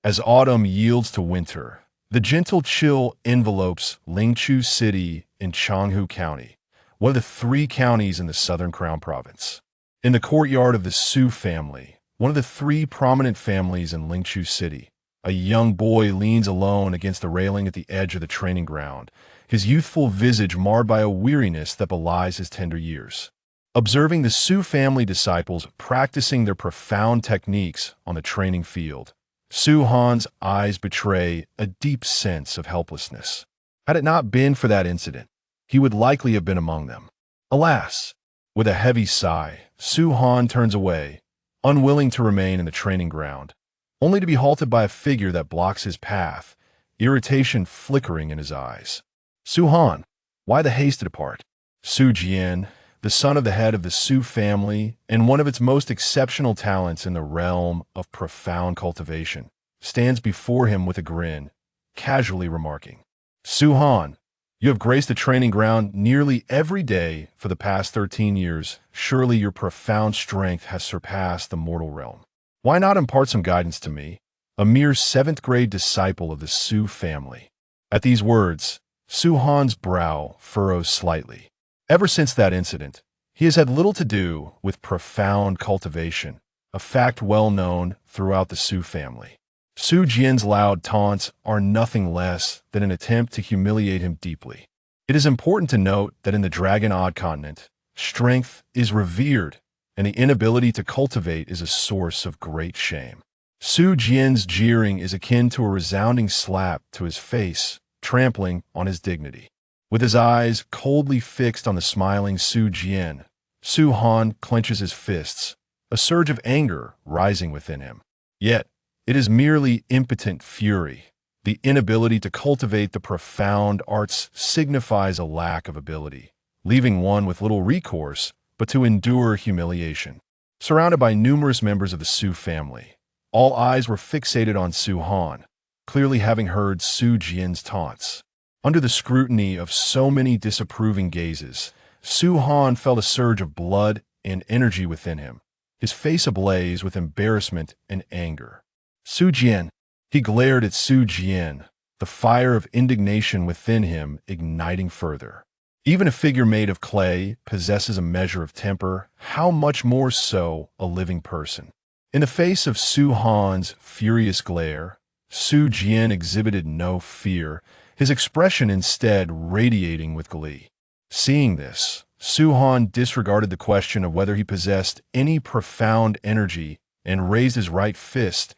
As autumn yields to winter, the gentle chill envelopes Lingqiu City in Changhu County, one of the three counties in the Southern Crown Province. In the courtyard of the Su family, one of the three prominent families in Lingqiu City, a young boy leans alone against the railing at the edge of the training ground, his youthful visage marred by a weariness that belies his tender years. Observing the Su family disciples practicing their profound techniques on the training field, Su Han's eyes betray a deep sense of helplessness. Had it not been for that incident, he would likely have been among them. Alas! With a heavy sigh, Su Han turns away, unwilling to remain in the training ground, only to be halted by a figure that blocks his path, irritation flickering in his eyes. Su Han, why the haste to depart? Su Jian, the son of the head of the Su family and one of its most exceptional talents in the realm of profound cultivation, stands before him with a grin, casually remarking, Su Han, you have graced the training ground nearly every day for the past 13 years. Surely your profound strength has surpassed the mortal realm. Why not impart some guidance to me, a mere 7th grade disciple of the Su family? At these words, Su Han's brow furrows slightly. Ever since that incident, he has had little to do with profound cultivation, a fact well known throughout the Su family. Su Jian's loud taunts are nothing less than an attempt to humiliate him deeply. It is important to note that in the Dragon Odd Continent, strength is revered, and the inability to cultivate is a source of great shame. Su Jian's jeering is akin to a resounding slap to his face, trampling on his dignity. With his eyes coldly fixed on the smiling Su Jian, Su Han clenches his fists, a surge of anger rising within him. Yet, it is merely impotent fury. The inability to cultivate the profound arts signifies a lack of ability, leaving one with little recourse but to endure humiliation. Surrounded by numerous members of the Su family, all eyes were fixated on Su Han, clearly having heard Su Jian's taunts. Under the scrutiny of so many disapproving gazes, Su Han felt a surge of blood and energy within him, his face ablaze with embarrassment and anger. Su Jian, he glared at Su Jian, the fire of indignation within him igniting further. Even a figure made of clay possesses a measure of temper, how much more so a living person? In the face of Su Han's furious glare, Su Jian exhibited no fear, his expression instead radiating with glee. Seeing this, Su Han disregarded the question of whether he possessed any profound energy and raised his right fist,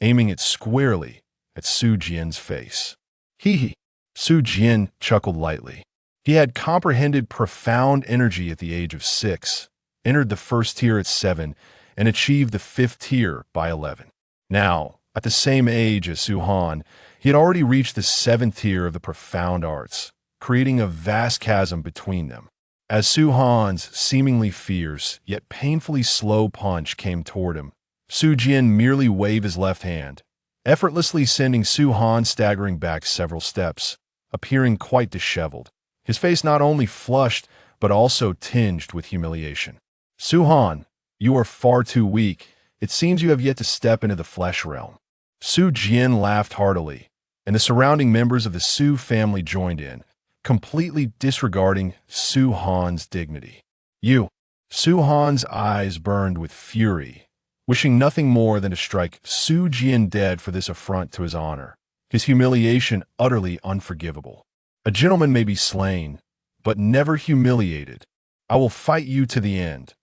aiming it squarely at Su Jian's face. Hee. Su Jian chuckled lightly. He had comprehended profound energy at the age of 6, entered the first tier at 7, and achieved the 5th tier by 11. Now, at the same age as Su Han, he had already reached the 7th tier of the profound arts, creating a vast chasm between them. As Su Han's seemingly fierce, yet painfully slow punch came toward him, Su Jian merely waved his left hand, effortlessly sending Su Han staggering back several steps, appearing quite disheveled, his face not only flushed but also tinged with humiliation. Su Han, you are far too weak. It seems you have yet to step into the flesh realm. Su Jian laughed heartily, and the surrounding members of the Su family joined in, completely disregarding Su Han's dignity. You! Su Han's eyes burned with fury, wishing nothing more than to strike Su Jian dead for this affront to his honor, his humiliation utterly unforgivable. A gentleman may be slain, but never humiliated. I will fight you to the end.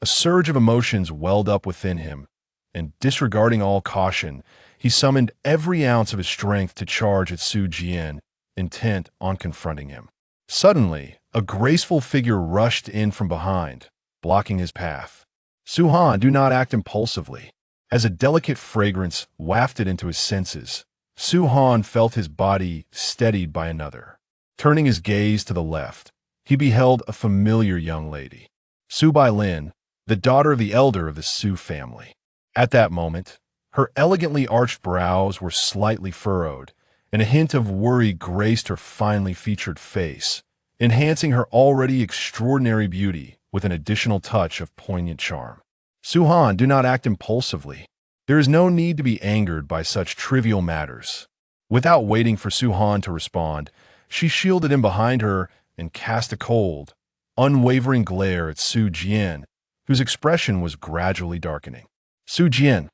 A surge of emotions welled up within him, and disregarding all caution, he summoned every ounce of his strength to charge at Su Jian, intent on confronting him. Suddenly, a graceful figure rushed in from behind, blocking his path. Su Han, do not act impulsively. As a delicate fragrance wafted into his senses, Su Han felt his body steadied by another. Turning his gaze to the left, he beheld a familiar young lady, Su Bailin, the daughter of the elder of the Su family. At that moment, her elegantly arched brows were slightly furrowed, and a hint of worry graced her finely featured face, enhancing her already extraordinary beauty with an additional touch of poignant charm. Su Han, do not act impulsively. There is no need to be angered by such trivial matters. Without waiting for Su Han to respond, she shielded him behind her and cast a cold, unwavering glare at Su Jian, whose expression was gradually darkening. Su Jian,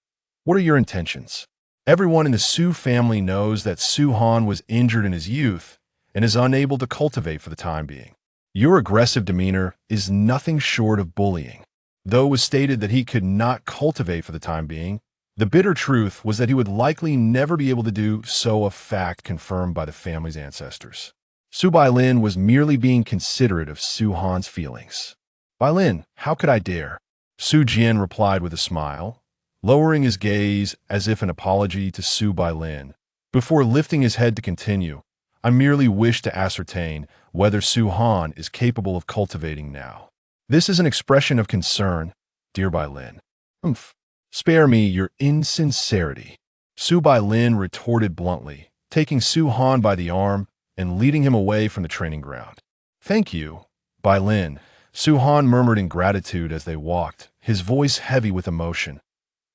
what are your intentions? Everyone in the Su family knows that Su Han was injured in his youth and is unable to cultivate for the time being. Your aggressive demeanor is nothing short of bullying. Though it was stated that he could not cultivate for the time being, the bitter truth was that he would likely never be able to do so, a fact confirmed by the family's ancestors. Su Bailin was merely being considerate of Su Han's feelings. Bailin, how could I dare? Su Jian replied with a smile, lowering his gaze as if an apology to Su Bailin. Before lifting his head to continue, I merely wish to ascertain whether Su Han is capable of cultivating now. This is an expression of concern, dear Bailin. Spare me your insincerity. Su Bailin retorted bluntly, taking Su Han by the arm and leading him away from the training ground. Thank you, Bailin, Su Han murmured in gratitude as they walked, his voice heavy with emotion.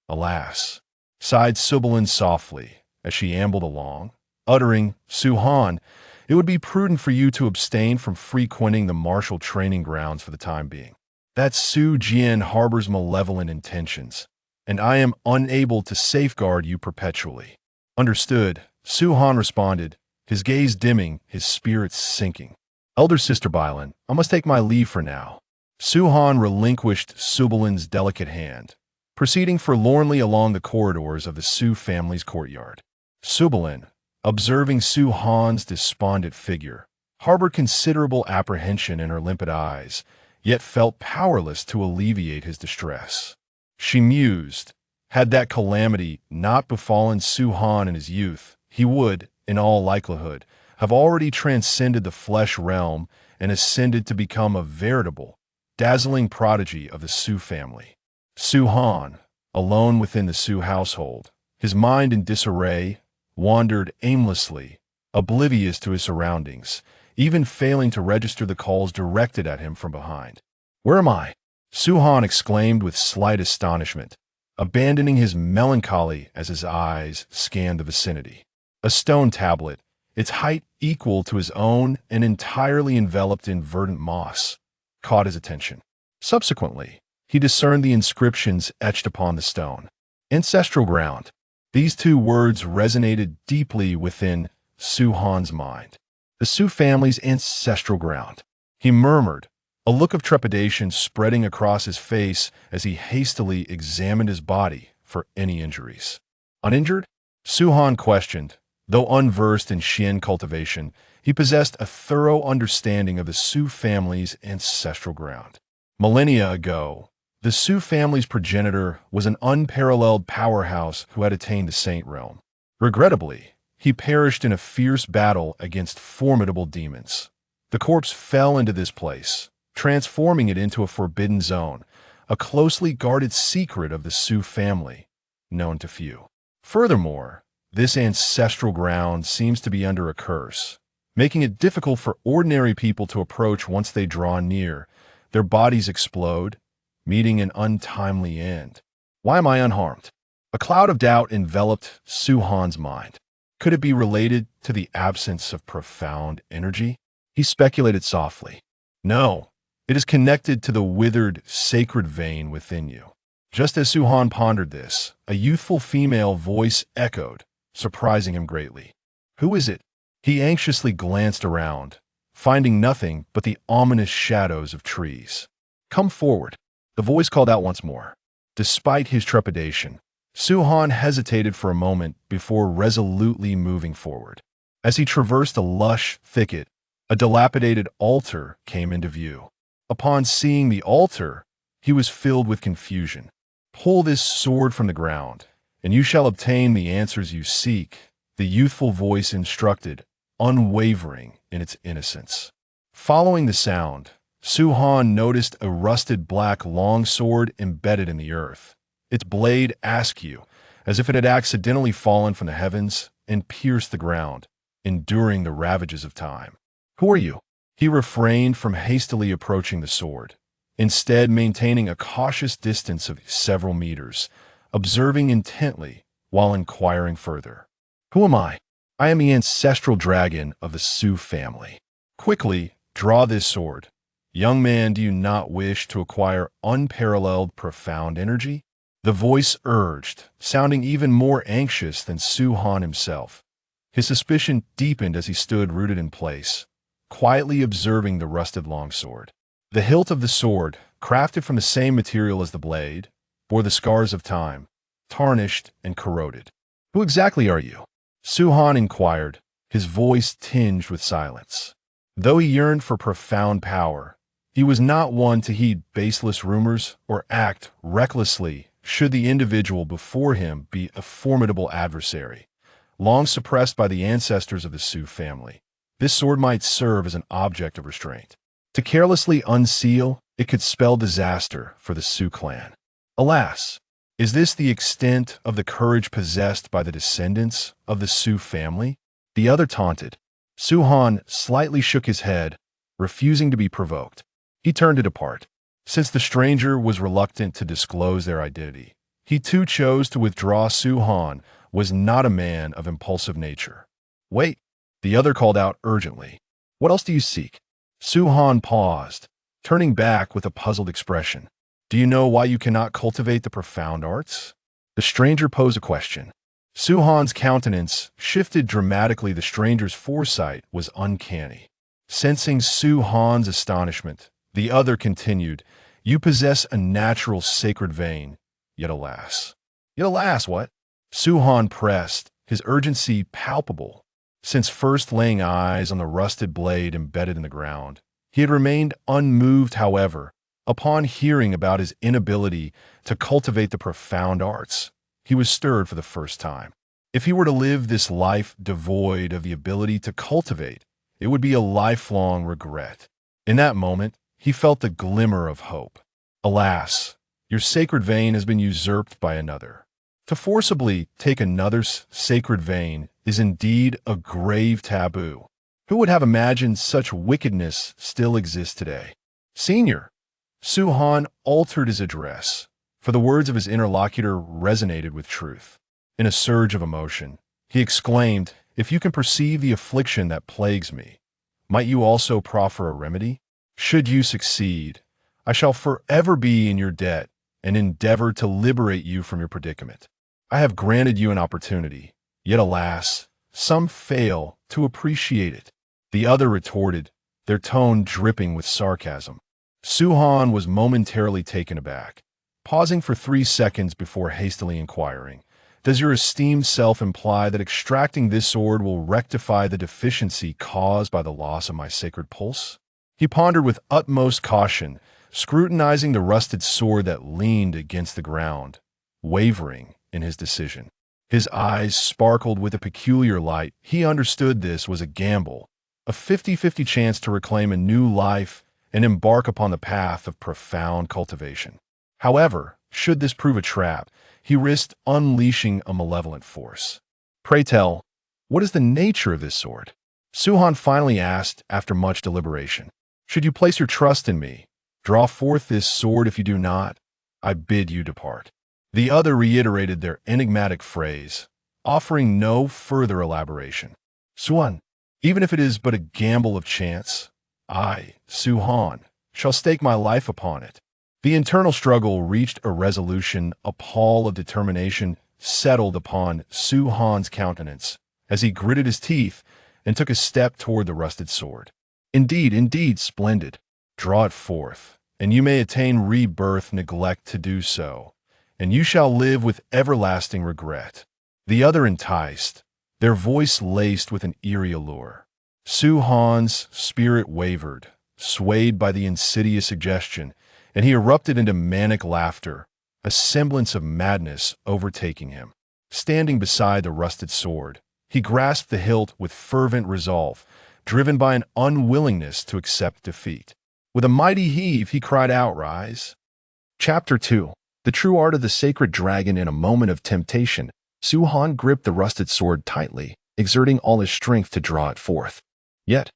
Alas, sighed Sibyllin softly as she ambled along, uttering, Su Han, it would be prudent for you to abstain from frequenting the martial training grounds for the time being. That Su Jian harbors malevolent intentions, and I am unable to safeguard you perpetually. Understood, Su Han responded, his gaze dimming, his spirits sinking. Elder Sister Bailin, I must take my leave for now. Su Han relinquished Sibyllin's delicate hand, proceeding forlornly along the corridors of the Su family's courtyard. Sibyllin, observing Su Han's despondent figure, harbored considerable apprehension in her limpid eyes, yet felt powerless to alleviate his distress. She mused, had that calamity not befallen Su Han in his youth, he would, in all likelihood, have already transcended the flesh realm and ascended to become a veritable, dazzling prodigy of the Su family. Su Han, alone within the Su household, his mind in disarray, wandered aimlessly, oblivious to his surroundings, even failing to register the calls directed at him from behind. Where am I? Su Han exclaimed with slight astonishment, abandoning his melancholy as his eyes scanned the vicinity. A stone tablet, its height equal to his own and entirely enveloped in verdant moss, caught his attention. Subsequently, he discerned the inscriptions etched upon the stone. Ancestral ground. These two words resonated deeply within Su Han's mind. The Su family's ancestral ground. He murmured, a look of trepidation spreading across his face as he hastily examined his body for any injuries. Uninjured? Su Han questioned. Though unversed in Xian cultivation, he possessed a thorough understanding of the Su family's ancestral ground. Millennia ago, the Su family's progenitor was an unparalleled powerhouse who had attained the Saint realm. Regrettably, he perished in a fierce battle against formidable demons. The corpse fell into this place, transforming it into a forbidden zone, a closely guarded secret of the Su family, known to few. Furthermore, this ancestral ground seems to be under a curse, making it difficult for ordinary people to approach. Once they draw near, their bodies explode, meeting an untimely end. Why am I unharmed? A cloud of doubt enveloped Su Han's mind. Could it be related to the absence of profound energy? He speculated softly. No, it is connected to the withered, sacred vein within you. Just as Su Han pondered this, a youthful female voice echoed, surprising him greatly. Who is it? He anxiously glanced around, finding nothing but the ominous shadows of trees. Come forward. The voice called out once more. Despite his trepidation, Su Han hesitated for a moment before resolutely moving forward. As he traversed a lush thicket, a dilapidated altar came into view. Upon seeing the altar, he was filled with confusion. Pull this sword from the ground, and you shall obtain the answers you seek, the youthful voice instructed, unwavering in its innocence. Following the sound, Su Han noticed a rusted black longsword embedded in the earth, its blade askew, as if it had accidentally fallen from the heavens and pierced the ground, enduring the ravages of time. Who are you? He refrained from hastily approaching the sword, instead maintaining a cautious distance of several meters, observing intently while inquiring further. Who am I? I am the ancestral dragon of the Sioux family. Quickly, draw this sword. Young man, do you not wish to acquire unparalleled profound energy? The voice urged, sounding even more anxious than Suhan himself. His suspicion deepened as he stood rooted in place, quietly observing the rusted longsword. The hilt of the sword, crafted from the same material as the blade, bore the scars of time, tarnished and corroded. Who exactly are you? Suhan inquired, his voice tinged with silence. Though he yearned for profound power, he was not one to heed baseless rumors or act recklessly should the individual before him be a formidable adversary. Long suppressed by the ancestors of the Sioux family, this sword might serve as an object of restraint. To carelessly unseal, it could spell disaster for the Sioux clan. Alas, is this the extent of the courage possessed by the descendants of the Sioux family? The other taunted. Suhan slightly shook his head, refusing to be provoked. He turned to depart. Since the stranger was reluctant to disclose their identity, he too chose to withdraw. Suhan was not a man of impulsive nature. Wait, the other called out urgently. What else do you seek? Suhan paused, turning back with a puzzled expression. Do you know why you cannot cultivate the profound arts? The stranger posed a question. Suhan's countenance shifted dramatically. The stranger's foresight was uncanny. Sensing Suhan's astonishment, the other continued, You possess a natural sacred vein, yet alas. Yet alas, what? Suhan pressed, his urgency palpable. Since first laying eyes on the rusted blade embedded in the ground, he had remained unmoved. However, upon hearing about his inability to cultivate the profound arts, he was stirred for the first time. If he were to live this life devoid of the ability to cultivate, it would be a lifelong regret. In that moment, he felt the glimmer of hope. Alas, your sacred vein has been usurped by another. To forcibly take another's sacred vein is indeed a grave taboo. Who would have imagined such wickedness still exists today? Senior, Suhan altered his address, for the words of his interlocutor resonated with truth. In a surge of emotion, he exclaimed, If you can perceive the affliction that plagues me, might you also proffer a remedy? Should you succeed, I shall forever be in your debt and endeavor to liberate you from your predicament. I have granted you an opportunity, yet alas, some fail to appreciate it. The other retorted, their tone dripping with sarcasm. Suhan was momentarily taken aback, pausing for 3 seconds before hastily inquiring, Does your esteemed self imply that extracting this sword will rectify the deficiency caused by the loss of my sacred pulse? He pondered with utmost caution, scrutinizing the rusted sword that leaned against the ground, wavering in his decision. His eyes sparkled with a peculiar light. He understood this was a gamble, a 50-50 chance to reclaim a new life and embark upon the path of profound cultivation. However, should this prove a trap, he risked unleashing a malevolent force. Pray tell, what is the nature of this sword? Suhan finally asked after much deliberation. Should you place your trust in me, draw forth this sword. If you do not, I bid you depart. The other reiterated their enigmatic phrase, offering no further elaboration. Suhan, even if it is but a gamble of chance, I, Suhan, shall stake my life upon it. The internal struggle reached a resolution. A pall of determination settled upon Suhan's countenance as he gritted his teeth and took a step toward the rusted sword. Indeed, splendid. Draw it forth, and you may attain rebirth. Neglect to do so, and you shall live with everlasting regret. The other enticed, their voice laced with an eerie allure. Suhan's spirit wavered, swayed by the insidious suggestion, and he erupted into manic laughter, a semblance of madness overtaking him. Standing beside the rusted sword, he grasped the hilt with fervent resolve, driven by an unwillingness to accept defeat. With a mighty heave, he cried out, Rise! Chapter 2. The True Art of the Sacred Dragon. In a moment of temptation, Suhan gripped the rusted sword tightly, exerting all his strength to draw it forth. Yet,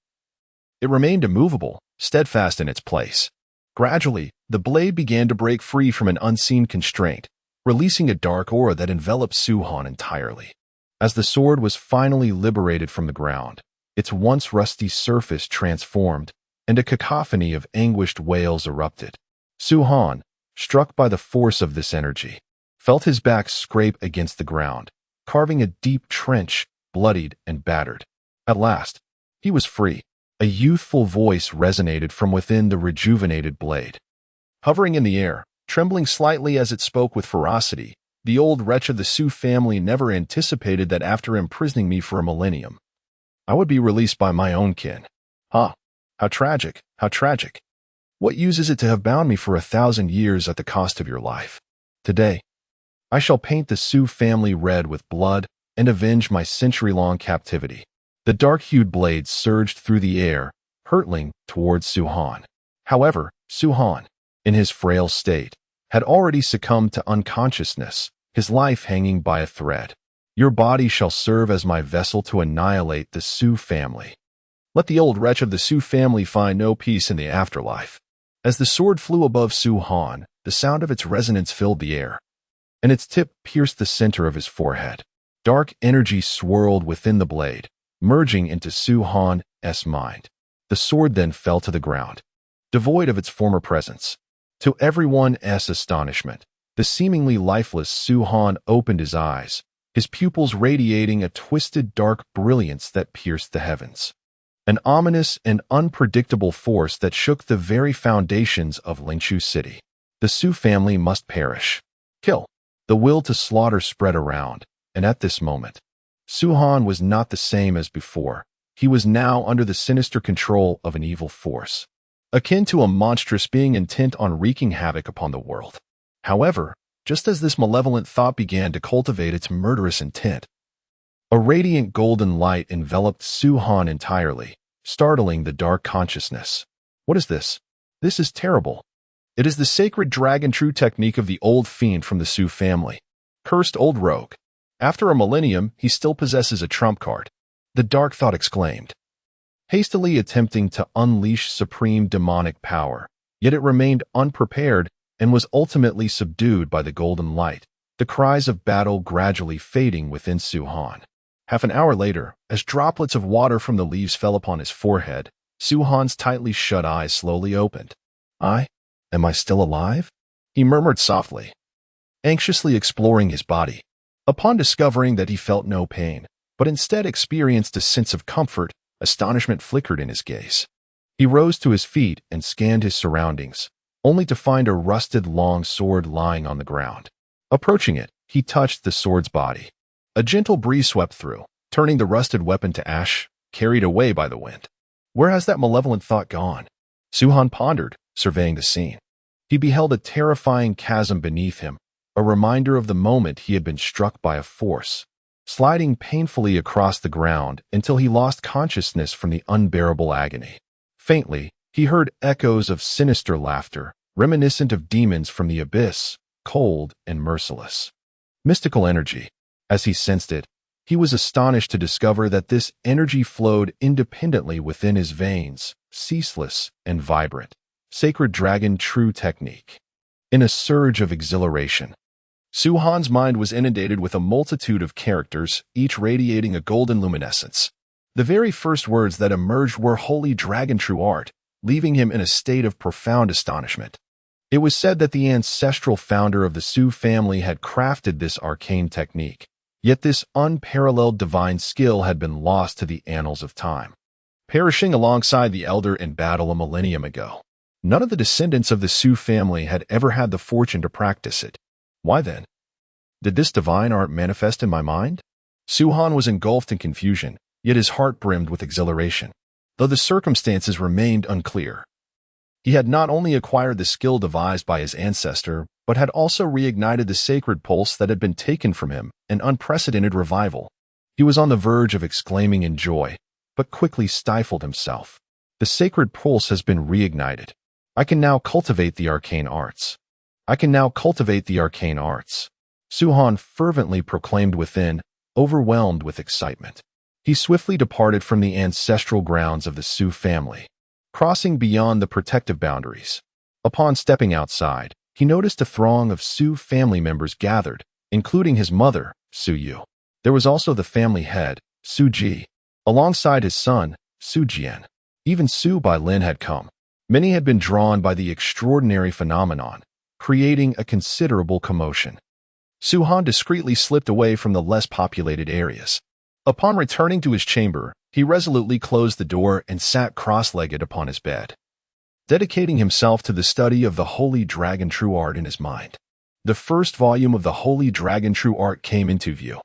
it remained immovable, steadfast in its place. Gradually, the blade began to break free from an unseen constraint, releasing a dark aura that enveloped Su-Han entirely. As the sword was finally liberated from the ground, its once rusty surface transformed, and a cacophony of anguished wails erupted. Su-Han, struck by the force of this energy, felt his back scrape against the ground, carving a deep trench, bloodied and battered. At last, he was free. A youthful voice resonated from within the rejuvenated blade. Hovering in the air, trembling slightly as it spoke with ferocity, the old wretch of the Su family never anticipated that after imprisoning me for a millennium, I would be released by my own kin. Ah, how tragic, how tragic. What use is it to have bound me for 1,000 years at the cost of your life? Today, I shall paint the Su family red with blood and avenge my century-long captivity. The dark-hued blade surged through the air, hurtling towards Su-Han. However, Su-Han, in his frail state, had already succumbed to unconsciousness, his life hanging by a thread. Your body shall serve as my vessel to annihilate the Su family. Let the old wretch of the Su family find no peace in the afterlife. As the sword flew above Su-Han, the sound of its resonance filled the air, and its tip pierced the center of his forehead. Dark energy swirled within the blade, merging into Su-Han's mind. The sword then fell to the ground, devoid of its former presence. To everyone's astonishment, the seemingly lifeless Su-Han opened his eyes, his pupils radiating a twisted dark brilliance that pierced the heavens. An ominous and unpredictable force that shook the very foundations of Lingqiu City. The Su family must perish. Kill. The will to slaughter spread around, and at this moment, Su-Han was not the same as before. He was now under the sinister control of an evil force, akin to a monstrous being intent on wreaking havoc upon the world. However, just as this malevolent thought began to cultivate its murderous intent, a radiant golden light enveloped Su-Han entirely, startling the dark consciousness. What is this? This is terrible. It is the sacred dragon true technique of the old fiend from the Su family. Cursed old rogue. After a millennium, he still possesses a trump card, the dark thought exclaimed, hastily attempting to unleash supreme demonic power, yet it remained unprepared and was ultimately subdued by the golden light, the cries of battle gradually fading within Su-Han. Half an hour later, as droplets of water from the leaves fell upon his forehead, Su-Han's tightly shut eyes slowly opened. Am I still alive? He murmured softly, anxiously exploring his body. Upon discovering that he felt no pain, but instead experienced a sense of comfort, astonishment flickered in his gaze. He rose to his feet and scanned his surroundings, only to find a rusted long sword lying on the ground. Approaching it, he touched the sword's body. A gentle breeze swept through, turning the rusted weapon to ash, carried away by the wind. Where has that malevolent thought gone? Su-Han pondered, surveying the scene. He beheld a terrifying chasm beneath him, a reminder of the moment he had been struck by a force, sliding painfully across the ground until he lost consciousness from the unbearable agony. Faintly, he heard echoes of sinister laughter, reminiscent of demons from the abyss, cold and merciless. Mystical energy. As he sensed it, he was astonished to discover that this energy flowed independently within his veins, ceaseless and vibrant. Sacred dragon true technique. In a surge of exhilaration, Su-Han's mind was inundated with a multitude of characters, each radiating a golden luminescence. The very first words that emerged were "Holy Dragon True Art," leaving him in a state of profound astonishment. It was said that the ancestral founder of the Su family had crafted this arcane technique, yet this unparalleled divine skill had been lost to the annals of time, perishing alongside the elder in battle a millennium ago. None of the descendants of the Su family had ever had the fortune to practice it. Why then did this divine art manifest in my mind? Su-Han was engulfed in confusion, yet his heart brimmed with exhilaration, though the circumstances remained unclear. He had not only acquired the skill devised by his ancestor, but had also reignited the sacred pulse that had been taken from him, an unprecedented revival. He was on the verge of exclaiming in joy, but quickly stifled himself. The sacred pulse has been reignited. I can now cultivate the arcane arts. Su-Han fervently proclaimed within, overwhelmed with excitement. He swiftly departed from the ancestral grounds of the Su family, crossing beyond the protective boundaries. Upon stepping outside, he noticed a throng of Su family members gathered, including his mother, Su Yu. There was also the family head, Su Ji, alongside his son, Su Jian. Even Su Bai Lin had come. Many had been drawn by the extraordinary phenomenon, creating a considerable commotion. Su Han discreetly slipped away from the less populated areas. Upon returning to his chamber, he resolutely closed the door and sat cross-legged upon his bed, dedicating himself to the study of the Holy Dragon True Art in his mind. The first volume of the Holy Dragon True Art came into view.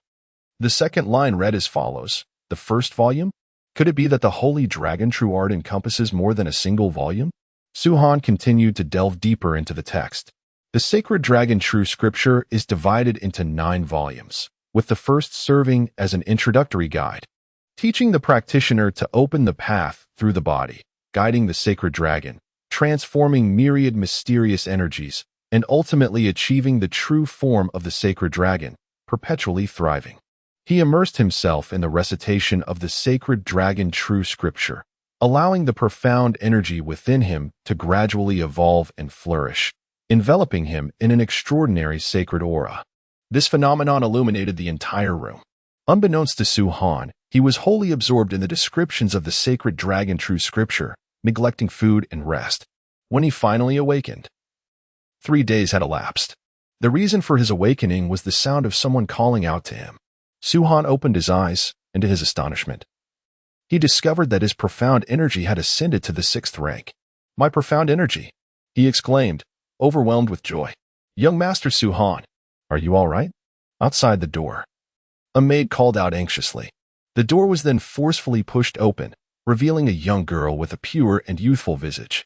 The second line read as follows: the first volume? Could it be that the Holy Dragon True Art encompasses more than a single volume? Su Han continued to delve deeper into the text. The Sacred Dragon True Scripture is divided into 9 volumes, with the first serving as an introductory guide, teaching the practitioner to open the path through the body, guiding the sacred dragon, transforming myriad mysterious energies, and ultimately achieving the true form of the sacred dragon, perpetually thriving. He immersed himself in the recitation of the Sacred Dragon True Scripture, allowing the profound energy within him to gradually evolve and flourish, enveloping him in an extraordinary sacred aura. This phenomenon illuminated the entire room. Unbeknownst to Su Han, he was wholly absorbed in the descriptions of the Sacred Dragon True Scripture, neglecting food and rest. When he finally awakened, 3 days had elapsed. The reason for his awakening was the sound of someone calling out to him. Su Han opened his eyes, and to his astonishment, he discovered that his profound energy had ascended to the 6th rank. "My profound energy!" he exclaimed, overwhelmed with joy. "Young Master Su Han, are you all right?" Outside the door, a maid called out anxiously. The door was then forcefully pushed open, revealing a young girl with a pure and youthful visage,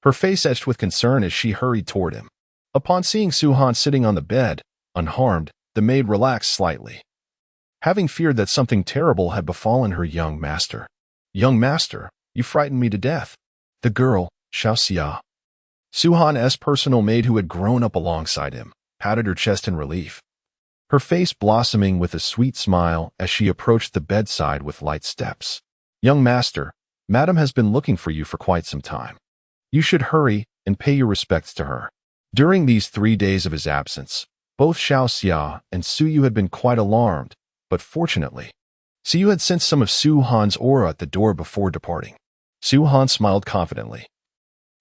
her face etched with concern as she hurried toward him. Upon seeing Su Han sitting on the bed, unharmed, the maid relaxed slightly, having feared that something terrible had befallen her young master. "Young master, you frightened me to death." The girl, Xiaoxia, Su Han's personal maid who had grown up alongside him, patted her chest in relief, her face blossoming with a sweet smile as she approached the bedside with light steps. "Young master, Madam has been looking for you for quite some time. You should hurry and pay your respects to her." During these 3 days of his absence, both Xiaoxia and Su Yu had been quite alarmed, but fortunately, Su Yu had sensed some of Su Han's aura at the door before departing. Su Han smiled confidently,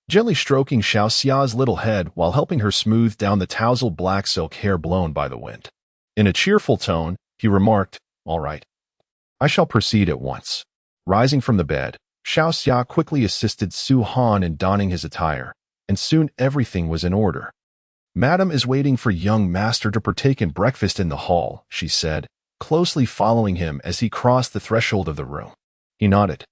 gently stroking Xiaoxia's little head while helping her smooth down the tousled black silk hair blown by the wind. In a cheerful tone, he remarked, "All right, I shall proceed at once." Rising from the bed, Xiaoxia quickly assisted Su Han in donning his attire, and soon everything was in order. "Madam is waiting for young master to partake in breakfast in the hall," she said, closely following him as he crossed the threshold of the room. He nodded,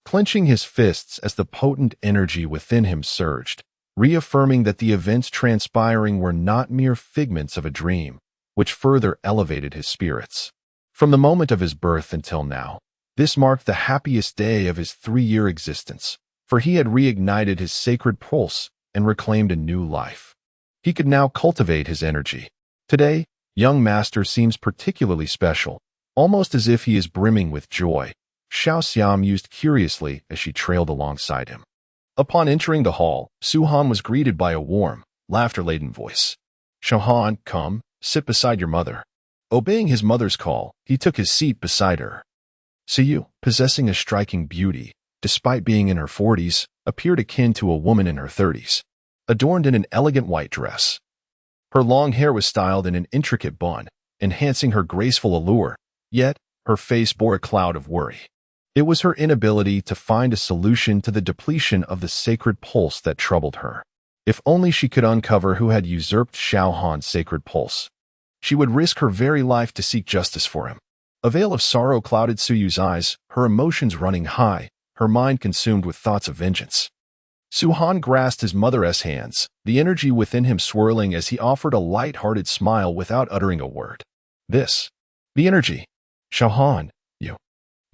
clenching his fists as the potent energy within him surged, reaffirming that the events transpiring were not mere figments of a dream, which further elevated his spirits. From the moment of his birth until now, this marked the happiest day of his 3-year existence, for he had reignited his sacred pulse and reclaimed a new life. He could now cultivate his energy. Today, young master seems particularly special, almost as if he is brimming with joy, Xiaoxia mused curiously as she trailed alongside him. Upon entering the hall, Su Han was greeted by a warm, laughter-laden voice. "Su Han, come, sit beside your mother." Obeying his mother's call, he took his seat beside her. Su Yu, possessing a striking beauty, despite being in her 40s, appeared akin to a woman in her 30s, adorned in an elegant white dress. Her long hair was styled in an intricate bun, enhancing her graceful allure, yet her face bore a cloud of worry. It was her inability to find a solution to the depletion of the sacred pulse that troubled her. If only she could uncover who had usurped Xiao Han's sacred pulse, she would risk her very life to seek justice for him. A veil of sorrow clouded Su Yu's eyes, her emotions running high, her mind consumed with thoughts of vengeance. Su Han grasped his mother's hands, the energy within him swirling as he offered a light-hearted smile without uttering a word. "The energy. Xiao Han,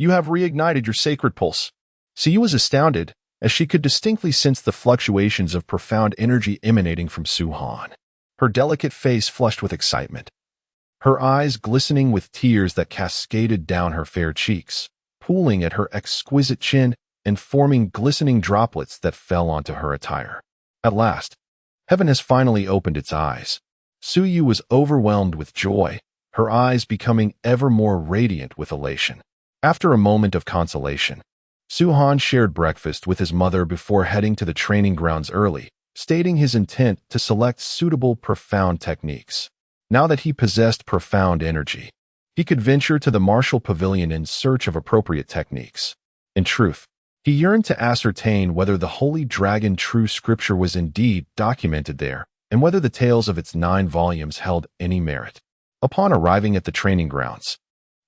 you have reignited your sacred pulse." Su Yu was astounded, as she could distinctly sense the fluctuations of profound energy emanating from Su Han. Her delicate face flushed with excitement, her eyes glistening with tears that cascaded down her fair cheeks, pooling at her exquisite chin and forming glistening droplets that fell onto her attire. At last, Heaven has finally opened its eyes. Su Yu was overwhelmed with joy, her eyes becoming ever more radiant with elation. After a moment of consolation, Su Han shared breakfast with his mother before heading to the training grounds early, stating his intent to select suitable profound techniques. Now that he possessed profound energy, he could venture to the martial pavilion in search of appropriate techniques. In truth, he yearned to ascertain whether the Holy Dragon True Scripture was indeed documented there, and whether the tales of its 9 volumes held any merit. Upon arriving at the training grounds,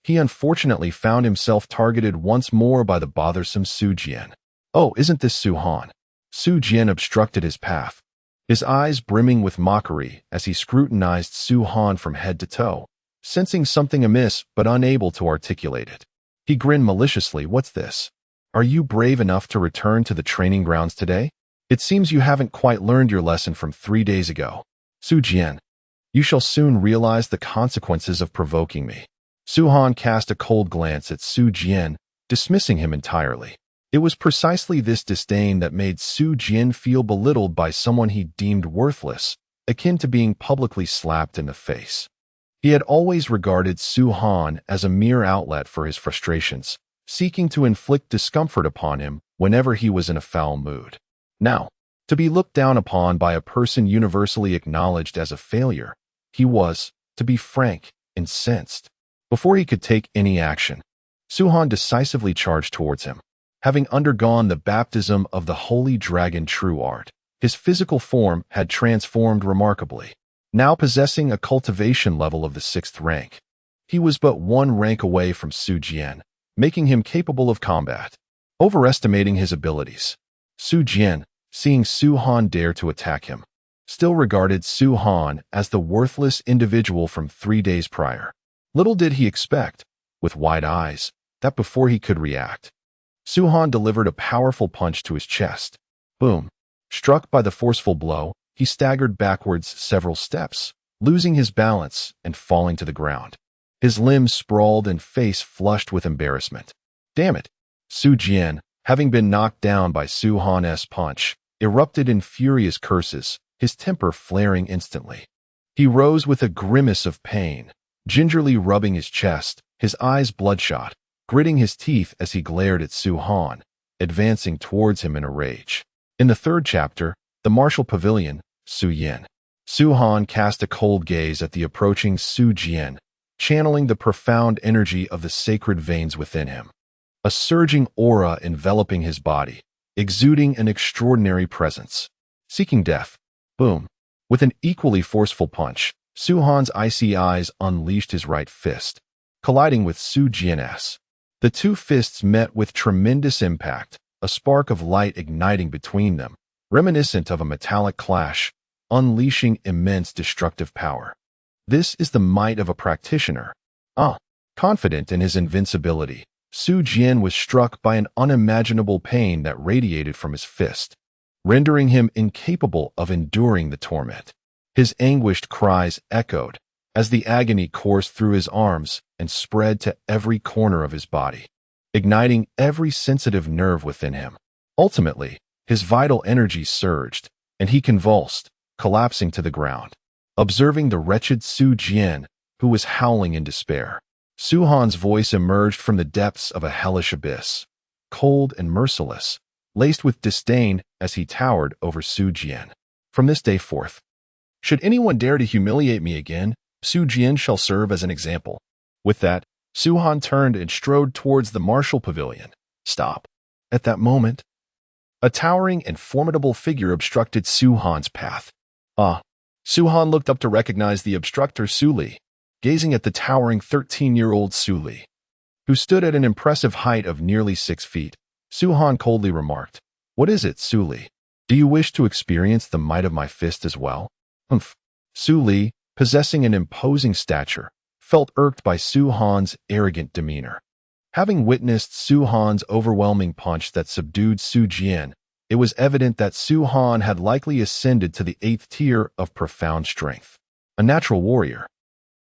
he unfortunately found himself targeted once more by the bothersome Su Jian. "Oh, isn't this Su Han?" Su Jian obstructed his path, his eyes brimming with mockery as he scrutinized Su Han from head to toe, sensing something amiss but unable to articulate it. He grinned maliciously. "What's this? Are you brave enough to return to the training grounds today? It seems you haven't quite learned your lesson from 3 days ago. Su Jian, you shall soon realize the consequences of provoking me." Su Han cast a cold glance at Su Jian, dismissing him entirely. It was precisely this disdain that made Su Jian feel belittled by someone he deemed worthless, akin to being publicly slapped in the face. He had always regarded Su Han as a mere outlet for his frustrations, seeking to inflict discomfort upon him whenever he was in a foul mood. Now, to be looked down upon by a person universally acknowledged as a failure, he was, to be frank, incensed. Before he could take any action, Su Han decisively charged towards him. Having undergone the baptism of the Holy Dragon True Art, his physical form had transformed remarkably. Now possessing a cultivation level of the 6th rank, he was but 1 rank away from Su Jian, making him capable of combat. Overestimating his abilities, Su Jian, seeing Su Han dare to attack him, still regarded Su Han as the worthless individual from 3 days prior. Little did he expect, with wide eyes, that before he could react, Su Han delivered a powerful punch to his chest. Boom! Struck by the forceful blow, he staggered backwards several steps, losing his balance and falling to the ground. His limbs sprawled and face flushed with embarrassment. Damn it! Su Jian, having been knocked down by Su Han's punch, erupted in furious curses, his temper flaring instantly. He rose with a grimace of pain, gingerly rubbing his chest, his eyes bloodshot, gritting his teeth as he glared at Su Han, advancing towards him in a rage. In the 3rd chapter, The Martial Pavilion, Su Yin. Su Han cast a cold gaze at the approaching Su Jian, channeling the profound energy of the sacred veins within him. A surging aura enveloping his body, exuding an extraordinary presence. Seeking death. Boom. With an equally forceful punch, Su Han's icy eyes unleashed his right fist, colliding with Su Jian's. The 2 fists met with tremendous impact, a spark of light igniting between them, reminiscent of a metallic clash, unleashing immense destructive power. This is the might of a practitioner. Confident in his invincibility, Su Jian was struck by an unimaginable pain that radiated from his fist, rendering him incapable of enduring the torment. His anguished cries echoed as the agony coursed through his arms and spread to every corner of his body, igniting every sensitive nerve within him. Ultimately, his vital energy surged, and he convulsed, collapsing to the ground. Observing the wretched Su Jian, who was howling in despair, Su Han's voice emerged from the depths of a hellish abyss, cold and merciless, laced with disdain as he towered over Su Jian. "From this day forth, should anyone dare to humiliate me again, Su Jian shall serve as an example." With that, Su Han turned and strode towards the martial pavilion. Stop. At that moment, a towering and formidable figure obstructed Su Han's path. Su Han looked up to recognize the obstructor Su Li, gazing at the towering 13-year-old Su Li, who stood at an impressive height of nearly 6 feet. Su Han coldly remarked, "What is it, Su Li? Do you wish to experience the might of my fist as well?" Humph. Su Li, possessing an imposing stature, felt irked by Su Han's arrogant demeanor. Having witnessed Su Han's overwhelming punch that subdued Su Jian, it was evident that Su Han had likely ascended to the 8th tier of profound strength. A natural warrior,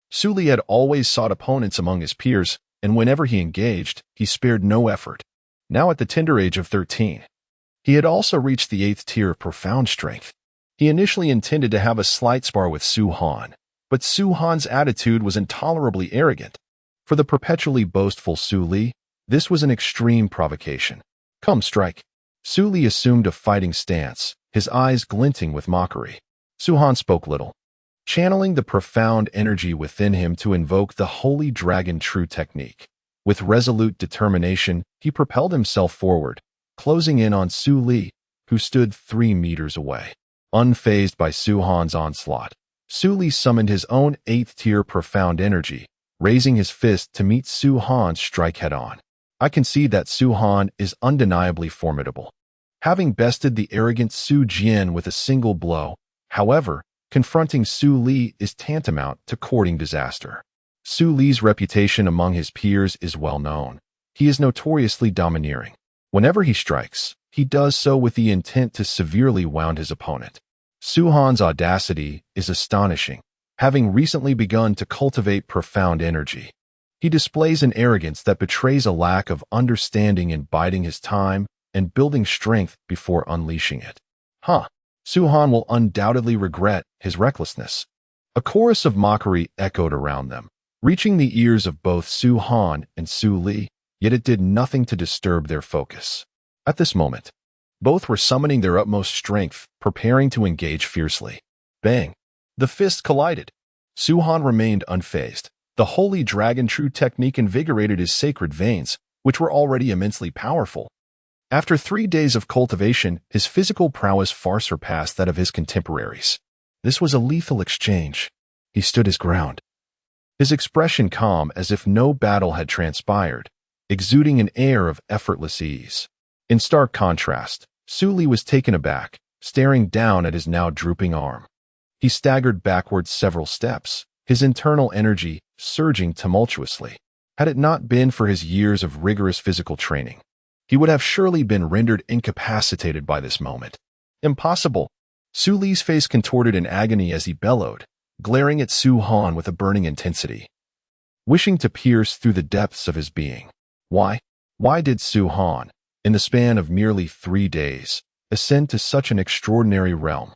Su Li had always sought opponents among his peers, and whenever he engaged, he spared no effort. Now at the tender age of 13, he had also reached the 8th tier of profound strength. He initially intended to have a slight spar with Su Han, but Su Han's attitude was intolerably arrogant. For the perpetually boastful Su Li, this was an extreme provocation. "Come, strike." Su Li assumed a fighting stance, his eyes glinting with mockery. Su Han spoke little, channeling the profound energy within him to invoke the Holy Dragon True technique. With resolute determination, he propelled himself forward, closing in on Su Li, who stood 3 meters away. Unfazed by Su Han's onslaught, Su Li summoned his own 8th-tier profound energy, raising his fist to meet Su Han's strike head-on. I can see that Su Han is undeniably formidable, having bested the arrogant Su Jian with a single blow. However, confronting Su Li is tantamount to courting disaster. Su Li's reputation among his peers is well known. He is notoriously domineering. Whenever he strikes, he does so with the intent to severely wound his opponent. Su Han's audacity is astonishing, having recently begun to cultivate profound energy. He displays an arrogance that betrays a lack of understanding in biding his time and building strength before unleashing it. Su Han will undoubtedly regret his recklessness. A chorus of mockery echoed around them, reaching the ears of both Su Han and Su Li, yet it did nothing to disturb their focus. At this moment, both were summoning their utmost strength, preparing to engage fiercely. Bang! The fists collided. Su Han remained unfazed. The Holy Dragon True technique invigorated his sacred veins, which were already immensely powerful. After 3 days of cultivation, his physical prowess far surpassed that of his contemporaries. This was a lethal exchange. He stood his ground, his expression calm as if no battle had transpired, exuding an air of effortless ease. In stark contrast, Su Li was taken aback, staring down at his now drooping arm. He staggered backwards several steps, his internal energy surging tumultuously. Had it not been for his years of rigorous physical training, he would have surely been rendered incapacitated by this moment. Impossible! Su Li's face contorted in agony as he bellowed, glaring at Su Han with a burning intensity, wishing to pierce through the depths of his being. Why did Su Han, in the span of merely 3 days, ascend to such an extraordinary realm?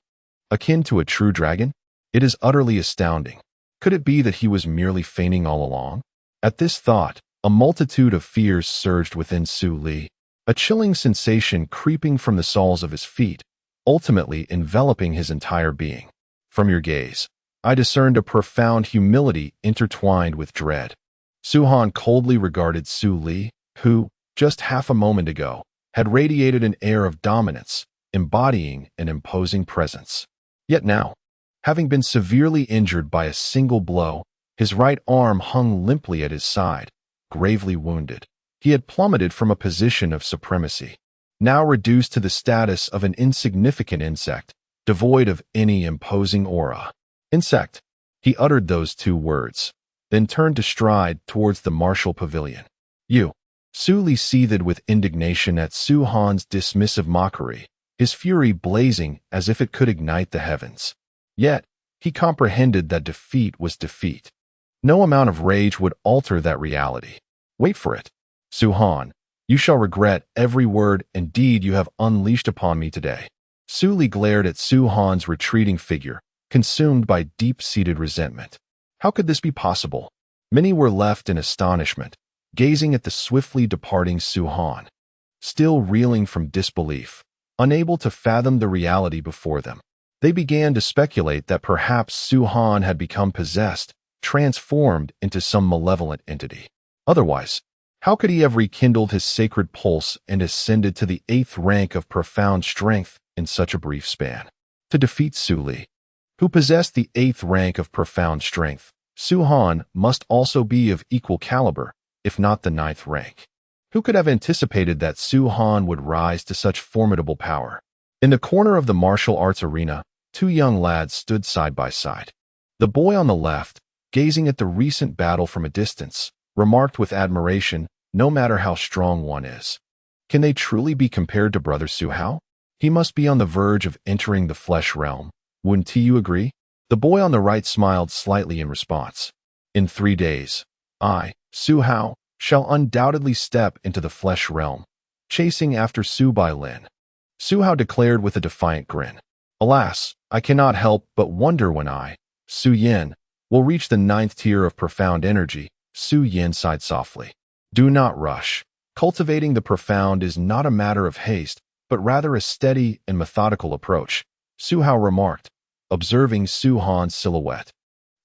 Akin to a true dragon? It is utterly astounding. Could it be that he was merely feigning all along? At this thought, a multitude of fears surged within Su Li, a chilling sensation creeping from the soles of his feet, ultimately enveloping his entire being. From your gaze, I discerned a profound humility intertwined with dread. Su Han coldly regarded Su Li, who, just half a moment ago, had radiated an air of dominance, embodying an imposing presence. Yet now, having been severely injured by a single blow, his right arm hung limply at his side, gravely wounded. He had plummeted from a position of supremacy, now reduced to the status of an insignificant insect, devoid of any imposing aura. Insect. He uttered those 2 words, then turned to stride towards the martial pavilion. You. Su Li seethed with indignation at Su Han's dismissive mockery, his fury blazing as if it could ignite the heavens. Yet, he comprehended that defeat was defeat. No amount of rage would alter that reality. Wait for it. Su Han, you shall regret every word and deed you have unleashed upon me today. Su Li glared at Su Han's retreating figure, consumed by deep-seated resentment. How could this be possible? Many were left in astonishment, gazing at the swiftly departing Su Han, still reeling from disbelief, unable to fathom the reality before them. They began to speculate that perhaps Su Han had become possessed, transformed into some malevolent entity. Otherwise, how could he have rekindled his sacred pulse and ascended to the 8th rank of profound strength in such a brief span? To defeat Su Li, who possessed the 8th rank of profound strength, Su Han must also be of equal caliber, if not the 9th rank. Who could have anticipated that Su Han would rise to such formidable power? In the corner of the martial arts arena, 2 young lads stood side by side. The boy on the left, gazing at the recent battle from a distance, remarked with admiration, "No matter how strong one is, can they truly be compared to Brother Su Hao? He must be on the verge of entering the flesh realm. Wouldn't you agree?" The boy on the right smiled slightly in response. "In 3 days, I, Su Hao, shall undoubtedly step into the flesh realm, chasing after Su Bailin," Su Hao declared with a defiant grin. "Alas, I cannot help but wonder when I, Su Yin, will reach the ninth tier of profound energy. Su Yin sighed softly. Do not rush. Cultivating the profound is not a matter of haste, but rather a steady and methodical approach, Su Hao remarked, observing Su Han's silhouette.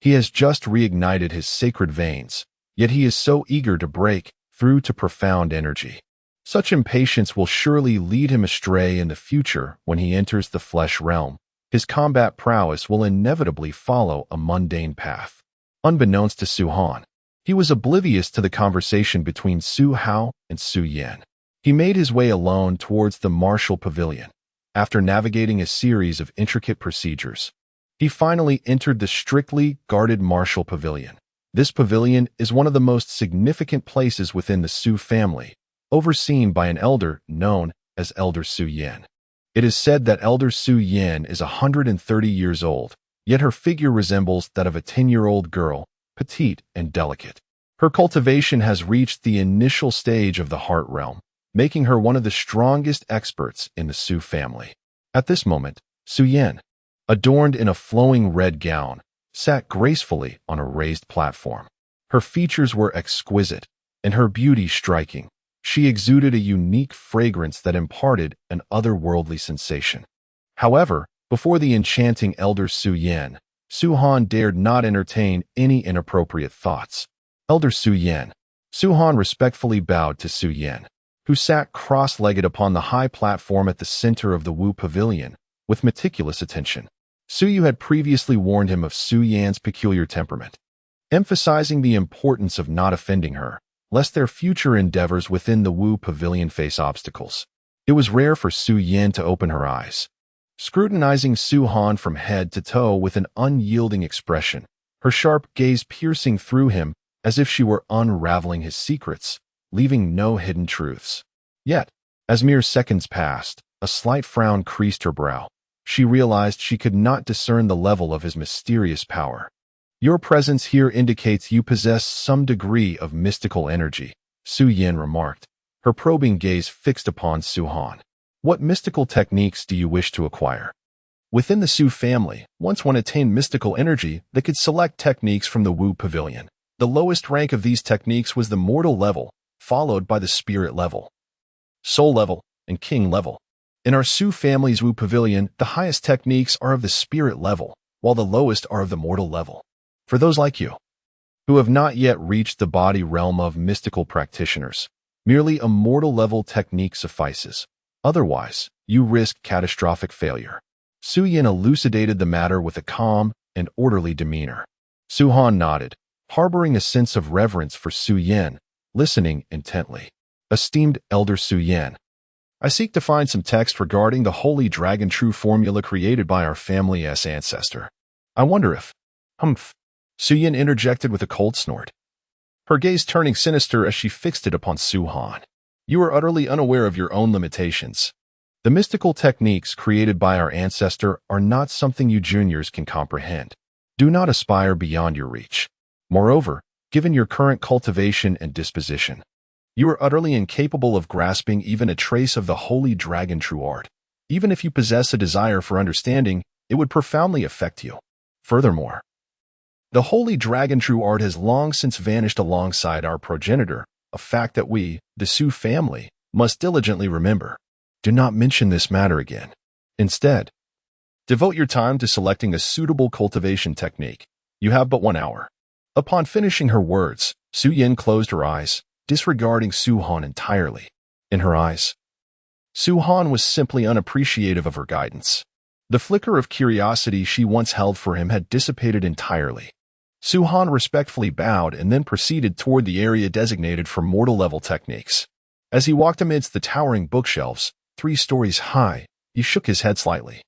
He has just reignited his sacred veins, yet he is so eager to break through to profound energy. Such impatience will surely lead him astray in the future when he enters the flesh realm. His combat prowess will inevitably follow a mundane path. Unbeknownst to Su Han, he was oblivious to the conversation between Su Hao and Su Yin. He made his way alone towards the martial pavilion. After navigating a series of intricate procedures, he finally entered the strictly guarded martial pavilion. This pavilion is one of the most significant places within the Su family, overseen by an elder known as Elder Su Yin. It is said that Elder Su Yin is 130 years old, yet her figure resembles that of a 10-year-old girl, petite and delicate. Her cultivation has reached the initial stage of the heart realm, making her one of the strongest experts in the Su family. At this moment, Su Yin, adorned in a flowing red gown, sat gracefully on a raised platform. Her features were exquisite, and her beauty striking. She exuded a unique fragrance that imparted an otherworldly sensation. However, before the enchanting Elder Su Yin, Su Han dared not entertain any inappropriate thoughts. Elder Su Yin. Su Han respectfully bowed to Su Yin, who sat cross-legged upon the high platform at the center of the Wu Pavilion, with meticulous attention. Su Yu had previously warned him of Su Yan's peculiar temperament, emphasizing the importance of not offending her, lest their future endeavors within the Wu Pavilion face obstacles. It was rare for Su Yin to open her eyes, scrutinizing Su Han from head to toe with an unyielding expression, her sharp gaze piercing through him as if she were unraveling his secrets, leaving no hidden truths. Yet, as mere seconds passed, a slight frown creased her brow. She realized she could not discern the level of his mysterious power. Your presence here indicates you possess some degree of mystical energy, Su Yin remarked, her probing gaze fixed upon Su Han. What mystical techniques do you wish to acquire? Within the Su family, once one attained mystical energy, they could select techniques from the Wu Pavilion. The lowest rank of these techniques was the mortal level, followed by the spirit level, soul level, and king level. In our Su family's Wu Pavilion, the highest techniques are of the spirit level, while the lowest are of the mortal level. For those like you, who have not yet reached the body realm of mystical practitioners, merely a mortal level technique suffices. Otherwise, you risk catastrophic failure. Su Yin elucidated the matter with a calm and orderly demeanor. Su Han nodded, harboring a sense of reverence for Su Yin, listening intently. Esteemed Elder Su Yin, I seek to find some text regarding the holy dragon true formula created by our family's ancestor. I wonder if... Su Yin interjected with a cold snort, her gaze turning sinister as she fixed it upon Su Han. You are utterly unaware of your own limitations. The mystical techniques created by our ancestor are not something you juniors can comprehend. Do not aspire beyond your reach. Moreover, given your current cultivation and disposition, you are utterly incapable of grasping even a trace of the holy dragon true art. Even if you possess a desire for understanding, it would profoundly affect you. Furthermore, the holy dragon true art has long since vanished alongside our progenitor, a fact that we, the Su family, must diligently remember. Do not mention this matter again. Instead, devote your time to selecting a suitable cultivation technique. You have but 1 hour. Upon finishing her words, Su Yin closed her eyes, disregarding Su Han entirely. In her eyes, Su Han was simply unappreciative of her guidance. The flicker of curiosity she once held for him had dissipated entirely. Su Han respectfully bowed and then proceeded toward the area designated for mortal-level techniques. As he walked amidst the towering bookshelves, 3 stories high, he shook his head slightly,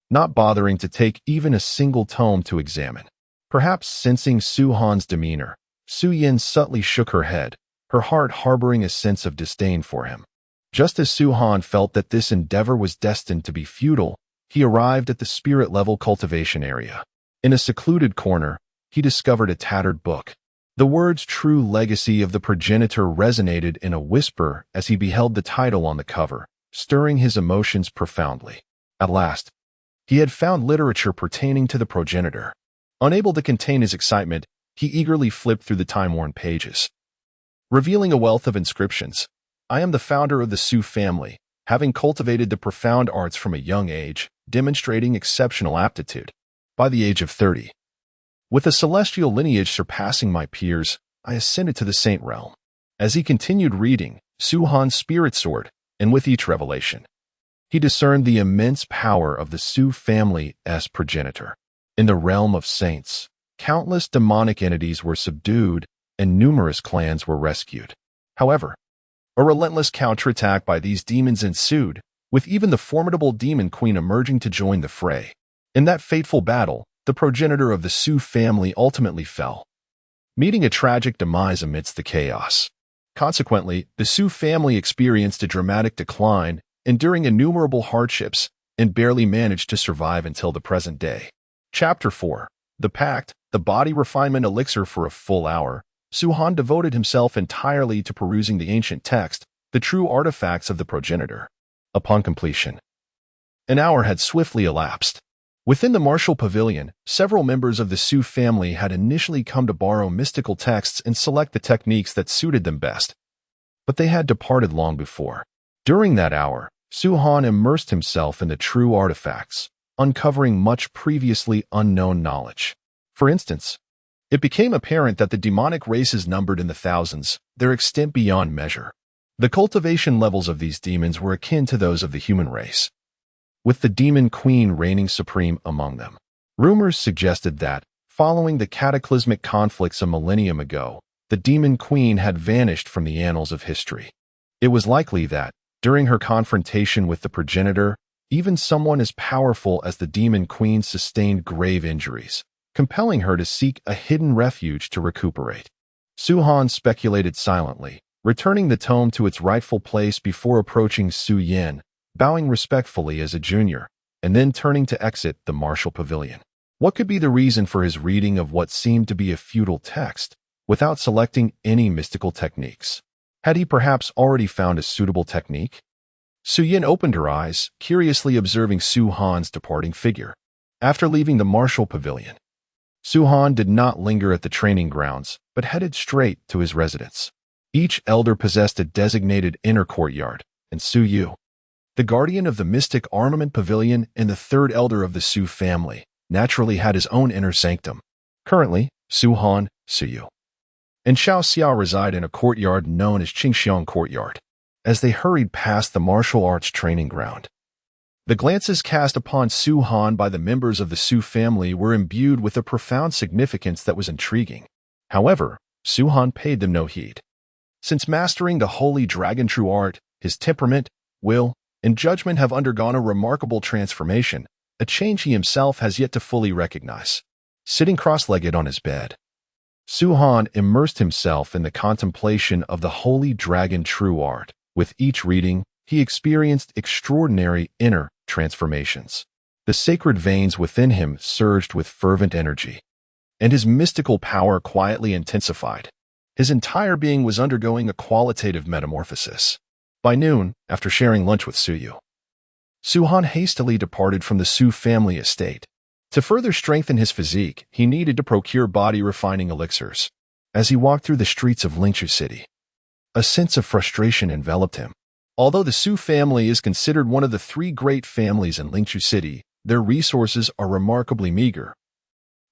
not bothering to take even a single tome to examine. Perhaps sensing Su Han's demeanor, Su Yin subtly shook her head, her heart harboring a sense of disdain for him. Just as Su Han felt that this endeavor was destined to be futile, he arrived at the spirit-level cultivation area. In a secluded corner, he discovered a tattered book. The words "True Legacy of the Progenitor" resonated in a whisper as he beheld the title on the cover, stirring his emotions profoundly. At last, He had found literature pertaining to the progenitor. Unable to contain his excitement, he eagerly flipped through the time-worn pages, revealing a wealth of inscriptions. I am the founder of the Sioux family, having cultivated the profound arts from a young age, demonstrating exceptional aptitude. By the age of 30, with a celestial lineage surpassing my peers, I ascended to the saint realm. As he continued reading, Su Han's spirit soared, and with each revelation, he discerned the immense power of the Sioux family as progenitor. In the realm of saints, countless demonic entities were subdued and numerous clans were rescued. However, a relentless counterattack by these demons ensued, with even the formidable demon queen emerging to join the fray. In that fateful battle, the progenitor of the Sioux family ultimately fell, meeting a tragic demise amidst the chaos. Consequently, the Sioux family experienced a dramatic decline, enduring innumerable hardships, and barely managed to survive until the present day. Chapter 4. The Pact, the Body Refinement Elixir. For a full hour, Su Han devoted himself entirely to perusing the ancient text, the true artifacts of the progenitor. Upon completion, an hour had swiftly elapsed. Within the martial pavilion, several members of the Sioux family had initially come to borrow mystical texts and select the techniques that suited them best, but they had departed long before. During that hour, Su Han immersed himself in the true artifacts, uncovering much previously unknown knowledge. For instance, it became apparent that the demonic races numbered in the thousands, their extent beyond measure. The cultivation levels of these demons were akin to those of the human race, with the demon queen reigning supreme among them. Rumors suggested that, following the cataclysmic conflicts a millennium ago, the demon queen had vanished from the annals of history. It was likely that, during her confrontation with the progenitor, even someone as powerful as the demon queen sustained grave injuries, compelling her to seek a hidden refuge to recuperate. Su Han speculated silently, returning the tome to its rightful place before approaching Su Yin, bowing respectfully as a junior, and then turning to exit the martial pavilion. What could be the reason for his reading of what seemed to be a futile text, without selecting any mystical techniques? Had he perhaps already found a suitable technique? Su Yin opened her eyes, curiously observing Su Han's departing figure. After leaving the martial pavilion, Su Han did not linger at the training grounds, but headed straight to his residence. Each elder possessed a designated inner courtyard, and Su Yu, the guardian of the mystic armament pavilion and the third elder of the Su family, naturally had his own inner sanctum. Currently, Su Han, Su Yu, and Xiao Xiao reside in a courtyard known as Qingxiang Courtyard. As they hurried past the martial arts training ground, the glances cast upon Su Han by the members of the Su family were imbued with a profound significance that was intriguing. However, Su Han paid them no heed. Since mastering the holy dragon true art, his temperament, will, and judgment have undergone a remarkable transformation, a change he himself has yet to fully recognize. Sitting cross-legged on his bed, Su Han immersed himself in the contemplation of the holy dragon true art. With each reading, he experienced extraordinary inner transformations. The sacred veins within him surged with fervent energy, and his mystical power quietly intensified. His entire being was undergoing a qualitative metamorphosis. By noon, after sharing lunch with Su Yu, Su Han hastily departed from the Su family estate. To further strengthen his physique, he needed to procure body-refining elixirs. As he walked through the streets of Lingqiu City, a sense of frustration enveloped him. Although the Su family is considered one of the three great families in Lingqiu City, their resources are remarkably meager,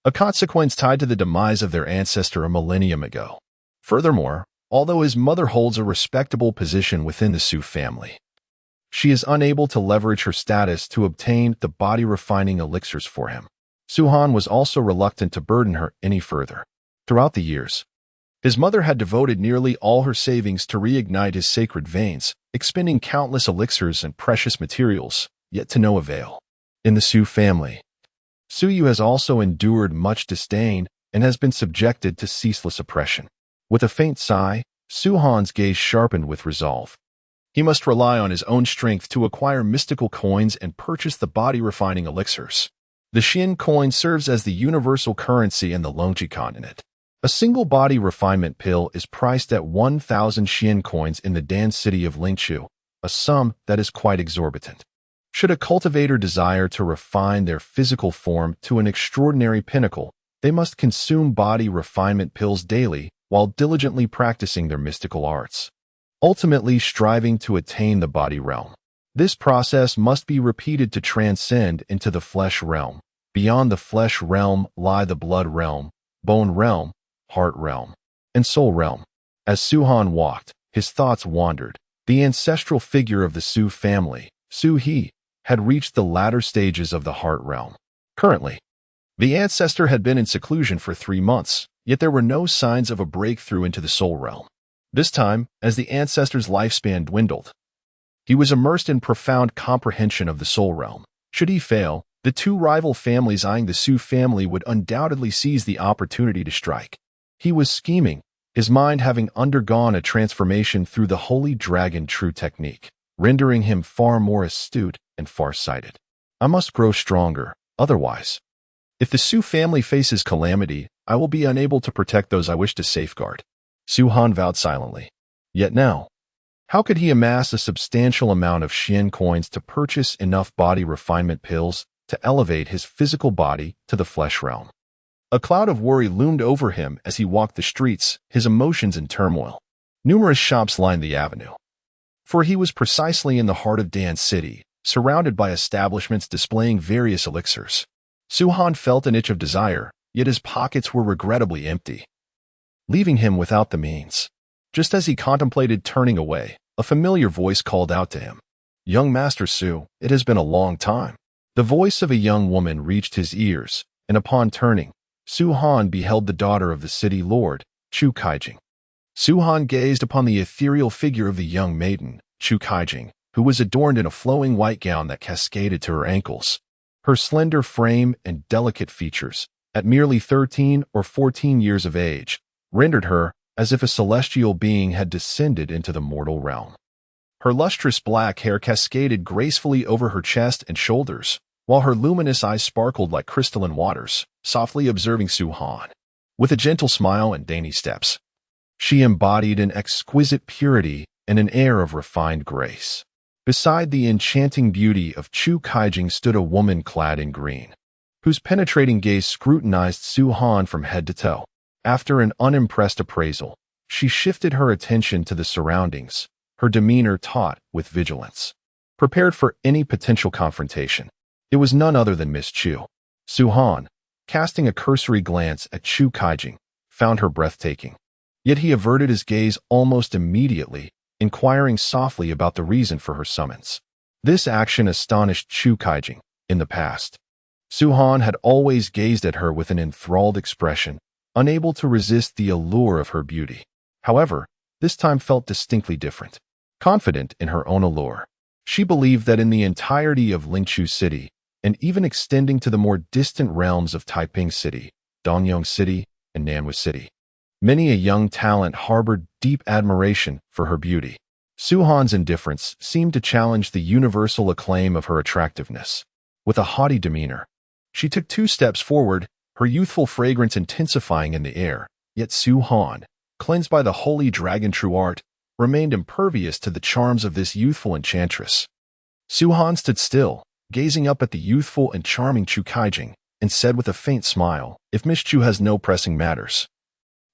a consequence tied to the demise of their ancestor a millennium ago. Furthermore, although his mother holds a respectable position within the Su family, she is unable to leverage her status to obtain the body-refining elixirs for him. Su Han was also reluctant to burden her any further. Throughout the years, his mother had devoted nearly all her savings to reignite his sacred veins, expending countless elixirs and precious materials, yet to no avail. In the Su family, Su Yu has also endured much disdain and has been subjected to ceaseless oppression. With a faint sigh, Su Han's gaze sharpened with resolve. He must rely on his own strength to acquire mystical coins and purchase the body-refining elixirs. The Xin coin serves as the universal currency in the Longji continent. A single body refinement pill is priced at 1,000 Xin coins in the Dan city of Lingqiu, a sum that is quite exorbitant. Should a cultivator desire to refine their physical form to an extraordinary pinnacle, they must consume body refinement pills daily while diligently practicing their mystical arts, ultimately striving to attain the body realm. This process must be repeated to transcend into the flesh realm. Beyond the flesh realm lie the blood realm, bone realm, heart realm, and soul realm. As Suhan walked, his thoughts wandered. The ancestral figure of the Su family, Su He, had reached the latter stages of the heart realm. Currently, the ancestor had been in seclusion for 3 months, yet there were no signs of a breakthrough into the soul realm. This time, as the ancestor's lifespan dwindled, he was immersed in profound comprehension of the soul realm. Should he fail, the two rival families eyeing the Su family would undoubtedly seize the opportunity to strike. He was scheming, his mind having undergone a transformation through the Holy Dragon True technique, rendering him far more astute and far-sighted. I must grow stronger, otherwise, if the Su family faces calamity, I will be unable to protect those I wish to safeguard. Suhan vowed silently. Yet now, how could he amass a substantial amount of Xian coins to purchase enough body refinement pills to elevate his physical body to the flesh realm? A cloud of worry loomed over him as he walked the streets, his emotions in turmoil. Numerous shops lined the avenue, for he was precisely in the heart of Dan City, surrounded by establishments displaying various elixirs. Suhan felt an itch of desire, yet his pockets were regrettably empty, leaving him without the means. Just as he contemplated turning away, a familiar voice called out to him. "Young Master Su, it has been a long time." The voice of a young woman reached his ears, and upon turning, Suhan beheld the daughter of the city lord, Chu Kaijing. Suhan gazed upon the ethereal figure of the young maiden, Chu Kaijing, who was adorned in a flowing white gown that cascaded to her ankles. Her slender frame and delicate features, at merely 13 or 14 years of age, rendered her as if a celestial being had descended into the mortal realm. Her lustrous black hair cascaded gracefully over her chest and shoulders, while her luminous eyes sparkled like crystalline waters, softly observing Suhan. With a gentle smile and dainty steps, she embodied an exquisite purity and an air of refined grace. Beside the enchanting beauty of Chu Kaijing stood a woman clad in green, whose penetrating gaze scrutinized Suhan from head to toe. After an unimpressed appraisal, she shifted her attention to the surroundings, her demeanor taut with vigilance, prepared for any potential confrontation. It was none other than Miss Chu. Suhan, casting a cursory glance at Chu Kaijing, found her breathtaking. Yet he averted his gaze almost immediately, inquiring softly about the reason for her summons. This action astonished Chu Kaijing. In the past, Suhan had always gazed at her with an enthralled expression, unable to resist the allure of her beauty. However, this time felt distinctly different. Confident in her own allure, she believed that in the entirety of Lingqiu City, and even extending to the more distant realms of Taiping City, Dongyong City, and Nanwu City, many a young talent harbored deep admiration for her beauty. Suhan's indifference seemed to challenge the universal acclaim of her attractiveness. With a haughty demeanor, she took 2 steps forward, her youthful fragrance intensifying in the air. Yet Suhan, cleansed by the holy dragon true art, remained impervious to the charms of this youthful enchantress. Suhan stood still, gazing up at the youthful and charming Chu Kaijing, and said with a faint smile, "If Miss Chu has no pressing matters,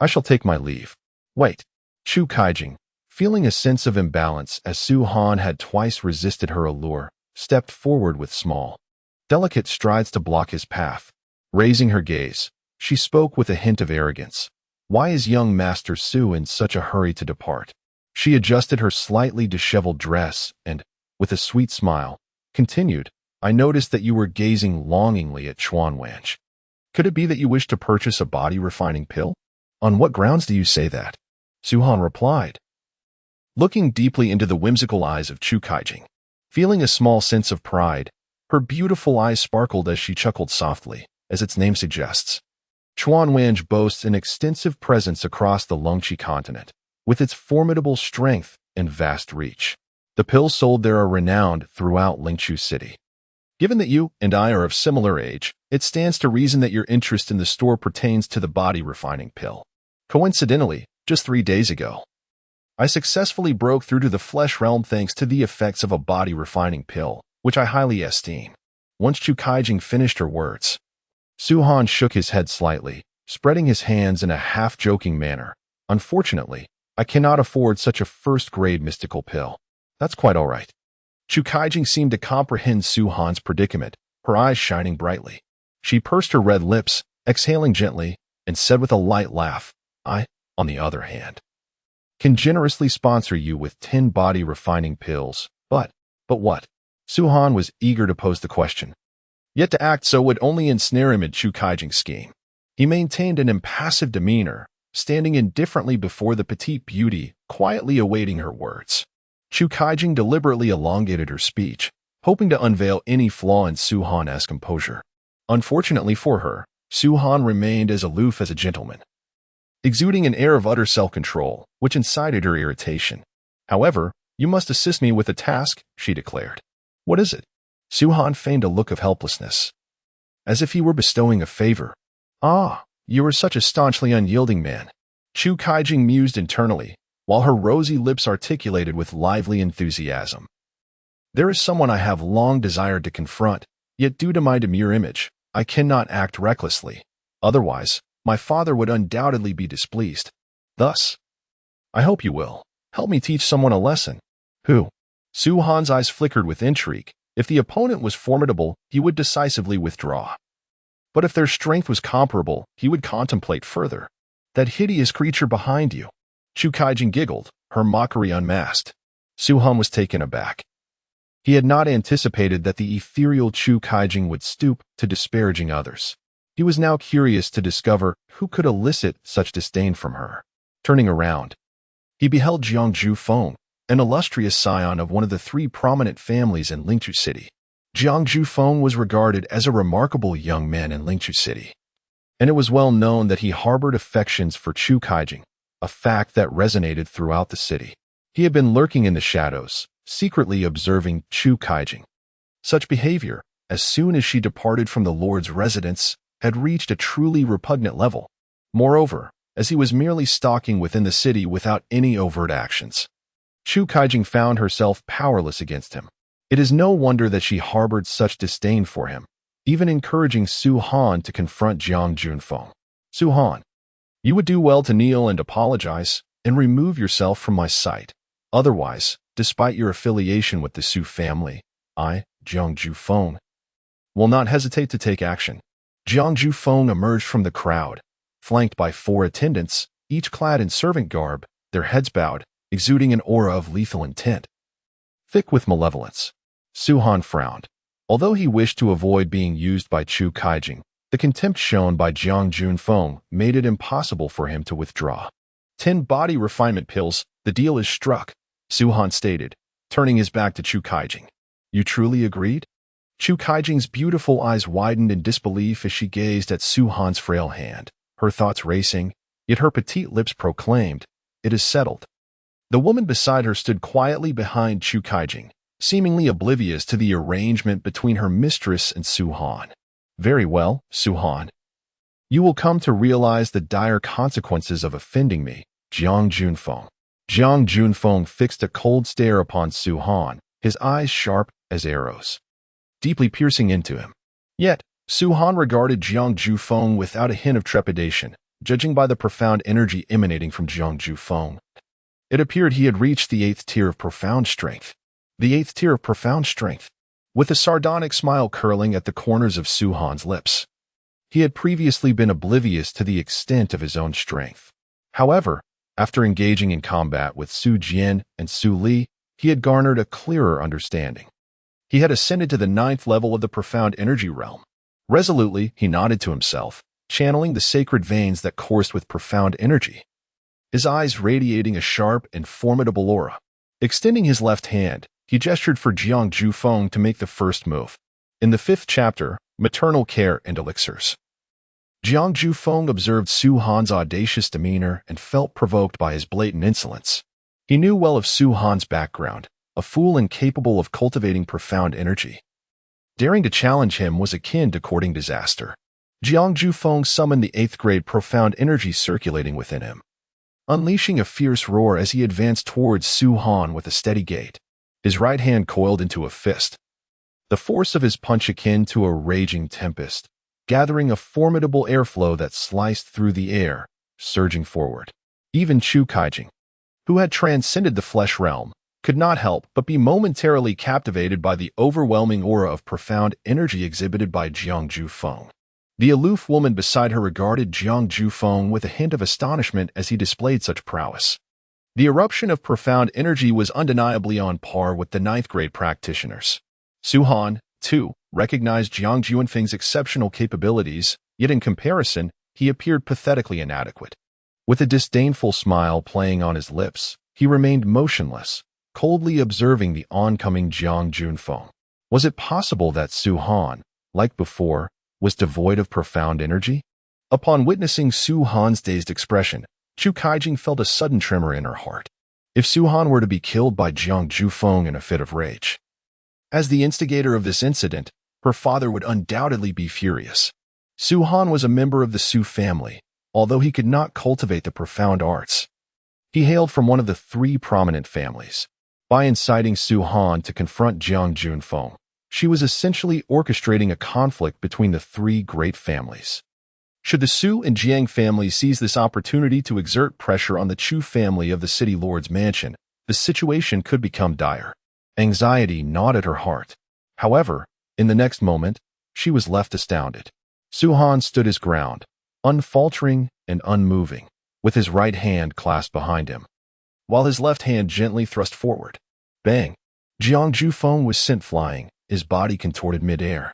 I shall take my leave." "Wait." Chu Kaijing, feeling a sense of imbalance as Suhan had twice resisted her allure, stepped forward with small, delicate strides to block his path. Raising her gaze, she spoke with a hint of arrogance. "Why is young Master Su in such a hurry to depart?" She adjusted her slightly disheveled dress and, with a sweet smile, continued, "I noticed that you were gazing longingly at Chuanwange. Could it be that you wish to purchase a body-refining pill? On what grounds do you say that?" Suhan replied, looking deeply into the whimsical eyes of Chu Kaijing. Feeling a small sense of pride, her beautiful eyes sparkled as she chuckled softly, as its name suggests. Chuanwange boasts an extensive presence across the Longqi continent, with its formidable strength and vast reach. The pills sold there are renowned throughout Lingqiu City. Given that you and I are of similar age, it stands to reason that your interest in the store pertains to the body-refining pill. Coincidentally, just 3 days ago, I successfully broke through to the flesh realm thanks to the effects of a body-refining pill, which I highly esteem. Once Chu Kaijing finished her words, Su Han shook his head slightly, spreading his hands in a half-joking manner. Unfortunately, I cannot afford such a first-grade mystical pill. That's quite all right. Chu Kaijing seemed to comprehend Su Han's predicament, her eyes shining brightly. She pursed her red lips, exhaling gently, and said with a light laugh, I, on the other hand, can generously sponsor you with 10 body-refining pills. But what? Su Han was eager to pose the question. Yet to act so would only ensnare him in Chu Kaijing's scheme. He maintained an impassive demeanor, standing indifferently before the petite beauty, quietly awaiting her words. Chu Kaijing deliberately elongated her speech, hoping to unveil any flaw in Su Han's composure. Unfortunately for her, Su Han remained as aloof as a gentleman, exuding an air of utter self-control, which incited her irritation. However, you must assist me with a task, she declared. What is it? Su Han feigned a look of helplessness, as if he were bestowing a favor. Ah, you are such a staunchly unyielding man. Chu Kaijing mused internally, while her rosy lips articulated with lively enthusiasm. There is someone I have long desired to confront, yet due to my demure image, I cannot act recklessly. Otherwise, my father would undoubtedly be displeased. Thus, I hope you will help me teach someone a lesson. Who? Su Han's eyes flickered with intrigue. If the opponent was formidable, he would decisively withdraw. But if their strength was comparable, he would contemplate further. That hideous creature behind you. Chu Kaijing giggled, her mockery unmasked. Su Han was taken aback. He had not anticipated that the ethereal Chu Kaijing would stoop to disparaging others. He was now curious to discover who could elicit such disdain from her. Turning around, he beheld Jiang Zhufeng, an illustrious scion of one of the 3 prominent families in Lingchu City. Jiang Zhufeng was regarded as a remarkable young man in Lingchu City, and it was well known that he harbored affections for Chu Kaijing, a fact that resonated throughout the city. He had been lurking in the shadows, secretly observing Chu Kaijing. Such behavior, as soon as she departed from the Lord's residence, had reached a truly repugnant level. Moreover, as he was merely stalking within the city without any overt actions, Chu Kaijing found herself powerless against him. It is no wonder that she harbored such disdain for him, even encouraging Su Han to confront Jiang Zhufeng. Su Han, you would do well to kneel and apologize, and remove yourself from my sight. Otherwise, despite your affiliation with the Su family, I, Jiang Zhufeng, will not hesitate to take action. Jiang Zhufeng emerged from the crowd, flanked by 4 attendants, each clad in servant garb, their heads bowed, exuding an aura of lethal intent. Thick with malevolence. Su Han frowned. Although he wished to avoid being used by Chu Kaijing, the contempt shown by Jiang Zhufeng made it impossible for him to withdraw. 10 body refinement pills, the deal is struck, Su Han stated, turning his back to Chu Kaijing. You truly agreed? Chu Kaijing's beautiful eyes widened in disbelief as she gazed at Su Han's frail hand, her thoughts racing, yet her petite lips proclaimed, it is settled. The woman beside her stood quietly behind Chu Kaijing, seemingly oblivious to the arrangement between her mistress and Su Han. Very well, Su Han. You will come to realize the dire consequences of offending me, Jiang Zhufeng. Jiang Zhufeng fixed a cold stare upon Su Han, his eyes sharp as arrows, deeply piercing into him. Yet, Su Han regarded Jiang Zhufeng without a hint of trepidation, judging by the profound energy emanating from Jiang Zhufeng. It appeared he had reached the 8th tier of profound strength. The 8th tier of profound strength, with a sardonic smile curling at the corners of Su Han's lips. He had previously been oblivious to the extent of his own strength. However, after engaging in combat with Su Jian and Su Li, he had garnered a clearer understanding. He had ascended to the 9th level of the profound energy realm. Resolutely, he nodded to himself, channeling the sacred veins that coursed with profound energy, his eyes radiating a sharp and formidable aura. Extending his left hand, he gestured for Jiang Zhufeng to make the first move. In the 5th chapter, Maternal Care and Elixirs, Jiang Zhufeng observed Su Han's audacious demeanor and felt provoked by his blatant insolence. He knew well of Su Han's background, a fool incapable of cultivating profound energy. Daring to challenge him was akin to courting disaster. Jiang Zhufeng summoned the 8th grade profound energy circulating within him, unleashing a fierce roar as he advanced towards Su Han with a steady gait, his right hand coiled into a fist. the force of his punch akin to a raging tempest, gathering a formidable airflow that sliced through the air, surging forward. Even Chu Kaijing, who had transcended the flesh realm, could not help but be momentarily captivated by the overwhelming aura of profound energy exhibited by Jiang Jufeng. The aloof woman beside her regarded Jiang Jufeng with a hint of astonishment as he displayed such prowess. The eruption of profound energy was undeniably on par with the ninth-grade practitioners. Su Han, too, recognized Jiang Jufeng's exceptional capabilities, yet in comparison, he appeared pathetically inadequate. With a disdainful smile playing on his lips, he remained motionless, coldly observing the oncoming Jiang Jufeng. Was it possible that Su Han, like before, was devoid of profound energy? Upon witnessing Su Han's dazed expression, Chu Kaijing felt a sudden tremor in her heart. If Su Han were to be killed by Jiang Jufeng in a fit of rage, as the instigator of this incident, her father would undoubtedly be furious. Su Han was a member of the Su family, although he could not cultivate the profound arts. He hailed from one of the three prominent families. By inciting Su Han to confront Jiang Jufeng, she was essentially orchestrating a conflict between the three great families. Should the Su and Jiang families seize this opportunity to exert pressure on the Chu family of the city lord's mansion, the situation could become dire. Anxiety gnawed at her heart. However, in the next moment, she was left astounded. Su Han stood his ground, unfaltering and unmoving, with his right hand clasped behind him, while his left hand gently thrust forward. Bang! Jiang Jufeng was sent flying, his body contorted mid-air.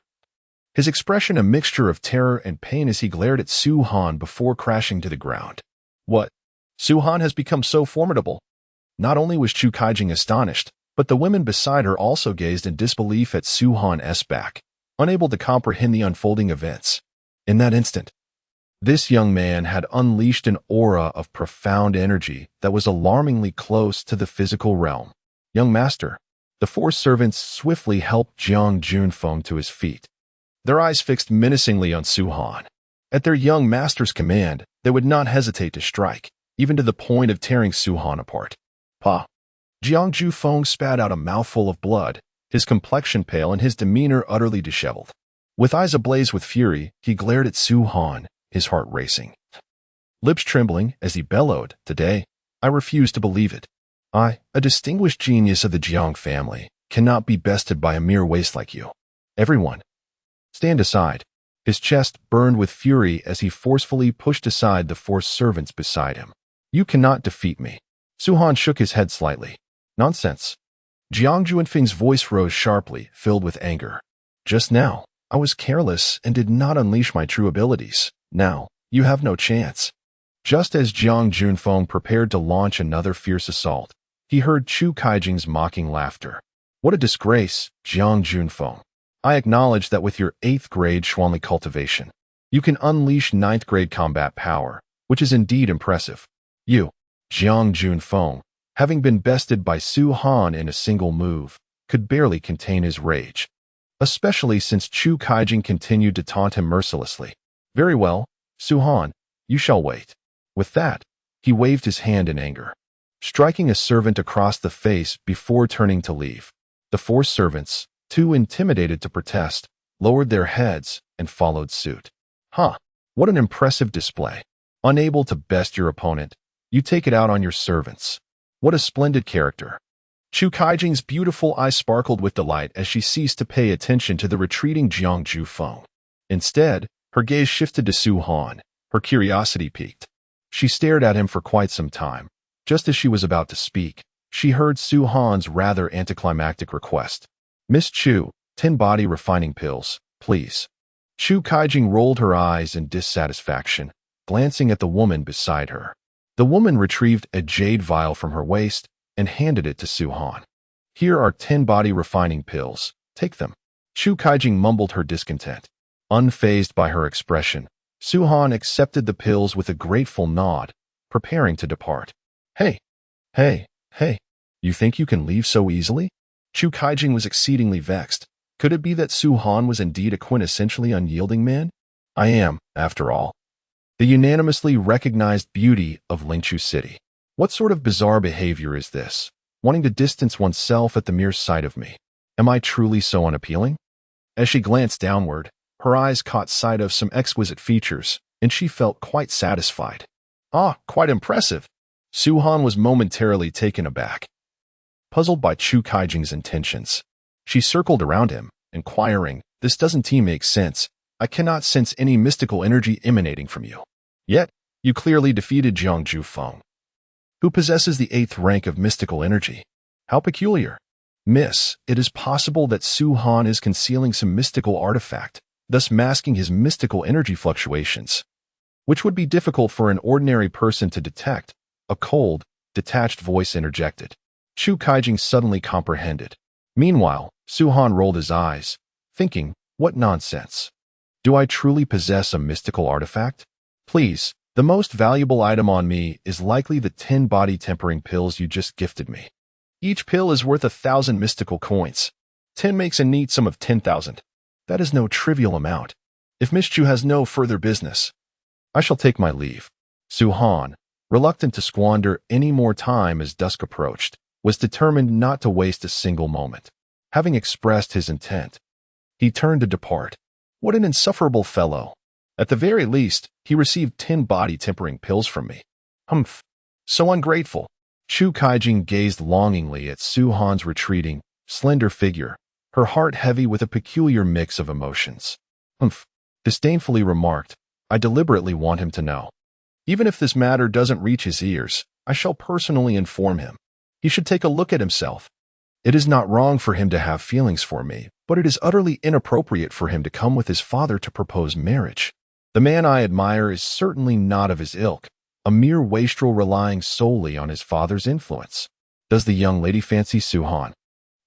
His expression a mixture of terror and pain as he glared at Su Han before crashing to the ground. What? Su Han has become so formidable? Not only was Chu Kaijing astonished, but the women beside her also gazed in disbelief at Su Han's back, unable to comprehend the unfolding events. In that instant, this young man had unleashed an aura of profound energy that was alarmingly close to the physical realm. Young master, the four servants swiftly helped Jiang Jufeng to his feet, their eyes fixed menacingly on Su Han. At their young master's command, they would not hesitate to strike, even to the point of tearing Su Han apart. Pa! Jiang Jufeng spat out a mouthful of blood, his complexion pale and his demeanor utterly disheveled. With eyes ablaze with fury, he glared at Su Han, his heart racing. Lips trembling as he bellowed, "Today, I refuse to believe it. I, a distinguished genius of the Jiang family, cannot be bested by a mere waste like you. Everyone, stand aside." His chest burned with fury as he forcefully pushed aside the four servants beside him. "You cannot defeat me." Su Han shook his head slightly. "Nonsense." Jiang Jufeng's voice rose sharply, filled with anger. "Just now, I was careless and did not unleash my true abilities. Now, you have no chance." Just as Jiang Jufeng prepared to launch another fierce assault, he heard Chu Kaijing's mocking laughter. "What a disgrace, Jiang Jufeng. I acknowledge that with your 8th grade Xuanli cultivation, you can unleash 9th grade combat power, which is indeed impressive. You, Jiang Jufeng, having been bested by Su Han in a single move, could barely contain his rage, especially since Chu Kaijing continued to taunt him mercilessly. Very well, Su Han, you shall wait." With that, he waved his hand in anger, striking a servant across the face before turning to leave. The four servants, too intimidated to protest, lowered their heads and followed suit. "Huh, what an impressive display. Unable to best your opponent, you take it out on your servants. What a splendid character." Chu Kaijing's beautiful eyes sparkled with delight as she ceased to pay attention to the retreating Jiang Jufeng. Instead, her gaze shifted to Su Han, her curiosity piqued. She stared at him for quite some time. Just as she was about to speak, she heard Su Han's rather anticlimactic request. "Miss Chu, 10 body refining pills, please." Chu Kaijing rolled her eyes in dissatisfaction, glancing at the woman beside her. The woman retrieved a jade vial from her waist and handed it to Su Han. "Here are 10 body refining pills. Take them." Chu Kaijing mumbled her discontent. Unfazed by her expression, Su Han accepted the pills with a grateful nod, preparing to depart. Hey, hey, you think you can leave so easily?" Chu Kaijing was exceedingly vexed. Could it be that Su Han was indeed a quintessentially unyielding man? I am, after all, the unanimously recognized beauty of Lingchu City. What sort of bizarre behavior is this, wanting to distance oneself at the mere sight of me? Am I truly so unappealing? As she glanced downward, her eyes caught sight of some exquisite features, and she felt quite satisfied. Ah, quite impressive. Su-han was momentarily taken aback. Puzzled by Chu Kaijing's intentions, she circled around him, inquiring, "This doesn't make sense. I cannot sense any mystical energy emanating from you. Yet, you clearly defeated Jiang Jufeng, who possesses the 8th rank of mystical energy. How peculiar. Miss, it is possible that Su-han is concealing some mystical artifact, thus masking his mystical energy fluctuations, which would be difficult for an ordinary person to detect," a cold, detached voice interjected. Chu Kaijing suddenly comprehended. Meanwhile, Su-han rolled his eyes, thinking, what nonsense. Do I truly possess a mystical artifact? Please, the most valuable item on me is likely the 10 body tempering pills you just gifted me. Each pill is worth 1,000 mystical coins. 10 makes a neat sum of 10,000. That is no trivial amount. If Miss Chu has no further business, I shall take my leave. Su-han, reluctant to squander any more time as dusk approached, was determined not to waste a single moment. Having expressed his intent, he turned to depart. What an insufferable fellow. At the very least, he received 10 body tempering pills from me. Humph. So ungrateful. Chu Kaijing gazed longingly at Su-han's retreating, slender figure, her heart heavy with a peculiar mix of emotions. Humph. Disdainfully remarked, I deliberately want him to know. Even if this matter doesn't reach his ears, I shall personally inform him. He should take a look at himself. It is not wrong for him to have feelings for me, but it is utterly inappropriate for him to come with his father to propose marriage. The man I admire is certainly not of his ilk, a mere wastrel relying solely on his father's influence. Does the young lady fancy Su-han?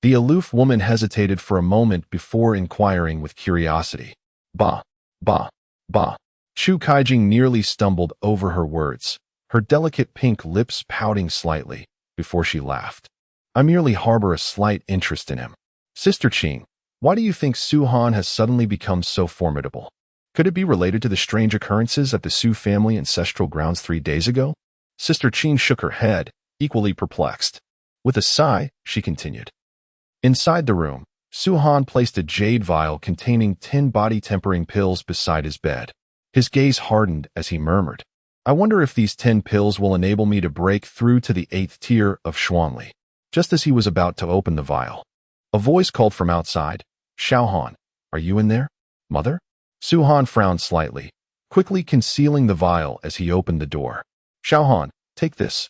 The aloof woman hesitated for a moment before inquiring with curiosity. Bah, bah, bah. Chu Kaijing nearly stumbled over her words, her delicate pink lips pouting slightly, before she laughed. I merely harbor a slight interest in him. Sister Qing, why do you think Su-han has suddenly become so formidable? Could it be related to the strange occurrences at the Su family ancestral grounds 3 days ago? Sister Qing shook her head, equally perplexed. With a sigh, she continued. Inside the room, Su-han placed a jade vial containing 10 body tempering pills beside his bed. His gaze hardened as he murmured, I wonder if these 10 pills will enable me to break through to the 8th tier of Xuanli. Just as he was about to open the vial, a voice called from outside, Xiaohan, are you in there, mother? Su-han frowned slightly, quickly concealing the vial as he opened the door. Xiaohan, take this.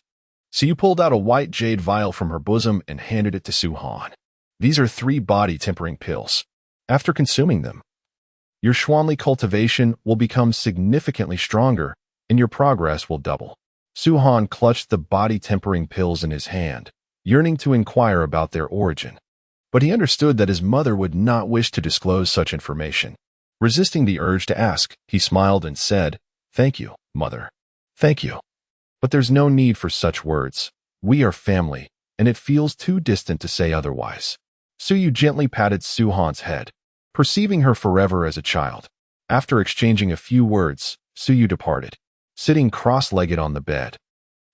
Su pulled out a white jade vial from her bosom and handed it to Su-han. These are 3 body tempering pills. After consuming them, your Xuanli cultivation will become significantly stronger and your progress will double. Su-han clutched the body tempering pills in his hand, yearning to inquire about their origin. But he understood that his mother would not wish to disclose such information. Resisting the urge to ask, he smiled and said, Thank you, mother. Thank you. But there's no need for such words. We are family, and it feels too distant to say otherwise. Suyu gently patted Su-han's head, perceiving her forever as a child. After exchanging a few words, Suyu departed, sitting cross-legged on the bed.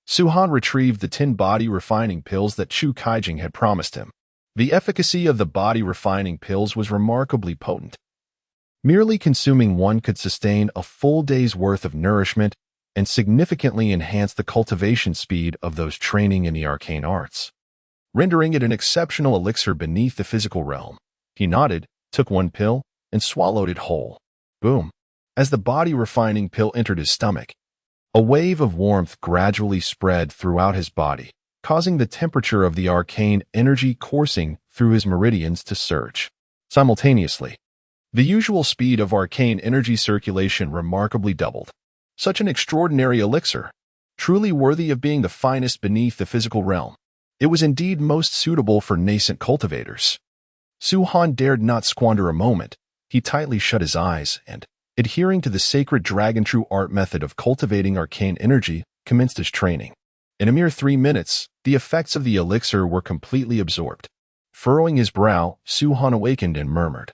Su-han retrieved the 10 body refining pills that Chu Kaijing had promised him. The efficacy of the body refining pills was remarkably potent. Merely consuming one could sustain a full day's worth of nourishment and significantly enhance the cultivation speed of those training in the arcane arts, rendering it an exceptional elixir beneath the physical realm. He nodded, took one pill, and swallowed it whole. Boom. As the body refining pill entered his stomach, a wave of warmth gradually spread throughout his body, causing the temperature of the arcane energy coursing through his meridians to surge. Simultaneously, the usual speed of arcane energy circulation remarkably doubled. Such an extraordinary elixir, truly worthy of being the finest beneath the physical realm. It was indeed most suitable for nascent cultivators. Su-han dared not squander a moment. He tightly shut his eyes and, adhering to the sacred dragon true art method of cultivating arcane energy, commenced his training. In a mere 3 minutes, the effects of the elixir were completely absorbed. Furrowing his brow, Su-han awakened and murmured,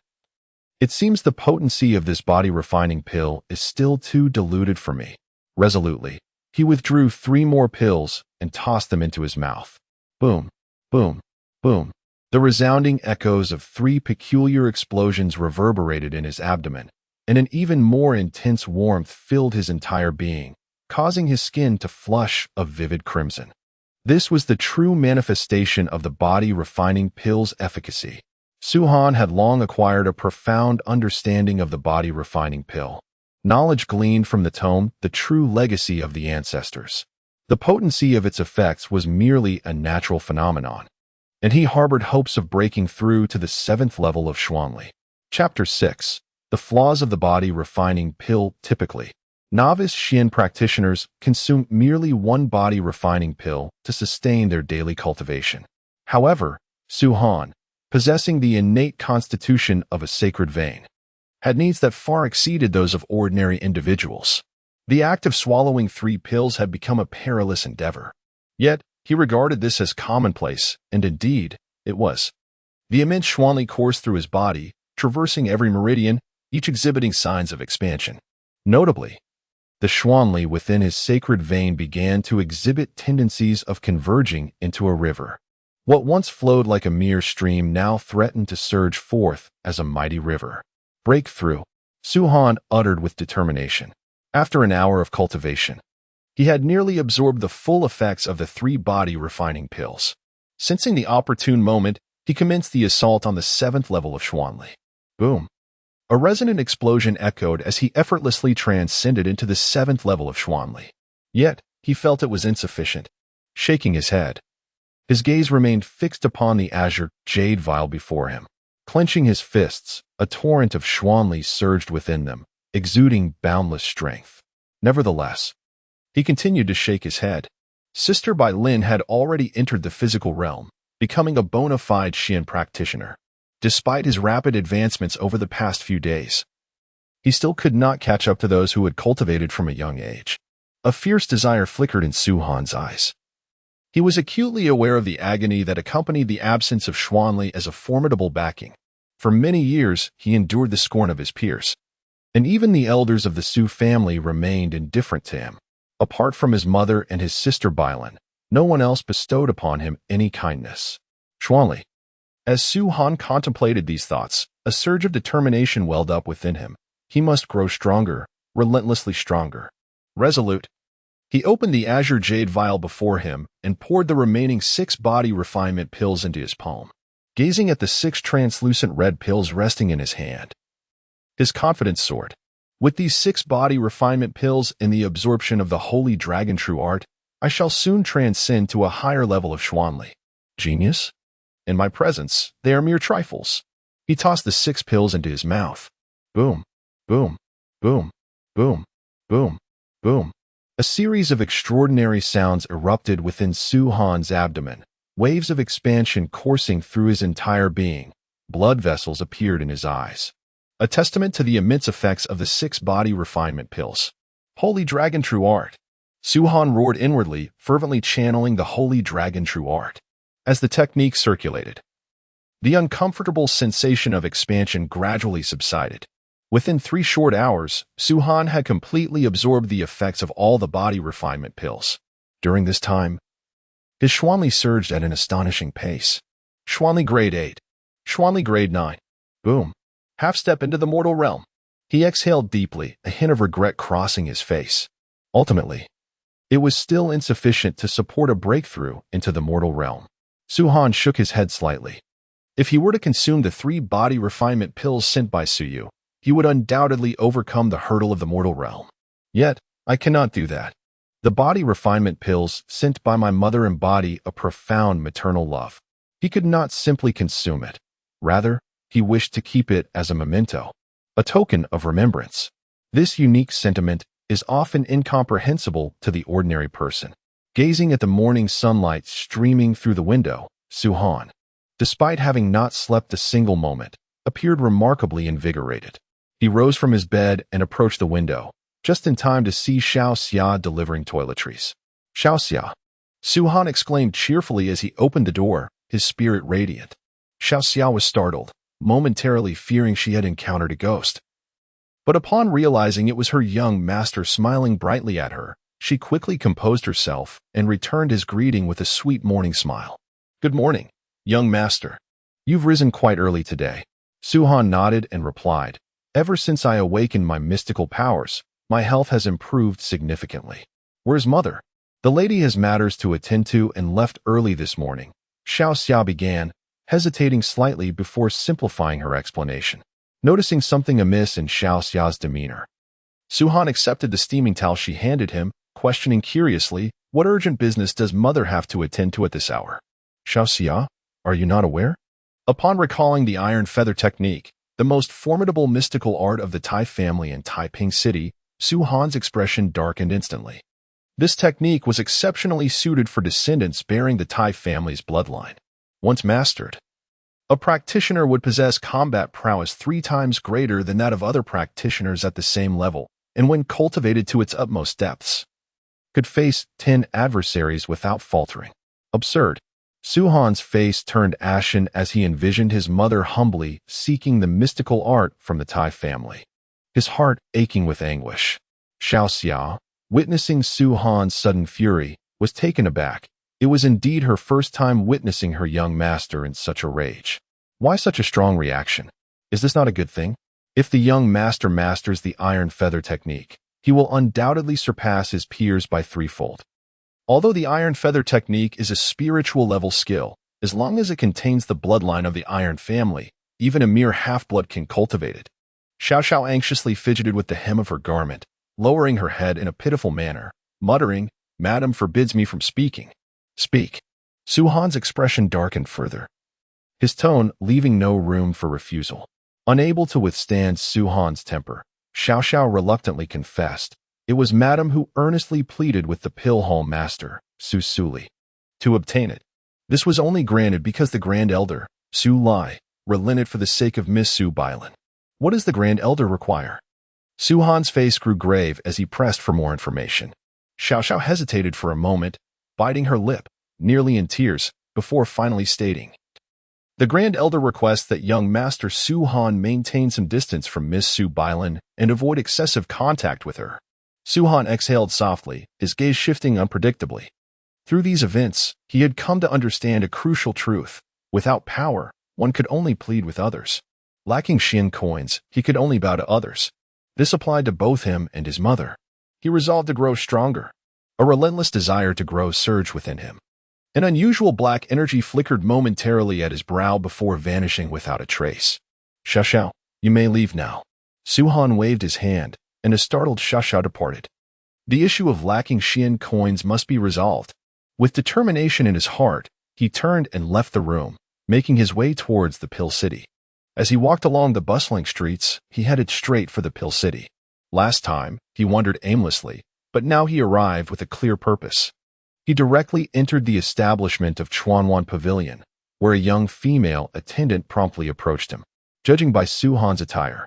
It seems the potency of this body refining pill is still too diluted for me. Resolutely, he withdrew 3 more pills and tossed them into his mouth. Boom, boom, boom. The resounding echoes of 3 peculiar explosions reverberated in his abdomen, and an even more intense warmth filled his entire being, causing his skin to flush a vivid crimson. This was the true manifestation of the body-refining pill's efficacy. Suhan had long acquired a profound understanding of the body-refining pill. Knowledge gleaned from the tome, the true legacy of the ancestors. The potency of its effects was merely a natural phenomenon, and he harbored hopes of breaking through to the 7th level of Xuanli. Chapter 6. The Flaws of the Body-Refining Pill. Typically, novice Xian practitioners consume merely one body-refining pill to sustain their daily cultivation. However, Suhan, possessing the innate constitution of a sacred vein, had needs that far exceeded those of ordinary individuals. The act of swallowing 3 pills had become a perilous endeavor. Yet, he regarded this as commonplace, and indeed, it was. The immense Xuanli coursed through his body, traversing every meridian, each exhibiting signs of expansion. Notably, the Xuanli within his sacred vein began to exhibit tendencies of converging into a river. What once flowed like a mere stream now threatened to surge forth as a mighty river. Breakthrough, Suhan uttered with determination. After an hour of cultivation, he had nearly absorbed the full effects of the 3 body-refining pills. Sensing the opportune moment, he commenced the assault on the 7th level of Xuanli. Boom! A resonant explosion echoed as he effortlessly transcended into the 7th level of Xuanli. Yet, he felt it was insufficient. Shaking his head, his gaze remained fixed upon the azure jade vial before him. Clenching his fists, a torrent of Xuanli surged within them, exuding boundless strength. Nevertheless, he continued to shake his head. Sister Bai Lin had already entered the physical realm, becoming a bona fide Xian practitioner. Despite his rapid advancements over the past few days, he still could not catch up to those who had cultivated from a young age. A fierce desire flickered in Suhan's eyes. He was acutely aware of the agony that accompanied the absence of Xuanli as a formidable backing. For many years, he endured the scorn of his peers, and even the elders of the Su family remained indifferent to him. Apart from his mother and his sister Bailan, no one else bestowed upon him any kindness. Xuanli. As Suhan contemplated these thoughts, a surge of determination welled up within him. He must grow stronger, relentlessly stronger. Resolute, he opened the azure jade vial before him and poured the remaining 6 body refinement pills into his palm. Gazing at the 6 translucent red pills resting in his hand, his confidence soared. With these 6 body refinement pills and the absorption of the holy dragon true art, I shall soon transcend to a higher level of Xuanli. Genius? In my presence, they are mere trifles. He tossed the 6 pills into his mouth. Boom, boom, boom, boom, boom, boom. A series of extraordinary sounds erupted within Suhan's abdomen, waves of expansion coursing through his entire being. Blood vessels appeared in his eyes, a testament to the immense effects of the 6 body refinement pills. Holy Dragon True Art! Suhan roared inwardly, fervently channeling the Holy Dragon True Art. As the technique circulated, the uncomfortable sensation of expansion gradually subsided. Within 3 short hours, Suhan had completely absorbed the effects of all the body refinement pills. During this time, his Xuanli surged at an astonishing pace. Xuanli Grade 8. Xuanli Grade 9. Boom. Half step into the mortal realm. He exhaled deeply, a hint of regret crossing his face. Ultimately, it was still insufficient to support a breakthrough into the mortal realm. Suhan shook his head slightly. If he were to consume the 3 body refinement pills sent by Suyu, he would undoubtedly overcome the hurdle of the mortal realm. Yet, I cannot do that. The body refinement pills sent by my mother embody a profound maternal love. He could not simply consume it. Rather, he wished to keep it as a memento, a token of remembrance. This unique sentiment is often incomprehensible to the ordinary person. Gazing at the morning sunlight streaming through the window, Suhan, despite having not slept a single moment, appeared remarkably invigorated. He rose from his bed and approached the window, just in time to see Xiao Xia delivering toiletries. Xiao Xia! Suhan exclaimed cheerfully as he opened the door, his spirit radiant. Xiao Xia was startled, momentarily fearing she had encountered a ghost. But upon realizing it was her young master smiling brightly at her, she quickly composed herself and returned his greeting with a sweet morning smile. Good morning, young master. You've risen quite early today. Su-Han nodded and replied, ever since I awakened my mystical powers, my health has improved significantly. Where's mother? The lady has matters to attend to and left early this morning. Xiao Xia began, hesitating slightly before simplifying her explanation. Noticing something amiss in Xiao Xia's demeanor, Su-Han accepted the steaming towel she handed him, questioning curiously, what urgent business does mother have to attend to at this hour? Xiao Xia, are you not aware? Upon recalling the iron feather technique, the most formidable mystical art of the Tai family in Taiping City, Su-Han's expression darkened instantly. This technique was exceptionally suited for descendants bearing the Tai family's bloodline. Once mastered, a practitioner would possess combat prowess 3 times greater than that of other practitioners at the same level, and when cultivated to its utmost depths, could face 10 adversaries without faltering. Absurd. Su-Han's face turned ashen as he envisioned his mother humbly seeking the mystical art from the Tai family, his heart aching with anguish. Xiao Xia, witnessing Su-Han's sudden fury, was taken aback. It was indeed her first time witnessing her young master in such a rage. Why such a strong reaction? Is this not a good thing? If the young master masters the iron feather technique, he will undoubtedly surpass his peers by 3-fold. Although the iron feather technique is a spiritual level skill, as long as it contains the bloodline of the iron family, even a mere half-blood can cultivate it. Xiao Xiao anxiously fidgeted with the hem of her garment, lowering her head in a pitiful manner, muttering, "Madam forbids me from speaking." Speak. Su-Han's expression darkened further, his tone leaving no room for refusal. Unable to withstand Su-Han's temper, Xiao Xiao reluctantly confessed, it was Madam who earnestly pleaded with the pill hall master, Su Suli, to obtain it. This was only granted because the Grand Elder, Su Lai, relented for the sake of Miss Su Bailan. What does the Grand Elder require? Su-Han's face grew grave as he pressed for more information. Xiao Xiao hesitated for a moment, biting her lip, nearly in tears, before finally stating, the Grand Elder requests that young Master Su-Han maintain some distance from Miss Su Bailan and avoid excessive contact with her. Su-Han exhaled softly, his gaze shifting unpredictably. Through these events, he had come to understand a crucial truth. Without power, one could only plead with others. Lacking Xian coins, he could only bow to others. This applied to both him and his mother. He resolved to grow stronger. A relentless desire to grow surged within him. An unusual black energy flickered momentarily at his brow before vanishing without a trace. Xiao Xiao, you may leave now. Su-Han waved his hand, and a startled Xiao Xiao departed. The issue of lacking Xian coins must be resolved. With determination in his heart, he turned and left the room, making his way towards the Pill City. As he walked along the bustling streets, he headed straight for the Pill City. Last time, he wandered aimlessly, but now he arrived with a clear purpose. He directly entered the establishment of Chuanwan Pavilion, where a young female attendant promptly approached him. Judging by Su-Han's attire,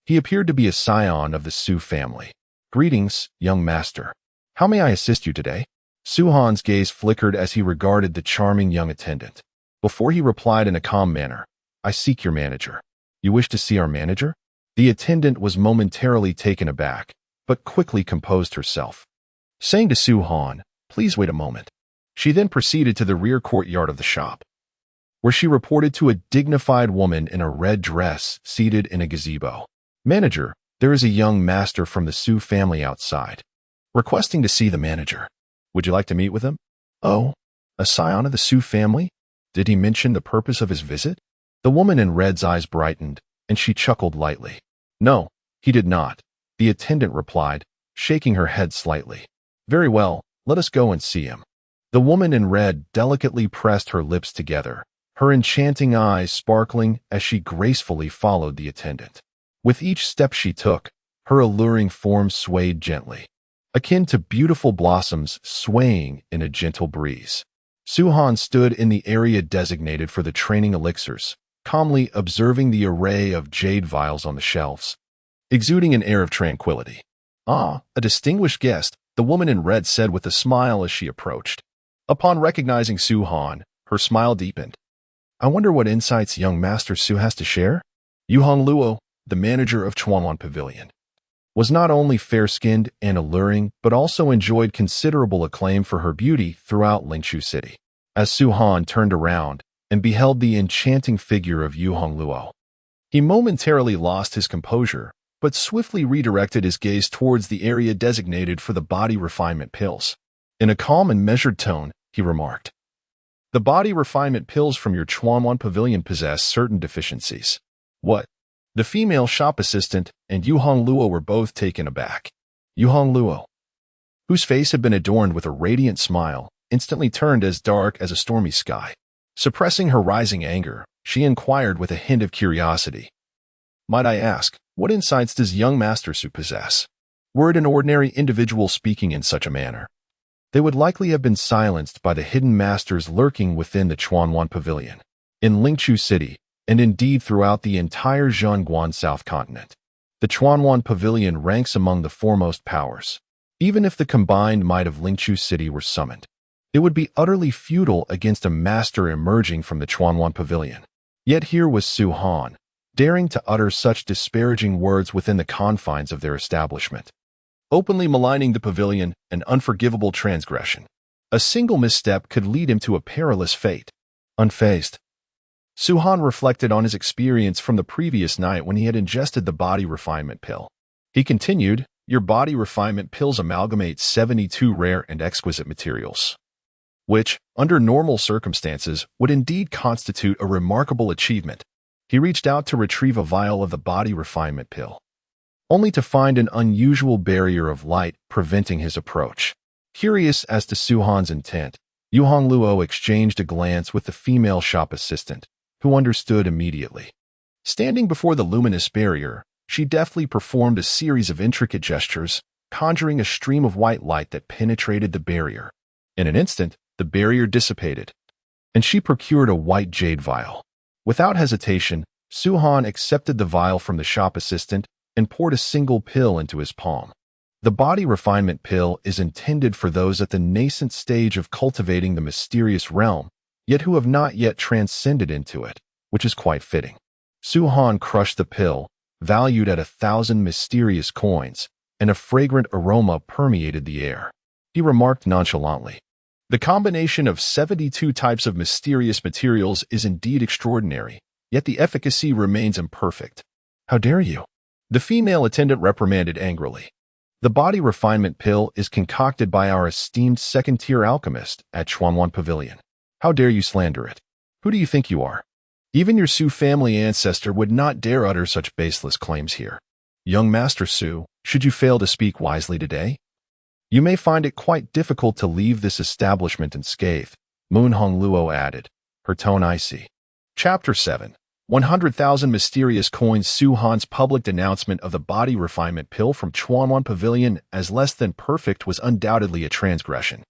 he appeared to be a scion of the Su family. Greetings, young master. How may I assist you today? Su-Han's gaze flickered as he regarded the charming young attendant. Before he replied in a calm manner, I seek your manager. You wish to see our manager? The attendant was momentarily taken aback, but quickly composed herself. Saying to Su-Han, please wait a moment. She then proceeded to the rear courtyard of the shop, where she reported to a dignified woman in a red dress seated in a gazebo. Manager, there is a young master from the Su family outside, requesting to see the manager. Would you like to meet with him? Oh, a scion of the Su family? Did he mention the purpose of his visit? The woman in red's eyes brightened, and she chuckled lightly. No, he did not, the attendant replied, shaking her head slightly. Very well, let us go and see him. The woman in red delicately pressed her lips together, her enchanting eyes sparkling as she gracefully followed the attendant. With each step she took, her alluring form swayed gently, akin to beautiful blossoms swaying in a gentle breeze. Su-Han stood in the area designated for the training elixirs, calmly observing the array of jade vials on the shelves, exuding an air of tranquility. Ah, a distinguished guest, the woman in red said with a smile as she approached. Upon recognizing Su-Han, her smile deepened. I wonder what insights young Master Su has to share? Yuhong Luo, the manager of Chuanwan Pavilion, was not only fair-skinned and alluring, but also enjoyed considerable acclaim for her beauty throughout Lingqiu City. As Su-Han turned around, and beheld the enchanting figure of Yu Hongluo. He momentarily lost his composure, but swiftly redirected his gaze towards the area designated for the body refinement pills. In a calm and measured tone, he remarked, "The body refinement pills from your Chuanwan pavilion possess certain deficiencies." "What?" The female shop assistant and Yu Hongluo were both taken aback. Yu Hongluo, whose face had been adorned with a radiant smile, instantly turned as dark as a stormy sky. Suppressing her rising anger, she inquired with a hint of curiosity, "Might I ask, what insights does young Master Su possess?" Were it an ordinary individual speaking in such a manner, they would likely have been silenced by the hidden masters lurking within the Chuanwan Pavilion. In Lingchu City, and indeed throughout the entire Zhongguan South Continent, the Chuanwan Pavilion ranks among the foremost powers. Even if the combined might of Lingchu City were summoned, it would be utterly futile against a master emerging from the Chuanwan Pavilion. Yet here was Su Han, daring to utter such disparaging words within the confines of their establishment, openly maligning the pavilion, an unforgivable transgression. A single misstep could lead him to a perilous fate. Unfazed, Su Han reflected on his experience from the previous night when he had ingested the body refinement pill. He continued, "Your body refinement pills amalgamate 72 rare and exquisite materials, which, under normal circumstances, would indeed constitute a remarkable achievement." He reached out to retrieve a vial of the body refinement pill, only to find an unusual barrier of light preventing his approach. Curious as to Su Han's intent, Yu Hongluo exchanged a glance with the female shop assistant, who understood immediately. Standing before the luminous barrier, she deftly performed a series of intricate gestures, conjuring a stream of white light that penetrated the barrier. In an instant, the barrier dissipated, and she procured a white jade vial. Without hesitation, Su Han accepted the vial from the shop assistant and poured a single pill into his palm. The body refinement pill is intended for those at the nascent stage of cultivating the mysterious realm, yet who have not yet transcended into it, which is quite fitting. Su Han crushed the pill, valued at 1,000 mysterious coins, and a fragrant aroma permeated the air. He remarked nonchalantly, "The combination of 72 types of mysterious materials is indeed extraordinary, yet the efficacy remains imperfect." "How dare you?" the female attendant reprimanded angrily. "The body refinement pill is concocted by our esteemed second-tier alchemist at Chuanwan Pavilion. How dare you slander it? Who do you think you are? Even your Su family ancestor would not dare utter such baseless claims here. Young Master Su, should you fail to speak wisely today, you may find it quite difficult to leave this establishment unscathed," Moon Hongluo added, her tone icy. Chapter 7. 100,000 Mysterious Coins. Su Han's public denouncement of the body refinement pill from Chuanwan Pavilion as less than perfect was undoubtedly a transgression.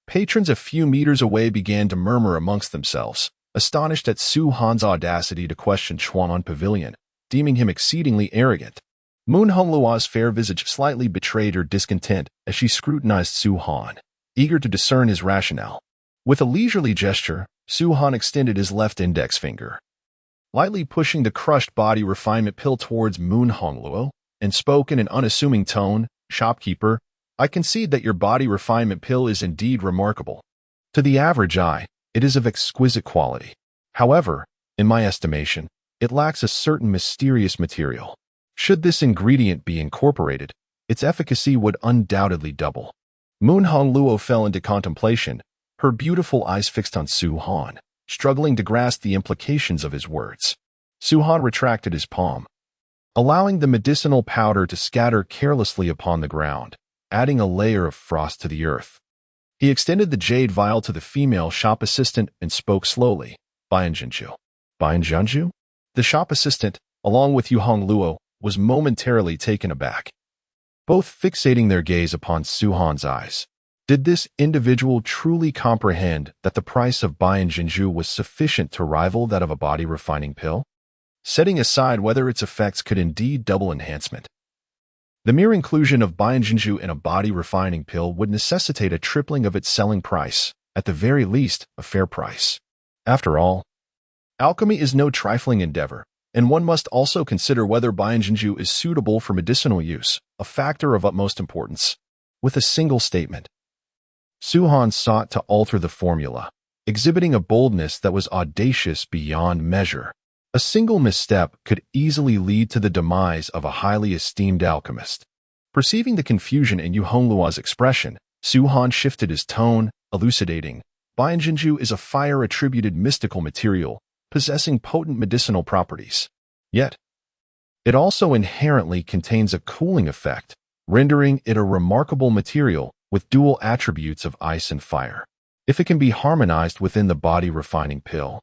Patrons a few meters away began to murmur amongst themselves, astonished at Su Han's audacity to question Chuanwan Pavilion, deeming him exceedingly arrogant. Moon Hongluo's fair visage slightly betrayed her discontent as she scrutinized Su Han, eager to discern his rationale. With a leisurely gesture, Su Han extended his left index finger, lightly pushing the crushed body refinement pill towards Moon Hongluo, and spoke in an unassuming tone, "Shopkeeper, I concede that your body refinement pill is indeed remarkable. To the average eye, it is of exquisite quality. However, in my estimation, it lacks a certain mysterious material. Should this ingredient be incorporated, its efficacy would undoubtedly double." Moon Hongluo fell into contemplation, her beautiful eyes fixed on Su Han, struggling to grasp the implications of his words. Su Han retracted his palm, allowing the medicinal powder to scatter carelessly upon the ground, adding a layer of frost to the earth. He extended the jade vial to the female shop assistant and spoke slowly, "Bianzhenju." "Bianzhenju?" The shop assistant, along with Yu Hongluo, was momentarily taken aback, both fixating their gaze upon Su Han's eyes. Did this individual truly comprehend that the price of Bianzhenju was sufficient to rival that of a body refining pill? Setting aside whether its effects could indeed double enhancement, the mere inclusion of Bianzhenju in a body refining pill would necessitate a tripling of its selling price, at the very least, a fair price. After all, alchemy is no trifling endeavor, and one must also consider whether Bianzhenju is suitable for medicinal use, a factor of utmost importance. With a single statement, Su Han sought to alter the formula, exhibiting a boldness that was audacious beyond measure. A single misstep could easily lead to the demise of a highly esteemed alchemist. Perceiving the confusion in Yu Hongluo's expression, Su Han shifted his tone, elucidating, Bianjinju is a fire-attributed mystical material, possessing potent medicinal properties. Yet, it also inherently contains a cooling effect, rendering it a remarkable material with dual attributes of ice and fire. If it can be harmonized within the body-refining pill,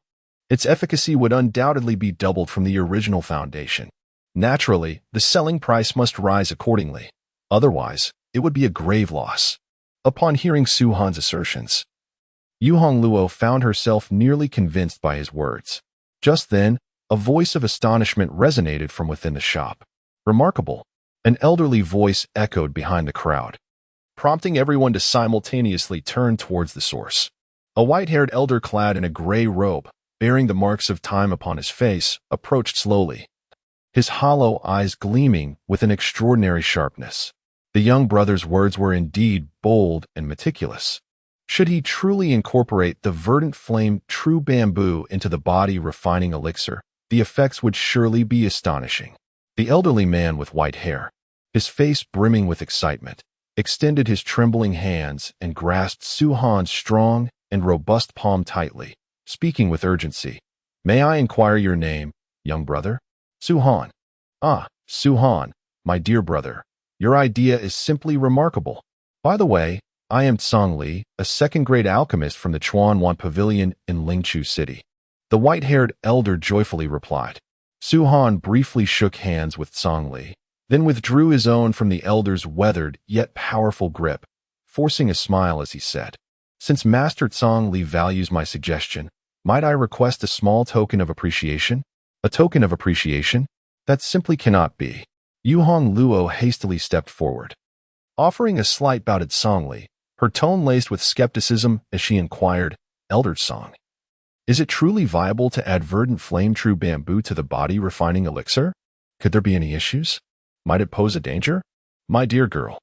its efficacy would undoubtedly be doubled from the original foundation. Naturally, the selling price must rise accordingly. Otherwise, it would be a grave loss. Upon hearing Su Han's assertions, Yu Hongluo found herself nearly convinced by his words. Just then, a voice of astonishment resonated from within the shop. Remarkable! An elderly voice echoed behind the crowd, prompting everyone to simultaneously turn towards the source. A white-haired elder clad in a gray robe, bearing the marks of time upon his face, approached slowly, his hollow eyes gleaming with an extraordinary sharpness. The young brother's words were indeed bold and meticulous. Should he truly incorporate the verdant flame true bamboo into the body-refining elixir, the effects would surely be astonishing. The elderly man with white hair, his face brimming with excitement, extended his trembling hands and grasped Su Han's strong and robust palm tightly, speaking with urgency. May I inquire your name, young brother? Su Han. Ah, Su Han, my dear brother. Your idea is simply remarkable. By the way, I am Tsang Li, a second-grade alchemist from the Chuanwan Pavilion in Lingchu City. The white-haired elder joyfully replied. Su Han briefly shook hands with Tsang Li, then withdrew his own from the elder's weathered yet powerful grip, forcing a smile as he said, Since Master Tsang Li values my suggestion, might I request a small token of appreciation? A token of appreciation? That simply cannot be. Yu Hongluo hastily stepped forward, offering a slight bow to Tsang Li, her tone laced with skepticism as she inquired, Elder Tsang, is it truly viable to add verdant flame true bamboo to the body-refining elixir? Could there be any issues? Might it pose a danger? My dear girl.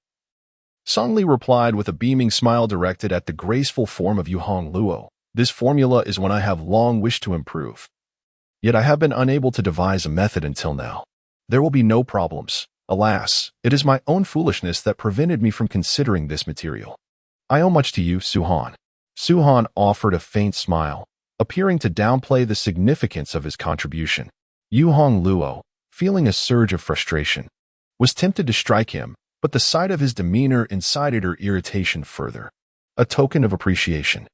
Tsang Li replied with a beaming smile directed at the graceful form of Yu Hongluo. This formula is one I have long wished to improve. Yet I have been unable to devise a method until now. There will be no problems. Alas, it is my own foolishness that prevented me from considering this material. I owe much to you, Su Han. Su Han offered a faint smile, appearing to downplay the significance of his contribution. Yu Hongluo, feeling a surge of frustration, was tempted to strike him, but the sight of his demeanor incited her irritation further. A token of appreciation.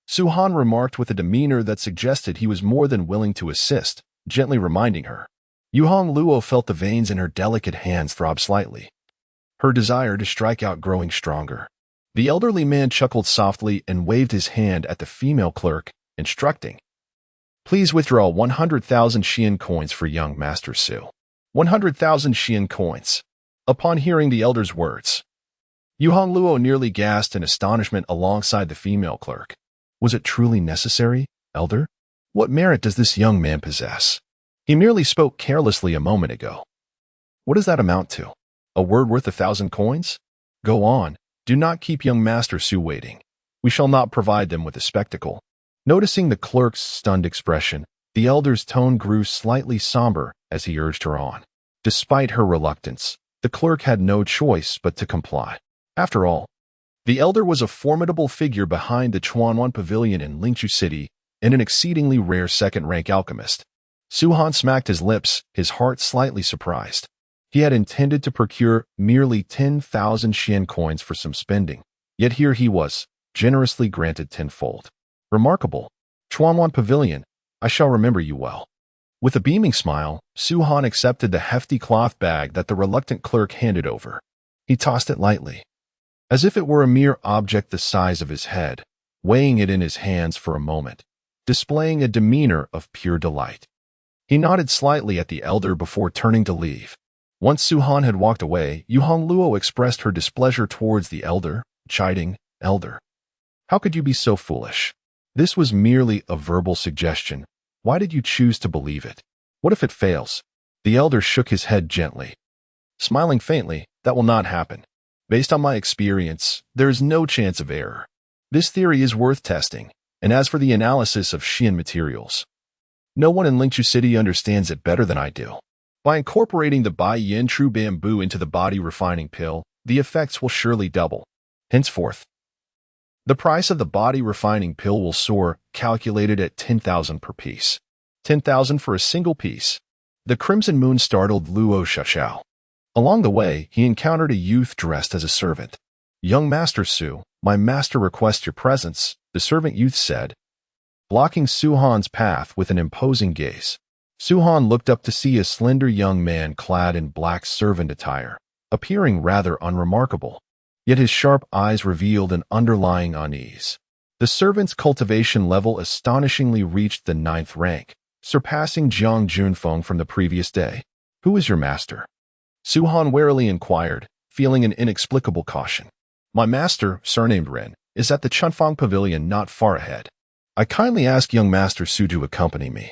Su Han remarked with a demeanor that suggested he was more than willing to assist, gently reminding her. Yu Hongluo felt the veins in her delicate hands throb slightly, her desire to strike out growing stronger. The elderly man chuckled softly and waved his hand at the female clerk, instructing, Please withdraw 100,000 Xian coins for young Master Su. 100,000 Xian coins. Upon hearing the elder's words, Yu Hongluo nearly gasped in astonishment alongside the female clerk. Was it truly necessary, elder? What merit does this young man possess? He merely spoke carelessly a moment ago. What does that amount to? A word worth 1,000 coins? Go on, do not keep young Master Su waiting. We shall not provide them with a spectacle. Noticing the clerk's stunned expression, the elder's tone grew slightly somber as he urged her on. Despite her reluctance, the clerk had no choice but to comply. After all, the elder was a formidable figure behind the Chuanwan Pavilion in Lingchu City and an exceedingly rare second-rank alchemist. Su Han smacked his lips, his heart slightly surprised. He had intended to procure merely 10,000 Xian coins for some spending, yet here he was, generously granted tenfold. Remarkable. Chuanwan Pavilion, I shall remember you well. With a beaming smile, Su Han accepted the hefty cloth bag that the reluctant clerk handed over. He tossed it lightly, as if it were a mere object the size of his head, weighing it in his hands for a moment, displaying a demeanor of pure delight. He nodded slightly at the elder before turning to leave. Once Su Han had walked away, Yu Hongluo expressed her displeasure towards the elder, chiding, Elder, how could you be so foolish? This was merely a verbal suggestion. Why did you choose to believe it? What if it fails? The elder shook his head gently, smiling faintly. That will not happen. Based on my experience, there is no chance of error. This theory is worth testing, And as for the analysis of Xian materials, no one in Lingchu City understands it better than I do. By incorporating the Bai Yin True Bamboo into the body refining pill, the effects will surely double. Henceforth, the price of the body refining pill will soar, calculated at 10,000 per piece. 10,000 for a single piece. The Crimson Moon startled Luo Xiaoxiao. Along the way, he encountered a youth dressed as a servant. "Young Master Su, my master requests your presence," the servant youth said, blocking Su Han's path with an imposing gaze. Su Han looked up to see a slender young man clad in black servant attire, appearing rather unremarkable. Yet his sharp eyes revealed an underlying unease. The servant's cultivation level astonishingly reached the 9th rank, surpassing Jiang Junfeng from the previous day. "Who is your master?" Su Han warily inquired, feeling an inexplicable caution. "My master, surnamed Ren, is at the Chunfang Pavilion not far ahead. I kindly ask young Master Su to accompany me."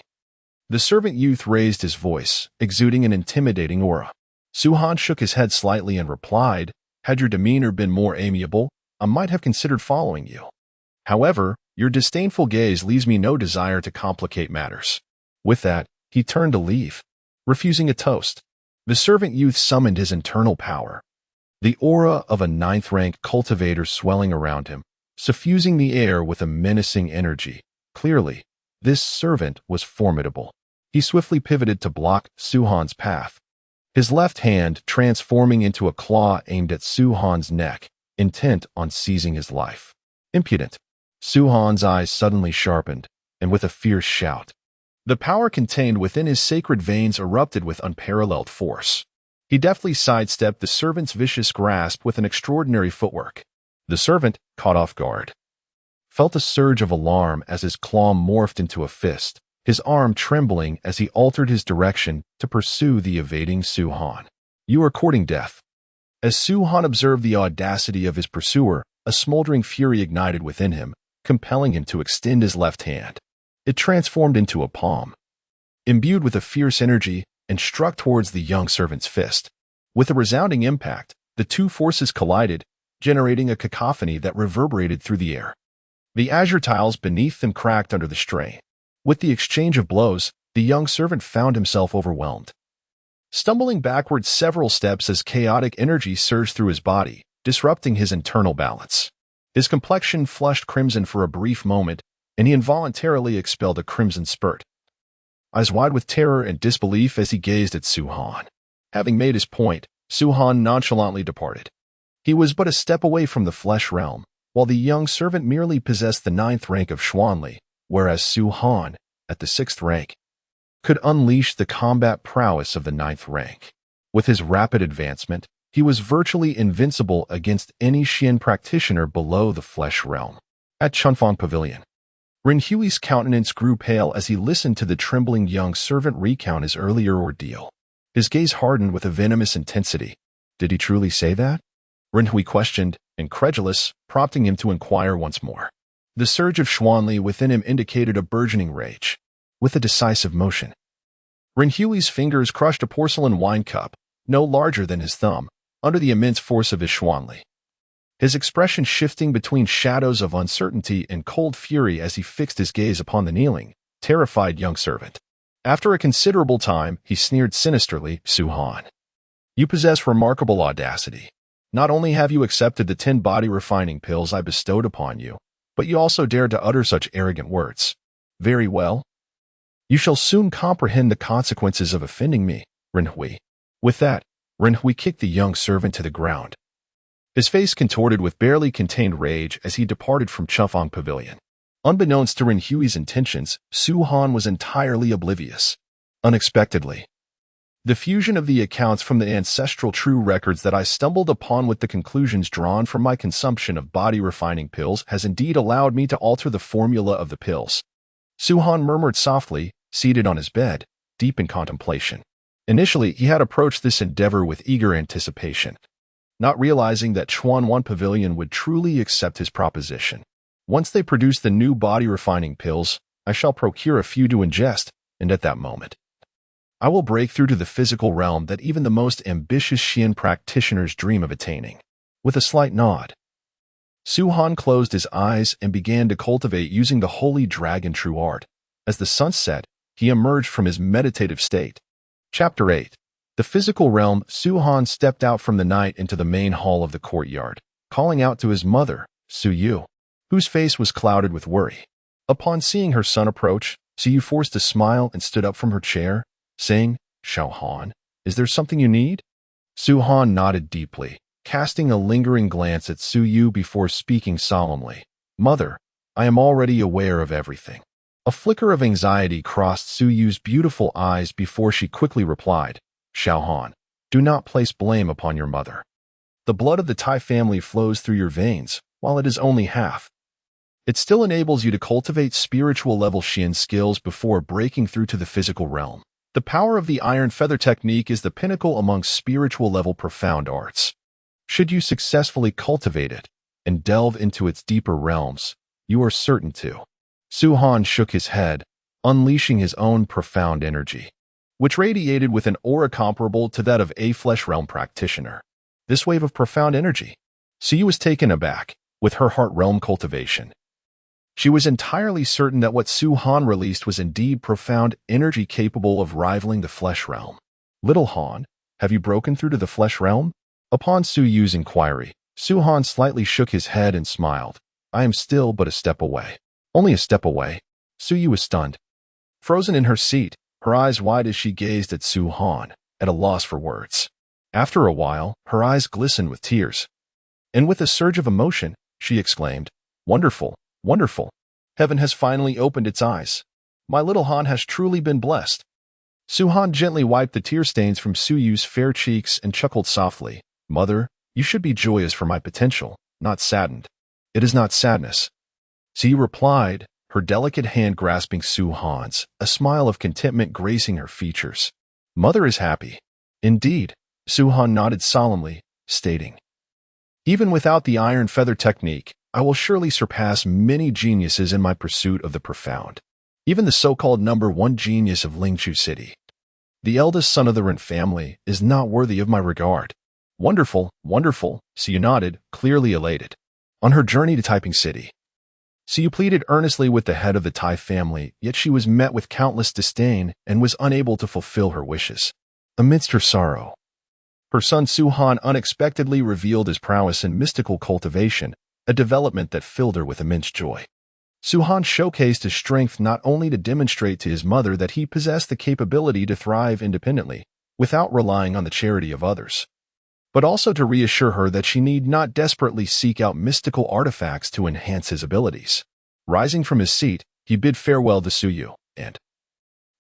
The servant youth raised his voice, exuding an intimidating aura. Su Han shook his head slightly and replied, "Had your demeanor been more amiable, I might have considered following you. However, your disdainful gaze leaves me no desire to complicate matters." With that, he turned to leave, refusing a toast. The servant youth summoned his internal power, the aura of a 9th-rank cultivator swelling around him, suffusing the air with a menacing energy. Clearly, this servant was formidable. He swiftly pivoted to block Su Han's path, his left hand transforming into a claw aimed at Su Han's neck, intent on seizing his life. Impudent. Su Han's eyes suddenly sharpened, and with a fierce shout, the power contained within his sacred veins erupted with unparalleled force. He deftly sidestepped the servant's vicious grasp with an extraordinary footwork. The servant, caught off guard, felt a surge of alarm as his claw morphed into a fist, his arm trembling as he altered his direction to pursue the evading Su Han. "You are courting death." As Su Han observed the audacity of his pursuer, a smoldering fury ignited within him, compelling him to extend his left hand. It transformed into a palm, imbued with a fierce energy, and struck towards the young servant's fist. With a resounding impact, the two forces collided, generating a cacophony that reverberated through the air. The azure tiles beneath them cracked under the strain. With the exchange of blows, the young servant found himself overwhelmed, stumbling backwards several steps as chaotic energy surged through his body, disrupting his internal balance. His complexion flushed crimson for a brief moment, and he involuntarily expelled a crimson spurt, eyes wide with terror and disbelief as he gazed at Su Han. Having made his point, Su Han nonchalantly departed. He was but a step away from the flesh realm, while the young servant merely possessed the 9th rank of Xuanli, whereas Su Han, at the 6th rank, could unleash the combat prowess of the 9th rank. With his rapid advancement, he was virtually invincible against any Xian practitioner below the flesh realm. At Chunfang Pavilion, Ren Hui's countenance grew pale as he listened to the trembling young servant recount his earlier ordeal. His gaze hardened with a venomous intensity. Did he truly say that? Ren Hui questioned, incredulous, prompting him to inquire once more. The surge of Xuanli within him indicated a burgeoning rage. With a decisive motion, Ren Hui's fingers crushed a porcelain wine cup, no larger than his thumb, under the immense force of his Xuanli. His expression shifting between shadows of uncertainty and cold fury as he fixed his gaze upon the kneeling, terrified young servant. After a considerable time, he sneered sinisterly, "Su Han, you possess remarkable audacity. Not only have you accepted the 10 body refining pills I bestowed upon you, but you also dared to utter such arrogant words. Very well. You shall soon comprehend the consequences of offending me, Ren Hui." With that, Ren Hui kicked the young servant to the ground, his face contorted with barely contained rage as he departed from Chunfang Pavilion. Unbeknownst to Ren Hui's intentions, Su Han was entirely oblivious. Unexpectedly, the fusion of the accounts from the ancestral true records that I stumbled upon with the conclusions drawn from my consumption of body refining pills has indeed allowed me to alter the formula of the pills. Su Han murmured softly, seated on his bed, deep in contemplation. Initially, he had approached this endeavor with eager anticipation, not realizing that Chuanwan Pavilion would truly accept his proposition. Once they produce the new body refining pills, I shall procure a few to ingest, and at that moment, I will break through to the physical realm that even the most ambitious Xian practitioners dream of attaining. With a slight nod, Su-Han closed his eyes and began to cultivate using the holy dragon true art. As the sun set, he emerged from his meditative state. Chapter 8. The physical realm. Su-Han stepped out from the night into the main hall of the courtyard, calling out to his mother, Su-Yu, whose face was clouded with worry. Upon seeing her son approach, Su-Yu forced a smile and stood up from her chair, saying, "Shao-Han, is there something you need?" Su-Han nodded deeply, casting a lingering glance at Su-Yu before speaking solemnly. "Mother, I am already aware of everything." A flicker of anxiety crossed Su-Yu's beautiful eyes before she quickly replied, "Shao-Han, do not place blame upon your mother. The blood of the Tai family flows through your veins, while it is only half. It still enables you to cultivate spiritual-level Xian skills before breaking through to the physical realm. The power of the Iron Feather technique is the pinnacle among spiritual-level profound arts. Should you successfully cultivate it and delve into its deeper realms, you are certain to." Su-Han shook his head, unleashing his own profound energy, which radiated with an aura comparable to that of a flesh realm practitioner. This wave of profound energy. Su-Yu was taken aback with her heart realm cultivation. She was entirely certain that what Su-Han released was indeed profound energy capable of rivaling the flesh realm. "Little Han, have you broken through to the flesh realm?" Upon Su-Yu's inquiry, Su-Han slightly shook his head and smiled. "I am still but a step away." "Only a step away?" Su-Yu was stunned. Frozen in her seat, her eyes wide as she gazed at Su-Han, at a loss for words. After a while, her eyes glistened with tears. And with a surge of emotion, she exclaimed, "Wonderful, wonderful. Heaven has finally opened its eyes. My little Han has truly been blessed." Su-Han gently wiped the tear stains from Su-Yu's fair cheeks and chuckled softly. "Mother, you should be joyous for my potential, not saddened." "It is not sadness," Su-Yu replied, her delicate hand grasping Su-Han's, a smile of contentment gracing her features. "Mother is happy." "Indeed," Su-Han nodded solemnly, stating, "Even without the Iron Feather technique, I will surely surpass many geniuses in my pursuit of the profound. Even the so-called #1 genius of Lingchu City. The eldest son of the Ren family is not worthy of my regard." "Wonderful, wonderful," Su-Yu nodded, clearly elated. On her journey to Taiping City, Su-Yu pleaded earnestly with the head of the Tai family, yet she was met with countless disdain and was unable to fulfill her wishes. Amidst her sorrow, her son Su-Han unexpectedly revealed his prowess in mystical cultivation, a development that filled her with immense joy. Su-Han showcased his strength not only to demonstrate to his mother that he possessed the capability to thrive independently, without relying on the charity of others, but also to reassure her that she need not desperately seek out mystical artifacts to enhance his abilities. Rising from his seat, he bid farewell to Su-Yu, and,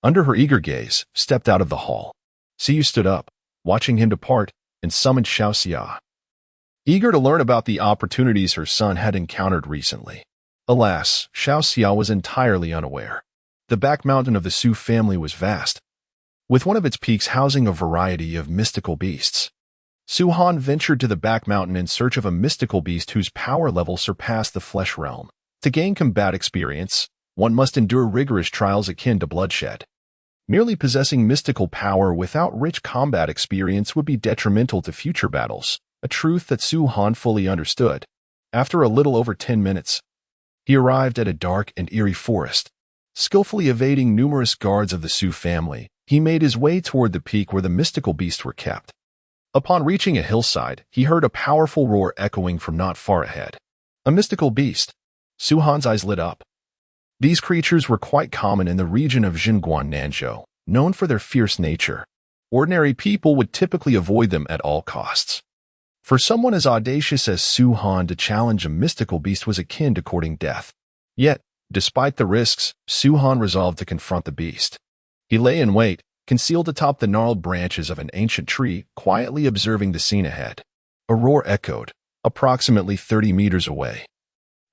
under her eager gaze, stepped out of the hall. Su-Yu stood up, watching him depart, and summoned Xiaoxia, eager to learn about the opportunities her son had encountered recently. Alas, Xiaoxia was entirely unaware. The back mountain of the Su family was vast, with one of its peaks housing a variety of mystical beasts. Su-Han ventured to the back mountain in search of a mystical beast whose power level surpassed the flesh realm. To gain combat experience, one must endure rigorous trials akin to bloodshed. Merely possessing mystical power without rich combat experience would be detrimental to future battles, a truth that Su-Han fully understood. After a little over 10 minutes, he arrived at a dark and eerie forest. Skillfully evading numerous guards of the Su family, he made his way toward the peak where the mystical beasts were kept. Upon reaching a hillside, he heard a powerful roar echoing from not far ahead. A mystical beast. Su-Han's eyes lit up. These creatures were quite common in the region of Jingguan Nanzhou, known for their fierce nature. Ordinary people would typically avoid them at all costs. For someone as audacious as Su-Han to challenge a mystical beast was akin to courting death. Yet, despite the risks, Su-Han resolved to confront the beast. He lay in wait, concealed atop the gnarled branches of an ancient tree, quietly observing the scene ahead. A roar echoed, approximately 30 meters away.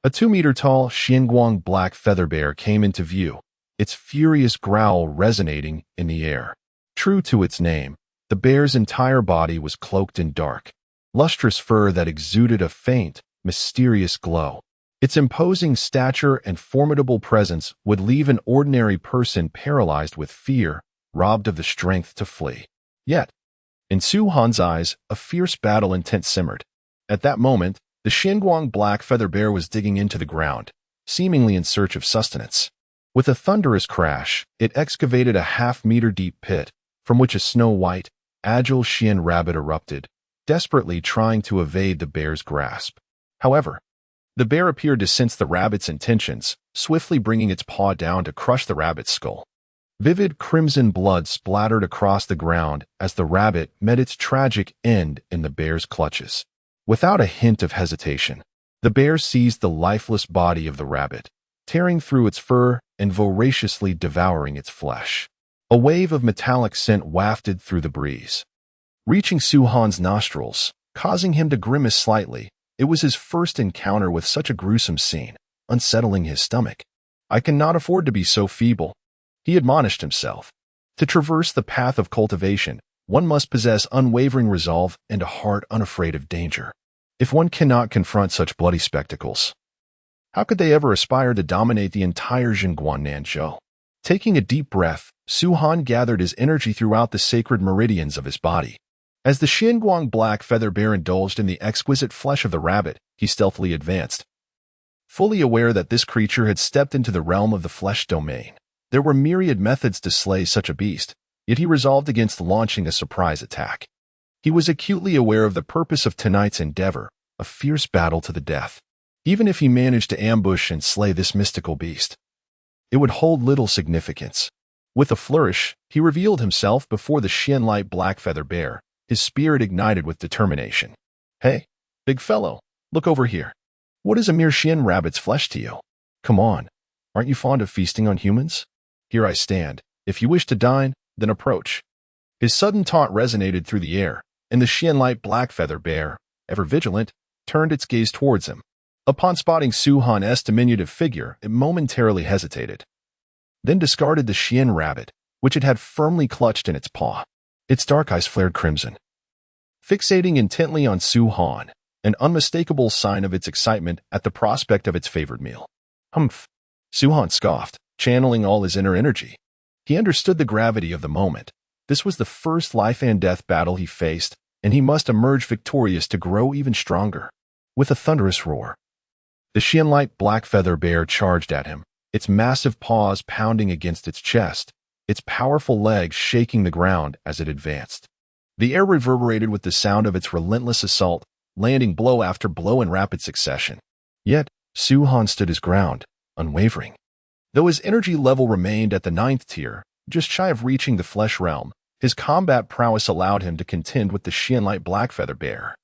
A 2-meter-tall Xinguang black feather bear came into view, its furious growl resonating in the air. True to its name, the bear's entire body was cloaked in dark, lustrous fur that exuded a faint, mysterious glow. Its imposing stature and formidable presence would leave an ordinary person paralyzed with fear, robbed of the strength to flee. Yet, in Su-Han's eyes, a fierce battle intent simmered. At that moment, The Xinguang black feather bear was digging into the ground, seemingly in search of sustenance. With a thunderous crash, it excavated a half-meter-deep pit, from which a snow-white, agile Xian rabbit erupted, desperately trying to evade the bear's grasp. However, the bear appeared to sense the rabbit's intentions, swiftly bringing its paw down to crush the rabbit's skull. Vivid crimson blood splattered across the ground as the rabbit met its tragic end in the bear's clutches. Without a hint of hesitation, the bear seized the lifeless body of the rabbit, tearing through its fur and voraciously devouring its flesh. A wave of metallic scent wafted through the breeze, reaching Su Han's nostrils, causing him to grimace slightly. It was his first encounter with such a gruesome scene, unsettling his stomach. I cannot afford to be so feeble, he admonished himself. To traverse the path of cultivation, one must possess unwavering resolve and a heart unafraid of danger. If one cannot confront such bloody spectacles, how could they ever aspire to dominate the entire Jingguan Nanzhou? Taking a deep breath, Su Han gathered his energy throughout the sacred meridians of his body. As the Xinguang black feather bear indulged in the exquisite flesh of the rabbit, he stealthily advanced. Fully aware that this creature had stepped into the realm of the flesh domain, there were myriad methods to slay such a beast, yet he resolved against launching a surprise attack. He was acutely aware of the purpose of tonight's endeavor, a fierce battle to the death. Even if he managed to ambush and slay this mystical beast, it would hold little significance. With a flourish, he revealed himself before the Xianlight black feather bear, his spirit ignited with determination. Hey, big fellow, look over here. What is a mere Xian rabbit's flesh to you? Come on, aren't you fond of feasting on humans? Here I stand. If you wish to dine, then approach. His sudden taunt resonated through the air, and the Xianlight black feather bear, ever vigilant, turned its gaze towards him. Upon spotting Su Han's diminutive figure, it momentarily hesitated, then discarded the Xian rabbit, which it had firmly clutched in its paw. Its dark eyes flared crimson. Fixating intently on Su Han, an unmistakable sign of its excitement at the prospect of its favored meal. Humph! Su Han scoffed, channeling all his inner energy. He understood the gravity of the moment. This was the first life-and-death battle he faced, and he must emerge victorious to grow even stronger. With a thunderous roar, the Xianlight black feather bear charged at him, its massive paws pounding against its chest, its powerful legs shaking the ground as it advanced. The air reverberated with the sound of its relentless assault, landing blow after blow in rapid succession. Yet, Su Han stood his ground, unwavering. Though his energy level remained at the 9th tier, just shy of reaching the flesh realm, his combat prowess allowed him to contend with the Xianlight black feather bear,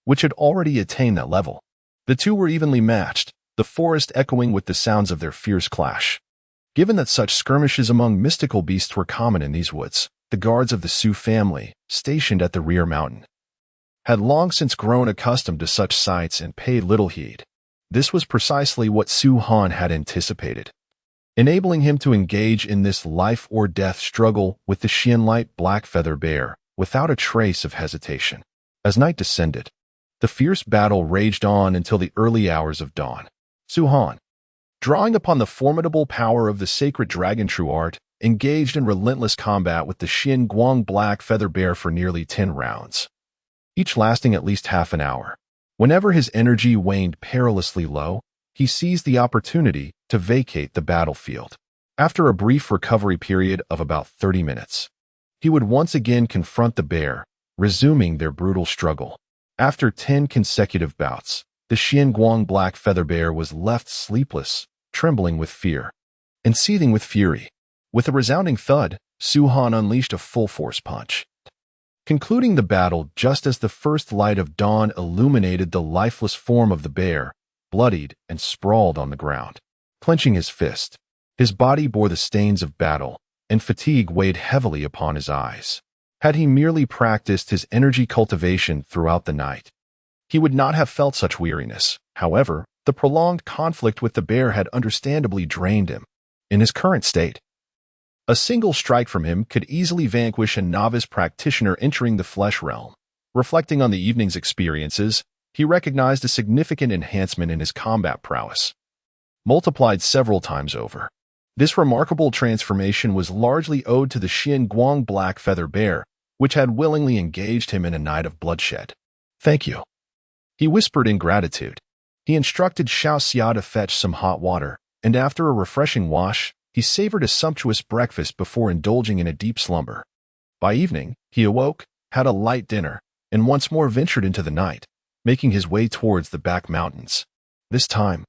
which had already attained that level. The two were evenly matched, the forest echoing with the sounds of their fierce clash. Given that such skirmishes among mystical beasts were common in these woods, the guards of the Su family, stationed at the rear mountain, had long since grown accustomed to such sights and paid little heed. This was precisely what Su Han had anticipated, enabling him to engage in this life-or-death struggle with the Xianlight black feather bear without a trace of hesitation. As night descended, the fierce battle raged on until the early hours of dawn. Su Han, drawing upon the formidable power of the sacred dragon true art, engaged in relentless combat with the Xinguang black feather bear for nearly 10 rounds, each lasting at least half an hour. Whenever his energy waned perilously low, he seized the opportunity to vacate the battlefield. After a brief recovery period of about 30 minutes, he would once again confront the bear, resuming their brutal struggle. After 10 consecutive bouts, the Xinguang black feather bear was left sleepless, trembling with fear, and seething with fury. With a resounding thud, Su Han unleashed a full-force punch, concluding the battle just as the first light of dawn illuminated the lifeless form of the bear, bloodied and sprawled on the ground. Clenching his fist, his body bore the stains of battle, and fatigue weighed heavily upon his eyes. Had he merely practiced his energy cultivation throughout the night, he would not have felt such weariness. However, the prolonged conflict with the bear had understandably drained him. In his current state, a single strike from him could easily vanquish a novice practitioner entering the flesh realm. Reflecting on the evening's experiences, he recognized a significant enhancement in his combat prowess, multiplied several times over. This remarkable transformation was largely owed to the Xinguang black feather bear, which had willingly engaged him in a night of bloodshed. Thank you. He whispered in gratitude. He instructed Xiao Xia to fetch some hot water, and after a refreshing wash, he savored a sumptuous breakfast before indulging in a deep slumber. By evening, he awoke, had a light dinner, and once more ventured into the night, making his way towards the back mountains. This time,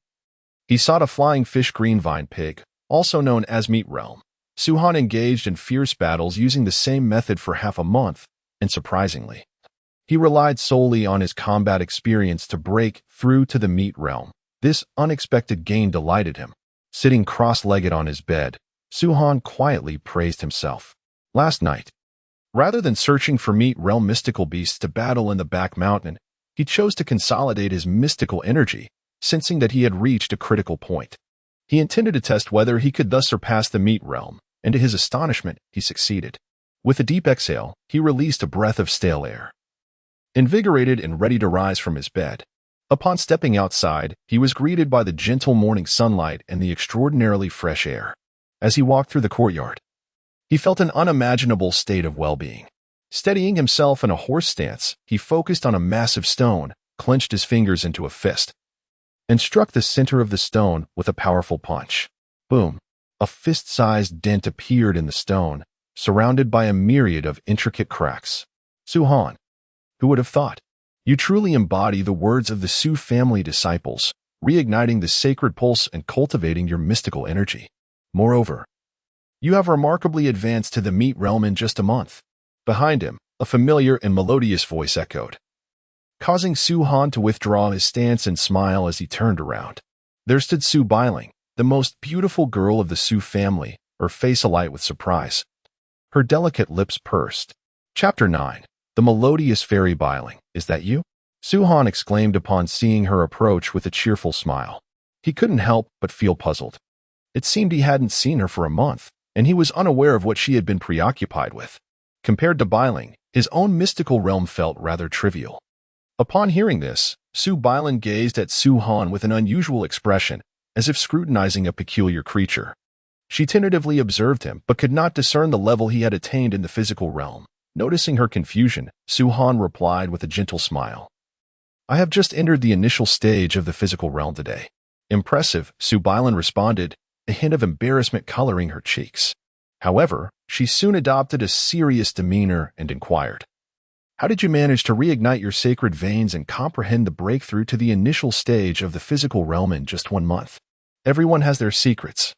he sought a flying fish greenvine pig, also known as Meat Realm. Su-Han engaged in fierce battles using the same method for half a month, and surprisingly, he relied solely on his combat experience to break through to the Meat Realm. This unexpected gain delighted him. Sitting cross-legged on his bed, Su-Han quietly praised himself. Last night, rather than searching for Meat Realm mystical beasts to battle in the back mountain, he chose to consolidate his mystical energy, sensing that he had reached a critical point. He intended to test whether he could thus surpass the Meat Realm, and to his astonishment, he succeeded. With a deep exhale, he released a breath of stale air. Invigorated and ready to rise from his bed, upon stepping outside, he was greeted by the gentle morning sunlight and the extraordinarily fresh air. As he walked through the courtyard, he felt an unimaginable state of well-being. Steadying himself in a horse stance, he focused on a massive stone, clenched his fingers into a fist, and struck the center of the stone with a powerful punch. Boom! A fist-sized dent appeared in the stone, surrounded by a myriad of intricate cracks. Su-Han, who would have thought? You truly embody the words of the Su family disciples, reigniting the sacred pulse and cultivating your mystical energy. Moreover, you have remarkably advanced to the Meat Realm in just a month. Behind him, a familiar and melodious voice echoed, causing Su-Han to withdraw his stance and smile as he turned around. There stood Su Bailing, the most beautiful girl of the Su family, her face alight with surprise. Her delicate lips pursed. Chapter 9. The melodious fairy Bailing. Is that you? Su-Han exclaimed upon seeing her approach with a cheerful smile. He couldn't help but feel puzzled. It seemed he hadn't seen her for a month, and he was unaware of what she had been preoccupied with. Compared to Bailing, his own mystical realm felt rather trivial. Upon hearing this, Su Bailing gazed at Su-Han with an unusual expression, as if scrutinizing a peculiar creature. She tentatively observed him, but could not discern the level he had attained in the physical realm. Noticing her confusion, Su-Han replied with a gentle smile. I have just entered the initial stage of the physical realm today. Impressive, Su Bailing responded, a hint of embarrassment coloring her cheeks. However, she soon adopted a serious demeanor and inquired, how did you manage to reignite your sacred veins and comprehend the breakthrough to the initial stage of the physical realm in just 1 month? Everyone has their secrets.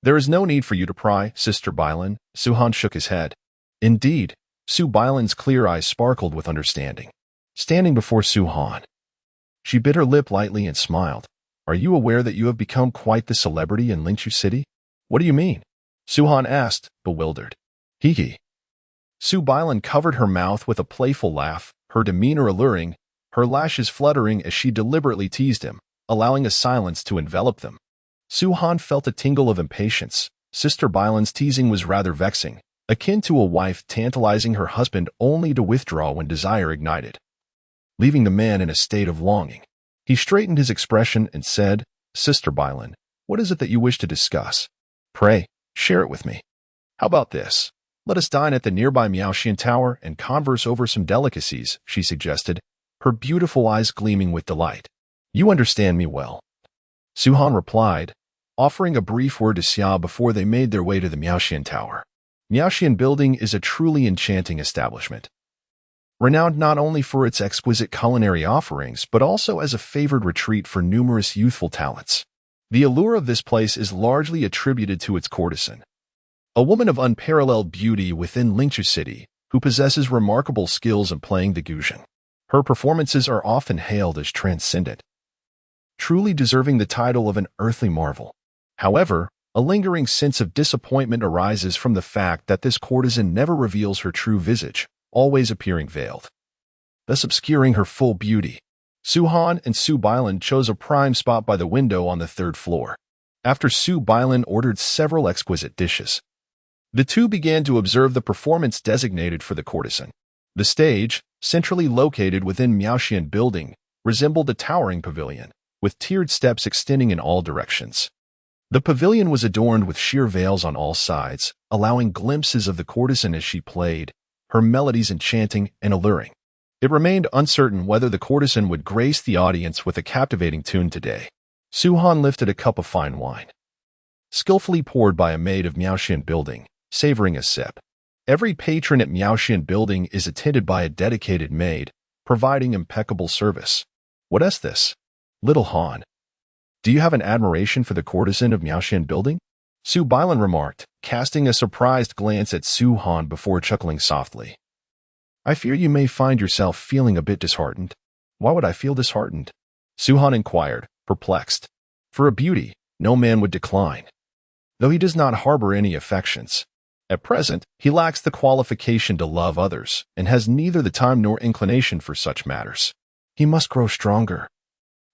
There is no need for you to pry, Sister Bailing. Su-Han shook his head. Indeed, Su Bailing's clear eyes sparkled with understanding. Standing before Su-Han, she bit her lip lightly and smiled. Are you aware that you have become quite the celebrity in Lingqiu City? What do you mean? Su-Han asked, bewildered. Hee. Su Bailing covered her mouth with a playful laugh, her demeanor alluring, her lashes fluttering as she deliberately teased him, allowing a silence to envelop them. Su-Han felt a tingle of impatience. Sister Bailing's teasing was rather vexing, akin to a wife tantalizing her husband only to withdraw when desire ignited, leaving the man in a state of longing. He straightened his expression and said, Sister Bailing, what is it that you wish to discuss? Pray, share it with me. How about this? Let us dine at the nearby Miaoxian Tower and converse over some delicacies, she suggested, her beautiful eyes gleaming with delight. You understand me well. Su-Han replied, offering a brief word to Xia before they made their way to the Miaoxian Tower. Miaoxian Building is a truly enchanting establishment, renowned not only for its exquisite culinary offerings but also as a favored retreat for numerous youthful talents. The allure of this place is largely attributed to its courtesan, a woman of unparalleled beauty within Lingqiu City, who possesses remarkable skills in playing the guzheng. Her performances are often hailed as transcendent, truly deserving the title of an earthly marvel. However, a lingering sense of disappointment arises from the fact that this courtesan never reveals her true visage, always appearing veiled, thus obscuring her full beauty. Su-Han and Su Bailing chose a prime spot by the window on the 3rd floor. After Su Bailing ordered several exquisite dishes, the two began to observe the performance designated for the courtesan. The stage, centrally located within Miaoxian Building, resembled a towering pavilion, with tiered steps extending in all directions. The pavilion was adorned with sheer veils on all sides, allowing glimpses of the courtesan as she played, her melodies enchanting and alluring. It remained uncertain whether the courtesan would grace the audience with a captivating tune today. Su-han lifted a cup of fine wine, skillfully poured by a maid of Miaoxian building, savoring a sip. Every patron at Miaoxian building is attended by a dedicated maid, providing impeccable service. What is this? Little Han, do you have an admiration for the courtesan of Miaoxian building? Su Bailan remarked, casting a surprised glance at Su-han before chuckling softly. I fear you may find yourself feeling a bit disheartened. Why would I feel disheartened? Su-han inquired, perplexed. For a beauty, no man would decline, though he does not harbor any affections. At present, he lacks the qualification to love others and has neither the time nor inclination for such matters. He must grow stronger,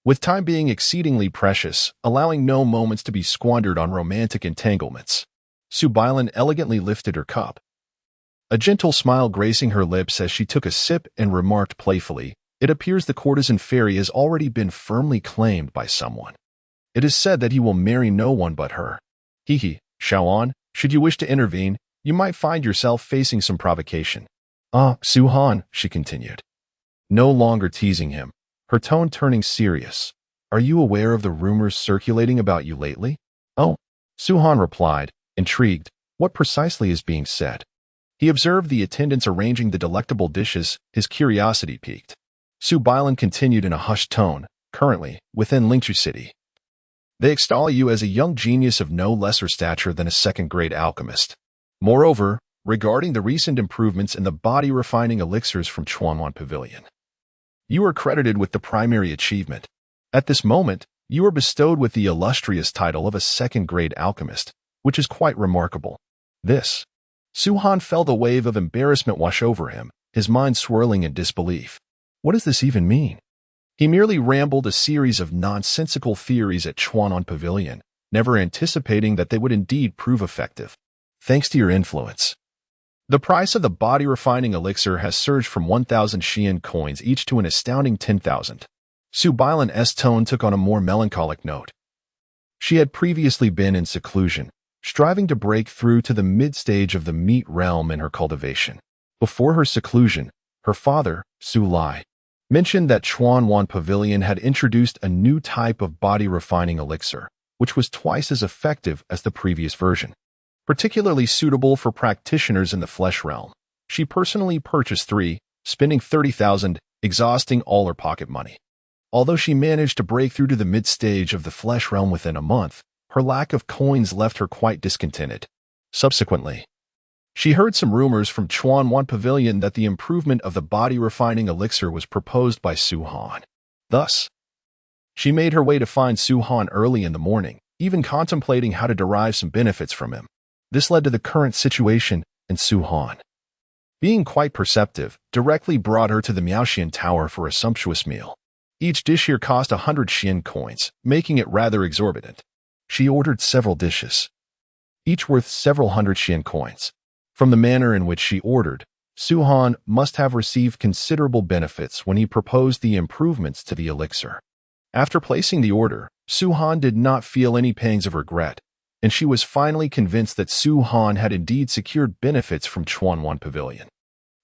with time being exceedingly precious, allowing no moments to be squandered on romantic entanglements. Su Bailan elegantly lifted her cup, a gentle smile gracing her lips as she took a sip and remarked playfully, it appears the courtesan fairy has already been firmly claimed by someone. It is said that he will marry no one but her. Hee, Shaoan, should you wish to intervene, you might find yourself facing some provocation. Su-han, she continued, no longer teasing him, her tone turning serious. Are you aware of the rumors circulating about you lately? Oh, Su-han replied, intrigued. What precisely is being said? He observed the attendants arranging the delectable dishes, his curiosity piqued. Su Bailan continued in a hushed tone, currently, within Lingchu City, they extol you as a young genius of no lesser stature than a second-grade alchemist. Moreover, regarding the recent improvements in the body-refining elixirs from Chuanwan Pavilion, you are credited with the primary achievement. At this moment, you are bestowed with the illustrious title of a second-grade alchemist, which is quite remarkable. This. Su-han felt a wave of embarrassment wash over him, his mind swirling in disbelief. What does this even mean? He merely rambled a series of nonsensical theories at Chuanwan Pavilion, never anticipating that they would indeed prove effective. Thanks to your influence, the price of the body-refining elixir has surged from 1,000 Xian coins each to an astounding 10,000. Su Bailan's tone took on a more melancholic note. She had previously been in seclusion, striving to break through to the mid-stage of the meat realm in her cultivation. Before her seclusion, her father, Su Lai, mentioned that Chuanwan Pavilion had introduced a new type of body-refining elixir, which was twice as effective as the previous version. Particularly suitable for practitioners in the flesh realm, she personally purchased 3, spending 30,000, exhausting all her pocket money. Although she managed to break through to the mid-stage of the flesh realm within a month, her lack of coins left her quite discontented. Subsequently, she heard some rumors from Chuanwan Pavilion that the improvement of the body-refining elixir was proposed by Su-han. Thus, she made her way to find Su-han early in the morning, even contemplating how to derive some benefits from him. This led to the current situation, and Su-han, being quite perceptive, directly brought her to the Miaoxian Tower for a sumptuous meal. Each dish here cost 100 Xian coins, making it rather exorbitant. She ordered several dishes, each worth several hundred Xian coins. From the manner in which she ordered, Su-han must have received considerable benefits when he proposed the improvements to the elixir. After placing the order, Su-han did not feel any pangs of regret, and she was finally convinced that Su-han had indeed secured benefits from Chuanwan Pavilion.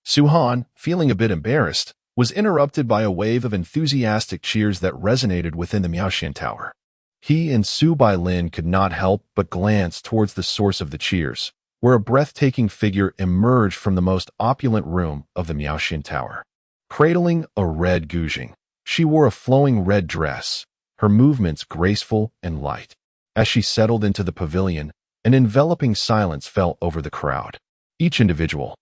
Su-han, feeling a bit embarrassed, was interrupted by a wave of enthusiastic cheers that resonated within the Miaoxian Tower. He and Su Bailan could not help but glance towards the source of the cheers, where a breathtaking figure emerged from the most opulent room of the Miaoxian Tower. Cradling a red guzheng, she wore a flowing red dress, her movements graceful and light. As she settled into the pavilion, an enveloping silence fell over the crowd. Each individual,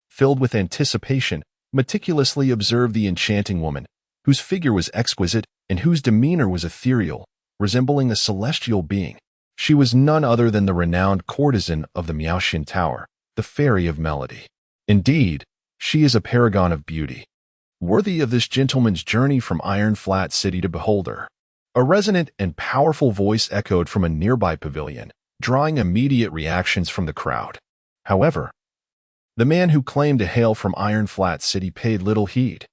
filled with anticipation, meticulously observed the enchanting woman, whose figure was exquisite and whose demeanor was ethereal, resembling a celestial being. She was none other than the renowned courtesan of the Miaoxian Tower, the Fairy of Melody. Indeed, she is a paragon of beauty, worthy of this gentleman's journey from Iron Flat City to behold her. A resonant and powerful voice echoed from a nearby pavilion, drawing immediate reactions from the crowd. However, the man who claimed to hail from Iron Flat City paid little heed.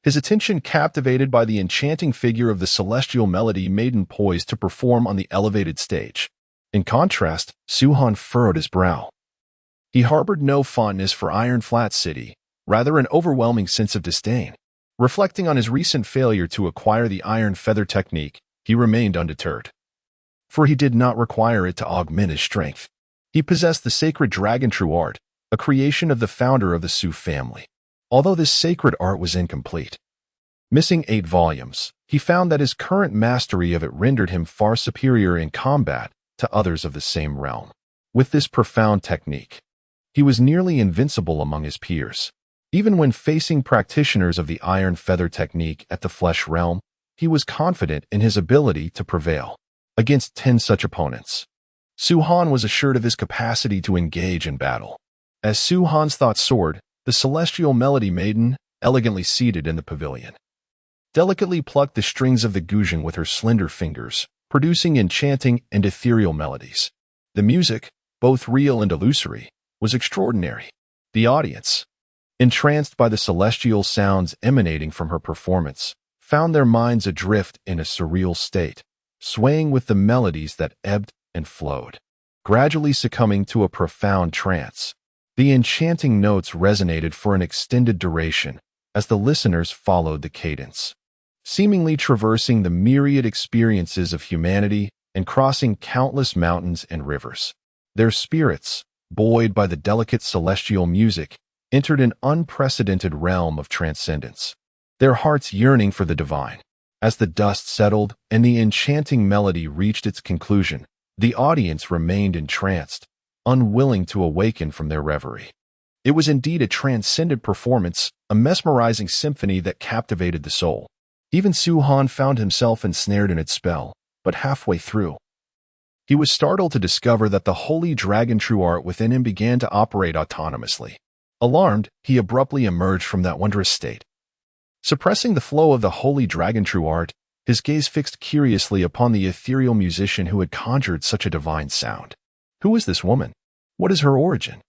His attention captivated by the enchanting figure of the celestial melody maiden poised to perform on the elevated stage. In contrast, Su-han furrowed his brow. He harbored no fondness for Iron Flat City, rather an overwhelming sense of disdain. Reflecting on his recent failure to acquire the iron feather technique, he remained undeterred. For he did not require it to augment his strength. He possessed the sacred dragon true art, a creation of the founder of the Su family. Although this sacred art was incomplete, missing 8 volumes, he found that his current mastery of it rendered him far superior in combat to others of the same realm. With this profound technique, he was nearly invincible among his peers. Even when facing practitioners of the iron feather technique at the flesh realm, he was confident in his ability to prevail against 10 such opponents. Su Han was assured of his capacity to engage in battle. As Su Han's thoughts soared, the celestial melody maiden, elegantly seated in the pavilion, delicately plucked the strings of the guzheng with her slender fingers, producing enchanting and ethereal melodies. The music, both real and illusory, was extraordinary. The audience, entranced by the celestial sounds emanating from her performance, found their minds adrift in a surreal state, swaying with the melodies that ebbed and flowed, gradually succumbing to a profound trance. The enchanting notes resonated for an extended duration as the listeners followed the cadence, seemingly traversing the myriad experiences of humanity and crossing countless mountains and rivers. Their spirits, buoyed by the delicate celestial music, entered an unprecedented realm of transcendence, their hearts yearning for the divine. As the dust settled and the enchanting melody reached its conclusion, the audience remained entranced, unwilling to awaken from their reverie. It was indeed a transcendent performance, a mesmerizing symphony that captivated the soul. Even Su Han found himself ensnared in its spell, but halfway through, he was startled to discover that the holy dragon true art within him began to operate autonomously. Alarmed, he abruptly emerged from that wondrous state. Suppressing the flow of the holy dragon true art, his gaze fixed curiously upon the ethereal musician who had conjured such a divine sound. Who is this woman? What is her origin?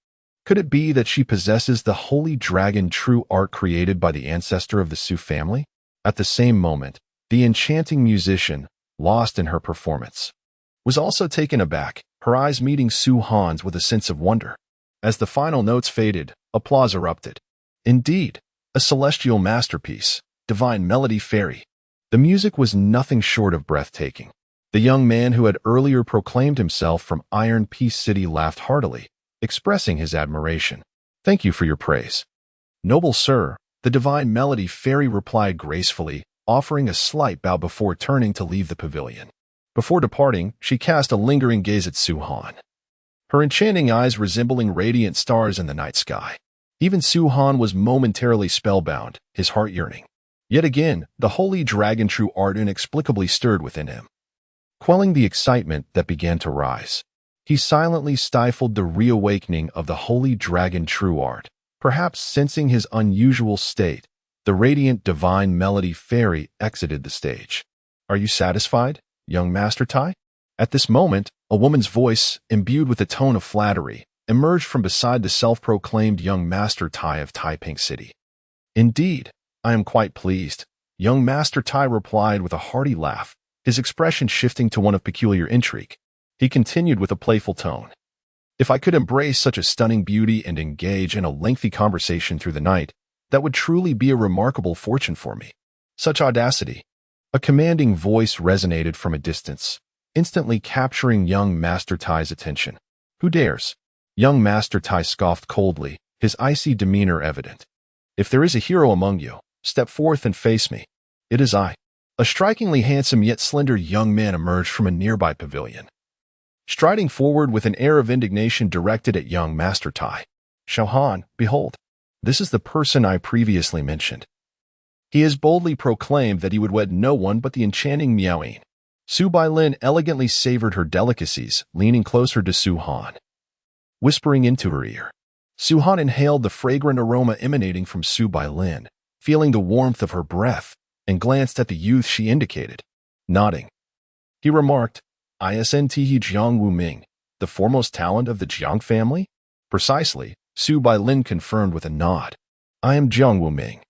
Could it be that she possesses the holy dragon true art created by the ancestor of the Su family? At the same moment, the enchanting musician, lost in her performance, was also taken aback, her eyes meeting Su Han's with a sense of wonder. As the final notes faded, applause erupted. Indeed, a celestial masterpiece, divine melody fairy. The music was nothing short of breathtaking. The young man who had earlier proclaimed himself from Iron Peace City laughed heartily, expressing his admiration. Thank you for your praise. Noble sir, the divine melody fairy replied gracefully, offering a slight bow before turning to leave the pavilion. Before departing, she cast a lingering gaze at Su Han, her enchanting eyes resembling radiant stars in the night sky. Even Su Han was momentarily spellbound, his heart yearning. Yet again, the holy dragon true art inexplicably stirred within him, quelling the excitement that began to rise. He silently stifled the reawakening of the holy dragon true art. Perhaps sensing his unusual state, the radiant divine melody fairy exited the stage. Are you satisfied, young Master Tai? At this moment, a woman's voice, imbued with a tone of flattery, emerged from beside the self-proclaimed young Master Tai of Taiping City. Indeed, I am quite pleased, young Master Tai replied with a hearty laugh, his expression shifting to one of peculiar intrigue. He continued with a playful tone. If I could embrace such a stunning beauty and engage in a lengthy conversation through the night, that would truly be a remarkable fortune for me. Such audacity. A commanding voice resonated from a distance, instantly capturing young Master Tai's attention. Who dares? Young Master Tai scoffed coldly, his icy demeanor evident. If there is a hero among you, step forth and face me. It is I. A strikingly handsome yet slender young man emerged from a nearby pavilion, striding forward with an air of indignation directed at young Master Tai. Xiao Han, behold, this is the person I previously mentioned. He has boldly proclaimed that he would wed no one but the enchanting Miaoyin. Su Bailin elegantly savored her delicacies, leaning closer to Su Han, whispering into her ear. Su Han inhaled the fragrant aroma emanating from Su Bailin, feeling the warmth of her breath, and glanced at the youth she indicated. Nodding, he remarked, Isn't he Jiang Wuming, the foremost talent of the Jiang family? Precisely, Su Bailin confirmed with a nod. I am Jiang Wuming.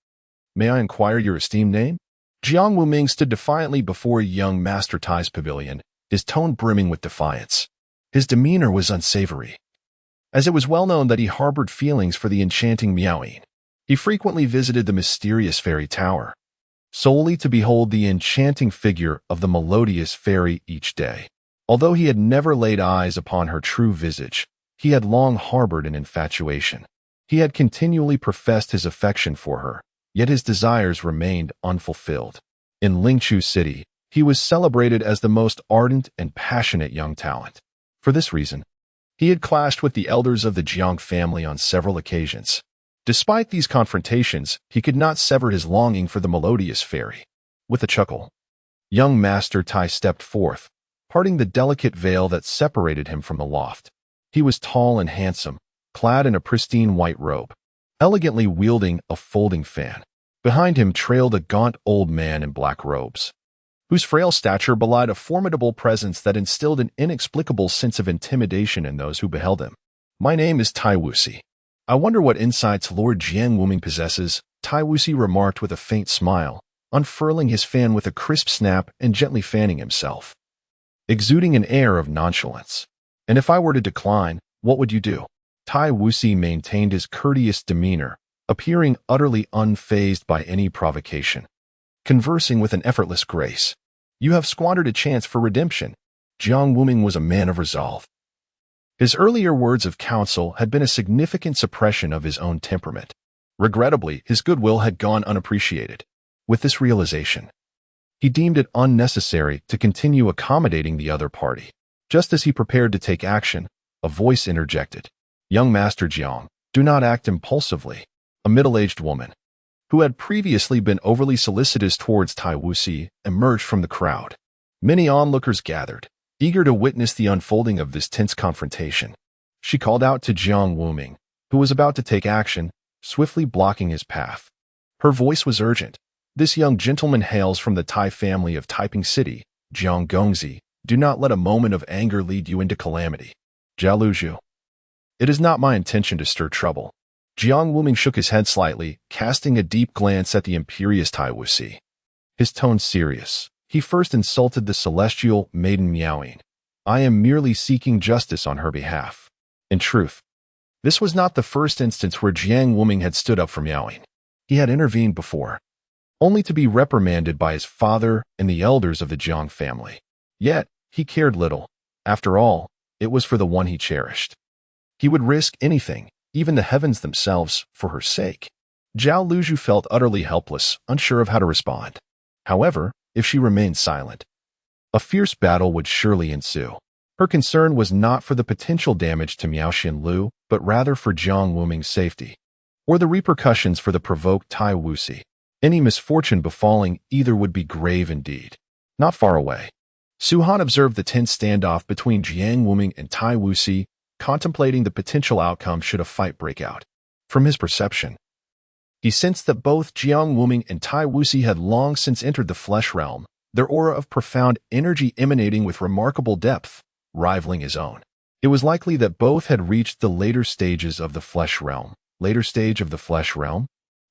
May I inquire your esteemed name? Jiang Wuming stood defiantly before young Master Tai's pavilion, his tone brimming with defiance. His demeanor was unsavory, as it was well known that he harbored feelings for the enchanting Miaoyin. He frequently visited the mysterious fairy tower, solely to behold the enchanting figure of the melodious fairy each day. Although he had never laid eyes upon her true visage, he had long harbored an infatuation. He had continually professed his affection for her, yet his desires remained unfulfilled. In Lingchu City, he was celebrated as the most ardent and passionate young talent. For this reason, he had clashed with the elders of the Jiang family on several occasions. Despite these confrontations, he could not sever his longing for the melodious fairy. With a chuckle, young Master Tai stepped forth, parting the delicate veil that separated him from the loft. He was tall and handsome, clad in a pristine white robe, elegantly wielding a folding fan. Behind him trailed a gaunt old man in black robes, whose frail stature belied a formidable presence that instilled an inexplicable sense of intimidation in those who beheld him. "My name is Tai Wuxi. I wonder what insights Lord Jiang Wuming possesses," Tai Wuxi remarked with a faint smile, unfurling his fan with a crisp snap and gently fanning himself, exuding an air of nonchalance. "And if I were to decline, what would you do?" Tai Wuxi maintained his courteous demeanor, appearing utterly unfazed by any provocation, conversing with an effortless grace. "You have squandered a chance for redemption." Jiang Wuming was a man of resolve. His earlier words of counsel had been a significant suppression of his own temperament. Regrettably, his goodwill had gone unappreciated. With this realization, he deemed it unnecessary to continue accommodating the other party. Just as he prepared to take action, a voice interjected. "Young Master Jiang, do not act impulsively." A middle-aged woman, who had previously been overly solicitous towards Tai Wuxi, emerged from the crowd. Many onlookers gathered, eager to witness the unfolding of this tense confrontation. She called out to Jiang Wuming, who was about to take action, swiftly blocking his path. Her voice was urgent. "This young gentleman hails from the Tai family of Taiping City, Jiang Gongzi. Do not let a moment of anger lead you into calamity." "Jialuju, it is not my intention to stir trouble." Jiang Wuming shook his head slightly, casting a deep glance at the imperious Tai Wuxi. His tone serious. He first insulted the celestial maiden Miaoying. "I am merely seeking justice on her behalf." In truth, this was not the first instance where Jiang Wuming had stood up for Miaoying. He had intervened before, only to be reprimanded by his father and the elders of the Jiang family. Yet, he cared little. After all, it was for the one he cherished. He would risk anything, even the heavens themselves, for her sake. Zhao Luzhu felt utterly helpless, unsure of how to respond. However, if she remained silent, a fierce battle would surely ensue. Her concern was not for the potential damage to Miao Xinlu, but rather for Jiang Wuming's safety, or the repercussions for the provoked Tai Wuxi. Any misfortune befalling either would be grave indeed. Not far away, Su Han observed the tense standoff between Jiang Wuming and Tai Wuxi, contemplating the potential outcome should a fight break out. From his perception, he sensed that both Jiang Wuming and Tai Wuxi had long since entered the flesh realm, their aura of profound energy emanating with remarkable depth, rivaling his own. It was likely that both had reached the later stages of the flesh realm. Later stage of the flesh realm?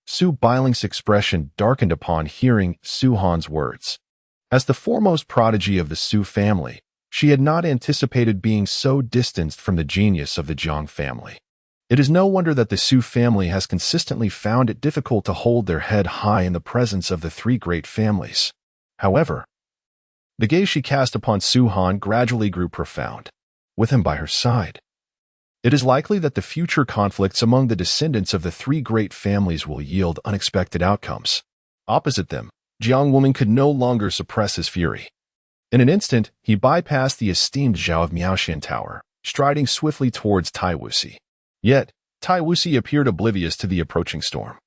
Su Bailing's expression darkened upon hearing Su Han's words. As the foremost prodigy of the Su family, she had not anticipated being so distanced from the genius of the Jiang family. It is no wonder that the Su family has consistently found it difficult to hold their head high in the presence of the three great families. However, the gaze she cast upon Su Han gradually grew profound. With him by her side, it is likely that the future conflicts among the descendants of the three great families will yield unexpected outcomes. Opposite them, Jiang Wuming could no longer suppress his fury. In an instant, he bypassed the esteemed Zhao of Miaoxian Tower, striding swiftly towards Tai Wuxi. Yet, Tai Wuxi appeared oblivious to the approaching storm,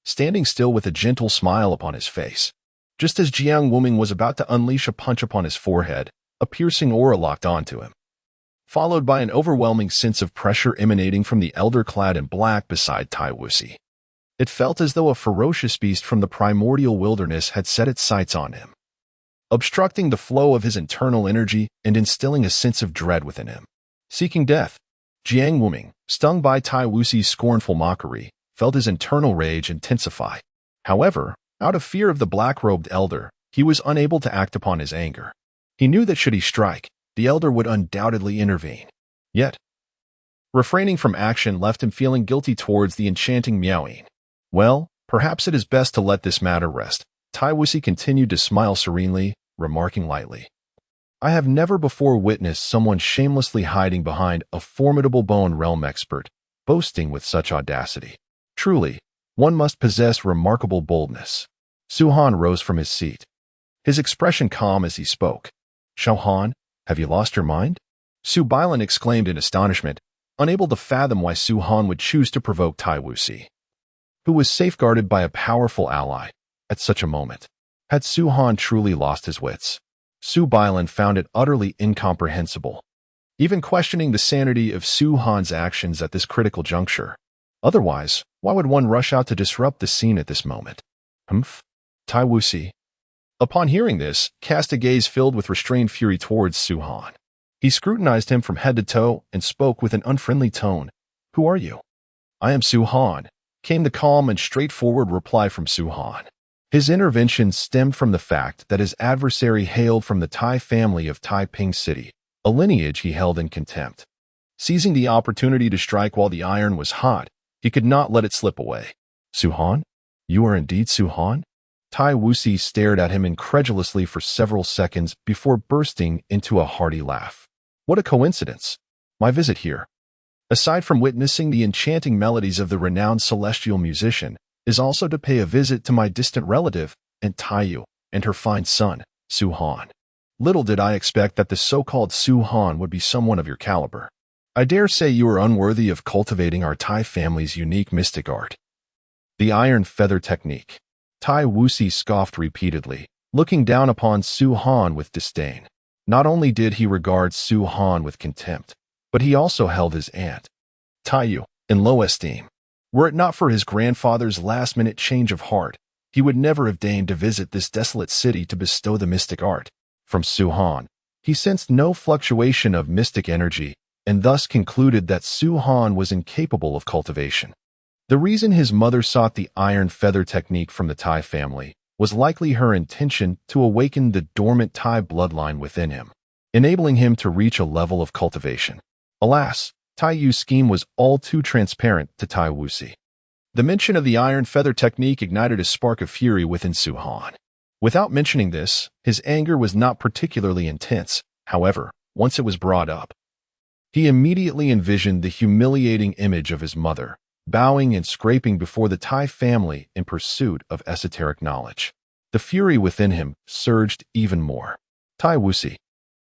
standing still with a gentle smile upon his face. Just as Jiang Wuming was about to unleash a punch upon his forehead, a piercing aura locked onto him, followed by an overwhelming sense of pressure emanating from the elder clad in black beside Tai Wuxi. It felt as though a ferocious beast from the primordial wilderness had set its sights on him, obstructing the flow of his internal energy and instilling a sense of dread within him. Seeking death, Jiang Wuming, stung by Tai Wuxi's scornful mockery, felt his internal rage intensify. However, out of fear of the black-robed elder, he was unable to act upon his anger. He knew that should he strike, the elder would undoubtedly intervene. Yet, refraining from action left him feeling guilty towards the enchanting Miaoying. Well, perhaps it is best to let this matter rest. Tai Wuxi continued to smile serenely, remarking lightly. I have never before witnessed someone shamelessly hiding behind a formidable bone realm expert, boasting with such audacity. Truly, one must possess remarkable boldness. Su Han rose from his seat, his expression calm as he spoke. Xiao Han, have you lost your mind? Su Bailan exclaimed in astonishment, unable to fathom why Su Han would choose to provoke Tai Wuxi, who was safeguarded by a powerful ally, at such a moment. Had Su Han truly lost his wits? Su Bailan found it utterly incomprehensible, even questioning the sanity of Su Han's actions at this critical juncture. Otherwise, why would one rush out to disrupt the scene at this moment? Humph. Tai Wuxi, upon hearing this, cast a gaze filled with restrained fury towards Su Han. He scrutinized him from head to toe and spoke with an unfriendly tone. Who are you? I am Su Han, came the calm and straightforward reply from Su Han. His intervention stemmed from the fact that his adversary hailed from the Tai family of Taiping City, a lineage he held in contempt. Seizing the opportunity to strike while the iron was hot, he could not let it slip away. Su Han? You are indeed Su Han? Tai Wuxi stared at him incredulously for several seconds before bursting into a hearty laugh. What a coincidence! My visit here, aside from witnessing the enchanting melodies of the renowned celestial musician, is also to pay a visit to my distant relative, Aunt Taiyu, and her fine son, Su Han. Little did I expect that the so-called Su Han would be someone of your caliber. I dare say you are unworthy of cultivating our Tai family's unique mystic art, the iron feather technique. Tai Wuxi scoffed repeatedly, looking down upon Su Han with disdain. Not only did he regard Su Han with contempt, but he also held his aunt Taiyu in low esteem. Were it not for his grandfather's last-minute change of heart, he would never have deigned to visit this desolate city to bestow the mystic art. From Su Han, he sensed no fluctuation of mystic energy, and thus concluded that Su Han was incapable of cultivation. The reason his mother sought the iron feather technique from the Tai family was likely her intention to awaken the dormant Tai bloodline within him, enabling him to reach a level of cultivation. Alas, Taiyu's scheme was all too transparent to Tai Wuxi. The mention of the iron feather technique ignited a spark of fury within Su Han. Without mentioning this, his anger was not particularly intense. However, once it was brought up, he immediately envisioned the humiliating image of his mother, bowing and scraping before the Tai family in pursuit of esoteric knowledge. The fury within him surged even more. Tai Wuxi,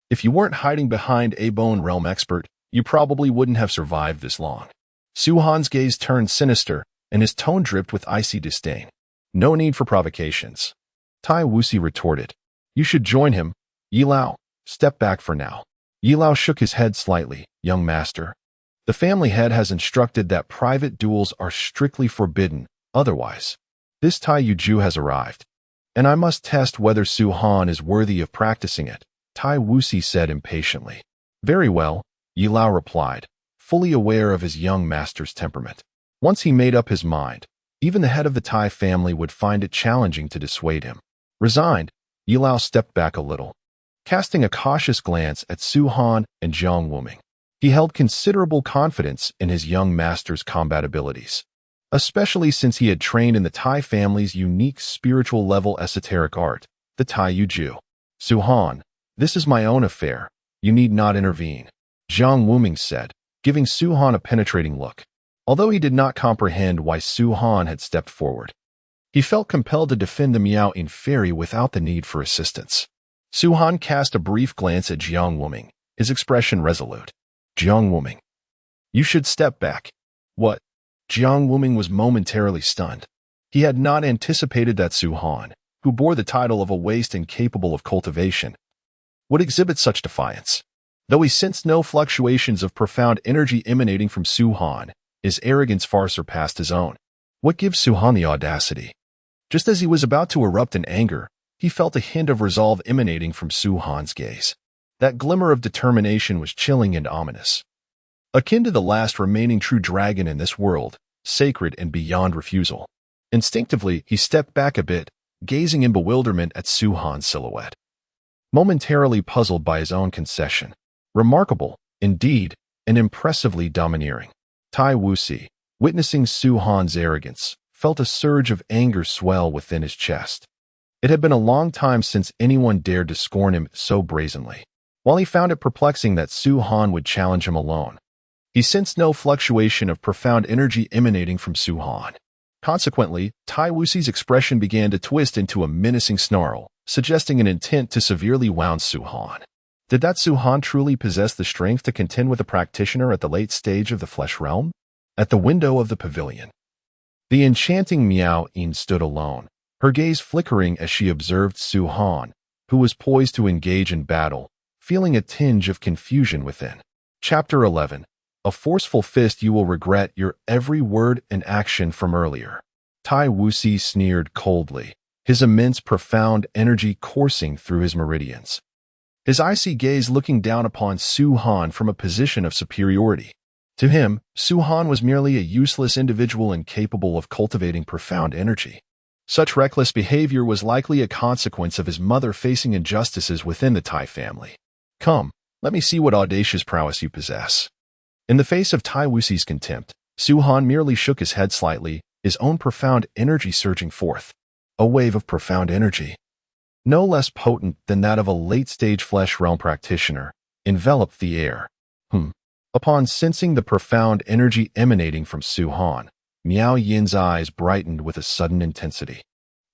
if you weren't hiding behind a bone realm expert, you probably wouldn't have survived this long. Su Han's gaze turned sinister, and his tone dripped with icy disdain. No need for provocations. Tai Wuxi retorted. You should join him. Yi Lao, step back for now. Yi Lao shook his head slightly. Young master, the family head has instructed that private duels are strictly forbidden. Otherwise, this Taiyu Ju has arrived, and I must test whether Su Han is worthy of practicing it, Tai Wuxi said impatiently. Very well, Yi Lao replied, fully aware of his young master's temperament. Once he made up his mind, even the head of the Tai family would find it challenging to dissuade him. Resigned, Yi Lao stepped back a little, casting a cautious glance at Su Han and Jiang Wuming. He held considerable confidence in his young master's combat abilities, especially since he had trained in the Tai family's unique spiritual level esoteric art, the Taiyu Ju. Su Han, this is my own affair. You need not intervene, Jiang Wuming said, giving Su Han a penetrating look. Although he did not comprehend why Su Han had stepped forward, he felt compelled to defend the Miao-In fairy without the need for assistance. Su Han cast a brief glance at Jiang Wuming, his expression resolute. Jiang Wuming, you should step back. What? Jiang Wuming was momentarily stunned. He had not anticipated that Su Han, who bore the title of a waste incapable of cultivation, would exhibit such defiance. Though he sensed no fluctuations of profound energy emanating from Su Han, his arrogance far surpassed his own. What gives Su Han the audacity? Just as he was about to erupt in anger, he felt a hint of resolve emanating from Su Han's gaze. That glimmer of determination was chilling and ominous, akin to the last remaining true dragon in this world, sacred and beyond refusal. Instinctively, he stepped back a bit, gazing in bewilderment at Su Han's silhouette, momentarily puzzled by his own concession. Remarkable, indeed, and impressively domineering. Tai Wuxi, witnessing Su Han's arrogance, felt a surge of anger swell within his chest. It had been a long time since anyone dared to scorn him so brazenly. While he found it perplexing that Su Han would challenge him alone, he sensed no fluctuation of profound energy emanating from Su Han. Consequently, Tai Wuxi's expression began to twist into a menacing snarl, suggesting an intent to severely wound Su Han. Did that Su Han truly possess the strength to contend with a practitioner at the late stage of the flesh realm? At the window of the pavilion, the enchanting Miao Yin stood alone, her gaze flickering as she observed Su Han, who was poised to engage in battle, feeling a tinge of confusion within. Chapter 11. A forceful fist. You will regret your every word and action from earlier. Tai Wuxi sneered coldly, his immense profound energy coursing through his meridians. His icy gaze looking down upon Su Han from a position of superiority. To him, Su Han was merely a useless individual incapable of cultivating profound energy. Such reckless behavior was likely a consequence of his mother facing injustices within the Tai family. Come, let me see what audacious prowess you possess. In the face of Tai Wuxi's contempt, Su Han merely shook his head slightly, his own profound energy surging forth. A wave of profound energy, no less potent than that of a late-stage flesh realm practitioner, enveloped the air. Upon sensing the profound energy emanating from Su Han, Miao Yin's eyes brightened with a sudden intensity.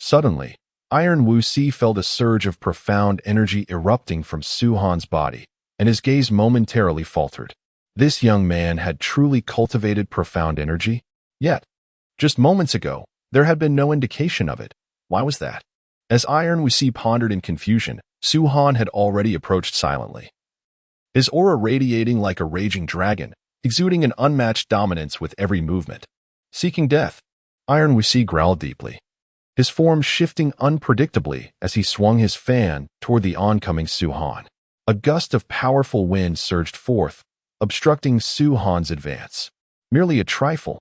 Suddenly, Iron Wuxi felt a surge of profound energy erupting from Su Han's body, and his gaze momentarily faltered. This young man had truly cultivated profound energy? Yet, just moments ago, there had been no indication of it. Why was that? As Iron Wuxi pondered in confusion, Su Han had already approached silently. His aura radiating like a raging dragon, exuding an unmatched dominance with every movement. Seeking death, Iron Wuxi growled deeply, his form shifting unpredictably as he swung his fan toward the oncoming Su Han. A gust of powerful wind surged forth, obstructing Su Han's advance. Merely a trifle.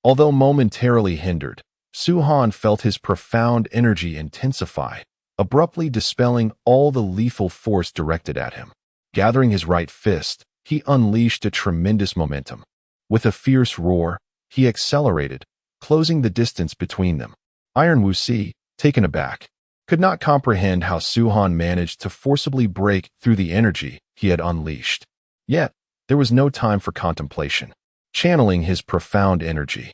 Although momentarily hindered, Su Han felt his profound energy intensify, abruptly dispelling all the lethal force directed at him. Gathering his right fist, he unleashed a tremendous momentum. With a fierce roar, he accelerated, closing the distance between them. Iron Wuxi, taken aback, could not comprehend how Su Han managed to forcibly break through the energy he had unleashed. Yet, there was no time for contemplation. Channeling his profound energy,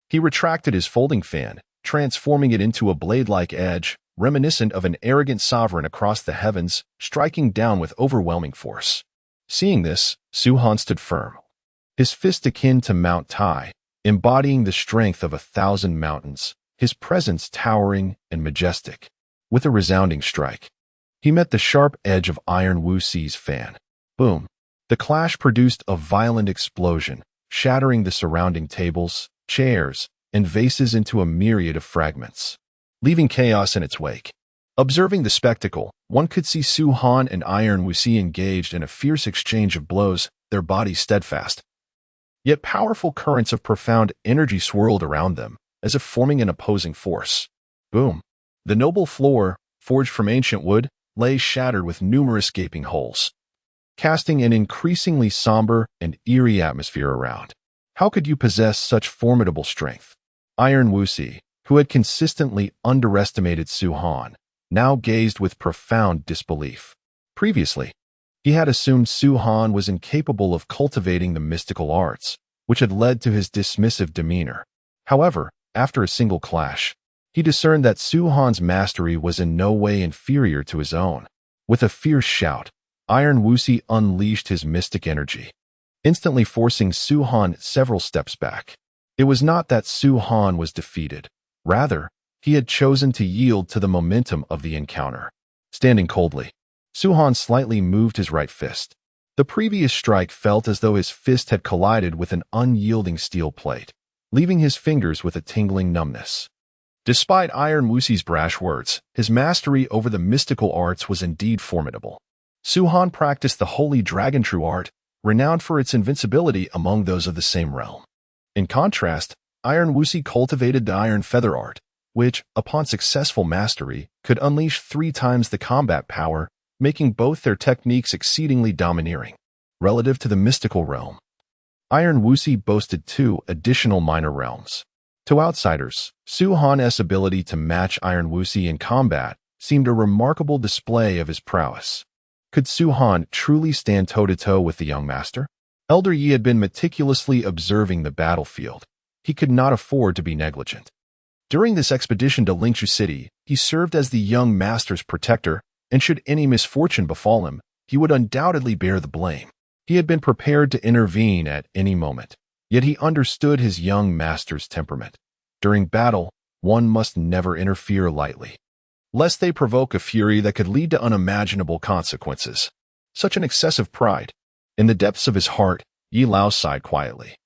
he retracted his folding fan, transforming it into a blade-like edge, reminiscent of an arrogant sovereign across the heavens, striking down with overwhelming force. Seeing this, Su Han stood firm, his fist akin to Mount Tai, embodying the strength of 1,000 mountains, his presence towering and majestic. With a resounding strike, he met the sharp edge of Iron Wuxi's fan. Boom! The clash produced a violent explosion, shattering the surrounding tables, chairs, and vases into a myriad of fragments, leaving chaos in its wake. Observing the spectacle, one could see Su Han and Iron Wuxi engaged in a fierce exchange of blows, their bodies steadfast. Yet powerful currents of profound energy swirled around them, as if forming an opposing force. Boom! The noble floor, forged from ancient wood, lay shattered with numerous gaping holes, casting an increasingly somber and eerie atmosphere around. How could you possess such formidable strength? Iron Wuxi, who had consistently underestimated Su Han, now gazed with profound disbelief. Previously, he had assumed Su Han was incapable of cultivating the mystical arts, which had led to his dismissive demeanor. However, after a single clash, he discerned that Su Han's mastery was in no way inferior to his own. With a fierce shout, Iron Wuxi unleashed his mystic energy, instantly forcing Su Han several steps back. It was not that Su Han was defeated. Rather, he had chosen to yield to the momentum of the encounter. Standing coldly, Su Han slightly moved his right fist. The previous strike felt as though his fist had collided with an unyielding steel plate, leaving his fingers with a tingling numbness. Despite Iron Wuxi's brash words, his mastery over the mystical arts was indeed formidable. Su Han practiced the holy dragon true art, renowned for its invincibility among those of the same realm. In contrast, Iron Wuxi cultivated the iron feather art, which, upon successful mastery, could unleash 3 times the combat power, making both their techniques exceedingly domineering. Relative to the mystical realm, Iron Wuxi boasted 2 additional minor realms. To outsiders, Su Han's ability to match Iron Wuxi in combat seemed a remarkable display of his prowess. Could Su Han truly stand toe-to-toe with the young master? Elder Yi had been meticulously observing the battlefield. He could not afford to be negligent. During this expedition to Lingchu City, he served as the young master's protector, and should any misfortune befall him, he would undoubtedly bear the blame. He had been prepared to intervene at any moment, yet he understood his young master's temperament. During battle, one must never interfere lightly, lest they provoke a fury that could lead to unimaginable consequences. Such an excessive pride. In the depths of his heart, Yi Lao sighed quietly,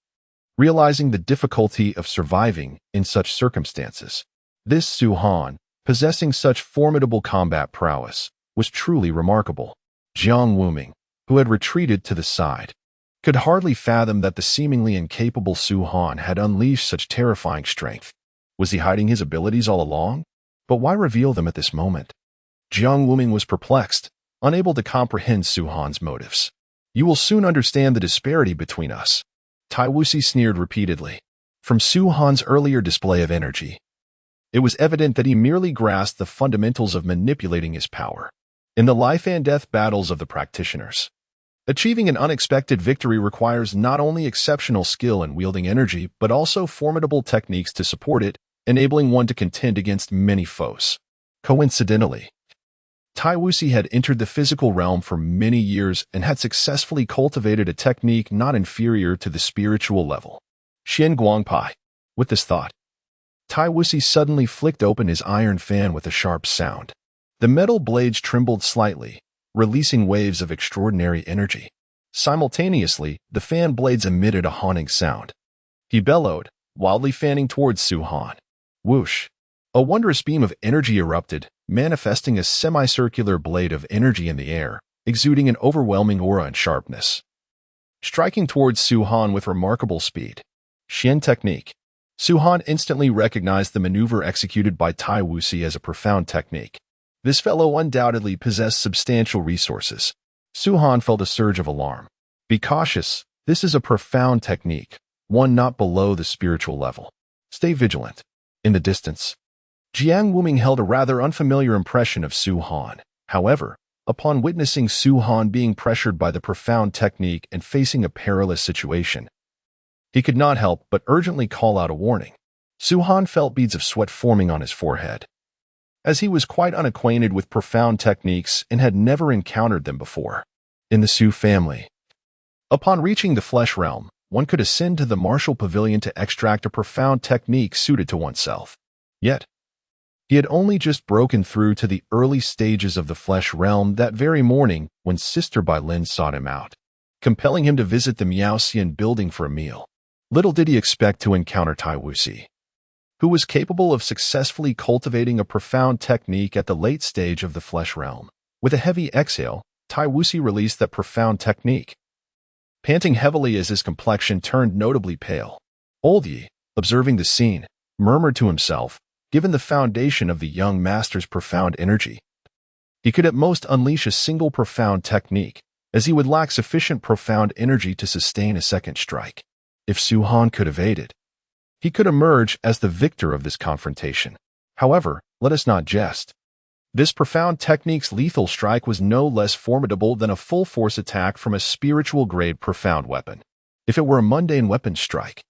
realizing the difficulty of surviving in such circumstances. This Su Han, possessing such formidable combat prowess, was truly remarkable. Jiang Wuming, who had retreated to the side, could hardly fathom that the seemingly incapable Su Han had unleashed such terrifying strength. Was he hiding his abilities all along? But why reveal them at this moment? Jiang Wuming was perplexed, unable to comprehend Su Han's motives. You will soon understand the disparity between us. Tai Wuxi sneered repeatedly. From Su Han's earlier display of energy, it was evident that he merely grasped the fundamentals of manipulating his power. In the life-and-death battles of the practitioners, achieving an unexpected victory requires not only exceptional skill in wielding energy, but also formidable techniques to support it, enabling one to contend against many foes. Coincidentally, Tai Wuxi had entered the physical realm for many years and had successfully cultivated a technique not inferior to the spiritual level. Xian Guangpai. With this thought, Tai Wuxi suddenly flicked open his iron fan with a sharp sound. The metal blades trembled slightly, releasing waves of extraordinary energy. Simultaneously, the fan blades emitted a haunting sound. He bellowed, wildly fanning towards Su Han. Whoosh! A wondrous beam of energy erupted, manifesting a semicircular blade of energy in the air, exuding an overwhelming aura and sharpness. Striking towards Su Han with remarkable speed. Xian technique. Su Han instantly recognized the maneuver executed by Tai Wuxi as a profound technique. This fellow undoubtedly possessed substantial resources. Su Han felt a surge of alarm. Be cautious, this is a profound technique, one not below the spiritual level. Stay vigilant. In the distance, Jiang Wuming held a rather unfamiliar impression of Su Han. However, upon witnessing Su Han being pressured by the profound technique and facing a perilous situation, he could not help but urgently call out a warning. Su Han felt beads of sweat forming on his forehead, as he was quite unacquainted with profound techniques and had never encountered them before. In the Su family, upon reaching the flesh realm, one could ascend to the martial pavilion to extract a profound technique suited to oneself. Yet, he had only just broken through to the early stages of the flesh realm that very morning when Sister Bai Lin sought him out, compelling him to visit the Miaoxian building for a meal. Little did he expect to encounter Tai Wuxi, who was capable of successfully cultivating a profound technique at the late stage of the flesh realm. With a heavy exhale, Tai Wuxi released that profound technique, panting heavily as his complexion turned notably pale. Old Yi, observing the scene, murmured to himself, given the foundation of the young master's profound energy, he could at most unleash a single profound technique, as he would lack sufficient profound energy to sustain a second strike. If Su Han could evade it, he could emerge as the victor of this confrontation. However, let us not jest. This profound technique's lethal strike was no less formidable than a full-force attack from a spiritual-grade profound weapon. If it were a mundane weapon strike,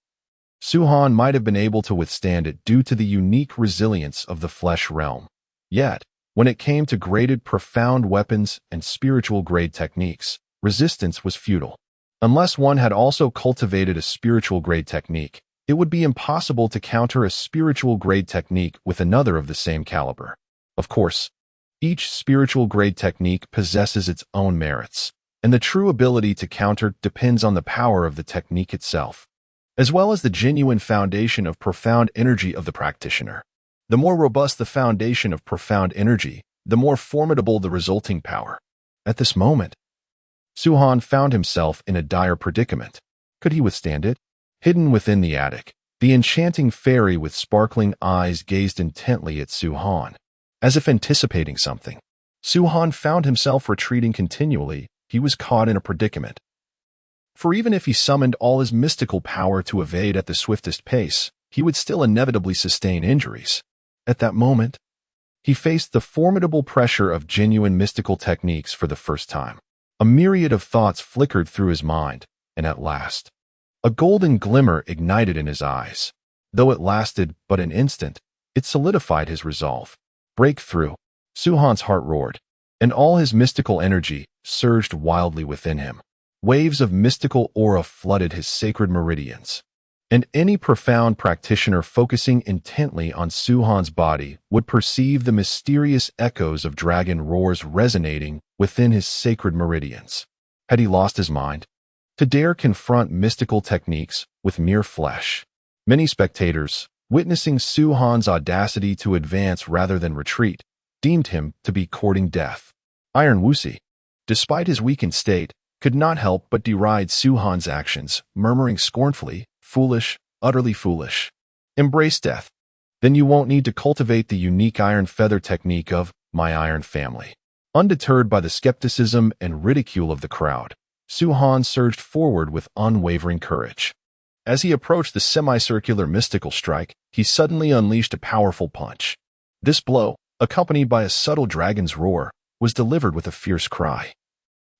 Su Han might have been able to withstand it due to the unique resilience of the flesh realm. Yet, when it came to graded profound weapons and spiritual-grade techniques, resistance was futile. Unless one had also cultivated a spiritual-grade technique, it would be impossible to counter a spiritual-grade technique with another of the same caliber. Of course, each spiritual-grade technique possesses its own merits, and the true ability to counter depends on the power of the technique itself, as well as the genuine foundation of profound energy of the practitioner. The more robust the foundation of profound energy, the more formidable the resulting power. At this moment, Su Han found himself in a dire predicament. Could he withstand it? Hidden within the attic, the enchanting fairy with sparkling eyes gazed intently at Su Han, as if anticipating something. Su Han found himself retreating continually. He was caught in a predicament. For even if he summoned all his mystical power to evade at the swiftest pace, he would still inevitably sustain injuries. At that moment, he faced the formidable pressure of genuine mystical techniques for the first time. A myriad of thoughts flickered through his mind, and at last, a golden glimmer ignited in his eyes. Though it lasted but an instant, it solidified his resolve. Breakthrough. Suhan's heart roared, and all his mystical energy surged wildly within him. Waves of mystical aura flooded his sacred meridians, and any profound practitioner focusing intently on Suhan's body would perceive the mysterious echoes of dragon roars resonating within his sacred meridians. Had he lost his mind? To dare confront mystical techniques with mere flesh. Many spectators, witnessing Suhan's audacity to advance rather than retreat, deemed him to be courting death. Iron Wusi, despite his weakened state, could not help but deride Suhan's actions, murmuring scornfully, "Foolish, utterly foolish. Embrace death. Then you won't need to cultivate the unique iron feather technique of my iron family." Undeterred by the skepticism and ridicule of the crowd, Suhan surged forward with unwavering courage. As he approached the semicircular mystical strike, he suddenly unleashed a powerful punch. This blow, accompanied by a subtle dragon's roar, was delivered with a fierce cry.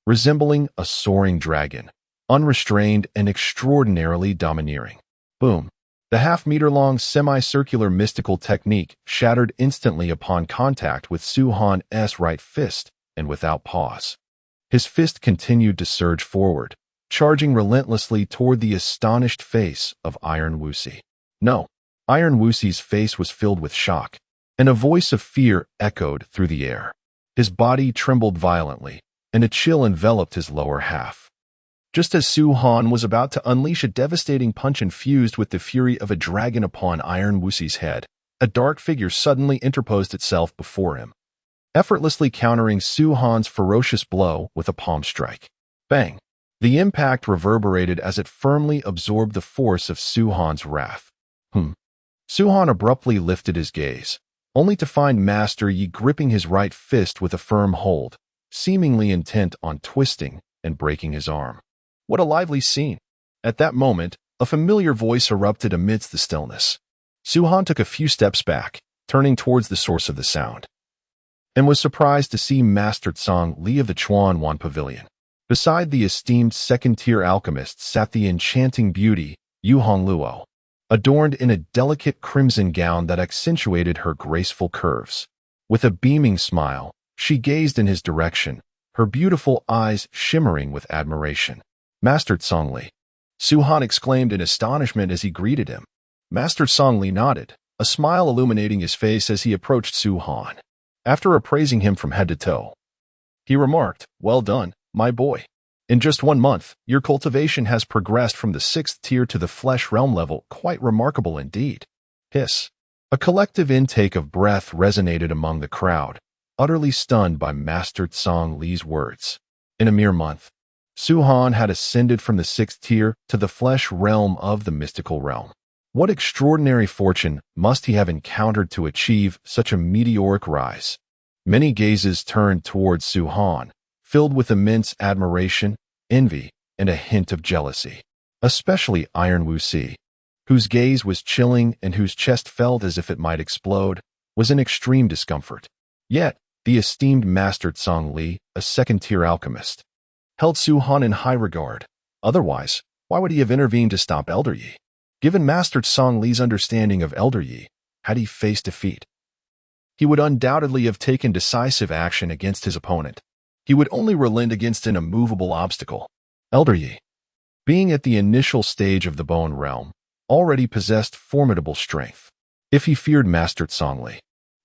Resembling a soaring dragon, unrestrained and extraordinarily domineering. Boom! The half-meter-long semicircular mystical technique shattered instantly upon contact with Suhan's right fist, and without pause. His fist continued to surge forward, charging relentlessly toward the astonished face of Iron Wusi. No, Iron Wusi's face was filled with shock, and a voice of fear echoed through the air. His body trembled violently, and a chill enveloped his lower half. Just as Suhan was about to unleash a devastating punch infused with the fury of a dragon upon Iron Wusi's head, a dark figure suddenly interposed itself before him, effortlessly countering Suhan's ferocious blow with a palm strike. Bang! The impact reverberated as it firmly absorbed the force of Suhan's wrath. Suhan abruptly lifted his gaze, only to find Master Yi gripping his right fist with a firm hold, seemingly intent on twisting and breaking his arm. What a lively scene! At that moment, a familiar voice erupted amidst the stillness. Suhan took a few steps back, turning towards the source of the sound, and was surprised to see Master Tsang Li of the Chuan Pavilion. Beside the esteemed second-tier alchemist sat the enchanting beauty, Yu Hongluo, adorned in a delicate crimson gown that accentuated her graceful curves. With a beaming smile, she gazed in his direction, her beautiful eyes shimmering with admiration. "Master Tsang Li," Suhan exclaimed in astonishment as he greeted him. Master Tsang Li nodded, a smile illuminating his face as he approached Suhan. After appraising him from head to toe, he remarked, "Well done, my boy. In just 1 month, your cultivation has progressed from the 6th tier to the flesh realm level, quite remarkable indeed." Hiss. A collective intake of breath resonated among the crowd, utterly stunned by Master Tsang Li's words. In a mere month, Suhan had ascended from the 6th tier to the flesh realm of the mystical realm. What extraordinary fortune must he have encountered to achieve such a meteoric rise? Many gazes turned towards Suhan, filled with immense admiration, envy, and a hint of jealousy. Especially Iron Wusi, whose gaze was chilling and whose chest felt as if it might explode, was in extreme discomfort. Yet, the esteemed Master Tsang Li, a second-tier alchemist, held Suhan in high regard. Otherwise, why would he have intervened to stop Elder Yi? Given Master Tsang Li's understanding of Elder Yi, had he faced defeat, he would undoubtedly have taken decisive action against his opponent. He would only relent against an immovable obstacle. Elder Yi, being at the initial stage of the Bone Realm, already possessed formidable strength. If he feared Master Tsang Li,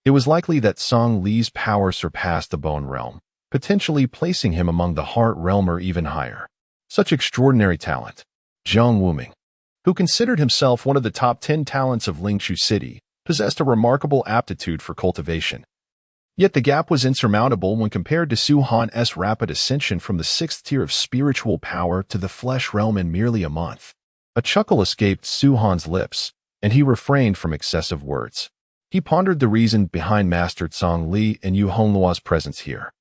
it was likely that Tsang Li's power surpassed the Bone Realm, potentially placing him among the Heart Realm or even higher. Such extraordinary talent. Zhang Wuming, who considered himself one of the top 10 talents of Lingqiu City, possessed a remarkable aptitude for cultivation. Yet the gap was insurmountable when compared to Suhan's rapid ascension from the 6th tier of spiritual power to the flesh realm in merely a month. A chuckle escaped Suhan's lips, and he refrained from excessive words. He pondered the reason behind Master Tsang Li and Yu Hongluo's presence here.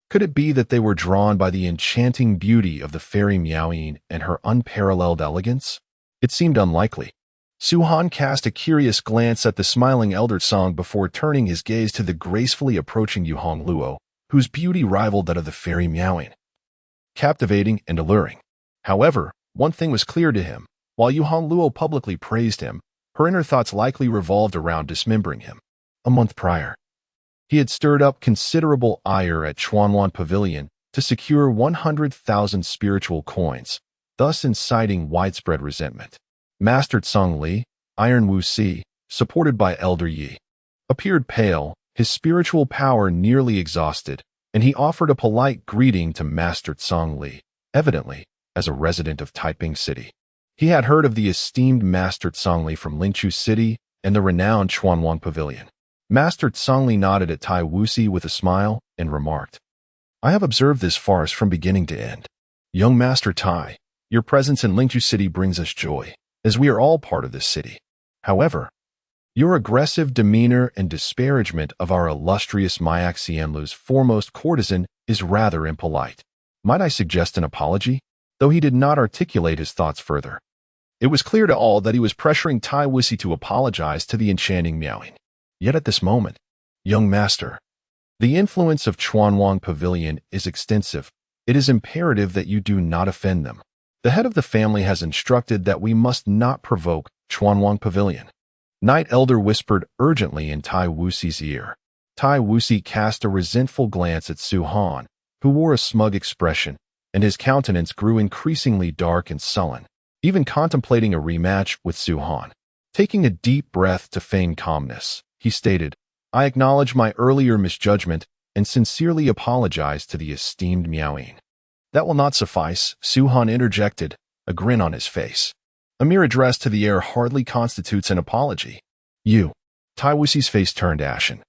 Could it be that they were drawn by the enchanting beauty of the fairy Miaoyin and her unparalleled elegance? It seemed unlikely. Su Han cast a curious glance at the smiling elder Song before turning his gaze to the gracefully approaching Yu Hong Luo, whose beauty rivaled that of the fairy Miaoing. Captivating and alluring. However, one thing was clear to him. While Yu Hong Luo publicly praised him, her inner thoughts likely revolved around dismembering him. A month prior, he had stirred up considerable ire at Chuanwan Pavilion to secure 100,000 spiritual coins, thus inciting widespread resentment. Master Tsang Li, Iron Wu Si, supported by Elder Yi, appeared pale, his spiritual power nearly exhausted, and he offered a polite greeting to Master Tsang Li, evidently as a resident of Taiping City. He had heard of the esteemed Master Tsang Li from Lingqiu City and the renowned Chuanwan Pavilion. Master Tsang Li nodded at Tai Wuxi with a smile and remarked, "I have observed this farce from beginning to end. Young Master Tai, your presence in Lingqiu City brings us joy, as we are all part of this city. However, your aggressive demeanor and disparagement of our illustrious Mayak Xianlu's foremost courtesan is rather impolite. Might I suggest an apology?" Though he did not articulate his thoughts further, it was clear to all that he was pressuring Tai Wuxi to apologize to the enchanting Miaoing. Yet at this moment, young master, the influence of Chuanwan Pavilion is extensive. It is imperative that you do not offend them. The head of the family has instructed that we must not provoke Chuanwan Pavilion. Night Elder whispered urgently in Tai Wuxi's ear. Tai Wuxi cast a resentful glance at Su Han, who wore a smug expression, and his countenance grew increasingly dark and sullen, even contemplating a rematch with Su Han. Taking a deep breath to feign calmness, he stated, "I acknowledge my earlier misjudgment and sincerely apologize to the esteemed Miaoing." "That will not suffice," Su Han interjected, a grin on his face. "A mere address to the heir hardly constitutes an apology." "You." Tai Wuxi's face turned ashen.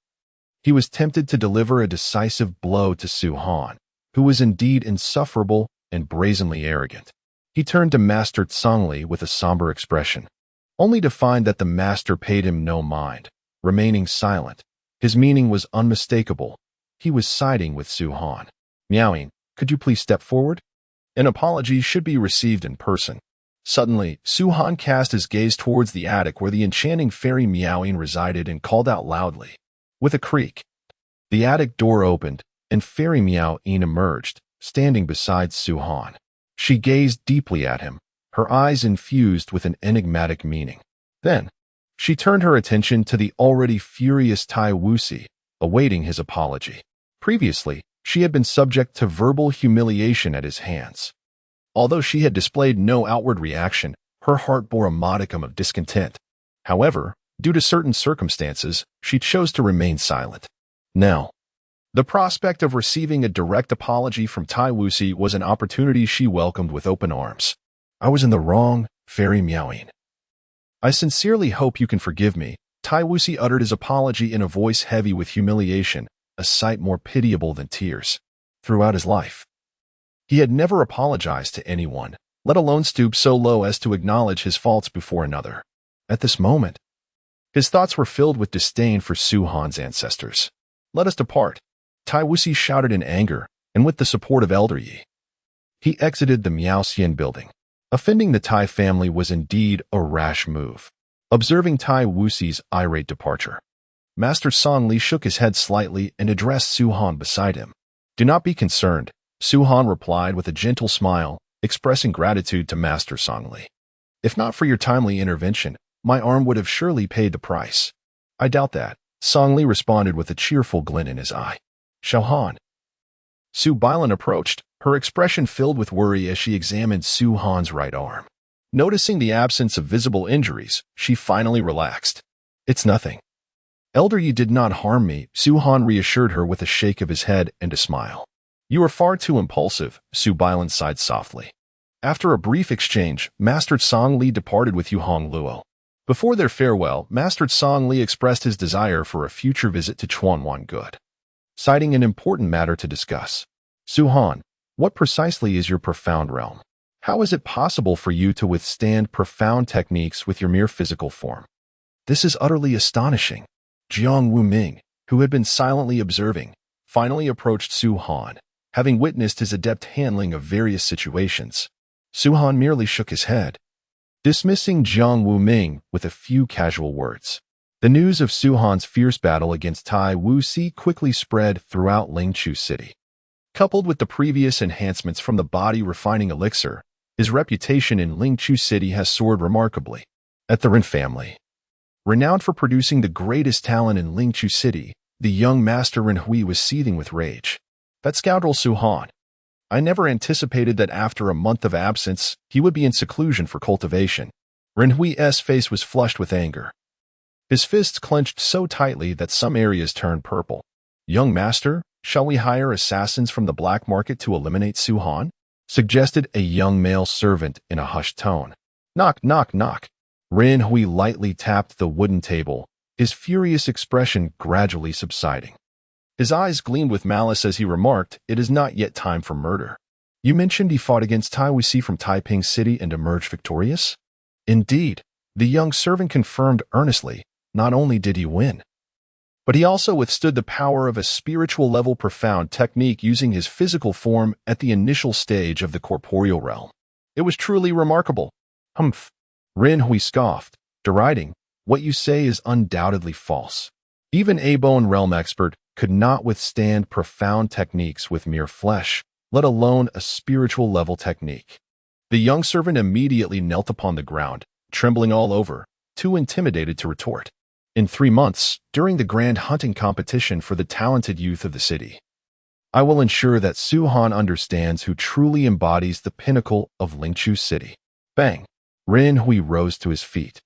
He was tempted to deliver a decisive blow to Su Han, who was indeed insufferable and brazenly arrogant. He turned to Master Tsang Li with a somber expression, only to find that the master paid him no mind. Remaining silent, his meaning was unmistakable. He was siding with Su Han. "Miaoing, could you please step forward? An apology should be received in person." Suddenly, Su Han cast his gaze towards the attic where the enchanting fairy Miaoing resided and called out loudly. With a creak, the attic door opened, and fairy Miaoing emerged, standing beside Su Han. She gazed deeply at him, her eyes infused with an enigmatic meaning. Then, she turned her attention to the already furious Tai Wuxi, awaiting his apology. Previously, she had been subject to verbal humiliation at his hands. Although she had displayed no outward reaction, her heart bore a modicum of discontent. However, due to certain circumstances, she chose to remain silent. Now, the prospect of receiving a direct apology from Tai Wuxi was an opportunity she welcomed with open arms. "I was in the wrong, fairy Miaoing. I sincerely hope you can forgive me." Tai Wuxi uttered his apology in a voice heavy with humiliation, a sight more pitiable than tears. Throughout his life, he had never apologized to anyone, let alone stoop so low as to acknowledge his faults before another. At this moment, his thoughts were filled with disdain for Su Han's ancestors. "Let us depart," Tai Wuxi shouted in anger, and with the support of Elder Yi, he exited the Miaoxian building. Offending the Tai family was indeed a rash move. Observing Tai Wuxi's irate departure, Master Tsang Li shook his head slightly and addressed Su Han beside him. "Do not be concerned," Su Han replied with a gentle smile, expressing gratitude to Master Tsang Li. "If not for your timely intervention, my arm would have surely paid the price." "I doubt that," Tsang Li responded with a cheerful glint in his eye. "Xiao Han." Su Bailan approached, her expression filled with worry as she examined Su Han's right arm. Noticing the absence of visible injuries, she finally relaxed. "It's nothing. Elder Yi did not harm me," Su Han reassured her with a shake of his head and a smile. "You are far too impulsive," Su Bailan sighed softly. After a brief exchange, Master Tsang Li departed with Yu Hong Luo. Before their farewell, Master Tsang Li expressed his desire for a future visit to Chuanwan Good, citing an important matter to discuss. "Su Han, what precisely is your profound realm? How is it possible for you to withstand profound techniques with your mere physical form?" "This is utterly astonishing." Jiang Wuming, who had been silently observing, finally approached Su Han, having witnessed his adept handling of various situations. Su Han merely shook his head. dismissing Jiang Wuming with a few casual words. The news of Su Han's fierce battle against Tai Wuxi quickly spread throughout Lingqiu City. Coupled with the previous enhancements from the body refining elixir, his reputation in Lingqiu City has soared remarkably. At the Ren family, renowned for producing the greatest talent in Lingqiu City, the young master Ren Hui was seething with rage. That scoundrel Su Han. I never anticipated that after a month of absence, he would be in seclusion for cultivation. Ren Hui's face was flushed with anger. His fists clenched so tightly that some areas turned purple. Young master, shall we hire assassins from the black market to eliminate Su Han? Suggested a young male servant in a hushed tone. Knock, knock, knock. Ren Hui lightly tapped the wooden table, his furious expression gradually subsiding. His eyes gleamed with malice as he remarked, "It is not yet time for murder. You mentioned he fought against Tai Wuxi from Taiping City and emerged victorious?" Indeed, the young servant confirmed earnestly. Not only did he win, but he also withstood the power of a spiritual-level profound technique using his physical form at the initial stage of the corporeal realm. It was truly remarkable. Humph. Ren Hui scoffed, deriding, "What you say is undoubtedly false. Even a bone realm expert could not withstand profound techniques with mere flesh, let alone a spiritual-level technique." The young servant immediately knelt upon the ground, trembling all over, too intimidated to retort. In 3 months, during the grand hunting competition for the talented youth of the city, I will ensure that Su Han understands who truly embodies the pinnacle of Lingqiu City. Bang! Ren Hui rose to his feet,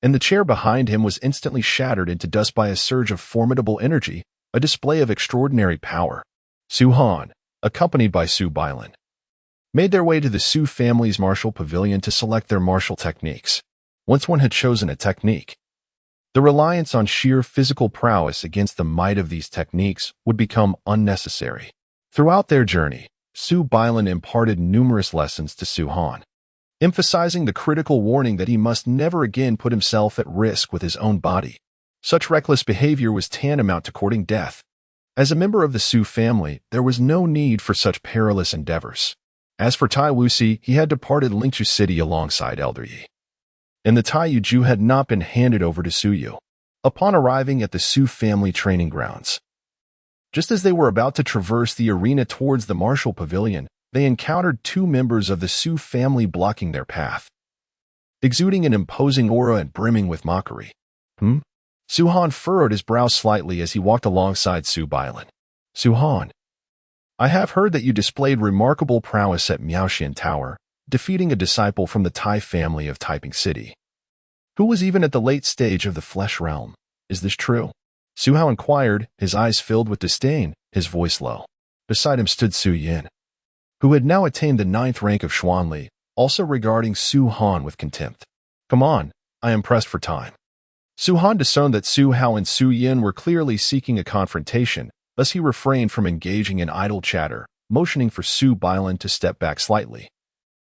and the chair behind him was instantly shattered into dust by a surge of formidable energy, a display of extraordinary power. Su Han, accompanied by Su Bailan, made their way to the Su family's martial pavilion to select their martial techniques. Once one had chosen a technique, the reliance on sheer physical prowess against the might of these techniques would become unnecessary. Throughout their journey, Su Bailan imparted numerous lessons to Su Han, emphasizing the critical warning that he must never again put himself at risk with his own body. Such reckless behavior was tantamount to courting death. As a member of the Su family, there was no need for such perilous endeavors. As for Tai Wuxi, he had departed Lingqiu City alongside Elder Yi, and the Tai Yuju had not been handed over to Su Yu. Upon arriving at the Su family training grounds, just as they were about to traverse the arena towards the martial pavilion, they encountered 2 members of the Su family blocking their path, exuding an imposing aura and brimming with mockery. Su Han furrowed his brow slightly as he walked alongside Su Bailan. Su Han, I have heard that you displayed remarkable prowess at Miaoxian Tower, defeating a disciple from the Tai family of Taiping City, who was even at the late stage of the flesh realm. Is this true? Su Hao inquired, his eyes filled with disdain, his voice low. Beside him stood Su Yin, who had now attained the 9th rank of Xuanli, also regarding Su Han with contempt. Come on, I am pressed for time. Su Han discerned that Su Hao and Su Yin were clearly seeking a confrontation, thus he refrained from engaging in idle chatter, motioning for Su Bailan to step back slightly,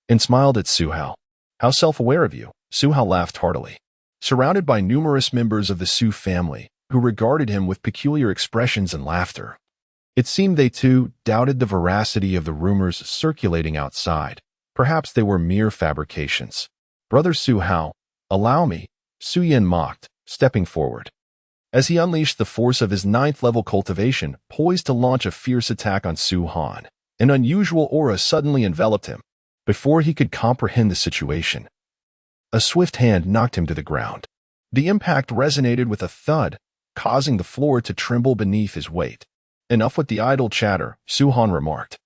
and smiled at Su Hao. How self-aware of you. Su Hao laughed heartily. Surrounded by numerous members of the Su family, who regarded him with peculiar expressions and laughter, it seemed they too doubted the veracity of the rumors circulating outside. Perhaps they were mere fabrications. Brother Su Hao, allow me, Su Yin mocked, stepping forward, as he unleashed the force of his 9th-level cultivation, poised to launch a fierce attack on Su Han. An unusual aura suddenly enveloped him. Before he could comprehend the situation, a swift hand knocked him to the ground. The impact resonated with a thud, causing the floor to tremble beneath his weight. Enough with the idle chatter, Su Han remarked,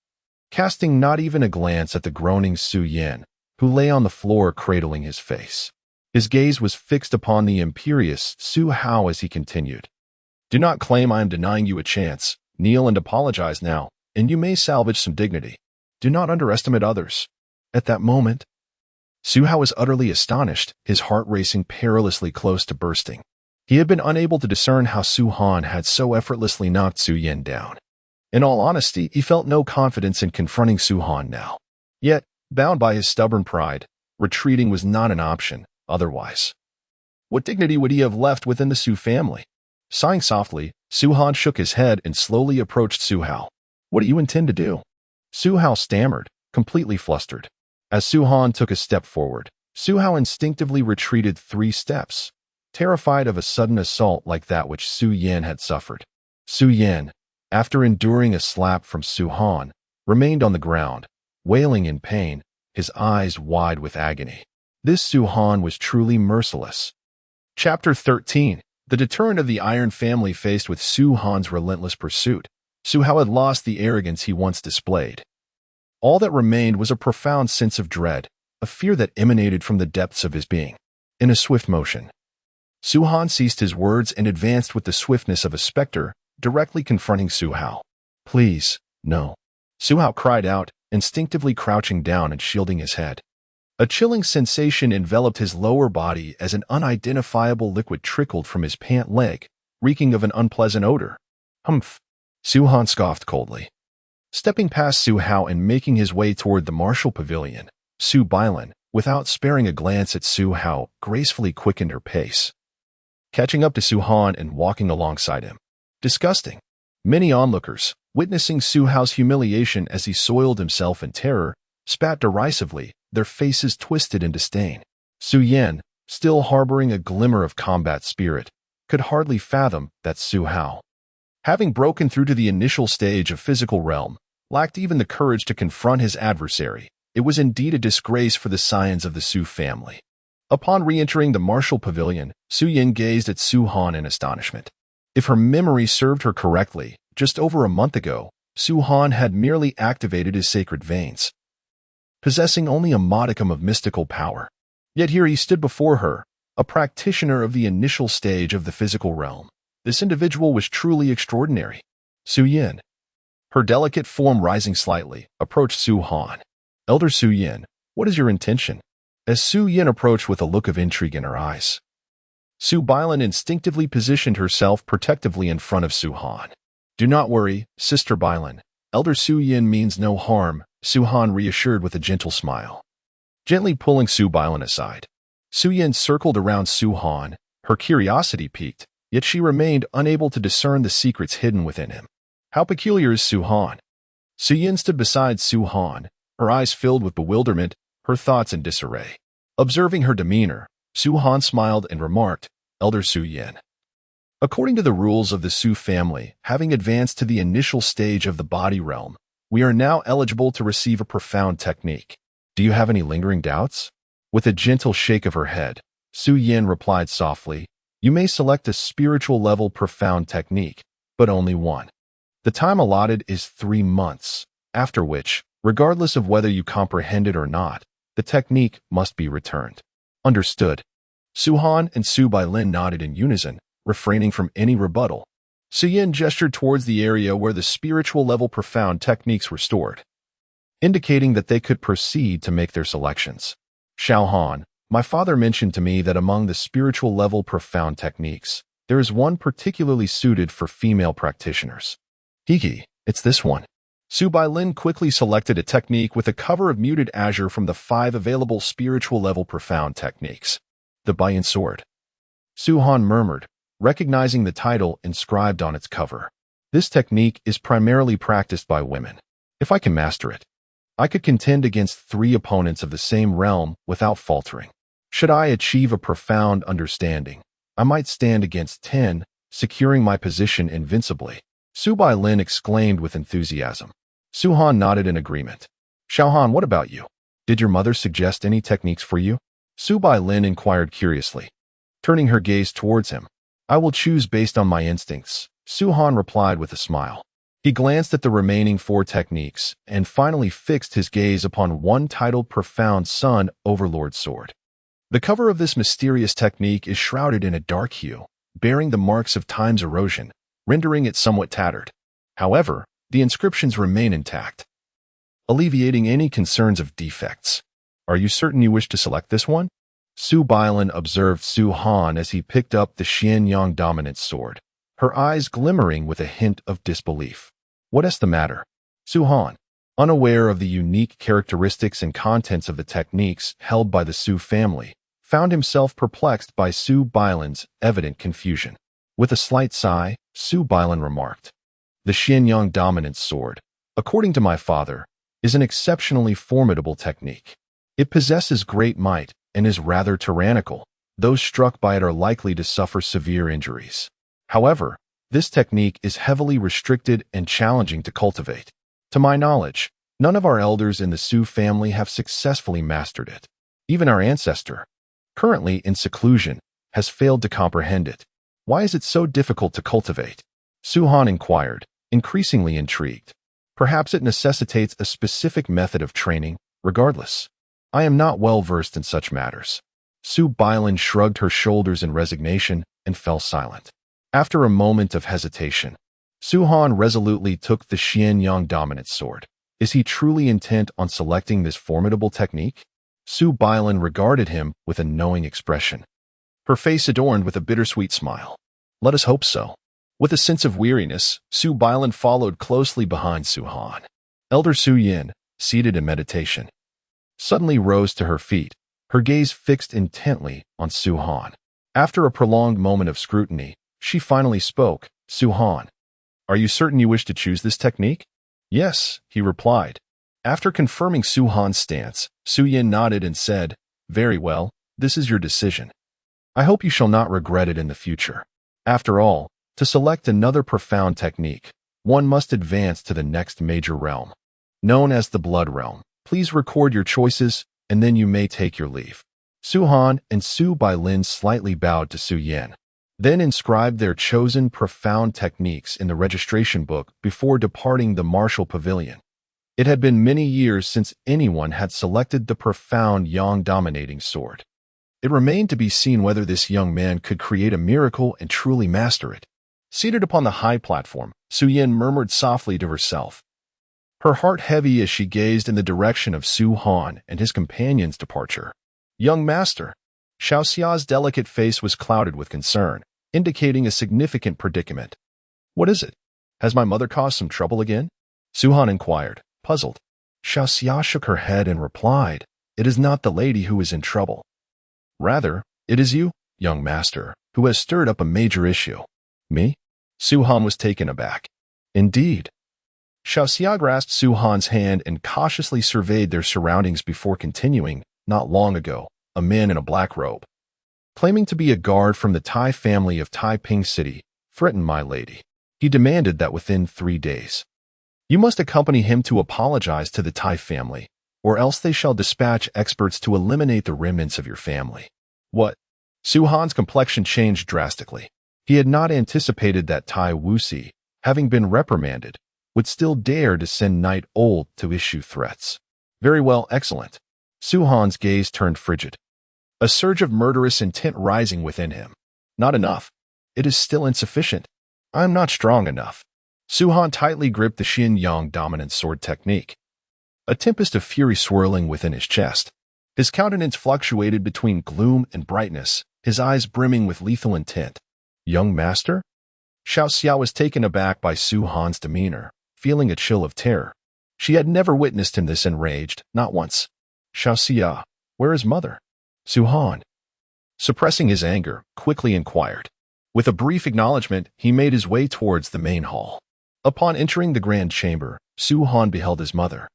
casting not even a glance at the groaning Su Yin, who lay on the floor cradling his face. His gaze was fixed upon the imperious Su Hao as he continued. Do not claim I am denying you a chance. Kneel and apologize now, and you may salvage some dignity. Do not underestimate others. At that moment, Su Hao was utterly astonished, his heart racing perilously close to bursting. He had been unable to discern how Su Han had so effortlessly knocked Su Yin down. In all honesty, he felt no confidence in confronting Su Han now. Yet, bound by his stubborn pride, retreating was not an option. Otherwise, what dignity would he have left within the Su family? Sighing softly, Su Han shook his head and slowly approached Su Hao. What do you intend to do? Su Hao stammered, completely flustered. As Su Han took a step forward, Su Hao instinctively retreated 3 steps, terrified of a sudden assault like that which Su Yan had suffered. Su Yan, after enduring a slap from Su Han, remained on the ground, wailing in pain, his eyes wide with agony. This Su Han was truly merciless. Chapter 13. The deterrent of the Iron family faced with Su Han's relentless pursuit. Su Hao had lost the arrogance he once displayed. All that remained was a profound sense of dread, a fear that emanated from the depths of his being. In a swift motion, Su Han ceased his words and advanced with the swiftness of a specter, directly confronting Su Hao. "Please, no." Su Hao cried out, instinctively crouching down and shielding his head. A chilling sensation enveloped his lower body as an unidentifiable liquid trickled from his pant leg, reeking of an unpleasant odor. "Humph," Su Han scoffed coldly. Stepping past Su Hao and making his way toward the martial pavilion, Su Bailan, without sparing a glance at Su Hao, gracefully quickened her pace, catching up to Su Han and walking alongside him. Disgusting. Many onlookers, witnessing Su Hao's humiliation as he soiled himself in terror, spat derisively, their faces twisted in disdain. Su Yan, still harboring a glimmer of combat spirit, could hardly fathom that Su Hao, having broken through to the initial stage of physical realm, lacked even the courage to confront his adversary. It was indeed a disgrace for the scions of the Su family. Upon re-entering the martial pavilion, Su Yan gazed at Su Han in astonishment. If her memory served her correctly, just over a month ago, Su Han had merely activated his sacred veins, possessing only a modicum of mystical power. Yet here he stood before her, a practitioner of the initial stage of the physical realm. This individual was truly extraordinary. Su Yan, her delicate form rising slightly, approached Su Han. "Elder Su Yan, what is your intention?" As Su Yan approached with a look of intrigue in her eyes, Su Bailan instinctively positioned herself protectively in front of Su Han. "Do not worry, Sister Bailan. Elder Su Yan means no harm," Su Han reassured with a gentle smile, gently pulling Su Bailan aside. Su Yan circled around Su Han, her curiosity piqued, yet she remained unable to discern the secrets hidden within him. How peculiar is Su Han? Su Yan stood beside Su Han, her eyes filled with bewilderment, her thoughts in disarray. Observing her demeanor, Su Han smiled and remarked, "Elder Su Yan, according to the rules of the Su family, having advanced to the initial stage of the body realm, we are now eligible to receive a profound technique. Do you have any lingering doubts?" With a gentle shake of her head, Su Yan replied softly, "You may select a spiritual level profound technique, but only one. The time allotted is 3 months, after which, regardless of whether you comprehend it or not, the technique must be returned." "Understood." Su Han and Su Bailan nodded in unison, refraining from any rebuttal. Su Yan gestured towards the area where the spiritual level profound techniques were stored, indicating that they could proceed to make their selections. "Xiao Han, my father mentioned to me that among the spiritual level profound techniques, there is one particularly suited for female practitioners." "Hiki, it's this one." Su Bailan quickly selected a technique with a cover of muted azure from the 5 available spiritual level profound techniques. "The Bayan Sword," Su Han murmured, recognizing the title inscribed on its cover. "This technique is primarily practiced by women. If I can master it, I could contend against 3 opponents of the same realm without faltering. Should I achieve a profound understanding, I might stand against 10, securing my position invincibly." Su Bailan exclaimed with enthusiasm. Su Han nodded in agreement. "Xiao Han, what about you? Did your mother suggest any techniques for you?" Su Bailan inquired curiously, turning her gaze towards him. "I will choose based on my instincts," Su Han replied with a smile. He glanced at the remaining 4 techniques and finally fixed his gaze upon one titled Profound Sun Overlord Sword. The cover of this mysterious technique is shrouded in a dark hue, bearing the marks of time's erosion, rendering it somewhat tattered. However, the inscriptions remain intact, alleviating any concerns of defects. "Are you certain you wish to select this one?" Su Bailan observed Su Han as he picked up the Xianyang dominant sword, her eyes glimmering with a hint of disbelief. "What is the matter?" Su Han, unaware of the unique characteristics and contents of the techniques held by the Su family, found himself perplexed by Su Bailan's evident confusion. With a slight sigh, Su Bailan remarked, "The Xianyang dominant sword, according to my father, is an exceptionally formidable technique. It possesses great might and is rather tyrannical. Those struck by it are likely to suffer severe injuries. However, this technique is heavily restricted and challenging to cultivate. To my knowledge, none of our elders in the Sioux family have successfully mastered it. Even our ancestor, currently in seclusion, has failed to comprehend it. Why is it so difficult to cultivate? Su-han inquired, increasingly intrigued. Perhaps it necessitates a specific method of training. Regardless, I am not well versed in such matters. Su Bailan shrugged her shoulders in resignation and fell silent. After a moment of hesitation, Su-han resolutely took the Xianyang dominant sword. Is he truly intent on selecting this formidable technique? Su Bailan regarded him with a knowing expression, her face adorned with a bittersweet smile. Let us hope so. With a sense of weariness, Su Bailan followed closely behind Su-han. Elder Su Yin, seated in meditation, suddenly rose to her feet, her gaze fixed intently on Su-han. After a prolonged moment of scrutiny, she finally spoke. Su-han, are you certain you wish to choose this technique? Yes, he replied. After confirming Su-han's stance, Su Yin nodded and said, very well, this is your decision. I hope you shall not regret it in the future. After all, to select another profound technique, one must advance to the next major realm, known as the Blood Realm. Please record your choices, and then you may take your leave. Su-han and Su Bailan slightly bowed to Su Yin, then inscribed their chosen profound techniques in the registration book before departing the martial pavilion. It had been many years since anyone had selected the profound Yang-dominating sword. It remained to be seen whether this young man could create a miracle and truly master it. Seated upon the high platform, Su Yin murmured softly to herself, her heart heavy as she gazed in the direction of Su-han and his companion's departure. Young master. Xiaoxia's delicate face was clouded with concern, indicating a significant predicament. What is it? Has my mother caused some trouble again? Su-han inquired, puzzled. Xiaoxia shook her head and replied, it is not the lady who is in trouble. Rather, it is you, young master, who has stirred up a major issue. Me? Su-han was taken aback. Indeed. Xiaoxia grasped Su-han's hand and cautiously surveyed their surroundings before continuing. Not long ago, a man in a black robe, claiming to be a guard from the Tai family of Taiping City, threatened my lady. He demanded that within 3 days, you must accompany him to apologize to the Tai family, or else they shall dispatch experts to eliminate the remnants of your family. What? Su-han's complexion changed drastically. He had not anticipated that Tai Wuxi, having been reprimanded, would still dare to send Knight Old to issue threats. Very well, excellent. Su-han's gaze turned frigid, a surge of murderous intent rising within him. Not enough. It is still insufficient. I am not strong enough. Su-han tightly gripped the Xianyang dominant sword technique, a tempest of fury swirling within his chest. His countenance fluctuated between gloom and brightness, his eyes brimming with lethal intent. Young master? Xiaoxia was taken aback by Su-han's demeanor, feeling a chill of terror. She had never witnessed him this enraged, not once. Xiaoxia, where is mother? Su-han, suppressing his anger, quickly inquired. With a brief acknowledgement, he made his way towards the main hall. Upon entering the grand chamber, Su-han beheld his mother.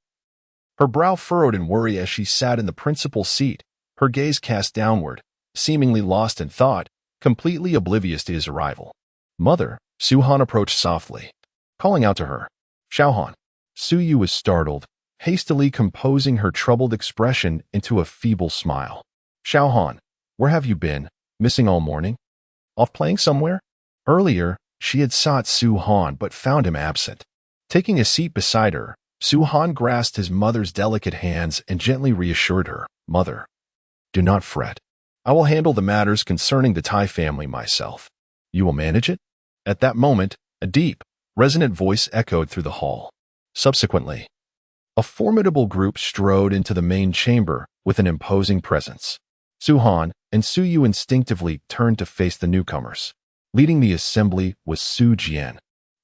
Her brow furrowed in worry as she sat in the principal seat, her gaze cast downward, seemingly lost in thought, completely oblivious to his arrival. Mother, Su-han approached softly, calling out to her. Xiaohan. Su-yu was startled, hastily composing her troubled expression into a feeble smile. Xiaohan, where have you been? Missing all morning? Off playing somewhere? Earlier, she had sought Su-han but found him absent. Taking a seat beside her, Su-han grasped his mother's delicate hands and gently reassured her, Mother, do not fret. I will handle the matters concerning the Tai family myself. You will manage it? At that moment, a deep, resonant voice echoed through the hall. Subsequently, a formidable group strode into the main chamber with an imposing presence. Su-han and Su-yu instinctively turned to face the newcomers. Leading the assembly was Su Jian,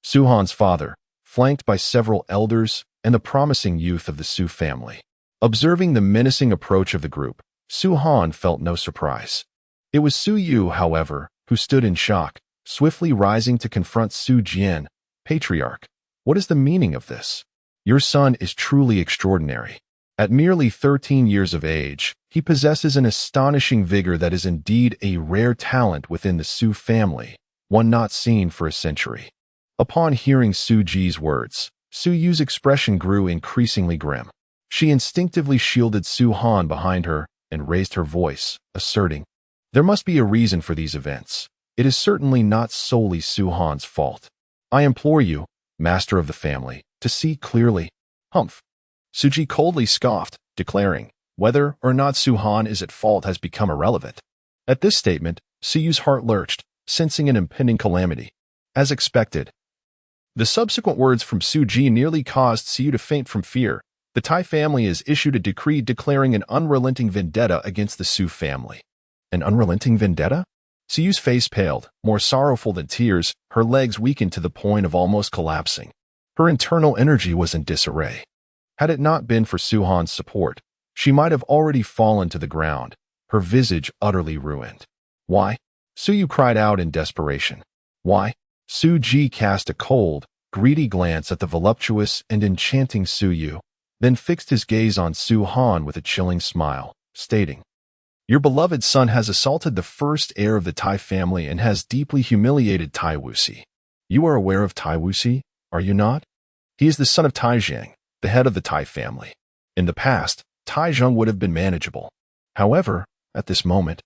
Su-han's father, flanked by several elders and the promising youth of the Su family. Observing the menacing approach of the group, Su-han felt no surprise. It was Su-yu, however, who stood in shock, swiftly rising to confront Su Jian. Patriarch, what is the meaning of this? Your son is truly extraordinary. At merely 13 years of age, He possesses an astonishing vigor that is indeed a rare talent within the Su family, one not seen for a century. Upon hearing Su Ji's words, Su Yu's expression grew increasingly grim. She instinctively shielded Su Han behind her and raised her voice, asserting, "There must be a reason for these events. It is certainly not solely Su Han's fault. I implore you, master of the family, to see clearly." "Humph." Su Ji coldly scoffed, declaring, "Whether or not Su Han is at fault has become irrelevant." At this statement, Su Yu's heart lurched, sensing an impending calamity. As expected, the subsequent words from Su Ji nearly caused Su Yu to faint from fear. The Tai family has issued a decree declaring an unrelenting vendetta against the Su family. An unrelenting vendetta? Su Yu's face paled, more sorrowful than tears. Her legs weakened to the point of almost collapsing. Her internal energy was in disarray. Had it not been for Su Han's support, she might have already fallen to the ground, her visage utterly ruined. "Why?" Su Yu cried out in desperation. "Why?" Su Ji cast a cold, greedy glance at the voluptuous and enchanting Su Yu, then fixed his gaze on Su Han with a chilling smile, stating, "Your beloved son has assaulted the first heir of the Tai family and has deeply humiliated Tai Wuxi. You are aware of Tai Wuxi, are you not? He is the son of Tai Zhang, the head of the Tai family. In the past, Tai Zhang would have been manageable. However, at this moment,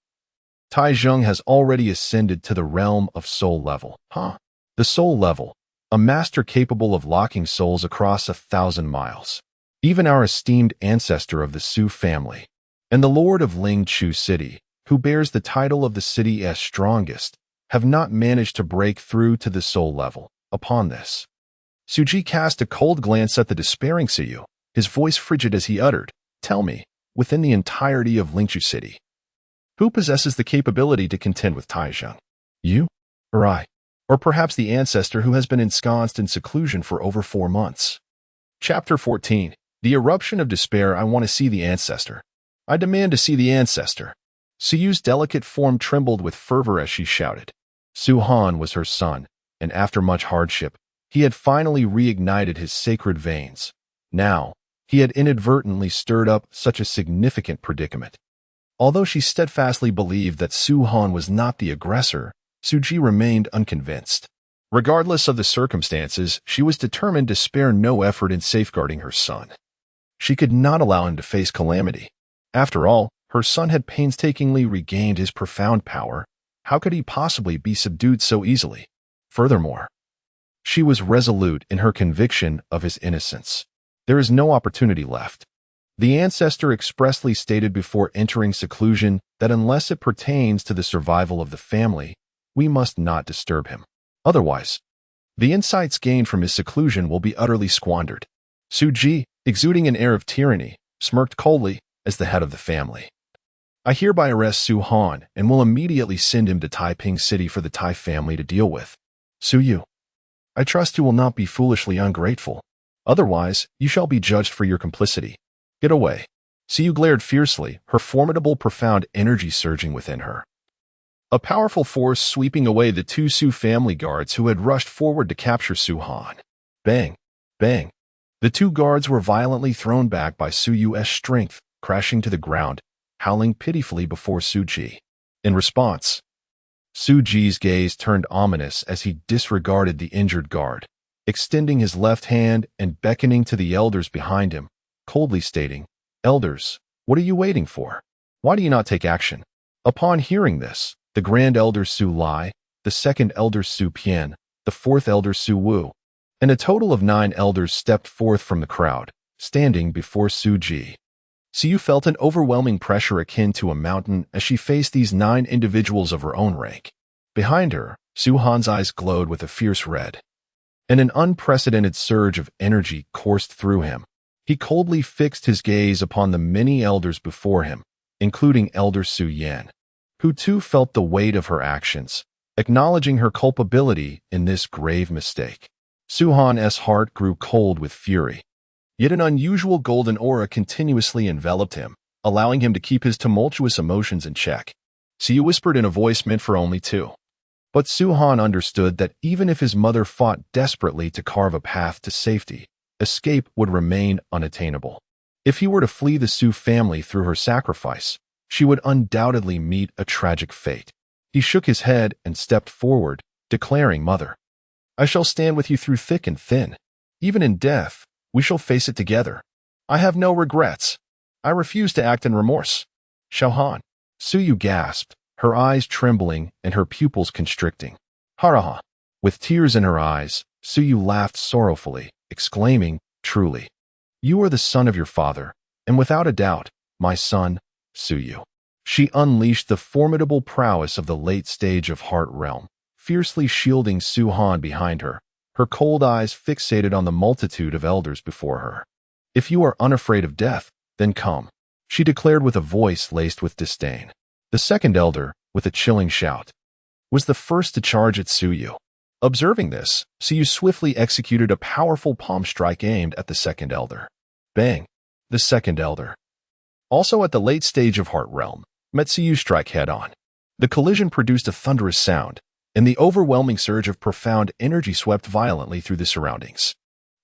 Tai Zhang has already ascended to the realm of soul level." The soul level, a master capable of locking souls across 1,000 miles. Even our esteemed ancestor of the Su family, and the lord of Lingchu City, who bears the title of the city's strongest, have not managed to break through to the soul level. Upon this, Su Ji cast a cold glance at the despairing Su Yu, his voice frigid as he uttered, "Tell me, within the entirety of Lingchu City, who possesses the capability to contend with Tai Zhang? You? Or I? Or perhaps the ancestor who has been ensconced in seclusion for over 4 months?" Chapter 14. The eruption of despair. "I want to see the ancestor. I demand to see the ancestor." Su Yu's delicate form trembled with fervor as she shouted. Su Han was her son, and after much hardship, he had finally reignited his sacred veins. Now, he had inadvertently stirred up such a significant predicament. Although she steadfastly believed that Su Han was not the aggressor, Su Ji remained unconvinced. Regardless of the circumstances, she was determined to spare no effort in safeguarding her son. She could not allow him to face calamity. After all, her son had painstakingly regained his profound power. How could he possibly be subdued so easily? Furthermore, she was resolute in her conviction of his innocence. There is no opportunity left. The ancestor expressly stated before entering seclusion that unless it pertains to the survival of the family, we must not disturb him. Otherwise, the insights gained from his seclusion will be utterly squandered. Su Ji, exuding an air of tyranny, smirked coldly as the head of the family. "I hereby arrest Su Han and will immediately send him to Taiping City for the Tai family to deal with. Su Yu, I trust you will not be foolishly ungrateful. Otherwise, you shall be judged for your complicity. Get away." Su Yu glared fiercely, her formidable, profound energy surging within her. A powerful force sweeping away the 2 Su family guards who had rushed forward to capture Su Han. Bang! Bang! The 2 guards were violently thrown back by Su Yu's strength, crashing to the ground, howling pitifully before Su Ji. In response, Su Ji's gaze turned ominous as he disregarded the injured guard, extending his left hand and beckoning to the elders behind him, coldly stating, "Elders, what are you waiting for? Why do you not take action?" Upon hearing this, the Grand Elder Su Lai, the Second Elder Su Pian, the Fourth Elder Su Wu, and a total of 9 elders stepped forth from the crowd, standing before Su Ji. Su Yu felt an overwhelming pressure akin to a mountain as she faced these 9 individuals of her own rank. Behind her, Su Han's eyes glowed with a fierce red, and an unprecedented surge of energy coursed through him. He coldly fixed his gaze upon the many elders before him, including Elder Su Yan, who too felt the weight of her actions, acknowledging her culpability in this grave mistake. Su Han's heart grew cold with fury. Yet an unusual golden aura continuously enveloped him, allowing him to keep his tumultuous emotions in check. Su Yu whispered in a voice meant for only 2. But Su Han understood that even if his mother fought desperately to carve a path to safety, escape would remain unattainable. If he were to flee the Sioux family through her sacrifice, she would undoubtedly meet a tragic fate. He shook his head and stepped forward, declaring, "Mother, I shall stand with you through thick and thin. Even in death, we shall face it together. I have no regrets. I refuse to act in remorse." "Xiaohan," Suyu gasped, her eyes trembling and her pupils constricting. "Haraha." With tears in her eyes, Suyu laughed sorrowfully, exclaiming, "Truly, you are the son of your father, and without a doubt, my son, Suyu." She unleashed the formidable prowess of the late stage of Heart Realm, fiercely shielding Su-Han behind her, her cold eyes fixated on the multitude of elders before her. "If you are unafraid of death, then come," she declared with a voice laced with disdain. The second elder, with a chilling shout, was the first to charge at Suyu. Observing this, Suyu swiftly executed a powerful palm strike aimed at the second elder. Bang! The second elder, also at the late stage of Heart Realm, met Suyu's strike head-on. The collision produced a thunderous sound, and the overwhelming surge of profound energy swept violently through the surroundings.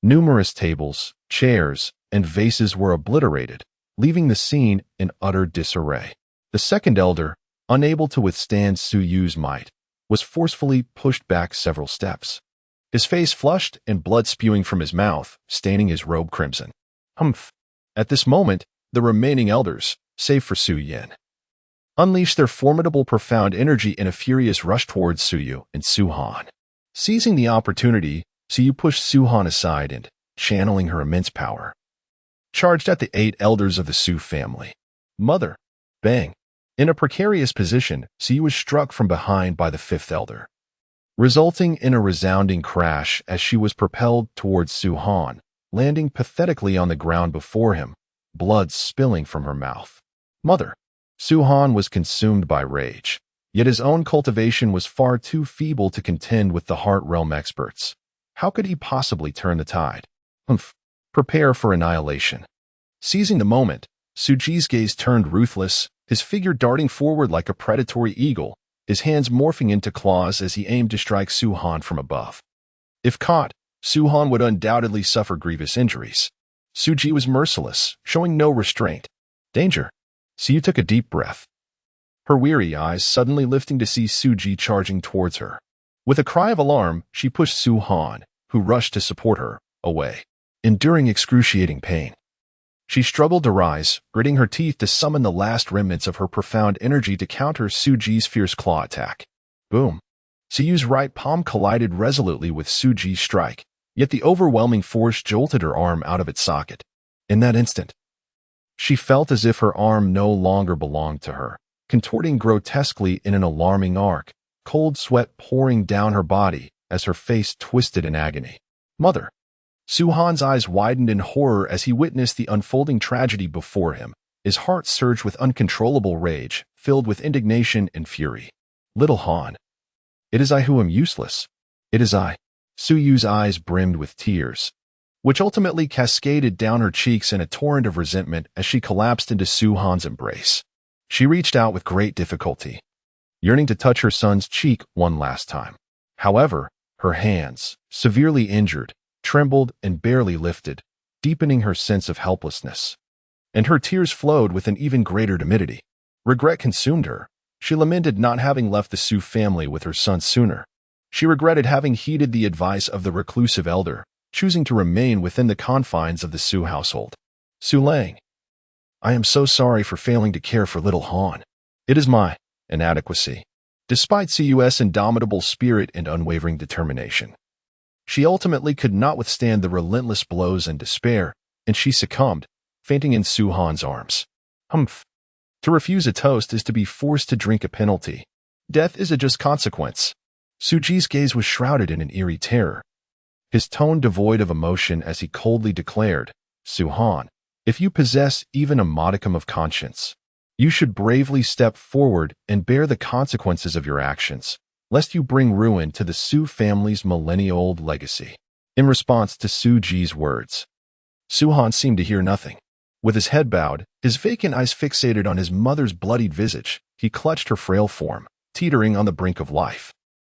Numerous tables, chairs, and vases were obliterated, leaving the scene in utter disarray. The second elder, unable to withstand Suyu's might, was forcefully pushed back several steps. His face flushed and blood spewing from his mouth, staining his robe crimson. Humph! At this moment, the remaining elders, save for Su Yin, unleashed their formidable profound energy in a furious rush towards Suyu and Su-Han. Seizing the opportunity, Suyu pushed Su-Han aside and, channeling her immense power, charged at the 8 elders of the Su family. Mother! Bang! In a precarious position, Suyu was struck from behind by the 5th elder, resulting in a resounding crash as she was propelled towards Su-Han, landing pathetically on the ground before him, blood spilling from her mouth. Mother! Su-Han was consumed by rage, yet his own cultivation was far too feeble to contend with the Heart Realm experts. How could he possibly turn the tide? Humph! Prepare for annihilation. Seizing the moment, Suji's gaze turned ruthless, his figure darting forward like a predatory eagle, his hands morphing into claws as he aimed to strike Su-Han from above. If caught, Su-Han would undoubtedly suffer grievous injuries. Suji was merciless, showing no restraint. Danger! Suyu took a deep breath, her weary eyes suddenly lifting to see Suji charging towards her. With a cry of alarm, she pushed Su-Han, who rushed to support her, away. Enduring excruciating pain, she struggled to rise, gritting her teeth to summon the last remnants of her profound energy to counter Suji's fierce claw attack. Boom! Suyu's right palm collided resolutely with Suji's strike, yet the overwhelming force jolted her arm out of its socket. In that instant, she felt as if her arm no longer belonged to her, contorting grotesquely in an alarming arc, cold sweat pouring down her body as her face twisted in agony. Mother! Su-Han's eyes widened in horror as he witnessed the unfolding tragedy before him. His heart surged with uncontrollable rage, filled with indignation and fury. Little Han! It is I who am useless. It is I. Suyu's eyes brimmed with tears, which ultimately cascaded down her cheeks in a torrent of resentment as she collapsed into Su-Han's embrace. She reached out with great difficulty, yearning to touch her son's cheek one last time. However, her hands, severely injured, trembled and barely lifted, deepening her sense of helplessness. And her tears flowed with an even greater timidity. Regret consumed her. She lamented not having left the Su family with her son sooner. She regretted having heeded the advice of the reclusive elder, choosing to remain within the confines of the Su household. Su Lang, I am so sorry for failing to care for little Han. It is my inadequacy. Despite Cu's indomitable spirit and unwavering determination, she ultimately could not withstand the relentless blows and despair, and she succumbed, fainting in Su-Han's arms. Humph! To refuse a toast is to be forced to drink a penalty. Death is a just consequence. Suji's gaze was shrouded in an eerie terror, his tone devoid of emotion as he coldly declared, Su-Han, if you possess even a modicum of conscience, you should bravely step forward and bear the consequences of your actions, lest you bring ruin to the Su family's millennia-old legacy. In response to Suji's words, Su-Han seemed to hear nothing. With his head bowed, his vacant eyes fixated on his mother's bloodied visage, he clutched her frail form, teetering on the brink of life.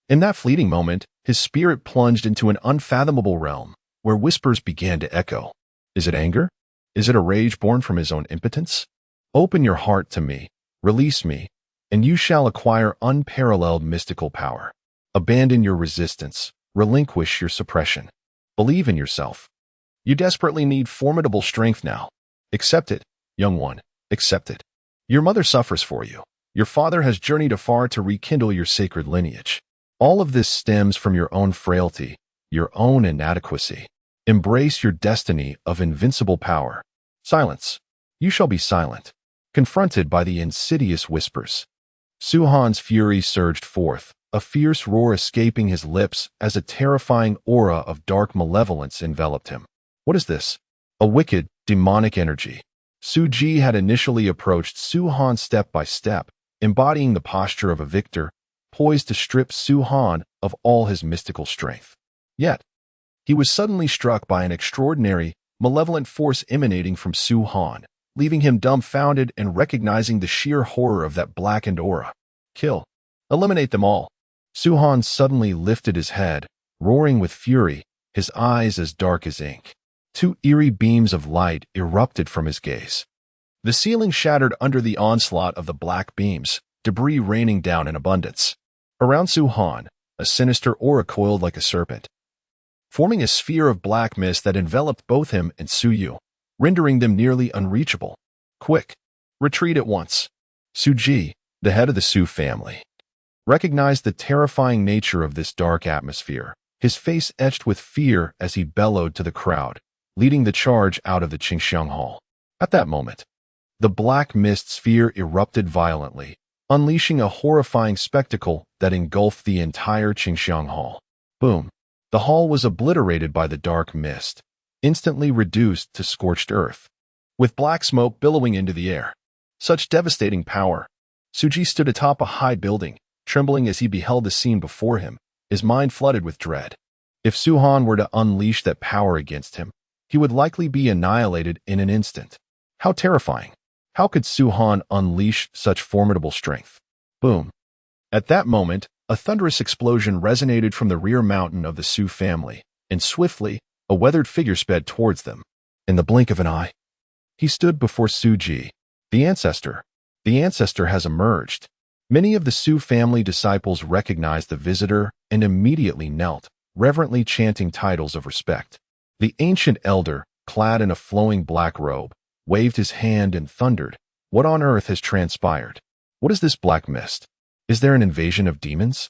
In that fleeting moment, his spirit plunged into an unfathomable realm, where whispers began to echo. Is it anger? Is it a rage born from his own impotence? Open your heart to me, release me, and you shall acquire unparalleled mystical power. Abandon your resistance, relinquish your suppression. Believe in yourself. You desperately need formidable strength now. Accept it, young one, accept it. Your mother suffers for you. Your father has journeyed afar to rekindle your sacred lineage. All of this stems from your own frailty, your own inadequacy. Embrace your destiny of invincible power. Silence. You shall be silent, confronted by the insidious whispers. Suhan's fury surged forth, a fierce roar escaping his lips as a terrifying aura of dark malevolence enveloped him. What is this? A wicked, demonic energy. Suji had initially approached Suhan step by step, embodying the posture of a victor, poised to strip Suhan of all his mystical strength. Yet, he was suddenly struck by an extraordinary, malevolent force emanating from Suhan, leaving him dumbfounded and recognizing the sheer horror of that blackened aura. Kill. Eliminate them all. Suhan suddenly lifted his head, roaring with fury, his eyes as dark as ink. Two eerie beams of light erupted from his gaze. The ceiling shattered under the onslaught of the black beams, debris raining down in abundance. Around Suhan, a sinister aura coiled like a serpent, forming a sphere of black mist that enveloped both him and Suyu, rendering them nearly unreachable. Quick! Retreat at once. Suji, the head of the Su family, recognized the terrifying nature of this dark atmosphere, his face etched with fear as he bellowed to the crowd, leading the charge out of the Qingxiang Hall. At that moment, the black mist sphere erupted violently, unleashing a horrifying spectacle that engulfed the entire Qingxiang Hall. Boom! The hall was obliterated by the dark mist, instantly reduced to scorched earth, with black smoke billowing into the air. Such devastating power. Suji stood atop a high building, trembling as he beheld the scene before him, his mind flooded with dread. If Suhan were to unleash that power against him, he would likely be annihilated in an instant. How terrifying! How could Suhan unleash such formidable strength? Boom! At that moment, a thunderous explosion resonated from the rear mountain of the Su family, and swiftly, a weathered figure sped towards them. In the blink of an eye, he stood before Suji, the ancestor. The ancestor has emerged. Many of the Su family disciples recognized the visitor and immediately knelt, reverently chanting titles of respect. The ancient elder, clad in a flowing black robe, waved his hand and thundered, "What on earth has transpired? What is this black mist? Is there an invasion of demons?"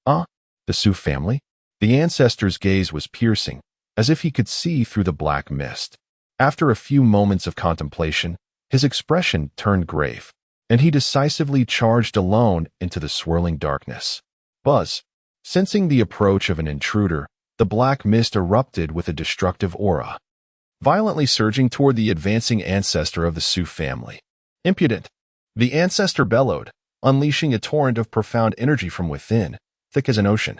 The Su family? The ancestor's gaze was piercing, as if he could see through the black mist. After a few moments of contemplation, his expression turned grave, and he decisively charged alone into the swirling darkness. Buzz. Sensing the approach of an intruder, the black mist erupted with a destructive aura, violently surging toward the advancing ancestor of the Su family. Impudent! The ancestor bellowed, unleashing a torrent of profound energy from within, thick as an ocean,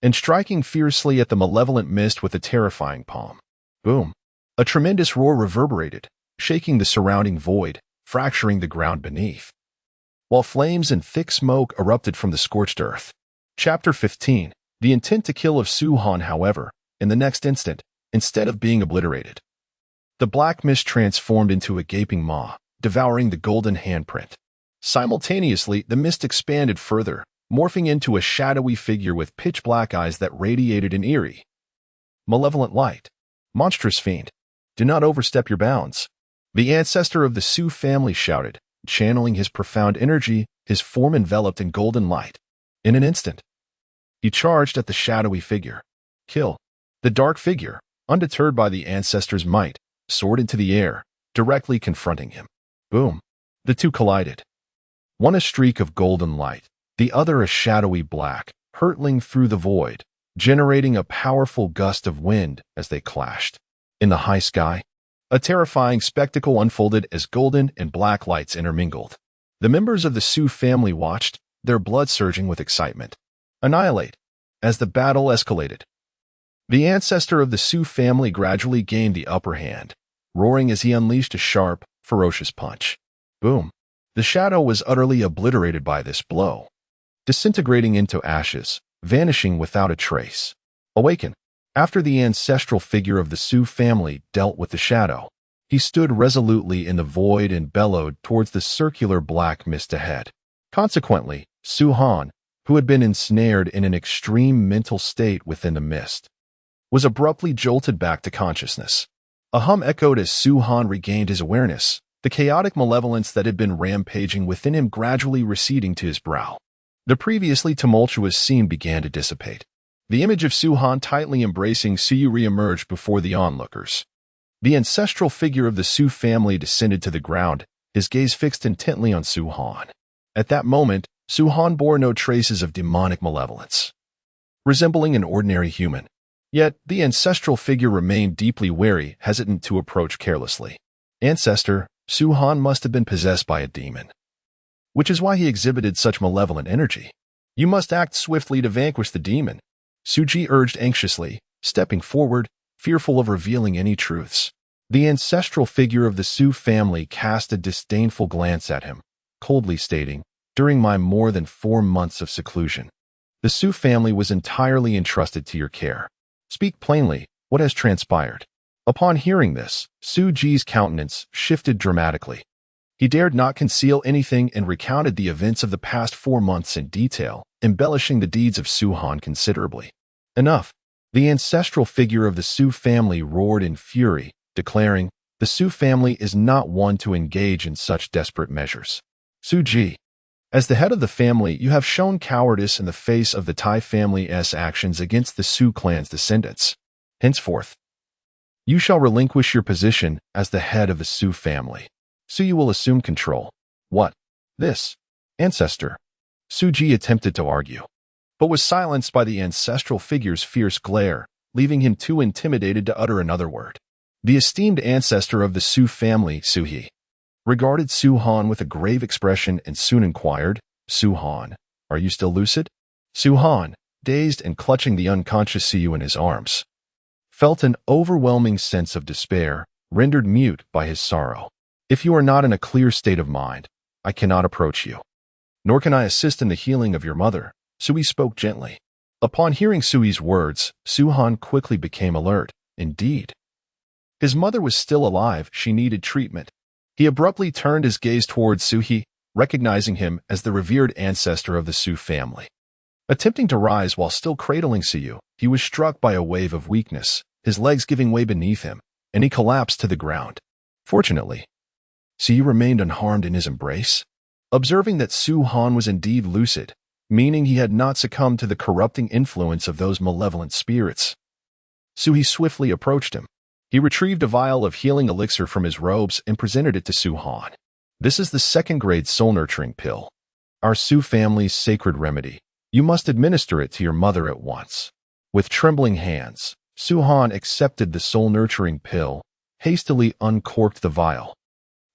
and striking fiercely at the malevolent mist with a terrifying palm. Boom! A tremendous roar reverberated, shaking the surrounding void, fracturing the ground beneath, while flames and thick smoke erupted from the scorched earth. Chapter 15. The intent to kill of Suhan, however, in the next instant, instead of being obliterated, the black mist transformed into a gaping maw, devouring the golden handprint. Simultaneously, the mist expanded further, morphing into a shadowy figure with pitch-black eyes that radiated an eerie, malevolent light. Monstrous fiend, do not overstep your bounds. The ancestor of the Su family shouted, channeling his profound energy, his form enveloped in golden light. In an instant, he charged at the shadowy figure. Kill. The dark figure, undeterred by the ancestor's might, soared into the air, directly confronting him. Boom. The two collided. One a streak of golden light, the other a shadowy black, hurtling through the void, generating a powerful gust of wind as they clashed. In the high sky, a terrifying spectacle unfolded as golden and black lights intermingled. The members of the Su family watched, their blood surging with excitement. Annihilate. As the battle escalated, the ancestor of the Su family gradually gained the upper hand, roaring as he unleashed a sharp, ferocious punch. Boom. The shadow was utterly obliterated by this blow, disintegrating into ashes, vanishing without a trace. Awaken. After the ancestral figure of the Su family dealt with the shadow, He stood resolutely in the void and bellowed towards the circular black mist ahead. Consequently, Su-han, who had been ensnared in an extreme mental state within the mist, was abruptly jolted back to consciousness. A hum echoed as Su-han regained his awareness, the chaotic malevolence that had been rampaging within him gradually receding to his brow. The previously tumultuous scene began to dissipate. The image of Su-han tightly embracing Su re-emerged before the onlookers. The ancestral figure of the Su family descended to the ground, his gaze fixed intently on Su-han. At that moment, Su-han bore no traces of demonic malevolence, resembling an ordinary human. Yet, the ancestral figure remained deeply wary, hesitant to approach carelessly. Ancestor, Su-han must have been possessed by a demon, which is why he exhibited such malevolent energy. You must act swiftly to vanquish the demon, Suji urged anxiously, stepping forward, fearful of revealing any truths. The ancestral figure of the Su family cast a disdainful glance at him, coldly stating, "During my more than 4 months of seclusion, the Su family was entirely entrusted to your care. Speak plainly, what has transpired?" Upon hearing this, Suji's countenance shifted dramatically. He dared not conceal anything and recounted the events of the past 4 months in detail, embellishing the deeds of Su-han considerably. Enough. The ancestral figure of the Su family roared in fury, declaring, "The Su family is not one to engage in such desperate measures. Suji, as the head of the family, you have shown cowardice in the face of the Tai family's actions against the Su clan's descendants. Henceforth, you shall relinquish your position as the head of the Su family. Su will assume control." "What? This? Ancestor?" Suji attempted to argue, but was silenced by the ancestral figure's fierce glare, leaving him too intimidated to utter another word. The esteemed ancestor of the Su family, Suhi, regarded Su-han with a grave expression and soon inquired, "Su-han, are you still lucid?" Su-han, dazed and clutching the unconscious Su in his arms, felt an overwhelming sense of despair, rendered mute by his sorrow. "If you are not in a clear state of mind, I cannot approach you. Nor can I assist in the healing of your mother," Sui spoke gently. Upon hearing Sui's words, Su-han quickly became alert. Indeed, his mother was still alive, she needed treatment. He abruptly turned his gaze towards Suhi, recognizing him as the revered ancestor of the Su family. Attempting to rise while still cradling Su, he was struck by a wave of weakness, his legs giving way beneath him, and he collapsed to the ground. Fortunately, Su remained unharmed in his embrace. Observing that Su-han was indeed lucid, meaning he had not succumbed to the corrupting influence of those malevolent spirits, Suhi swiftly approached him. He retrieved a vial of healing elixir from his robes and presented it to Su-han. "This is the 2nd-grade soul-nurturing pill, our Su family's sacred remedy. You must administer it to your mother at once." With trembling hands, Su-han accepted the soul-nurturing pill, hastily uncorked the vial,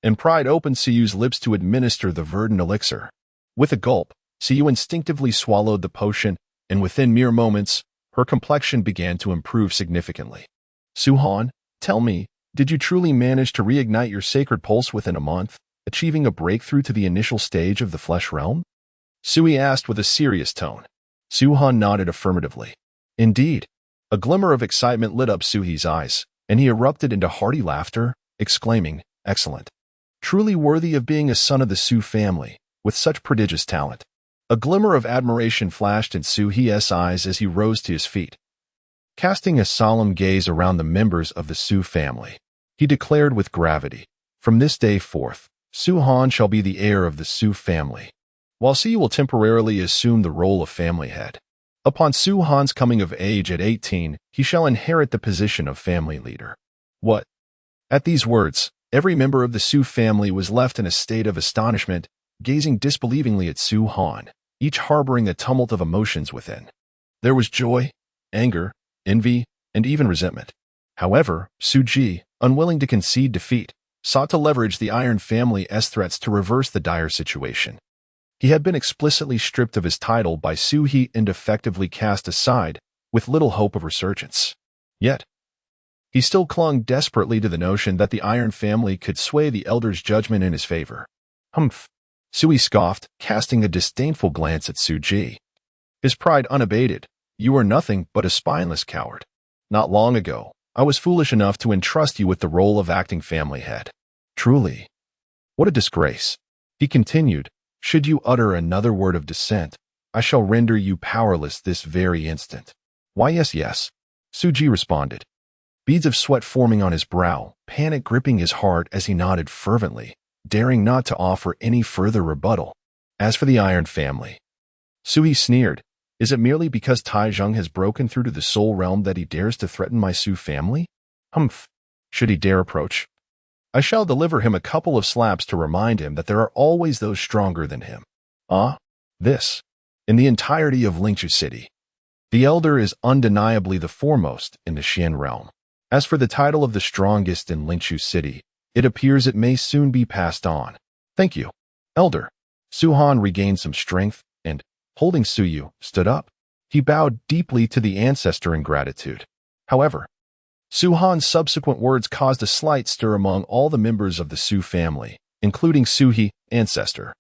and pried open Su's lips to administer the verdant elixir. With a gulp, Su instinctively swallowed the potion, and within mere moments, her complexion began to improve significantly. "Su-han, tell me, did you truly manage to reignite your sacred pulse within a month, achieving a breakthrough to the initial stage of the flesh realm?" Sui asked with a serious tone. Su-han nodded affirmatively. Indeed. A glimmer of excitement lit up Suhi's eyes, and he erupted into hearty laughter, exclaiming, "Excellent. Truly worthy of being a son of the Su family, with such prodigious talent." A glimmer of admiration flashed in Suhi's eyes as he rose to his feet. Casting a solemn gaze around the members of the Su family, he declared with gravity, "From this day forth, Su-han shall be the heir of the Su family, while Su will temporarily assume the role of family head. Upon Su-han's coming of age at 18, he shall inherit the position of family leader." "What?" At these words, every member of the Su family was left in a state of astonishment, gazing disbelievingly at Su-han, each harboring a tumult of emotions within. There was joy, anger, envy, and even resentment. However, Suji, unwilling to concede defeat, sought to leverage the Iron family's threats to reverse the dire situation. He had been explicitly stripped of his title by Suhi and effectively cast aside, with little hope of resurgence. Yet, he still clung desperately to the notion that the Iron family could sway the elder's judgment in his favor. "Humph," Sui scoffed, casting a disdainful glance at Suji. His pride unabated. "You are nothing but a spineless coward. Not long ago, I was foolish enough to entrust you with the role of acting family head. Truly, what a disgrace. He continued, should you utter another word of dissent, I shall render you powerless this very instant. Why, yes. Suji responded, beads of sweat forming on his brow, panic gripping his heart as he nodded fervently, daring not to offer any further rebuttal. As for the Iron family, Sui sneered, is it merely because Taizheng has broken through to the Soul Realm that he dares to threaten my Su family? Humph. Should he dare approach, I shall deliver him a couple of slaps to remind him that there are always those stronger than him. This. In the entirety of Lingchu City, the Elder is undeniably the foremost in the Xian realm. As for the title of the strongest in Lingchu City, it appears it may soon be passed on. Thank you, Elder. Su Han regained some strength and, holding Su Yu, stood up. He bowed deeply to the ancestor in gratitude. However, Su Han's subsequent words caused a slight stir among all the members of the Su family, including Su He, ancestor.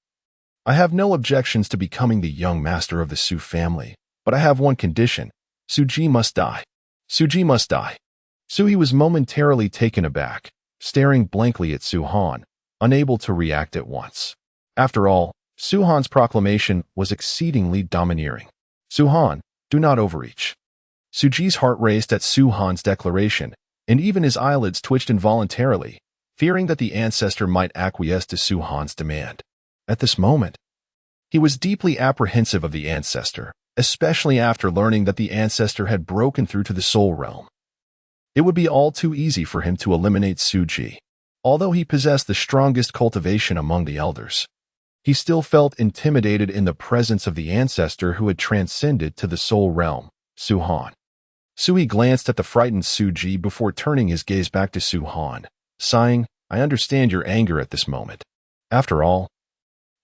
I have no objections to becoming the young master of the Su family, but I have one condition. Suji must die. Suji must die. Su He was momentarily taken aback, staring blankly at Su Han, unable to react at once. After all, Su Han's proclamation was exceedingly domineering. Su Han, do not overreach. Suji's heart raced at Su Han's declaration, and even his eyelids twitched involuntarily, fearing that the ancestor might acquiesce to Su Han's demand. At this moment, he was deeply apprehensive of the ancestor, especially after learning that the ancestor had broken through to the Soul Realm. It would be all too easy for him to eliminate Suji. Although he possessed the strongest cultivation among the elders, he still felt intimidated in the presence of the ancestor who had transcended to the Soul Realm, Su Han. Sui glanced at the frightened Suji before turning his gaze back to Su Han, sighing, I understand your anger at this moment. After all,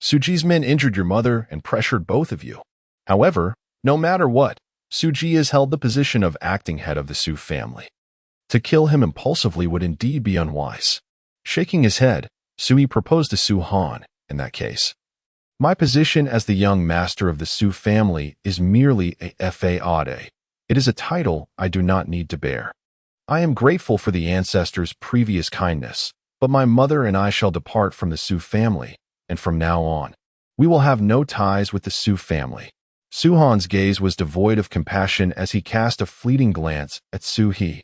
Suji's men injured your mother and pressured both of you. However, no matter what, Suji has held the position of acting head of the Su family. To kill him impulsively would indeed be unwise. Shaking his head, Sui proposed to Su Han, in that case. My position as the young master of the Su family is merely a feuds. It is a title I do not need to bear. I am grateful for the ancestor's previous kindness, but my mother and I shall depart from the Su family, and from now on, we will have no ties with the Su family. Su Han's gaze was devoid of compassion as he cast a fleeting glance at Su He,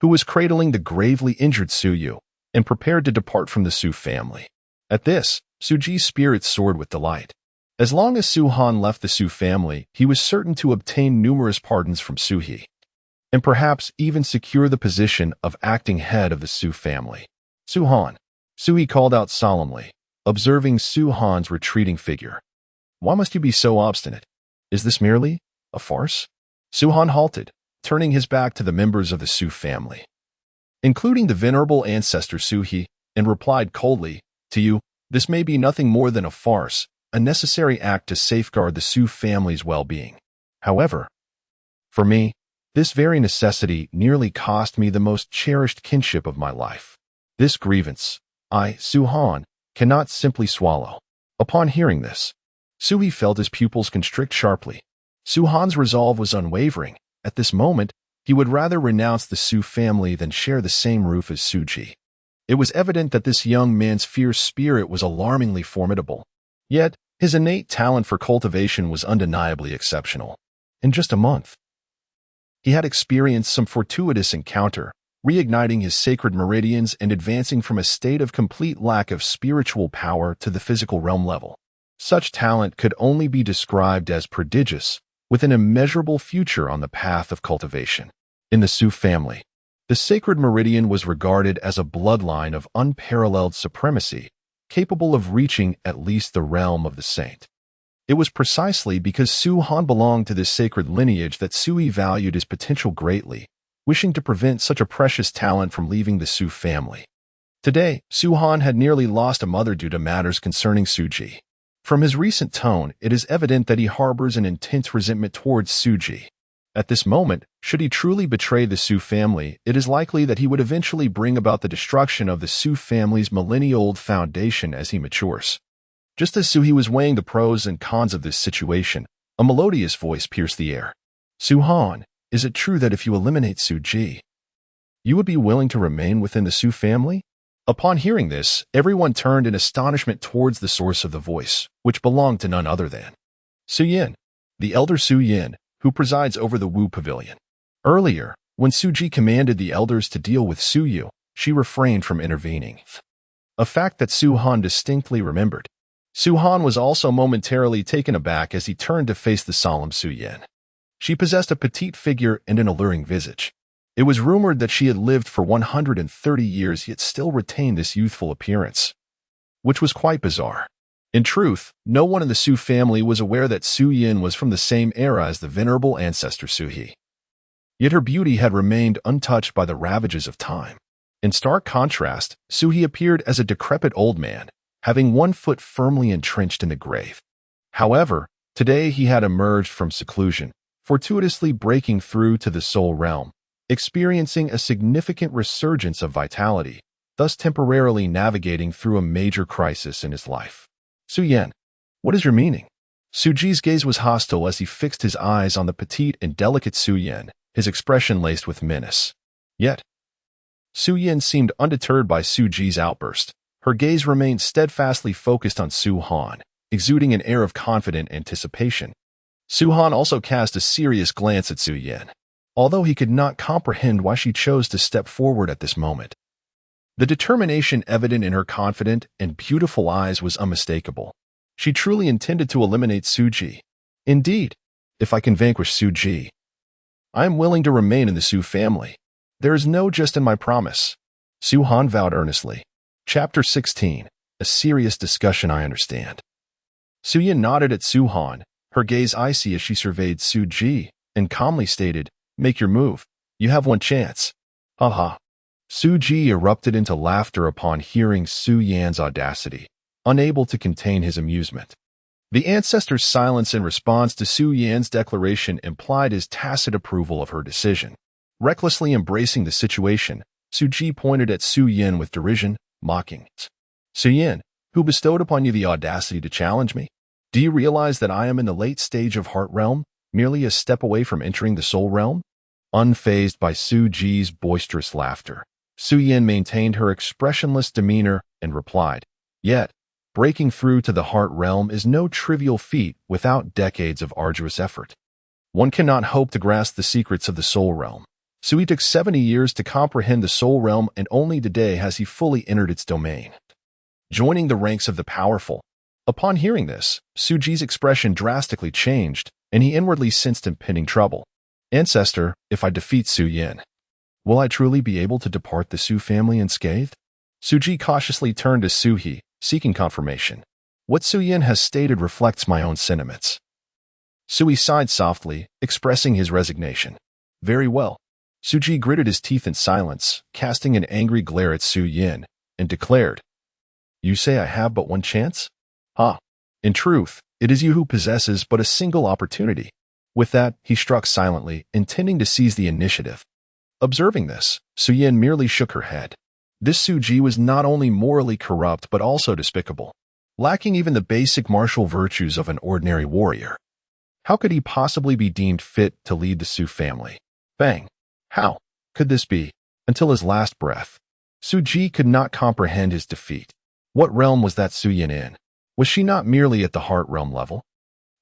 who was cradling the gravely injured Su Yu, and prepared to depart from the Su family. At this, Suji's spirit soared with delight. As long as Su Han left the Su family, he was certain to obtain numerous pardons from Su He, and perhaps even secure the position of acting head of the Su family. Su Han, Su He called out solemnly, observing Su Han's retreating figure. Why must you be so obstinate? Is this merely a farce? Su Han halted, turning his back to the members of the Su family, including the venerable ancestor Su He, and replied coldly, to you, this may be nothing more than a farce, a necessary act to safeguard the Su family's well-being. However, for me, this very necessity nearly cost me the most cherished kinship of my life. This grievance, I, Su Han, cannot simply swallow. Upon hearing this, Sui felt his pupils constrict sharply. Su Han's resolve was unwavering. At this moment, he would rather renounce the Su family than share the same roof as Suji. It was evident that this young man's fierce spirit was alarmingly formidable. Yet, his innate talent for cultivation was undeniably exceptional. In just a month, he had experienced some fortuitous encounter, reigniting his sacred meridians and advancing from a state of complete lack of spiritual power to the physical realm level. Such talent could only be described as prodigious, with an immeasurable future on the path of cultivation. In the Su family, the sacred meridian was regarded as a bloodline of unparalleled supremacy, capable of reaching at least the realm of the saint. It was precisely because Su Han belonged to this sacred lineage that Sui valued his potential greatly, wishing to prevent such a precious talent from leaving the Su family. Today, Su Han had nearly lost a mother due to matters concerning Suji. From his recent tone, it is evident that he harbors an intense resentment towards Suji. At this moment, should he truly betray the Su family, it is likely that he would eventually bring about the destruction of the Su family's millennia-old foundation as he matures. Just as Su He was weighing the pros and cons of this situation, a melodious voice pierced the air. Su Han, is it true that if you eliminate Suji, You would be willing to remain within the Su family? Upon hearing this, everyone turned in astonishment towards the source of the voice, which belonged to none other than Su Yin, the elder Su Yin, who presides over the Wu Pavilion. Earlier, when Su Ji commanded the elders to deal with Su Yu, she refrained from intervening, a fact that Su Han distinctly remembered. Su Han was also momentarily taken aback as he turned to face the solemn Su Yin. She possessed a petite figure and an alluring visage. It was rumored that she had lived for 130 years yet still retained this youthful appearance, which was quite bizarre. In truth, no one in the Su family was aware that Su Yin was from the same era as the venerable ancestor Su He. Yet her beauty had remained untouched by the ravages of time. In stark contrast, Su He appeared as a decrepit old man, having one foot firmly entrenched in the grave. However, today he had emerged from seclusion, fortuitously breaking through to the soul realm, experiencing a significant resurgence of vitality, thus temporarily navigating through a major crisis in his life. Su Yin, what is your meaning? Su Ji's gaze was hostile as he fixed his eyes on the petite and delicate Su Yin, his expression laced with menace. Yet, Su Yin seemed undeterred by Su Ji's outburst. Her gaze remained steadfastly focused on Su Han, exuding an air of confident anticipation. Su Han also cast a serious glance at Su Yin, although he could not comprehend why she chose to step forward at this moment. The determination evident in her confident and beautiful eyes was unmistakable. She truly intended to eliminate Su Ji. Indeed, if I can vanquish Su Ji, I am willing to remain in the Su family. There is no just in my promise. Su Han vowed earnestly. Chapter 16. A serious discussion, I understand. Su Yin nodded at Su Han, her gaze icy as she surveyed Su Ji, and calmly stated, Make your move. You have one chance. Ha ha. Su Ji erupted into laughter upon hearing Su Yan's audacity, unable to contain his amusement. The ancestor's silence in response to Su Yan's declaration implied his tacit approval of her decision. Recklessly embracing the situation, Su Ji pointed at Su Yin with derision, mocking. Su Yin, who bestowed upon you the audacity to challenge me? Do you realize that I am in the late stage of Heart Realm, merely a step away from entering the Soul Realm? Unfazed by Su Ji's boisterous laughter, Su Yin maintained her expressionless demeanor and replied, Yet, breaking through to the Heart Realm is no trivial feat without decades of arduous effort. One cannot hope to grasp the secrets of the Soul Realm. Sui took 70 years to comprehend the Soul Realm, and only today has he fully entered its domain, joining the ranks of the powerful. Upon hearing this, Su Ji's expression drastically changed, and he inwardly sensed impending trouble. Ancestor, if I defeat Su Yin, will I truly be able to depart the Su family unscathed? Su Ji cautiously turned to Su He, seeking confirmation. What Su Yin has stated reflects my own sentiments. Su He sighed softly, expressing his resignation. Very well. Su Ji gritted his teeth in silence, casting an angry glare at Su Yin, and declared, You say I have but one chance? Ah, in truth, it is you who possesses but a single opportunity. With that, he struck silently, intending to seize the initiative. Observing this, Su Yin merely shook her head. This Su Ji was not only morally corrupt but also despicable, lacking even the basic martial virtues of an ordinary warrior. How could he possibly be deemed fit to lead the Su family? Bang! How could this be? Until his last breath, Su Ji could not comprehend his defeat. What realm was that Su Yin in? Was she not merely at the Heart Realm level?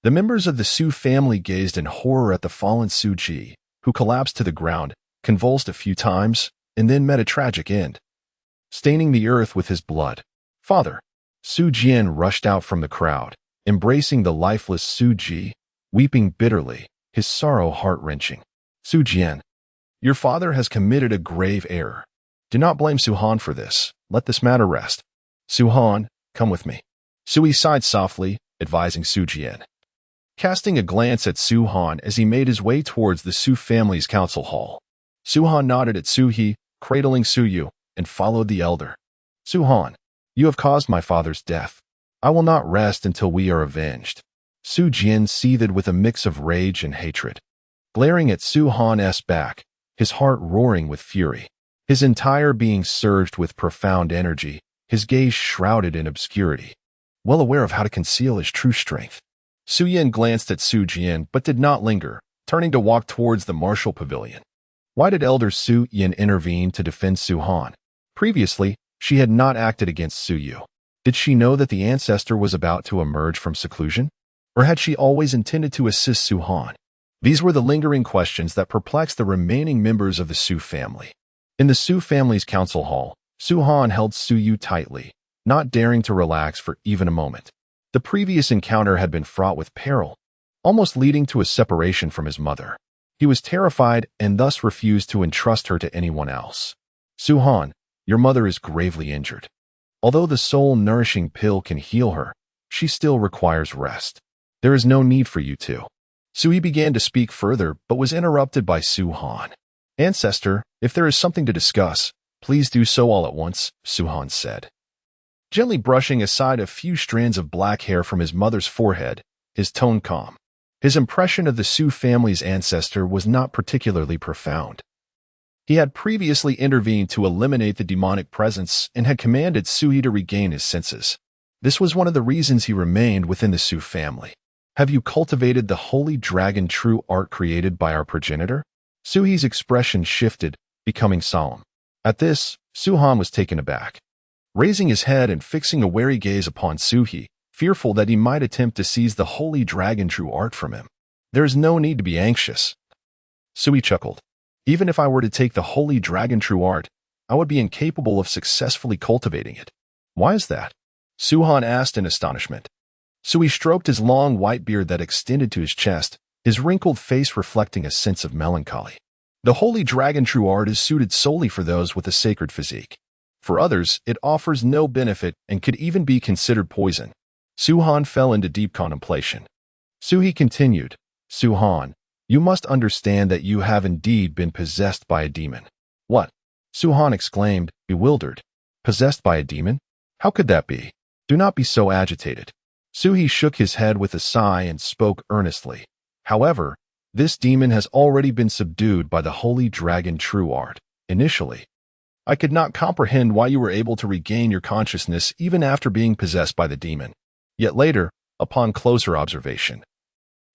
The members of the Su family gazed in horror at the fallen Su Ji, who collapsed to the ground, convulsed a few times, and then met a tragic end, staining the earth with his blood. Father! Su Jian rushed out from the crowd, embracing the lifeless Su Ji, weeping bitterly, his sorrow heart-wrenching. Su Jian, your father has committed a grave error. Do not blame Su Han for this. Let this matter rest. Su Han, come with me. Sui sighed softly, advising Su Jian. Casting a glance at Su Han as he made his way towards the Su family's council hall, Su Han nodded at Su He, cradling Su Yu, and followed the elder. Su Han, you have caused my father's death. I will not rest until we are avenged. Su Jian seethed with a mix of rage and hatred, glaring at Su Han's back, his heart roaring with fury. His entire being surged with profound energy, his gaze shrouded in obscurity, well aware of how to conceal his true strength. Su Yin glanced at Su Jian but did not linger, turning to walk towards the martial pavilion. Why did Elder Su Yin intervene to defend Su Han? Previously, she had not acted against Su Yu. Did she know that the ancestor was about to emerge from seclusion? Or had she always intended to assist Su Han? These were the lingering questions that perplexed the remaining members of the Su family. In the Su family's council hall, Su Han held Su Yu tightly, not daring to relax for even a moment. The previous encounter had been fraught with peril, almost leading to a separation from his mother. He was terrified and thus refused to entrust her to anyone else. Su Han, your mother is gravely injured. Although the soul-nourishing pill can heal her, she still requires rest. There is no need for you to. Sui began to speak further, but was interrupted by Su Han. Ancestor, if there is something to discuss, please do so all at once, Su Han said. Gently brushing aside a few strands of black hair from his mother's forehead, his tone calm. His impression of the Su family's ancestor was not particularly profound. He had previously intervened to eliminate the demonic presence and had commanded Sui to regain his senses. This was one of the reasons he remained within the Su family. Have you cultivated the holy dragon true art created by our progenitor? Sui's expression shifted, becoming solemn. At this, Su Han was taken aback. Raising his head and fixing a wary gaze upon Sui, fearful that he might attempt to seize the holy dragon true art from him. There is no need to be anxious. Sui chuckled. Even if I were to take the holy dragon true art, I would be incapable of successfully cultivating it. Why is that? Su Han asked in astonishment. Sui stroked his long white beard that extended to his chest, his wrinkled face reflecting a sense of melancholy. The holy dragon true art is suited solely for those with a sacred physique. For others, it offers no benefit and could even be considered poison. Su Han fell into deep contemplation. Sui continued, Su Han, you must understand that you have indeed been possessed by a demon. What? Su Han exclaimed, bewildered. Possessed by a demon? How could that be? Do not be so agitated. Sui shook his head with a sigh and spoke earnestly. However, this demon has already been subdued by the holy dragon true art. Initially, I could not comprehend why you were able to regain your consciousness even after being possessed by the demon. Yet later, upon closer observation,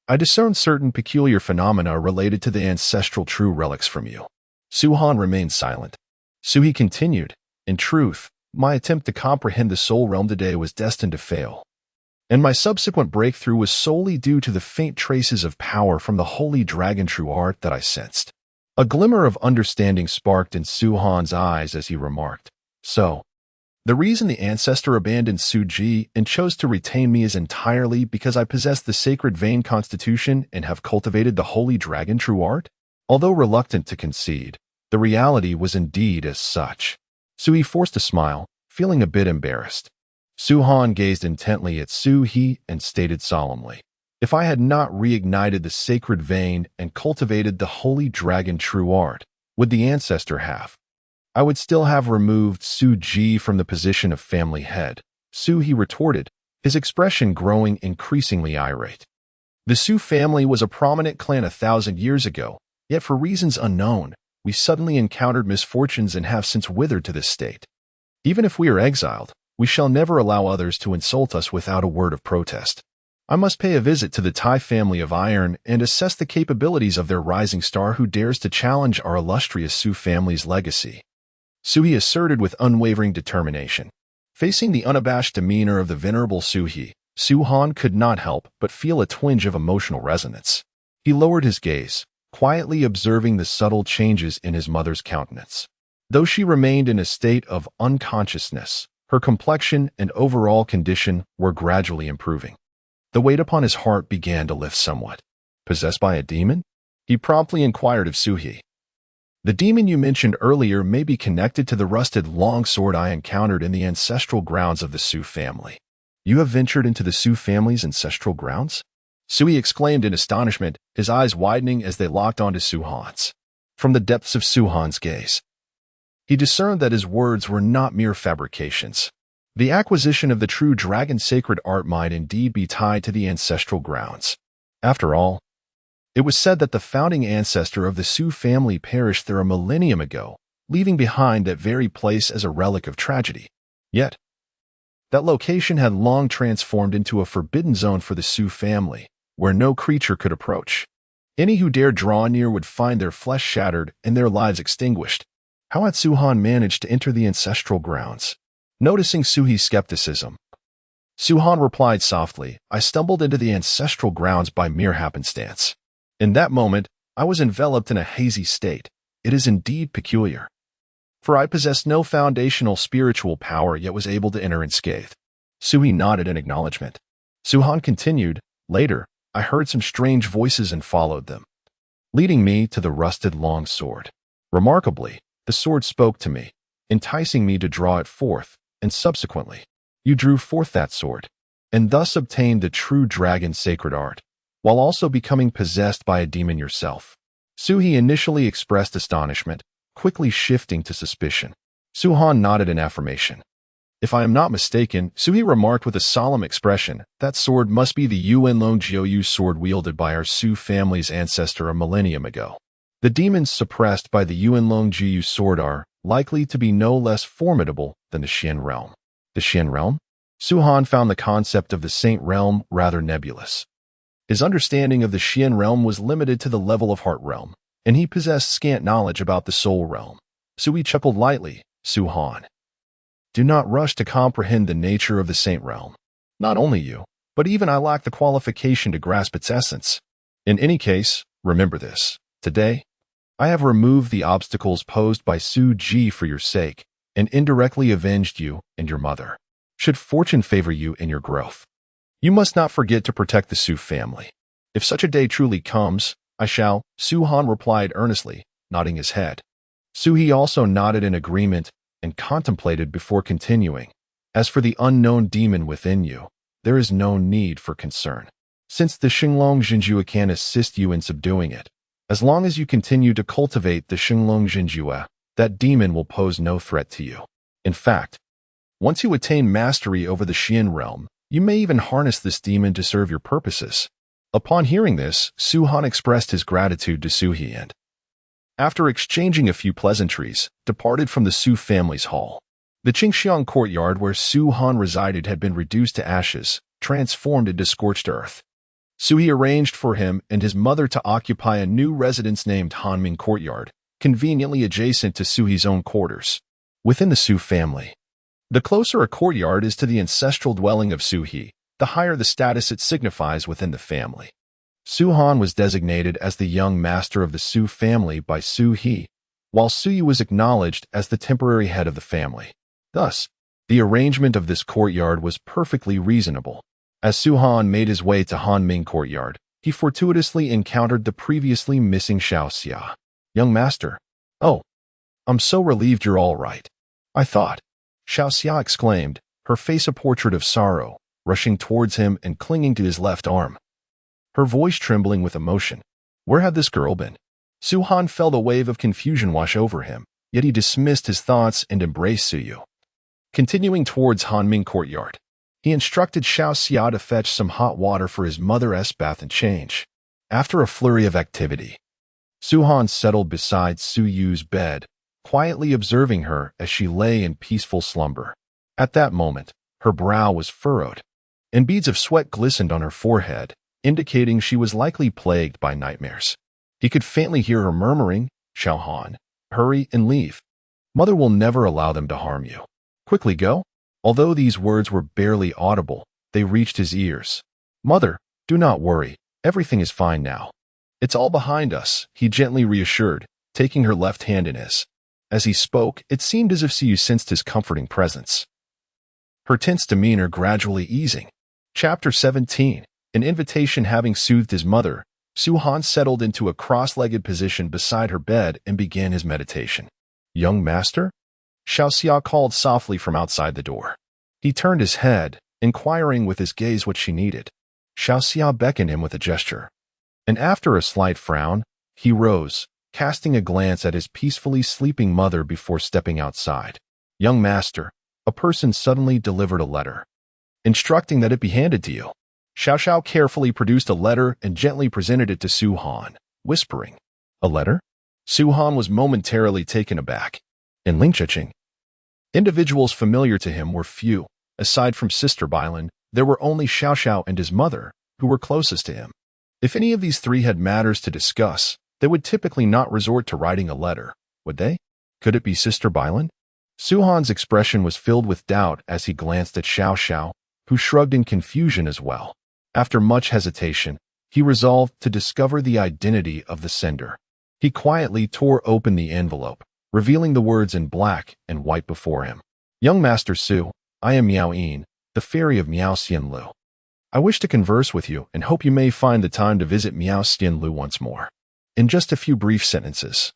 I discerned certain peculiar phenomena related to the ancestral true relics from you. Su Han remained silent. Sui continued, in truth, my attempt to comprehend the soul realm today was destined to fail. And my subsequent breakthrough was solely due to the faint traces of power from the holy dragon true art that I sensed. A glimmer of understanding sparked in Su Han's eyes as he remarked, so, the reason the ancestor abandoned Su Ji and chose to retain me is entirely because I possess the sacred vein constitution and have cultivated the holy dragon true art? Although reluctant to concede, the reality was indeed as such. Sui forced a smile, feeling a bit embarrassed. Su Han gazed intently at Sui and stated solemnly, if I had not reignited the sacred vein and cultivated the holy dragon true art, would the ancestor have? I would still have removed Su Ji from the position of family head. Sui retorted, his expression growing increasingly irate. The Su family was a prominent clan 1,000 years ago, yet for reasons unknown, we suddenly encountered misfortunes and have since withered to this state. Even if we are exiled, we shall never allow others to insult us without a word of protest. I must pay a visit to the Tai family of Iron and assess the capabilities of their rising star who dares to challenge our illustrious Su family's legacy. Sui asserted with unwavering determination. Facing the unabashed demeanor of the venerable Sui, Su Han could not help but feel a twinge of emotional resonance. He lowered his gaze, quietly observing the subtle changes in his mother's countenance. Though she remained in a state of unconsciousness, her complexion and overall condition were gradually improving. The weight upon his heart began to lift somewhat. Possessed by a demon? He promptly inquired of Sui. The demon you mentioned earlier may be connected to the rusted longsword I encountered in the ancestral grounds of the Su family. You have ventured into the Su family's ancestral grounds? Sui exclaimed in astonishment, his eyes widening as they locked onto Su Han's. From the depths of Su Han's gaze, he discerned that his words were not mere fabrications. The acquisition of the true dragon sacred art might indeed be tied to the ancestral grounds. After all, it was said that the founding ancestor of the Su family perished there a millennium ago, leaving behind that very place as a relic of tragedy. Yet, that location had long transformed into a forbidden zone for the Su family, where no creature could approach. Any who dared draw near would find their flesh shattered and their lives extinguished. How had Suhan managed to enter the ancestral grounds? Noticing Suhi's skepticism, Suhan replied softly, I stumbled into the ancestral grounds by mere happenstance. In that moment, I was enveloped in a hazy state. It is indeed peculiar. For I possessed no foundational spiritual power, yet was able to enter unscathed. Suhi nodded in acknowledgement. Suhan continued, Later, I heard some strange voices and followed them, leading me to the rusted long sword. Remarkably, the sword spoke to me, enticing me to draw it forth, and subsequently, you drew forth that sword, and thus obtained the true dragon's sacred art, while also becoming possessed by a demon yourself. Suhi initially expressed astonishment, quickly shifting to suspicion. Suhan nodded in affirmation. If I am not mistaken, Suhi remarked with a solemn expression, that sword must be the Yuanlong Jiuyu sword wielded by our Su family's ancestor a millennium ago. The demons suppressed by the Yuanlong Jiuyu sword are likely to be no less formidable than the Xian realm. The Xian realm? Suhan found the concept of the Saint realm rather nebulous. His understanding of the Xian realm was limited to the level of heart realm, and he possessed scant knowledge about the soul realm. Suhi chuckled lightly, Suhan. Do not rush to comprehend the nature of the Saint realm. Not only you, but even I lack the qualification to grasp its essence. In any case, remember this. Today, I have removed the obstacles posed by Su Ji for your sake, and indirectly avenged you and your mother. Should fortune favor you in your growth, you must not forget to protect the Su family. If such a day truly comes, I shall, Suhan replied earnestly, nodding his head. Suhi also nodded in agreement and contemplated before continuing. As for the unknown demon within you, there is no need for concern, since the Xinglong Jinjua can assist you in subduing it. As long as you continue to cultivate the Xinglong Jinjua, that demon will pose no threat to you. In fact, once you attain mastery over the Xian realm, you may even harness this demon to serve your purposes. Upon hearing this, Suhan expressed his gratitude to Suhi and, after exchanging a few pleasantries, departed from the Su family's hall. The Qingxiang courtyard where Suhan resided had been reduced to ashes, transformed into scorched earth. Suhi arranged for him and his mother to occupy a new residence named Hanming Courtyard, conveniently adjacent to Suhi's own quarters. Within the Su family, the closer a courtyard is to the ancestral dwelling of Suhi, the higher the status it signifies within the family. Suhan was designated as the young master of the Su family by Suhi, while Suyi was acknowledged as the temporary head of the family. Thus, the arrangement of this courtyard was perfectly reasonable. As Suhan made his way to Hanming Courtyard, he fortuitously encountered the previously missing Xiaoxia. Young master. Oh, I'm so relieved you're all right. I thought. Xiaoxia exclaimed, her face a portrait of sorrow, rushing towards him and clinging to his left arm, her voice trembling with emotion. Where had this girl been? Suhan felt a wave of confusion wash over him, yet he dismissed his thoughts and embraced Suyu. Continuing towards Hanming Courtyard, he instructed Xiaoxia to fetch some hot water for his mother's bath and change. After a flurry of activity, Suhan settled beside Suyu's bed, quietly observing her as she lay in peaceful slumber. At that moment, her brow was furrowed, and beads of sweat glistened on her forehead, indicating she was likely plagued by nightmares. He could faintly hear her murmuring, Xiaohan, hurry and leave. Mother will never allow them to harm you. Quickly go. Although these words were barely audible, they reached his ears. Mother, do not worry. Everything is fine now. It's all behind us, he gently reassured, taking her left hand in his. As he spoke, it seemed as if Siyu sensed his comforting presence, her tense demeanor gradually easing. Chapter 17. An invitation. Having soothed his mother, Suhan settled into a cross-legged position beside her bed and began his meditation. Young master? Xiaoxia called softly from outside the door. He turned his head, inquiring with his gaze what she needed. Xiaoxia beckoned him with a gesture, and after a slight frown, he rose, casting a glance at his peacefully sleeping mother before stepping outside. Young master, a person suddenly delivered a letter, instructing that it be handed to you. Xiao carefully produced a letter and gently presented it to Suhan, whispering, A letter? Suhan was momentarily taken aback. In Lingqiqing, individuals familiar to him were few. Aside from Sister Bailan, there were only Xiao and his mother, who were closest to him. If any of these three had matters to discuss, they would typically not resort to writing a letter, would they? Could it be Sister Bylan? Suhan's expression was filled with doubt as he glanced at Xiao Xiao, who shrugged in confusion as well. After much hesitation, he resolved to discover the identity of the sender. He quietly tore open the envelope, revealing the words in black and white before him. Young Master Su, I am Miao Yin, the fairy of Miao Xianlu. I wish to converse with you and hope you may find the time to visit Miao Xianlu once more. In just a few brief sentences,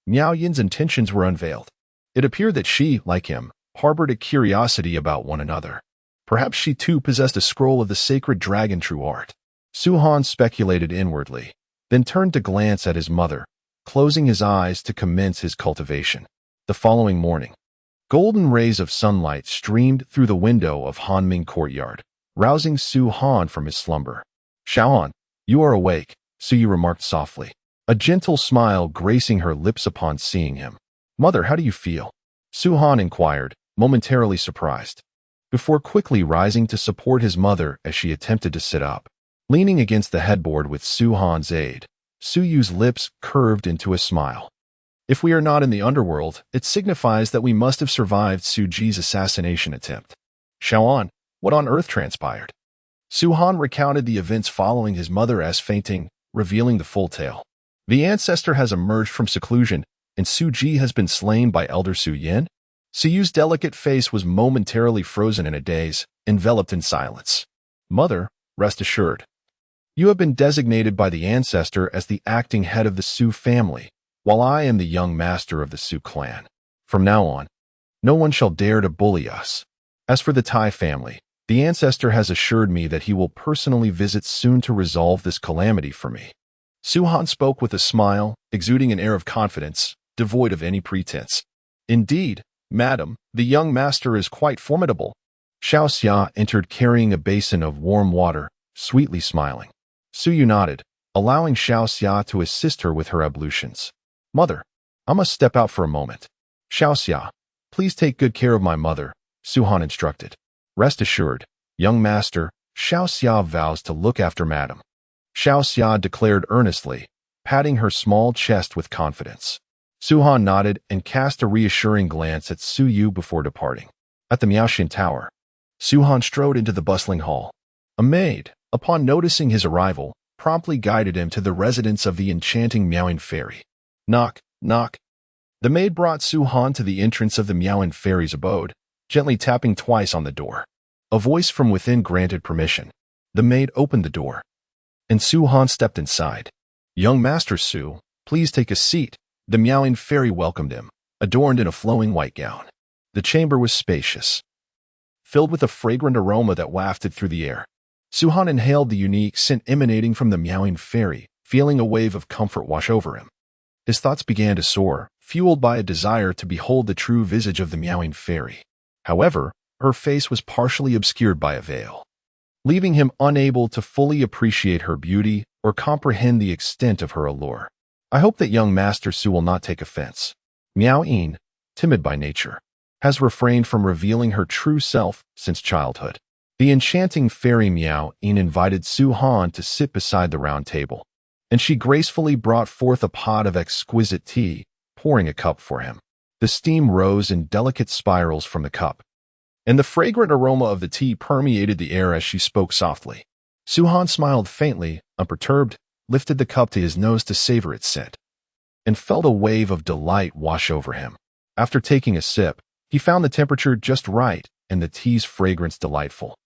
Miao Yin's intentions were unveiled. It appeared that she, like him, harbored a curiosity about one another. Perhaps she too possessed a scroll of the sacred dragon true art. Suhan speculated inwardly, then turned to glance at his mother, closing his eyes to commence his cultivation. The following morning, golden rays of sunlight streamed through the window of Hanming courtyard, rousing Su Han from his slumber. Xiaohan, you are awake, Su Yu remarked softly, a gentle smile gracing her lips upon seeing him. Mother, how do you feel? Su Han inquired, momentarily surprised, before quickly rising to support his mother as she attempted to sit up. Leaning against the headboard with Su Han's aid, Su Yu's lips curved into a smile. If we are not in the underworld, it signifies that we must have survived Su Ji's assassination attempt. Xiaoan, what on earth transpired? Su Han recounted the events following his mother as fainting, revealing the full tale. The ancestor has emerged from seclusion, and Su Ji has been slain by Elder Su Yin? Su Yu's delicate face was momentarily frozen in a daze, enveloped in silence. Mother, rest assured. You have been designated by the ancestor as the acting head of the Su family, while I am the young master of the Su clan. From now on, no one shall dare to bully us. As for the Tai family, the ancestor has assured me that he will personally visit soon to resolve this calamity for me. Su Han spoke with a smile, exuding an air of confidence, devoid of any pretense. Indeed, madam, the young master is quite formidable. Xiao Xia entered carrying a basin of warm water, sweetly smiling. Su Yu nodded, allowing Xiao Xia to assist her with her ablutions. Mother, I must step out for a moment. Xiao Xia, please take good care of my mother, Su Han instructed. Rest assured, young master, Xiao Xia vows to look after madam. Xiao Xia declared earnestly, patting her small chest with confidence. Su Han nodded and cast a reassuring glance at Su Yu before departing. At the Miaoxian Tower, Su Han strode into the bustling hall. A maid, upon noticing his arrival, promptly guided him to the residence of the enchanting Miaoin fairy. Knock, knock. The maid brought Su Han to the entrance of the Miaoin fairy's abode, gently tapping twice on the door. A voice from within granted permission. The maid opened the door, and Su Han stepped inside. Young Master Su, please take a seat. The Miaoin fairy welcomed him, adorned in a flowing white gown. The chamber was spacious, filled with a fragrant aroma that wafted through the air. Su Han inhaled the unique scent emanating from the Miaoin fairy, feeling a wave of comfort wash over him. His thoughts began to soar, fueled by a desire to behold the true visage of the Miaoin fairy. However, her face was partially obscured by a veil, leaving him unable to fully appreciate her beauty or comprehend the extent of her allure. I hope that young Master Su will not take offense. Miao Yin, timid by nature, has refrained from revealing her true self since childhood. The enchanting fairy Miao Yin invited Su Han to sit beside the round table, and she gracefully brought forth a pot of exquisite tea, pouring a cup for him. The steam rose in delicate spirals from the cup, and the fragrant aroma of the tea permeated the air as she spoke softly. Su Han smiled faintly, unperturbed, lifted the cup to his nose to savor its scent, and felt a wave of delight wash over him. After taking a sip, he found the temperature just right and the tea's fragrance delightful,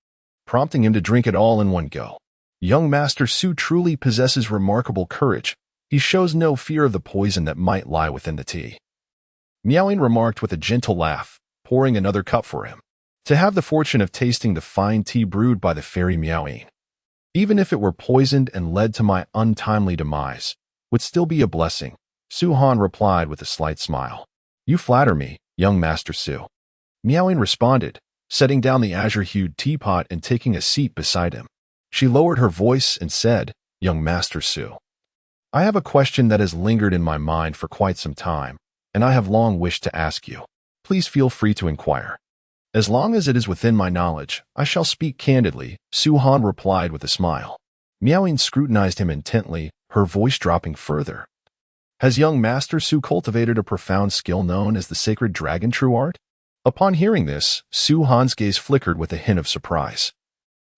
prompting him to drink it all in one go. Young Master Su truly possesses remarkable courage. He shows no fear of the poison that might lie within the tea. Miaoin remarked with a gentle laugh, pouring another cup for him. To have the fortune of tasting the fine tea brewed by the fairy Miaoin, even if it were poisoned and led to my untimely demise, would still be a blessing, Su Han replied with a slight smile. You flatter me, young Master Su. Miaoin responded, setting down the azure-hued teapot and taking a seat beside him. She lowered her voice and said, Young Master Su, I have a question that has lingered in my mind for quite some time, and I have long wished to ask you. Please feel free to inquire. As long as it is within my knowledge, I shall speak candidly, Su Han replied with a smile. Miaoying scrutinized him intently, her voice dropping further. Has young Master Su cultivated a profound skill known as the sacred dragon true art? Upon hearing this, Su Han's gaze flickered with a hint of surprise,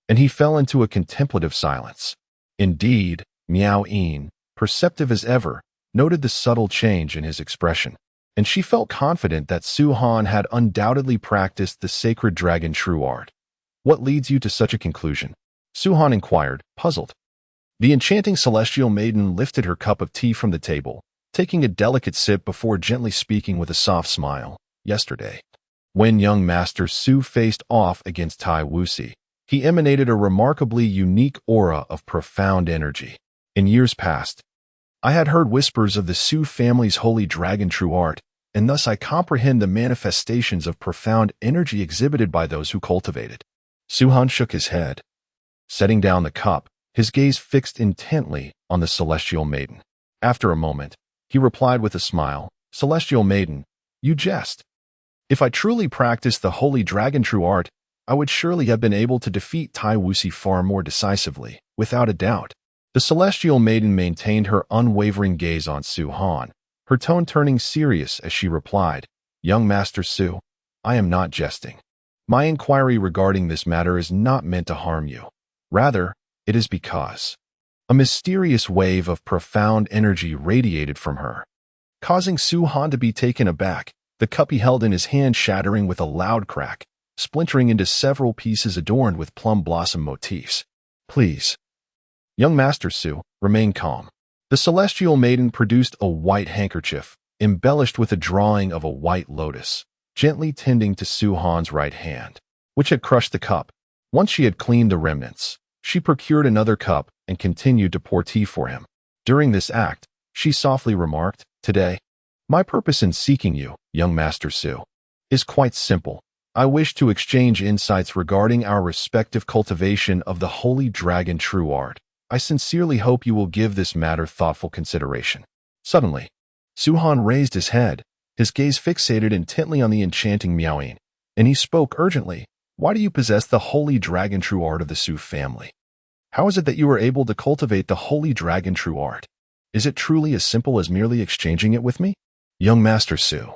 and he fell into a contemplative silence. Indeed, Miao Yin, perceptive as ever, noted the subtle change in his expression, and she felt confident that Su Han had undoubtedly practiced the sacred dragon true art. What leads you to such a conclusion? Su Han inquired, puzzled. The enchanting celestial maiden lifted her cup of tea from the table, taking a delicate sip before gently speaking with a soft smile. Yesterday, when young Master Su faced off against Tai Wuxi, he emanated a remarkably unique aura of profound energy. In years past, I had heard whispers of the Su family's holy dragon true art, and thus I comprehend the manifestations of profound energy exhibited by those who cultivate it. Su Han shook his head, setting down the cup, his gaze fixed intently on the celestial maiden. After a moment, he replied with a smile, Celestial maiden, you jest. If I truly practiced the holy dragon true art, I would surely have been able to defeat Tai Wuxi far more decisively, without a doubt. The celestial maiden maintained her unwavering gaze on Su Han, her tone turning serious as she replied, Young Master Su, I am not jesting. My inquiry regarding this matter is not meant to harm you. Rather, it is because a mysterious wave of profound energy radiated from her, causing Su Han to be taken aback, the cup he held in his hand shattering with a loud crack, splintering into several pieces adorned with plum blossom motifs. Please, young Master Su, remain calm. The celestial maiden produced a white handkerchief, embellished with a drawing of a white lotus, gently tending to Su Han's right hand, which had crushed the cup. Once she had cleaned the remnants, she procured another cup and continued to pour tea for him. During this act, she softly remarked, Today, my purpose in seeking you, young Master Su, is quite simple. I wish to exchange insights regarding our respective cultivation of the holy dragon true art. I sincerely hope you will give this matter thoughtful consideration. Suddenly, Su Han raised his head, his gaze fixated intently on the enchanting Miaoying, and he spoke urgently. Why do you possess the holy dragon true art of the Su family? How is it that you are able to cultivate the holy dragon true art? Is it truly as simple as merely exchanging it with me? Young Master Su,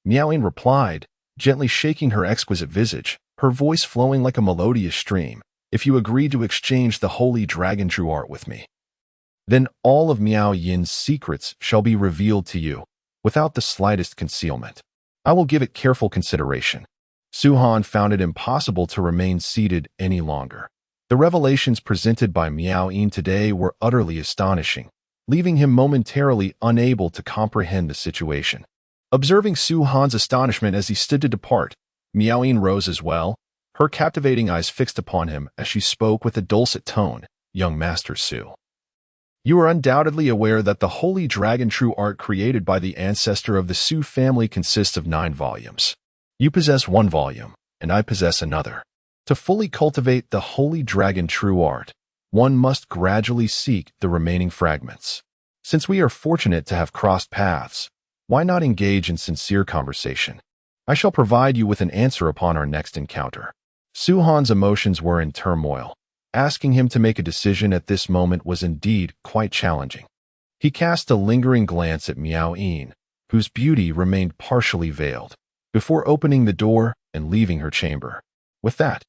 Miaoying replied, gently shaking her exquisite visage, her voice flowing like a melodious stream. If you agree to exchange the holy dragon true art with me, then all of Miao Yin's secrets shall be revealed to you, without the slightest concealment. I will give it careful consideration. Su Han found it impossible to remain seated any longer. The revelations presented by Miao Yin today were utterly astonishing, leaving him momentarily unable to comprehend the situation. Observing Su Han's astonishment as he stood to depart, Miao Yin rose as well, her captivating eyes fixed upon him as she spoke with a dulcet tone, Young Master Su, you are undoubtedly aware that the holy dragon true art created by the ancestor of the Su family consists of 9 volumes. You possess 1 volume, and I possess another. To fully cultivate the holy dragon true art, one must gradually seek the remaining fragments. Since we are fortunate to have crossed paths, why not engage in sincere conversation? I shall provide you with an answer upon our next encounter. Su Han's emotions were in turmoil. Asking him to make a decision at this moment was indeed quite challenging. He cast a lingering glance at Miao Yin, whose beauty remained partially veiled, before opening the door and leaving her chamber. With that,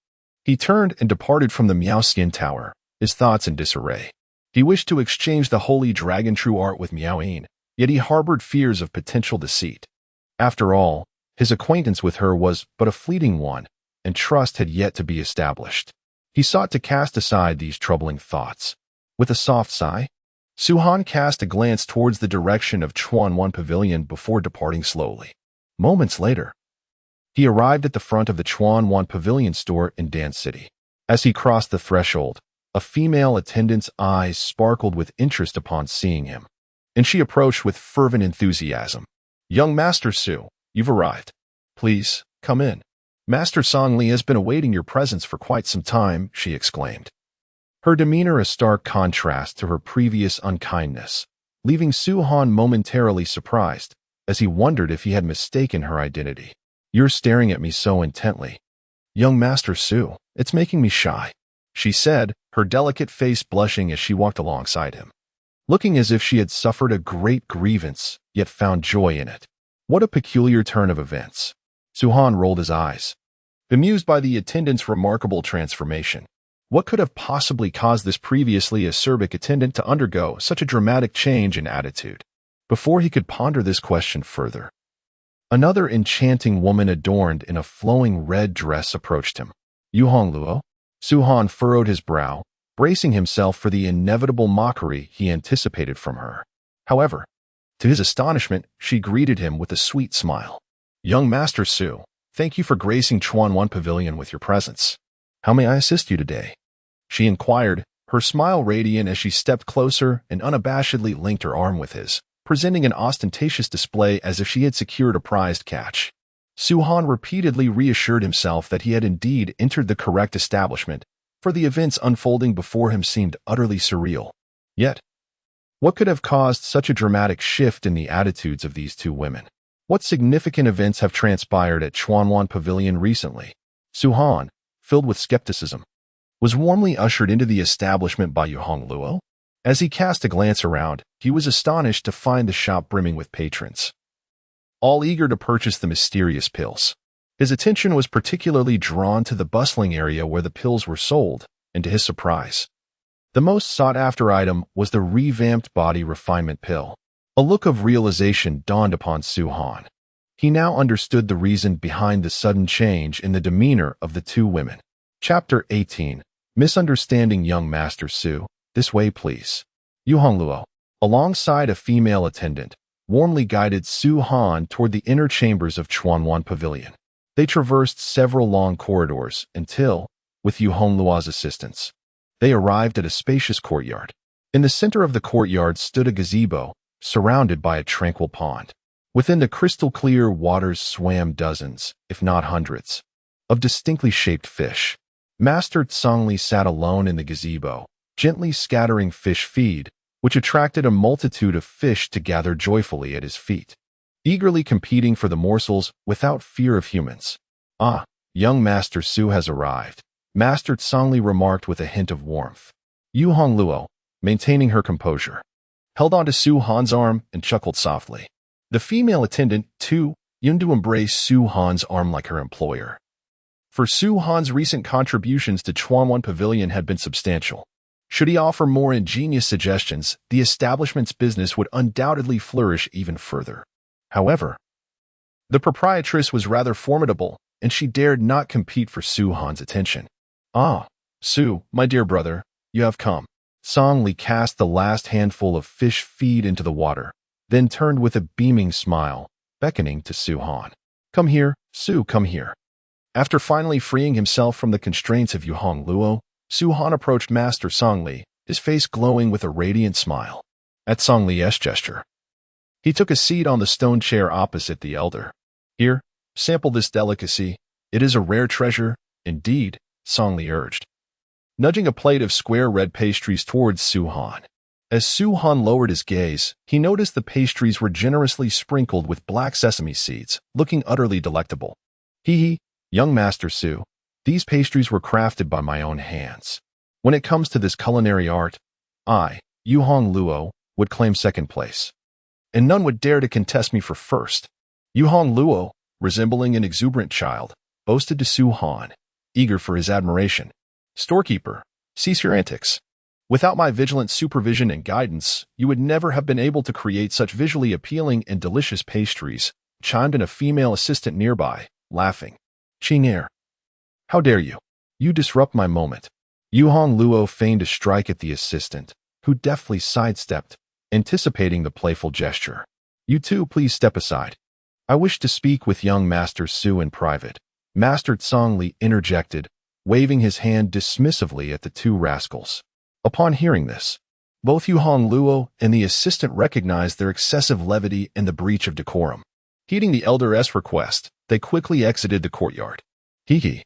he turned and departed from the Miao Skin Tower, his thoughts in disarray. He wished to exchange the holy dragon true art with Miao Yin, yet he harbored fears of potential deceit. After all, his acquaintance with her was but a fleeting one, and trust had yet to be established. He sought to cast aside these troubling thoughts. With a soft sigh, Su Han cast a glance towards the direction of Chuanwan Pavilion before departing slowly. Moments later, he arrived at the front of the Chuanwan Pavilion store in Dan City. As he crossed the threshold, a female attendant's eyes sparkled with interest upon seeing him, and she approached with fervent enthusiasm. Young Master Su, you've arrived. Please, come in. Master Song Li has been awaiting your presence for quite some time, she exclaimed. Her demeanor a stark contrast to her previous unkindness, leaving Su Han momentarily surprised, as he wondered if he had mistaken her identity. You're staring at me so intently. Young Master Su, it's making me shy, she said, her delicate face blushing as she walked alongside him, looking as if she had suffered a great grievance, yet found joy in it. What a peculiar turn of events. Su-han rolled his eyes, bemused by the attendant's remarkable transformation. What could have possibly caused this previously acerbic attendant to undergo such a dramatic change in attitude? Before he could ponder this question further, another enchanting woman adorned in a flowing red dress approached him. Yu Hongluo? Su-han furrowed his brow, bracing himself for the inevitable mockery he anticipated from her. However, to his astonishment, she greeted him with a sweet smile. Young Master Su, thank you for gracing Chuanwan Pavilion with your presence. How may I assist you today? She inquired, her smile radiant as she stepped closer and unabashedly linked her arm with his, presenting an ostentatious display as if she had secured a prized catch. Su-han repeatedly reassured himself that he had indeed entered the correct establishment, for the events unfolding before him seemed utterly surreal. Yet, what could have caused such a dramatic shift in the attitudes of these two women? What significant events have transpired at Chuanwan Pavilion recently? Su-han, filled with skepticism, was warmly ushered into the establishment by Yu Hongluo. As he cast a glance around, he was astonished to find the shop brimming with patrons, all eager to purchase the mysterious pills. His attention was particularly drawn to the bustling area where the pills were sold, and to his surprise, the most sought-after item was the revamped body refinement pill. A look of realization dawned upon Su-han. He now understood the reason behind the sudden change in the demeanor of the two women. Chapter 18. Misunderstanding Young Master Su. This way, please. Yu Hongluo, alongside a female attendant, warmly guided Su-han toward the inner chambers of Chuanwan Pavilion. They traversed several long corridors until, with Yu Hongluo's assistance, they arrived at a spacious courtyard. In the center of the courtyard stood a gazebo, surrounded by a tranquil pond. Within the crystal-clear waters swam dozens, if not hundreds, of distinctly shaped fish. Master Tsongli sat alone in the gazebo, gently scattering fish feed, which attracted a multitude of fish to gather joyfully at his feet, eagerly competing for the morsels without fear of humans. Ah, young Master Su has arrived, Master Tsongli remarked with a hint of warmth. Yu Hongluo, maintaining her composure, held onto Su-han's arm and chuckled softly. The female attendant, too, yearned to embrace Su-han's arm like her employer. For Su-han's recent contributions to Chuanwan Pavilion had been substantial. Should he offer more ingenious suggestions, the establishment's business would undoubtedly flourish even further. However, the proprietress was rather formidable, and she dared not compete for Su-han's attention. Ah, Su, my dear brother, you have come. Tsongli cast the last handful of fish feed into the water, then turned with a beaming smile, beckoning to Su-han. Come here, Su, come here. After finally freeing himself from the constraints of Yu Hongluo, Su-han approached Master Tsongli, his face glowing with a radiant smile. At Tsongli's gesture, he took a seat on the stone chair opposite the elder. Here, sample this delicacy. It is a rare treasure, indeed, Tsongli urged, nudging a plate of square red pastries towards Su-han. As Su-han lowered his gaze, he noticed the pastries were generously sprinkled with black sesame seeds, looking utterly delectable. Hee, young Master Su, these pastries were crafted by my own hands. When it comes to this culinary art, I, Yu Hongluo, would claim second place, and none would dare to contest me for first. Yu Hongluo, resembling an exuberant child, boasted to Su-han, eager for his admiration. Storekeeper, cease your antics. Without my vigilant supervision and guidance, you would never have been able to create such visually appealing and delicious pastries, chimed in a female assistant nearby, laughing. Ching-er. How dare you? You disrupt my moment. Yu Hongluo feigned a strike at the assistant, who deftly sidestepped, anticipating the playful gesture. You two please step aside. I wish to speak with young Master Su in private. Master Tsongli interjected, waving his hand dismissively at the two rascals. Upon hearing this, both Yu Hongluo and the assistant recognized their excessive levity and the breach of decorum. Heeding the elder's request, they quickly exited the courtyard. Hee.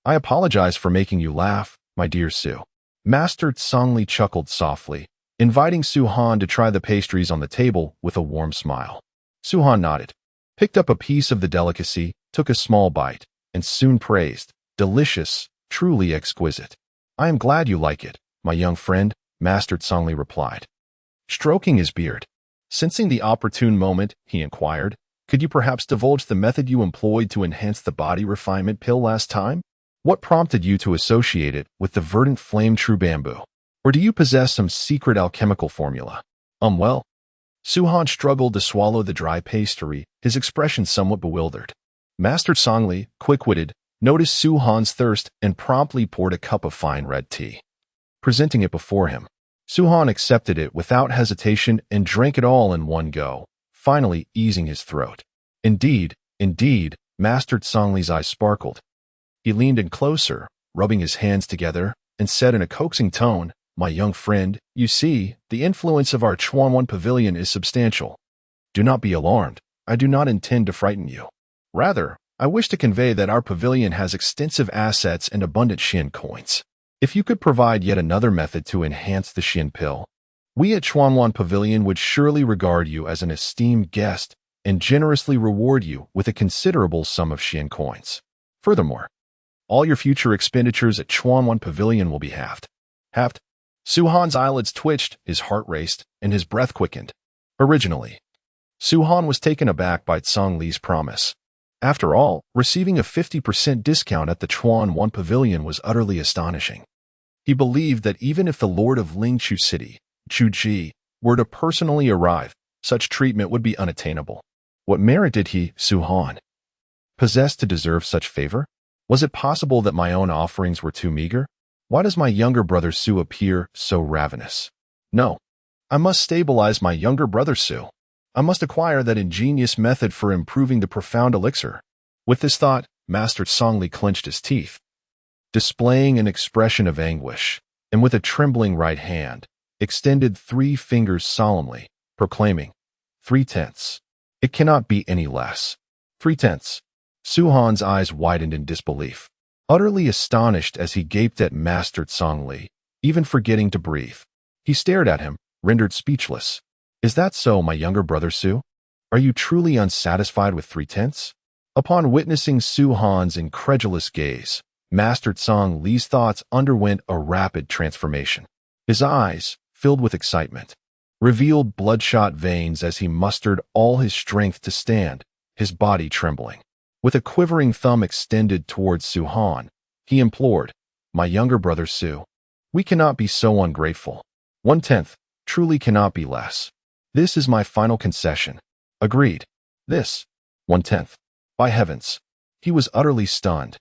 I apologize for making you laugh, my dear Su. Master Tsongli chuckled softly, inviting Su-han to try the pastries on the table with a warm smile. Su-han nodded, picked up a piece of the delicacy, took a small bite, and soon praised, delicious, truly exquisite. I am glad you like it, my young friend, Master Songli replied, stroking his beard. Sensing the opportune moment, he inquired, could you perhaps divulge the method you employed to enhance the body refinement pill last time? What prompted you to associate it with the verdant flame true bamboo? Or do you possess some secret alchemical formula? Well. Suhan struggled to swallow the dry pastry, his expression somewhat bewildered. Master Songli, quick-witted, noticed Suhan's thirst and promptly poured a cup of fine red tea. Presenting it before him, Suhan accepted it without hesitation and drank it all in one go, finally easing his throat. Indeed, Master Songli's eyes sparkled. He leaned in closer, rubbing his hands together, and said in a coaxing tone, my young friend, you see, the influence of our Chuanwan pavilion is substantial. Do not be alarmed. I do not intend to frighten you. Rather, I wish to convey that our pavilion has extensive assets and abundant Xian coins. If you could provide yet another method to enhance the Xian pill, we at Chuanwan Pavilion would surely regard you as an esteemed guest and generously reward you with a considerable sum of Xian coins. Furthermore, all your future expenditures at Chuanwan Pavilion will be halved. Halved? Suhan's eyelids twitched, his heart raced, and his breath quickened. Originally, Suhan was taken aback by Songli's promise. After all, receiving a 50% discount at the Chuanwan Pavilion was utterly astonishing. He believed that even if the Lord of Lingqiu City, Chu Ji, were to personally arrive, such treatment would be unattainable. What merit did he, Suhan, possess to deserve such favor? Was it possible that my own offerings were too meager? Why does my younger brother Su appear so ravenous? No, I must stabilize my younger brother Su. I must acquire that ingenious method for improving the profound elixir. With this thought, Master Songli clenched his teeth, displaying an expression of anguish, and with a trembling right hand, extended 3 fingers solemnly, proclaiming, 3/10. It cannot be any less. 3/10. Suhan's eyes widened in disbelief, utterly astonished as he gaped at Master Songli, even forgetting to breathe. He stared at him, rendered speechless. Is that so, my younger brother Su? Are you truly unsatisfied with 3/10? Upon witnessing Suhan's incredulous gaze, Master Songli's thoughts underwent a rapid transformation. His eyes, filled with excitement, revealed bloodshot veins as he mustered all his strength to stand, his body trembling. With a quivering thumb extended towards Suhan, he implored, my younger brother Su, we cannot be so ungrateful. 1/10 truly cannot be less. This is my final concession. Agreed. This. 1/10. By heavens. He was utterly stunned.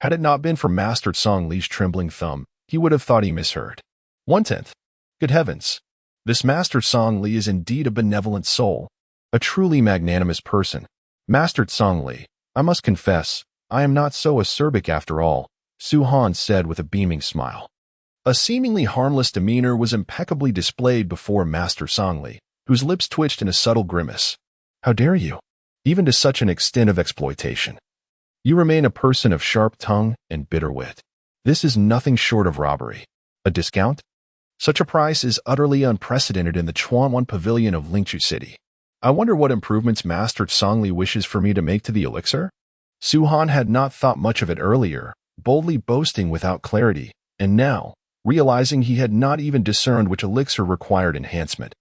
Had it not been for Master Songli's trembling thumb, he would have thought he misheard. 1/10. Good heavens. This Master Songli is indeed a benevolent soul, a truly magnanimous person. Master Songli, I must confess, I am not so acerbic after all, Suhan said with a beaming smile. A seemingly harmless demeanor was impeccably displayed before Master Songli, whose lips twitched in a subtle grimace. How dare you? Even to such an extent of exploitation. You remain a person of sharp tongue and bitter wit. This is nothing short of robbery. A discount? Such a price is utterly unprecedented in the Chuanwan Pavilion of Lingqiu City. I wonder what improvements Master Songli wishes for me to make to the elixir? Suhan had not thought much of it earlier, boldly boasting without clarity, and now, realizing he had not even discerned which elixir required enhancement,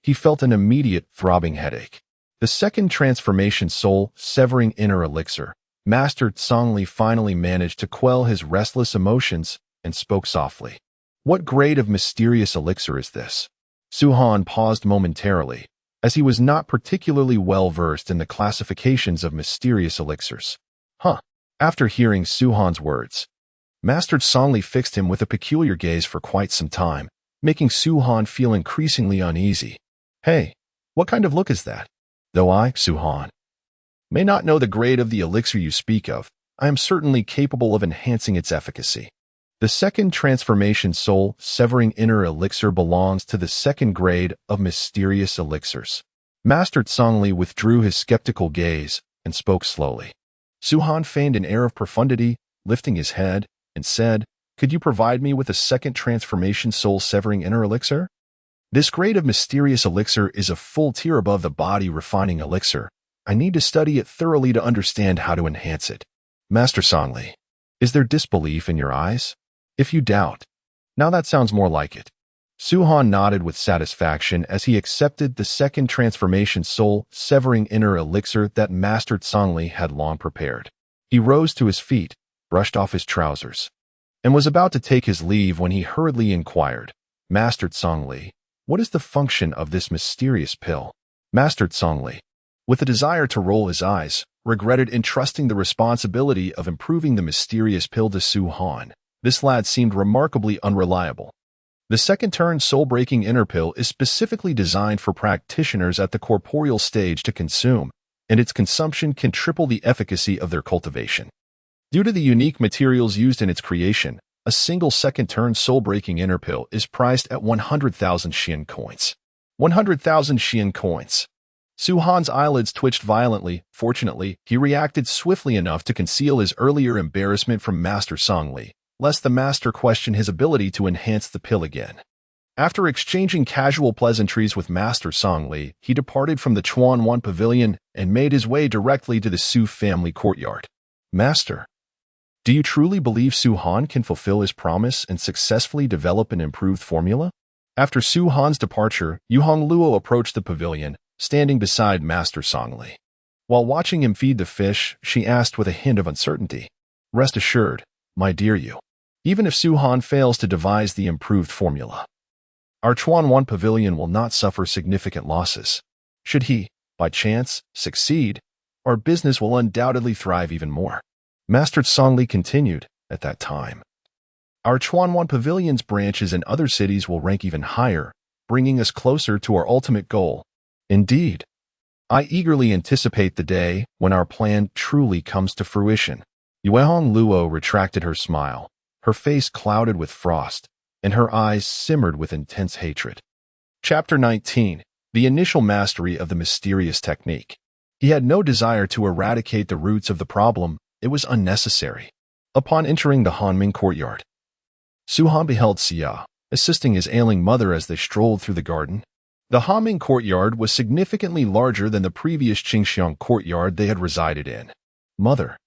he felt an immediate throbbing headache. The second transformation soul-severing inner elixir, Master Songli finally managed to quell his restless emotions and spoke softly. What grade of mysterious elixir is this? Suhan paused momentarily, as he was not particularly well versed in the classifications of mysterious elixirs. After hearing Suhan's words, Master Songli fixed him with a peculiar gaze for quite some time, making Suhan feel increasingly uneasy. Hey, what kind of look is that? Though I, Suhan, may not know the grade of the elixir you speak of, I am certainly capable of enhancing its efficacy. The second transformation soul-severing inner elixir belongs to the second grade of mysterious elixirs. Master Songli withdrew his skeptical gaze and spoke slowly. Suhan feigned an air of profundity, lifting his head, and said, could you provide me with a second transformation soul-severing inner elixir? This grade of mysterious elixir is a full tier above the body refining elixir. I need to study it thoroughly to understand how to enhance it. Master Songli, is there disbelief in your eyes? If you doubt. Now that sounds more like it. Suhan nodded with satisfaction as he accepted the second transformation soul-severing inner elixir that Master Tsongli had long prepared. He rose to his feet, brushed off his trousers, and was about to take his leave when he hurriedly inquired, Master Tsongli, what is the function of this mysterious pill? Master Tsongli, with a desire to roll his eyes, regretted entrusting the responsibility of improving the mysterious pill to Suhan. This lad seemed remarkably unreliable. The second-turn soul-breaking inner pill is specifically designed for practitioners at the corporeal stage to consume, and its consumption can triple the efficacy of their cultivation. Due to the unique materials used in its creation, a single second-turn soul-breaking inner pill is priced at 100,000 Xian coins. 100,000 Xian coins. Suhan's eyelids twitched violently. Fortunately, he reacted swiftly enough to conceal his earlier embarrassment from Master Tsongli, lest the master question his ability to enhance the pill again. After exchanging casual pleasantries with Master Tsongli, he departed from the Chuan Pavilion and made his way directly to the Su family courtyard. Master, do you truly believe Suhan can fulfill his promise and successfully develop an improved formula? After Suhan's departure, Yuhong Luo approached the pavilion, standing beside Master Tsongli. While watching him feed the fish, she asked with a hint of uncertainty, rest assured, my dear Yu, even if Suhan fails to devise the improved formula, our Chuan Pavilion will not suffer significant losses. Should he, by chance, succeed, our business will undoubtedly thrive even more. Master Tsongli continued, at that time, our Chuan Pavilion's branches in other cities will rank even higher, bringing us closer to our ultimate goal. Indeed, I eagerly anticipate the day when our plan truly comes to fruition. Yuehong Luo retracted her smile, her face clouded with frost, and her eyes simmered with intense hatred. Chapter 19. The initial mastery of the mysterious technique. He had no desire to eradicate the roots of the problem. It was unnecessary. Upon entering the Hanming courtyard, Suhan beheld Xia, assisting his ailing mother as they strolled through the garden. The Hanming courtyard was significantly larger than the previous Qingxiang courtyard they had resided in. Mother.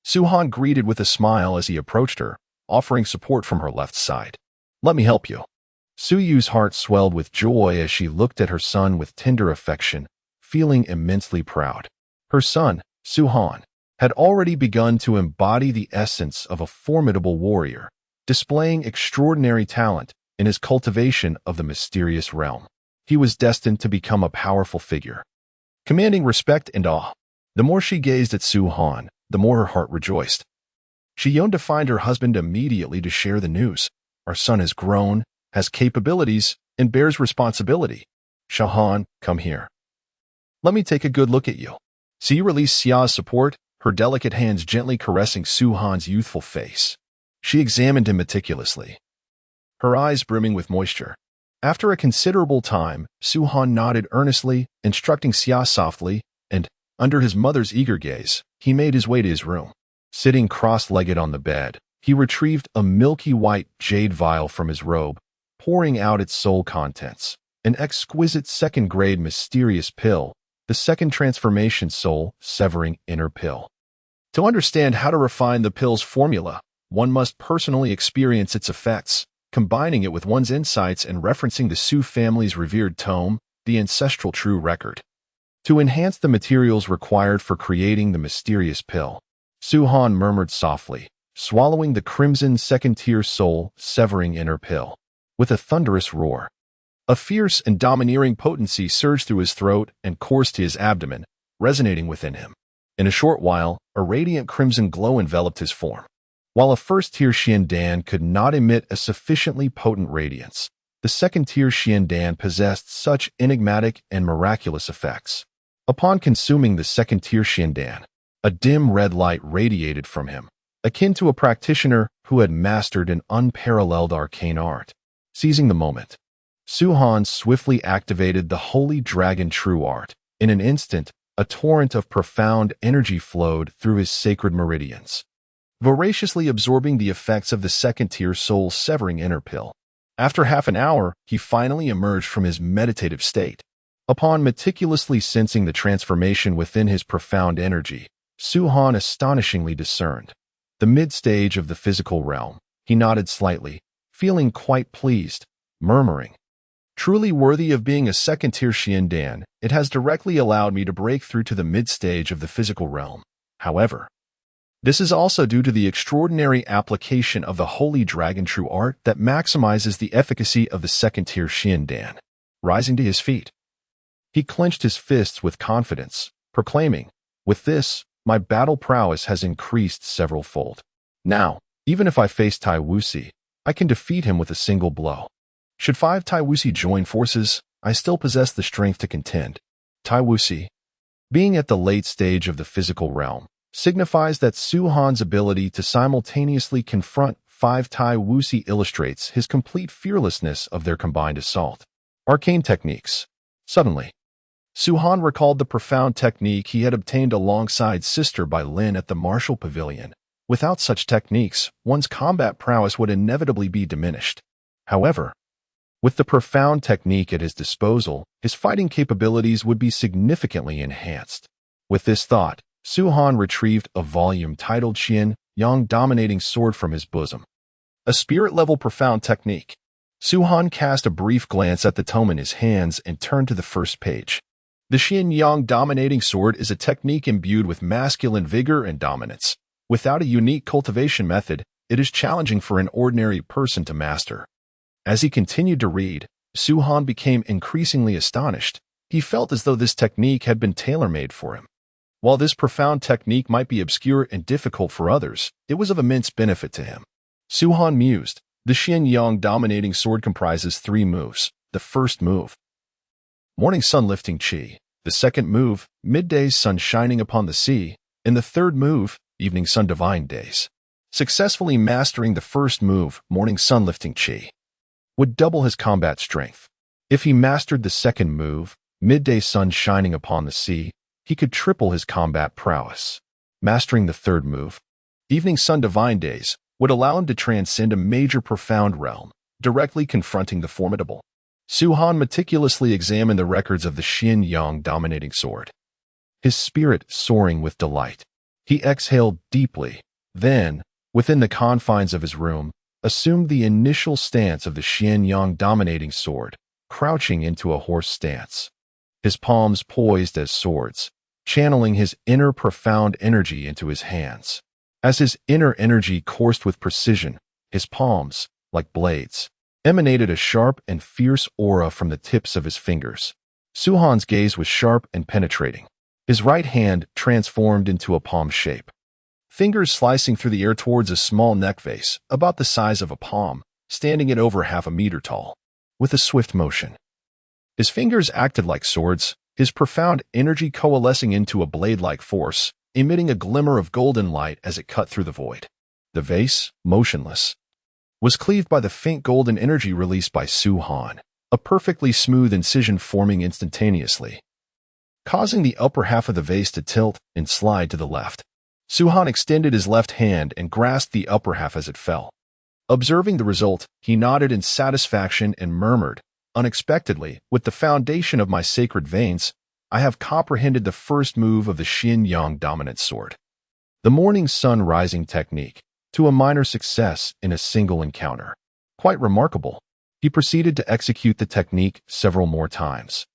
Suhan greeted with a smile as he approached her, offering support from her left side. Let me help you. Su Yu's heart swelled with joy as she looked at her son with tender affection, feeling immensely proud. Her son, Suhan, had already begun to embody the essence of a formidable warrior, displaying extraordinary talent in his cultivation of the mysterious realm. He was destined to become a powerful figure, commanding respect and awe. The more she gazed at Suhan, the more her heart rejoiced. She yearned to find her husband immediately to share the news. Our son has grown, has capabilities, and bears responsibility. Shahan, come here. Let me take a good look at you. See you release Xia's support, her delicate hands gently caressing Suhan's youthful face. She examined him meticulously, her eyes brimming with moisture. After a considerable time, Suhan nodded earnestly, instructing Xia softly, and, under his mother's eager gaze, he made his way to his room. Sitting cross-legged on the bed, he retrieved a milky white jade vial from his robe, pouring out its sole contents, an exquisite second-grade mysterious pill, the second transformation soul-severing inner pill. To understand how to refine the pill's formula, one must personally experience its effects, combining it with one's insights and referencing the Su family's revered tome, the Ancestral True Record. To enhance the materials required for creating the mysterious pill, Suhan murmured softly, swallowing the crimson second-tier soul-severing inner pill. With a thunderous roar, a fierce and domineering potency surged through his throat and coursed to his abdomen, resonating within him. In a short while, a radiant crimson glow enveloped his form. While a first-tier Xiandan could not emit a sufficiently potent radiance, the second-tier Xiandan possessed such enigmatic and miraculous effects. Upon consuming the second-tier Xiandan, a dim red light radiated from him, akin to a practitioner who had mastered an unparalleled arcane art. Seizing the moment, Suhan swiftly activated the Holy Dragon True Art. In an instant, a torrent of profound energy flowed through his sacred meridians, voraciously absorbing the effects of the second-tier soul-severing inner pill. After half an hour, he finally emerged from his meditative state. Upon meticulously sensing the transformation within his profound energy, Suhan astonishingly discerned the mid-stage of the physical realm, He nodded slightly, feeling quite pleased, murmuring, "Truly worthy of being a second-tier Xian Dan, it has directly allowed me to break through to the mid-stage of the physical realm. However, this is also due to the extraordinary application of the Holy Dragon True Art that maximizes the efficacy of the second-tier Xian Dan." Rising to his feet, he clenched his fists with confidence, proclaiming, "With this, my battle prowess has increased several-fold. Now, even if I face Tai Wuxi, I can defeat him with a single blow. Should 5 Tai Wuxi join forces, I still possess the strength to contend." Tai Wuxi, being at the late stage of the physical realm, signifies that Su Han's ability to simultaneously confront 5 Tai Wuxi illustrates his complete fearlessness of their combined assault. Arcane techniques. Suddenly, Su Han recalled the profound technique he had obtained alongside Sister by Lin at the Martial Pavilion. Without such techniques, one's combat prowess would inevitably be diminished. However, with the profound technique at his disposal, his fighting capabilities would be significantly enhanced. With this thought, Su Han retrieved a volume titled Qian Yang Dominating Sword from his bosom. A spirit-level profound technique. Su Han cast a brief glance at the tome in his hands and turned to the first page. The Qian Yang Dominating Sword is a technique imbued with masculine vigor and dominance. Without a unique cultivation method, it is challenging for an ordinary person to master. As he continued to read, Su Han became increasingly astonished. He felt as though this technique had been tailor-made for him. While this profound technique might be obscure and difficult for others, it was of immense benefit to him. Su Han mused, "The Qian Yang Dominating Sword comprises 3 moves. The first move, Morning Sun Lifting Qi. The second move, Midday Sun Shining Upon the Sea. And the third move, Evening Sun Divine Days." Successfully mastering the first move, Morning Sun Lifting Qi, would double his combat strength. If he mastered the second move, Midday Sun Shining Upon the Sea, he could triple his combat prowess. Mastering the third move, Evening Sun Divine Days, would allow him to transcend a major profound realm, directly confronting the formidable. Su Han meticulously examined the records of the Qian Yang Dominating Sword, his spirit soaring with delight. He exhaled deeply, then, within the confines of his room, assumed the initial stance of the Qian Yang Dominating Sword, crouching into a horse stance. His palms poised as swords, channeling his inner profound energy into his hands. As his inner energy coursed with precision, his palms, like blades, emanated a sharp and fierce aura from the tips of his fingers. Su Han's gaze was sharp and penetrating. His right hand transformed into a palm shape, fingers slicing through the air towards a small neck vase, about the size of a palm, standing at over half a meter tall. With a swift motion, his fingers acted like swords, his profound energy coalescing into a blade-like force, emitting a glimmer of golden light as it cut through the void. The vase, motionless, was cleaved by the faint golden energy released by Su Han, a perfectly smooth incision forming instantaneously, causing the upper half of the vase to tilt and slide to the left. Su Han extended his left hand and grasped the upper half as it fell. Observing the result, he nodded in satisfaction and murmured, "Unexpectedly, with the foundation of my sacred veins, I have comprehended the first move of the Qian Yang Dominant Sword, the Morning Sun Rising technique, to a minor success in a single encounter. Quite remarkable." He proceeded to execute the technique several more times,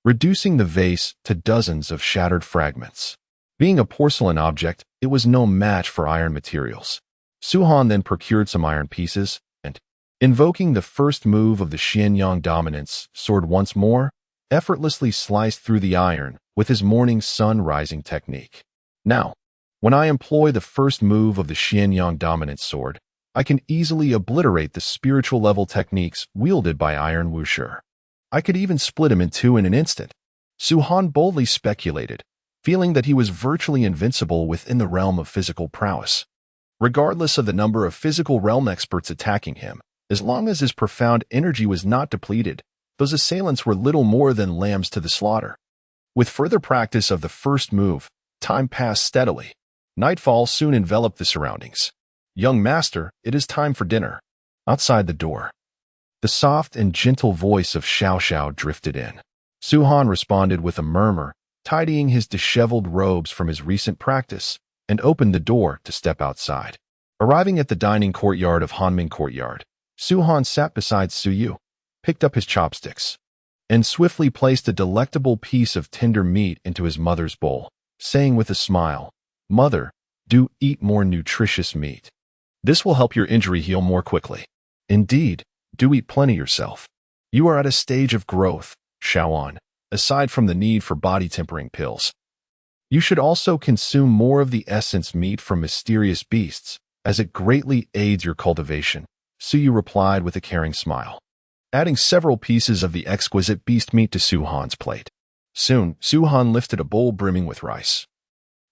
reducing the vase to dozens of shattered fragments. Being a porcelain object, it was no match for iron materials. Su Han then procured some iron pieces and, invoking the first move of the Qian Yang Dominance Sword once more, effortlessly sliced through the iron with his Morning Sun Rising technique. Now, when I employ the first move of the Qian Yang Dominant Sword, I can easily obliterate the spiritual level techniques wielded by Iron Wuxia. I could even split him in two in an instant. Su Han boldly speculated, feeling that he was virtually invincible within the realm of physical prowess. Regardless of the number of physical realm experts attacking him, as long as his profound energy was not depleted, those assailants were little more than lambs to the slaughter. With further practice of the first move, time passed steadily. Nightfall soon enveloped the surroundings. "Young master, it is time for dinner." Outside the door, the soft and gentle voice of Xiao Xiao drifted in. Su Han responded with a murmur, tidying his disheveled robes from his recent practice, and opened the door to step outside. Arriving at the dining courtyard of Hanming Courtyard, Su-han sat beside Su-yu, picked up his chopsticks, and swiftly placed a delectable piece of tender meat into his mother's bowl, saying with a smile, "Mother, do eat more nutritious meat. This will help your injury heal more quickly. Indeed, do eat plenty yourself. You are at a stage of growth, Xiaoan, aside from the need for body-tempering pills. You should also consume more of the essence meat from mysterious beasts, as it greatly aids your cultivation," Su-yu replied with a caring smile, adding several pieces of the exquisite beast meat to Su-han's plate. Soon, Su-han lifted a bowl brimming with rice,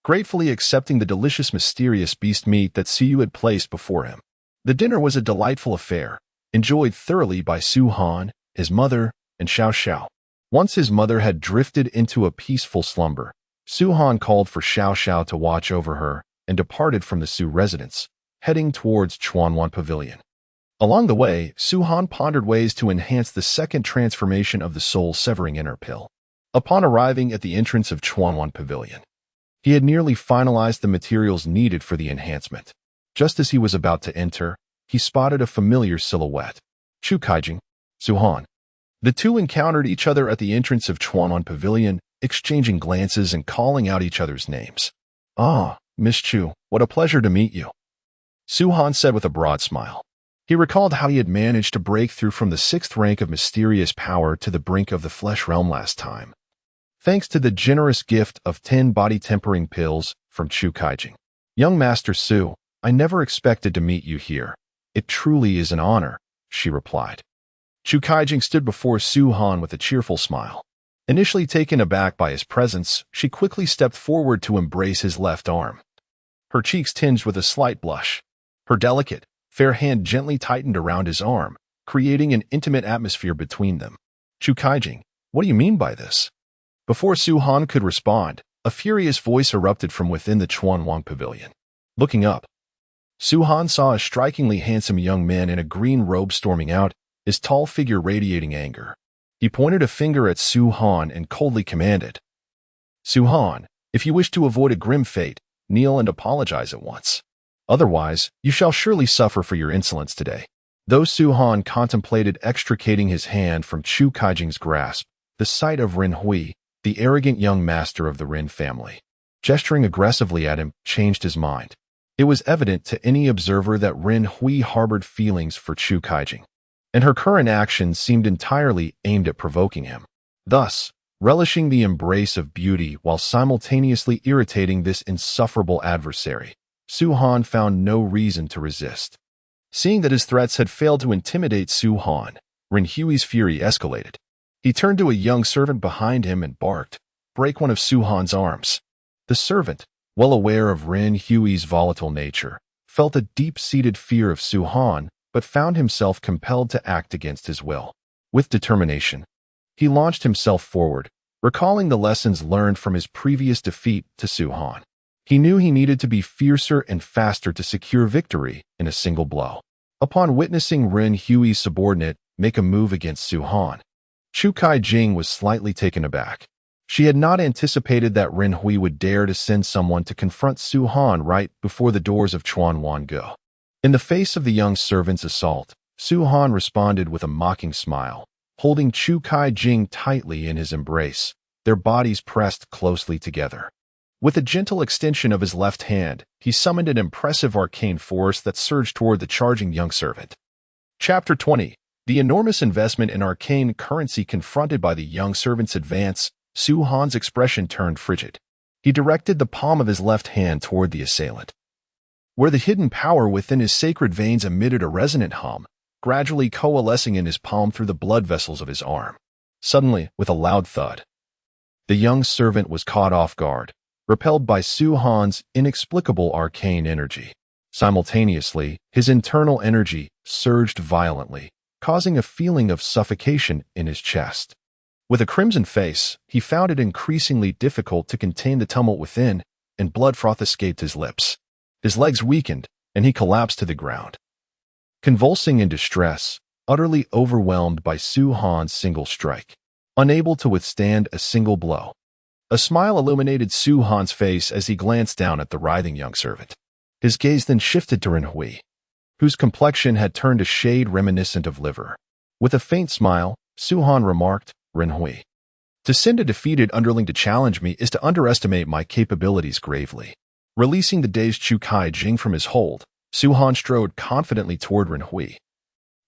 gratefully accepting the delicious mysterious beast meat that Su-yu had placed before him. The dinner was a delightful affair, enjoyed thoroughly by Su-han, his mother, and Xiao Xiao. Once his mother had drifted into a peaceful slumber, Su-han called for Xiao Xiao to watch over her and departed from the Su residence, heading towards Chuanwan Pavilion. Along the way, Su-han pondered ways to enhance the second transformation of the soul-severing inner pill. Upon arriving at the entrance of Chuanwan Pavilion, he had nearly finalized the materials needed for the enhancement. Just as he was about to enter, he spotted a familiar silhouette. Chu Kaijing, Su-han. The two encountered each other at the entrance of Chuanwan Pavilion, exchanging glances and calling out each other's names. "Ah, Miss Chu, what a pleasure to meet you," Su-han said with a broad smile. He recalled how he had managed to break through from the 6th rank of mysterious power to the brink of the flesh realm last time, thanks to the generous gift of 10 body-tempering pills from Chu Kaijing. "Young Master Su, I never expected to meet you here. It truly is an honor," she replied. Chu Kaijing stood before Su-han with a cheerful smile. Initially taken aback by his presence, she quickly stepped forward to embrace his left arm, her cheeks tinged with a slight blush. Her delicate, fair hand gently tightened around his arm, creating an intimate atmosphere between them. "Chu Kaijing, what do you mean by this?" Before Su-han could respond, a furious voice erupted from within the Chuanwang Pavilion. Looking up, Su-han saw a strikingly handsome young man in a green robe storming out, his tall figure radiating anger. He pointed a finger at Su-han and coldly commanded, "Su-han, if you wish to avoid a grim fate, kneel and apologize at once. Otherwise, you shall surely suffer for your insolence today." Though Su-han contemplated extricating his hand from Chu Kaijing's grasp, the sight of Ren Hui, the arrogant young master of the Ren family, gesturing aggressively at him, changed his mind. It was evident to any observer that Ren Hui harbored feelings for Chu Kaijing, and her current actions seemed entirely aimed at provoking him. Thus, relishing the embrace of beauty while simultaneously irritating this insufferable adversary, Su-han found no reason to resist. Seeing that his threats had failed to intimidate Su-han, Ren Hui's fury escalated. He turned to a young servant behind him and barked, "Break one of Su-han's arms." The servant, well aware of Ren Hui's volatile nature, felt a deep-seated fear of Su-han, but found himself compelled to act against his will. With determination, he launched himself forward, recalling the lessons learned from his previous defeat to Su-han. He knew he needed to be fiercer and faster to secure victory in a single blow. Upon witnessing Ren Hui's subordinate make a move against Su-han, Chu Kaijing was slightly taken aback. She had not anticipated that Ren Hui would dare to send someone to confront Su-han right before the doors of Chuanwan-go. In the face of the young servant's assault, Su-han responded with a mocking smile, holding Chu Kaijing tightly in his embrace, their bodies pressed closely together. With a gentle extension of his left hand, he summoned an impressive arcane force that surged toward the charging young servant. Chapter 20. The enormous investment in arcane currency confronted by the young servant's advance, Su-han's expression turned frigid. He directed the palm of his left hand toward the assailant, where the hidden power within his sacred veins emitted a resonant hum, gradually coalescing in his palm through the blood vessels of his arm. Suddenly, with a loud thud, the young servant was caught off guard, repelled by Su-han's inexplicable arcane energy. Simultaneously, his internal energy surged violently, causing a feeling of suffocation in his chest. With a crimson face, he found it increasingly difficult to contain the tumult within, and blood froth escaped his lips. His legs weakened, and he collapsed to the ground. Convulsing in distress, utterly overwhelmed by Su-han's single strike, unable to withstand a single blow. A smile illuminated Su-han's face as he glanced down at the writhing young servant. His gaze then shifted to Renhui, whose complexion had turned a shade reminiscent of liver. With a faint smile, Su-Han remarked, "Renhui, to send a defeated underling to challenge me is to underestimate my capabilities gravely." Releasing the dazed Chu Kai-jing from his hold, Su-Han strode confidently toward Renhui,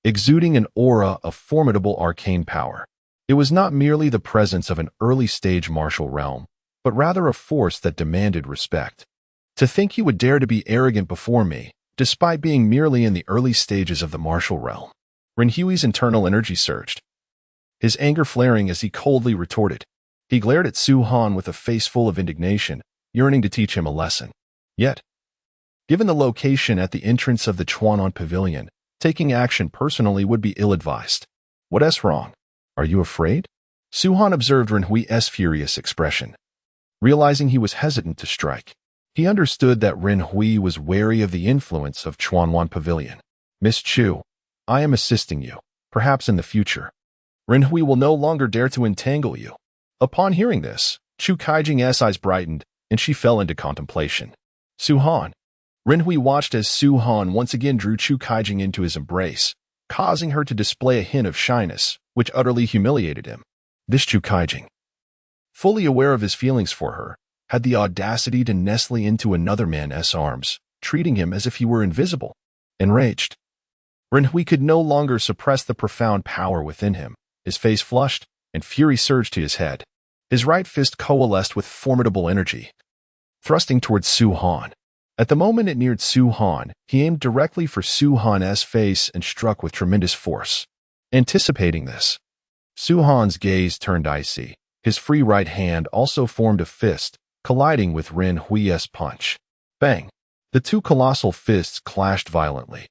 exuding an aura of formidable arcane power. It was not merely the presence of an early-stage martial realm, but rather a force that demanded respect. To think he would dare to be arrogant before me, despite being merely in the early stages of the martial realm. Renhui's internal energy surged, his anger flaring as he coldly retorted. He glared at Su-Han with a face full of indignation, yearning to teach him a lesson. Yet, given the location at the entrance of the Chuanon Pavilion, taking action personally would be ill-advised. "What's wrong? Are you afraid?" Su-Han observed Renhui's furious expression. Realizing he was hesitant to strike, he understood that Renhui was wary of the influence of Chuanon Pavilion. "Miss Chu, I am assisting you. Perhaps in the future, Renhui will no longer dare to entangle you." Upon hearing this, Chu Kai-jing's eyes brightened, and she fell into contemplation. "Su-Han." Renhui watched as Su-Han once again drew Chu Kai-jing into his embrace, causing her to display a hint of shyness, which utterly humiliated him. This Chu Kai-jing, fully aware of his feelings for her, had the audacity to nestle into another man's arms, treating him as if he were invisible. Enraged, Renhui could no longer suppress the profound power within him. His face flushed, and fury surged to his head. His right fist coalesced with formidable energy, thrusting towards Su-Han. At the moment it neared Su-Han, he aimed directly for Su-Han's face and struck with tremendous force. Anticipating this, Su-Han's gaze turned icy. His free right hand also formed a fist, colliding with Renhui's punch. Bang! The two colossal fists clashed violently,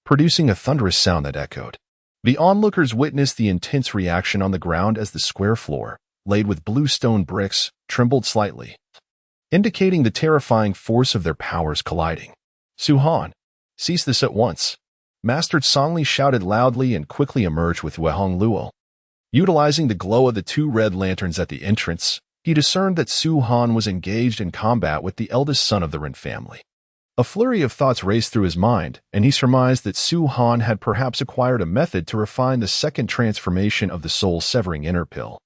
producing a thunderous sound that echoed. The onlookers witnessed the intense reaction on the ground as the square floor, laid with blue stone bricks, trembled slightly, indicating the terrifying force of their powers colliding. "Su-Han, cease this at once." Master Songli shouted loudly and quickly emerged with Wehong Luo. Utilizing the glow of the two red lanterns at the entrance, he discerned that Su-Han was engaged in combat with the eldest son of the Ren family. A flurry of thoughts raced through his mind, and he surmised that Su-Han had perhaps acquired a method to refine the second transformation of the soul-severing inner pill,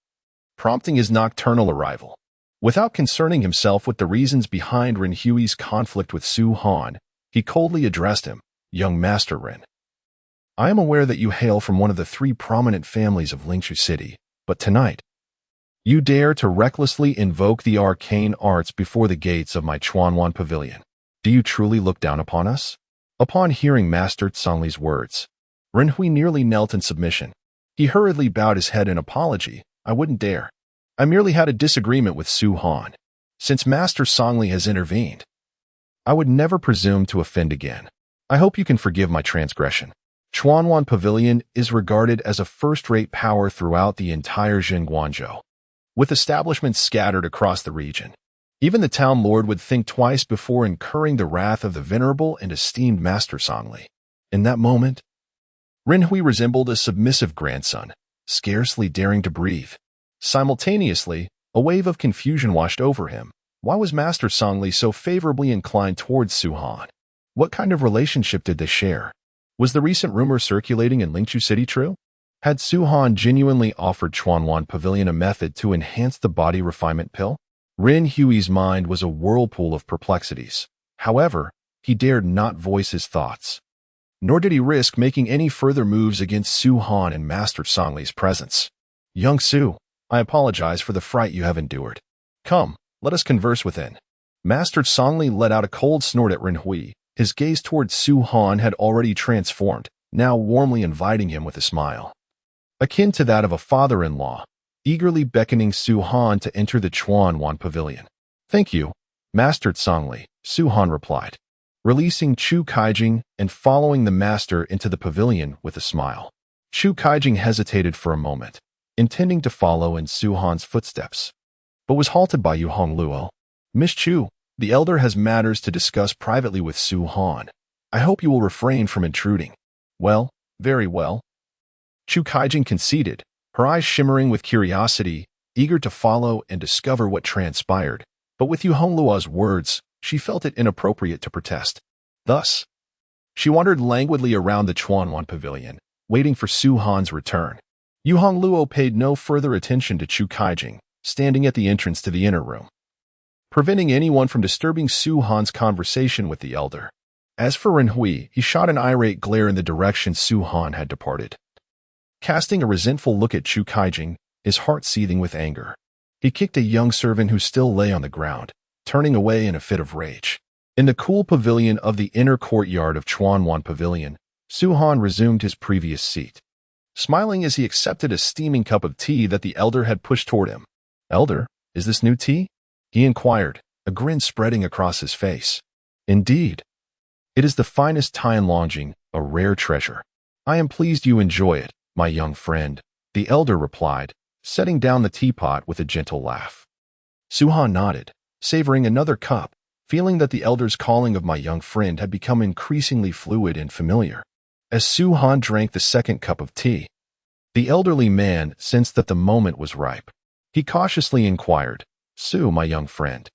prompting his nocturnal arrival. Without concerning himself with the reasons behind Renhui's conflict with Su-Han, he coldly addressed him, "Young Master Ren, I am aware that you hail from one of the three prominent families of Lingchu City, but tonight, you dare to recklessly invoke the arcane arts before the gates of my Chuanon Pavilion. Do you truly look down upon us?" Upon hearing Master Songli's words, Renhui nearly knelt in submission. He hurriedly bowed his head in apology. "I wouldn't dare. I merely had a disagreement with Su-Han. Since Master Songli has intervened, I would never presume to offend again. I hope you can forgive my transgression." Chuanon Pavilion is regarded as a first-rate power throughout the entire Jingguanzhou, with establishments scattered across the region. Even the town lord would think twice before incurring the wrath of the venerable and esteemed Master Songli. In that moment, Renhui resembled a submissive grandson, scarcely daring to breathe. Simultaneously, a wave of confusion washed over him. Why was Master Songli so favorably inclined towards Su-Han? What kind of relationship did they share? Was the recent rumor circulating in Lingchu City true? Had Su-Han genuinely offered Chuanon Pavilion a method to enhance the body refinement pill? Renhui's mind was a whirlpool of perplexities. However, he dared not voice his thoughts, nor did he risk making any further moves against Su-Han in Master Songli's presence. "Young Su, I apologize for the fright you have endured. Come, let us converse within." Master Songli let out a cold snort at Renhui. His gaze towards Su-Han had already transformed, now warmly inviting him with a smile, akin to that of a father-in-law, eagerly beckoning Su-Han to enter the Chuanon Pavilion. "Thank you, Master Songli," Su-Han replied, releasing Chu Kai-jing and following the master into the pavilion with a smile. Chu Kai-jing hesitated for a moment, intending to follow in Su-Han's footsteps, but was halted by Wehong Luo. "Miss Chu, the elder has matters to discuss privately with Su-Han. I hope you will refrain from intruding." "Well, very well." Chu Kai-jing conceded, her eyes shimmering with curiosity, eager to follow and discover what transpired. But with Wehong Luo's words, she felt it inappropriate to protest. Thus, she wandered languidly around the Chuanwan pavilion, waiting for Su Han's return. Yu Hongluo paid no further attention to Chu Kaijing, standing at the entrance to the inner room, preventing anyone from disturbing Su Han's conversation with the elder. As for Ren Hui, he shot an irate glare in the direction Su Han had departed. Casting a resentful look at Chu Kaijing, his heart seething with anger, he kicked a young servant who still lay on the ground, turning away in a fit of rage. In the cool pavilion of the inner courtyard of Chuanwan Pavilion, Su Han resumed his previous seat, smiling as he accepted a steaming cup of tea that the elder had pushed toward him. "Elder, is this new tea?" he inquired, a grin spreading across his face. "Indeed. It is the finest Tianlongjing, a rare treasure. I am pleased you enjoy it, my young friend," the elder replied, setting down the teapot with a gentle laugh. Su Han nodded, savoring another cup, feeling that the elder's calling of my young friend had become increasingly fluid and familiar. As Su Han drank the second cup of tea, the elderly man sensed that the moment was ripe. He cautiously inquired, "Su, my young friend,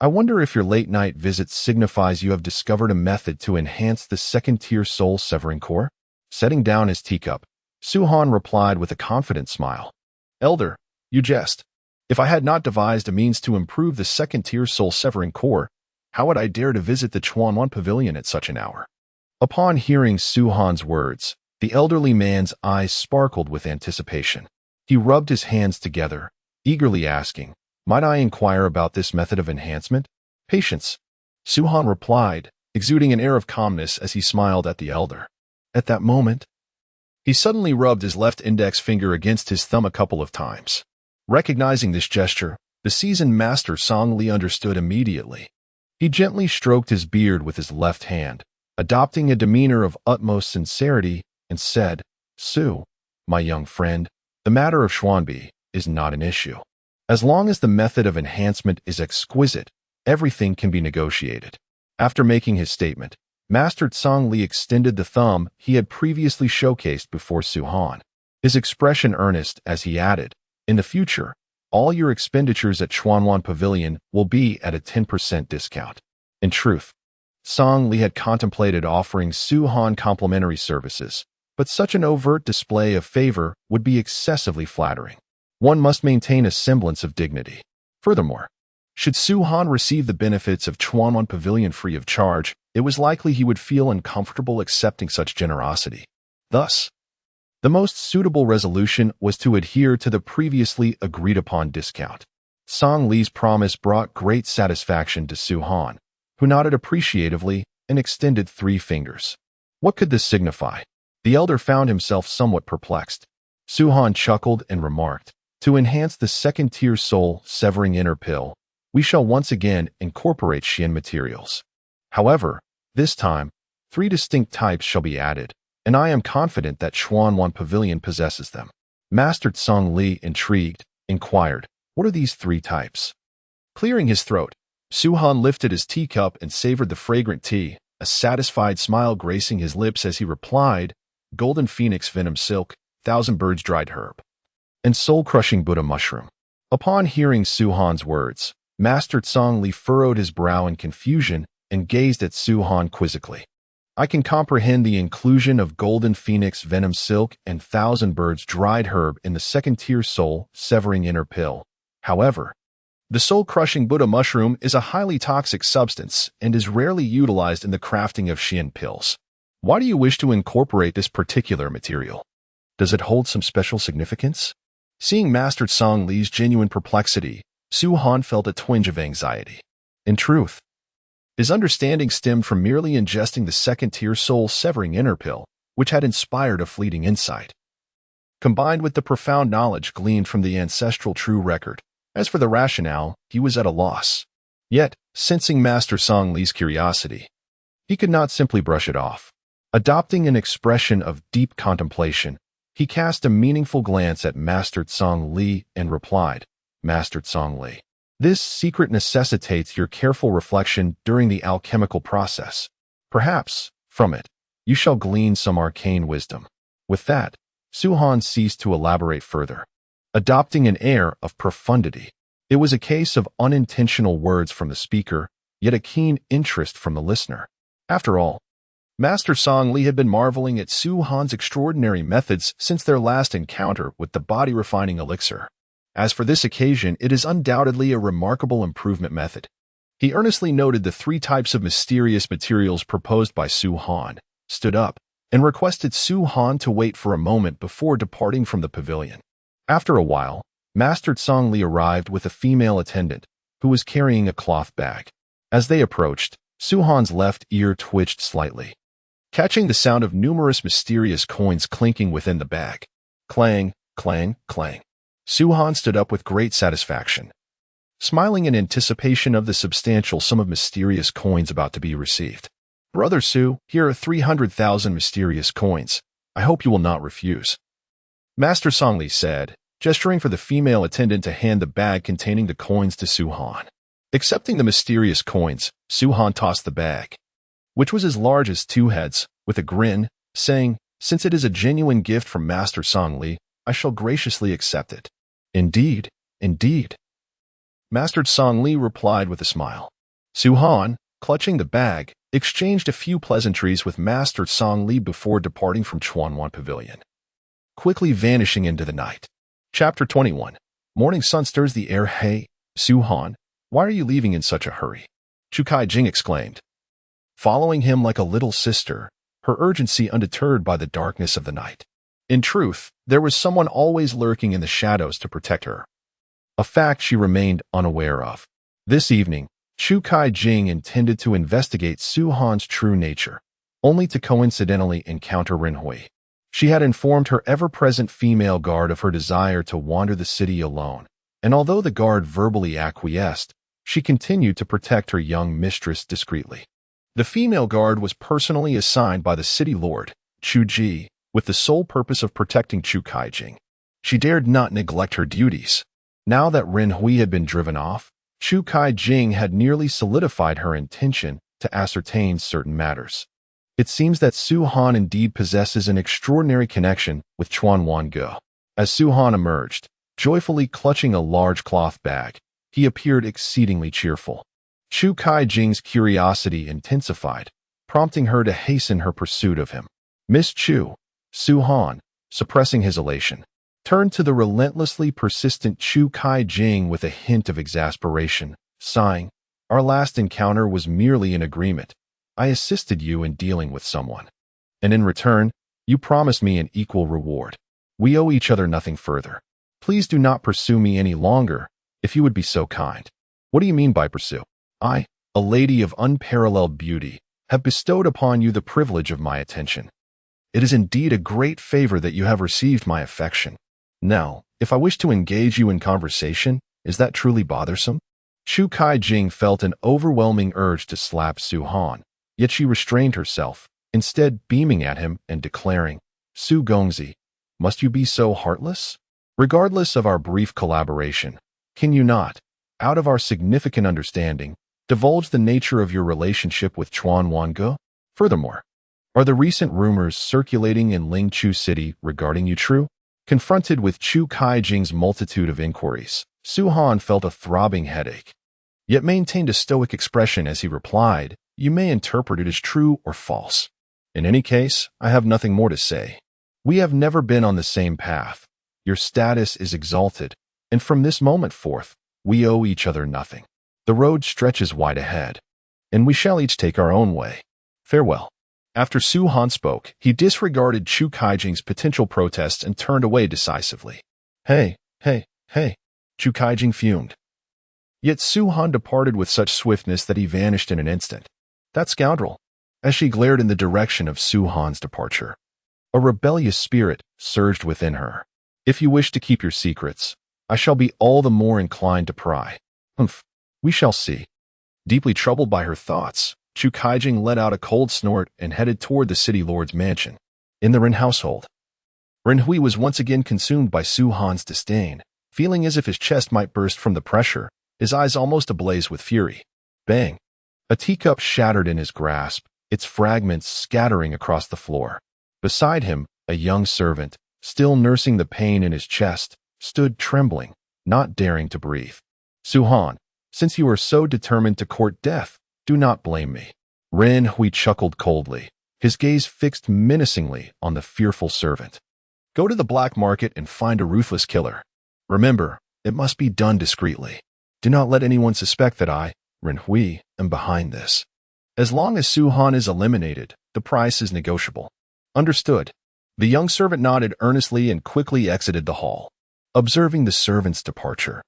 I wonder if your late-night visit signifies you have discovered a method to enhance the second-tier soul-severing core?" Setting down his teacup, Su Han replied with a confident smile, "Elder, you jest. If I had not devised a means to improve the second-tier soul-severing core, how would I dare to visit the Chuanwan Pavilion at such an hour?" Upon hearing Su Han's words, the elderly man's eyes sparkled with anticipation. He rubbed his hands together, eagerly asking, "Might I inquire about this method of enhancement?" "Patience," Su Han replied, exuding an air of calmness as he smiled at the elder. At that moment, he suddenly rubbed his left index finger against his thumb a couple of times. Recognizing this gesture, the seasoned master Song Li understood immediately. He gently stroked his beard with his left hand, adopting a demeanor of utmost sincerity, and said, "Su, my young friend, the matter of Xuanbi is not an issue. As long as the method of enhancement is exquisite, everything can be negotiated." After making his statement, Master Song Li extended the thumb he had previously showcased before Su Han, his expression earnest as he added, "In the future, all your expenditures at Chuanwan Pavilion will be at a 10% discount." In truth, Song Li had contemplated offering Su Han complimentary services, but such an overt display of favor would be excessively flattering. One must maintain a semblance of dignity. Furthermore, should Su Han receive the benefits of Chuanwan Pavilion free of charge, it was likely he would feel uncomfortable accepting such generosity. Thus, the most suitable resolution was to adhere to the previously agreed-upon discount. Song Li's promise brought great satisfaction to Su Han, who nodded appreciatively and extended 3 fingers. What could this signify? The elder found himself somewhat perplexed. Su Han chuckled and remarked, "To enhance the second-tier soul-severing inner pill, we shall once again incorporate Xian materials. However, this time, 3 distinct types shall be added, and I am confident that Chuanwan Pavilion possesses them." Master Song Li, intrigued, inquired, "What are these 3 types?" Clearing his throat, Su Han lifted his teacup and savored the fragrant tea, a satisfied smile gracing his lips as he replied, "Golden Phoenix Venom Silk, Thousand Birds Dried Herb, and Soul-Crushing Buddha Mushroom." Upon hearing Su Han's words, Master Song Li furrowed his brow in confusion and gazed at Su Han quizzically. "I can comprehend the inclusion of Golden Phoenix Venom Silk and Thousand Birds Dried Herb in the second-tier soul-severing inner pill. However, the soul-crushing Buddha mushroom is a highly toxic substance and is rarely utilized in the crafting of Xian pills. Why do you wish to incorporate this particular material? Does it hold some special significance?" Seeing Master Song Li's genuine perplexity, Su Han felt a twinge of anxiety. In truth, his understanding stemmed from merely ingesting the second-tier soul-severing inner pill, which had inspired a fleeting insight, combined with the profound knowledge gleaned from the ancestral true record. As for the rationale, he was at a loss. Yet, sensing Master Song Li's curiosity, he could not simply brush it off. Adopting an expression of deep contemplation, he cast a meaningful glance at Master Song Li and replied, "Master Song Li, this secret necessitates your careful reflection during the alchemical process. Perhaps, from it, you shall glean some arcane wisdom." With that, Su Han ceased to elaborate further, adopting an air of profundity. It was a case of unintentional words from the speaker, yet a keen interest from the listener. After all, Master Song Li had been marveling at Su Han's extraordinary methods since their last encounter with the body-refining elixir. As for this occasion, it is undoubtedly a remarkable improvement method. He earnestly noted the 3 types of mysterious materials proposed by Su Han, stood up, and requested Su Han to wait for a moment before departing from the pavilion. After a while, Master Song Li arrived with a female attendant, who was carrying a cloth bag. As they approached, Su Han's left ear twitched slightly, catching the sound of numerous mysterious coins clinking within the bag. Clang, clang, clang. Su Han stood up with great satisfaction, smiling in anticipation of the substantial sum of mysterious coins about to be received. "Brother Su, here are 300,000 mysterious coins. I hope you will not refuse," Master Song Li said, gesturing for the female attendant to hand the bag containing the coins to Su Han. Accepting the mysterious coins, Su Han tossed the bag, which was as large as 2 heads, with a grin, saying, "Since it is a genuine gift from Master Song Li, I shall graciously accept it." "Indeed, indeed," Master Song Li replied with a smile. Su Han, clutching the bag, exchanged a few pleasantries with Master Song Li before departing from Chuanwan Pavilion, quickly vanishing into the night. Chapter 21. Morning sun stirs the air. "Hey, Su Han, why are you leaving in such a hurry?" Chu Kai-jing exclaimed, following him like a little sister, her urgency undeterred by the darkness of the night. In truth, there was someone always lurking in the shadows to protect her, a fact she remained unaware of. This evening, Chu Kai-jing intended to investigate Su Han's true nature, only to coincidentally encounter Ren Hui. She had informed her ever-present female guard of her desire to wander the city alone, and although the guard verbally acquiesced, she continued to protect her young mistress discreetly. The female guard was personally assigned by the city lord, Chu Ji, with the sole purpose of protecting Chu Kai-jing. She dared not neglect her duties. Now that Ren Hui had been driven off, Chu Kai-jing had nearly solidified her intention to ascertain certain matters. It seems that Su Han indeed possesses an extraordinary connection with Chuan Wan Ge. As Su Han emerged, joyfully clutching a large cloth bag, he appeared exceedingly cheerful. Chu Kai-jing's curiosity intensified, prompting her to hasten her pursuit of him. "Miss Chu," Su Han, suppressing his elation, turned to the relentlessly persistent Chu Kai-jing with a hint of exasperation, sighing, "Our last encounter was merely an agreement. I assisted you in dealing with someone, and in return, you promised me an equal reward. We owe each other nothing further. Please do not pursue me any longer, if you would be so kind." "What do you mean by pursue?" "I, a lady of unparalleled beauty, have bestowed upon you the privilege of my attention. It is indeed a great favor that you have received my affection. Now, if I wish to engage you in conversation, is that truly bothersome?" Chu Kai-jing felt an overwhelming urge to slap Su Han, yet she restrained herself, instead beaming at him and declaring, "Su Gongzi, must you be so heartless? Regardless of our brief collaboration, can you not, out of our significant understanding, divulge the nature of your relationship with Chuan Wan Ge? Furthermore, are the recent rumors circulating in Lingchu City regarding you true?" Confronted with Chu Kai-jing's multitude of inquiries, Su Han felt a throbbing headache, yet maintained a stoic expression as he replied, "You may interpret it as true or false. In any case, I have nothing more to say. We have never been on the same path. Your status is exalted, and from this moment forth, we owe each other nothing. The road stretches wide ahead, and we shall each take our own way. Farewell." After Su Han spoke, he disregarded Chu Kai-jing's potential protests and turned away decisively. "Hey, hey, hey," Chu Kai-jing fumed. Yet Su Han departed with such swiftness that he vanished in an instant. "That scoundrel," as she glared in the direction of Su Han's departure. A rebellious spirit surged within her. "If you wish to keep your secrets, I shall be all the more inclined to pry. Humph, we shall see." Deeply troubled by her thoughts, Chu Kai-jing let out a cold snort and headed toward the city lord's mansion. In the Ren household, Ren Hui was once again consumed by Su Han's disdain, feeling as if his chest might burst from the pressure, his eyes almost ablaze with fury. Bang! A teacup shattered in his grasp, its fragments scattering across the floor. Beside him, a young servant, still nursing the pain in his chest, stood trembling, not daring to breathe. "Su Han, since you are so determined to court death, do not blame me. Ren Hui chuckled coldly, his gaze fixed menacingly on the fearful servant. Go to the black market and find a ruthless killer. Remember, it must be done discreetly. Do not let anyone suspect that I, Ren Hui, am behind this. As long as Su Han is eliminated, the price is negotiable. Understood. The young servant nodded earnestly and quickly exited the hall. Observing the servant's departure,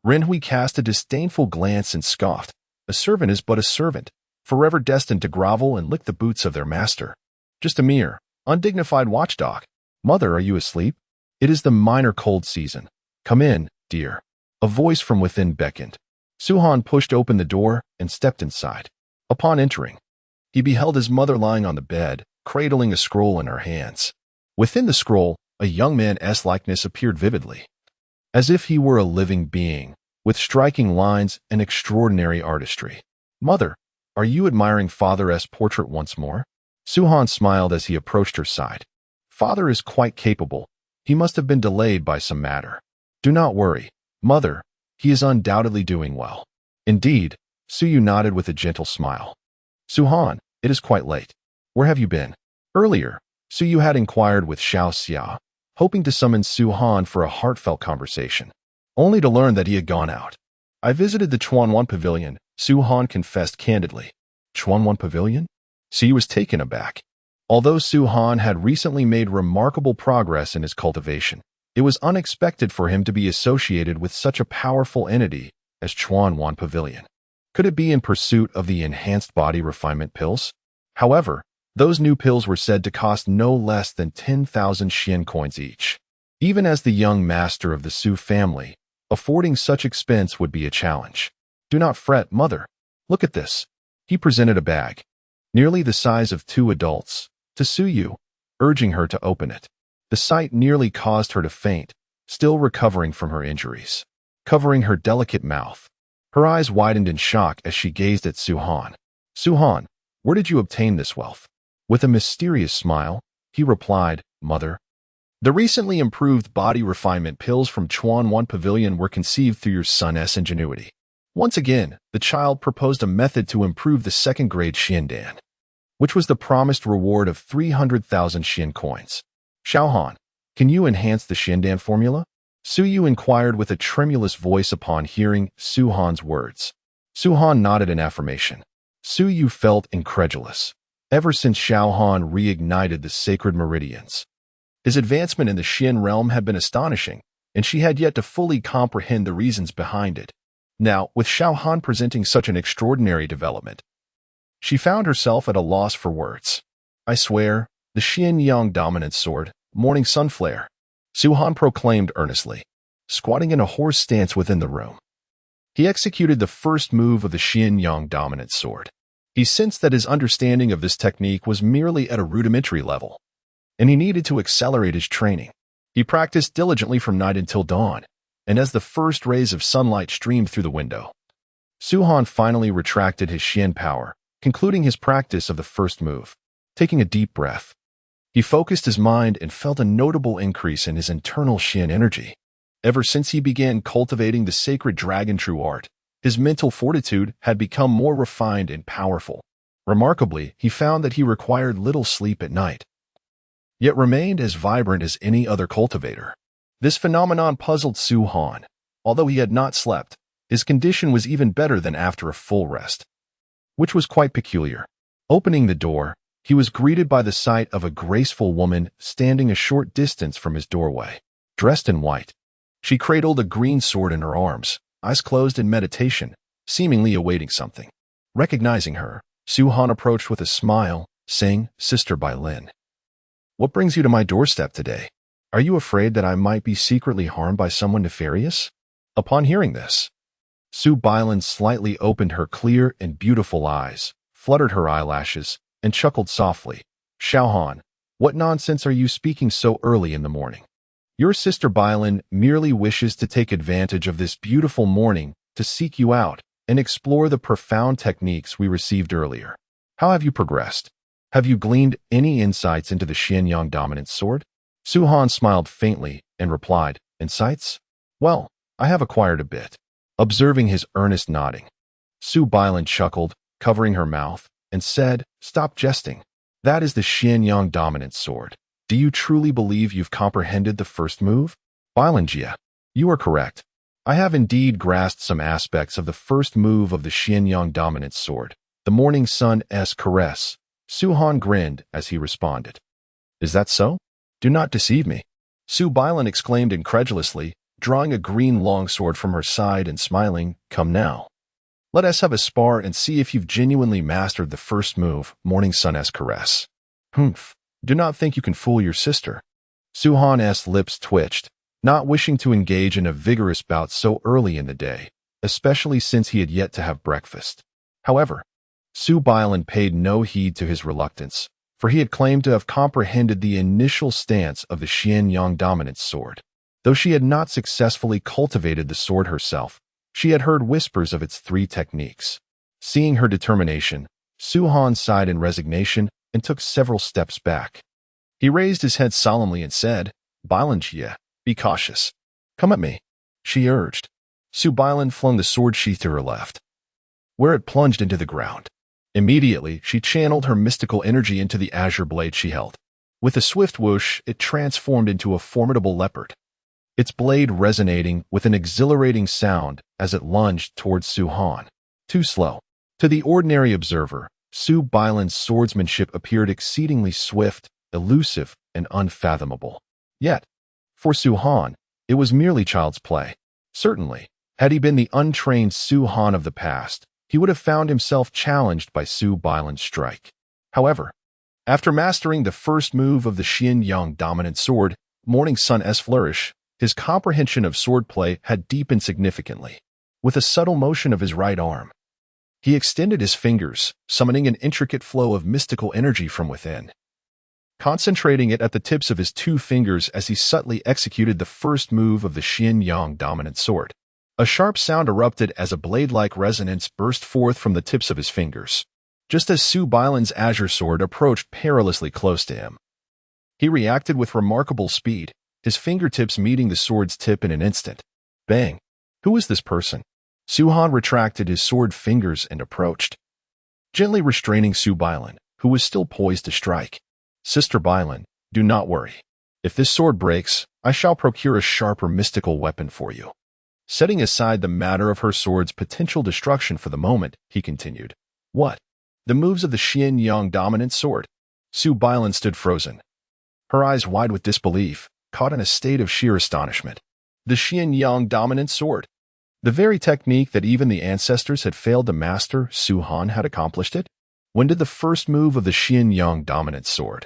Ren Hui cast a disdainful glance and scoffed. A servant is but a servant, forever destined to grovel and lick the boots of their master. Just a mere, undignified watchdog. Mother, are you asleep? It is the minor cold season. Come in, dear. A voice from within beckoned. Su Han pushed open the door and stepped inside. Upon entering, he beheld his mother lying on the bed, cradling a scroll in her hands. Within the scroll, a young man's likeness appeared vividly, as if he were a living being, with striking lines and extraordinary artistry. Mother, are you admiring Father's portrait once more? Su Han smiled as he approached her side. Father is quite capable. He must have been delayed by some matter. Do not worry, Mother. He is undoubtedly doing well. Indeed, Su Yu nodded with a gentle smile. Su Han, it is quite late. Where have you been? Earlier, Su Yu had inquired with Xiao Xia, hoping to summon Su Han for a heartfelt conversation, only to learn that he had gone out. I visited the Chuanwan Pavilion, Su Han confessed candidly. Chuanwan Pavilion? Su Yu was taken aback. Although Su Han had recently made remarkable progress in his cultivation, it was unexpected for him to be associated with such a powerful entity as Chuanwan Pavilion. Could it be in pursuit of the enhanced body refinement pills? However, those new pills were said to cost no less than 10,000 Xian coins each. Even as the young master of the Su family, affording such expense would be a challenge. Do not fret, Mother. Look at this. He presented a bag, nearly the size of 2 adults, to Su Yu, urging her to open it. The sight nearly caused her to faint, still recovering from her injuries. Covering her delicate mouth, her eyes widened in shock as she gazed at Su Han. Su Han, where did you obtain this wealth? With a mysterious smile, he replied, Mother, the recently improved body refinement pills from Chuanwan Pavilion were conceived through your son's ingenuity. Once again, the child proposed a method to improve the second-grade Xiandan, which was the promised reward of 300,000 Xian coins. Xiao Han, can you enhance the Xiandan formula? Su Yu inquired with a tremulous voice upon hearing Su Han's words. Su Han nodded in affirmation. Su Yu felt incredulous. Ever since Xiao Han reignited the sacred meridians, his advancement in the Xian realm had been astonishing, and she had yet to fully comprehend the reasons behind it. Now, with Xiao Han presenting such an extraordinary development, she found herself at a loss for words. I swear, the Xian Yang dominant sword, morning sun flare, Su Han proclaimed earnestly, squatting in a horse stance within the room. He executed the first move of the Xian Yang dominant sword. He sensed that his understanding of this technique was merely at a rudimentary level, and he needed to accelerate his training. He practiced diligently from night until dawn, and as the first rays of sunlight streamed through the window, Su Han finally retracted his Xian power, concluding his practice of the first move. Taking a deep breath, he focused his mind and felt a notable increase in his internal Xian energy. Ever since he began cultivating the sacred dragon true art, his mental fortitude had become more refined and powerful. Remarkably, he found that he required little sleep at night, yet remained as vibrant as any other cultivator. This phenomenon puzzled Su Han. Although he had not slept, his condition was even better than after a full rest, which was quite peculiar. Opening the door, he was greeted by the sight of a graceful woman standing a short distance from his doorway. Dressed in white, she cradled a green sword in her arms, eyes closed in meditation, seemingly awaiting something. Recognizing her, Su Han approached with a smile, saying, Sister Bai Lin, what brings you to my doorstep today? Are you afraid that I might be secretly harmed by someone nefarious? Upon hearing this, Su Bailin slightly opened her clear and beautiful eyes, fluttered her eyelashes, and chuckled softly. Xiao Han, what nonsense are you speaking so early in the morning? Your sister Bailin merely wishes to take advantage of this beautiful morning to seek you out and explore the profound techniques we received earlier. How have you progressed? Have you gleaned any insights into the Xianyang dominant sword? Su Han smiled faintly and replied, Insights? Well, I have acquired a bit. Observing his earnest nodding, Su Bailin chuckled, covering her mouth. and said, "Stop jesting. That is the Xianyang dominant sword. Do you truly believe you've comprehended the first move?" Bilanjia, you are correct. I have indeed grasped some aspects of the first move of the Xianyang dominant sword, the morning sun's caress. Su-Han grinned as he responded. Is that so? Do not deceive me. Su Bailan exclaimed incredulously, drawing a green longsword from her side and smiling, "Come now. Let us have a spar and see if you've genuinely mastered the first move, morning sun's caress." Humph. Do not think you can fool your sister. Su-Han's lips twitched, not wishing to engage in a vigorous bout so early in the day, especially since he had yet to have breakfast. However, Su Bailan paid no heed to his reluctance, for he had claimed to have comprehended the initial stance of the Xianyang dominant sword. Though she had not successfully cultivated the sword herself, she had heard whispers of its 3 techniques. Seeing her determination, Su-Han sighed in resignation and took several steps back. He raised his head solemnly and said, "Bilanjia, be cautious. Come at me," she urged. Su Bailan flung the sword sheath to her left, where it plunged into the ground. Immediately, she channeled her mystical energy into the azure blade she held. With a swift whoosh, it transformed into a formidable leopard, its blade resonating with an exhilarating sound as it lunged towards Su-Han. Too slow. To the ordinary observer, Su Bailan's swordsmanship appeared exceedingly swift, elusive, and unfathomable. Yet, for Su-Han, it was merely child's play. Certainly, had he been the untrained Su-Han of the past, he would have found himself challenged by Su Bailan's strike. However, after mastering the first move of the Xianyang dominant sword, Morning Sun's flourish, his comprehension of swordplay had deepened significantly. With a subtle motion of his right arm, he extended his fingers, summoning an intricate flow of mystical energy from within, concentrating it at the tips of his 2 fingers as he subtly executed the first move of the Xianyang dominant sword. A sharp sound erupted as a blade-like resonance burst forth from the tips of his fingers, just as Su Bailan's azure sword approached perilously close to him. He reacted with remarkable speed, his fingertips meeting the sword's tip in an instant. Bang! Who is this person? Su-Han retracted his sword fingers and approached, gently restraining Su Bailan, who was still poised to strike. "Sister Bailan, do not worry. If this sword breaks, I shall procure a sharper mystical weapon for you." Setting aside the matter of her sword's potential destruction for the moment, he continued. "What? The moves of the Xianyang dominant sword?" Su Bailan stood frozen, her eyes wide with disbelief, caught in a state of sheer astonishment. The Xianyang dominant sword? The very technique that even the ancestors had failed to master, Su-Han had accomplished it? When did the first move of the Xianyang dominant sword,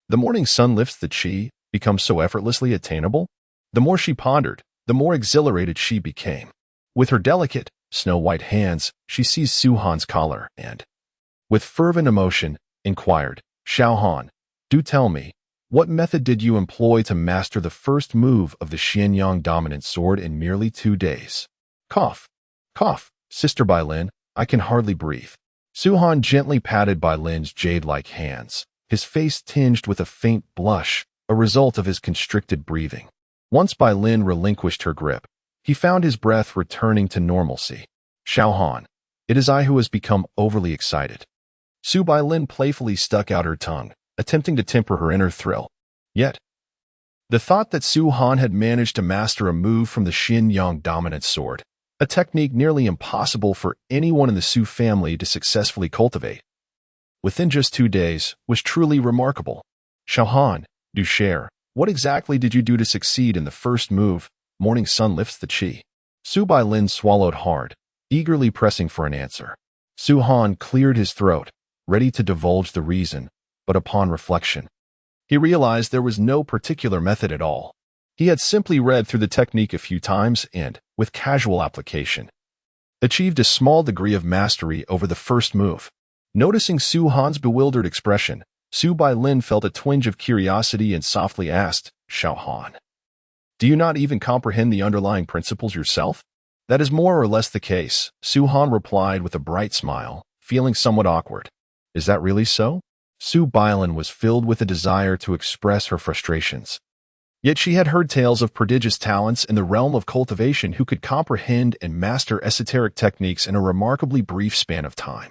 the morning sun lifts the chi, become so effortlessly attainable? The more she pondered, the more exhilarated she became. With her delicate, snow-white hands, she seized Su-Han's collar and, with fervent emotion, inquired, "Xiao-Han, do tell me, what method did you employ to master the first move of the Xianyang dominant sword in merely 2 days?" Cough. Cough. Sister Bailan, I can hardly breathe. Su-Han gently patted Bailan's jade-like hands, his face tinged with a faint blush, a result of his constricted breathing. Once Bailan relinquished her grip, he found his breath returning to normalcy. "Xiao-Han, it is I who has become overly excited." Su Bailan playfully stuck out her tongue, attempting to temper her inner thrill. Yet, the thought that Su-Han had managed to master a move from the Xianyang dominant sword, a technique nearly impossible for anyone in the Su family to successfully cultivate, within just 2 days, was truly remarkable. "Xiao-Han, do share. What exactly did you do to succeed in the first move, Morning Sun lifts the chi?" Su Bailan swallowed hard, eagerly pressing for an answer. Su-Han cleared his throat, ready to divulge the reason, but upon reflection, he realized there was no particular method at all. He had simply read through the technique a few times and, with casual application, achieved a small degree of mastery over the first move. Noticing Su-Han's bewildered expression, Su Bailan felt a twinge of curiosity and softly asked, "Xiao-Han, do you not even comprehend the underlying principles yourself?" "That is more or less the case," Su-Han replied with a bright smile, feeling somewhat awkward. "Is that really so?" Su Bailan was filled with a desire to express her frustrations. Yet she had heard tales of prodigious talents in the realm of cultivation who could comprehend and master esoteric techniques in a remarkably brief span of time.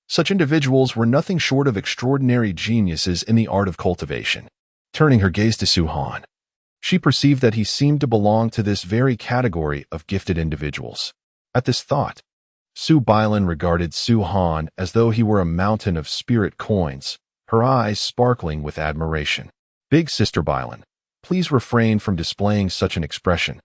Such individuals were nothing short of extraordinary geniuses in the art of cultivation. Turning her gaze to Su-han, she perceived that he seemed to belong to this very category of gifted individuals. At this thought, Su Bailan regarded Su-han as though he were a mountain of spirit coins, her eyes sparkling with admiration. Big Sister Bailan, please refrain from displaying such an expression.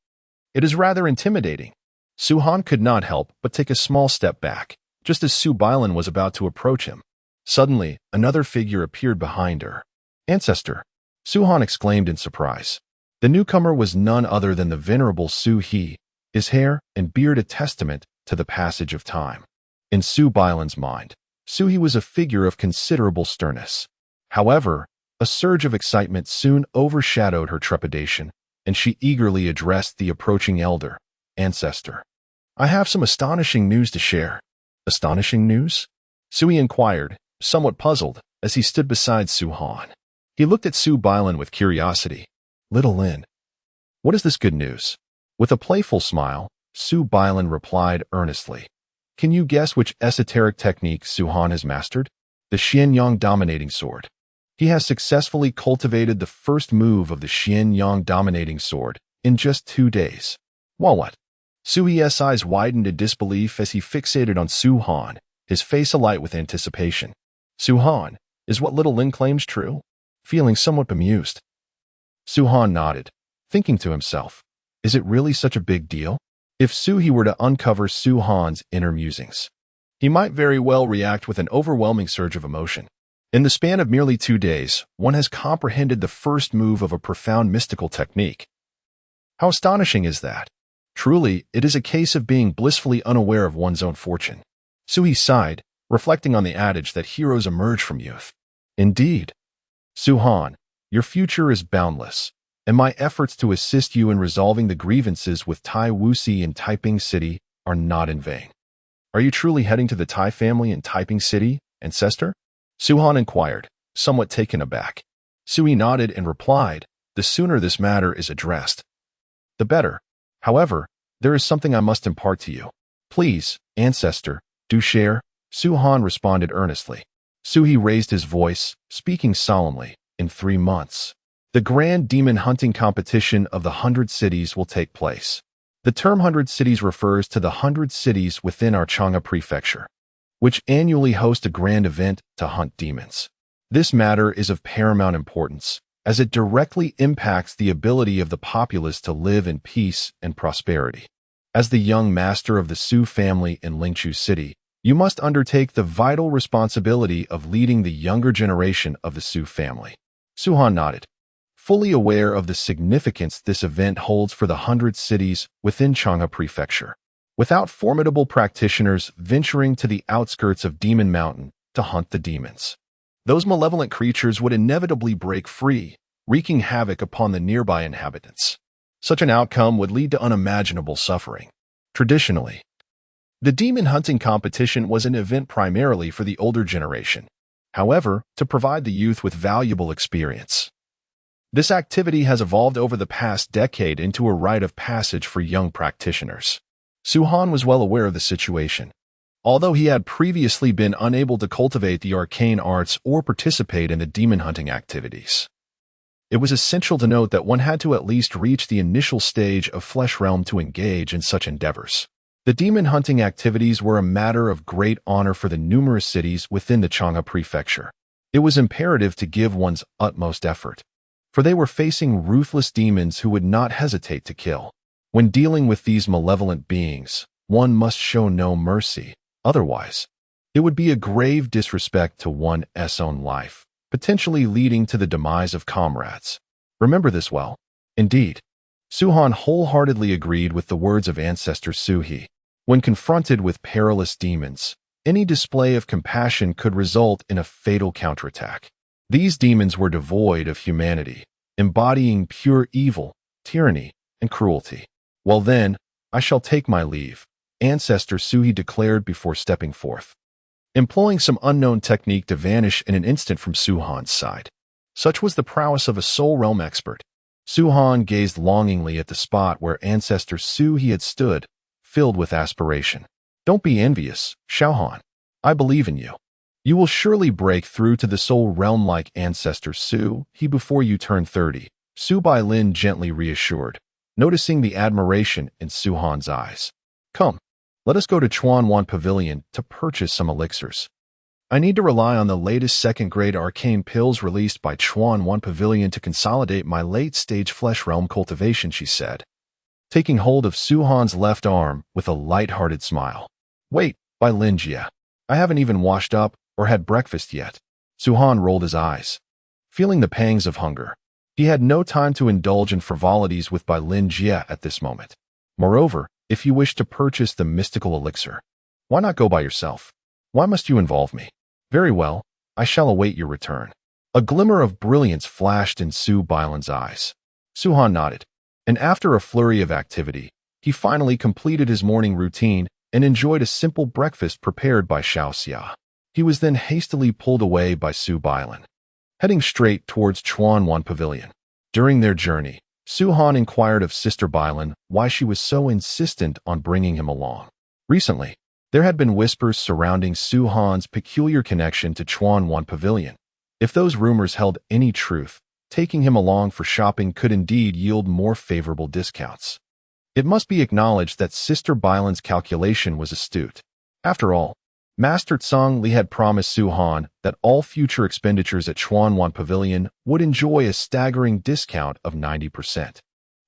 It is rather intimidating. Su-han could not help but take a small step back, just as Su Bailan was about to approach him. Suddenly, another figure appeared behind her. Ancestor, Su-han exclaimed in surprise. The newcomer was none other than the venerable Su-he, his hair and beard a testament to the passage of time. In Su Bailan's mind, Su-he was a figure of considerable sternness. However, a surge of excitement soon overshadowed her trepidation, and she eagerly addressed the approaching elder. Ancestor, I have some astonishing news to share. Astonishing news? Su-he inquired, somewhat puzzled, as he stood beside Su-han. He looked at Su Bailan with curiosity. Little Lin, what is this good news? With a playful smile, Su Bailan replied earnestly. Can you guess which esoteric technique Su-han has mastered? The Xianyang dominating sword. He has successfully cultivated the first move of the Xianyang dominating sword in just 2 days. Well, what? Su-he's eyes widened in disbelief as he fixated on Su-han, his face alight with anticipation. Su-han, is what little Lin claims true? Feeling somewhat bemused, Su-han nodded, thinking to himself, is it really such a big deal? If Su-he were to uncover Su-han's inner musings, he might very well react with an overwhelming surge of emotion. In the span of merely 2 days, one has comprehended the first move of a profound mystical technique. How astonishing is that? Truly, it is a case of being blissfully unaware of one's own fortune. Su-he sighed, reflecting on the adage that heroes emerge from youth. Indeed. Su-han, your future is boundless, and my efforts to assist you in resolving the grievances with Tai Wuxi in Taiping City are not in vain. Are you truly heading to the Tai family in Taiping City, ancestor? Su-han inquired, somewhat taken aback. Su-he nodded and replied, the sooner this matter is addressed, the better. However, there is something I must impart to you. Please, ancestor, do share, Su-han responded earnestly. Su-he raised his voice, speaking solemnly. In 3 months, the grand demon hunting competition of the 100 cities will take place. The term 100 cities refers to the 100 cities within our Chang'e prefecture, which annually host a grand event to hunt demons. This matter is of paramount importance, as it directly impacts the ability of the populace to live in peace and prosperity. As the young master of the Su family in Lingqiu City, you must undertake the vital responsibility of leading the younger generation of the Su family. Su-han nodded, fully aware of the significance this event holds for the 100 cities within Chang'e Prefecture. Without formidable practitioners venturing to the outskirts of Demon Mountain to hunt the demons, those malevolent creatures would inevitably break free, wreaking havoc upon the nearby inhabitants. Such an outcome would lead to unimaginable suffering. Traditionally, the demon hunting competition was an event primarily for the older generation, however, to provide the youth with valuable experience. This activity has evolved over the past decade into a rite of passage for young practitioners. Su-han was well aware of the situation. Although he had previously been unable to cultivate the arcane arts or participate in the demon hunting activities, it was essential to note that one had to at least reach the initial stage of Flesh Realm to engage in such endeavors. The demon hunting activities were a matter of great honor for the numerous cities within the Chang'e Prefecture. It was imperative to give one's utmost effort, for they were facing ruthless demons who would not hesitate to kill. When dealing with these malevolent beings, one must show no mercy. Otherwise, it would be a grave disrespect to one's own life, potentially leading to the demise of comrades. Remember this well. Indeed, Su-han wholeheartedly agreed with the words of ancestor Su-he. When confronted with perilous demons, any display of compassion could result in a fatal counterattack. These demons were devoid of humanity, embodying pure evil, tyranny, and cruelty. Well then, I shall take my leave, ancestor Su-he declared before stepping forth, employing some unknown technique to vanish in an instant from Su-han's side. Such was the prowess of a soul realm expert. Su-han gazed longingly at the spot where ancestor Su-he had stood, filled with aspiration. Don't be envious, Xiaohan. I believe in you. You will surely break through to the soul realm like ancestor Su, he before you turn 30, Su Bailin gently reassured, noticing the admiration in Su Han's eyes. Come, let us go to Chuanwan Pavilion to purchase some elixirs. I need to rely on the latest second-grade arcane pills released by Chuanwan Pavilion to consolidate my late-stage flesh realm cultivation, she said, taking hold of Su Han's left arm with a light-hearted smile. Wait, Bailin Jia, I haven't even washed up or had breakfast yet. Su Han rolled his eyes, feeling the pangs of hunger. He had no time to indulge in frivolities with Bailin Jia at this moment. Moreover, if you wish to purchase the mystical elixir, why not go by yourself? Why must you involve me? Very well, I shall await your return. A glimmer of brilliance flashed in Su Bailin's eyes. Su Han nodded, and after a flurry of activity, he finally completed his morning routine and enjoyed a simple breakfast prepared by Xiao Xia. He was then hastily pulled away by Su Bailin, heading straight towards Chuanwan Pavilion. During their journey, Su Han inquired of Sister Bailin why she was so insistent on bringing him along. Recently, there had been whispers surrounding Su Han's peculiar connection to Chuanwan Pavilion. If those rumors held any truth, taking him along for shopping could indeed yield more favorable discounts. It must be acknowledged that Sister Bailin's calculation was astute. After all, Master Tsang Li had promised Su Han that all future expenditures at Chuanwan Pavilion would enjoy a staggering discount of 90%.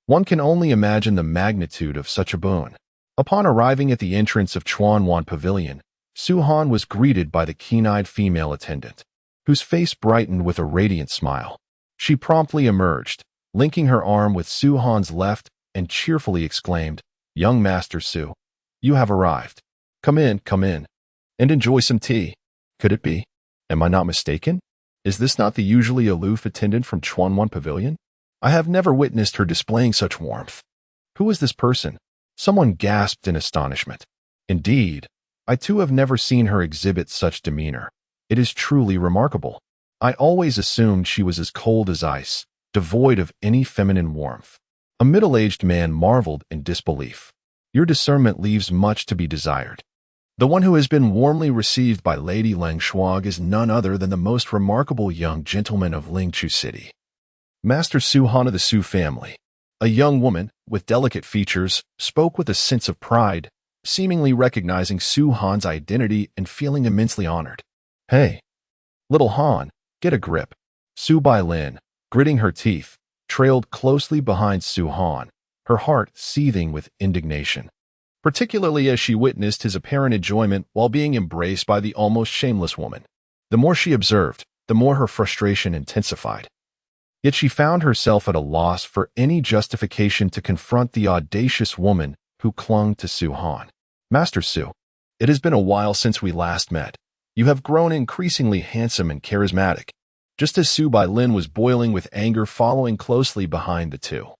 One can only imagine the magnitude of such a boon. Upon arriving at the entrance of Chuanwan Pavilion, Su Han was greeted by the keen-eyed female attendant, whose face brightened with a radiant smile. She promptly emerged, linking her arm with Su Han's left, and cheerfully exclaimed, "Young Master Su, you have arrived. Come in, and enjoy some tea. Could it be? Am I not mistaken? Is this not the usually aloof attendant from Chuanwan Pavilion? I have never witnessed her displaying such warmth. Who is this person?" Someone gasped in astonishment. Indeed, I too have never seen her exhibit such demeanor. It is truly remarkable. I always assumed she was as cold as ice, devoid of any feminine warmth. A middle-aged man marveled in disbelief. Your discernment leaves much to be desired. The one who has been warmly received by Lady Lang Shuag is none other than the most remarkable young gentleman of Lingchu City. Master Su Han of the Su family. A young woman, with delicate features, spoke with a sense of pride, seemingly recognizing Su Han's identity and feeling immensely honored. Hey, little Han, get a grip. Su Bailin, gritting her teeth, trailed closely behind Su Han, her heart seething with indignation, particularly as she witnessed his apparent enjoyment while being embraced by the almost shameless woman. The more she observed, the more her frustration intensified. Yet she found herself at a loss for any justification to confront the audacious woman who clung to Su Han. Master Su, it has been a while since we last met. You have grown increasingly handsome and charismatic, just as Su Bailin was boiling with anger following closely behind the two.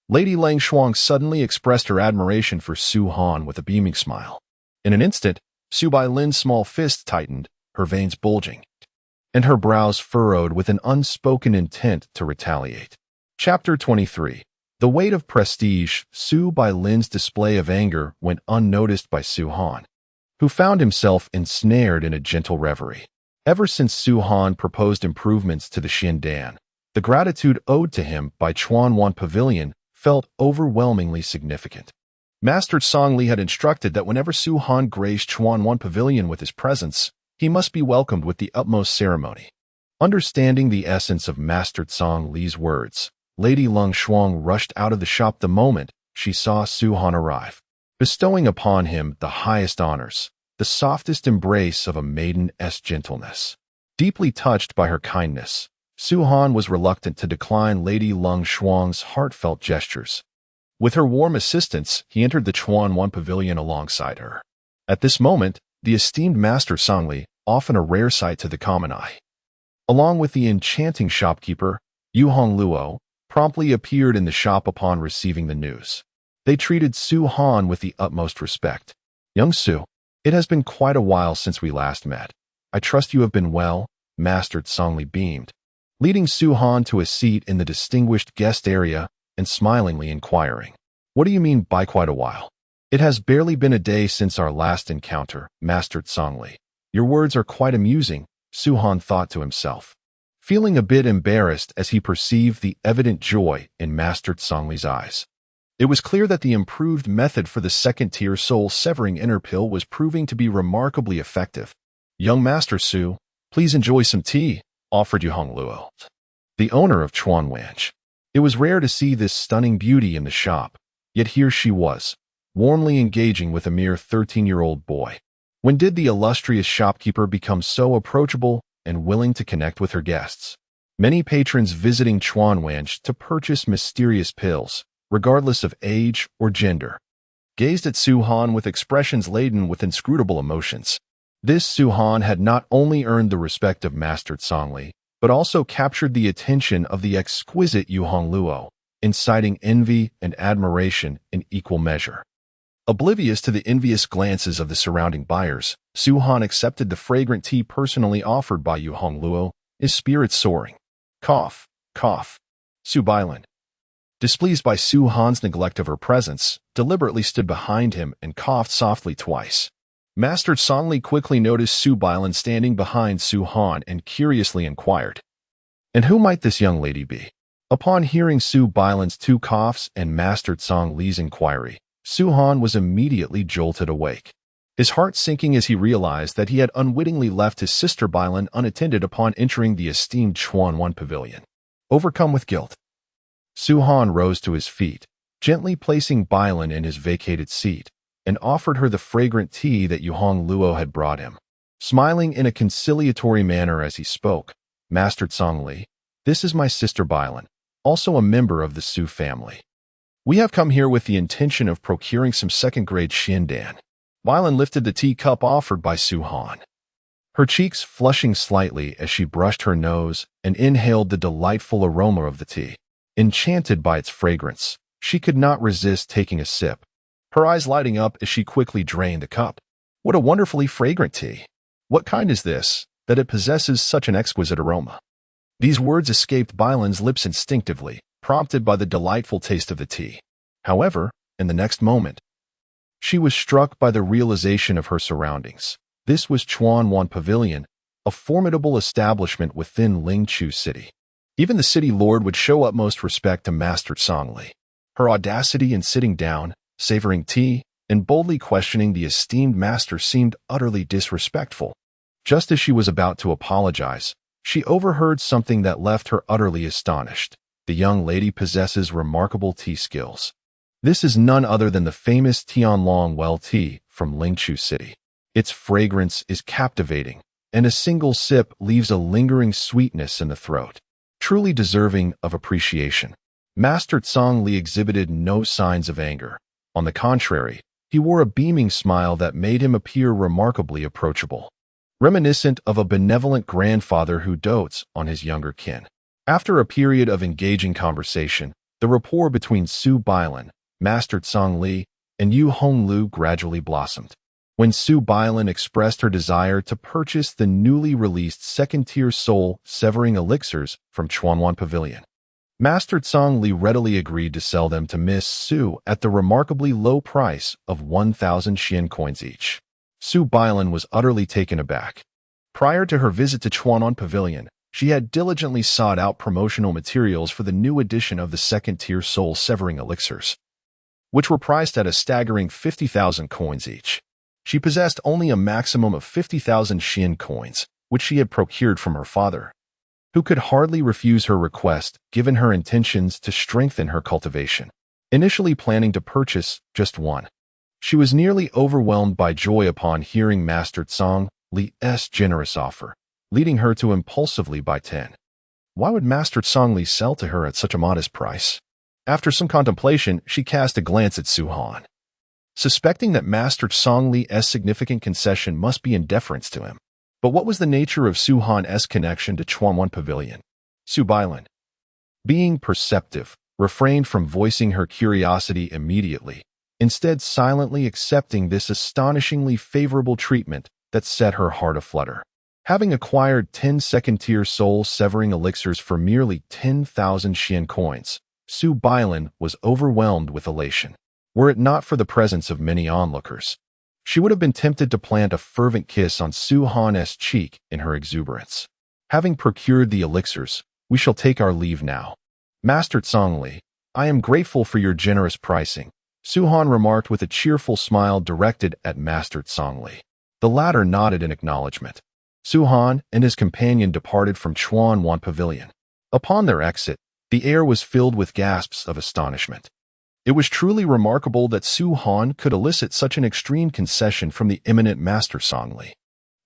Lady Lang Shuang suddenly expressed her admiration for Su Han with a beaming smile. In an instant, Su Bailin's small fist tightened, her veins bulging, and her brows furrowed with an unspoken intent to retaliate. Chapter 23. The weight of prestige. Su Bailin's display of anger went unnoticed by Su Han, who found himself ensnared in a gentle reverie. Ever since Su Han proposed improvements to the Xindan, the gratitude owed to him by Chuanwan Pavilion felt overwhelmingly significant. Master Tsang Li had instructed that whenever Su Han graced Chuanwan Pavilion with his presence, he must be welcomed with the utmost ceremony. Understanding the essence of Master Tsang Li's words, Lady Lang Shuang rushed out of the shop the moment she saw Su Han arrive, bestowing upon him the highest honors, the softest embrace of a maiden's gentleness. Deeply touched by her kindness, Su Han was reluctant to decline Lady Lang Shuang's heartfelt gestures. With her warm assistance, he entered the Chuanwan Pavilion alongside her. At this moment, the esteemed Master Tsang Li, often a rare sight to the common eye, along with the enchanting shopkeeper, Yu Hong Luo, promptly appeared in the shop upon receiving the news. They treated Su Han with the utmost respect. Young Su, it has been quite a while since we last met. I trust you have been well, Master Tsang Li beamed, leading Su Han to a seat in the distinguished guest area and smilingly inquiring, "What do you mean by quite a while?" "It has barely been a day since our last encounter, Master Tsang Li. Your words are quite amusing, Su-han thought to himself, feeling a bit embarrassed as he perceived the evident joy in Master Songlee's eyes. It was clear that the improved method for the second-tier soul-severing inner pill was proving to be remarkably effective. Young Master Su, please enjoy some tea, offered Yu Hongluo, the owner of Chuanwanch. It was rare to see this stunning beauty in the shop, yet here she was, warmly engaging with a mere 13-year-old boy. When did the illustrious shopkeeper become so approachable and willing to connect with her guests? Many patrons visiting Chuanwanch to purchase mysterious pills, regardless of age or gender, gazed at Su-han with expressions laden with inscrutable emotions. This Su-han had not only earned the respect of Master Songlee, but also captured the attention of the exquisite Yu Hongluo, inciting envy and admiration in equal measure. Oblivious to the envious glances of the surrounding buyers, Su-han accepted the fragrant tea personally offered by Yu Hongluo, his spirits soaring. Cough, cough. Su Bailan, displeased by Su-han's neglect of her presence, deliberately stood behind him and coughed softly twice. Master Songlee quickly noticed Su Bailan standing behind Su-han and curiously inquired, "And who might this young lady be?" Upon hearing Su Bailan's two coughs and Master Songlee's inquiry, Su-han was immediately jolted awake, his heart sinking as he realized that he had unwittingly left his sister Bailan unattended upon entering the esteemed Chuanwan pavilion. Overcome with guilt, Su-han rose to his feet, gently placing Bailan in his vacated seat, and offered her the fragrant tea that Yu Hongluo had brought him. Smiling in a conciliatory manner as he spoke, Master Songlee, "This is my sister Bailan, also a member of the Su family. We have come here with the intention of procuring some second-grade shindan." Bailan lifted the teacup offered by Su-han, her cheeks flushing slightly as she brushed her nose and inhaled the delightful aroma of the tea. Enchanted by its fragrance, she could not resist taking a sip, her eyes lighting up as she quickly drained the cup. What a wonderfully fragrant tea! What kind is this, that it possesses such an exquisite aroma? These words escaped Bailan's lips instinctively, prompted by the delightful taste of the tea. However, in the next moment, she was struck by the realization of her surroundings. This was Chuanwan Pavilion, a formidable establishment within Lingqiu City. Even the city lord would show utmost respect to Master Songlee. Her audacity in sitting down, savoring tea, and boldly questioning the esteemed master seemed utterly disrespectful. Just as she was about to apologize, she overheard something that left her utterly astonished. The young lady possesses remarkable tea skills. This is none other than the famous Tianlong Well tea from Lingqiu City. Its fragrance is captivating, and a single sip leaves a lingering sweetness in the throat, truly deserving of appreciation. Master Songlee exhibited no signs of anger. On the contrary, he wore a beaming smile that made him appear remarkably approachable, reminiscent of a benevolent grandfather who dotes on his younger kin. After a period of engaging conversation, the rapport between Su Bailan, Master Songlee, and Yu Hongluo gradually blossomed. When Su Bailan expressed her desire to purchase the newly released second-tier soul-severing elixirs from Chuanwan Pavilion, Master Songlee readily agreed to sell them to Miss Su at the remarkably low price of 1,000 Xian coins each. Su Bailan was utterly taken aback. Prior to her visit to Chuanwan Pavilion, she had diligently sought out promotional materials for the new edition of the second-tier soul-severing elixirs, which were priced at a staggering 50,000 coins each. She possessed only a maximum of 50,000 Xian coins, which she had procured from her father, who could hardly refuse her request given her intentions to strengthen her cultivation. Initially planning to purchase just one, she was nearly overwhelmed by joy upon hearing Master Songlee's generous offer, leading her to impulsively buy 10. Why would Master Songlee sell to her at such a modest price? After some contemplation, she cast a glance at Su-han, suspecting that Master Songlee's significant concession must be in deference to him. But what was the nature of Su-han's connection to Chuanwan Pavilion? Su Bailan, being perceptive, refrained from voicing her curiosity immediately, instead silently accepting this astonishingly favorable treatment that set her heart aflutter. Having acquired 10 second-tier soul-severing elixirs for merely 10,000 Xian coins, Su Bailan was overwhelmed with elation. Were it not for the presence of many onlookers, She would have been tempted to plant a fervent kiss on Su Han's cheek in her exuberance. Having procured the elixirs, we shall take our leave now. Master Zhongli, I am grateful for your generous pricing, Su Han remarked with a cheerful smile directed at Master Zhongli. The latter nodded in acknowledgement. Su Han and his companion departed from Chuanwan Pavilion. Upon their exit, the air was filled with gasps of astonishment. It was truly remarkable that Su Han could elicit such an extreme concession from the eminent Master Zhongli.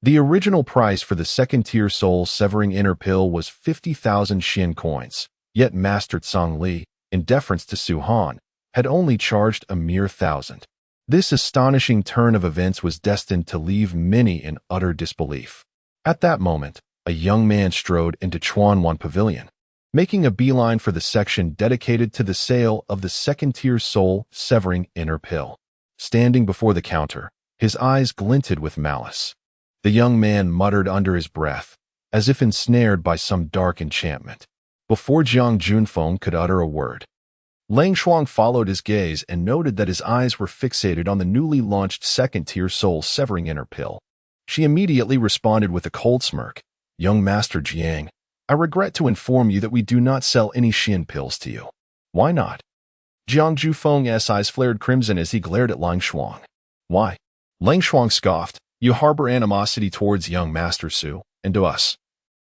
The original price for the second-tier soul-severing inner pill was 50,000 Xian coins, yet Master Zhongli, in deference to Su Han, had only charged a mere 1,000. This astonishing turn of events was destined to leave many in utter disbelief. At that moment, a young man strode into Chuanwan Pavilion, making a beeline for the section dedicated to the sale of the second-tier soul-severing inner pill. Standing before the counter, his eyes glinted with malice. The young man muttered under his breath, as if ensnared by some dark enchantment. Before Jiang Junfeng could utter a word, Lang Shuang followed his gaze and noted that his eyes were fixated on the newly launched second-tier soul-severing inner pill. She immediately responded with a cold smirk. Young Master Jiang, I regret to inform you that we do not sell any Xian pills to you. Why not? Jiang Junfeng's eyes flared crimson as he glared at Lang Shuang. Why? Lang Shuang scoffed. You harbor animosity towards young Master Su, and to us.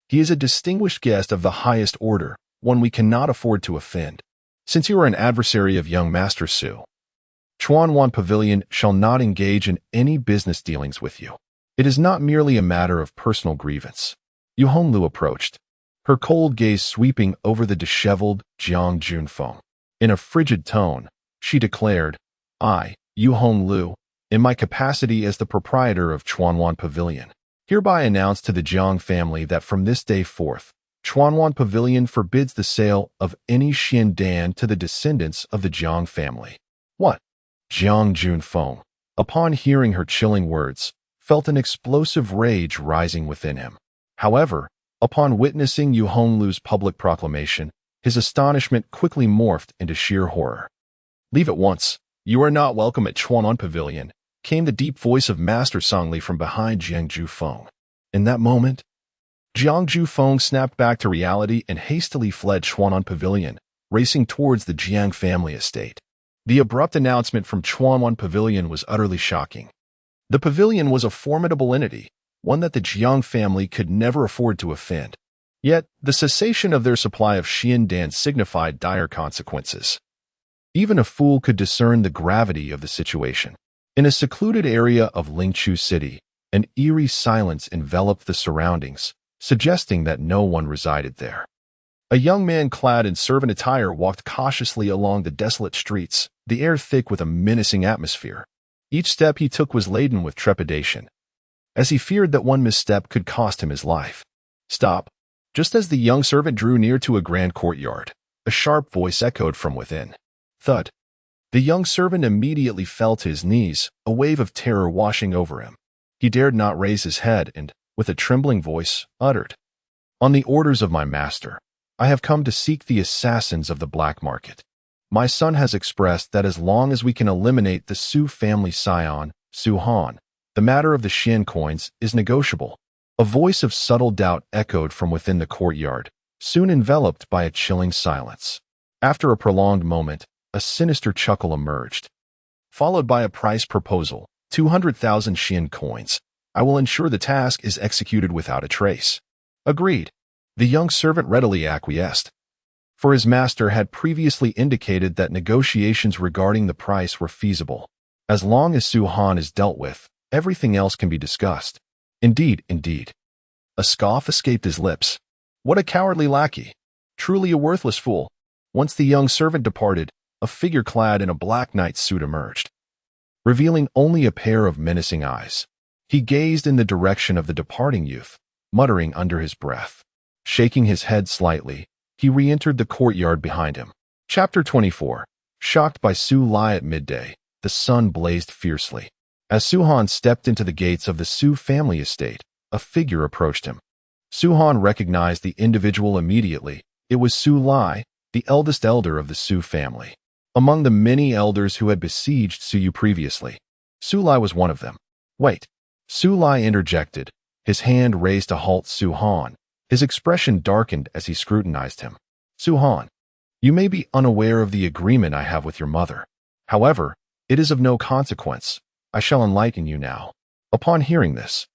He is a distinguished guest of the highest order, one we cannot afford to offend. Since you are an adversary of young Master Su, Chuanwan Pavilion shall not engage in any business dealings with you. It is not merely a matter of personal grievance. Yu Honglu approached, her cold gaze sweeping over the disheveled Jiang Junfeng. In a frigid tone, she declared, I, Yu Honglu, in my capacity as the proprietor of Chuanwan Pavilion, hereby announce to the Jiang family that from this day forth, Chuanwan Pavilion forbids the sale of any Xian Dan to the descendants of the Jiang family. What? Jiang Junfeng, upon hearing her chilling words, felt an explosive rage rising within him. However, upon witnessing Yu Honglu's public proclamation, his astonishment quickly morphed into sheer horror. Leave at once. You are not welcome at Chuanwan Pavilion, came the deep voice of Master Zhongli from behind Jiang Junfeng. In that moment, Jiang Junfeng snapped back to reality and hastily fled Chuanwan Pavilion, racing towards the Jiang family estate. The abrupt announcement from Chuanwan Pavilion was utterly shocking. The pavilion was a formidable entity, one that the Jiang family could never afford to offend. Yet, the cessation of their supply of Xian Dan signified dire consequences. Even a fool could discern the gravity of the situation. In a secluded area of Lingqiu City, an eerie silence enveloped the surroundings, suggesting that no one resided there. A young man clad in servant attire walked cautiously along the desolate streets, the air thick with a menacing atmosphere. Each step he took was laden with trepidation, as he feared that one misstep could cost him his life. Stop. Just as the young servant drew near to a grand courtyard, a sharp voice echoed from within. Thud. The young servant immediately fell to his knees, a wave of terror washing over him. He dared not raise his head and, with a trembling voice, uttered, On the orders of my master, I have come to seek the assassins of the black market. My son has expressed that as long as we can eliminate the Su family scion, Su Han, the matter of the Xian coins is negotiable. A voice of subtle doubt echoed from within the courtyard, soon enveloped by a chilling silence. After a prolonged moment, a sinister chuckle emerged, followed by a price proposal, 200,000 Xian coins. I will ensure the task is executed without a trace. Agreed. The young servant readily acquiesced, for his master had previously indicated that negotiations regarding the price were feasible. As long as Su Han is dealt with, everything else can be discussed. Indeed, indeed. A scoff escaped his lips. What a cowardly lackey. Truly a worthless fool. Once the young servant departed, a figure clad in a black knight's suit emerged, revealing only a pair of menacing eyes. He gazed in the direction of the departing youth, muttering under his breath. Shaking his head slightly, he re-entered the courtyard behind him. Chapter 24. Shocked by Su Lai at midday, the sun blazed fiercely. As Su Han stepped into the gates of the Su family estate, a figure approached him. Su Han recognized the individual immediately. It was Su Lai, the eldest elder of the Su family. Among the many elders who had besieged Suyu previously, Su Lai was one of them. Wait. Su Lai interjected, his hand raised to halt Su Han. His expression darkened as he scrutinized him. Su Han, you may be unaware of the agreement I have with your mother. However, it is of no consequence. I shall enlighten you now. Upon hearing this,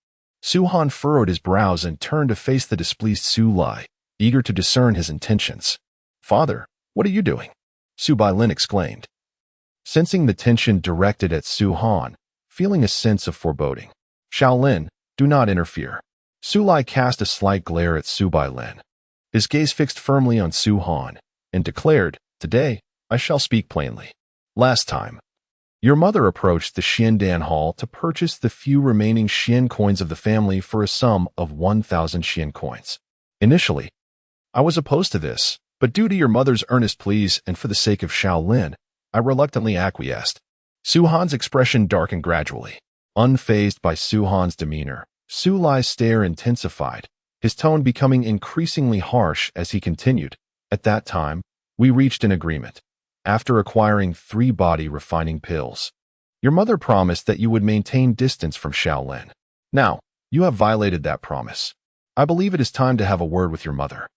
Su Han furrowed his brows and turned to face the displeased Su Lai, eager to discern his intentions. Father, what are you doing? Su Bailin exclaimed, sensing the tension directed at Su Han, feeling a sense of foreboding. Shaolin, do not interfere. Su Lai cast a slight glare at Su Bailin, his gaze fixed firmly on Su Han, and declared, today, I shall speak plainly. Last time, your mother approached the Xiandan Hall to purchase the few remaining Xian coins of the family for a sum of 1,000 Xian coins. Initially, I was opposed to this, but due to your mother's earnest pleas and for the sake of Shaolin, I reluctantly acquiesced. Su Han's expression darkened gradually. Unfazed by Su Han's demeanor, Su Lai's stare intensified, his tone becoming increasingly harsh as he continued. At that time, we reached an agreement. After acquiring 3 body refining pills, your mother promised that you would maintain distance from Shaolin. Now, you have violated that promise. I believe it is time to have a word with your mother.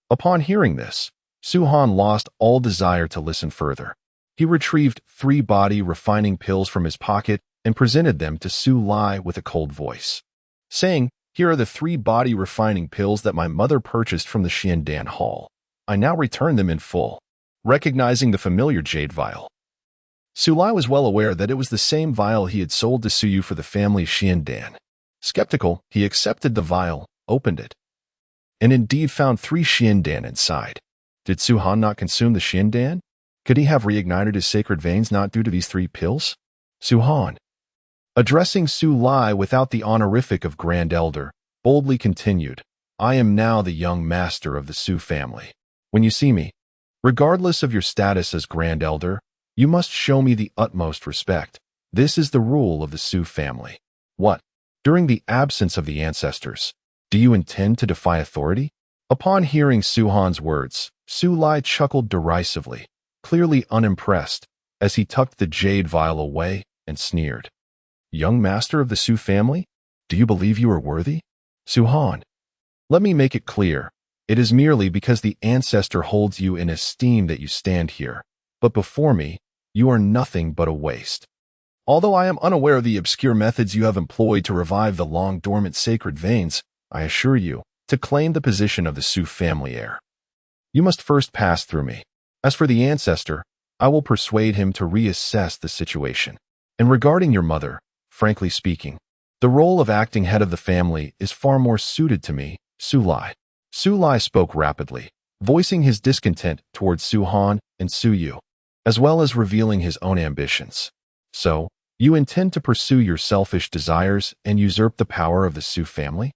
Upon hearing this, Su Han lost all desire to listen further. He retrieved 3 body refining pills from his pocket and presented them to Su Lai with a cold voice, saying, here are the 3 body refining pills that my mother purchased from the Xiandan Hall. I now return them in full. Recognizing the familiar jade vial, Su Lai was well aware that it was the same vial he had sold to Su Yu for the family Xiandan. Skeptical, he accepted the vial, opened it, and indeed found 3 Xiandan inside. Did Su Han not consume the Xiandan? Could he have reignited his sacred veins not due to these 3 pills? Su Han, addressing Su Lai without the honorific of Grand Elder, boldly continued, I am now the young master of the Su family. When you see me, regardless of your status as Grand Elder, you must show me the utmost respect. This is the rule of the Su family. What? During the absence of the ancestors, do you intend to defy authority? Upon hearing Su Han's words, Su Lai chuckled derisively, clearly unimpressed, as he tucked the jade vial away and sneered. Young master of the Su family? Do you believe you are worthy? Su Han, let me make it clear. It is merely because the ancestor holds you in esteem that you stand here, but before me, you are nothing but a waste. Although I am unaware of the obscure methods you have employed to revive the long-dormant sacred veins, I assure you, to claim the position of the Su family heir, you must first pass through me. As for the ancestor, I will persuade him to reassess the situation. And regarding your mother, frankly speaking, the role of acting head of the family is far more suited to me, Su Lai. Su Lai spoke rapidly, voicing his discontent towards Su Han and Su Yu, as well as revealing his own ambitions. So, you intend to pursue your selfish desires and usurp the power of the Su family?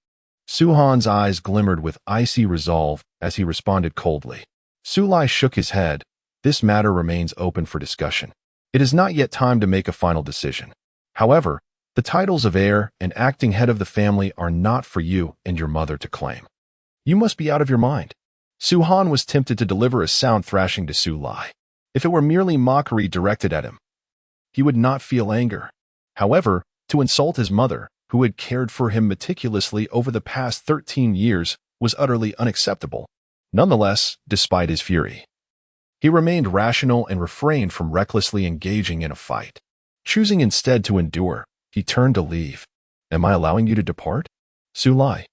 Su Han's eyes glimmered with icy resolve as he responded coldly. Su Lai shook his head. This matter remains open for discussion. It is not yet time to make a final decision. However, the titles of heir and acting head of the family are not for you and your mother to claim. You must be out of your mind. Su Han was tempted to deliver a sound thrashing to Su Lai. If it were merely mockery directed at him, he would not feel anger. However, to insult his mother, who had cared for him meticulously over the past 13 years, was utterly unacceptable. Nonetheless, despite his fury, he remained rational and refrained from recklessly engaging in a fight. Choosing instead to endure, he turned to leave. Am I allowing you to depart? Su Lai,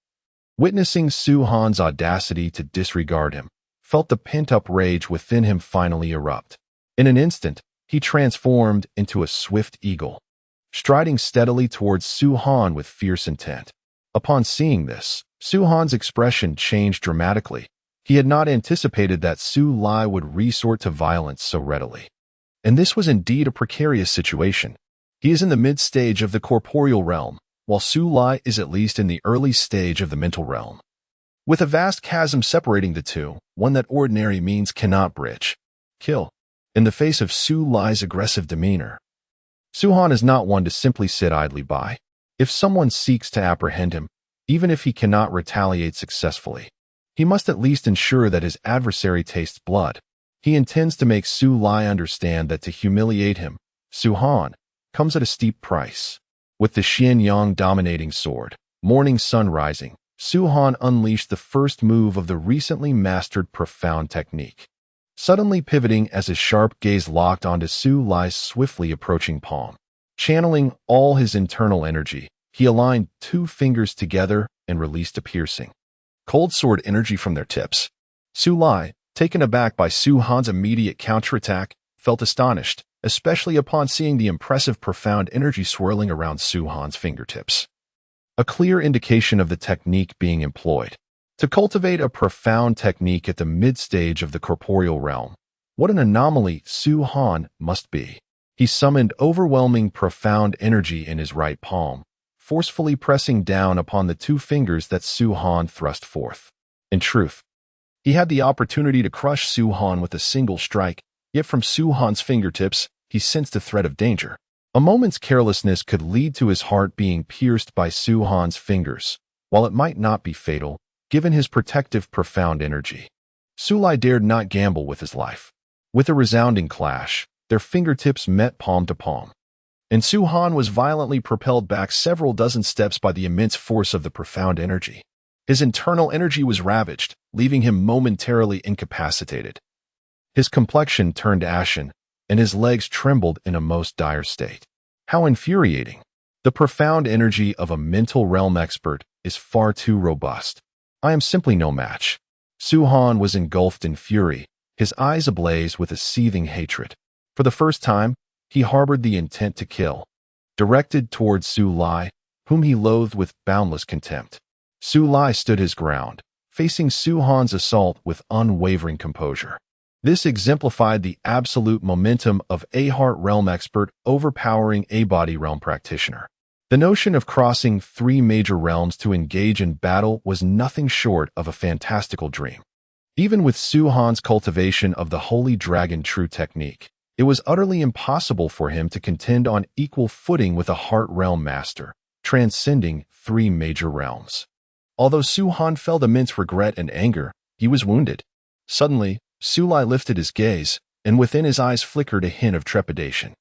witnessing Su Han's audacity to disregard him, felt the pent-up rage within him finally erupt. In an instant, he transformed into a swift eagle, striding steadily towards Su Han with fierce intent. Upon seeing this, Su Han's expression changed dramatically. He had not anticipated that Su Lai would resort to violence so readily. And this was indeed a precarious situation. He is in the mid-stage of the corporeal realm, while Su Lai is at least in the early stage of the mental realm, with a vast chasm separating the two, one that ordinary means cannot bridge. Kill. In the face of Su Lai's aggressive demeanor, Su Han is not one to simply sit idly by. If someone seeks to apprehend him, even if he cannot retaliate successfully, he must at least ensure that his adversary tastes blood. He intends to make Su Lai understand that to humiliate him, Su Han, comes at a steep price. With the Xianyang dominating sword, morning sun rising, Su Han unleashed the first move of the recently mastered profound technique. Suddenly pivoting as his sharp gaze locked onto Su Lai's swiftly approaching palm. Channeling all his internal energy, he aligned 2 fingers together and released a piercing, cold sword energy from their tips. Su Lai, taken aback by Su Han's immediate counterattack, felt astonished, especially upon seeing the impressive profound energy swirling around Su Han's fingertips. A clear indication of the technique being employed. To cultivate a profound technique at the mid-stage of the corporeal realm, what an anomaly Su Han must be. He summoned overwhelming profound energy in his right palm, forcefully pressing down upon the 2 fingers that Su Han thrust forth. In truth, he had the opportunity to crush Su Han with a single strike, yet from Su Han's fingertips, he sensed a threat of danger. A moment's carelessness could lead to his heart being pierced by Su Han's fingers, while it might not be fatal, given his protective profound energy. Su Lai dared not gamble with his life. With a resounding clash, their fingertips met palm to palm, and Su Han was violently propelled back several dozen steps by the immense force of the profound energy. His internal energy was ravaged, leaving him momentarily incapacitated. His complexion turned ashen, and his legs trembled in a most dire state. How infuriating! The profound energy of a mental realm expert is far too robust. I am simply no match. Su Han was engulfed in fury, his eyes ablaze with a seething hatred. For the first time, he harbored the intent to kill, directed towards Su Lai, whom he loathed with boundless contempt. Su Lai stood his ground, facing Su Han's assault with unwavering composure. This exemplified the absolute momentum of a heart realm expert overpowering a body realm practitioner. The notion of crossing 3 major realms to engage in battle was nothing short of a fantastical dream. Even with Su Han's cultivation of the Holy Dragon True technique, it was utterly impossible for him to contend on equal footing with a heart realm master, transcending 3 major realms. Although Su Han felt immense regret and anger, he was wounded. Suddenly, Su Lai lifted his gaze, and within his eyes flickered a hint of trepidation.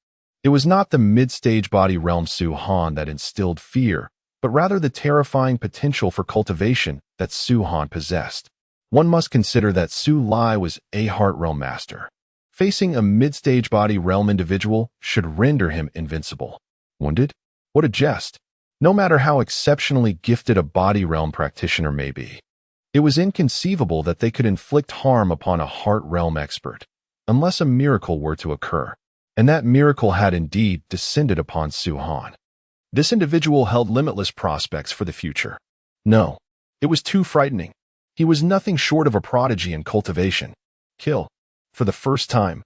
It was not the mid-stage body realm Su Han that instilled fear, but rather the terrifying potential for cultivation that Su Han possessed. One must consider that Su Lai was a heart realm master. Facing a mid-stage body realm individual should render him invincible. Wounded? What a jest! No matter how exceptionally gifted a body realm practitioner may be, it was inconceivable that they could inflict harm upon a heart realm expert, unless a miracle were to occur. And that miracle had indeed descended upon Su Han. This individual held limitless prospects for the future. No, it was too frightening. He was nothing short of a prodigy in cultivation. Kill. For the first time,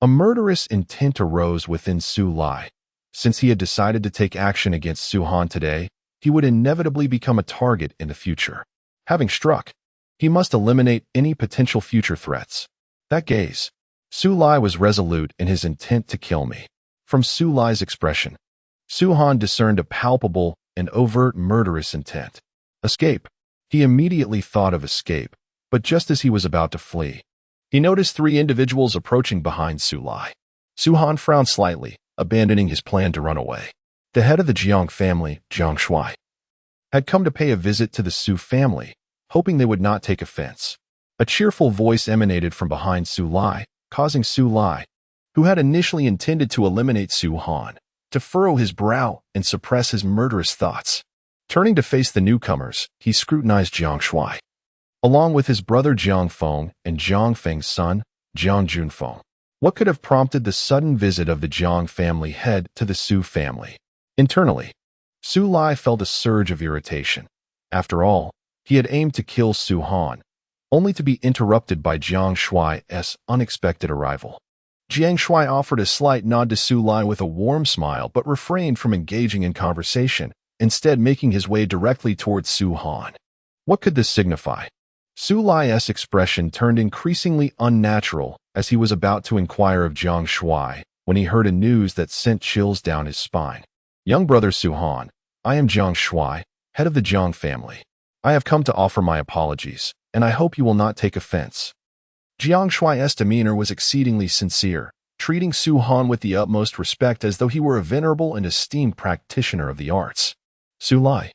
a murderous intent arose within Su Lai. Since he had decided to take action against Su Han today, he would inevitably become a target in the future. Having struck, he must eliminate any potential future threats. That gaze. Su Lai was resolute in his intent to kill me. From Su Lai's expression, Su Han discerned a palpable and overt murderous intent. Escape. He immediately thought of escape, but just as he was about to flee, he noticed 3 individuals approaching behind Su Lai. Su Han frowned slightly, abandoning his plan to run away. The head of the Jiang family, Jiang Shuai, had come to pay a visit to the Su family, hoping they would not take offense. A cheerful voice emanated from behind Su Lai, causing Su Lai, who had initially intended to eliminate Su Han, to furrow his brow and suppress his murderous thoughts. Turning to face the newcomers, he scrutinized Jiang Shuai, along with his brother Jiang Feng and Jiang Feng's son, Jiang Junfeng. What could have prompted the sudden visit of the Jiang family head to the Su family? Internally, Su Lai felt a surge of irritation. After all, he had aimed to kill Su Han, only to be interrupted by Jiang Shuai's unexpected arrival. Jiang Shuai offered a slight nod to Su Lai with a warm smile but refrained from engaging in conversation, instead making his way directly towards Su Han. What could this signify? Su Lai's expression turned increasingly unnatural as he was about to inquire of Jiang Shuai when he heard a news that sent chills down his spine. Young brother Su Han, I am Jiang Shuai, head of the Jiang family. I have come to offer my apologies, and I hope you will not take offense. Jiang Shuai's demeanor was exceedingly sincere, treating Su Han with the utmost respect as though he were a venerable and esteemed practitioner of the arts. Su Lai,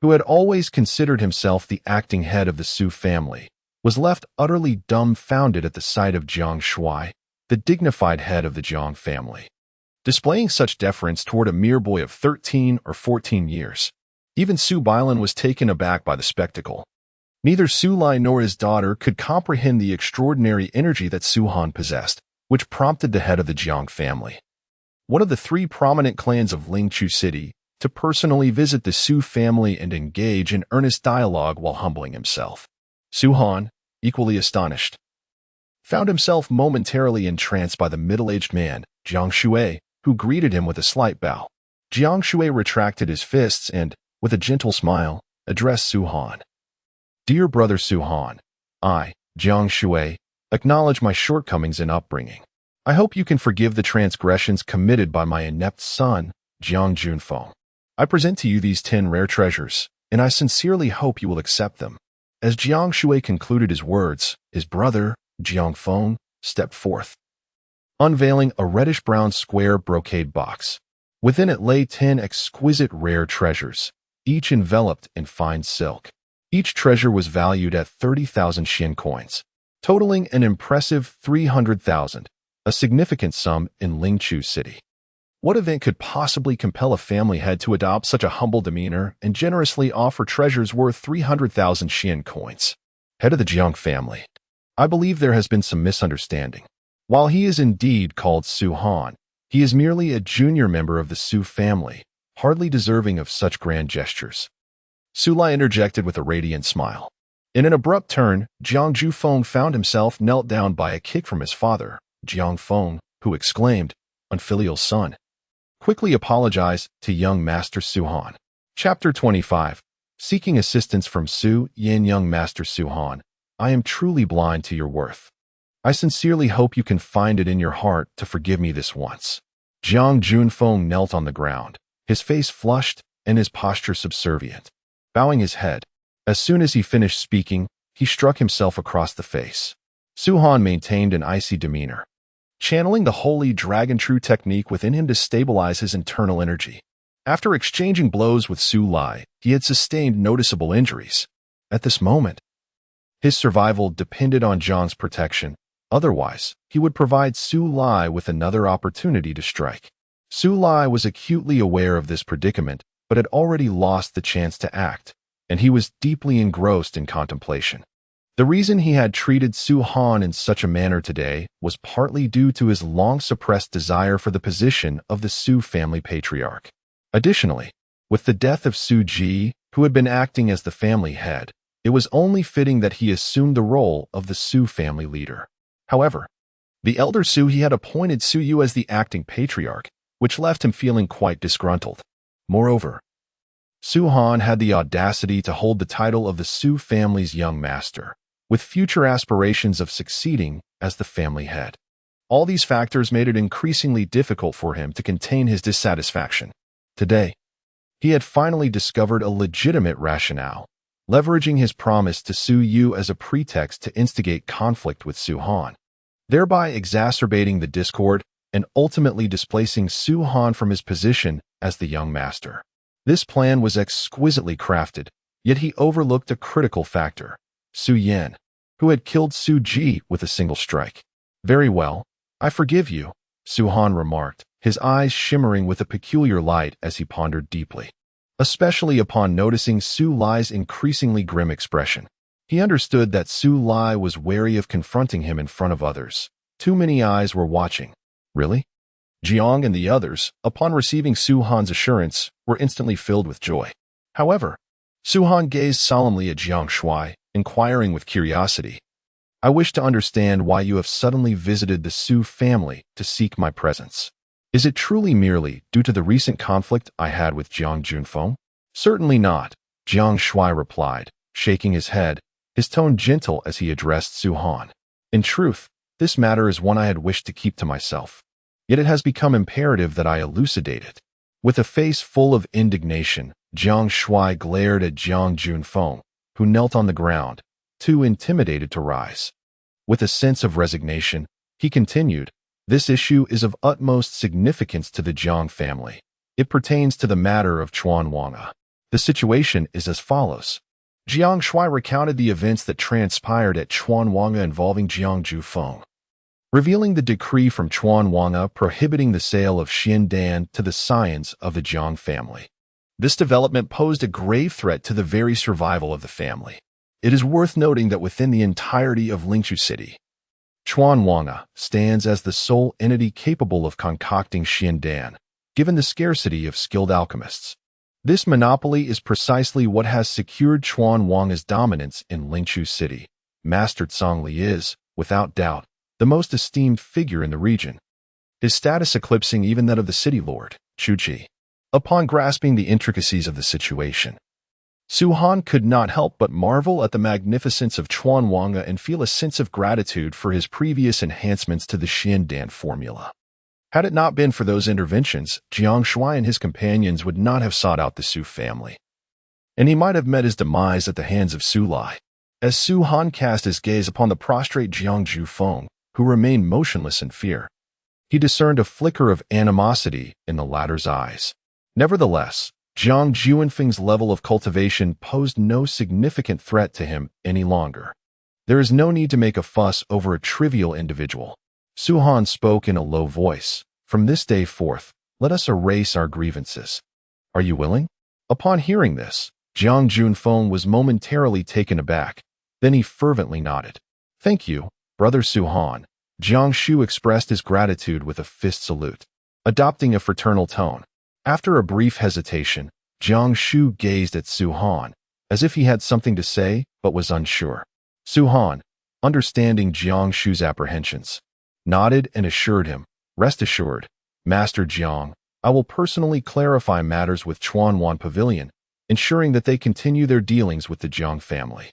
who had always considered himself the acting head of the Su family, was left utterly dumbfounded at the sight of Jiang Shuai, the dignified head of the Jiang family, displaying such deference toward a mere boy of 13 or 14 years. Even Su Bailan was taken aback by the spectacle. Neither Su Lai nor his daughter could comprehend the extraordinary energy that Su Han possessed, which prompted the head of the Jiang family, one of the three prominent clans of Lingchu City, to personally visit the Su family and engage in earnest dialogue while humbling himself. Su Han, equally astonished, found himself momentarily entranced by the middle-aged man, Jiang Shui, who greeted him with a slight bow. Jiang Shui retracted his fists and, with a gentle smile, addressed Su Han. Dear brother Su Han, I, Jiang Shui, acknowledge my shortcomings in upbringing. I hope you can forgive the transgressions committed by my inept son, Jiang Junfeng. I present to you these 10 rare treasures, and I sincerely hope you will accept them. As Jiang Shui concluded his words, his brother, Jiang Feng, stepped forth, unveiling a reddish-brown square brocade box. Within it lay 10 exquisite rare treasures, each enveloped in fine silk. Each treasure was valued at 30,000 Xian coins, totaling an impressive 300,000, a significant sum in Lingchu City. What event could possibly compel a family head to adopt such a humble demeanor and generously offer treasures worth 300,000 Xian coins? Head of the Jiang family, I believe there has been some misunderstanding. While he is indeed called Su Han, he is merely a junior member of the Su family, hardly deserving of such grand gestures. Su Lai interjected with a radiant smile. In an abrupt turn, Jiang Jufeng found himself knelt down by a kick from his father, Jiang Feng, who exclaimed, "Unfilial son." Quickly apologize to young Master Su Han. Chapter 25. Seeking assistance from Su Yin. Young Master Su Han, I am truly blind to your worth. I sincerely hope you can find it in your heart to forgive me this once. Jiang Junfeng knelt on the ground, his face flushed and his posture subservient. Bowing his head, as soon as he finished speaking, he struck himself across the face. Su Han maintained an icy demeanor, channeling the holy dragon true technique within him to stabilize his internal energy. After exchanging blows with Su Lai, he had sustained noticeable injuries. At this moment, his survival depended on Jiang's protection. Otherwise, he would provide Su Lai with another opportunity to strike. Su Lai was acutely aware of this predicament, but had already lost the chance to act, and he was deeply engrossed in contemplation. The reason he had treated Su Han in such a manner today was partly due to his long-suppressed desire for the position of the Su family patriarch. Additionally, with the death of Su Ji, who had been acting as the family head, it was only fitting that he assumed the role of the Su family leader. However, the elder Su he had appointed Su Yu as the acting patriarch, which left him feeling quite disgruntled. Moreover, Su Han had the audacity to hold the title of the Su family's young master, with future aspirations of succeeding as the family head. All these factors made it increasingly difficult for him to contain his dissatisfaction. Today, he had finally discovered a legitimate rationale, leveraging his promise to Su Yu as a pretext to instigate conflict with Su Han, thereby exacerbating the discord and ultimately displacing Su Han from his position as the young master. This plan was exquisitely crafted, yet he overlooked a critical factor, Su Yin, who had killed Su Ji with a single strike. Very well, I forgive you, Su Han remarked, his eyes shimmering with a peculiar light as he pondered deeply, especially upon noticing Su Lai's increasingly grim expression. He understood that Su Lai was wary of confronting him in front of others. Too many eyes were watching. Really? Jiang and the others, upon receiving Su Han's assurance, were instantly filled with joy. However, Su Han gazed solemnly at Jiang Shuai, inquiring with curiosity, I wish to understand why you have suddenly visited the Su family to seek my presence. Is it truly merely due to the recent conflict I had with Jiang Junfeng? Certainly not, Jiang Shuai replied, shaking his head, his tone gentle as he addressed Su Han. In truth, this matter is one I had wished to keep to myself. Yet it has become imperative that I elucidate it. With a face full of indignation, Jiang Shuai glared at Jiang Junfeng, who knelt on the ground, too intimidated to rise. With a sense of resignation, he continued, This issue is of utmost significance to the Jiang family. It pertains to the matter of Chuan Wanga. The situation is as follows. Jiang Shui recounted the events that transpired at Chuan Wanga involving Jiang Jufeng, revealing the decree from Chuan Wanga prohibiting the sale of Xiandan to the scions of the Jiang family. This development posed a grave threat to the very survival of the family. It is worth noting that within the entirety of Lingqiu City, Chuan Wanga stands as the sole entity capable of concocting Xiandan, given the scarcity of skilled alchemists. This monopoly is precisely what has secured Chuan Wanga's dominance in Lingqiu City. Master Tsang Li is, without doubt, the most esteemed figure in the region, his status eclipsing even that of the city lord, Chu Qi. Upon grasping the intricacies of the situation, Su Han could not help but marvel at the magnificence of Chuan Wanga and feel a sense of gratitude for his previous enhancements to the Xiandan formula. Had it not been for those interventions, Jiang Shui and his companions would not have sought out the Su family, and he might have met his demise at the hands of Su Lai. As Su Han cast his gaze upon the prostrate Jiang Jufeng, who remained motionless in fear, he discerned a flicker of animosity in the latter's eyes. Nevertheless, Jiang Juanfeng's level of cultivation posed no significant threat to him any longer. There is no need to make a fuss over a trivial individual. Su Han spoke in a low voice. From this day forth, let us erase our grievances. Are you willing? Upon hearing this, Jiang Junfeng was momentarily taken aback. Then he fervently nodded. Thank you, Brother Su Han. Jiang Shu expressed his gratitude with a fist salute, adopting a fraternal tone. After a brief hesitation, Jiang Shu gazed at Su Han, as if he had something to say but was unsure. Su Han, understanding Jiang Shu's apprehensions, nodded and assured him, Rest assured, Master Jiang, I will personally clarify matters with Chuan Wan Pavilion, ensuring that they continue their dealings with the Jiang family.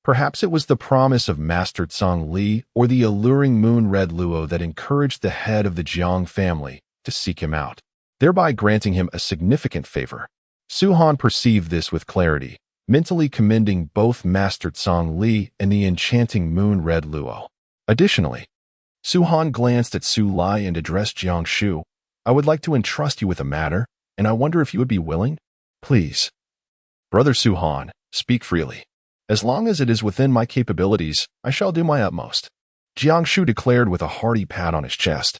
Perhaps it was the promise of Master Tsang Li or the alluring moon-red luo that encouraged the head of the Jiang family to seek him out, thereby granting him a significant favor. Su Han perceived this with clarity, mentally commending both Master Tsang Li and the enchanting moon-red luo. Additionally, Su Han glanced at Su Lai and addressed Jiang Shu. I would like to entrust you with a matter, and I wonder if you would be willing? Please. Brother Su Han, speak freely. As long as it is within my capabilities, I shall do my utmost, Jiang Shu declared with a hearty pat on his chest.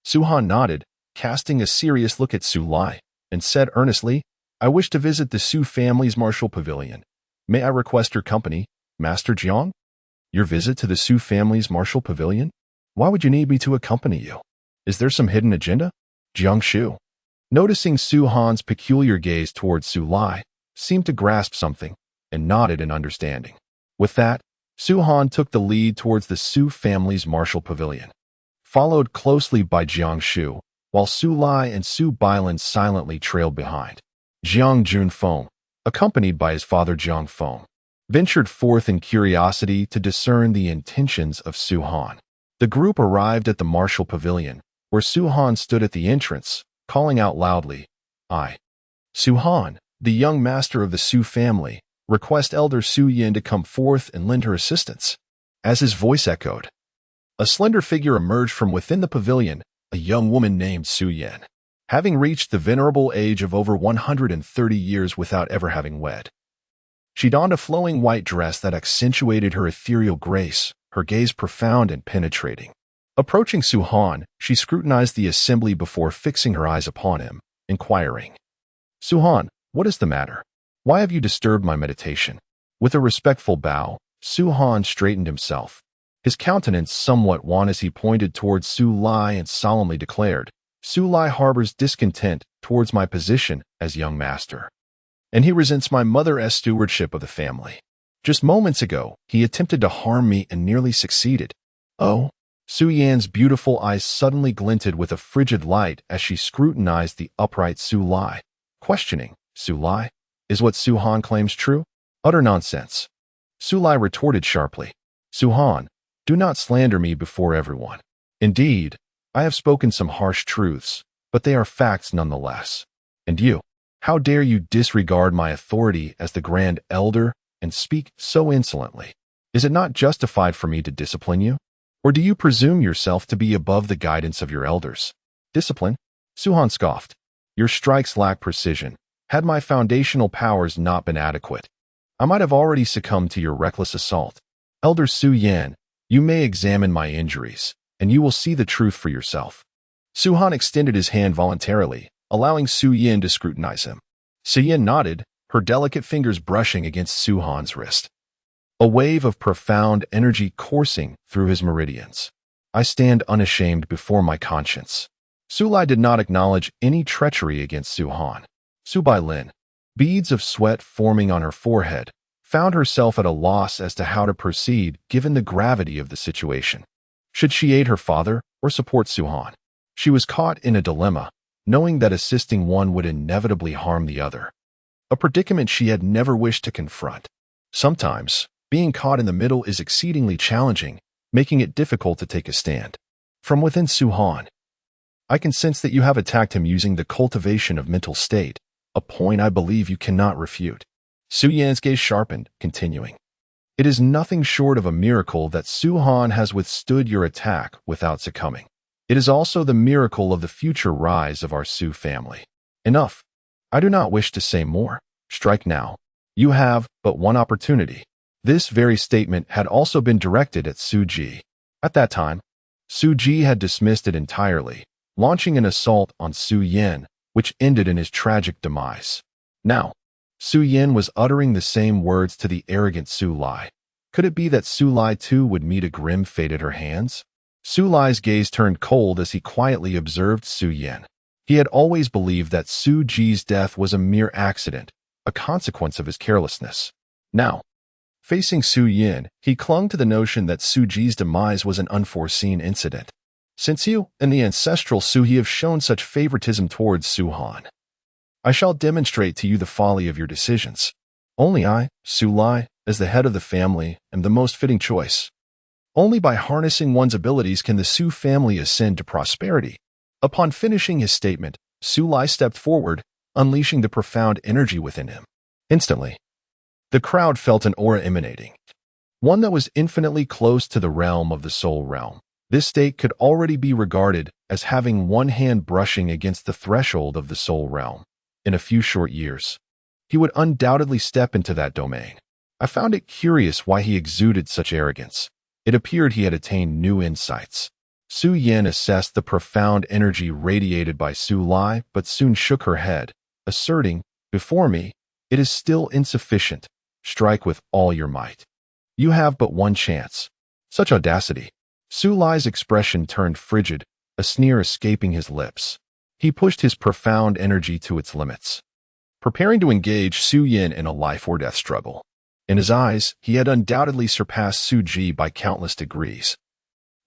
Su Han nodded, casting a serious look at Su Lai, and said earnestly, I wish to visit the Su family's martial pavilion. May I request your company, Master Jiang? Your visit to the Su family's martial pavilion? Why would you need me to accompany you? Is there some hidden agenda? Jiang Shu, noticing Su Han's peculiar gaze towards Su Lai, seemed to grasp something and nodded in understanding. With that, Su Han took the lead towards the Su family's martial pavilion, followed closely by Jiang Shu, while Su Lai and Su Bailan silently trailed behind. Jiang Junfeng, accompanied by his father Jiang Feng, ventured forth in curiosity to discern the intentions of Su Han. The group arrived at the martial pavilion, where Su Han stood at the entrance, calling out loudly, I, Su Han, the young master of the Su family, request Elder Su Yin to come forth and lend her assistance. As his voice echoed, a slender figure emerged from within the pavilion, a young woman named Su Yin, having reached the venerable age of over 130 years without ever having wed. She donned a flowing white dress that accentuated her ethereal grace, her gaze profound and penetrating. Approaching Su Han, she scrutinized the assembly before fixing her eyes upon him, inquiring, Su Han, what is the matter? Why have you disturbed my meditation? With a respectful bow, Su Han straightened himself, his countenance somewhat wan as he pointed towards Su Lai and solemnly declared, Su Lai harbors discontent towards my position as young master, and he resents my mother's stewardship of the family. Just moments ago, he attempted to harm me and nearly succeeded. Oh, Su Yan's beautiful eyes suddenly glinted with a frigid light as she scrutinized the upright Su Lai, questioning, Su Lai, is what Su Han claims true? Utter nonsense. Su Lai retorted sharply, Su Han, do not slander me before everyone. Indeed, I have spoken some harsh truths, but they are facts nonetheless. And you, how dare you disregard my authority as the Grand Elder and speak so insolently? Is it not justified for me to discipline you? Or do you presume yourself to be above the guidance of your elders? Discipline? Su-han scoffed. Your strikes lack precision. Had my foundational powers not been adequate, I might have already succumbed to your reckless assault. Elder Su-yan, you may examine my injuries, and you will see the truth for yourself. Su-han extended his hand voluntarily, allowing Su-yin to scrutinize him. Su-yin nodded, her delicate fingers brushing against Su-han's wrist. A wave of profound energy coursing through his meridians. I stand unashamed before my conscience. Su-lai did not acknowledge any treachery against Su-han. Su-bai-lin, beads of sweat forming on her forehead, found herself at a loss as to how to proceed given the gravity of the situation. Should she aid her father or support Su-han? She was caught in a dilemma, knowing that assisting one would inevitably harm the other. A predicament she had never wished to confront. Sometimes, being caught in the middle is exceedingly challenging, making it difficult to take a stand. From within Su-han, I can sense that you have attacked him using the cultivation of mental state, a point I believe you cannot refute. Su-yan's gaze sharpened, continuing. It is nothing short of a miracle that Su-han has withstood your attack without succumbing. It is also the miracle of the future rise of our Su family. Enough. I do not wish to say more. Strike now. You have but one opportunity. This very statement had also been directed at Su-ji. At that time, Su-ji had dismissed it entirely, launching an assault on Su-yin, which ended in his tragic demise. Now, Su-yin was uttering the same words to the arrogant Su-lai. Could it be that Su-lai too would meet a grim fate at her hands? Su-lai's gaze turned cold as he quietly observed Su-yin. He had always believed that Su-ji's death was a mere accident, a consequence of his carelessness. Now, facing Su-yin, he clung to the notion that Su-ji's demise was an unforeseen incident. Since you and the ancestral Su-hi have shown such favoritism towards Su-han, I shall demonstrate to you the folly of your decisions. Only I, Su-lai, as the head of the family, am the most fitting choice. Only by harnessing one's abilities can the Su family ascend to prosperity. Upon finishing his statement, Su-lai stepped forward, unleashing the profound energy within him. Instantly, the crowd felt an aura emanating, one that was infinitely close to the realm of the soul realm. This state could already be regarded as having one hand brushing against the threshold of the soul realm. In a few short years, he would undoubtedly step into that domain. I found it curious why he exuded such arrogance. It appeared he had attained new insights. Su-yin assessed the profound energy radiated by Su-lai, but soon shook her head, asserting, "Before me, it is still insufficient. Strike with all your might. You have but one chance." Such audacity. Su-lai's expression turned frigid, a sneer escaping his lips. He pushed his profound energy to its limits, preparing to engage Su-yin in a life-or-death struggle. In his eyes, he had undoubtedly surpassed Su-ji by countless degrees.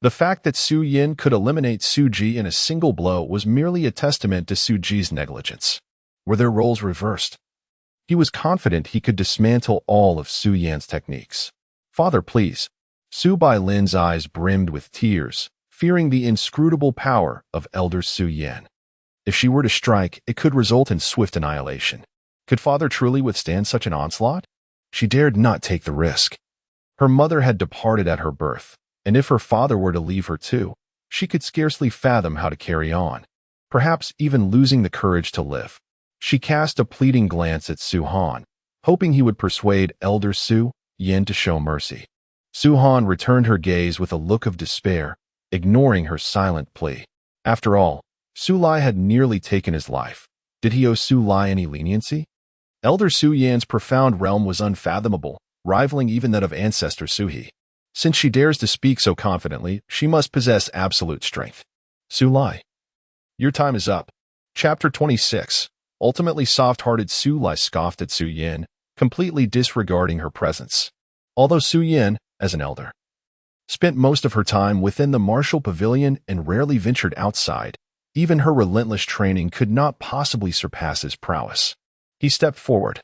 The fact that Su-yin could eliminate Su-ji in a single blow was merely a testament to Su-ji's negligence. Were their roles reversed? He was confident he could dismantle all of Su-yan's techniques. "Father, please." Su-bai-lin's eyes brimmed with tears, fearing the inscrutable power of Elder Su-yin. If she were to strike, it could result in swift annihilation. Could father truly withstand such an onslaught? She dared not take the risk. Her mother had departed at her birth, and if her father were to leave her too, she could scarcely fathom how to carry on, perhaps even losing the courage to live. She cast a pleading glance at Su-han, hoping he would persuade Elder Su-yin to show mercy. Su-han returned her gaze with a look of despair, ignoring her silent plea. After all, Su-lai had nearly taken his life. Did he owe Su-lai any leniency? Elder Su-yan's profound realm was unfathomable, rivaling even that of ancestor Su-hi. Since she dares to speak so confidently, she must possess absolute strength. Su-lai, your time is up. Chapter 26. Ultimately soft-hearted Su-lai scoffed at Su-yin, completely disregarding her presence. Although Su-yin, as an elder, spent most of her time within the martial pavilion and rarely ventured outside, even her relentless training could not possibly surpass his prowess. He stepped forward,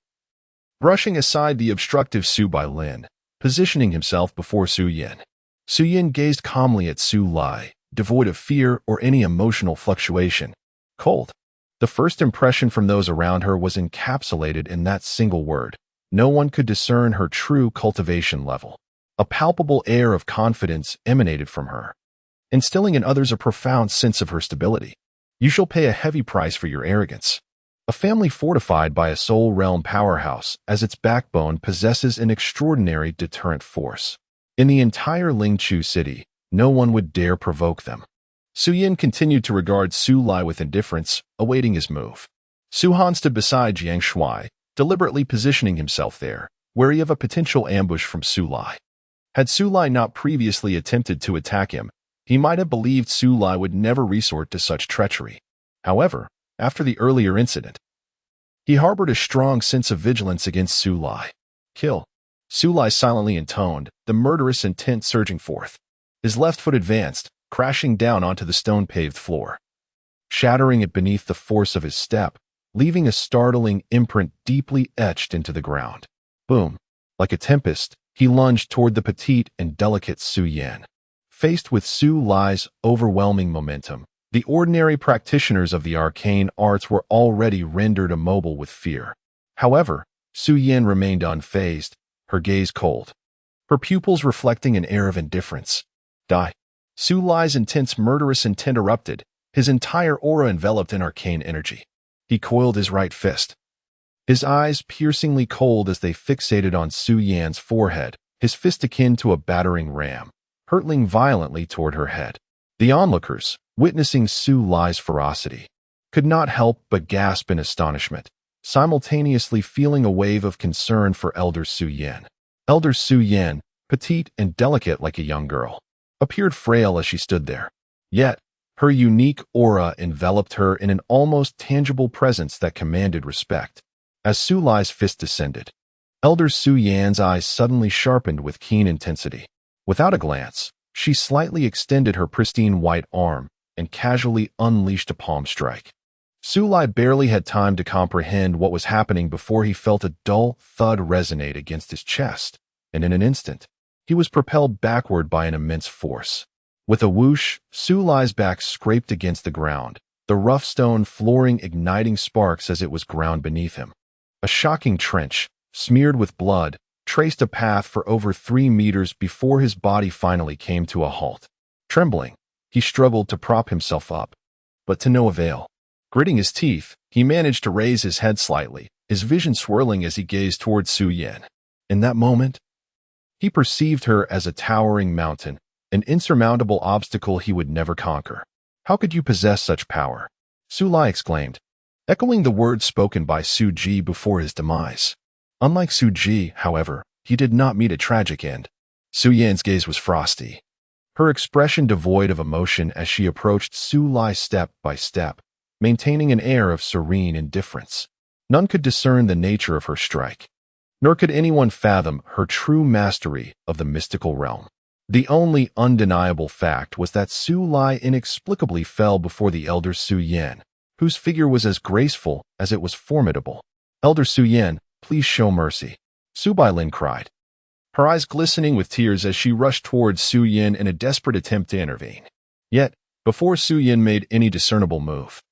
brushing aside the obstructive Su-bai-lin, positioning himself before Su-yin. Su-yin gazed calmly at Su-lai, devoid of fear or any emotional fluctuation. Cold. The first impression from those around her was encapsulated in that single word. No one could discern her true cultivation level. A palpable air of confidence emanated from her, instilling in others a profound sense of her stability. You shall pay a heavy price for your arrogance. A family fortified by a soul realm powerhouse as its backbone possesses an extraordinary deterrent force. In the entire Lingchu city, no one would dare provoke them. Su Yin continued to regard Su Lai with indifference, awaiting his move. Su Han stood beside Jiang Shuai, deliberately positioning himself there, wary of a potential ambush from Su Lai. Had Su Lai not previously attempted to attack him, he might have believed Su Lai would never resort to such treachery. However, after the earlier incident, he harbored a strong sense of vigilance against Su Lai. Kill. Su Lai silently intoned, the murderous intent surging forth. His left foot advanced, crashing down onto the stone-paved floor, shattering it beneath the force of his step, leaving a startling imprint deeply etched into the ground. Boom. Like a tempest, he lunged toward the petite and delicate Su Yan. Faced with Su Lai's overwhelming momentum, the ordinary practitioners of the arcane arts were already rendered immobile with fear. However, Su Yan remained unfazed, her gaze cold, her pupils reflecting an air of indifference. Die. Su Lai's intense murderous intent erupted, his entire aura enveloped in arcane energy. He coiled his right fist, his eyes piercingly cold as they fixated on Su Yan's forehead, his fist akin to a battering ram, hurtling violently toward her head. The onlookers, witnessing Su Lai's ferocity, could not help but gasp in astonishment, simultaneously feeling a wave of concern for Elder Su Yan. Elder Su Yan, petite and delicate like a young girl, appeared frail as she stood there. Yet, her unique aura enveloped her in an almost tangible presence that commanded respect. As Su Lai's fist descended, Elder Su Yan's eyes suddenly sharpened with keen intensity. Without a glance, she slightly extended her pristine white arm and casually unleashed a palm strike. Su Lai barely had time to comprehend what was happening before he felt a dull thud resonate against his chest, and in an instant, he was propelled backward by an immense force. With a whoosh, Su Lai's back scraped against the ground, the rough stone flooring igniting sparks as it was ground beneath him. A shocking trench, smeared with blood, traced a path for over 3 meters before his body finally came to a halt. Trembling, he struggled to prop himself up, but to no avail. Gritting his teeth, he managed to raise his head slightly, his vision swirling as he gazed toward Su Yan. In that moment, he perceived her as a towering mountain, an insurmountable obstacle he would never conquer. How could you possess such power? Su Lai exclaimed, echoing the words spoken by Su Ji before his demise. Unlike Su Ji, however, he did not meet a tragic end. Su Yan's gaze was frosty, her expression devoid of emotion as she approached Su Lai step by step, maintaining an air of serene indifference. None could discern the nature of her strike, nor could anyone fathom her true mastery of the mystical realm. The only undeniable fact was that Su Lai inexplicably fell before the Elder Su Yan, whose figure was as graceful as it was formidable. Elder Su Yan, please show mercy, Su Bailin cried, her eyes glistening with tears as she rushed towards Su Yan in a desperate attempt to intervene. Yet, before Su Yan made any discernible move,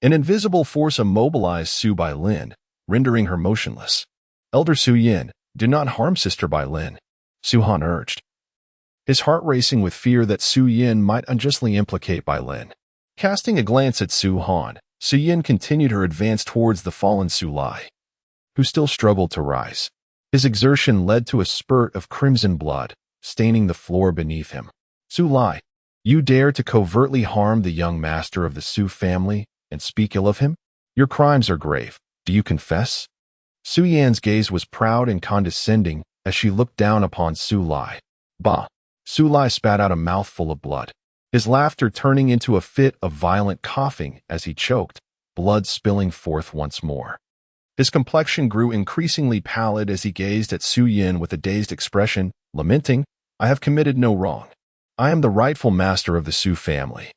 an invisible force immobilized Su Bailin, rendering her motionless. Elder Su Yan, do not harm Sister Bailin, Su Han urged, his heart racing with fear that Su Yan might unjustly implicate Bailin. Casting a glance at Su Han, Su Yan continued her advance towards the fallen Su Lai, who still struggled to rise. His exertion led to a spurt of crimson blood, staining the floor beneath him. Su Lai, you dare to covertly harm the young master of the Su family and speak ill of him? Your crimes are grave. Do you confess? Su Yan's gaze was proud and condescending as she looked down upon Su Lai. Bah! Su Lai spat out a mouthful of blood, his laughter turning into a fit of violent coughing as he choked, blood spilling forth once more. His complexion grew increasingly pallid as he gazed at Su Yan with a dazed expression, lamenting, I have committed no wrong. I am the rightful master of the Su family.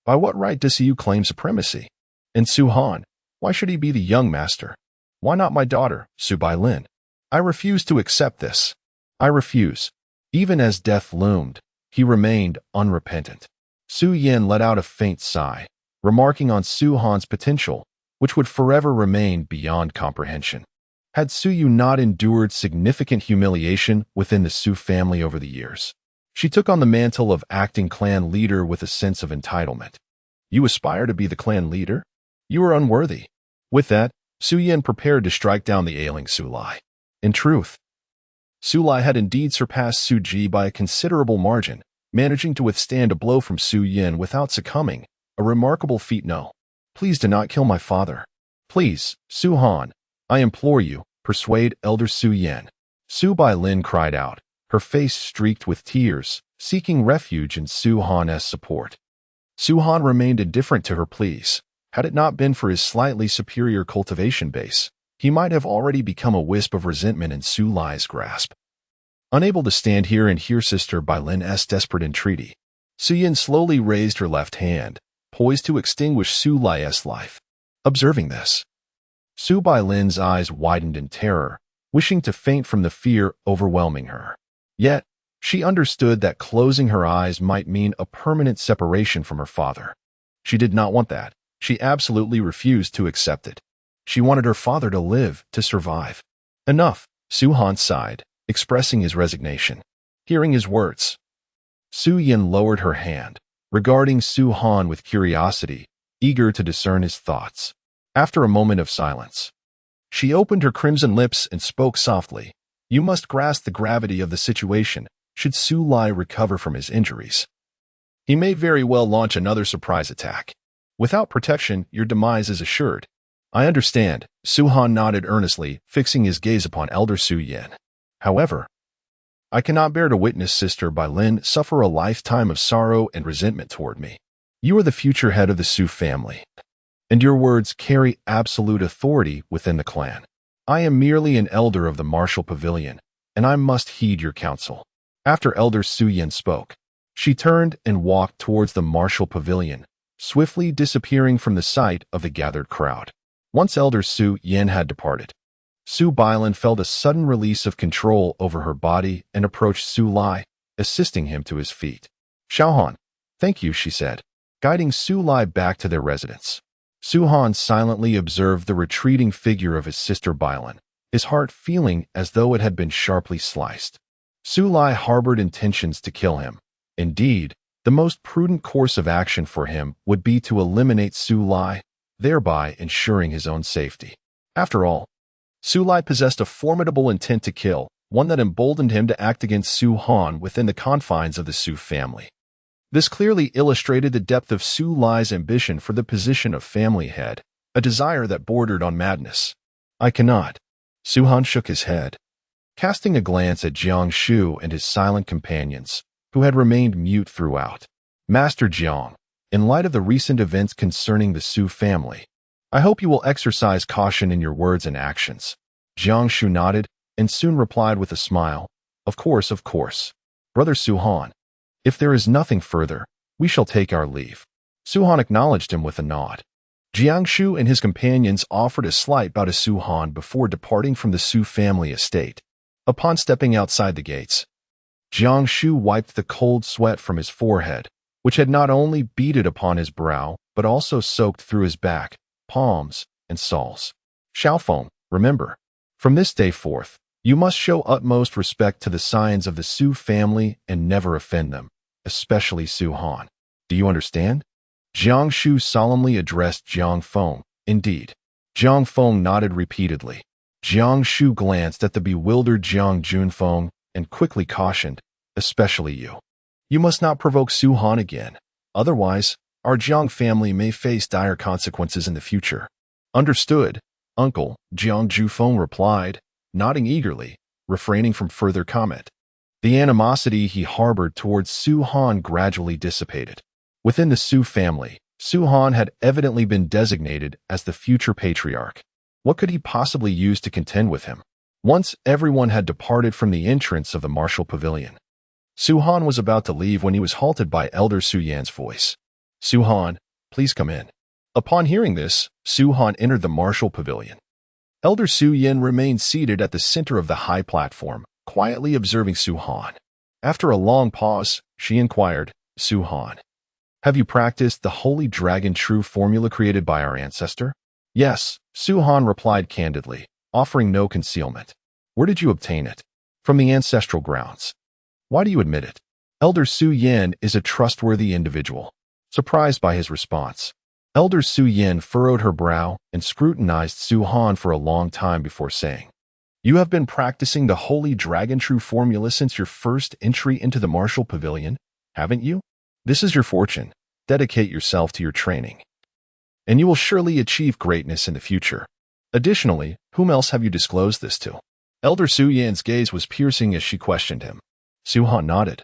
By what right does he claim supremacy? And Su Han, why should he be the young master? Why not my daughter, Su Bailin? I refuse to accept this. I refuse. Even as death loomed, he remained unrepentant. Su Yan let out a faint sigh, remarking on Su Han's potential, which would forever remain beyond comprehension. Had Su Yu not endured significant humiliation within the Su family over the years? She took on the mantle of acting clan leader with a sense of entitlement. You aspire to be the clan leader? You are unworthy. With that, Su Yan prepared to strike down the ailing Su Lai. In truth, Su Lai had indeed surpassed Su Ji by a considerable margin, managing to withstand a blow from Su Yin without succumbing, a remarkable feat. No. Please do not kill my father. Please, Su Han, I implore you, persuade Elder Su Yin. Su Bai Lin cried out, her face streaked with tears, seeking refuge in Su Han's support. Su Han remained indifferent to her pleas. Had it not been for his slightly superior cultivation base, he might have already become a wisp of resentment in Su Lai's grasp. Unable to stand here and hear Sister Bai Lin's desperate entreaty, Su Yin slowly raised her left hand, poised to extinguish Su Lai's life. Observing this, Su Bai Lin's eyes widened in terror, wishing to faint from the fear overwhelming her. Yet, she understood that closing her eyes might mean a permanent separation from her father. She did not want that. She absolutely refused to accept it. She wanted her father to live, to survive. Enough, Su Han sighed, expressing his resignation. Hearing his words, Su Yin lowered her hand, regarding Su Han with curiosity, eager to discern his thoughts. After a moment of silence, she opened her crimson lips and spoke softly. You must grasp the gravity of the situation, should Su Lai recover from his injuries. He may very well launch another surprise attack. Without protection, your demise is assured. I understand, Su Han nodded earnestly, fixing his gaze upon Elder Su Yin. However, I cannot bear to witness Sister Bai Lin suffer a lifetime of sorrow and resentment toward me. You are the future head of the Su family, and your words carry absolute authority within the clan. I am merely an elder of the martial pavilion, and I must heed your counsel. After Elder Su Yin spoke, she turned and walked towards the martial pavilion, swiftly disappearing from the sight of the gathered crowd. Once Elder Su Yin had departed, Su Bailin felt a sudden release of control over her body and approached Su Lai, assisting him to his feet. Xiao Han, thank you, she said, guiding Su Lai back to their residence. Su Han silently observed the retreating figure of his sister Bailin, his heart feeling as though it had been sharply sliced. Su Lai harbored intentions to kill him. Indeed, the most prudent course of action for him would be to eliminate Su Lai, thereby ensuring his own safety. After all, Su Lai possessed a formidable intent to kill, one that emboldened him to act against Su Han within the confines of the Su family. This clearly illustrated the depth of Su Lai's ambition for the position of family head, a desire that bordered on madness. I cannot. Su Han shook his head, casting a glance at Jiang Shu and his silent companions, who had remained mute throughout. Master Jiang, in light of the recent events concerning the Su family, I hope you will exercise caution in your words and actions. Jiang Shu nodded and soon replied with a smile, Of course, of course. Brother Su Han, if there is nothing further, we shall take our leave. Su Han acknowledged him with a nod. Jiang Shu and his companions offered a slight bow to Su Han before departing from the Su family estate. Upon stepping outside the gates, Jiang Shu wiped the cold sweat from his forehead, which had not only beaded upon his brow, but also soaked through his back, palms, and soles. Xiaofeng, remember, from this day forth, you must show utmost respect to the scions of the Su family and never offend them, especially Su Han. Do you understand? Jiang Shu solemnly addressed Jiang Feng. Indeed. Jiang Feng nodded repeatedly. Jiang Shu glanced at the bewildered Jiang Junfeng and quickly cautioned, especially you. You must not provoke Su Han again. Otherwise, our Jiang family may face dire consequences in the future. Understood, Uncle, Jiang Junfeng replied, nodding eagerly, refraining from further comment. The animosity he harbored towards Su Han gradually dissipated. Within the Su family, Su Han had evidently been designated as the future patriarch. What could he possibly use to contend with him? Once everyone had departed from the entrance of the martial pavilion, Su Han was about to leave when he was halted by Elder Su Yan's voice. Su Han, please come in. Upon hearing this, Su Han entered the martial pavilion. Elder Su Yan remained seated at the center of the high platform, quietly observing Su Han. After a long pause, she inquired, Su Han, have you practiced the Holy Dragon True formula created by our ancestor? Yes, Su Han replied candidly. offering no concealment. Where did you obtain it? From the ancestral grounds. Why do you admit it? Elder Su Yin is a trustworthy individual. Surprised by his response, Elder Su Yin furrowed her brow and scrutinized Su Han for a long time before saying, "You have been practicing the Holy Dragon True formula since your first entry into the martial pavilion, haven't you? This is your fortune. Dedicate yourself to your training, and you will surely achieve greatness in the future. Additionally, whom else have you disclosed this to?" Elder Su Yin's gaze was piercing as she questioned him. Su Han nodded.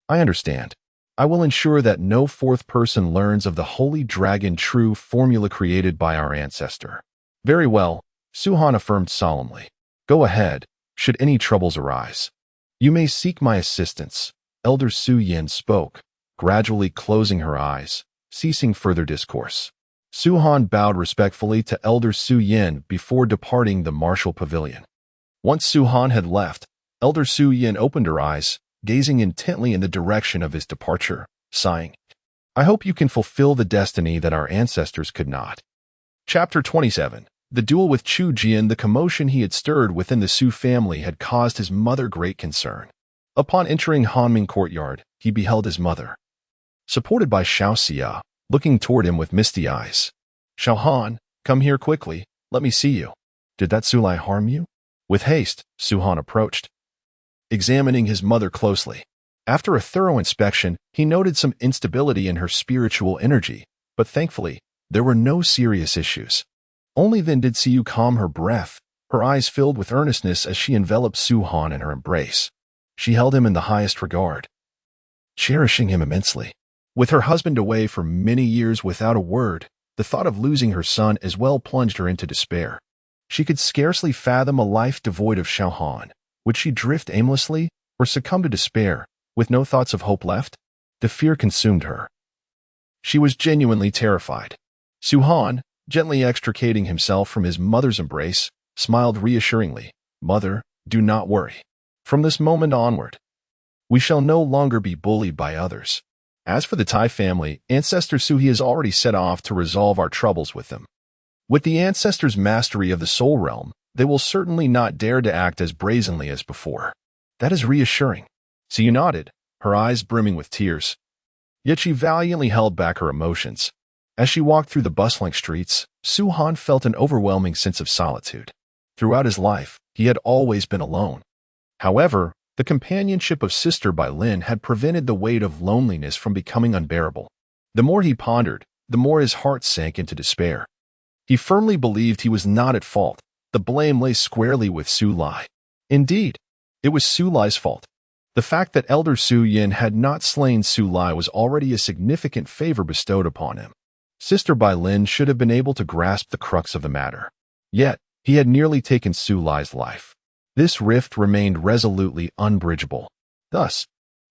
"I understand. I will ensure that no fourth person learns of the Holy Dragon True formula created by our ancestor." "Very well," Su Han affirmed solemnly. "Go ahead, should any troubles arise. You may seek my assistance." Elder Su Yin spoke, gradually closing her eyes, ceasing further discourse. Su Han bowed respectfully to Elder Su Yin before departing the martial pavilion. Once Su Han had left, Elder Su Yin opened her eyes, gazing intently in the direction of his departure, sighing, "I hope you can fulfill the destiny that our ancestors could not." Chapter 27. The duel with Chu Jian. The commotion he had stirred within the Su family had caused his mother great concern. Upon entering Hanming courtyard, he beheld his mother, supported by Xiao Xia, looking toward him with misty eyes. "Xiao Han, come here quickly, let me see you. Did that Sulai harm you?" With haste, Su Han approached, examining his mother closely. After a thorough inspection, he noted some instability in her spiritual energy, but thankfully, there were no serious issues. Only then did Siyu calm her breath, her eyes filled with earnestness as she enveloped Su Han in her embrace. She held him in the highest regard, cherishing him immensely. With her husband away for many years without a word, the thought of losing her son as well plunged her into despair. She could scarcely fathom a life devoid of Xiao Han. Would she drift aimlessly or succumb to despair, with no thoughts of hope left? The fear consumed her. She was genuinely terrified. Su Han, gently extricating himself from his mother's embrace, smiled reassuringly. "Mother, do not worry. From this moment onward, we shall no longer be bullied by others. As for the Tai family, Ancestor Suhi has already set off to resolve our troubles with them. With the ancestors' mastery of the soul realm, they will certainly not dare to act as brazenly as before." "That is reassuring." Siyu nodded, her eyes brimming with tears. Yet she valiantly held back her emotions. As she walked through the bustling streets, Su Han felt an overwhelming sense of solitude. Throughout his life, he had always been alone. However, the companionship of Sister Bai Lin had prevented the weight of loneliness from becoming unbearable. The more he pondered, the more his heart sank into despair. He firmly believed he was not at fault. The blame lay squarely with Su Lai. Indeed, it was Su Lai's fault. The fact that Elder Su Yin had not slain Su Lai was already a significant favor bestowed upon him. Sister Bai Lin should have been able to grasp the crux of the matter. Yet, he had nearly taken Su Lai's life. This rift remained resolutely unbridgeable. Thus,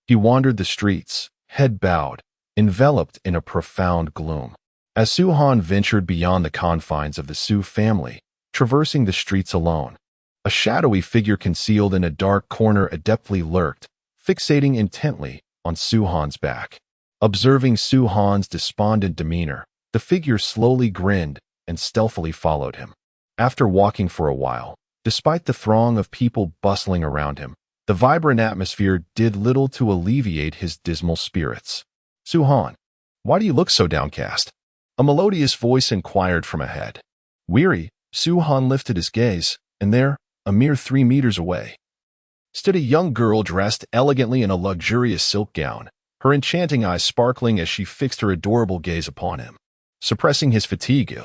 he wandered the streets, head bowed, enveloped in a profound gloom. As Su Han ventured beyond the confines of the Su family, traversing the streets alone, a shadowy figure concealed in a dark corner adeptly lurked, fixating intently on Su Han's back. Observing Su Han's despondent demeanor, the figure slowly grinned and stealthily followed him. After walking for a while, despite the throng of people bustling around him, the vibrant atmosphere did little to alleviate his dismal spirits. "Su Han, why do you look so downcast?" A melodious voice inquired from ahead. Weary, Su Han lifted his gaze, and there, a mere 3 meters away, stood a young girl dressed elegantly in a luxurious silk gown, her enchanting eyes sparkling as she fixed her adorable gaze upon him. Suppressing his fatigue,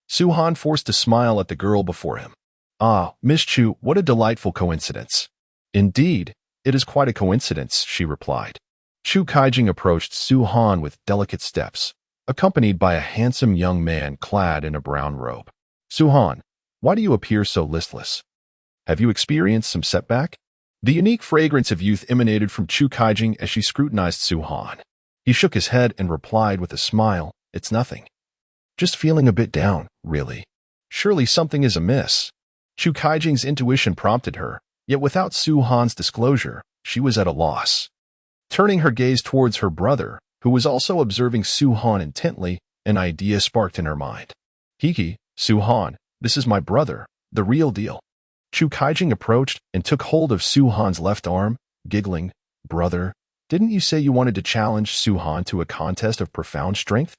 Su Han forced a smile at the girl before him. "Ah, Miss Chu, what a delightful coincidence." "Indeed, it is quite a coincidence," she replied. Chu Kaijing approached Su Han with delicate steps, accompanied by a handsome young man clad in a brown robe. "Su Han, why do you appear so listless? Have you experienced some setback?" The unique fragrance of youth emanated from Chu Kaijing as she scrutinized Su Han. He shook his head and replied with a smile, "It's nothing. Just feeling a bit down, really." Surely something is amiss. Chu Kaijing's intuition prompted her, yet without Su Han's disclosure, she was at a loss. Turning her gaze towards her brother, who was also observing Su Han intently, an idea sparked in her mind. "Hiki, Su Han, this is my brother, The real deal. Chu Kaijing approached and took hold of Su Han's left arm, giggling. Brother, didn't you say you wanted to challenge Su Han to a contest of profound strength?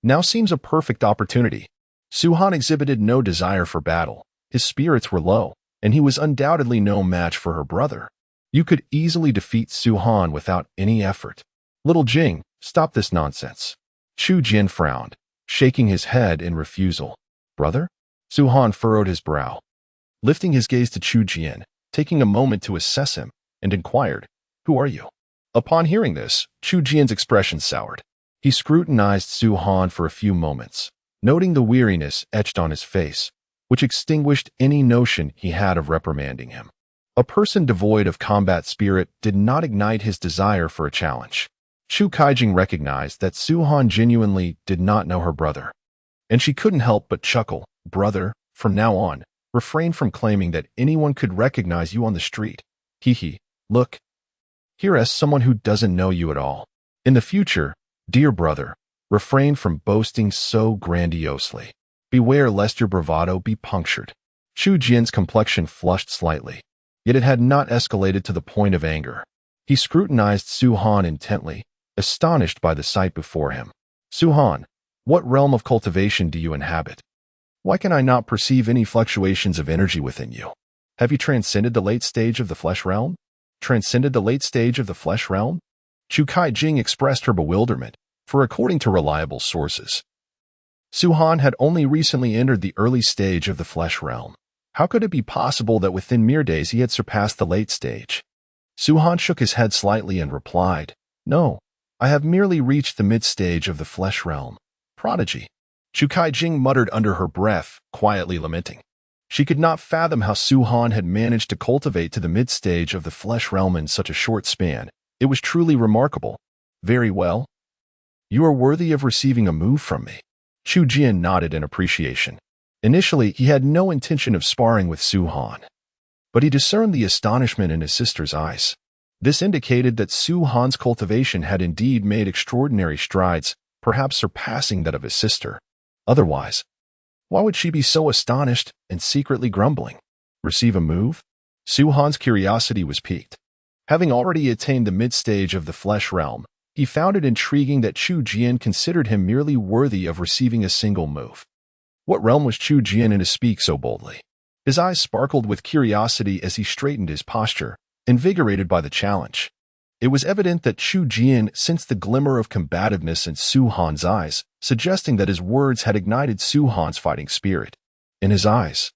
Now seems a perfect opportunity. Su Han exhibited no desire for battle. His spirits were low, and he was undoubtedly no match for her brother. You could easily defeat Su Han without any effort. Little Jing, stop this nonsense. Chu Jian frowned, shaking his head in refusal. Brother? Su Han furrowed his brow, lifting his gaze to Chu Jian, taking a moment to assess him, and inquired, Who are you? Upon hearing this, Chu Jian's expression soured. He scrutinized Su Han for a few moments, noting the weariness etched on his face, which extinguished any notion he had of reprimanding him. A person devoid of combat spirit did not ignite his desire for a challenge. Chu Kaijing recognized that Su Han genuinely did not know her brother, and she couldn't help but chuckle. Brother, from now on, refrain from claiming that anyone could recognize you on the street. Hee. Look, here as someone who doesn't know you at all. In the future, dear brother, refrain from boasting so grandiosely. Beware lest your bravado be punctured. Chu Jian's complexion flushed slightly, yet it had not escalated to the point of anger. He scrutinized Su Han intently, astonished by the sight before him. Su Han, what realm of cultivation do you inhabit? Why can I not perceive any fluctuations of energy within you? Have you transcended the late stage of the flesh realm? Transcended the late stage of the flesh realm? Chu Kaijing expressed her bewilderment, for according to reliable sources, Su Han had only recently entered the early stage of the flesh realm. How could it be possible that within mere days he had surpassed the late stage? Su Han shook his head slightly and replied, No, I have merely reached the mid-stage of the flesh realm. Prodigy. Chu Kaijing muttered under her breath, quietly lamenting. She could not fathom how Su Han had managed to cultivate to the mid-stage of the flesh realm in such a short span. It was truly remarkable. Very well. You are worthy of receiving a move from me. Chu Jian nodded in appreciation. Initially, he had no intention of sparring with Su Han, but he discerned the astonishment in his sister's eyes. This indicated that Su Han's cultivation had indeed made extraordinary strides, perhaps surpassing that of his sister. Otherwise, why would she be so astonished and secretly grumbling? Receive a move? Su Han's curiosity was piqued. Having already attained the mid-stage of the flesh realm, he found it intriguing that Chu Jian considered him merely worthy of receiving a single move. What realm was Chu Jian in to speak so boldly? His eyes sparkled with curiosity as he straightened his posture, invigorated by the challenge. It was evident that Chu Jian sensed the glimmer of combativeness in Su Han's eyes, suggesting that his words had ignited Su Han's fighting spirit. In his eyes,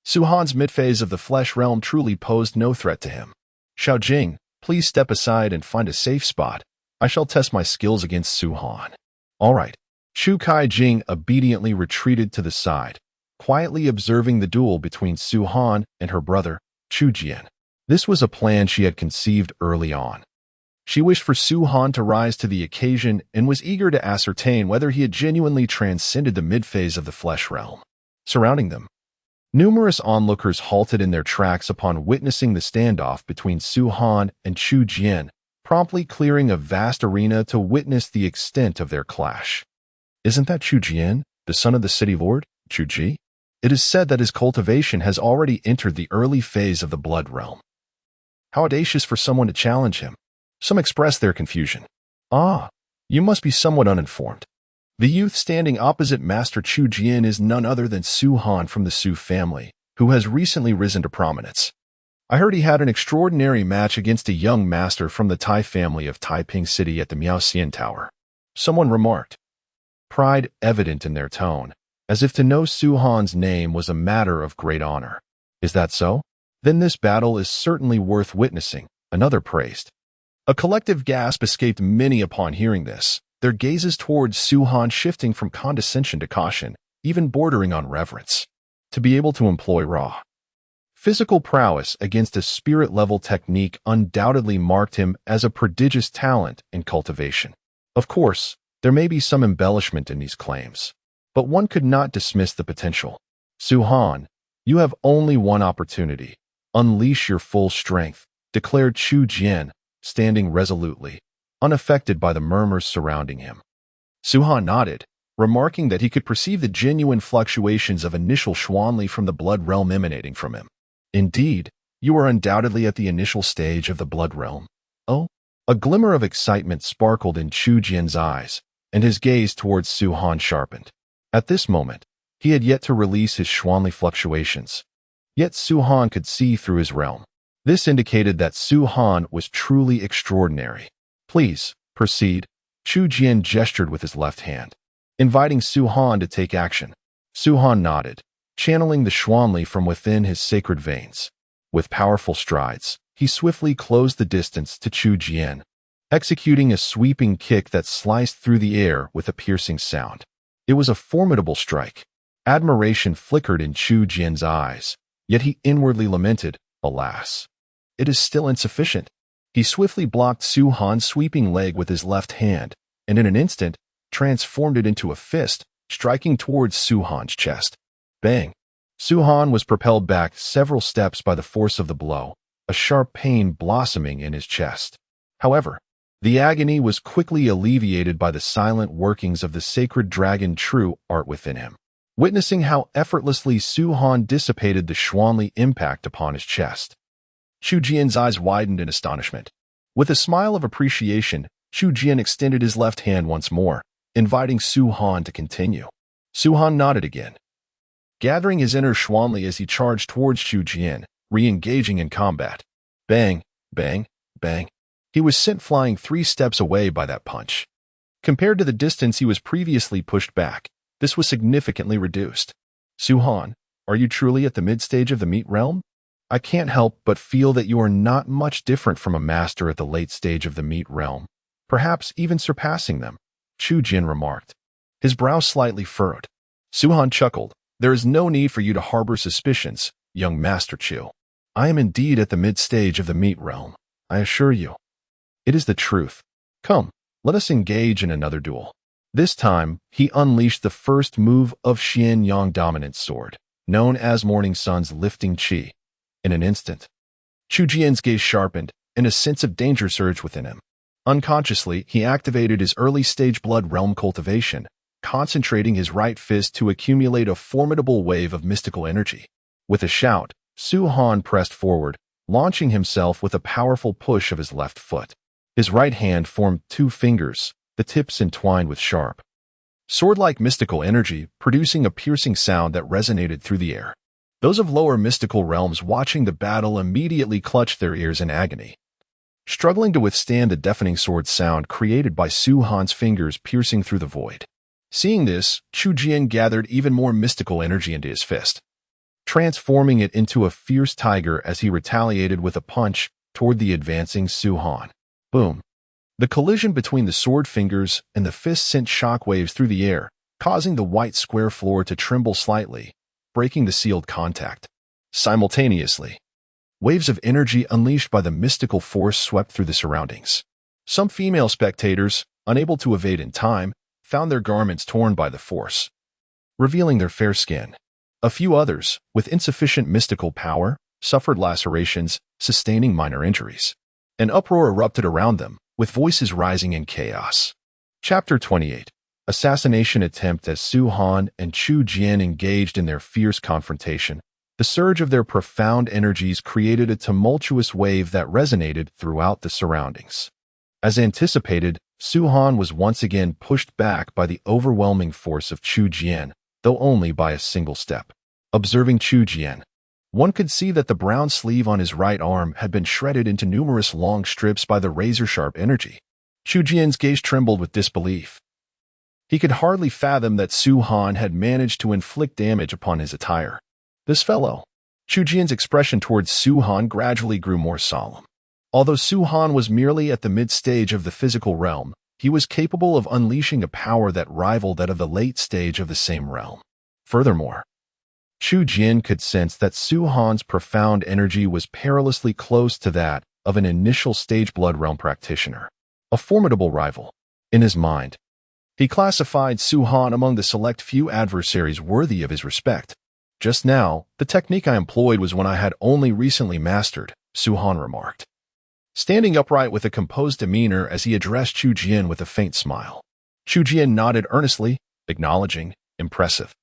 Su Han's mid-phase of the flesh realm truly posed no threat to him. Xiao Jing, please step aside and find a safe spot. I shall test my skills against Su Han. All right. Chu Kaijing obediently retreated to the side, quietly observing the duel between Su Han and her brother, Chu Jian. This was a plan she had conceived early on. She wished for Su Han to rise to the occasion and was eager to ascertain whether he had genuinely transcended the mid-phase of the flesh realm. Surrounding them, numerous onlookers halted in their tracks upon witnessing the standoff between Su Han and Chu Jian, promptly clearing a vast arena to witness the extent of their clash. Isn't that Chu Jian, the son of the city lord, Chu Ji? It is said that his cultivation has already entered the early phase of the blood realm. How audacious for someone to challenge him. Some expressed their confusion. Ah, you must be somewhat uninformed. The youth standing opposite Master Chu Jian is none other than Su Han from the Su family, who has recently risen to prominence. I heard he had an extraordinary match against a young master from the Tai family of Taiping City at the Miaoxian Tower. Someone remarked, pride evident in their tone, as if to know Su Han's name was a matter of great honor. Is that so? Then this battle is certainly worth witnessing, another praised. A collective gasp escaped many upon hearing this, their gazes towards Su Han shifting from condescension to caution, even bordering on reverence. To be able to employ raw physical prowess against a spirit-level technique undoubtedly marked him as a prodigious talent in cultivation. Of course, there may be some embellishment in these claims, but one could not dismiss the potential. Su Han, you have only one opportunity. Unleash your full strength, declared Chu Jian, standing resolutely, unaffected by the murmurs surrounding him. Su Han nodded, remarking that he could perceive the genuine fluctuations of initial Xuanli from the blood realm emanating from him. Indeed, you are undoubtedly at the initial stage of the blood realm. Oh? A glimmer of excitement sparkled in Chu Jian's eyes, and his gaze towards Su Han sharpened. At this moment, he had yet to release his Xuanli fluctuations. Yet Su Han could see through his realm. This indicated that Su Han was truly extraordinary. Please, proceed. Chu Jian gestured with his left hand, inviting Su Han to take action. Su Han nodded, channeling the Xuanli from within his sacred veins. With powerful strides, he swiftly closed the distance to Chu Jian, executing a sweeping kick that sliced through the air with a piercing sound. It was a formidable strike. Admiration flickered in Chu Jian's eyes, yet he inwardly lamented, alas, it is still insufficient. He swiftly blocked Su Han's sweeping leg with his left hand, and in an instant, transformed it into a fist, striking towards Su Han's chest. Bang! Su Han was propelled back several steps by the force of the blow, a sharp pain blossoming in his chest. However, the agony was quickly alleviated by the silent workings of the sacred dragon true art within him. Witnessing how effortlessly Su Han dissipated the Xuanli impact upon his chest, Chu Jian's eyes widened in astonishment. With a smile of appreciation, Chu Jian extended his left hand once more, inviting Su Han to continue. Su Han nodded again, gathering his inner Xuanli as he charged towards Chu Jian, re-engaging in combat. Bang, bang, bang. He was sent flying 3 steps away by that punch. Compared to the distance he was previously pushed back, this was significantly reduced. Su Han, are you truly at the mid-stage of the meat realm? I can't help but feel that you are not much different from a master at the late stage of the meat realm, perhaps even surpassing them, Chu Jian remarked, his brow slightly furrowed. Su Han chuckled. There is no need for you to harbor suspicions, young Master Chu. I am indeed at the mid-stage of the meat realm, I assure you. It is the truth. Come, let us engage in another duel. This time, he unleashed the first move of Xian Yang Dominant Sword, known as Morning Sun's Lifting Qi. In an instant, Chu Jian's gaze sharpened, and a sense of danger surged within him. Unconsciously, he activated his early-stage blood realm cultivation, concentrating his right fist to accumulate a formidable wave of mystical energy. With a shout, Su Han pressed forward, launching himself with a powerful push of his left foot. His right hand formed 2 fingers, the tips entwined with sharp, sword-like mystical energy, producing a piercing sound that resonated through the air. Those of lower mystical realms watching the battle immediately clutched their ears in agony, struggling to withstand the deafening sword sound created by Su Han's fingers piercing through the void. Seeing this, Chu Jian gathered even more mystical energy into his fist, transforming it into a fierce tiger as he retaliated with a punch toward the advancing Su Han. Boom! The collision between the sword fingers and the fist sent shockwaves through the air, causing the white square floor to tremble slightly, breaking the sealed contact. Simultaneously, waves of energy unleashed by the mystical force swept through the surroundings. Some female spectators, unable to evade in time, found their garments torn by the force, revealing their fair skin. A few others, with insufficient mystical power, suffered lacerations, sustaining minor injuries. An uproar erupted around them, with voices rising in chaos. Chapter 28. Assassination attempt. As Su Han and Chu Jian engaged in their fierce confrontation, the surge of their profound energies created a tumultuous wave that resonated throughout the surroundings. As anticipated, Su Han was once again pushed back by the overwhelming force of Chu Jian, though only by a single step. Observing Chu Jian, one could see that the brown sleeve on his right arm had been shredded into numerous long strips by the razor-sharp energy. Chu Jian's gaze trembled with disbelief. He could hardly fathom that Su Han had managed to inflict damage upon his attire. This fellow. Chu Jian's expression towards Su Han gradually grew more solemn. Although Su Han was merely at the mid-stage of the physical realm, he was capable of unleashing a power that rivaled that of the late stage of the same realm. Furthermore, Chu Jian could sense that Su Han's profound energy was perilously close to that of an initial stage blood realm practitioner, a formidable rival. In his mind, he classified Su Han among the select few adversaries worthy of his respect. Just now, the technique I employed was one I had only recently mastered, Su Han remarked, standing upright with a composed demeanor as he addressed Chu Jian with a faint smile. Chu Jian nodded earnestly, acknowledging, impressive.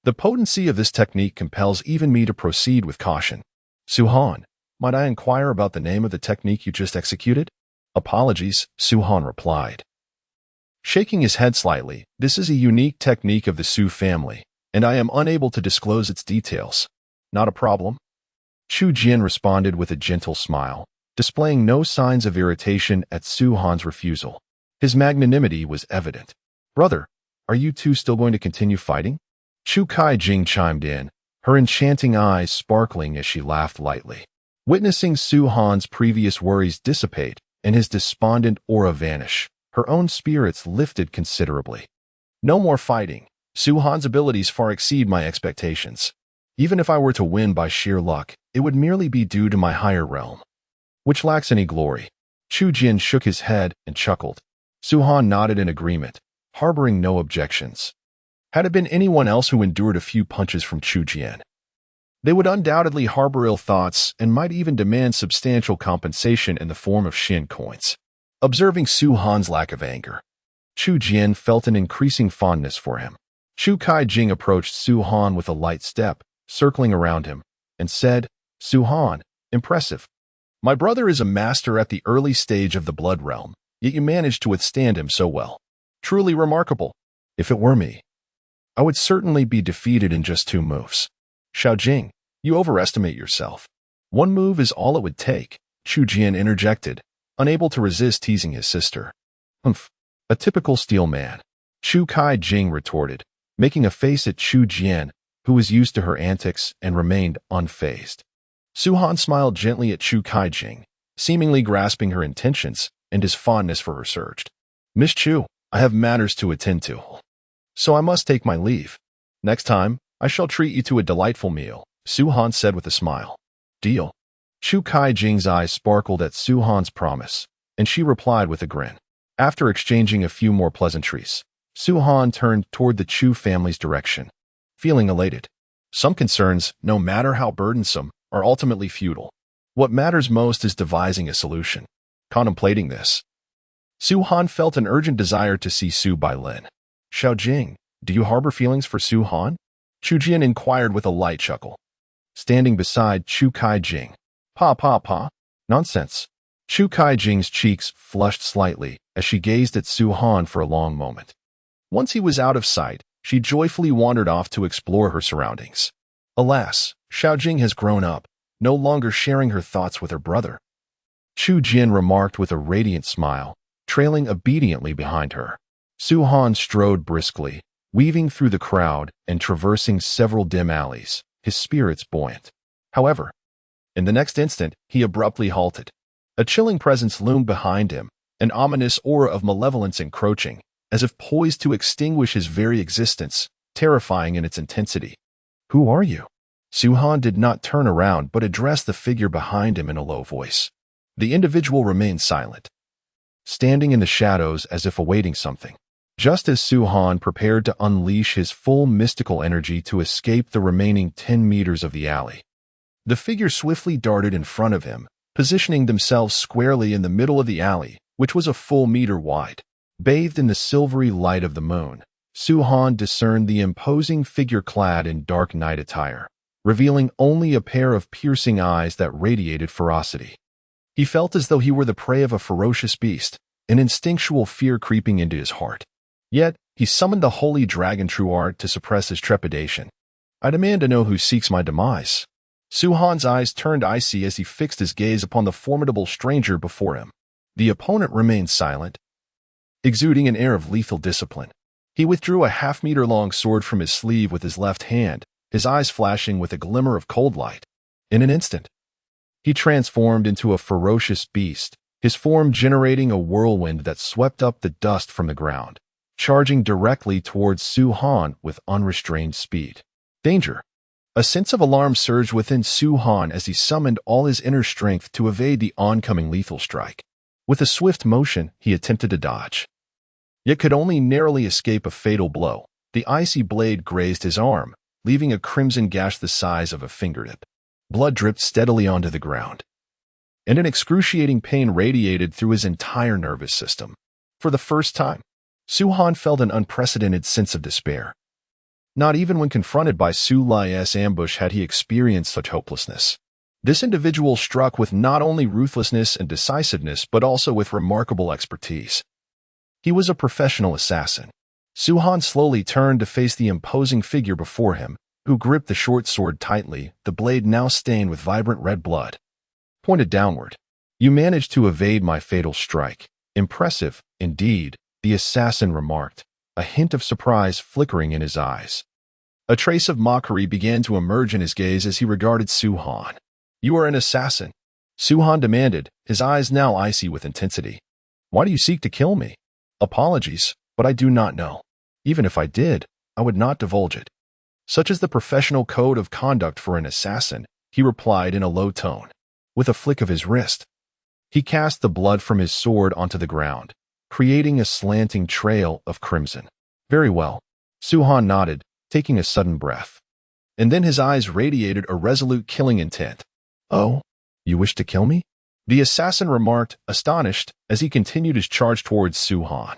The potency of this technique compels even me to proceed with caution. Su-han, might I inquire about the name of the technique you just executed? Apologies, Su-han replied. Shaking his head slightly, this is a unique technique of the Su family, and I am unable to disclose its details. Not a problem. Chu Jian responded with a gentle smile, displaying no signs of irritation at Su-han's refusal. His magnanimity was evident. Brother, are you two still going to continue fighting? Chu Kai-jing chimed in, her enchanting eyes sparkling as she laughed lightly. Witnessing Su-han's previous worries dissipate and his despondent aura vanish, her own spirits lifted considerably. No more fighting. Su-han's abilities far exceed my expectations. Even if I were to win by sheer luck, it would merely be due to my higher realm, which lacks any glory. Chu Jian shook his head and chuckled. Su-han nodded in agreement, harboring no objections. Had it been anyone else who endured a few punches from Chu Jian, they would undoubtedly harbor ill thoughts and might even demand substantial compensation in the form of Shin coins. Observing Su-han's lack of anger, Chu Jian felt an increasing fondness for him. Chu Kai-jing approached Su-han with a light step, circling around him, and said, Su-han, impressive. My brother is a master at the early stage of the blood realm, yet you managed to withstand him so well. Truly remarkable. If it were me, I would certainly be defeated in just 2 moves. Xiaojing, you overestimate yourself. 1 move is all it would take, Chu Jian interjected, unable to resist teasing his sister. Humph, a typical steel man, Chu Kai-jing retorted, making a face at Chu Jian, who was used to her antics and remained unfazed. Su-han smiled gently at Chu Kai-jing, seemingly grasping her intentions, and his fondness for her surged. Miss Chu, I have matters to attend to, so I must take my leave. Next time, I shall treat you to a delightful meal, Su-han said with a smile. Deal. Chu Kai-jing's eyes sparkled at Su-han's promise, and she replied with a grin. After exchanging a few more pleasantries, Su-han turned toward the Chu family's direction, feeling elated. Some concerns, no matter how burdensome, are ultimately futile. What matters most is devising a solution. Contemplating this, Su-han felt an urgent desire to see Su Bailin. Xiaojing, do you harbor feelings for Su-han? Chu Jian inquired with a light chuckle, standing beside Chu Kai-jing. Pa. Nonsense. Chu Kai-jing's cheeks flushed slightly as she gazed at Su-han for a long moment. Once he was out of sight, she joyfully wandered off to explore her surroundings. Alas, Xiaojing has grown up, no longer sharing her thoughts with her brother. Chu Jian remarked with a radiant smile, trailing obediently behind her. Su-han strode briskly, weaving through the crowd and traversing several dim alleys, his spirits buoyant. However, in the next instant, he abruptly halted. A chilling presence loomed behind him, an ominous aura of malevolence encroaching, as if poised to extinguish his very existence, terrifying in its intensity. Who are you? Su-han did not turn around but addressed the figure behind him in a low voice. The individual remained silent, standing in the shadows as if awaiting something. Just as Su-han prepared to unleash his full mystical energy to escape the remaining 10 meters of the alley, the figure swiftly darted in front of him, positioning themselves squarely in the middle of the alley, which was a full meter wide. Bathed in the silvery light of the moon, Su-han discerned the imposing figure clad in dark night attire, revealing only a pair of piercing eyes that radiated ferocity. He felt as though he were the prey of a ferocious beast, an instinctual fear creeping into his heart. Yet, he summoned the holy dragon true art to suppress his trepidation. I demand to know who seeks my demise. Su-han's eyes turned icy as he fixed his gaze upon the formidable stranger before him. The opponent remained silent, exuding an air of lethal discipline. He withdrew a half-meter-long sword from his sleeve with his left hand, his eyes flashing with a glimmer of cold light. In an instant, he transformed into a ferocious beast, his form generating a whirlwind that swept up the dust from the ground, charging directly towards Su-han with unrestrained speed. Danger! A sense of alarm surged within Su-han as he summoned all his inner strength to evade the oncoming lethal strike. With a swift motion, he attempted to dodge, yet could only narrowly escape a fatal blow. The icy blade grazed his arm, leaving a crimson gash the size of a fingertip. Blood dripped steadily onto the ground, and an excruciating pain radiated through his entire nervous system. For the first time, Su-Han felt an unprecedented sense of despair. Not even when confronted by Su Lai's ambush had he experienced such hopelessness. This individual struck with not only ruthlessness and decisiveness but also with remarkable expertise. He was a professional assassin. Su-Han slowly turned to face the imposing figure before him, who gripped the short sword tightly, the blade now stained with vibrant red blood. Pointed downward. "You managed to evade my fatal strike. Impressive, indeed," the assassin remarked, a hint of surprise flickering in his eyes. A trace of mockery began to emerge in his gaze as he regarded Su-Han. "You are an assassin?" Su-Han demanded, his eyes now icy with intensity. "Why do you seek to kill me?" "Apologies, but I do not know. Even if I did, I would not divulge it. Such is the professional code of conduct for an assassin," he replied in a low tone. With a flick of his wrist, he cast the blood from his sword onto the ground, creating a slanting trail of crimson. "Very well." Su-Han nodded, taking a sudden breath. And then his eyes radiated a resolute killing intent. "Oh, you wish to kill me?" the assassin remarked, astonished, as he continued his charge towards Su-Han.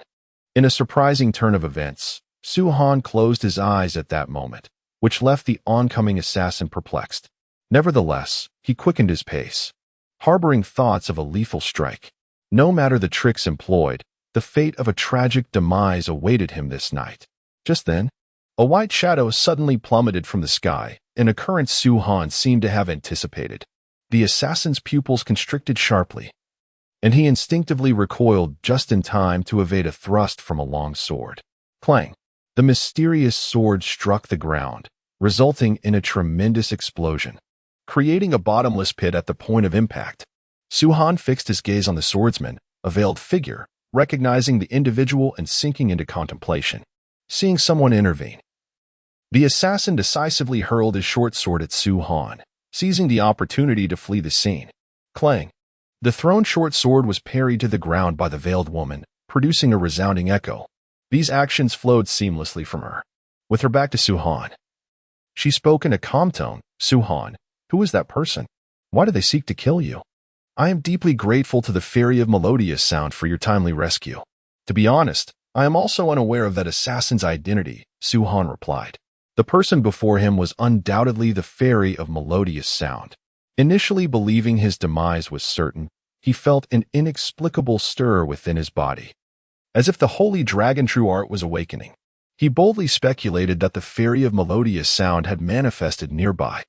In a surprising turn of events, Su-Han closed his eyes at that moment, which left the oncoming assassin perplexed. Nevertheless, he quickened his pace, harboring thoughts of a lethal strike. No matter the tricks employed, the fate of a tragic demise awaited him this night. Just then, a white shadow suddenly plummeted from the sky, an occurrence Su-Han seemed to have anticipated. The assassin's pupils constricted sharply, and he instinctively recoiled just in time to evade a thrust from a long sword. Clang! The mysterious sword struck the ground, resulting in a tremendous explosion, creating a bottomless pit at the point of impact. Su-Han fixed his gaze on the swordsman, a veiled figure, recognizing the individual and sinking into contemplation. Seeing someone intervene, the assassin decisively hurled his short sword at Su-Han, seizing the opportunity to flee the scene. Clang! The thrown short sword was parried to the ground by the veiled woman, producing a resounding echo. These actions flowed seamlessly from her. With her back to Su-Han, she spoke in a calm tone. "Su-Han, who is that person? Why do they seek to kill you?" "I am deeply grateful to the Fairy of Melodious Sound for your timely rescue. To be honest, I am also unaware of that assassin's identity," Su-Han replied. The person before him was undoubtedly the Fairy of Melodious Sound. Initially believing his demise was certain, he felt an inexplicable stir within his body, as if the holy dragon true art was awakening. He boldly speculated that the Fairy of Melodious Sound had manifested nearby.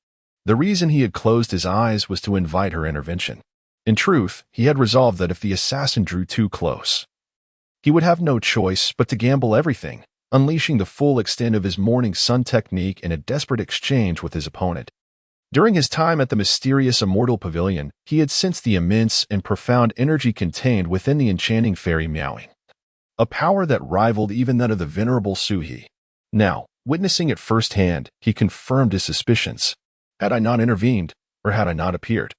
The reason he had closed his eyes was to invite her intervention. In truth, he had resolved that if the assassin drew too close, he would have no choice but to gamble everything, unleashing the full extent of his morning sun technique in a desperate exchange with his opponent. During his time at the mysterious Immortal Pavilion, he had sensed the immense and profound energy contained within the enchanting fairy meowing, a power that rivaled even that of the venerable Suhi. Now, witnessing it firsthand, he confirmed his suspicions. Had I not intervened, or had I not appeared,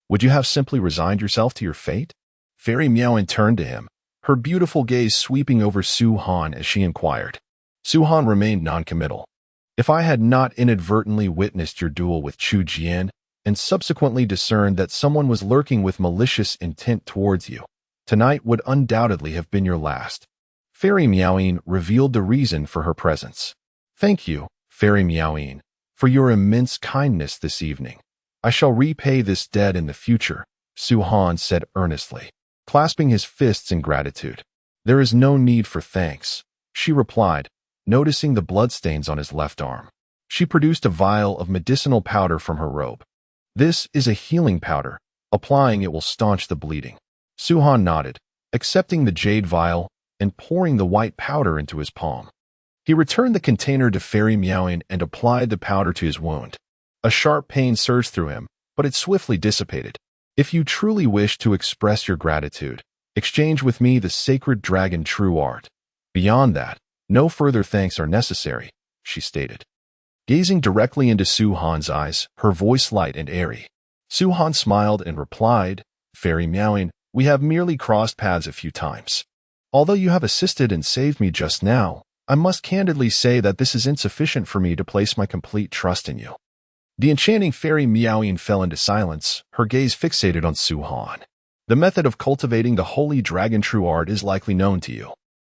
would you have simply resigned yourself to your fate? Fairy Meowing turned to him, her beautiful gaze sweeping over Su-Han as she inquired. Su-Han remained noncommittal. "If I had not inadvertently witnessed your duel with Chu Jian and subsequently discerned that someone was lurking with malicious intent towards you, tonight would undoubtedly have been your last." Fairy Meowing revealed the reason for her presence. "Thank you, Fairy Meowing, for your immense kindness this evening. I shall repay this debt in the future," Su-Han said earnestly, clasping his fists in gratitude. "There is no need for thanks," she replied, noticing the bloodstains on his left arm. She produced a vial of medicinal powder from her robe. "This is a healing powder. Applying it will staunch the bleeding." Su-Han nodded, accepting the jade vial and pouring the white powder into his palm. He returned the container to Fairy Meowing and applied the powder to his wound. A sharp pain surged through him, but it swiftly dissipated. "If you truly wish to express your gratitude, exchange with me the sacred dragon true art. Beyond that, no further thanks are necessary," she stated. Gazing directly into Su-Han's eyes, her voice light and airy, Su-Han smiled and replied, "Fairy Meowing, we have merely crossed paths a few times. Although you have assisted and saved me just now, I must candidly say that this is insufficient for me to place my complete trust in you." The enchanting Fairy Meowing fell into silence, her gaze fixated on Su-Han. "The method of cultivating the holy dragon true art is likely known to you.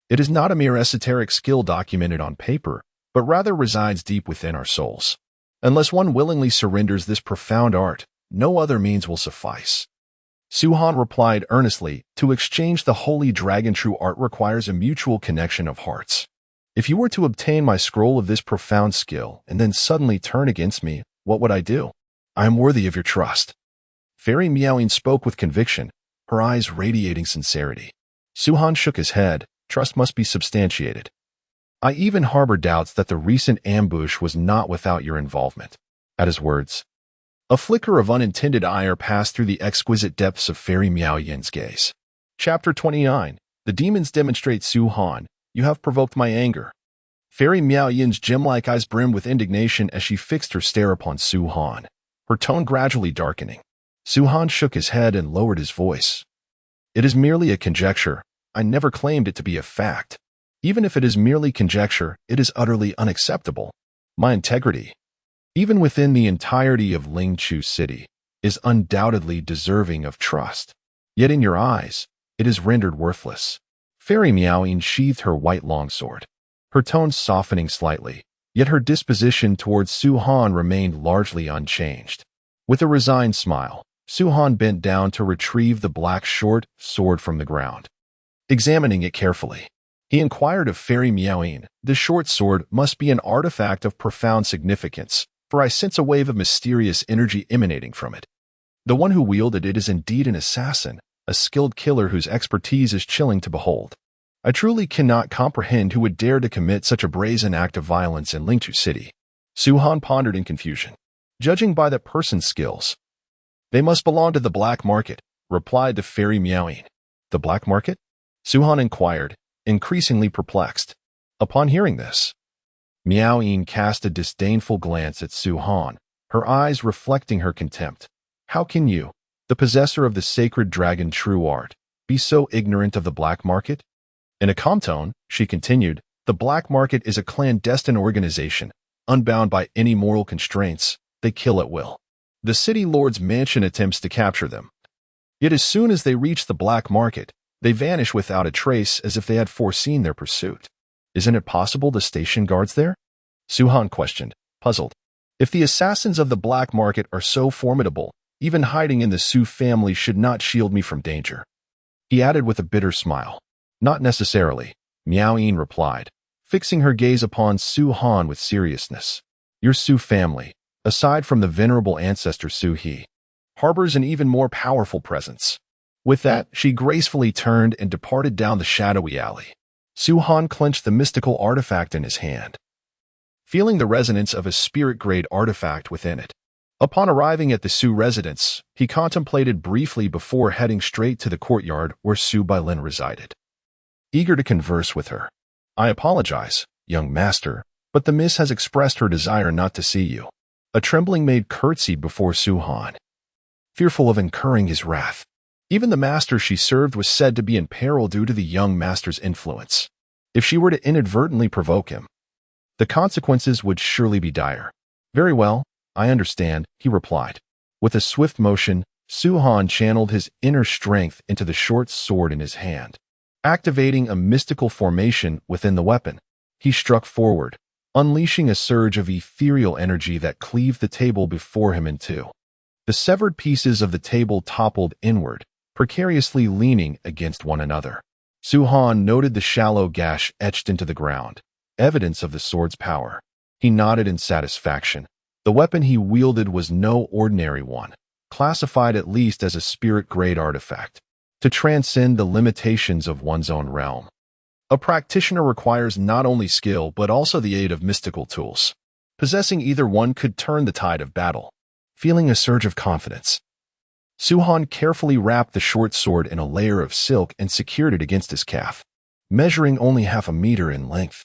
It is not a mere esoteric skill documented on paper, but rather resides deep within our souls. Unless one willingly surrenders this profound art, no other means will suffice. Suhan replied earnestly, to exchange the holy dragon true art requires a mutual connection of hearts. If you were to obtain my scroll of this profound skill and then suddenly turn against me, what would I do? I am worthy of your trust. Fairy Meowing spoke with conviction, her eyes radiating sincerity. Suhan shook his head. Trust must be substantiated. I even harbor doubts that the recent ambush was not without your involvement. At his words, a flicker of unintended ire passed through the exquisite depths of Fairy Miao Yin's gaze. Chapter 29. The demons demonstrate. Suhan, you have provoked my anger. Fairy Miao Yin's gem-like eyes brimmed with indignation as she fixed her stare upon Suhan, her tone gradually darkening. Suhan shook his head and lowered his voice. It is merely a conjecture. I never claimed it to be a fact. Even if it is merely conjecture, it is utterly unacceptable. My integrity, even within the entirety of Lingchu City, is undoubtedly deserving of trust. Yet in your eyes, it is rendered worthless. Fairy Meowing sheathed her white longsword, her tone softening slightly, yet her disposition towards Suhan remained largely unchanged. With a resigned smile, Suhan bent down to retrieve the black short sword from the ground. Examining it carefully, he inquired of Fairy Meowing, the short sword must be an artifact of profound significance, for I sense a wave of mysterious energy emanating from it. The one who wielded it is indeed an assassin, a skilled killer whose expertise is chilling to behold. I truly cannot comprehend who would dare to commit such a brazen act of violence in Lingchu City. Suhan pondered in confusion. Judging by that person's skills, they must belong to the black market, replied the Fairy Meowing. The black market? Suhan inquired, increasingly perplexed. Upon hearing this, Meowing cast a disdainful glance at Suhan, her eyes reflecting her contempt. How can you, the possessor of the sacred dragon true art, be so ignorant of the black market? In a calm tone, she continued, the black market is a clandestine organization, unbound by any moral constraints. They kill at will. The city lord's mansion attempts to capture them. Yet as soon as they reach the black market, they vanish without a trace as if they had foreseen their pursuit. Isn't it possible to station guards there? Suhan questioned, puzzled. If the assassins of the black market are so formidable, even hiding in the Su family should not shield me from danger. He added with a bitter smile. Not necessarily, Meowing replied, fixing her gaze upon Suhan with seriousness. Your Su family, aside from the venerable ancestor Su He, harbors an even more powerful presence. With that, she gracefully turned and departed down the shadowy alley. Suhan clenched the mystical artifact in his hand, feeling the resonance of a spirit-grade artifact within it. Upon arriving at the Su residence, he contemplated briefly before heading straight to the courtyard where Su Bailin resided. Eager to converse with her. I apologize, young master, but the miss has expressed her desire not to see you. A trembling maid curtsied before Suhan, fearful of incurring his wrath. Even the master she served was said to be in peril due to the young master's influence. If she were to inadvertently provoke him, the consequences would surely be dire. Very well, I understand, he replied. With a swift motion, Suhan channeled his inner strength into the short sword in his hand. Activating a mystical formation within the weapon, he struck forward, unleashing a surge of ethereal energy that cleaved the table before him in two. The severed pieces of the table toppled inward, precariously leaning against one another. Suhan noted the shallow gash etched into the ground, evidence of the sword's power. He nodded in satisfaction. The weapon he wielded was no ordinary one, classified at least as a spirit-grade artifact, to transcend the limitations of one's own realm. A practitioner requires not only skill but also the aid of mystical tools. Possessing either one could turn the tide of battle. Feeling a surge of confidence, Suhan carefully wrapped the short sword in a layer of silk and secured it against his calf, measuring only half a meter in length.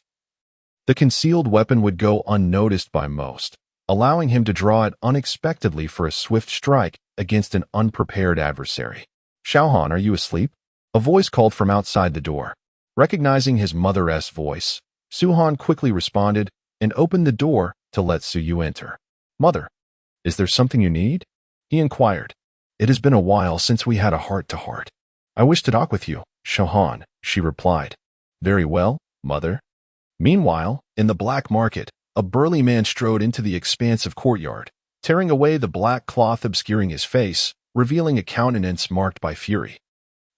The concealed weapon would go unnoticed by most, allowing him to draw it unexpectedly for a swift strike against an unprepared adversary. Xiaohan, are you asleep? A voice called from outside the door. Recognizing his mother's voice, Suhan quickly responded and opened the door to let Su Yu enter. Mother, is there something you need? He inquired. It has been a while since we had a heart-to-heart. I wish to talk with you, Xiaohan, she replied. Very well, mother. Meanwhile, in the black market, a burly man strode into the expansive courtyard, tearing away the black cloth obscuring his face, revealing a countenance marked by fury.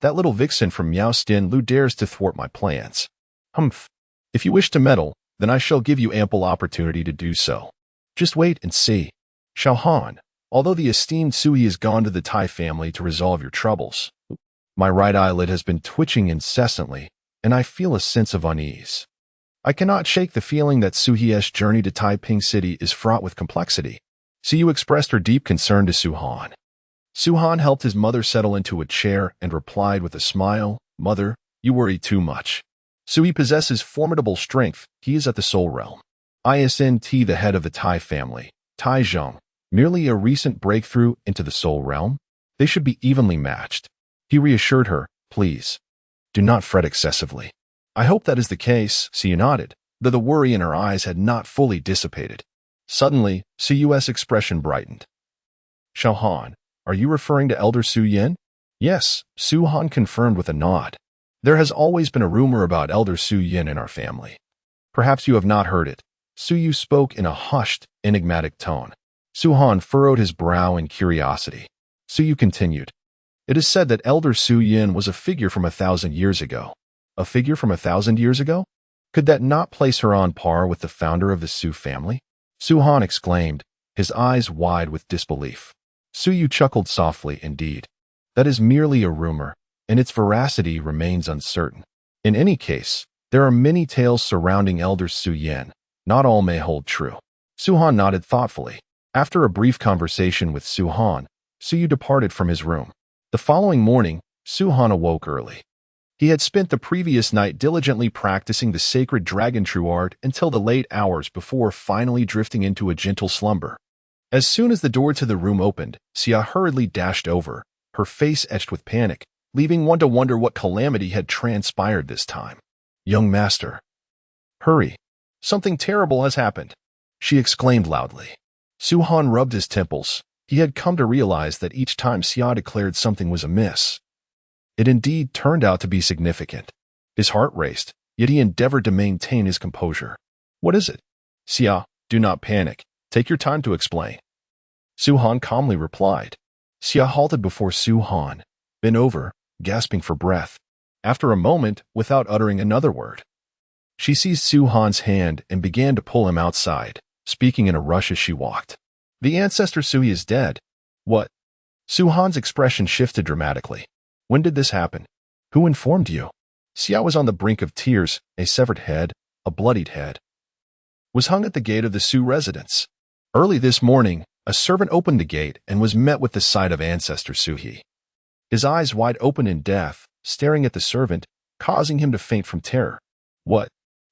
That little vixen from Miaostin Lu dares to thwart my plans. Humph. If you wish to meddle, then I shall give you ample opportunity to do so. Just wait and see. Xiao Han, although the esteemed Sui has gone to the Tai family to resolve your troubles, my right eyelid has been twitching incessantly, and I feel a sense of unease. I cannot shake the feeling that Suhi's journey to Taiping City is fraught with complexity. Siyu expressed her deep concern to Suhan. Suhan helped his mother settle into a chair and replied with a smile, "Mother, you worry too much. Sui possesses formidable strength. He is at the Soul Realm. Isnt the head of the Tai family, Tai Zheng, merely a recent breakthrough into the Soul Realm. They should be evenly matched." He reassured her, "Please, do not fret excessively." "I hope that is the case," Siyu nodded, though the worry in her eyes had not fully dissipated. Suddenly, Siyu's expression brightened. "Xiao Han, are you referring to Elder Su Yin?" "Yes," Su Han confirmed with a nod. "There has always been a rumor about Elder Su Yin in our family. Perhaps you have not heard it." Su Yu spoke in a hushed, enigmatic tone. Su Han furrowed his brow in curiosity. Su Yu continued, "It is said that Elder Su Yin was a figure from 1,000 years ago." "A figure from 1,000 years ago? Could that not place her on par with the founder of the Su family?" Su Han exclaimed, his eyes wide with disbelief. Su Yu chuckled softly, "Indeed. That is merely a rumor, and its veracity remains uncertain. In any case, there are many tales surrounding Elder Su Yin. Not all may hold true." Su Han nodded thoughtfully. After a brief conversation with Su Han, Su Yu departed from his room. The following morning, Su Han awoke early. He had spent the previous night diligently practicing the sacred dragon true art until the late hours before finally drifting into a gentle slumber. As soon as the door to the room opened, Xia hurriedly dashed over, her face etched with panic, leaving one to wonder what calamity had transpired this time. "Young master, hurry. Something terrible has happened," she exclaimed loudly. Su Han rubbed his temples. He had come to realize that each time Xia declared something was amiss, it indeed turned out to be significant. His heart raced, yet he endeavored to maintain his composure. "What is it?" "Xia, do not panic. Take your time to explain." Su Han calmly replied. Xia halted before Su Han, bent over, gasping for breath. After a moment, without uttering another word, she seized Su Han's hand and began to pull him outside, speaking in a rush as she walked. "The ancestor Sui is dead." "What?" Su Han's expression shifted dramatically. "When did this happen? Who informed you?" Xia was on the brink of tears. A severed head, a bloodied head, was hung at the gate of the Su residence. Early this morning, a servant opened the gate and was met with the sight of ancestor Suhi. His eyes wide open in death, staring at the servant, causing him to faint from terror. "What?"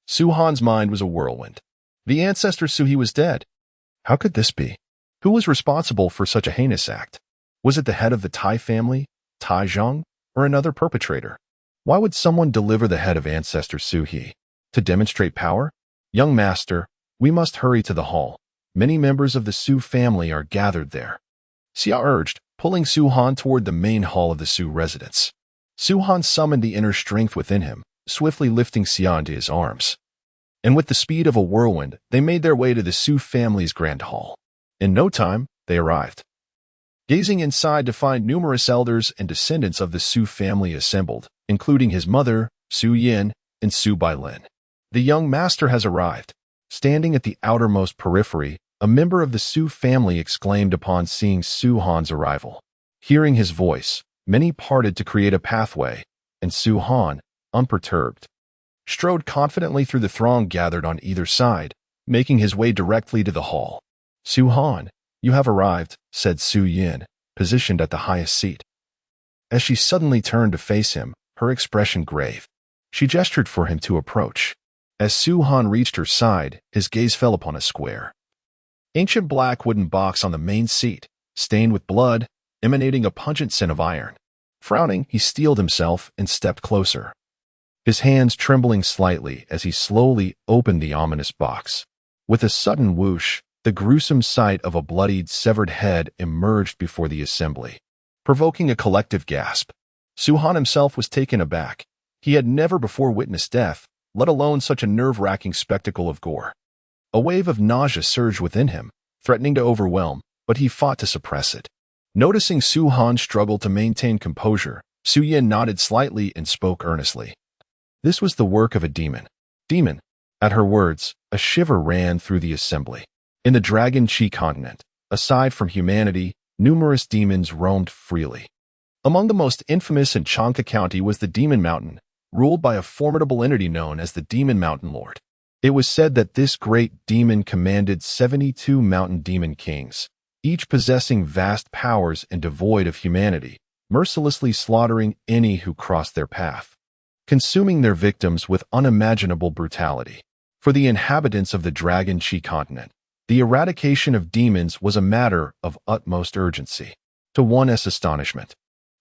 Su Han's mind was a whirlwind. The ancestor Suhi was dead. How could this be? Who was responsible for such a heinous act? Was it the head of the Tai family, Tai Zheng, or another perpetrator? Why would someone deliver the head of ancestor Suhi? To demonstrate power? "Young master, we must hurry to the hall. Many members of the Su family are gathered there," Xia urged, pulling Su Han toward the main hall of the Su residence. Su Han summoned the inner strength within him, swiftly lifting Xia into his arms. And with the speed of a whirlwind, they made their way to the Su family's grand hall. In no time, they arrived. Gazing inside to find numerous elders and descendants of the Su family assembled, including his mother, Su Yin, and Su Bailin. "The young master has arrived." Standing at the outermost periphery, a member of the Su family exclaimed upon seeing Su Han's arrival. Hearing his voice, many parted to create a pathway, and Su Han, unperturbed, strode confidently through the throng gathered on either side, making his way directly to the hall. "Su Han, you have arrived," said Su Yin, positioned at the highest seat. As she suddenly turned to face him, her expression grave, she gestured for him to approach. As Su Han reached her side, his gaze fell upon a square, ancient black wooden box on the main seat, stained with blood, emanating a pungent scent of iron. Frowning, he steeled himself and stepped closer, his hands trembling slightly as he slowly opened the ominous box. With a sudden whoosh, the gruesome sight of a bloodied, severed head emerged before the assembly, provoking a collective gasp. Su Han himself was taken aback. He had never before witnessed death, let alone such a nerve-wracking spectacle of gore. A wave of nausea surged within him, threatening to overwhelm, but he fought to suppress it. Noticing Su Han struggle to maintain composure, Su Yin nodded slightly and spoke earnestly. This was the work of a demon. Demon. At her words, a shiver ran through the assembly. In the Dragon Chi continent, aside from humanity, numerous demons roamed freely. Among the most infamous in Chanka County was the Demon Mountain, ruled by a formidable entity known as the Demon Mountain Lord. It was said that this great demon commanded 72 mountain demon kings, each possessing vast powers and devoid of humanity, mercilessly slaughtering any who crossed their path, consuming their victims with unimaginable brutality. For the inhabitants of the Dragon Chi continent, the eradication of demons was a matter of utmost urgency. To one's astonishment,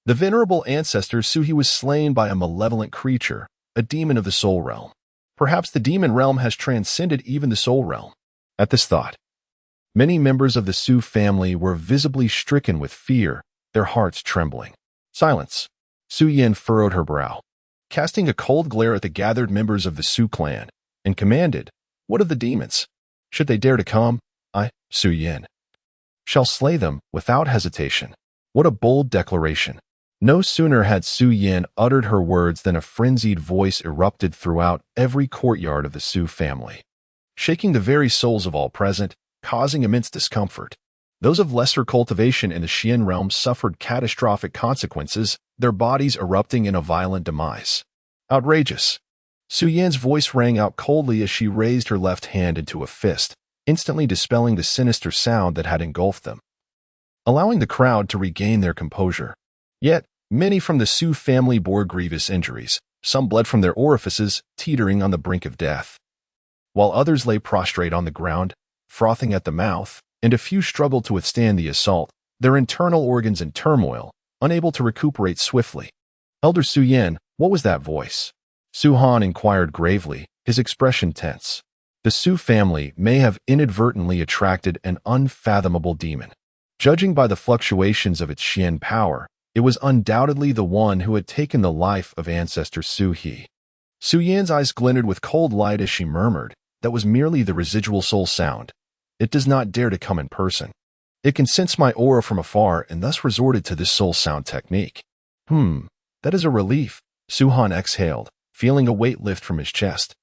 the venerable ancestor Suhi was slain by a malevolent creature, a demon of the soul realm. Perhaps the demon realm has transcended even the soul realm. At this thought, many members of the Su family were visibly stricken with fear, their hearts trembling. Silence. Su Yin furrowed her brow, casting a cold glare at the gathered members of the Su clan, and commanded, "What of the demons? Should they dare to come, I, Su Yin, shall slay them without hesitation." What a bold declaration. No sooner had Su Yin uttered her words than a frenzied voice erupted throughout every courtyard of the Su family, shaking the very souls of all present, causing immense discomfort. Those of lesser cultivation in the Xian realm suffered catastrophic consequences, their bodies erupting in a violent demise. Outrageous. Su Yin's voice rang out coldly as she raised her left hand into a fist, instantly dispelling the sinister sound that had engulfed them, allowing the crowd to regain their composure. Yet, many from the Su family bore grievous injuries. Some bled from their orifices, teetering on the brink of death, while others lay prostrate on the ground, frothing at the mouth, and a few struggled to withstand the assault, their internal organs in turmoil, unable to recuperate swiftly. Elder Su Yin, what was that voice? Su Han inquired gravely, his expression tense. The Su family may have inadvertently attracted an unfathomable demon. Judging by the fluctuations of its Xian power, it was undoubtedly the one who had taken the life of ancestor Su He. Su Yin's eyes glinted with cold light as she murmured, "That was merely the residual soul sound. It does not dare to come in person. It can sense my aura from afar and thus resorted to this soul sound technique." That is a relief, Su Han exhaled, feeling a weight lift from his chest.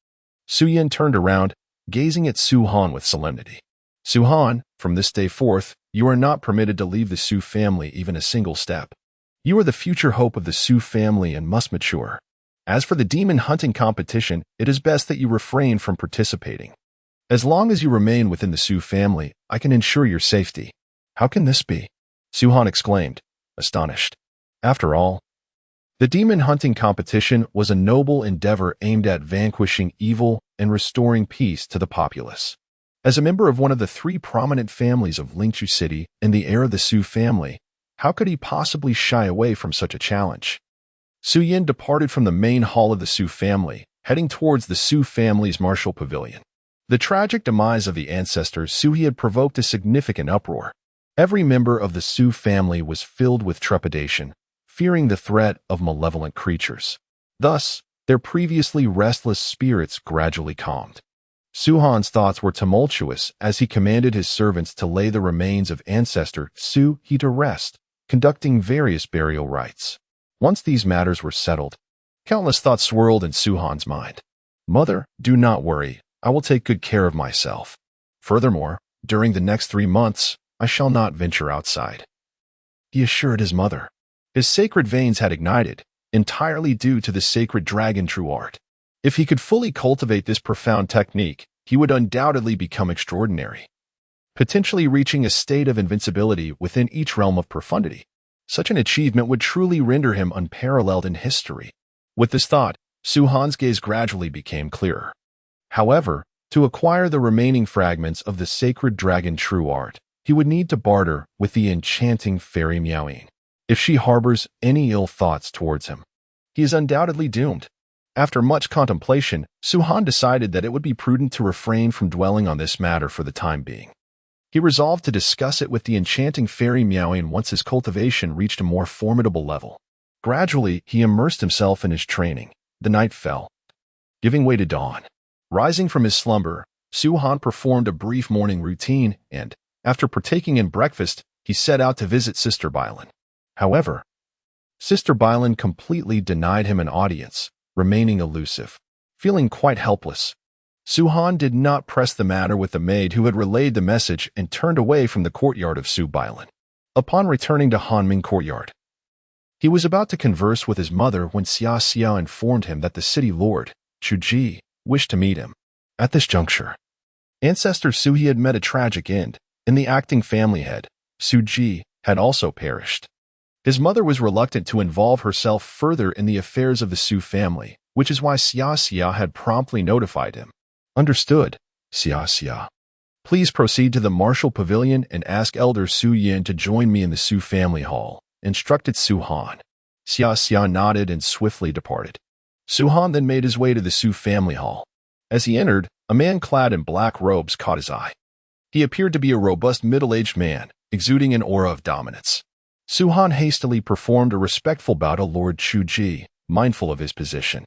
Su Yin turned around, gazing at Su Han with solemnity. "Su Han, from this day forth, you are not permitted to leave the Su family even a single step. You are the future hope of the Su family and must mature. As for the demon hunting competition, it is best that you refrain from participating. As long as you remain within the Su family, I can ensure your safety." "How can this be?" Su Han exclaimed, astonished. After all, the demon hunting competition was a noble endeavor aimed at vanquishing evil and restoring peace to the populace. As a member of one of the three prominent families of Lingchu City and the heir of the Su family, how could he possibly shy away from such a challenge? Su Yin departed from the main hall of the Su family, heading towards the Su family's martial pavilion. The tragic demise of the ancestor Su He had provoked a significant uproar. Every member of the Su family was filled with trepidation, fearing the threat of malevolent creatures. Thus, their previously restless spirits gradually calmed. Su Han's thoughts were tumultuous as he commanded his servants to lay the remains of ancestor Su He to rest, conducting various burial rites. Once these matters were settled, countless thoughts swirled in Su Han's mind. "Mother, do not worry. I will take good care of myself. Furthermore, during the next 3 months, I shall not venture outside," he assured his mother. His sacred veins had ignited, entirely due to the sacred dragon true art. If he could fully cultivate this profound technique, he would undoubtedly become extraordinary, potentially reaching a state of invincibility within each realm of profundity. Such an achievement would truly render him unparalleled in history. With this thought, Su Han's gaze gradually became clearer. However, to acquire the remaining fragments of the sacred dragon true art, he would need to barter with the enchanting fairy Miaoying. If she harbors any ill thoughts towards him, he is undoubtedly doomed. After much contemplation, Su Han decided that it would be prudent to refrain from dwelling on this matter for the time being. He resolved to discuss it with the enchanting fairy Miaoying once his cultivation reached a more formidable level. Gradually, he immersed himself in his training, the night fell, giving way to dawn. Rising from his slumber, Su Han performed a brief morning routine and, after partaking in breakfast, he set out to visit Sister Bailan. However, Sister Bailan completely denied him an audience, remaining elusive. Feeling quite helpless, Su Han did not press the matter with the maid who had relayed the message and turned away from the courtyard of Su Bailan. Upon returning to Hanming Courtyard, he was about to converse with his mother when Xia Xia informed him that the city lord, Chu Ji, wished to meet him. At this juncture, ancestor Su He had met a tragic end, and the acting family head, Su Ji, had also perished. His mother was reluctant to involve herself further in the affairs of the Su family, which is why Xia Xia had promptly notified him. Understood, Xia Xia. Please proceed to the martial pavilion and ask Elder Su Yin to join me in the Su family hall, instructed Su Han. Xia Xia nodded and swiftly departed. Su Han then made his way to the Su family hall. As he entered, a man clad in black robes caught his eye. He appeared to be a robust middle-aged man, exuding an aura of dominance. Su Han hastily performed a respectful bow to Lord Chu Ji, mindful of his position.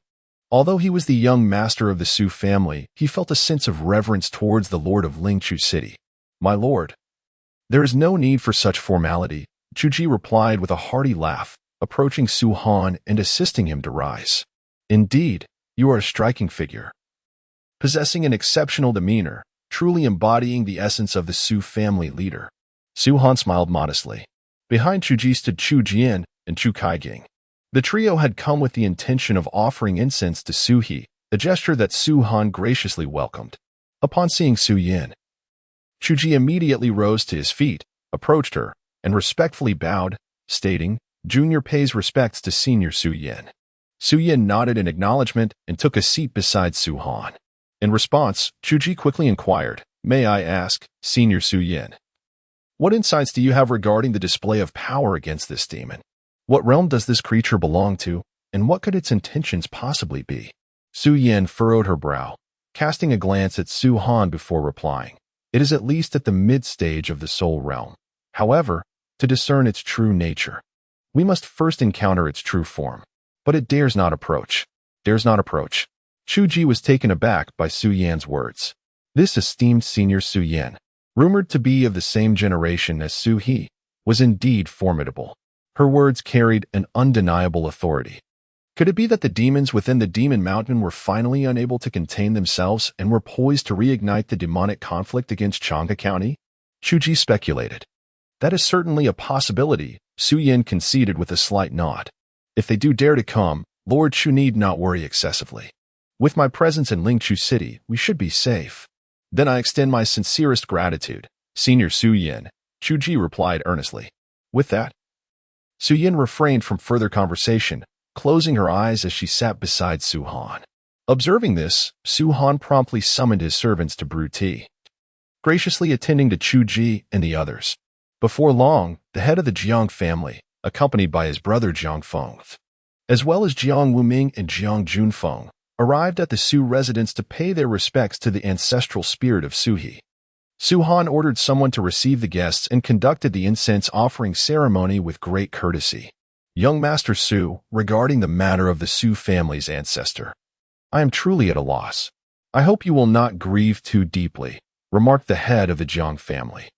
Although he was the young master of the Su family, he felt a sense of reverence towards the lord of Lingchu City. My lord. There is no need for such formality, Chu Ji replied with a hearty laugh, approaching Su Han and assisting him to rise. Indeed, you are a striking figure, possessing an exceptional demeanor, truly embodying the essence of the Su family leader. Su Han smiled modestly. Behind Chu Ji stood Chu Jian and Chu Kaiging. The trio had come with the intention of offering incense to Su He, a gesture that Su Han graciously welcomed. Upon seeing Su Yin, Chu Ji immediately rose to his feet, approached her, and respectfully bowed, stating, "Junior pays respects to Senior Su Yin." Su Yin nodded in acknowledgement and took a seat beside Su Han. In response, Chu Ji quickly inquired, "May I ask, Senior Su Yin, what insights do you have regarding the display of power against this demon? What realm does this creature belong to, and what could its intentions possibly be?" Su Yin furrowed her brow, casting a glance at Su Han before replying. "It is at least at the mid-stage of the soul realm. However, to discern its true nature, we must first encounter its true form. But it dares not approach. Dares not approach." Chu Ji was taken aback by Su Yan's words. This esteemed Senior Su Yan, rumored to be of the same generation as Su He, was indeed formidable. Her words carried an undeniable authority. Could it be that the demons within the Demon Mountain were finally unable to contain themselves and were poised to reignite the demonic conflict against Chang'e County? Chu Ji speculated. That is certainly a possibility, Su Yin conceded with a slight nod. If they do dare to come, Lord Chu need not worry excessively. With my presence in Lingchu City, we should be safe. Then I extend my sincerest gratitude, Senior Su Yin, Chu Ji replied earnestly. With that, Su Yin refrained from further conversation, closing her eyes as she sat beside Su Han. Observing this, Su Han promptly summoned his servants to brew tea, graciously attending to Chu Ji and the others. Before long, the head of the Jiang family, accompanied by his brother Jiang Feng, as well as Jiang Wuming and Jiang Junfeng, arrived at the Su residence to pay their respects to the ancestral spirit of Su He. Su Han ordered someone to receive the guests and conducted the incense offering ceremony with great courtesy. Young Master Su, regarding the matter of the Su family's ancestor, I am truly at a loss. I hope you will not grieve too deeply, remarked the head of the Jiang family.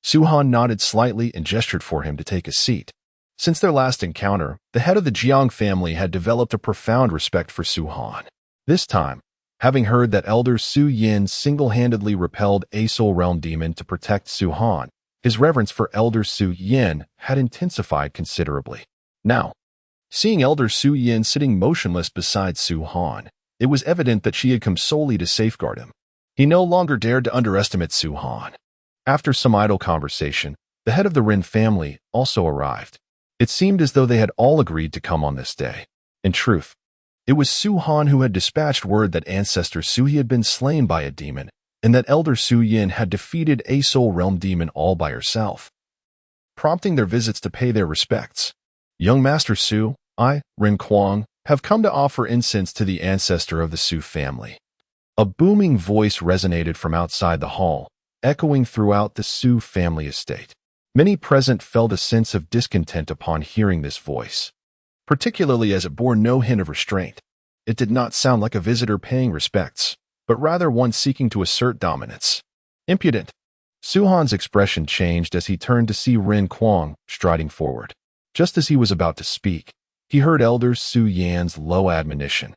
Su Han nodded slightly and gestured for him to take a seat. Since their last encounter, the head of the Jiang family had developed a profound respect for Su Han. This time, having heard that Elder Su Yin single-handedly repelled a soul realm demon to protect Su Han, his reverence for Elder Su Yin had intensified considerably. Now, seeing Elder Su Yin sitting motionless beside Su Han, it was evident that she had come solely to safeguard him. He no longer dared to underestimate Su Han. After some idle conversation, the head of the Rin family also arrived. It seemed as though they had all agreed to come on this day. In truth, it was Su Han who had dispatched word that ancestor Su He had been slain by a demon, and that Elder Su Yin had defeated a soul realm demon all by herself, prompting their visits to pay their respects. Young Master Su, I, Rin Kuang, have come to offer incense to the ancestor of the Su family. A booming voice resonated from outside the hall, echoing throughout the Su family estate. Many present felt a sense of discontent upon hearing this voice, particularly as it bore no hint of restraint. It did not sound like a visitor paying respects, but rather one seeking to assert dominance. Impudent. Suhan's expression changed as he turned to see Ren Kuang striding forward. Just as he was about to speak, he heard Elder Su Yan's low admonition.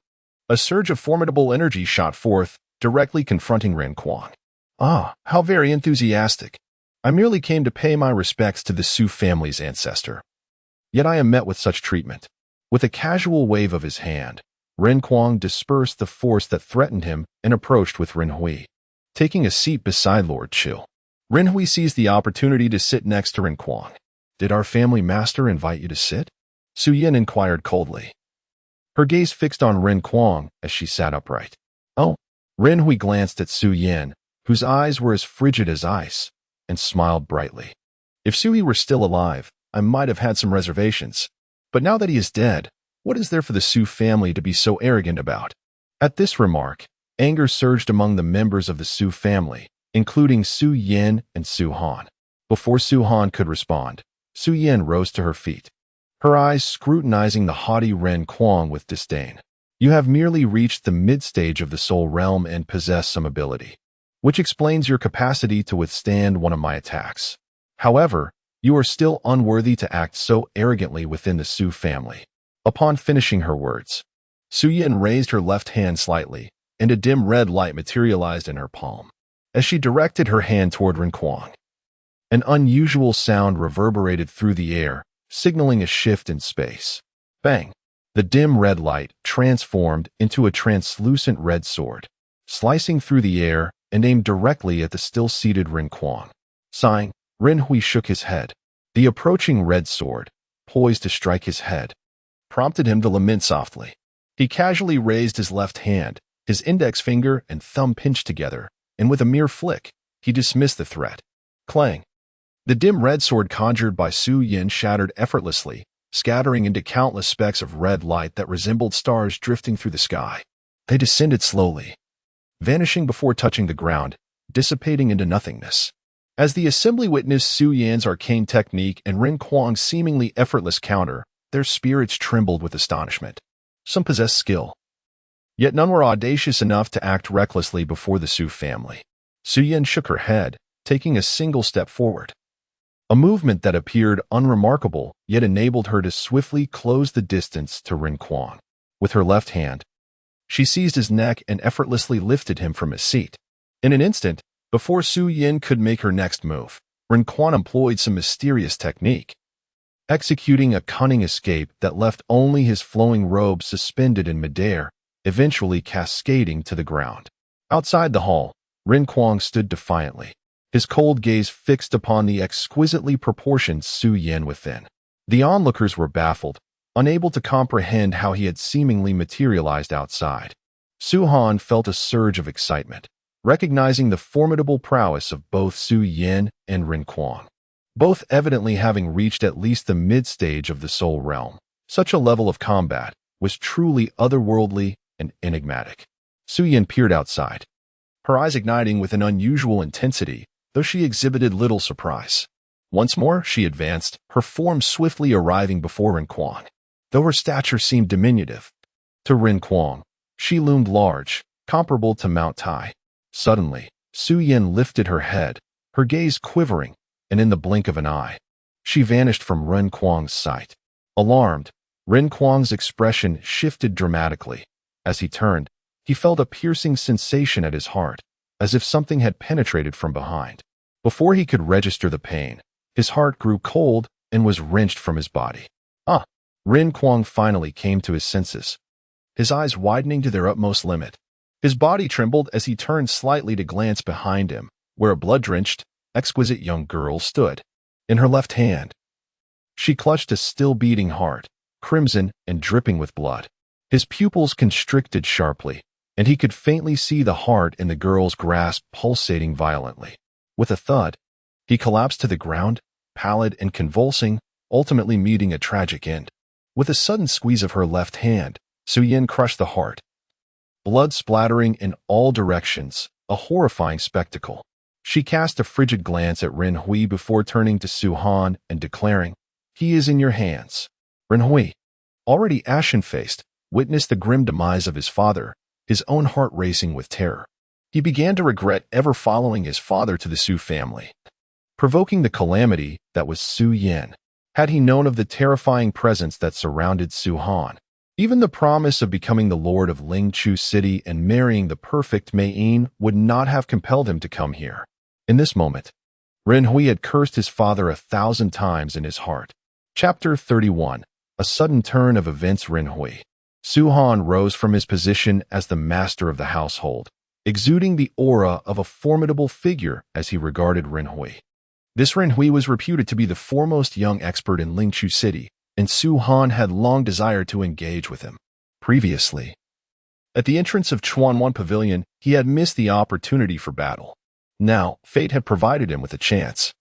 A surge of formidable energy shot forth, directly confronting Ren Kuang. Ah, how very enthusiastic. I merely came to pay my respects to the Su family's ancestor. Yet I am met with such treatment. With a casual wave of his hand, Ren Kuang dispersed the force that threatened him and approached with Ren Hui. Taking a seat beside Lord Chiu, Ren Hui seized the opportunity to sit next to Ren Kuang. Did our family master invite you to sit? Su Yin inquired coldly. Her gaze fixed on Ren Kuang as she sat upright. Oh, Ren Hui glanced at Su Yin, whose eyes were as frigid as ice, and smiled brightly. If Su Yi were still alive, I might have had some reservations. But now that he is dead, what is there for the Su family to be so arrogant about? At this remark, anger surged among the members of the Su family, including Su Yin and Su Han. Before Su Han could respond, Su Yin rose to her feet, her eyes scrutinizing the haughty Ren Kuang with disdain. You have merely reached the mid-stage of the soul realm and possess some ability, which explains your capacity to withstand one of my attacks. However, you are still unworthy to act so arrogantly within the Su family. Upon finishing her words, Su Yin raised her left hand slightly, and a dim red light materialized in her palm. As she directed her hand toward Ren Kuang, an unusual sound reverberated through the air, signaling a shift in space. Bang! The dim red light transformed into a translucent red sword, slicing through the air and aimed directly at the still-seated Ren Kuang. Sighing, Ren Hui shook his head. The approaching red sword, poised to strike his head, prompted him to lament softly. He casually raised his left hand, his index finger and thumb pinched together, and with a mere flick, he dismissed the threat. Clang! The dim red sword conjured by Su Yin shattered effortlessly, scattering into countless specks of red light that resembled stars drifting through the sky. They descended slowly, vanishing before touching the ground, dissipating into nothingness. As the assembly witnessed Su Yan's arcane technique and Ren Kuang's seemingly effortless counter, their spirits trembled with astonishment. Some possessed skill, yet none were audacious enough to act recklessly before the Su family. Su Yin shook her head, taking a single step forward. A movement that appeared unremarkable, yet enabled her to swiftly close the distance to Ren Kuang. With her left hand, she seized his neck and effortlessly lifted him from his seat. In an instant, before Su Yin could make her next move, Ren Kuang employed some mysterious technique, executing a cunning escape that left only his flowing robe suspended in midair, eventually cascading to the ground. Outside the hall, Ren Kuang stood defiantly, his cold gaze fixed upon the exquisitely proportioned Su Yin within. The onlookers were baffled, unable to comprehend how he had seemingly materialized outside. Su Han felt a surge of excitement, recognizing the formidable prowess of both Su Yin and Ren Kuang, both evidently having reached at least the mid-stage of the soul realm. Such a level of combat was truly otherworldly and enigmatic. Su Yin peered outside, her eyes igniting with an unusual intensity, though she exhibited little surprise. Once more, she advanced, her form swiftly arriving before Ren Kuang. Though her stature seemed diminutive, to Ren Kuang, she loomed large, comparable to Mount Tai. Suddenly, Su Yin lifted her head, her gaze quivering, and in the blink of an eye, she vanished from Ren Kuang's sight. Alarmed, Ren Kuang's expression shifted dramatically. As he turned, he felt a piercing sensation at his heart, as if something had penetrated from behind. Before he could register the pain, his heart grew cold and was wrenched from his body. Ah! Ren Kuang finally came to his senses, his eyes widening to their utmost limit. His body trembled as he turned slightly to glance behind him, where a blood-drenched, exquisite young girl stood. In her left hand, she clutched a still-beating heart, crimson and dripping with blood. His pupils constricted sharply, and he could faintly see the heart in the girl's grasp pulsating violently. With a thud, he collapsed to the ground, pallid and convulsing, ultimately meeting a tragic end. With a sudden squeeze of her left hand, Su Yin crushed the heart, blood splattering in all directions, a horrifying spectacle. She cast a frigid glance at Ren Hui before turning to Su Han and declaring, "He is in your hands." Ren Hui, already ashen-faced, witnessed the grim demise of his father, his own heart racing with terror. He began to regret ever following his father to the Su family, provoking the calamity that was Su Yan. Had he known of the terrifying presence that surrounded Su Han, even the promise of becoming the lord of Ling Chu City and marrying the perfect Mei Yin would not have compelled him to come here. In this moment, Ren Hui had cursed his father 1,000 times in his heart. Chapter 31. A sudden turn of events. Ren Hui. Su Han rose from his position as the master of the household, exuding the aura of a formidable figure as he regarded Ren Hui. This Ren Hui was reputed to be the foremost young expert in Ling Chu City, and Su Han had long desired to engage with him. Previously, at the entrance of Chuanwan Pavilion, he had missed the opportunity for battle. Now, fate had provided him with a chance.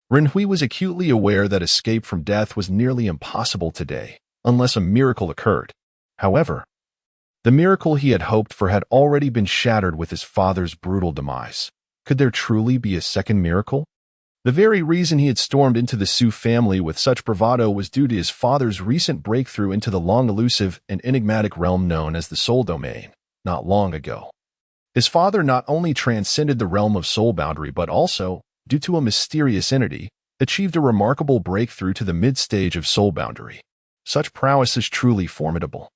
Ren Hui was acutely aware that escape from death was nearly impossible today, unless a miracle occurred. However, the miracle he had hoped for had already been shattered with his father's brutal demise. Could there truly be a second miracle? The very reason he had stormed into the Su family with such bravado was due to his father's recent breakthrough into the long-elusive and enigmatic realm known as the Soul Domain, not long ago. His father not only transcended the realm of soul boundary but also, due to a mysterious entity, achieved a remarkable breakthrough to the mid-stage of soul boundary. Such prowess is truly formidable.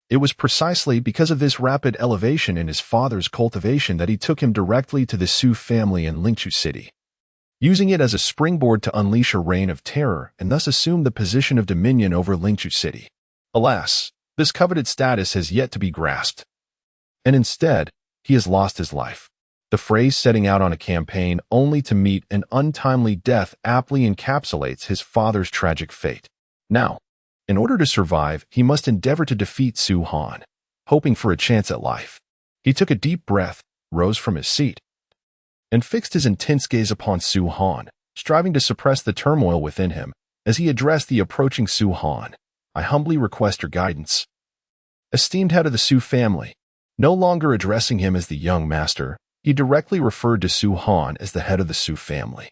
It was precisely because of this rapid elevation in his father's cultivation that he took him directly to the Su family in Lingchu City, using it as a springboard to unleash a reign of terror and thus assume the position of dominion over Lingchu City. Alas, this coveted status has yet to be grasped, and instead, he has lost his life. The phrase setting out on a campaign only to meet an untimely death aptly encapsulates his father's tragic fate. Now, in order to survive, he must endeavor to defeat Su Han, hoping for a chance at life. He took a deep breath, rose from his seat, and fixed his intense gaze upon Su Han, striving to suppress the turmoil within him as he addressed the approaching Su Han. I humbly request your guidance. Esteemed head of the Su family, no longer addressing him as the young master, he directly referred to Su Han as the head of the Su family.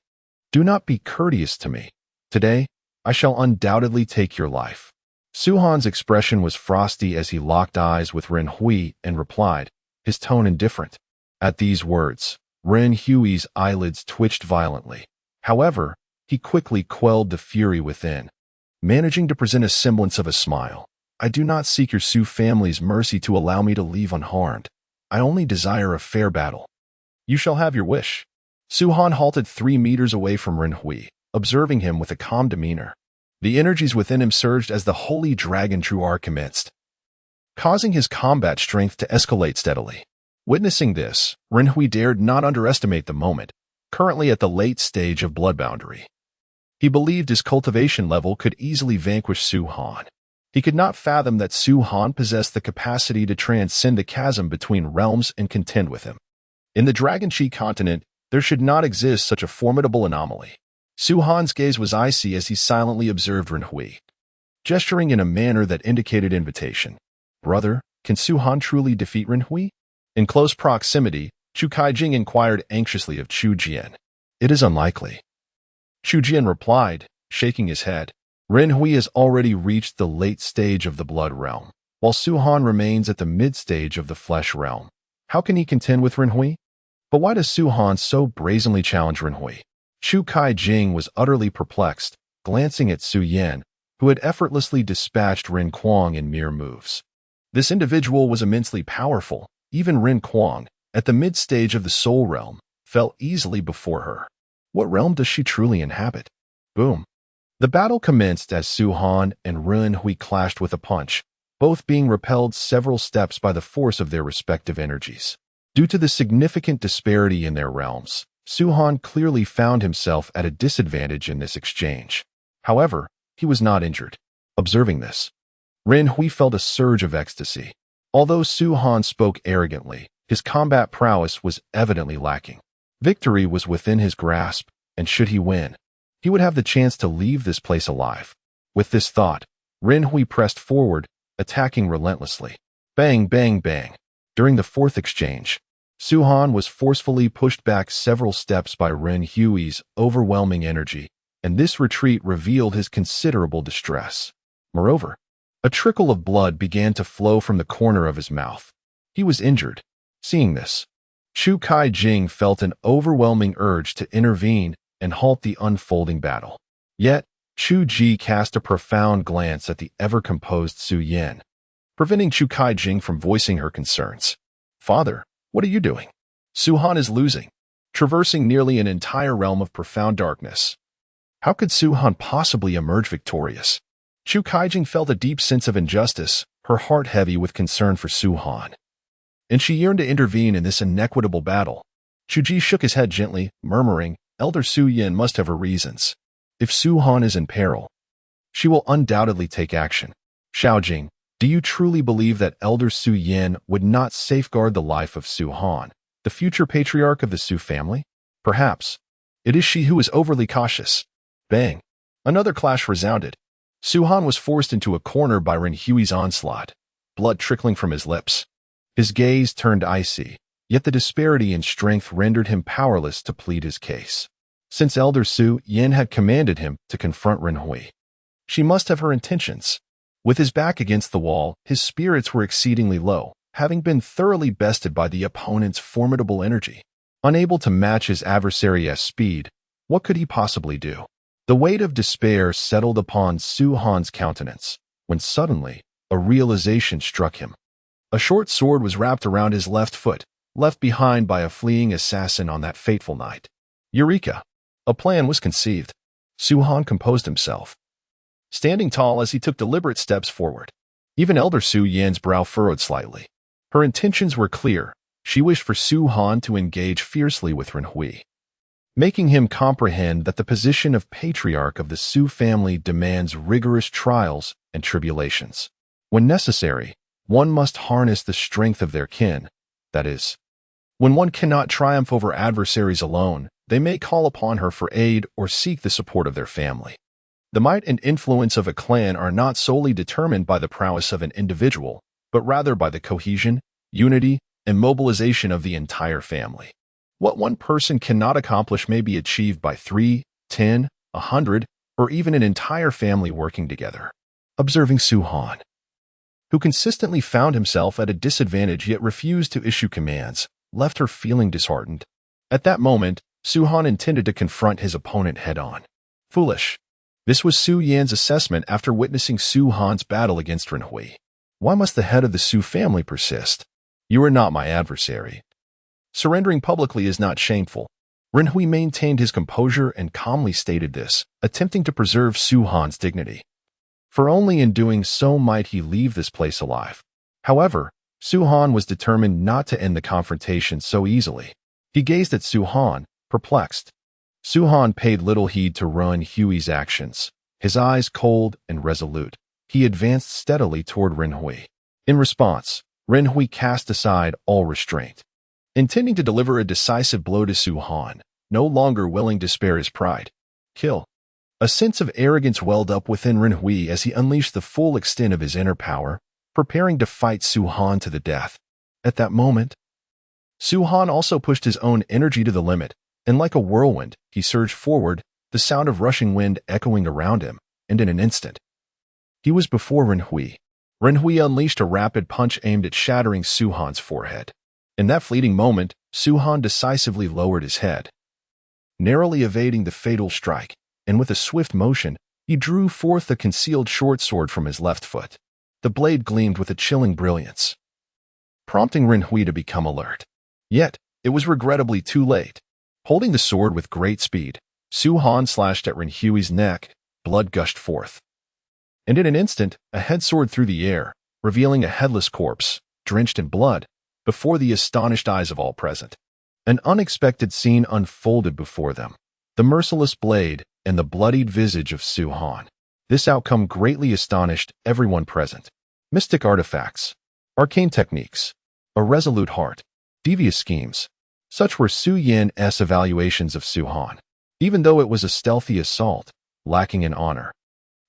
Do not be courteous to me. Today, I shall undoubtedly take your life. Su Han's expression was frosty as he locked eyes with Ren Hui and replied, his tone indifferent. At these words, Ren Hui's eyelids twitched violently. However, he quickly quelled the fury within, managing to present a semblance of a smile. I do not seek your Su family's mercy to allow me to leave unharmed. I only desire a fair battle. You shall have your wish. Su Han halted 3 meters away from Ren Hui, observing him with a calm demeanor. The energies within him surged as the holy dragon Truar commenced, causing his combat strength to escalate steadily. Witnessing this, Ren Hui dared not underestimate the moment, currently at the late stage of blood boundary. He believed his cultivation level could easily vanquish Su Han. He could not fathom that Su Han possessed the capacity to transcend the chasm between realms and contend with him. In the Dragon Chi continent, there should not exist such a formidable anomaly. Su Han's gaze was icy as he silently observed Ren Hui, gesturing in a manner that indicated invitation. Brother, can Su Han truly defeat Ren Hui? In close proximity, Chu Kaijing inquired anxiously of Chu Jian. It is unlikely. Chu Jian replied, shaking his head. Ren Hui has already reached the late stage of the blood realm, while Su Han remains at the mid-stage of the flesh realm. How can he contend with Ren Hui? But why does Su Han so brazenly challenge Ren Hui? Chu Kaijing was utterly perplexed, glancing at Su Yan, who had effortlessly dispatched Ren Kuang in mere moves. This individual was immensely powerful. Even Ren Kuang, at the mid-stage of the soul realm, fell easily before her. What realm does she truly inhabit? Boom. The battle commenced as Su Han and Ren Hui clashed with a punch, both being repelled several steps by the force of their respective energies. Due to the significant disparity in their realms, Su Han clearly found himself at a disadvantage in this exchange. However, he was not injured. Observing this, Ren Hui felt a surge of ecstasy. Although Su Han spoke arrogantly, his combat prowess was evidently lacking. Victory was within his grasp, and should he win, he would have the chance to leave this place alive. With this thought, Ren Hui pressed forward, attacking relentlessly. Bang, bang, bang. During the fourth exchange, Su Han was forcefully pushed back several steps by Ren Hui's overwhelming energy, and this retreat revealed his considerable distress. Moreover, A trickle of blood began to flow from the corner of his mouth. He was injured. Seeing this, Chu Kai-jing felt an overwhelming urge to intervene and halt the unfolding battle. Yet, Chu Ji cast a profound glance at the ever-composed Su Yan, preventing Chu Kai-jing from voicing her concerns. "Father, what are you doing?" Su Han is losing, traversing nearly an entire realm of profound darkness. How could Su Han possibly emerge victorious? Chu Kai-jing felt a deep sense of injustice, her heart heavy with concern for Su Han. And she yearned to intervene in this inequitable battle. Chu Ji shook his head gently, murmuring, "Elder Su Yan must have her reasons. If Su Han is in peril, she will undoubtedly take action." "Xiao Jing, do you truly believe that Elder Su Yan would not safeguard the life of Su Han, the future patriarch of the Su family? Perhaps it is she who is overly cautious." Bang! Another clash resounded. Su Han was forced into a corner by Ren Hui's onslaught, blood trickling from his lips. His gaze turned icy, yet the disparity in strength rendered him powerless to plead his case. Since Elder Su Yan had commanded him to confront Ren Hui, she must have her intentions. With his back against the wall, his spirits were exceedingly low, having been thoroughly bested by the opponent's formidable energy. Unable to match his adversary's speed, what could he possibly do? The weight of despair settled upon Su Han's countenance, when suddenly a realization struck him. A short sword was wrapped around his left foot, left behind by a fleeing assassin on that fateful night. Eureka! A plan was conceived. Su Han composed himself, standing tall as he took deliberate steps forward. Even Elder Su Yan's brow furrowed slightly. Her intentions were clear. She wished for Su Han to engage fiercely with Ren Hui, making him comprehend that the position of patriarch of the Su family demands rigorous trials and tribulations. When necessary, one must harness the strength of their kin. That is, when one cannot triumph over adversaries alone, they may call upon her for aid or seek the support of their family. The might and influence of a clan are not solely determined by the prowess of an individual, but rather by the cohesion, unity, and mobilization of the entire family. What one person cannot accomplish may be achieved by 3, 10, 100, or even an entire family working together. Observing Su Han, who consistently found himself at a disadvantage yet refused to issue commands, left her feeling disheartened. At that moment, Su Han intended to confront his opponent head-on. Foolish. This was Su Yan's assessment after witnessing Su Han's battle against Ren Hui. Why must the head of the Su family persist? You are not my adversary. Surrendering publicly is not shameful. Ren Hui maintained his composure and calmly stated this, attempting to preserve Su Han's dignity. For only in doing so might he leave this place alive. However, Su Han was determined not to end the confrontation so easily. He gazed at Su Han, perplexed. Su Han paid little heed to Ren Hui's actions. His eyes cold and resolute, he advanced steadily toward Ren Hui. In response, Ren Hui cast aside all restraint, intending to deliver a decisive blow to Su Han, no longer willing to spare his pride. Kill. A sense of arrogance welled up within Ren Hui as he unleashed the full extent of his inner power, preparing to fight Su Han to the death. At that moment, Su Han also pushed his own energy to the limit, and like a whirlwind, he surged forward, the sound of rushing wind echoing around him, and in an instant, he was before Ren Hui. Ren Hui unleashed a rapid punch aimed at shattering Su Han's forehead. In that fleeting moment, Su Han decisively lowered his head, narrowly evading the fatal strike, and with a swift motion, he drew forth the concealed short sword from his left foot. The blade gleamed with a chilling brilliance, prompting Ren Hui to become alert. Yet, it was regrettably too late. Holding the sword with great speed, Su Han slashed at Ren Hui's neck, blood gushed forth. And in an instant, a head soared through the air, revealing a headless corpse, drenched in blood, before the astonished eyes of all present. An unexpected scene unfolded before them. The merciless blade and the bloodied visage of Su Han. This outcome greatly astonished everyone present. Mystic artifacts, arcane techniques, a resolute heart, devious schemes. Such were Su Yan's evaluations of Su Han. Even though it was a stealthy assault, lacking in honor,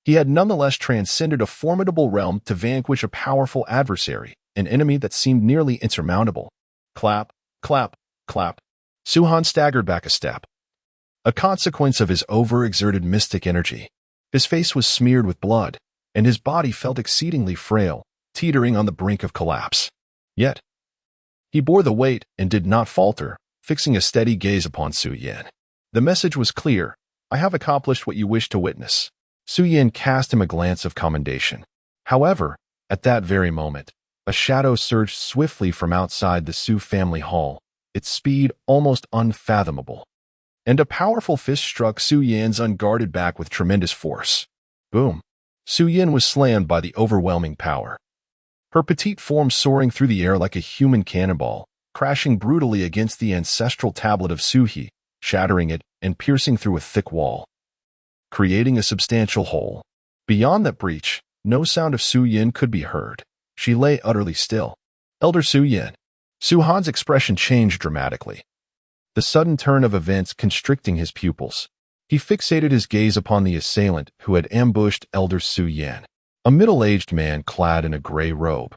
he had nonetheless transcended a formidable realm to vanquish a powerful adversary, an enemy that seemed nearly insurmountable. Clap, clap, clap. Su Han staggered back a step, a consequence of his overexerted mystic energy. His face was smeared with blood, and his body felt exceedingly frail, teetering on the brink of collapse. Yet, he bore the weight and did not falter, fixing a steady gaze upon Su Yan. The message was clear. I have accomplished what you wish to witness. Su Yan cast him a glance of commendation. However, at that very moment, a shadow surged swiftly from outside the Su family hall, its speed almost unfathomable. And a powerful fist struck Su Yan's unguarded back with tremendous force. Boom! Su Yan was slammed by the overwhelming power. Her petite form soaring through the air like a human cannonball, crashing brutally against the ancestral tablet of Suhi, shattering it and piercing through a thick wall, creating a substantial hole. Beyond that breach, no sound of Su Yan could be heard. She lay utterly still. Elder Su Yan. Su Han's expression changed dramatically, the sudden turn of events constricting his pupils. He fixated his gaze upon the assailant who had ambushed Elder Su Yan, a middle-aged man clad in a gray robe.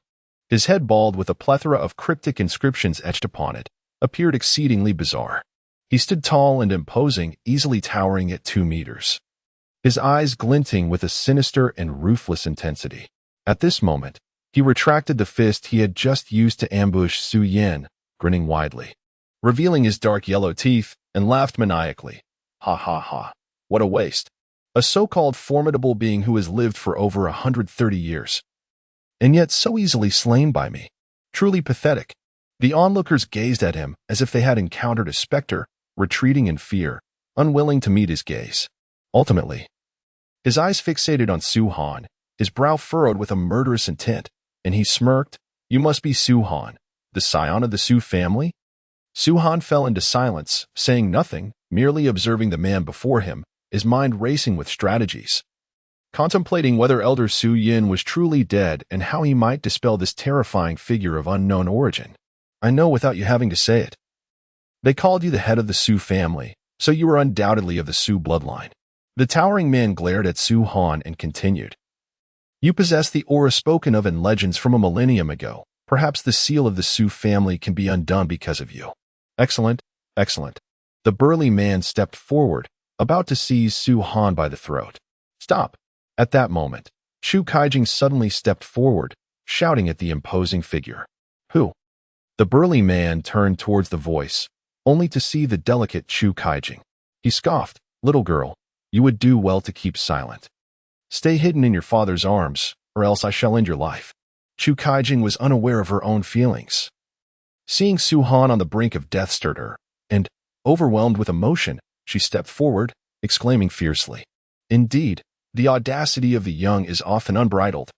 His head bald with a plethora of cryptic inscriptions etched upon it, appeared exceedingly bizarre. He stood tall and imposing, easily towering at 2 meters. His eyes glinting with a sinister and ruthless intensity. At this moment, he retracted the fist he had just used to ambush Su Yan, grinning widely, revealing his dark yellow teeth, and laughed maniacally. Ha ha ha. What a waste. A so-called formidable being who has lived for over 130 years, and yet so easily slain by me. Truly pathetic. The onlookers gazed at him as if they had encountered a specter, retreating in fear, unwilling to meet his gaze. Ultimately, his eyes fixated on Su Han, his brow furrowed with a murderous intent, and he smirked. You must be Su Han, the scion of the Su family? Su Han fell into silence, saying nothing, merely observing the man before him, his mind racing with strategies, contemplating whether Elder Su Yan was truly dead and how he might dispel this terrifying figure of unknown origin. I know without you having to say it. They called you the head of the Su family, so you are undoubtedly of the Su bloodline. The towering man glared at Su Han and continued. You possess the aura spoken of in legends from a millennium ago. Perhaps the seal of the Su family can be undone because of you. Excellent, excellent. The burly man stepped forward, about to seize Su Han by the throat. Stop. At that moment, Chu Kaijing suddenly stepped forward, shouting at the imposing figure. Who? The burly man turned towards the voice, only to see the delicate Chu Kaijing. He scoffed. Little girl, you would do well to keep silent. Stay hidden in your father's arms, or else I shall end your life. Chu Kaijing was unaware of her own feelings. Seeing Su Han on the brink of death stirred her, and, overwhelmed with emotion, she stepped forward, exclaiming fiercely. Indeed, the audacity of the young is often unbridled.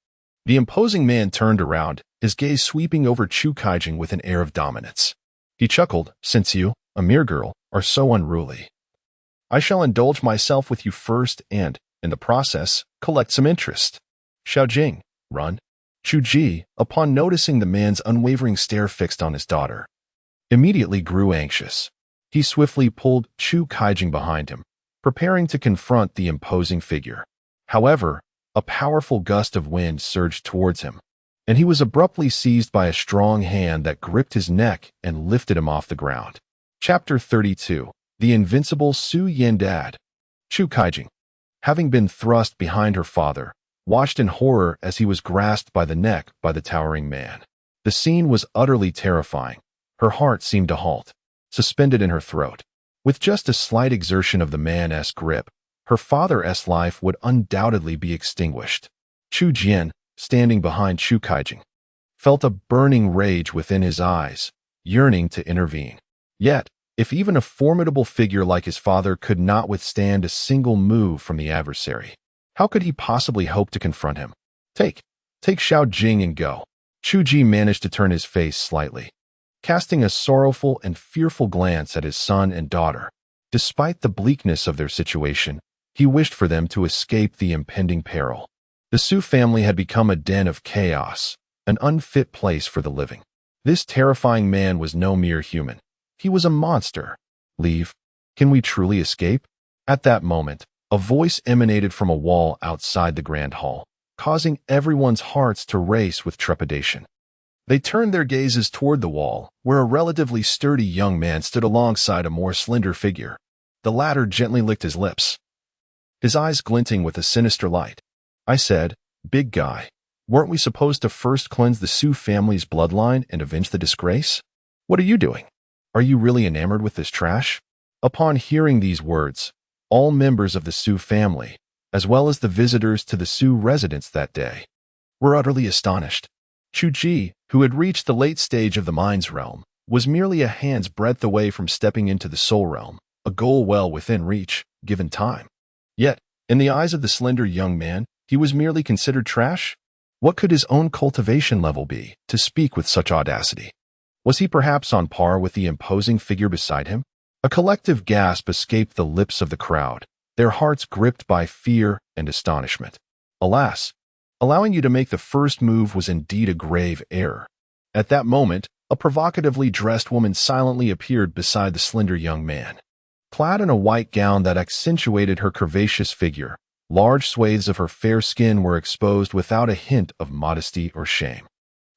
The imposing man turned around, his gaze sweeping over Chu Kaijing with an air of dominance. He chuckled, since you, a mere girl, are so unruly, I shall indulge myself with you first and, in the process, collect some interest. Xiao Jing, run. Chu Ji, upon noticing the man's unwavering stare fixed on his daughter, immediately grew anxious. He swiftly pulled Chu Kaijing behind him, preparing to confront the imposing figure. However, a powerful gust of wind surged towards him, and he was abruptly seized by a strong hand that gripped his neck and lifted him off the ground. Chapter 32. The Invincible Su Yandad. Chu Kaijing, having been thrust behind her father, watched in horror as he was grasped by the neck by the towering man. The scene was utterly terrifying. Her heart seemed to halt, suspended in her throat. With just a slight exertion of the man's grip, her father's life would undoubtedly be extinguished. Chu Jian, standing behind Chu Kaijing, felt a burning rage within his eyes, yearning to intervene. Yet, if even a formidable figure like his father could not withstand a single move from the adversary, how could he possibly hope to confront him? Take Xiao Jing and go. Chu Ji managed to turn his face slightly, casting a sorrowful and fearful glance at his son and daughter. Despite the bleakness of their situation, he wished for them to escape the impending peril. The Su family had become a den of chaos, an unfit place for the living. This terrifying man was no mere human. He was a monster. Leave. Can we truly escape? At that moment, a voice emanated from a wall outside the grand hall, causing everyone's hearts to race with trepidation. They turned their gazes toward the wall, where a relatively sturdy young man stood alongside a more slender figure. The latter gently licked his lips, his eyes glinting with a sinister light. I said, Big guy, weren't we supposed to first cleanse the Sioux family's bloodline and avenge the disgrace? What are you doing? Are you really enamored with this trash? Upon hearing these words, all members of the Sioux family, as well as the visitors to the Sioux residence that day, were utterly astonished. Chu-Ji, who had reached the late stage of the mind's realm, was merely a hand's breadth away from stepping into the soul realm, a goal well within reach, given time. Yet, in the eyes of the slender young man, he was merely considered trash? What could his own cultivation level be, to speak with such audacity? Was he perhaps on par with the imposing figure beside him? A collective gasp escaped the lips of the crowd, their hearts gripped by fear and astonishment. Alas, allowing you to make the first move was indeed a grave error. At that moment, a provocatively dressed woman silently appeared beside the slender young man. Clad in a white gown that accentuated her curvaceous figure, large swathes of her fair skin were exposed without a hint of modesty or shame.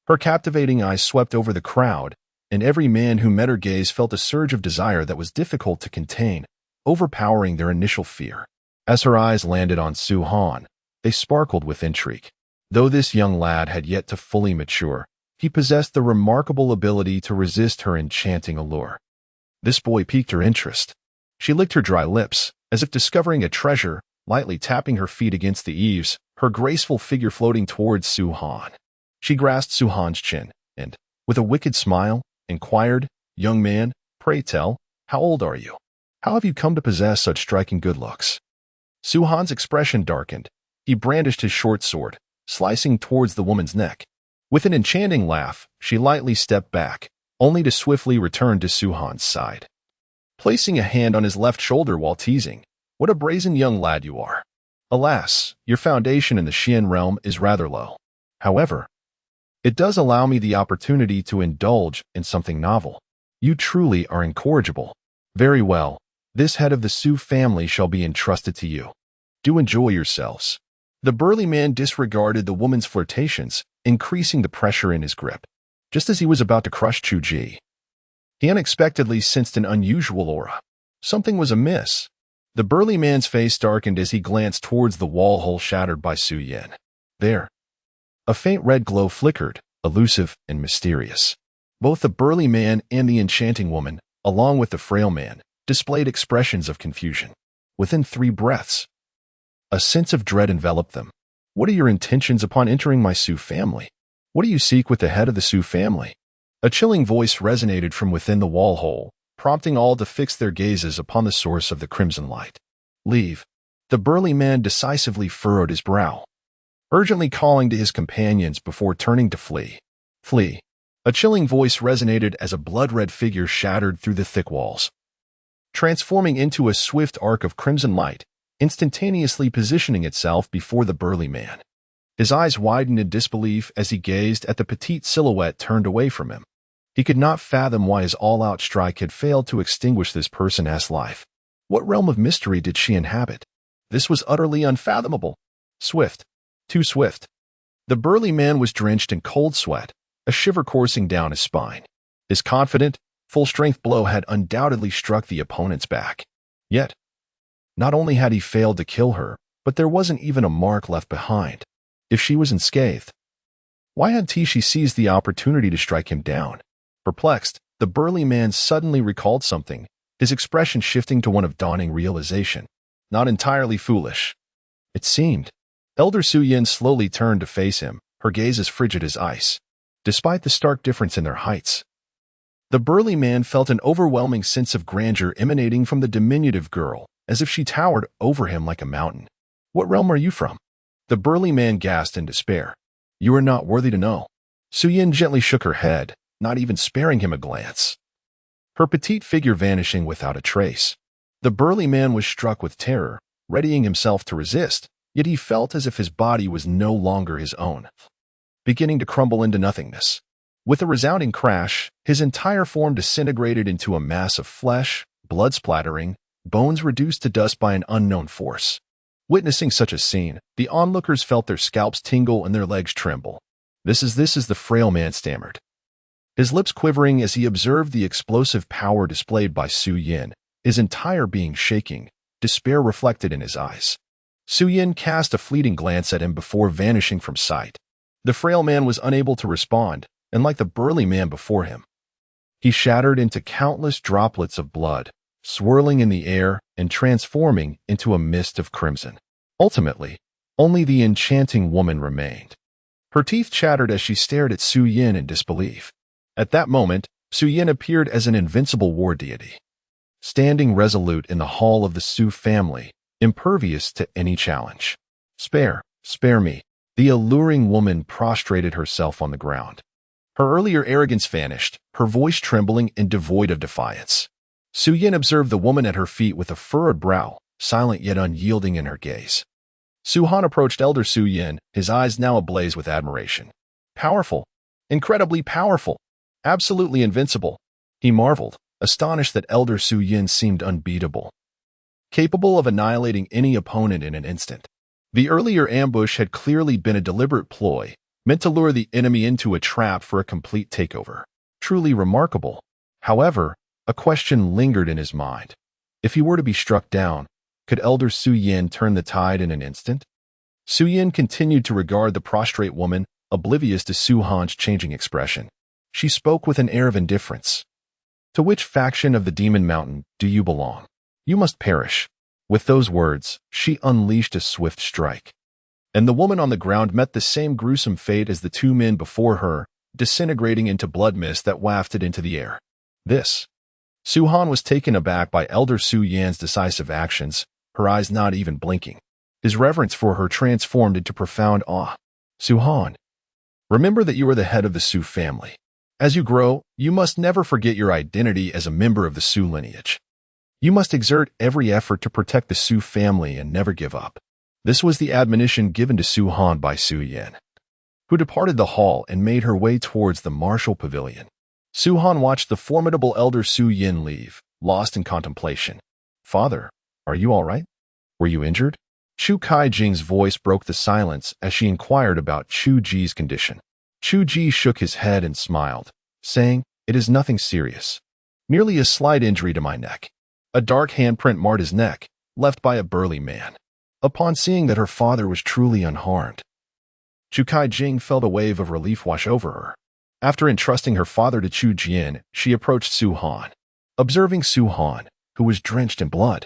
Her captivating eyes swept over the crowd, and every man who met her gaze felt a surge of desire that was difficult to contain, overpowering their initial fear. As her eyes landed on Su-Han, they sparkled with intrigue. Though this young lad had yet to fully mature, he possessed the remarkable ability to resist her enchanting allure. This boy piqued her interest. She licked her dry lips, as if discovering a treasure, lightly tapping her feet against the eaves, her graceful figure floating towards Su-Han. She grasped Su-Han's chin, and, with a wicked smile, inquired, "Young man, pray tell, how old are you? How have you come to possess such striking good looks?" Su-Han's expression darkened. He brandished his short sword, slicing towards the woman's neck. With an enchanting laugh, she lightly stepped back, only to swiftly return to Su-Han's side. Placing a hand on his left shoulder while teasing, "What a brazen young lad you are. Alas, your foundation in the Xian realm is rather low. However, it does allow me the opportunity to indulge in something novel. You truly are incorrigible. Very well, this head of the Sioux family shall be entrusted to you. Do enjoy yourselves." The burly man disregarded the woman's flirtations, increasing the pressure in his grip. Just as he was about to crush Chu-Ji, he unexpectedly sensed an unusual aura. Something was amiss. The burly man's face darkened as he glanced towards the wall hole shattered by Su-Yin. There, a faint red glow flickered, elusive and mysterious. Both the burly man and the enchanting woman, along with the frail man, displayed expressions of confusion. Within 3 breaths, a sense of dread enveloped them. "What are your intentions upon entering my Sioux family? What do you seek with the head of the Sioux family?" A chilling voice resonated from within the wall hole, prompting all to fix their gazes upon the source of the crimson light. "Leave." The burly man decisively furrowed his brow, urgently calling to his companions before turning to flee. "Flee." A chilling voice resonated as a blood-red figure shattered through the thick walls, transforming into a swift arc of crimson light, instantaneously positioning itself before the burly man. His eyes widened in disbelief as he gazed at the petite silhouette turned away from him. He could not fathom why his all-out strike had failed to extinguish this person's life. What realm of mystery did she inhabit? This was utterly unfathomable. Swift. Too swift. The burly man was drenched in cold sweat, a shiver coursing down his spine. His confident, full-strength blow had undoubtedly struck the opponent's back. Yet, not only had he failed to kill her, but there wasn't even a mark left behind. If she was unscathed, why hadn't she seized the opportunity to strike him down? Perplexed, the burly man suddenly recalled something, his expression shifting to one of dawning realization. Not entirely foolish, it seemed. Elder Su-Yin slowly turned to face him, her gaze as frigid as ice. Despite the stark difference in their heights, the burly man felt an overwhelming sense of grandeur emanating from the diminutive girl, as if she towered over him like a mountain. "What realm are you from?" The burly man gasped in despair. "You are not worthy to know." Su-Yin gently shook her head, not even sparing him a glance, her petite figure vanishing without a trace. The burly man was struck with terror, readying himself to resist, yet he felt as if his body was no longer his own, beginning to crumble into nothingness. With a resounding crash, his entire form disintegrated into a mass of flesh, blood splattering, bones reduced to dust by an unknown force. Witnessing such a scene, the onlookers felt their scalps tingle and their legs tremble. This is the frail man stammered, his lips quivering as he observed the explosive power displayed by Su-Yin, his entire being shaking, despair reflected in his eyes. Su Yin cast a fleeting glance at him before vanishing from sight. The frail man was unable to respond, and like the burly man before him, he shattered into countless droplets of blood, swirling in the air and transforming into a mist of crimson. Ultimately, only the enchanting woman remained. Her teeth chattered as she stared at Su Yin in disbelief. At that moment, Su Yin appeared as an invincible war deity, standing resolute in the hall of the Su family, impervious to any challenge. Spare me. The alluring woman prostrated herself on the ground. Her earlier arrogance vanished, her voice trembling and devoid of defiance. Su Yin observed the woman at her feet with a furrowed brow, silent yet unyielding in her gaze. Su Han approached Elder Su Yin, his eyes now ablaze with admiration. Powerful. Incredibly powerful. Absolutely invincible. He marveled, astonished that Elder Su Yin seemed unbeatable, capable of annihilating any opponent in an instant. The earlier ambush had clearly been a deliberate ploy, meant to lure the enemy into a trap for a complete takeover. Truly remarkable. However, a question lingered in his mind. If he were to be struck down, could Elder Su Yin turn the tide in an instant? Su Yin continued to regard the prostrate woman, oblivious to Su Han's changing expression. She spoke with an air of indifference. To which faction of the Demon Mountain do you belong? You must perish. With those words, she unleashed a swift strike. And the woman on the ground met the same gruesome fate as the two men before her, disintegrating into blood mist that wafted into the air. Su Han was taken aback by Elder Su Yin's decisive actions, her eyes not even blinking. His reverence for her transformed into profound awe. Su Han, remember that you are the head of the Su family. As you grow, you must never forget your identity as a member of the Su lineage. You must exert every effort to protect the Su family and never give up. This was the admonition given to Su Han by Su Yin, who departed the hall and made her way towards the martial pavilion. Su Han watched the formidable Elder Su Yin leave, lost in contemplation. Father, are you all right? Were you injured? Chu Kai-jing's voice broke the silence as she inquired about Chu Ji's condition. Chu Ji shook his head and smiled, saying, "It is nothing serious. Merely a slight injury to my neck." A dark handprint marred his neck, left by a burly man. Upon seeing that her father was truly unharmed, Chu Kai-jing felt a wave of relief wash over her. After entrusting her father to Chu Jian, she approached Su Han. Observing Su Han, who was drenched in blood,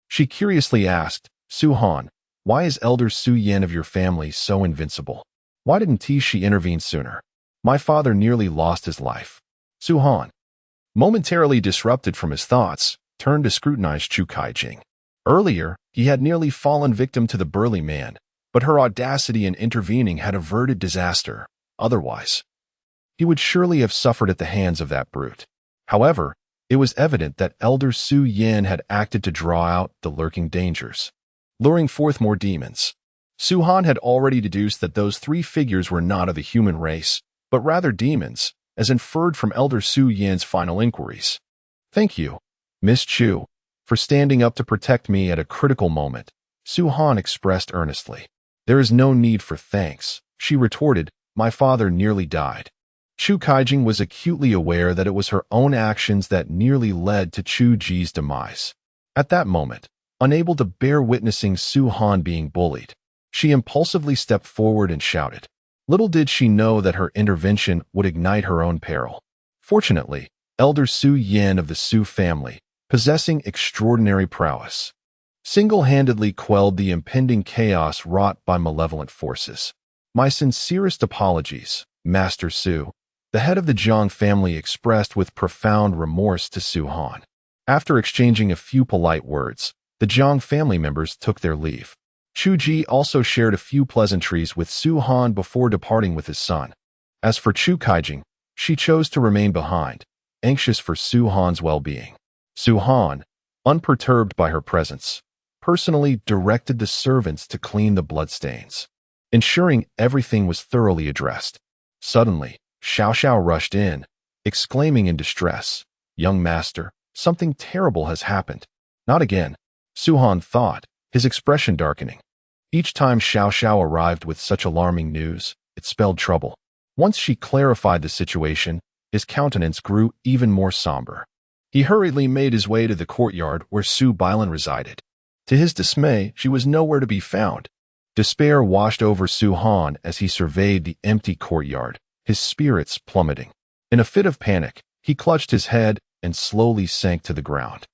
she curiously asked, "Su Han, why is Elder Su Yin of your family so invincible? Why didn't she intervene sooner? My father nearly lost his life." Su Han, momentarily disrupted from his thoughts, turned to scrutinize Chu Kai-jing. Earlier, he had nearly fallen victim to the burly man, but her audacity in intervening had averted disaster. Otherwise, he would surely have suffered at the hands of that brute. However, it was evident that Elder Su Yin had acted to draw out the lurking dangers, luring forth more demons. Su Han had already deduced that those three figures were not of the human race, but rather demons, as inferred from Elder Su Yin's final inquiries. "Thank you, Miss Chu, for standing up to protect me at a critical moment," Su Han expressed earnestly. "There is no need for thanks," she retorted. "My father nearly died." Chu Kai-jing was acutely aware that it was her own actions that nearly led to Chu Ji's demise. At that moment, unable to bear witnessing Su Han being bullied, she impulsively stepped forward and shouted. Little did she know that her intervention would ignite her own peril. Fortunately, Elder Su Yin of the Su family, possessing extraordinary prowess, single-handedly quelled the impending chaos wrought by malevolent forces. "My sincerest apologies, Master Su," the head of the Zhang family expressed with profound remorse to Su Han. After exchanging a few polite words, the Zhang family members took their leave. Chu Ji also shared a few pleasantries with Su Han before departing with his son. As for Chu Kai-jing, she chose to remain behind, anxious for Su Han's well-being. Su Han, unperturbed by her presence, personally directed the servants to clean the bloodstains, ensuring everything was thoroughly addressed. Suddenly, Xiao Xiao rushed in, exclaiming in distress, "Young master, something terrible has happened." "Not again," Su Han thought, his expression darkening. Each time Xiao Xiao arrived with such alarming news, it spelled trouble. Once she clarified the situation, his countenance grew even more somber. He hurriedly made his way to the courtyard where Su Bailan resided. To his dismay, she was nowhere to be found. Despair washed over Su Han as he surveyed the empty courtyard, his spirits plummeting. In a fit of panic, he clutched his head and slowly sank to the ground.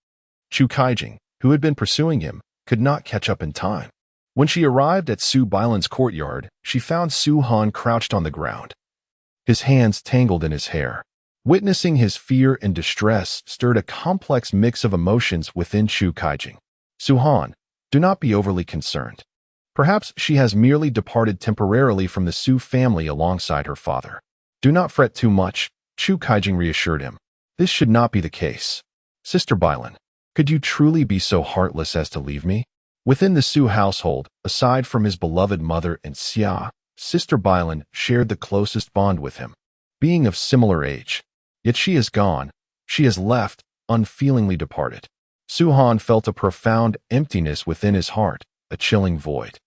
Chu Kaijing, who had been pursuing him, could not catch up in time. When she arrived at Su Bailan's courtyard, she found Su Han crouched on the ground, his hands tangled in his hair. Witnessing his fear and distress stirred a complex mix of emotions within Chu Kaijing. Su Han, do not be overly concerned. Perhaps she has merely departed temporarily from the Su family alongside her father. Do not fret too much, Chu Kaijing reassured him. This should not be the case. Sister Bailan, could you truly be so heartless as to leave me? Within the Su household, aside from his beloved mother and Xia, Sister Bailan shared the closest bond with him, being of similar age. Yet she is gone. She has left, unfeelingly departed. Su Han felt a profound emptiness within his heart, a chilling void.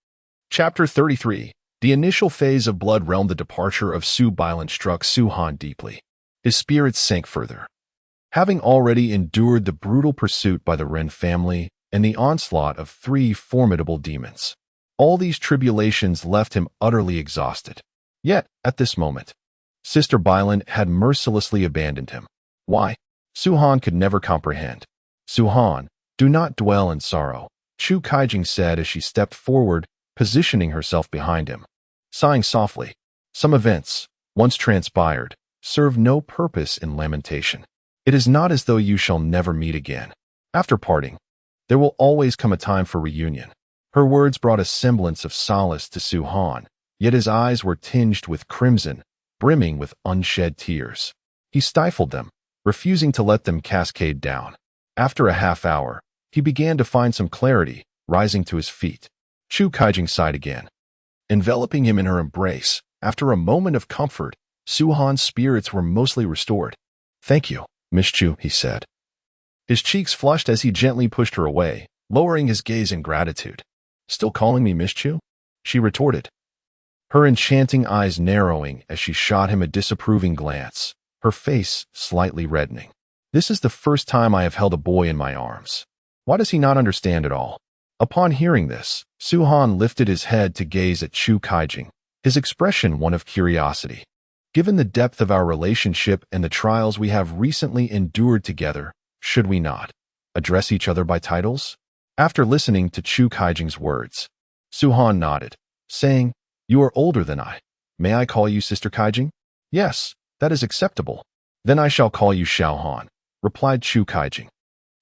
Chapter 33. The initial phase of Blood Realm. The departure of Su Bailan struck Su Han deeply. His spirits sank further. Having already endured the brutal pursuit by the Ren family and the onslaught of 3 formidable demons, all these tribulations left him utterly exhausted. Yet, at this moment, Sister Bailan had mercilessly abandoned him. Why? Su Han could never comprehend. Su Han, do not dwell in sorrow, Chu Kaijing said as she stepped forward, positioning herself behind him. Sighing softly, some events, once transpired, serve no purpose in lamentation. It is not as though you shall never meet again. After parting, there will always come a time for reunion. Her words brought a semblance of solace to Su Han, yet his eyes were tinged with crimson, brimming with unshed tears. He stifled them, refusing to let them cascade down. After a half hour, he began to find some clarity, rising to his feet. Chu Kaijing sighed again. Enveloping him in her embrace, after a moment of comfort, Su Han's spirits were mostly restored. Thank you, Miss Chu, he said. His cheeks flushed as he gently pushed her away, lowering his gaze in gratitude. Still calling me Miss Chu? She retorted, her enchanting eyes narrowing as she shot him a disapproving glance, her face slightly reddening. This is the first time I have held a boy in my arms. Why does he not understand at all? Upon hearing this, Su Han lifted his head to gaze at Chu Kaijing, his expression one of curiosity. Given the depth of our relationship and the trials we have recently endured together, should we not address each other by titles? After listening to Chu Kaijing's words, Su Han nodded, saying, You are older than I. May I call you Sister Kaijing? Yes, that is acceptable. Then I shall call you Xiao Han, replied Chu Kaijing.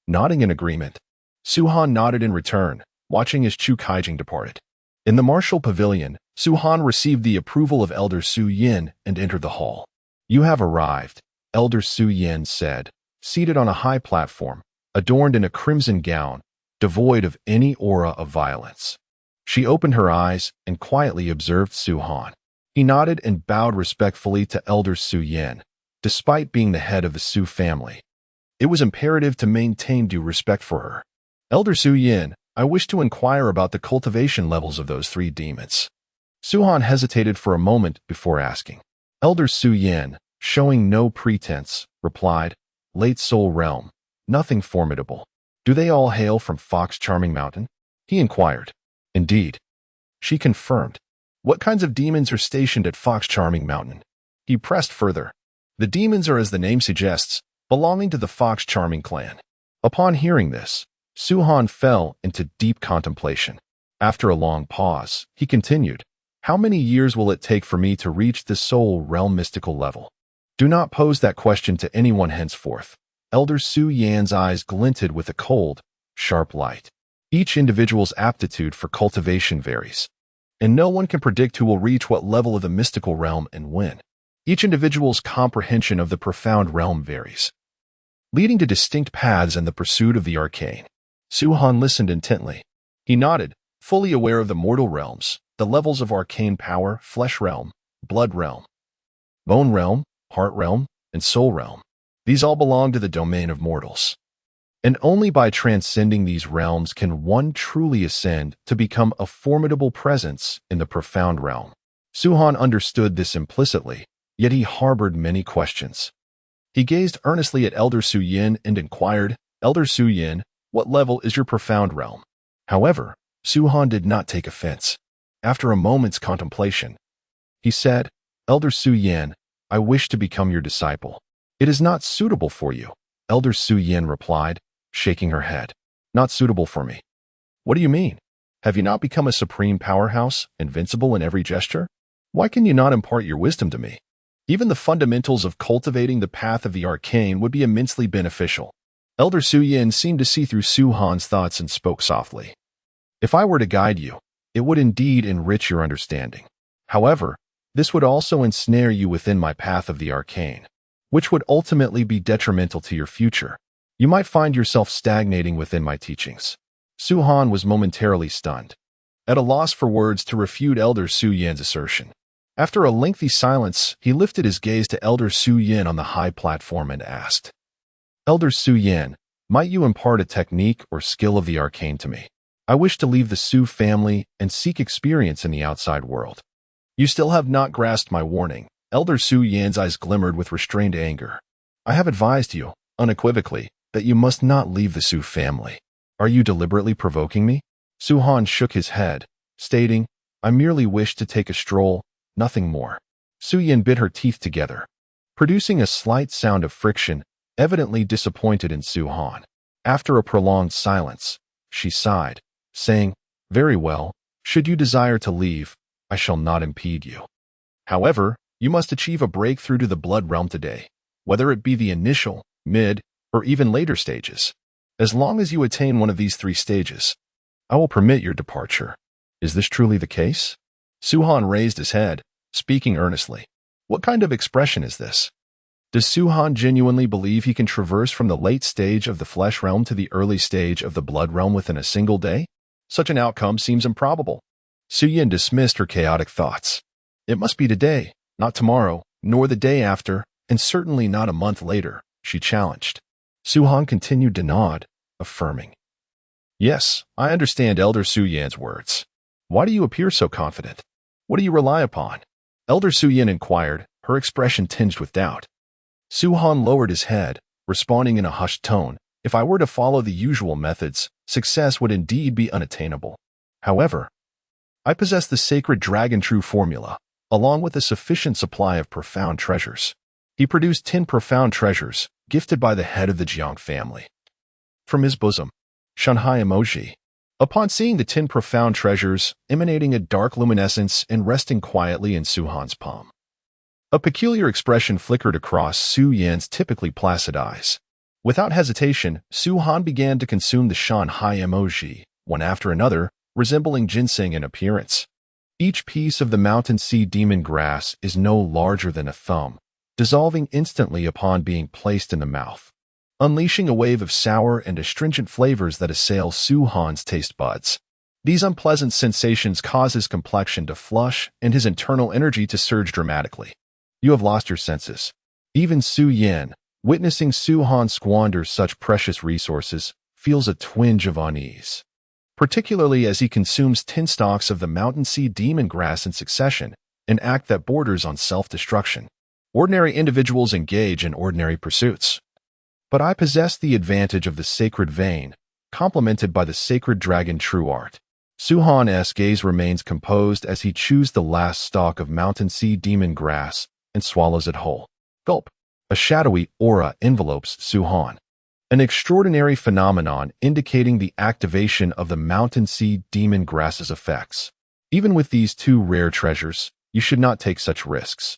Nodding in agreement, Su Han nodded in return, watching as Chu Kaijing departed. In the martial pavilion, Su Han received the approval of Elder Su Yin and entered the hall. You have arrived, Elder Su Yin said, seated on a high platform, adorned in a crimson gown, devoid of any aura of violence. She opened her eyes and quietly observed Su Han. He nodded and bowed respectfully to Elder Su Yin, despite being the head of the Su family. It was imperative to maintain due respect for her. Elder Su Yin, I wish to inquire about the cultivation levels of those 3 demons. Su Han hesitated for a moment before asking. Elder Su Yin, showing no pretense, replied, Late Soul Realm, nothing formidable. Do they all hail from Fox Charming Mountain? He inquired. Indeed. She confirmed. What kinds of demons are stationed at Fox Charming Mountain? He pressed further. The demons are, as the name suggests, belonging to the Fox Charming clan. Upon hearing this, Su Han fell into deep contemplation. After a long pause, he continued, How many years will it take for me to reach the soul realm mystical level? Do not pose that question to anyone henceforth. Elder Su Yan's eyes glinted with a cold, sharp light. Each individual's aptitude for cultivation varies, and no one can predict who will reach what level of the mystical realm and when. Each individual's comprehension of the profound realm varies, leading to distinct paths in the pursuit of the arcane. Su Han listened intently. He nodded, fully aware of the mortal realms, the levels of arcane power, flesh realm, blood realm, bone realm, heart realm, and soul realm. These all belong to the domain of mortals. And only by transcending these realms can one truly ascend to become a formidable presence in the profound realm. Su Han understood this implicitly, yet he harbored many questions. He gazed earnestly at Elder Su Yin and inquired, Elder Su Yin, what level is your profound realm? However, Su-Han did not take offense. After a moment's contemplation, he said, Elder Su-Yin, I wish to become your disciple. It is not suitable for you, Elder Su-Yin replied, shaking her head. Not suitable for me. What do you mean? Have you not become a supreme powerhouse, invincible in every gesture? Why can you not impart your wisdom to me? Even the fundamentals of cultivating the path of the arcane would be immensely beneficial. Elder Su-Yin seemed to see through Su-Han's thoughts and spoke softly. If I were to guide you, it would indeed enrich your understanding. However, this would also ensnare you within my path of the arcane, which would ultimately be detrimental to your future. You might find yourself stagnating within my teachings. Su-Han was momentarily stunned, at a loss for words to refute Elder Su-Yin's assertion. After a lengthy silence, he lifted his gaze to Elder Su-Yin on the high platform and asked, Elder Su-Yin, might you impart a technique or skill of the arcane to me? I wish to leave the Su family and seek experience in the outside world. You still have not grasped my warning. Elder Su-Yin's eyes glimmered with restrained anger. I have advised you, unequivocally, that you must not leave the Su family. Are you deliberately provoking me? Su-Han shook his head, stating, I merely wish to take a stroll, nothing more. Su-Yin bit her teeth together, producing a slight sound of friction, evidently disappointed in Su-Han. After a prolonged silence, she sighed, saying, Very well, should you desire to leave, I shall not impede you. However, you must achieve a breakthrough to the blood realm today, whether it be the initial, mid, or even later stages. As long as you attain one of these 3 stages, I will permit your departure. Is this truly the case? Su-Han raised his head, speaking earnestly. What kind of expression is this? Does Su-Han genuinely believe he can traverse from the late stage of the flesh realm to the early stage of the blood realm within a single day? Such an outcome seems improbable. Su-Yin dismissed her chaotic thoughts. It must be today, not tomorrow, nor the day after, and certainly not a month later, she challenged. Su-Han continued to nod, affirming. Yes, I understand Elder Su-Yin's words. Why do you appear so confident? What do you rely upon? Elder Su-Yin inquired, her expression tinged with doubt. Su-Han lowered his head, responding in a hushed tone. If I were to follow the usual methods, success would indeed be unattainable. However, I possess the sacred dragon true formula, along with a sufficient supply of profound treasures. He produced 10 profound treasures, gifted by the head of the Jiang family. From his bosom, Shanhai emoji. Upon seeing the 10 profound treasures, emanating a dark luminescence and resting quietly in Su-Han's palm, a peculiar expression flickered across Su-Yin's typically placid eyes. Without hesitation, Su-Han began to consume the Shanhai emoji, one after another, resembling ginseng in appearance. Each piece of the mountain sea demon grass is no larger than a thumb, dissolving instantly upon being placed in the mouth, unleashing a wave of sour and astringent flavors that assail Su-Han's taste buds. These unpleasant sensations cause his complexion to flush and his internal energy to surge dramatically. You have lost your senses. Even Su-Yin, witnessing Su-Han squander such precious resources, feels a twinge of unease, particularly as he consumes 10 stalks of the mountain sea demon grass in succession, an act that borders on self-destruction. Ordinary individuals engage in ordinary pursuits. But I possess the advantage of the sacred vein, complemented by the sacred dragon true art. Su-Han's gaze remains composed as he chews the last stalk of mountain sea demon grass and swallows it whole. Gulp. A shadowy aura envelopes Su-Han, an extraordinary phenomenon indicating the activation of the mountain sea demon grass's effects. Even with these 2 rare treasures, you should not take such risks.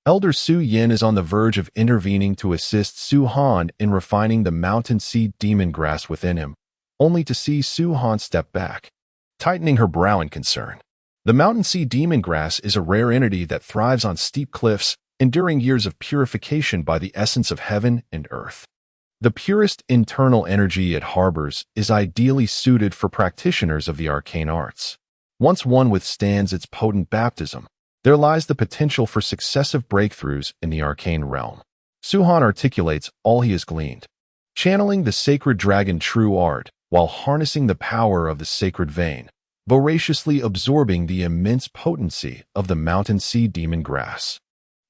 Elder Su-Yin is on the verge of intervening to assist Su-Han in refining the mountain sea demon grass within him, only to see Su-Han step back, tightening her brow in concern. The mountain sea demon grass is a rare entity that thrives on steep cliffs, enduring years of purification by the essence of heaven and earth. The purest internal energy it harbors is ideally suited for practitioners of the arcane arts. Once one withstands its potent baptism, there lies the potential for successive breakthroughs in the arcane realm. Su-Han articulates all he has gleaned, channeling the sacred dragon true art while harnessing the power of the sacred vein, voraciously absorbing the immense potency of the mountain sea demon grass.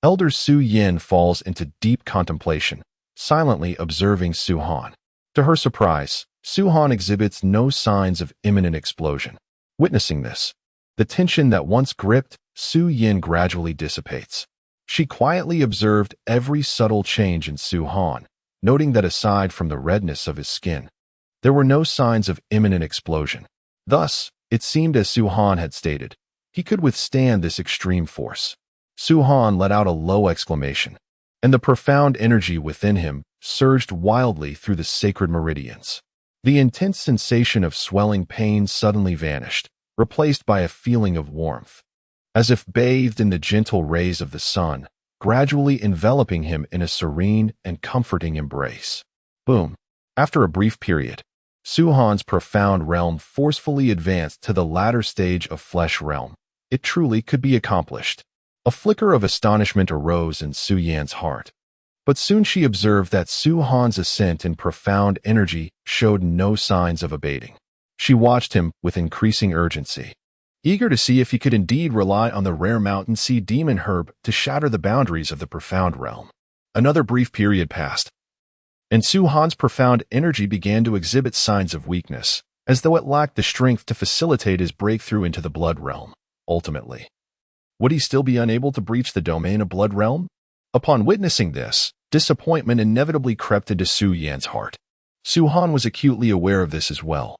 Elder Su-Yin falls into deep contemplation, silently observing Su-Han. To her surprise, Su-Han exhibits no signs of imminent explosion. Witnessing this, the tension that once gripped Su-Yin gradually dissipates. She quietly observed every subtle change in Su-Han, noting that aside from the redness of his skin, there were no signs of imminent explosion. Thus, it seemed as Su-Han had stated, he could withstand this extreme force. Su-Han let out a low exclamation, and the profound energy within him surged wildly through the sacred meridians. The intense sensation of swelling pain suddenly vanished, replaced by a feeling of warmth, as if bathed in the gentle rays of the sun, gradually enveloping him in a serene and comforting embrace. Boom. After a brief period, Su-Han's profound realm forcefully advanced to the latter stage of flesh realm. It truly could be accomplished. A flicker of astonishment arose in Su-Yan's heart. But soon she observed that Su-Han's ascent in profound energy showed no signs of abating. She watched him with increasing urgency, eager to see if he could indeed rely on the rare mountain sea demon herb to shatter the boundaries of the profound realm. Another brief period passed, and Su-Han's profound energy began to exhibit signs of weakness, as though it lacked the strength to facilitate his breakthrough into the blood realm. Ultimately, would he still be unable to breach the domain of blood realm? Upon witnessing this, disappointment inevitably crept into Su-Yan's heart. Su-Han was acutely aware of this as well.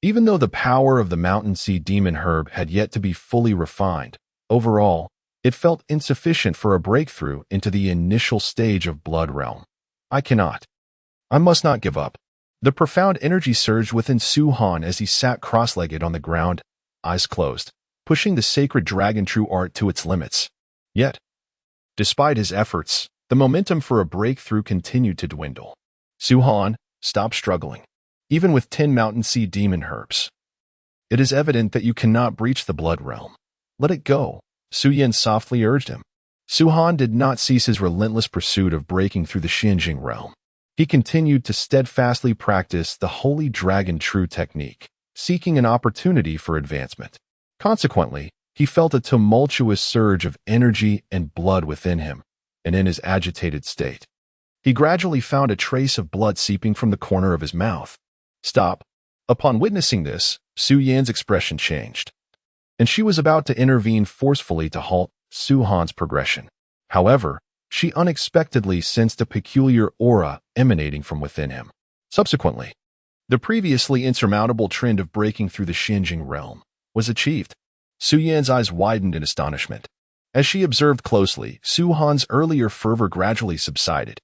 Even though the power of the mountain sea demon herb had yet to be fully refined, overall, it felt insufficient for a breakthrough into the initial stage of blood realm. I must not give up. The profound energy surged within Su-Han as he sat cross-legged on the ground, eyes closed, pushing the sacred dragon true art to its limits. Yet, despite his efforts, the momentum for a breakthrough continued to dwindle. Su-Han, stop struggling. Even with 10 mountain sea demon herbs, it is evident that you cannot breach the blood realm. Let it go, Su-Yin softly urged him. Su-Han did not cease his relentless pursuit of breaking through the Xinjing realm. He continued to steadfastly practice the Holy Dragon True technique, seeking an opportunity for advancement. Consequently, he felt a tumultuous surge of energy and blood within him, and in his agitated state, he gradually found a trace of blood seeping from the corner of his mouth. Stop. Upon witnessing this, Su-Yan's expression changed, and she was about to intervene forcefully to halt Su-Han's progression. However, she unexpectedly sensed a peculiar aura emanating from within him. Subsequently, the previously insurmountable trend of breaking through the Xinjing realm was achieved. Su-Yan's eyes widened in astonishment. As she observed closely, Su-Han's earlier fervor gradually subsided.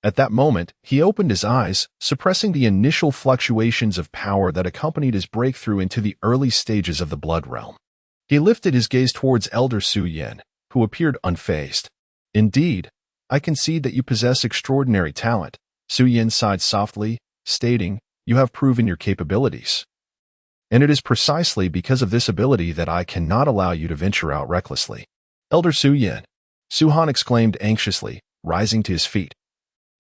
At that moment, he opened his eyes, suppressing the initial fluctuations of power that accompanied his breakthrough into the early stages of the blood realm. He lifted his gaze towards Elder Su-Yin, who appeared unfazed. Indeed, I concede that you possess extraordinary talent, Su-Yin sighed softly, stating, you have proven your capabilities. And it is precisely because of this ability that I cannot allow you to venture out recklessly. Elder Su-Yin, Su-Han exclaimed anxiously, rising to his feet,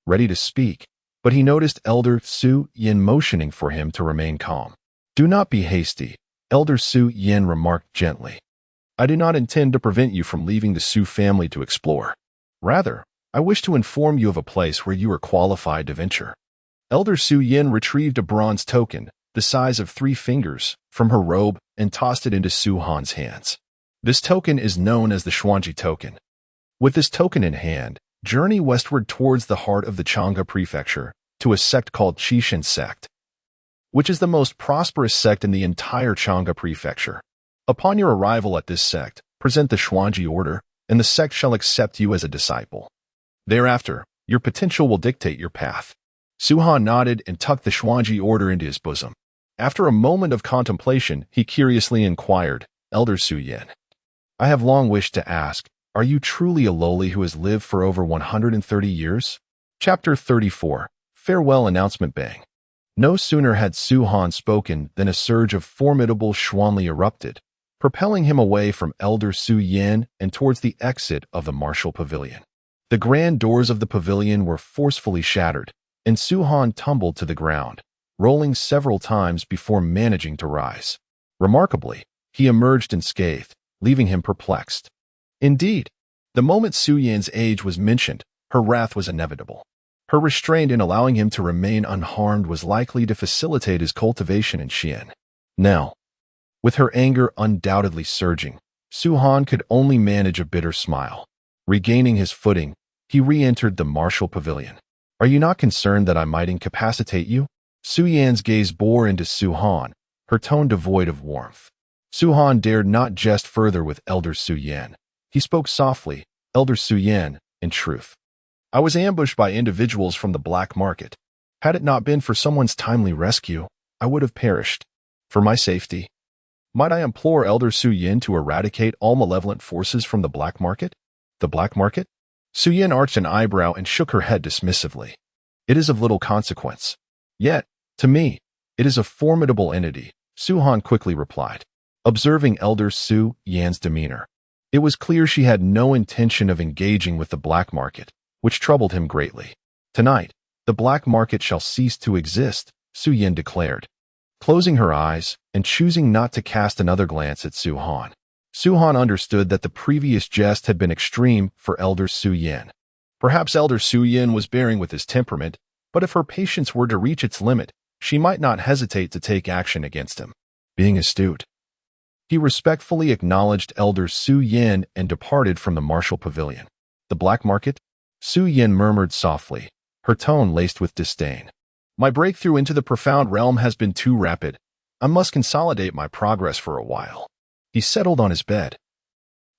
ready to speak, but he noticed Elder Su-Yin motioning for him to remain calm. Do not be hasty, Elder Su-Yin remarked gently. I do not intend to prevent you from leaving the Su family to explore. Rather, I wish to inform you of a place where you are qualified to venture. Elder Su-Yin retrieved a bronze token, the size of 3 fingers, from her robe and tossed it into Su-Han's hands. This token is known as the Xuanji token. With this token in hand, journey westward towards the heart of the Chang'e prefecture to a sect called Qishan sect, which is the most prosperous sect in the entire Chang'e prefecture. Upon your arrival at this sect, present the Xuanji order, and the sect shall accept you as a disciple. Thereafter, your potential will dictate your path. Su-Han nodded and tucked the Xuanji order into his bosom. After a moment of contemplation, he curiously inquired, Elder Su-Yin, I have long wished to ask, are you truly a lowly who has lived for over 130 years? Chapter 34, Farewell Announcement Bang. No sooner had Su-Han spoken than a surge of formidable Xuanli erupted, propelling him away from Elder Su-Yin and towards the exit of the martial pavilion. The grand doors of the pavilion were forcefully shattered, and Su-Han tumbled to the ground, rolling several times before managing to rise. Remarkably, he emerged unscathed, leaving him perplexed. Indeed, the moment Su-Yan's age was mentioned, her wrath was inevitable. Her restraint in allowing him to remain unharmed was likely to facilitate his cultivation in Xian. Now, with her anger undoubtedly surging, Su-Han could only manage a bitter smile. Regaining his footing, he re-entered the martial pavilion. "Are you not concerned that I might incapacitate you?" Su-Yan's gaze bore into Su-Han, her tone devoid of warmth. Su-Han dared not jest further with Elder Su-Yan. He spoke softly, "Elder Su-Yan, in truth, I was ambushed by individuals from the black market. Had it not been for someone's timely rescue, I would have perished. For my safety, might I implore Elder Su-Yin to eradicate all malevolent forces from the black market?" "The black market?" Su-Yin arched an eyebrow and shook her head dismissively. "It is of little consequence. Yet, to me, it is a formidable entity," Su-Han quickly replied, observing Elder Su-Yan's demeanor. It was clear she had no intention of engaging with the black market, which troubled him greatly. "Tonight, the black market shall cease to exist," Su-Yin declared, closing her eyes and choosing not to cast another glance at Su-Han. Su-Han understood that the previous jest had been extreme for Elder Su-Yin. Perhaps Elder Su-Yin was bearing with his temperament, but if her patience were to reach its limit, she might not hesitate to take action against him. Being astute, he respectfully acknowledged Elder Su-Yin and departed from the martial pavilion. "The black market?" Su-Yin murmured softly, her tone laced with disdain. "My breakthrough into the profound realm has been too rapid. I must consolidate my progress for a while." He settled on his bed,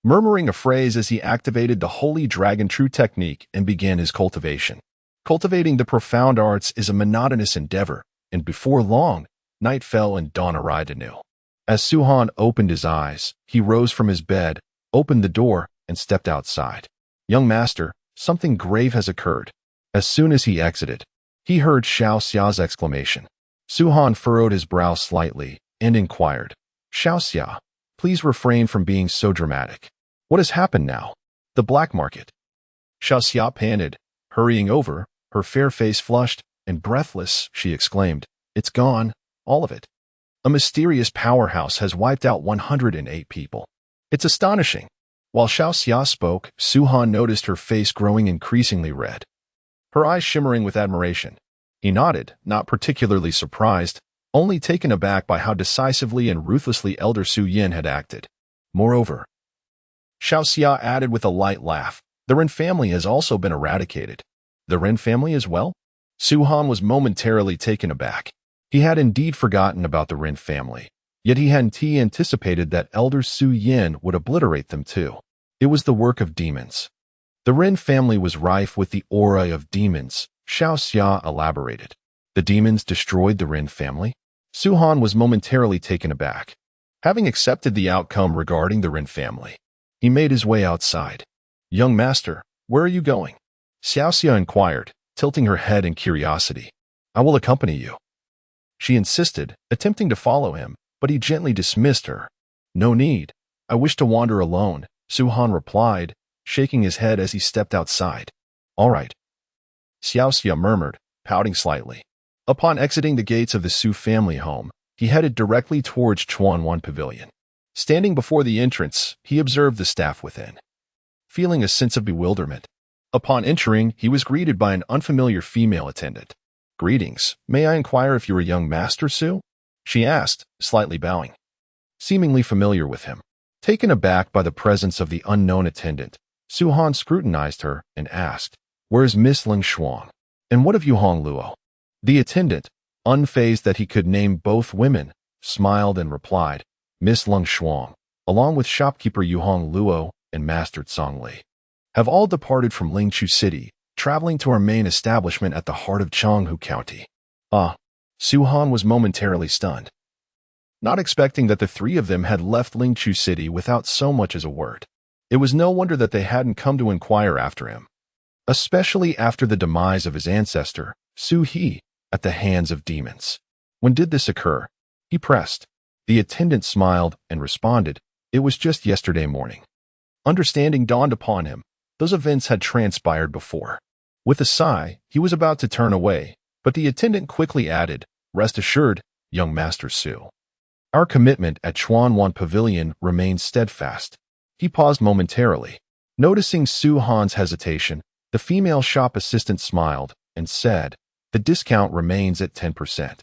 murmuring a phrase as he activated the Holy Dragon True technique and began his cultivation. Cultivating the profound arts is a monotonous endeavor, and before long, night fell and dawn arrived anew. As Su-Han opened his eyes, he rose from his bed, opened the door, and stepped outside. "Young master, something grave has occurred." As soon as he exited, he heard Xiao Xia's exclamation. Su-Han furrowed his brow slightly and inquired, "Xiao Xia, please refrain from being so dramatic. What has happened now?" "The black market." Xiao Xia panted, hurrying over, her fair face flushed and breathless. She exclaimed, "It's gone, all of it. A mysterious powerhouse has wiped out 108 people. It's astonishing." While Xiao Xia spoke, Su-Han noticed her face growing increasingly red, her eyes shimmering with admiration. He nodded, not particularly surprised, only taken aback by how decisively and ruthlessly Elder Su-Yin had acted. Moreover, Xiao Xia added with a light laugh, "The Ren family has also been eradicated." "The Ren family as well?" Su-Han was momentarily taken aback. He had indeed forgotten about the Ren family, yet he hadn't anticipated that Elder Su-Yin would obliterate them too. It was the work of demons. The Ren family was rife with the aura of demons, Xiao Xia elaborated. The demons destroyed the Ren family? Su-Han was momentarily taken aback. Having accepted the outcome regarding the Ren family, he made his way outside. "Young master, where are you going?" Xiao Xia inquired, tilting her head in curiosity. "I will accompany you." She insisted, attempting to follow him, but he gently dismissed her. "No need. I wish to wander alone," Su-Han replied, shaking his head as he stepped outside. "All right," Xiao Xia murmured, pouting slightly. Upon exiting the gates of the Su family home, he headed directly towards Chuanwan Pavilion. Standing before the entrance, he observed the staff within, feeling a sense of bewilderment. Upon entering, he was greeted by an unfamiliar female attendant. "Greetings. May I inquire if you are young Master Su?" she asked, slightly bowing, seemingly familiar with him. Taken aback by the presence of the unknown attendant, Su-Han scrutinized her and asked, "Where is Miss Ling Xuang? And what of Yu Hong Luo?" The attendant, unfazed that he could name both women, smiled and replied, "Miss Ling Xuang, along with shopkeeper Yu Hong Luo and Master Tsong Li, have all departed from Lingchu City, traveling to our main establishment at the heart of Changhu County." Ah, Su-Han was momentarily stunned, not expecting that the three of them had left Lingchu City without so much as a word. It was no wonder that they hadn't come to inquire after him, especially after the demise of his ancestor, Su He, at the hands of demons. "When did this occur?" he pressed. The attendant smiled and responded, "It was just yesterday morning." Understanding dawned upon him. Those events had transpired before. With a sigh, he was about to turn away, but the attendant quickly added, "Rest assured, young Master Su, our commitment at Chuanwan Pavilion remains steadfast." He paused momentarily. Noticing Su-Han's hesitation, the female shop assistant smiled, and said, "The discount remains at 10%.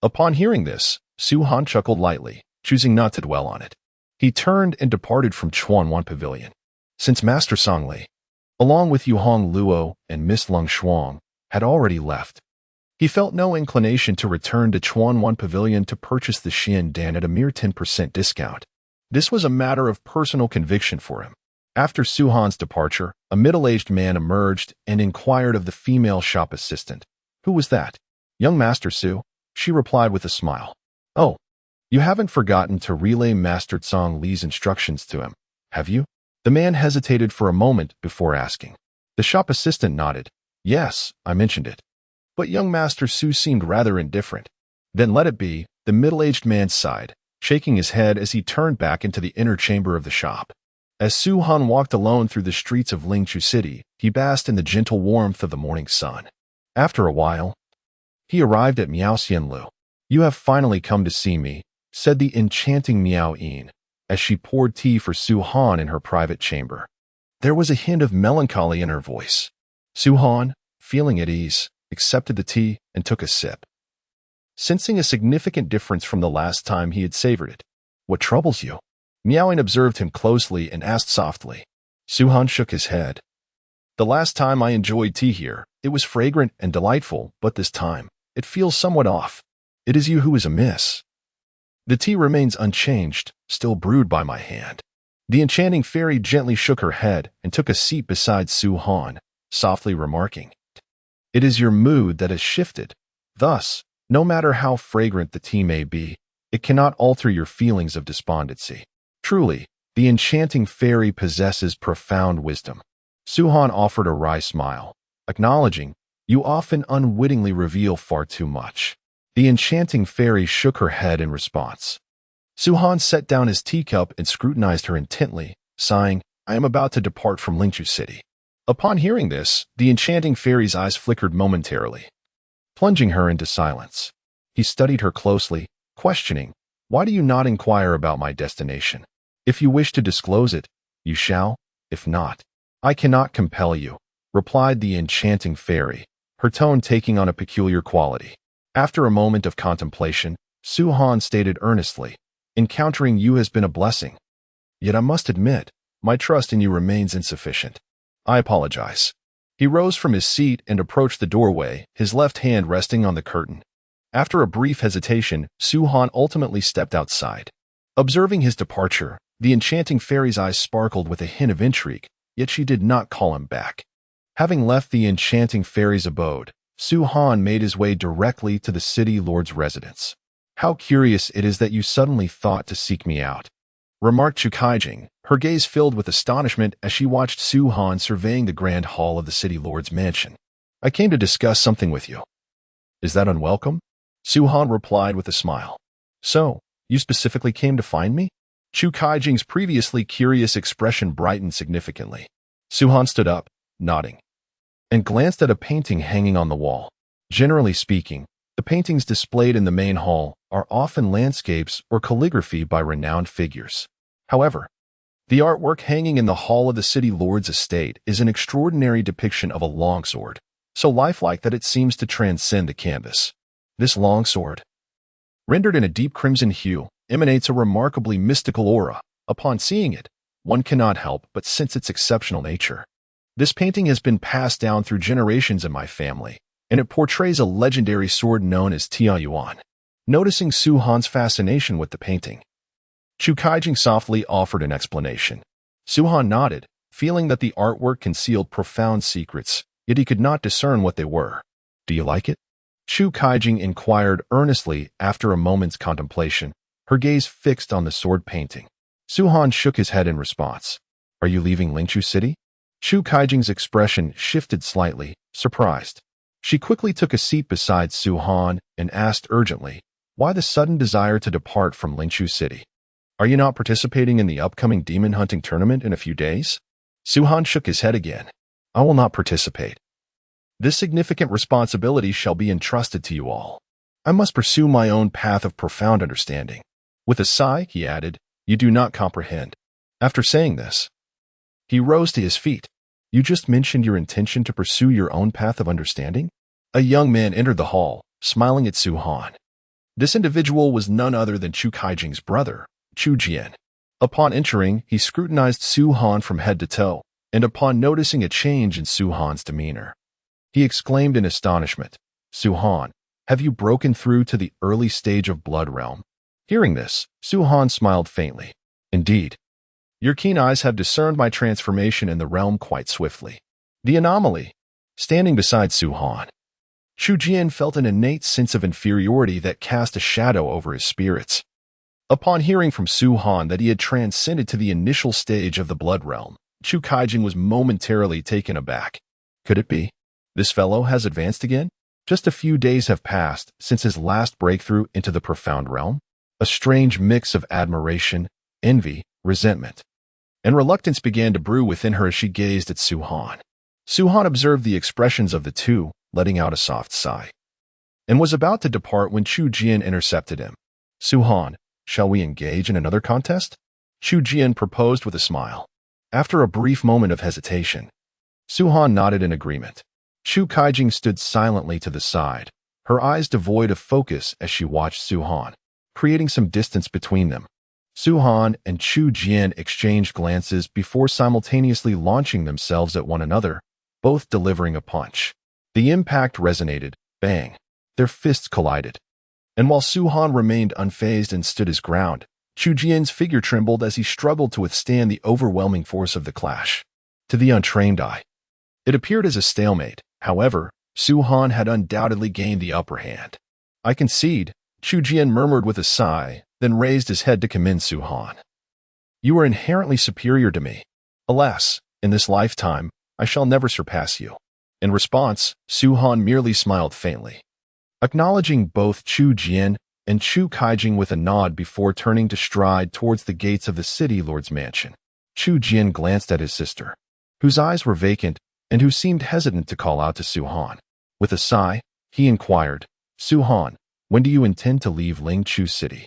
Upon hearing this, Su-han chuckled lightly, choosing not to dwell on it. He turned and departed from Chuanwan Pavilion. Since Master Songlei, along with Yu Hong Luo and Miss Lung Shuang, had already left, he felt no inclination to return to Chuanwan Pavilion to purchase the Xian Dan at a mere 10% discount. This was a matter of personal conviction for him. After Su-han's departure, a middle-aged man emerged and inquired of the female shop assistant. "Who was that?" "Young Master Su," she replied with a smile. "Oh, you haven't forgotten to relay Master Tsong Li's instructions to him, have you?" The man hesitated for a moment before asking. The shop assistant nodded. "Yes, I mentioned it." But young Master Su seemed rather indifferent. "Then let it be," the middle-aged man sighed, shaking his head as he turned back into the inner chamber of the shop. As Su-han walked alone through the streets of Lingchu City, he basked in the gentle warmth of the morning sun. After a while, he arrived at Miao Xianlu. "You have finally come to see me," said the enchanting Miao Yin, as she poured tea for Su-han in her private chamber. There was a hint of melancholy in her voice. Su-han, feeling at ease, accepted the tea and took a sip, sensing a significant difference from the last time he had savored it. "What troubles you?" Miao Yin observed him closely and asked softly. Su-han shook his head. "The last time I enjoyed tea here, it was fragrant and delightful, but this time, it feels somewhat off. It is you who is amiss." "The tea remains unchanged, still brewed by my hand." The enchanting fairy gently shook her head and took a seat beside Su-han, softly remarking, "It is your mood that has shifted. Thus, no matter how fragrant the tea may be, it cannot alter your feelings of despondency. Truly, the enchanting fairy possesses profound wisdom." Su-han offered a wry smile, acknowledging, "You often unwittingly reveal far too much." The enchanting fairy shook her head in response. Su-han set down his teacup and scrutinized her intently, sighing, "I am about to depart from Lingchu City." Upon hearing this, the enchanting fairy's eyes flickered momentarily, plunging her into silence. He studied her closely, questioning, "Why do you not inquire about my destination? If you wish to disclose it, you shall. If not, I cannot compel you," replied the enchanting fairy, her tone taking on a peculiar quality. After a moment of contemplation, Su-han stated earnestly, "Encountering you has been a blessing. Yet I must admit, my trust in you remains insufficient. I apologize." He rose from his seat and approached the doorway, his left hand resting on the curtain. After a brief hesitation, Su-han ultimately stepped outside. Observing his departure, the enchanting fairy's eyes sparkled with a hint of intrigue, yet she did not call him back. Having left the enchanting fairy's abode, Su-han made his way directly to the city lord's residence. "How curious it is that you suddenly thought to seek me out," remarked Chu Kaijing, her gaze filled with astonishment as she watched Su-han surveying the grand hall of the city lord's mansion. "I came to discuss something with you." "Is that unwelcome?" Su-han replied with a smile. "So, you specifically came to find me?" Chu Kaijing's previously curious expression brightened significantly. Su-han stood up, nodding, and glanced at a painting hanging on the wall. Generally speaking, the paintings displayed in the main hall are often landscapes or calligraphy by renowned figures. However, the artwork hanging in the hall of the city lord's estate is an extraordinary depiction of a longsword, so lifelike that it seems to transcend the canvas. This longsword, rendered in a deep crimson hue, emanates a remarkably mystical aura. Upon seeing it, one cannot help but sense its exceptional nature. This painting has been passed down through generations in my family, and it portrays a legendary sword known as Tia Yuan. Noticing Su-han's fascination with the painting, Chu Kaijing softly offered an explanation. Su-han nodded, feeling that the artwork concealed profound secrets, yet he could not discern what they were. "Do you like it?" Chu Kaijing inquired earnestly after a moment's contemplation, her gaze fixed on the sword painting. Su-han shook his head in response. "Are you leaving Lingchu City?" Chu Kaijing's expression shifted slightly, surprised. She quickly took a seat beside Su-han and asked urgently, "Why the sudden desire to depart from Lingchu City? Are you not participating in the upcoming demon hunting tournament in a few days?" Su-han shook his head again. "I will not participate. This significant responsibility shall be entrusted to you all. I must pursue my own path of profound understanding." With a sigh, he added, "You do not comprehend." After saying this, he rose to his feet. "You just mentioned your intention to pursue your own path of understanding?" A young man entered the hall, smiling at Su Han. This individual was none other than Chu Kaijing's brother, Chu Jian. Upon entering, he scrutinized Su Han from head to toe, and upon noticing a change in Su Han's demeanor, he exclaimed in astonishment, "Su Han, have you broken through to the early stage of Blood Realm?" Hearing this, Su Han smiled faintly. "Indeed. Your keen eyes have discerned my transformation in the realm quite swiftly." The anomaly. Standing beside Su Han, Chu Jian felt an innate sense of inferiority that cast a shadow over his spirits. Upon hearing from Su Han that he had transcended to the initial stage of the Blood Realm, Chu Kaijing was momentarily taken aback. Could it be? This fellow has advanced again? Just a few days have passed since his last breakthrough into the profound realm. A strange mix of admiration, envy, resentment, and reluctance began to brew within her as she gazed at Su Han. Su Han observed the expressions of the two, letting out a soft sigh, and was about to depart when Chu Jian intercepted him. "Su Han, shall we engage in another contest?" Chu Jian proposed with a smile. After a brief moment of hesitation, Su Han nodded in agreement. Chu Kaijing stood silently to the side, her eyes devoid of focus as she watched Su Han, creating some distance between them. Su Han and Chu Jian exchanged glances before simultaneously launching themselves at one another, both delivering a punch. The impact resonated, bang. Their fists collided. And while Su Han remained unfazed and stood his ground, Chu Jian's figure trembled as he struggled to withstand the overwhelming force of the clash. To the untrained eye, it appeared as a stalemate. However, Su Han had undoubtedly gained the upper hand. "I concede," Chu Jian murmured with a sigh, then raised his head to commend Su Han. "You are inherently superior to me. Alas, in this lifetime, I shall never surpass you." In response, Su Han merely smiled faintly, acknowledging both Chu Jian and Chu Kaijing with a nod before turning to stride towards the gates of the city lord's mansion. Chu Jian glanced at his sister, whose eyes were vacant and who seemed hesitant to call out to Su Han. With a sigh, he inquired, "Su Han, when do you intend to leave Lingchu City?"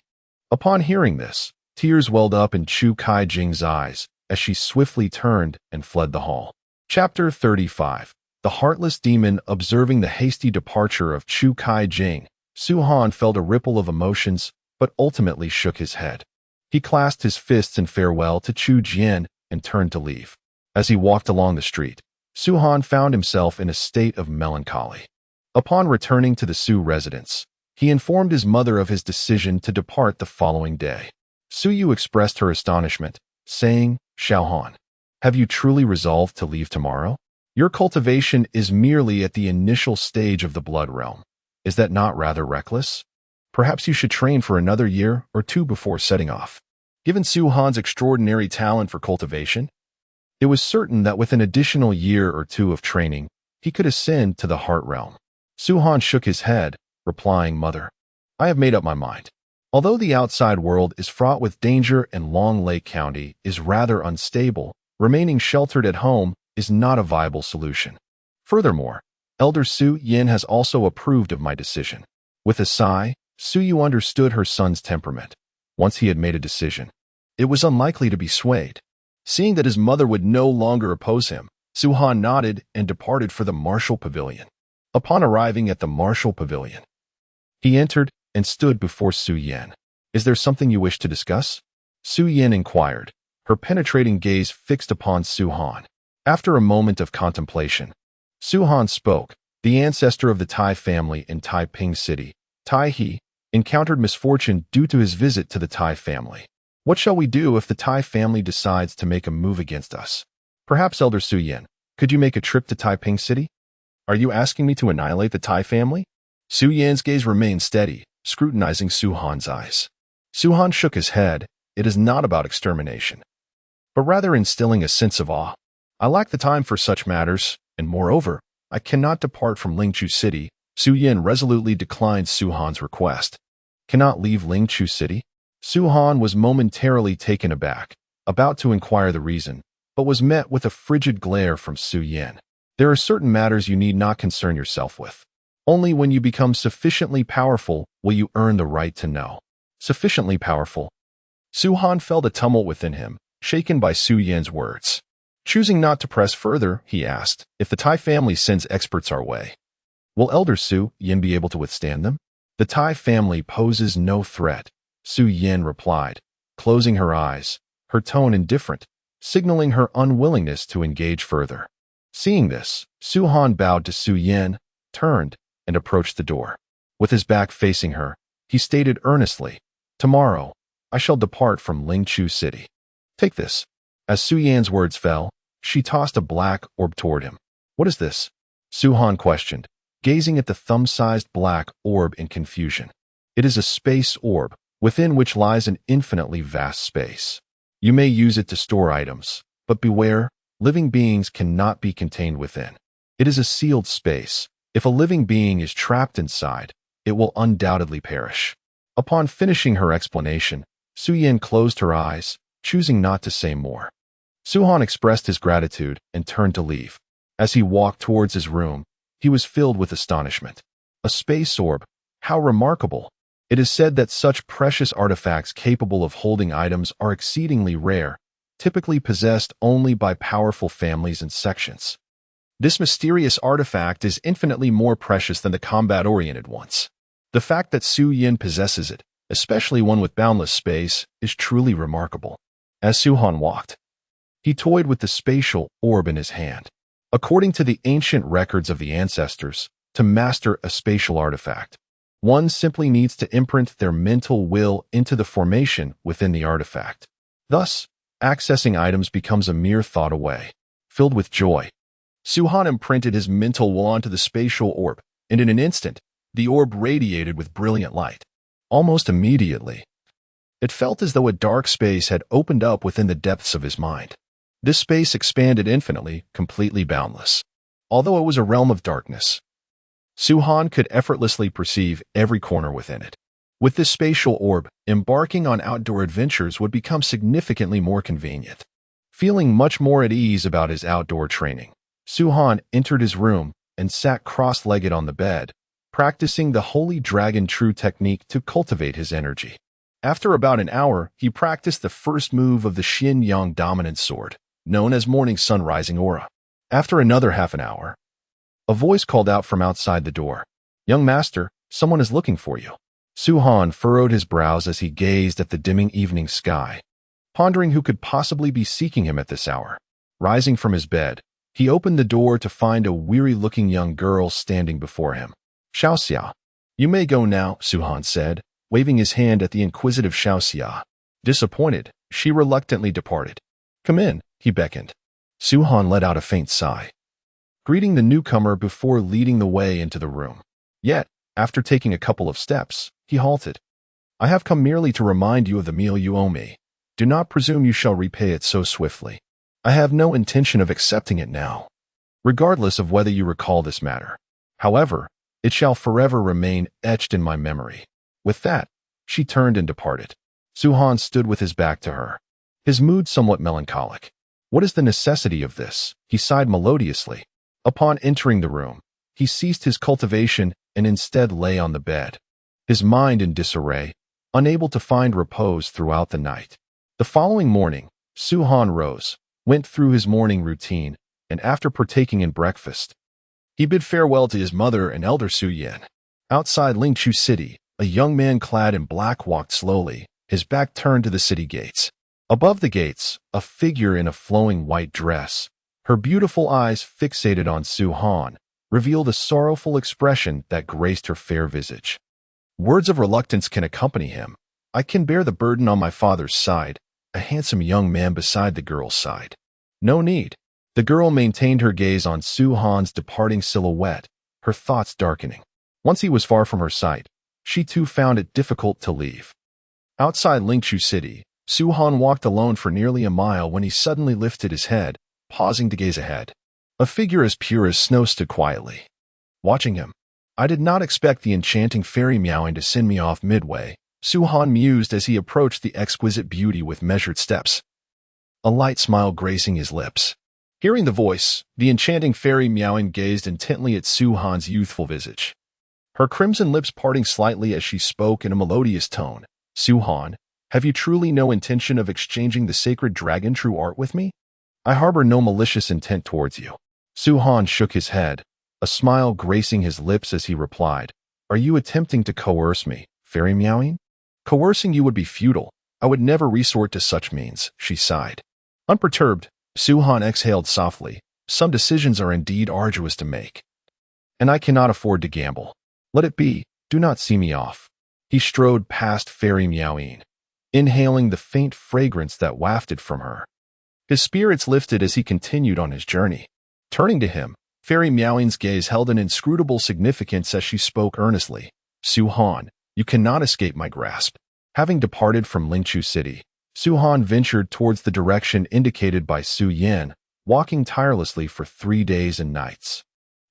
Upon hearing this, tears welled up in Chu Kaijing's eyes as she swiftly turned and fled the hall. Chapter 35. The Heartless Demon. Observing the hasty departure of Chu Kaijing, Su Han felt a ripple of emotions, but ultimately shook his head. He clasped his fists in farewell to Chu Jian and turned to leave. As he walked along the street, Su Han found himself in a state of melancholy. Upon returning to the Su residence, he informed his mother of his decision to depart the following day. Su Yu expressed her astonishment, saying, "Xiao Han, have you truly resolved to leave tomorrow? Your cultivation is merely at the initial stage of the Blood Realm. Is that not rather reckless? Perhaps you should train for another year or two before setting off." Given Su Han's extraordinary talent for cultivation, it was certain that with an additional year or two of training, he could ascend to the Heart Realm. Su Han shook his head, replying, "Mother, I have made up my mind. Although the outside world is fraught with danger and Long Lake County is rather unstable, remaining sheltered at home is not a viable solution. Furthermore, Elder Su Yin has also approved of my decision." With a sigh, Su Yu understood her son's temperament. Once he had made a decision, it was unlikely to be swayed. Seeing that his mother would no longer oppose him, Su Han nodded and departed for the Martial Pavilion. Upon arriving at the Martial Pavilion, he entered and stood before Su Yan. "Is there something you wish to discuss?" Su Yan inquired, her penetrating gaze fixed upon Su Han. After a moment of contemplation, Su Han spoke. The ancestor of the Tai family in Taiping City, Tai He, encountered misfortune due to his visit to the Tai family. What shall we do if the Tai family decides to make a move against us? Perhaps, Elder Su Yan, could you make a trip to Taiping City? Are you asking me to annihilate the Tai family? Su Yan's gaze remained steady, scrutinizing Su Han's eyes. Su Han shook his head. It is not about extermination, but rather instilling a sense of awe. I lack the time for such matters, and moreover, I cannot depart from Lingchu City. Su Yan resolutely declined Su Han's request. Cannot leave Lingchu City? Su Han was momentarily taken aback, about to inquire the reason, but was met with a frigid glare from Su Yan. There are certain matters you need not concern yourself with. Only when you become sufficiently powerful will you earn the right to know. Sufficiently powerful. Su Han felt a tumult within him, shaken by Su Yan's words. Choosing not to press further, he asked, "If the Tai family sends experts our way, Will Elder Su Yin be able to withstand them? The Tai family poses no threat, Su Yin replied, closing her eyes, her tone indifferent, signaling her unwillingness to engage further. Seeing this, Su Han bowed to Su Yin, turned, and approached the door. With his back facing her, he stated earnestly, "Tomorrow, I shall depart from Lingchu City. Take this." As Su Yan's words fell, she tossed a black orb toward him. "What is this?" Su Han questioned, gazing at the thumb-sized black orb in confusion. "It is a space orb, within which lies an infinitely vast space. You may use it to store items, but beware, living beings cannot be contained within. It is a sealed space. If a living being is trapped inside, it will undoubtedly perish." Upon finishing her explanation, Su Yin closed her eyes, choosing not to say more. Su Han expressed his gratitude and turned to leave. As he walked towards his room, he was filled with astonishment. A space orb? How remarkable! It is said that such precious artifacts capable of holding items are exceedingly rare, typically possessed only by powerful families and sections. This mysterious artifact is infinitely more precious than the combat-oriented ones. The fact that Su Yin possesses it, especially one with boundless space, is truly remarkable. As Su Han walked, he toyed with the spatial orb in his hand. According to the ancient records of the ancestors, to master a spatial artifact, one simply needs to imprint their mental will into the formation within the artifact. Thus, accessing items becomes a mere thought away. Filled with joy, Su Han imprinted his mental will onto the spatial orb, and in an instant, the orb radiated with brilliant light. Almost immediately, it felt as though a dark space had opened up within the depths of his mind. This space expanded infinitely, completely boundless. Although it was a realm of darkness, Su Han could effortlessly perceive every corner within it. With this spatial orb, embarking on outdoor adventures would become significantly more convenient. Feeling much more at ease about his outdoor training, Su Han entered his room and sat cross-legged on the bed, practicing the Holy Dragon True technique to cultivate his energy. After about an hour, he practiced the first move of the Xin Yang dominant sword, known as Morning Sun Rising Aura. After another half an hour, a voice called out from outside the door, "Young master, someone is looking for you." Su Han furrowed his brows as he gazed at the dimming evening sky, pondering who could possibly be seeking him at this hour. Rising from his bed, he opened the door to find a weary-looking young girl standing before him. "Xiaoxia, you may go now," Su Han said, waving his hand at the inquisitive Xiaoxia. Disappointed, she reluctantly departed. "Come in," he beckoned. Su Han let out a faint sigh, greeting the newcomer before leading the way into the room. Yet, after taking a couple of steps, he halted. "I have come merely to remind you of the meal you owe me. Do not presume you shall repay it so swiftly. I have no intention of accepting it now, regardless of whether you recall this matter. However, it shall forever remain etched in my memory." With that, she turned and departed. Su Han stood with his back to her, his mood somewhat melancholic. "What is the necessity of this?" he sighed melodiously. Upon entering the room, he ceased his cultivation and instead lay on the bed, his mind in disarray, unable to find repose throughout the night. The following morning, Su Han rose, went through his morning routine, and after partaking in breakfast, he bid farewell to his mother and elder Su Yin. Outside Lingchu City, a young man clad in black walked slowly, his back turned to the city gates. Above the gates, a figure in a flowing white dress, her beautiful eyes fixated on Su Han, revealed a sorrowful expression that graced her fair visage. Words of reluctance can accompany him. "I can bear the burden on my father's side," a handsome young man beside the girl's side. "No need." The girl maintained her gaze on Su Han's departing silhouette, her thoughts darkening. Once he was far from her sight, she too found it difficult to leave. Outside Lingchu City, Su Han walked alone for nearly a mile when he suddenly lifted his head, pausing to gaze ahead. A figure as pure as snow stood quietly, watching him. "I did not expect the enchanting fairy meowing to send me off midway," Su Han mused as he approached the exquisite beauty with measured steps, a light smile gracing his lips. Hearing the voice, the enchanting fairy meowing gazed intently at Su Han's youthful visage, her crimson lips parting slightly as she spoke in a melodious tone. "Su Han, have you truly no intention of exchanging the sacred dragon true art with me? I harbor no malicious intent towards you." Su Han shook his head, a smile gracing his lips as he replied, "Are you attempting to coerce me, fairy meowing?" "Coercing you would be futile. I would never resort to such means," she sighed. Unperturbed, Suhan exhaled softly. "Some decisions are indeed arduous to make, and I cannot afford to gamble. Let it be. Do not see me off." He strode past fairy meowing, inhaling the faint fragrance that wafted from her. His spirits lifted as he continued on his journey. Turning to him, fairy meowing's gaze held an inscrutable significance as she spoke earnestly. "Suhan, you cannot escape my grasp." Having departed from Lingchu City, Suhan ventured towards the direction indicated by Su Yin, walking tirelessly for 3 days and nights.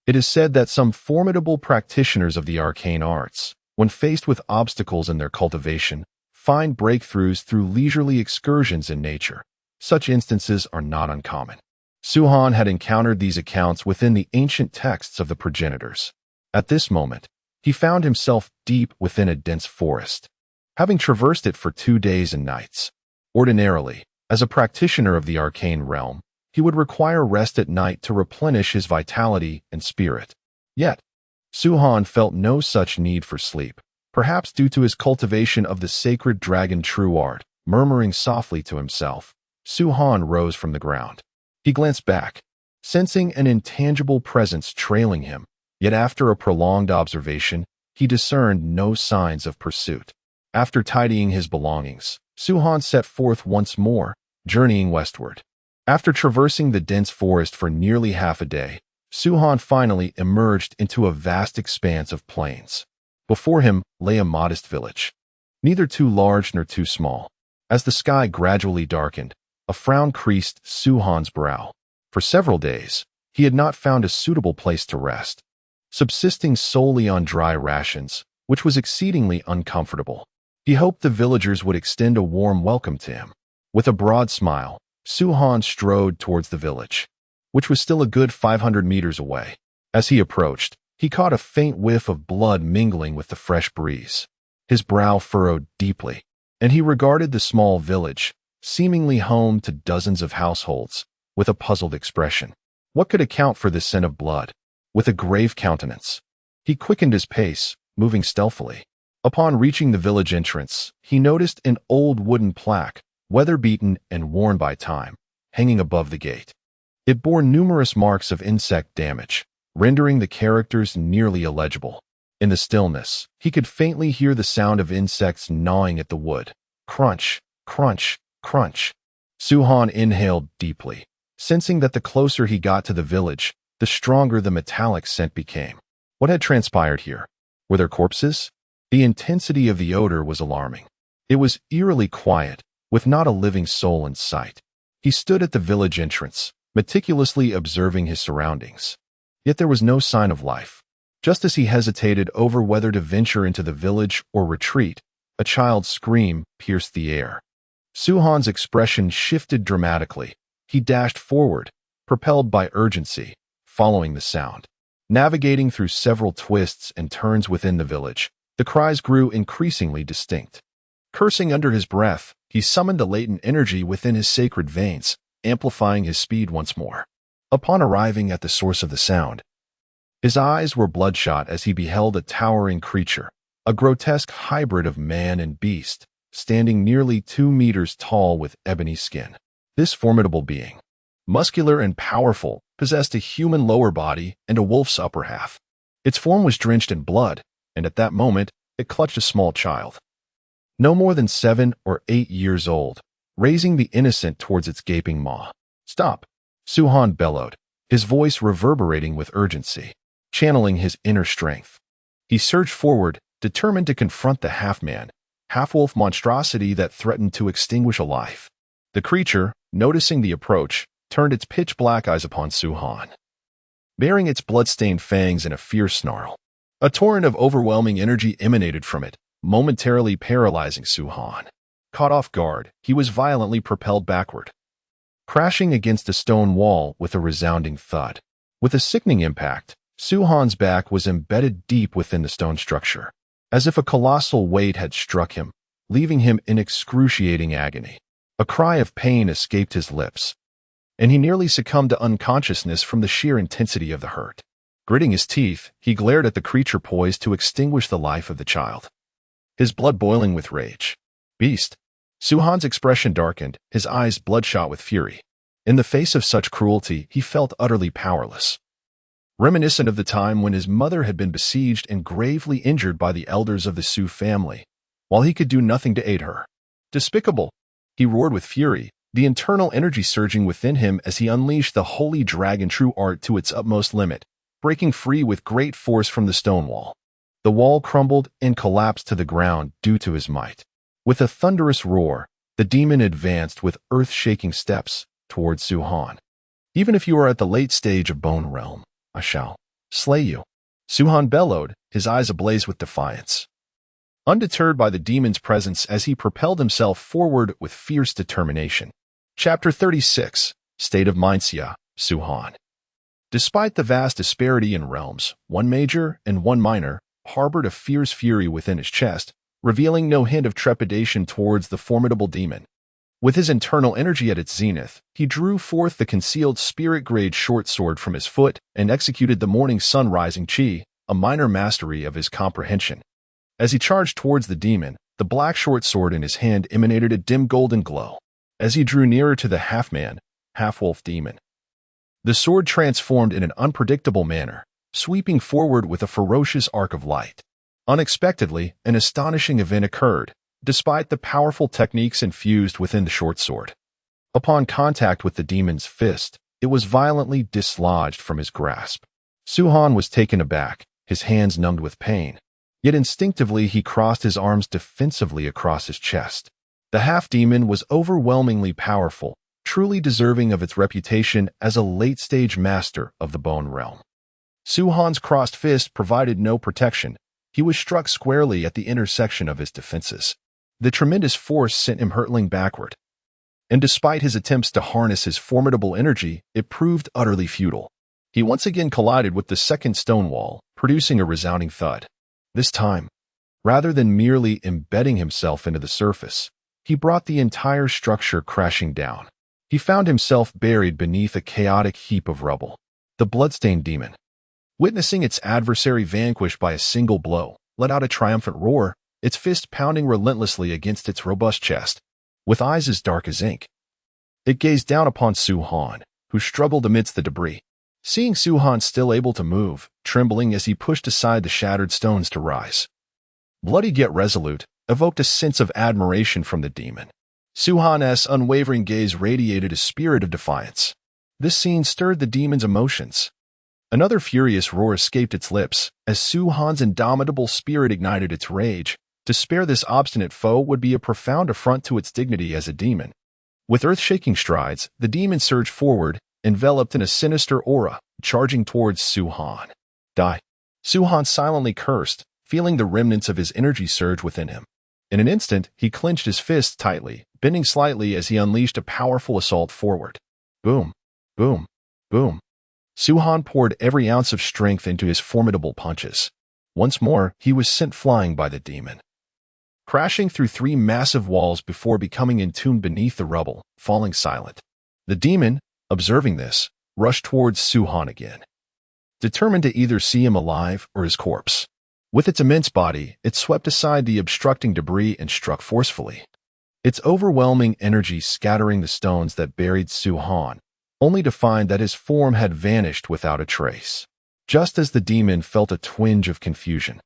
It is said that some formidable practitioners of the arcane arts, when faced with obstacles in their cultivation, find breakthroughs through leisurely excursions in nature. Such instances are not uncommon. Suhan had encountered these accounts within the ancient texts of the progenitors. At this moment, he found himself deep within a dense forest, having traversed it for 2 days and nights. Ordinarily, as a practitioner of the arcane realm, he would require rest at night to replenish his vitality and spirit. Yet, Suhan felt no such need for sleep, perhaps due to his cultivation of the sacred dragon true art. Murmuring softly to himself, Suhan rose from the ground. He glanced back, sensing an intangible presence trailing him, yet after a prolonged observation, he discerned no signs of pursuit. After tidying his belongings, Suhan set forth once more, journeying westward. After traversing the dense forest for nearly half a day, Suhan finally emerged into a vast expanse of plains. Before him lay a modest village, neither too large nor too small. As the sky gradually darkened, a frown creased Suhan's brow. For several days, he had not found a suitable place to rest, subsisting solely on dry rations, which was exceedingly uncomfortable. He hoped the villagers would extend a warm welcome to him. With a broad smile, Suhan strode towards the village, which was still a good 500 meters away. As he approached, he caught a faint whiff of blood mingling with the fresh breeze. His brow furrowed deeply, and he regarded the small village, seemingly home to dozens of households, with a puzzled expression. What could account for this scent of blood? With a grave countenance, he quickened his pace, moving stealthily. Upon reaching the village entrance, he noticed an old wooden plaque, weather-beaten and worn by time, hanging above the gate. It bore numerous marks of insect damage, rendering the characters nearly illegible. In the stillness, he could faintly hear the sound of insects gnawing at the wood. Crunch, crunch, crunch. Suhan inhaled deeply, sensing that the closer he got to the village, the stronger the metallic scent became. What had transpired here? Were there corpses? The intensity of the odor was alarming. It was eerily quiet, with not a living soul in sight. He stood at the village entrance, meticulously observing his surroundings. Yet there was no sign of life. Just as he hesitated over whether to venture into the village or retreat, a child's scream pierced the air. Suhan's expression shifted dramatically. He dashed forward, propelled by urgency, following the sound. Navigating through several twists and turns within the village, the cries grew increasingly distinct. Cursing under his breath, he summoned the latent energy within his sacred veins, amplifying his speed once more. Upon arriving at the source of the sound, his eyes were bloodshot as he beheld a towering creature, a grotesque hybrid of man and beast, standing nearly 2 meters tall with ebony skin. This formidable being, muscular and powerful, possessed a human lower body and a wolf's upper half. Its form was drenched in blood, and at that moment, it clutched a small child, no more than 7 or 8 years old, raising the innocent towards its gaping maw. "Stop!" Suhan bellowed, his voice reverberating with urgency. Channeling his inner strength, he surged forward, determined to confront the half-man, half-wolf monstrosity that threatened to extinguish a life. The creature, noticing the approach, turned its pitch-black eyes upon Suhan, baring its blood-stained fangs in a fierce snarl. A torrent of overwhelming energy emanated from it, momentarily paralyzing Suhan. Caught off guard, he was violently propelled backward, crashing against a stone wall with a resounding thud. With a sickening impact, Suhan's back was embedded deep within the stone structure, as if a colossal weight had struck him, leaving him in excruciating agony. A cry of pain escaped his lips, and he nearly succumbed to unconsciousness from the sheer intensity of the hurt. Gritting his teeth, he glared at the creature poised to extinguish the life of the child, his blood boiling with rage. Beast. Suhan's expression darkened, his eyes bloodshot with fury. In the face of such cruelty, he felt utterly powerless. Reminiscent of the time when his mother had been besieged and gravely injured by the elders of the Sioux family, while he could do nothing to aid her. Despicable! He roared with fury, the internal energy surging within him as he unleashed the holy dragon true art to its utmost limit, breaking free with great force from the stone wall. The wall crumbled and collapsed to the ground due to his might. With a thunderous roar, the demon advanced with earth-shaking steps towards Suhan. Even if you are at the late stage of Bone Realm, I shall slay you. Suhan bellowed, his eyes ablaze with defiance. Undeterred by the demon's presence as he propelled himself forward with fierce determination. Chapter 36, State of Mindsia, Suhan. Despite the vast disparity in realms, one major and one minor harbored a fierce fury within his chest, revealing no hint of trepidation towards the formidable demon. With his internal energy at its zenith, he drew forth the concealed spirit-grade short sword from his foot and executed the morning sun rising chi, a minor mastery of his comprehension. As he charged towards the demon, the black short sword in his hand emanated a dim golden glow. As he drew nearer to the half-man, half-wolf demon, the sword transformed in an unpredictable manner, sweeping forward with a ferocious arc of light. Unexpectedly, an astonishing event occurred, despite the powerful techniques infused within the short sword. Upon contact with the demon's fist, it was violently dislodged from his grasp. Suhan was taken aback, his hands numbed with pain. Yet instinctively he crossed his arms defensively across his chest. The half-demon was overwhelmingly powerful, truly deserving of its reputation as a late-stage master of the Bone Realm. Suhan's crossed fist provided no protection. He was struck squarely at the intersection of his defenses. The tremendous force sent him hurtling backward. And despite his attempts to harness his formidable energy, it proved utterly futile. He once again collided with the second stone wall, producing a resounding thud. This time, rather than merely embedding himself into the surface, he brought the entire structure crashing down. He found himself buried beneath a chaotic heap of rubble. The bloodstained demon, witnessing its adversary vanquished by a single blow, let out a triumphant roar, its fist pounding relentlessly against its robust chest. With eyes as dark as ink, it gazed down upon Suhan, who struggled amidst the debris. Seeing Suhan still able to move, trembling as he pushed aside the shattered stones to rise, bloody yet resolute, evoked a sense of admiration from the demon. Suhan's unwavering gaze radiated a spirit of defiance. This scene stirred the demon's emotions. Another furious roar escaped its lips, as Suhan's indomitable spirit ignited its rage. To spare this obstinate foe would be a profound affront to its dignity as a demon. With earth-shaking strides, the demon surged forward, enveloped in a sinister aura, charging towards Suhan. Die. Suhan silently cursed, feeling the remnants of his energy surge within him. In an instant, he clenched his fists tightly, bending slightly as he unleashed a powerful assault forward. Boom, boom, boom. Suhan poured every ounce of strength into his formidable punches. Once more, he was sent flying by the demon, crashing through 3 massive walls before becoming entombed beneath the rubble, falling silent. The demon, observing this, rushed towards Suhan again, determined to either see him alive or his corpse. With its immense body, it swept aside the obstructing debris and struck forcefully, its overwhelming energy scattering the stones that buried Suhan, only to find that his form had vanished without a trace. Just as the demon felt a twinge of confusion,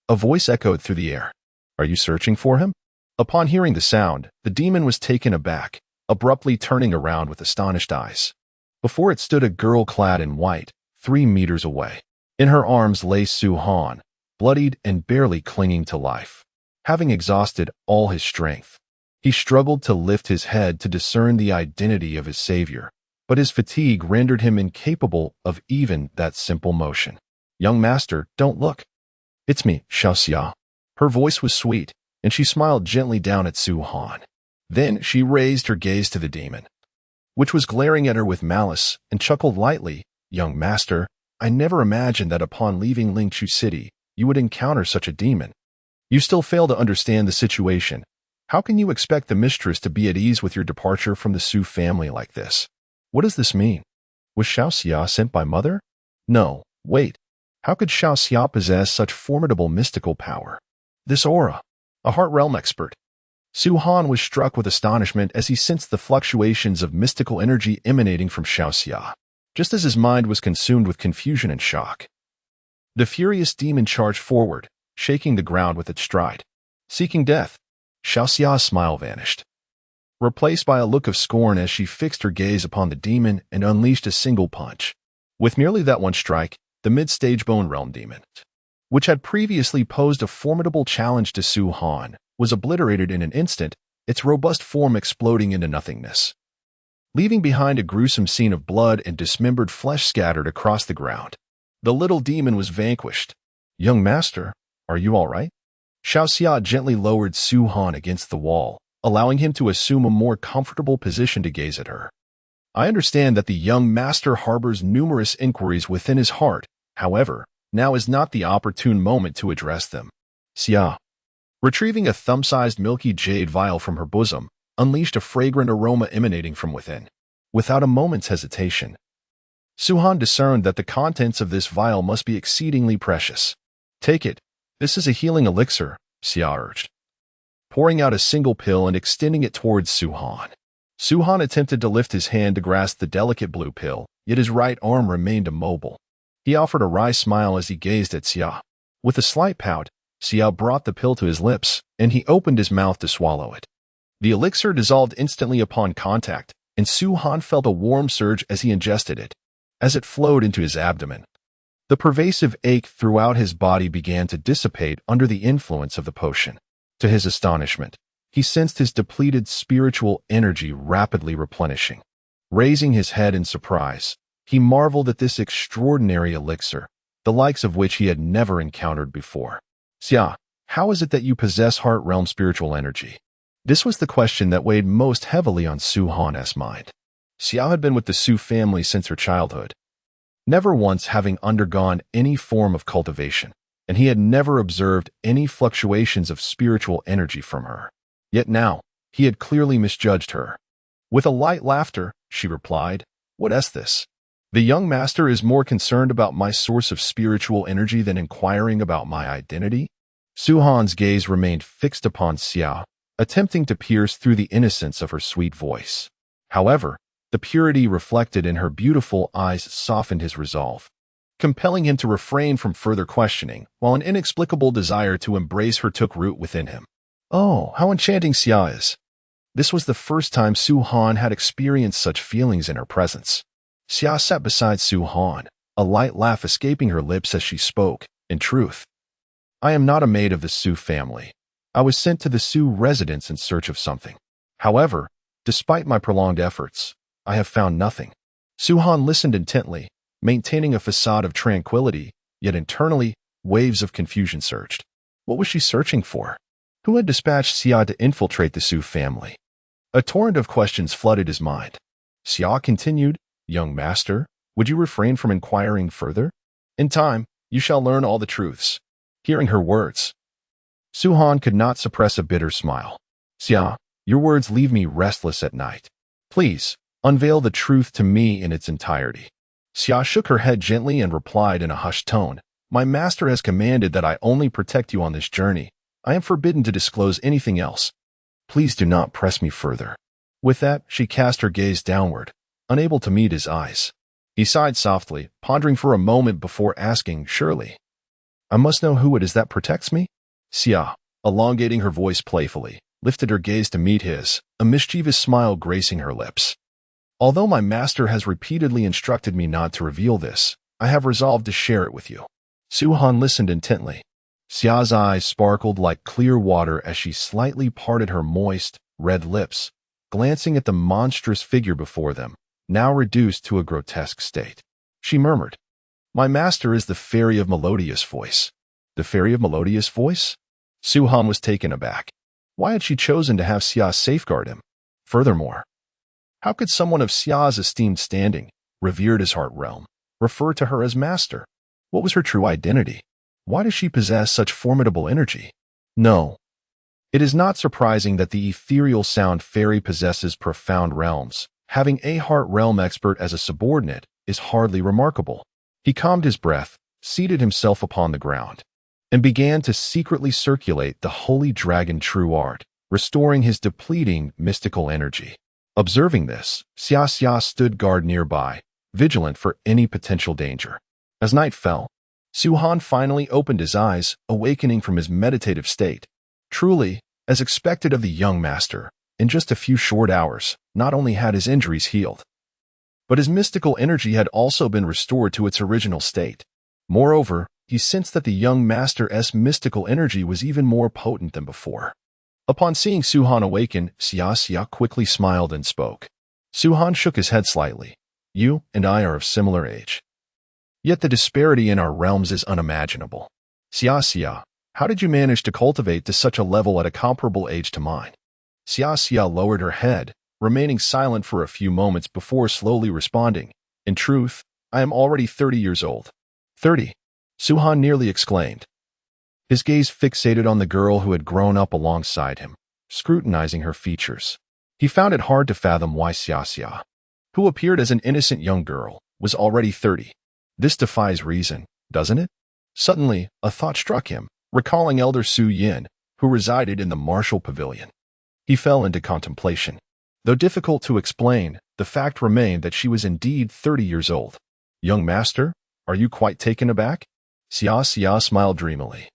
a voice echoed through the air. Are you searching for him? Upon hearing the sound, the demon was taken aback, abruptly turning around with astonished eyes. Before it stood a girl clad in white, 3 meters away. In her arms lay Suhan, bloodied and barely clinging to life. Having exhausted all his strength, he struggled to lift his head to discern the identity of his savior, but his fatigue rendered him incapable of even that simple motion. Young master, don't look. It's me, Xiaoxia. Her voice was sweet, and she smiled gently down at Suhan. Then she raised her gaze to the demon, which was glaring at her with malice, and chuckled lightly. Young master, I never imagined that upon leaving Lingchu City, you would encounter such a demon. You still fail to understand the situation. How can you expect the mistress to be at ease with your departure from the Sioux family like this? What does this mean? Was Xiaoxia sent by mother? No, wait, How could Xiaoxia possess such formidable mystical power? This aura, a heart realm expert. Su Han was struck with astonishment as he sensed the fluctuations of mystical energy emanating from Xiaoxia, just as his mind was consumed with confusion and shock. The furious demon charged forward, shaking the ground with its stride. Seeking death, Xiaoxia's smile vanished, replaced by a look of scorn as she fixed her gaze upon the demon and unleashed a single punch. With merely that one strike, the mid-stage bone realm demon, which had previously posed a formidable challenge to Su Han, was obliterated in an instant, its robust form exploding into nothingness, leaving behind a gruesome scene of blood and dismembered flesh scattered across the ground. The little demon was vanquished. "Young master, are you all right?" Xiaoxia gently lowered Su Han against the wall, allowing him to assume a more comfortable position to gaze at her. "I understand that the young master harbors numerous inquiries within his heart. However, now is not the opportune moment to address them." Xia, retrieving a thumb-sized milky jade vial from her bosom, unleashed a fragrant aroma emanating from within. Without a moment's hesitation, Su Han discerned that the contents of this vial must be exceedingly precious. "Take it. This is a healing elixir," Xia urged, pouring out a single pill and extending it towards Su Han. Su Han attempted to lift his hand to grasp the delicate blue pill, yet his right arm remained immobile. He offered a wry smile as he gazed at Xia. With a slight pout, Xia brought the pill to his lips, and he opened his mouth to swallow it. The elixir dissolved instantly upon contact, and Su Han felt a warm surge as he ingested it. As it flowed into his abdomen, the pervasive ache throughout his body began to dissipate under the influence of the potion. To his astonishment, he sensed his depleted spiritual energy rapidly replenishing. Raising his head in surprise, he marveled at this extraordinary elixir, the likes of which he had never encountered before. "Xia, how is it that you possess heart realm spiritual energy?" This was the question that weighed most heavily on Su Han's mind. Xia had been with the Su family since her childhood, never once having undergone any form of cultivation, and he had never observed any fluctuations of spiritual energy from her. Yet now, he had clearly misjudged her. With a light laughter, she replied, "What is this? The young master is more concerned about my source of spiritual energy than inquiring about my identity?" Su Han's gaze remained fixed upon Xia, attempting to pierce through the innocence of her sweet voice. However, the purity reflected in her beautiful eyes softened his resolve, compelling him to refrain from further questioning, while an inexplicable desire to embrace her took root within him. Oh, how enchanting Xia is! This was the first time Su Han had experienced such feelings in her presence. Xia sat beside Su Han, a light laugh escaping her lips as she spoke. "In truth, I am not a maid of the Su family. I was sent to the Su residence in search of something. However, despite my prolonged efforts, I have found nothing." Su Han listened intently, maintaining a facade of tranquility, yet internally, waves of confusion surged. What was she searching for? Who had dispatched Xia to infiltrate the Su family? A torrent of questions flooded his mind. Xia continued, "Young master, would you refrain from inquiring further? In time, you shall learn all the truths." Hearing her words, Su Han could not suppress a bitter smile. "Xia, your words leave me restless at night. Please, unveil the truth to me in its entirety." Xia shook her head gently and replied in a hushed tone, "My master has commanded that I only protect you on this journey. I am forbidden to disclose anything else. Please do not press me further." With that, she cast her gaze downward, unable to meet his eyes. He sighed softly, pondering for a moment before asking, "Surely, I must know who it is that protects me?" Xia, elongating her voice playfully, lifted her gaze to meet his, a mischievous smile gracing her lips. "Although my master has repeatedly instructed me not to reveal this, I have resolved to share it with you." Su Han listened intently. Xia's eyes sparkled like clear water as she slightly parted her moist, red lips, glancing at the monstrous figure before them, now reduced to a grotesque state. She murmured, "My master is the fairy of melodious voice." The fairy of melodious voice? Su Han was taken aback. Why had she chosen to have Xia safeguard him? Furthermore, how could someone of Xia's esteemed standing, revered as heart realm, refer to her as master? What was her true identity? Why does she possess such formidable energy? No. It is not surprising that the ethereal sound fairy possesses profound realms. Having a heart realm expert as a subordinate is hardly remarkable. He calmed his breath, seated himself upon the ground, and began to secretly circulate the holy dragon true art, restoring his depleting mystical energy. Observing this, Xia stood guard nearby, vigilant for any potential danger. As night fell, Su-Han finally opened his eyes, awakening from his meditative state. Truly, as expected of the young master, in just a few short hours, not only had his injuries healed, but his mystical energy had also been restored to its original state. Moreover, he sensed that the young master's mystical energy was even more potent than before. Upon seeing Su-Han awaken, Xia quickly smiled and spoke. Su-Han shook his head slightly. You and I are of similar age. Yet the disparity in our realms is unimaginable. Xia, how did you manage to cultivate to such a level at a comparable age to mine? Xia lowered her head, remaining silent for a few moments before slowly responding. In truth, I am already 30 years old. 30? Su-Han nearly exclaimed. His gaze fixated on the girl who had grown up alongside him, scrutinizing her features. He found it hard to fathom why Xia, who appeared as an innocent young girl, was already 30. This defies reason, doesn't it? Suddenly, a thought struck him, recalling Elder Su Yin, who resided in the martial pavilion. He fell into contemplation. Though difficult to explain, the fact remained that she was indeed 30 years old. Young master, are you quite taken aback? Xia smiled dreamily.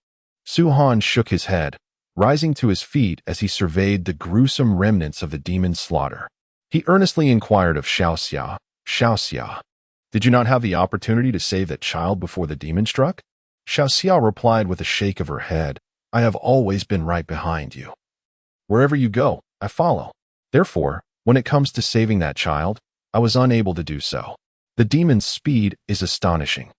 Su-Han shook his head, rising to his feet as he surveyed the gruesome remnants of the demon's slaughter. He earnestly inquired of Xia, did you not have the opportunity to save that child before the demon struck? Xia replied with a shake of her head, I have always been right behind you. Wherever you go, I follow. Therefore, when it comes to saving that child, I was unable to do so. The demon's speed is astonishing.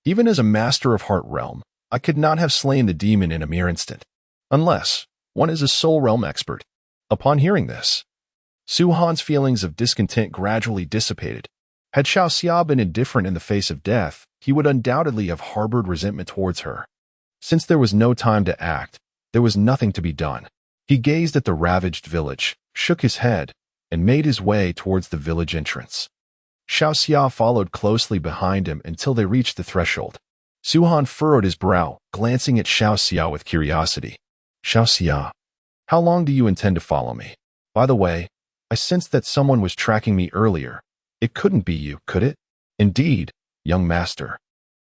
Even as a master of Heart Realm, I could not have slain the demon in a mere instant, unless one is a Soul Realm expert. Upon hearing this, Su-Han's feelings of discontent gradually dissipated. Had Xia been indifferent in the face of death, he would undoubtedly have harbored resentment towards her. Since there was no time to act, there was nothing to be done. He gazed at the ravaged village, shook his head, and made his way towards the village entrance. Xia followed closely behind him until they reached the threshold. Su-Han furrowed his brow, glancing at Xia with curiosity. Xia, how long do you intend to follow me? By the way, I sensed that someone was tracking me earlier. It couldn't be you, could it? Indeed, young master.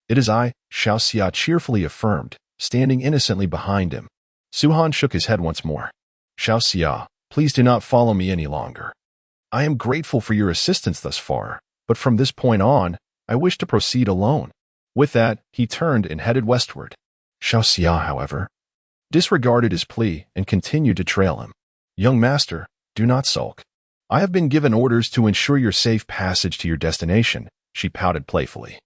It is I, Xia cheerfully affirmed, standing innocently behind him. Su-Han shook his head once more. Xia, please do not follow me any longer. I am grateful for your assistance thus far, but from this point on, I wish to proceed alone. With that, he turned and headed westward. Xia, however, disregarded his plea and continued to trail him. Young master, do not sulk. I have been given orders to ensure your safe passage to your destination, she pouted playfully.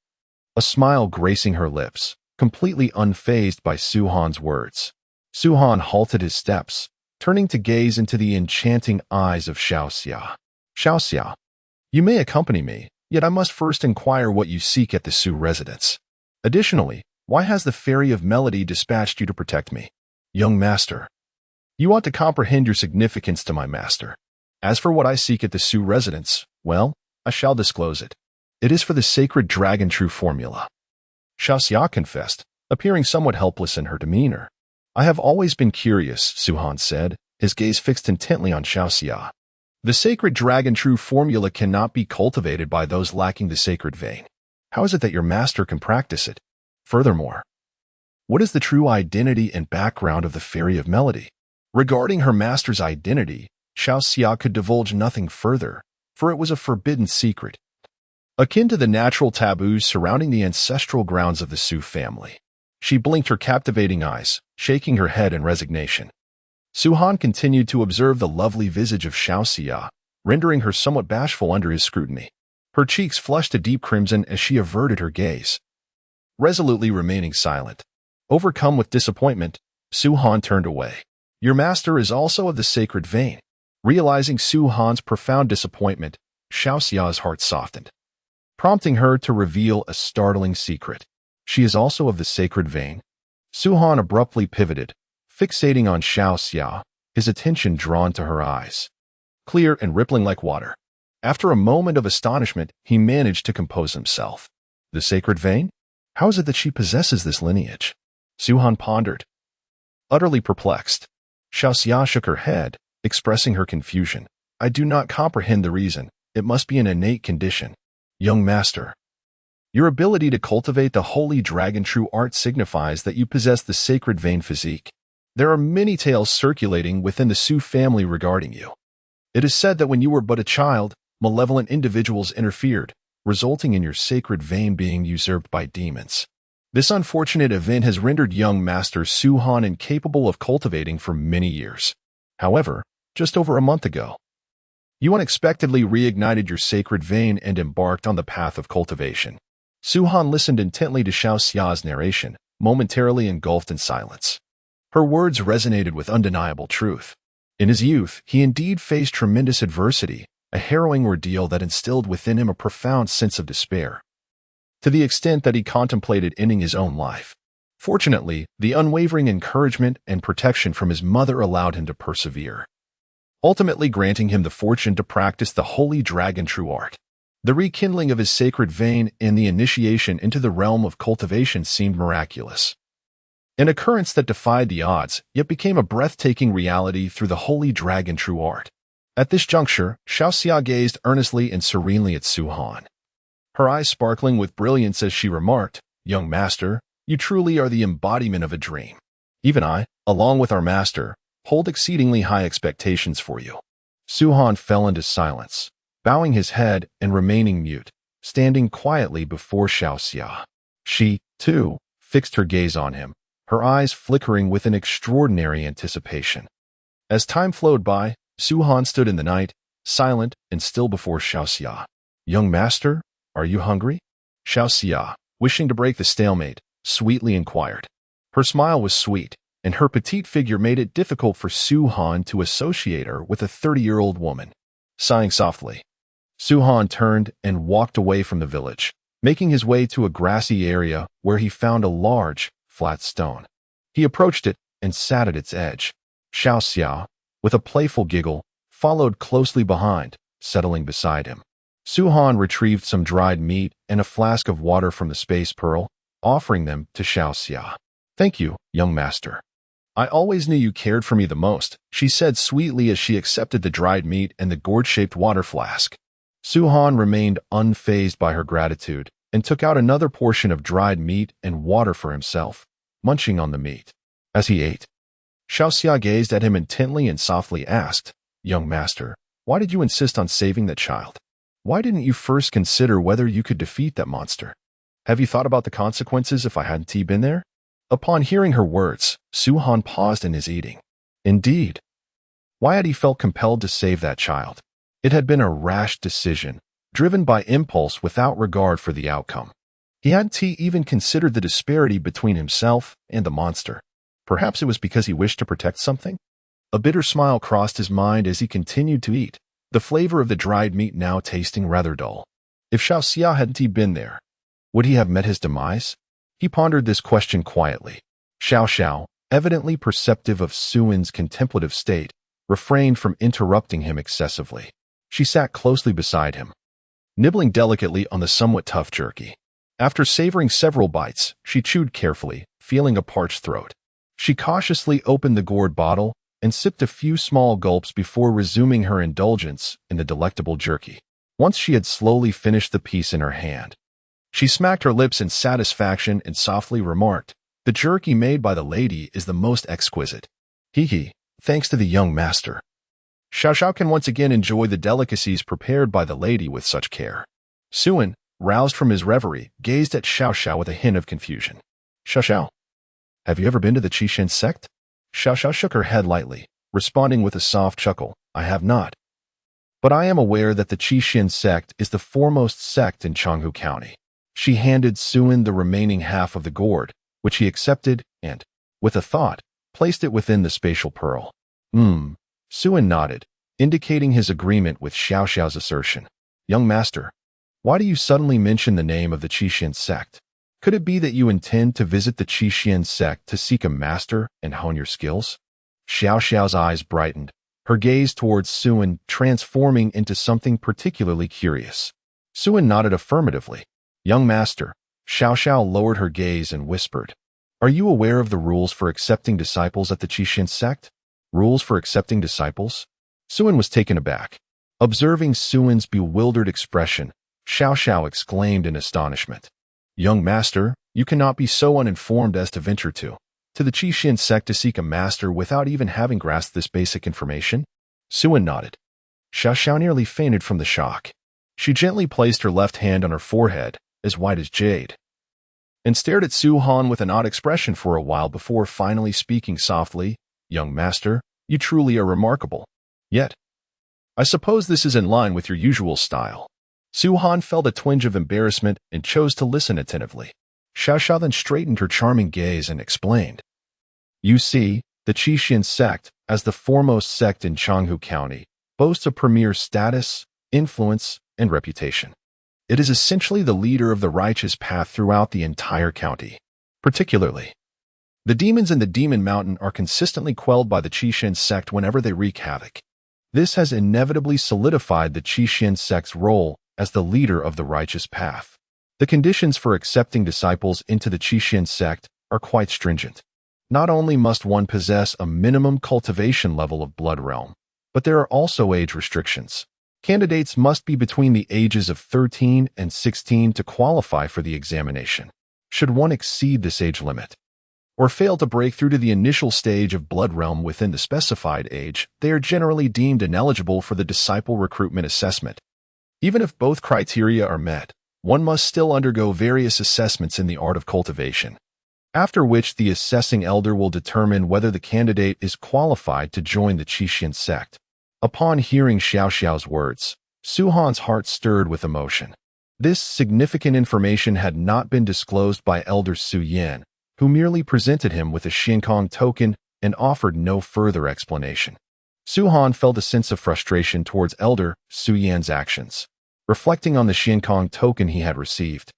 A smile gracing her lips, completely unfazed by Su-Han's words. Su-Han halted his steps, turning to gaze into the enchanting eyes of Xia. Xia, you may accompany me, yet I must first inquire what you seek at the Su residence. Additionally, why has the Fairy of Melody dispatched you to protect me? Young master, you ought to comprehend your significance to my master. As for what I seek at the Su residence, well, I shall disclose it. It is for the sacred dragon true formula. Xia confessed, appearing somewhat helpless in her demeanor. I have always been curious, Su-Han said, his gaze fixed intently on Xia. The sacred dragon true formula cannot be cultivated by those lacking the sacred vein. How is it that your master can practice it? Furthermore, what is the true identity and background of the Fairy of Melody? Regarding her master's identity, Xia could divulge nothing further, for it was a forbidden secret, akin to the natural taboos surrounding the ancestral grounds of the Su family. She blinked her captivating eyes, shaking her head in resignation. Su-Han continued to observe the lovely visage of Xia, rendering her somewhat bashful under his scrutiny. Her cheeks flushed a deep crimson as she averted her gaze, resolutely remaining silent. Overcome with disappointment, Su-Han turned away. Your master is also of the sacred vein. Realizing Su-Han's profound disappointment, Xiaoxia's heart softened, prompting her to reveal a startling secret. She is also of the sacred vein. Su-Han abruptly pivoted, fixating on Xia, his attention drawn to her eyes, clear and rippling like water. After a moment of astonishment, he managed to compose himself. The sacred vein? How is it that she possesses this lineage? Su-han pondered, utterly perplexed. Xiaoxia shook her head, expressing her confusion. I do not comprehend the reason. It must be an innate condition. Young master, your ability to cultivate the holy dragon true art signifies that you possess the sacred vein physique. There are many tales circulating within the Su family regarding you. It is said that when you were but a child, malevolent individuals interfered, resulting in your sacred vein being usurped by demons. This unfortunate event has rendered young Master Su-han incapable of cultivating for many years. However, just over a month ago, you unexpectedly reignited your sacred vein and embarked on the path of cultivation. Su-han listened intently to Xiaoxia's narration, momentarily engulfed in silence. Her words resonated with undeniable truth. In his youth, he indeed faced tremendous adversity, a harrowing ordeal that instilled within him a profound sense of despair, to the extent that he contemplated ending his own life. Fortunately, the unwavering encouragement and protection from his mother allowed him to persevere, ultimately granting him the fortune to practice the holy dragon true art. The rekindling of his sacred vein and the initiation into the realm of cultivation seemed miraculous, an occurrence that defied the odds, yet became a breathtaking reality through the holy dragon true art. At this juncture, Xiaoxia gazed earnestly and serenely at Su-han, her eyes sparkling with brilliance as she remarked, Young master, you truly are the embodiment of a dream. Even I, along with our master, hold exceedingly high expectations for you. Su-han fell into silence, bowing his head and remaining mute, standing quietly before Xiaoxia. She, too, fixed her gaze on him, her eyes flickering with an extraordinary anticipation. As time flowed by, Su-han stood in the night, silent and still before Xiaoxia. Young master, are you hungry? Xiaoxia, wishing to break the stalemate, sweetly inquired. Her smile was sweet, and her petite figure made it difficult for Su-han to associate her with a 30-year-old woman. Sighing softly, Su-han turned and walked away from the village, making his way to a grassy area where he found a large, flat stone. He approached it and sat at its edge. Xiaoxia, with a playful giggle, followed closely behind, settling beside him. Su-han retrieved some dried meat and a flask of water from the space pearl, offering them to Xiaoxia. Thank you, young master. I always knew you cared for me the most, she said sweetly as she accepted the dried meat and the gourd-shaped water flask. Su-han remained unfazed by her gratitude and took out another portion of dried meat and water for himself, munching on the meat. As he ate, Xiaoxia gazed at him intently and softly asked, Young master, why did you insist on saving that child? Why didn't you first consider whether you could defeat that monster? Have you thought about the consequences if I hadn't been there? Upon hearing her words, Su-han paused in his eating. Indeed, why had he felt compelled to save that child? It had been a rash decision, driven by impulse without regard for the outcome. He hadn't even considered the disparity between himself and the monster. Perhaps it was because he wished to protect something? A bitter smile crossed his mind as he continued to eat, the flavor of the dried meat now tasting rather dull. If Xiaoxia hadn't been there, would he have met his demise? He pondered this question quietly. Xiao, evidently perceptive of Suin's contemplative state, refrained from interrupting him excessively. She sat closely beside him, nibbling delicately on the somewhat tough jerky. After savoring several bites, she chewed carefully, feeling a parched throat. She cautiously opened the gourd bottle and sipped a few small gulps before resuming her indulgence in the delectable jerky. Once she had slowly finished the piece in her hand, she smacked her lips in satisfaction and softly remarked, The jerky made by the lady is the most exquisite. Hee, thanks to the young master. Xiao can once again enjoy the delicacies prepared by the lady with such care. Suin, roused from his reverie, gazed at Xiao with a hint of confusion. Xiao, have you ever been to the Qixin sect? Xiao shook her head lightly, responding with a soft chuckle, I have not. But I am aware that the Qixin sect is the foremost sect in Changhu County. She handed Suin the remaining half of the gourd, which he accepted and, with a thought, placed it within the spatial pearl. Suin nodded, indicating his agreement with Xiao's assertion. Young master, why do you suddenly mention the name of the Qixin sect? Could it be that you intend to visit the Qixin sect to seek a master and hone your skills? Xiao's eyes brightened, her gaze towards Suin transforming into something particularly curious. Suin nodded affirmatively. Young master, Xiao Xiao lowered her gaze and whispered, "Are you aware of the rules for accepting disciples at the Qixin sect?" Rules for accepting disciples? Suan was taken aback. Observing Suan's bewildered expression, Xiao Xiao exclaimed in astonishment, "Young master, you cannot be so uninformed as to venture to the Qixin sect to seek a master without even having grasped this basic information?" Suan nodded. Xiao Xiao nearly fainted from the shock. She gently placed her left hand on her forehead, as white as jade, and stared at Su Han with an odd expression for a while before finally speaking softly, "Young master, you truly are remarkable. Yet, I suppose this is in line with your usual style." Su Han felt a twinge of embarrassment and chose to listen attentively. Xiao Xiao then straightened her charming gaze and explained, "You see, the Qixin sect, as the foremost sect in Changhu County, boasts a premier status, influence, and reputation. It is essentially the leader of the righteous path throughout the entire county. Particularly, the demons in the Demon Mountain are consistently quelled by the Qixin sect whenever they wreak havoc. This has inevitably solidified the Qixin sect's role as the leader of the righteous path. The conditions for accepting disciples into the Qixin sect are quite stringent. Not only must one possess a minimum cultivation level of blood realm, but there are also age restrictions. Candidates must be between the ages of 13 and 16 to qualify for the examination. Should one exceed this age limit, or fail to break through to the initial stage of blood realm within the specified age, they are generally deemed ineligible for the disciple recruitment assessment. Even if both criteria are met, one must still undergo various assessments in the art of cultivation, after which the assessing elder will determine whether the candidate is qualified to join the Qixin sect. Upon hearing Xiao Xiao's words, Su Han's heart stirred with emotion. This significant information had not been disclosed by Elder Su Yan, who merely presented him with a Xinkong token and offered no further explanation. Su Han felt a sense of frustration towards Elder Su Yan's actions. Reflecting on the Xinkong token he had received,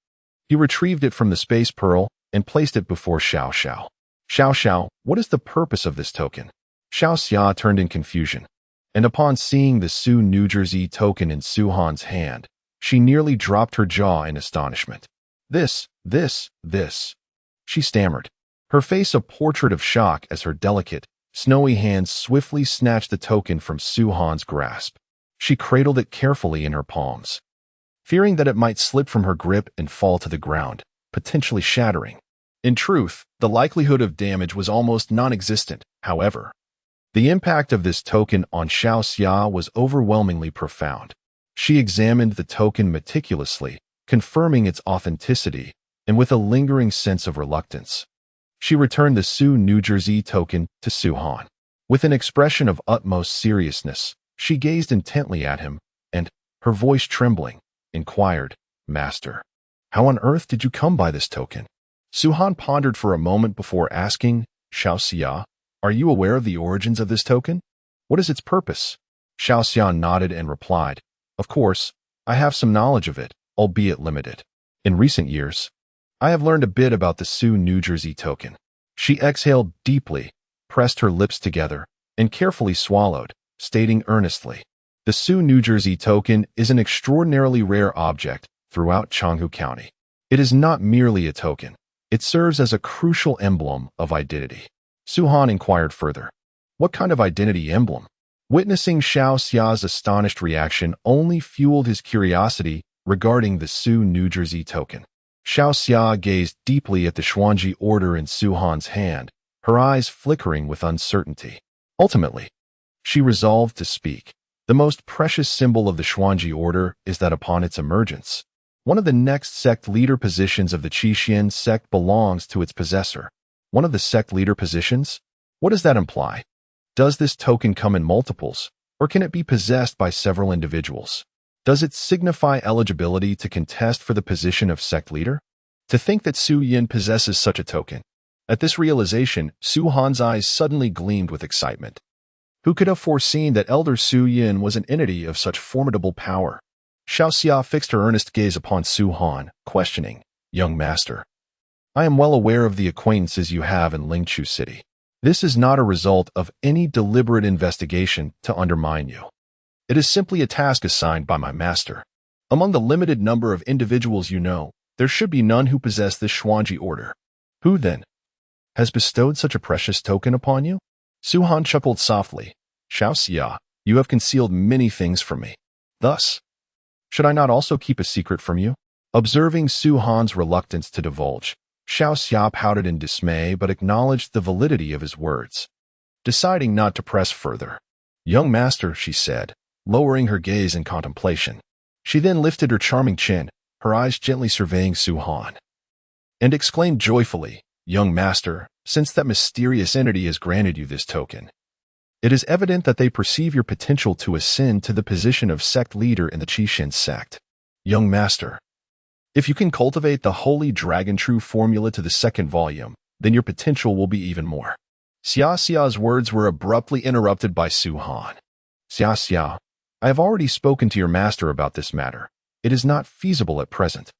he retrieved it from the space pearl and placed it before Xiao Xiao. "Xiao Xiao, what is the purpose of this token?" Xiao Xia turned in confusion, and upon seeing the Su New Jersey token in Su Han's hand, she nearly dropped her jaw in astonishment. This, she stammered, her face a portrait of shock as her delicate, snowy hands swiftly snatched the token from Su Han's grasp. She cradled it carefully in her palms, fearing that it might slip from her grip and fall to the ground, potentially shattering. In truth, the likelihood of damage was almost non-existent, however. The impact of this token on Xiao Xia was overwhelmingly profound. She examined the token meticulously, confirming its authenticity, and with a lingering sense of reluctance, she returned the Su New Jersey token to Su Han. With an expression of utmost seriousness, she gazed intently at him, and, her voice trembling, inquired, "Master, how on earth did you come by this token?" Su Han pondered for a moment before asking, "Xiao Xia, are you aware of the origins of this token? What is its purpose?" Xiao Xia nodded and replied, "Of course, I have some knowledge of it, albeit limited. In recent years, I have learned a bit about the Su New Jersey token." She exhaled deeply, pressed her lips together, and carefully swallowed, stating earnestly, "The Su New Jersey token is an extraordinarily rare object throughout Changhu County. It is not merely a token. It serves as a crucial emblem of identity." Su Han inquired further, "What kind of identity emblem?" Witnessing Xiao Xia's astonished reaction only fueled his curiosity regarding the Su New Jersey token. Xiao Xia gazed deeply at the Xuanji order in Su Han's hand, her eyes flickering with uncertainty. Ultimately, she resolved to speak. "The most precious symbol of the Xuanji order is that upon its emergence, one of the next sect leader positions of the Qixin sect belongs to its possessor." One of the sect leader positions? What does that imply? Does this token come in multiples, or can it be possessed by several individuals? Does it signify eligibility to contest for the position of sect leader? To think that Su Yin possesses such a token. At this realization, Su Han's eyes suddenly gleamed with excitement. Who could have foreseen that Elder Su Yin was an entity of such formidable power? Xiao Xia fixed her earnest gaze upon Su Han, questioning, "Young master, I am well aware of the acquaintances you have in Lingchu City. This is not a result of any deliberate investigation to undermine you. It is simply a task assigned by my master. Among the limited number of individuals you know, There should be none who possess this Xuanji order. Who, then, has bestowed such a precious token upon you? Su-Han chuckled softly. Xiao Xia, you have concealed many things from me. Thus, should I not also keep a secret from you? Observing Su-Han's reluctance to divulge, Xiao Xia pouted in dismay but acknowledged the validity of his words. Deciding not to press further, young master, she said, lowering her gaze in contemplation. She then lifted her charming chin, her eyes gently surveying Su-Han, and exclaimed joyfully, young master, since that mysterious entity has granted you this token, it is evident that they perceive your potential to ascend to the position of sect leader in the Qixin sect. Young master, if you can cultivate the Holy Dragon True formula to the second volume, then your potential will be even more. Xia Xia's words were abruptly interrupted by Su-Han. Xia Xia, I have already spoken to your master about this matter. It is not feasible at present.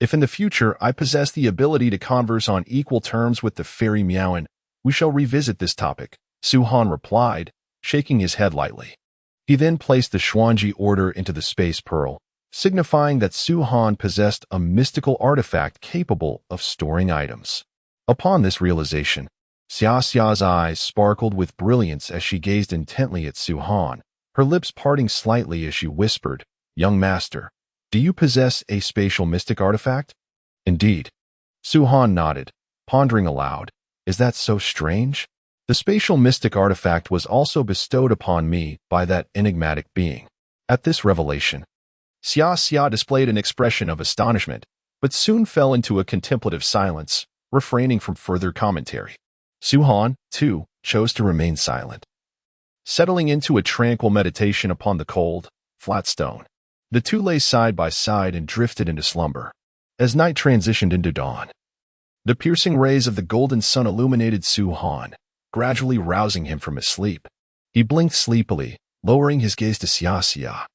If in the future I possess the ability to converse on equal terms with the fairy Miaowen, we shall revisit this topic, Su-Han replied, shaking his head lightly. He then placed the Xuanji order into the space pearl, signifying that Su-Han possessed a mystical artifact capable of storing items. Upon this realization, Xia Xia's eyes sparkled with brilliance as she gazed intently at Su-Han, her lips parting slightly as she whispered, young master, do you possess a spatial mystic artifact? Indeed. Su-Han nodded, pondering aloud, is that so strange? The spatial mystic artifact was also bestowed upon me by that enigmatic being. At this revelation, Xia Xia displayed an expression of astonishment, but soon fell into a contemplative silence, refraining from further commentary. Su-Han, too, chose to remain silent, settling into a tranquil meditation upon the cold, flat stone. The two lay side by side and drifted into slumber. As night transitioned into dawn, the piercing rays of the golden sun illuminated Su-Han, gradually rousing him from his sleep. He blinked sleepily, lowering his gaze to Xia Xia,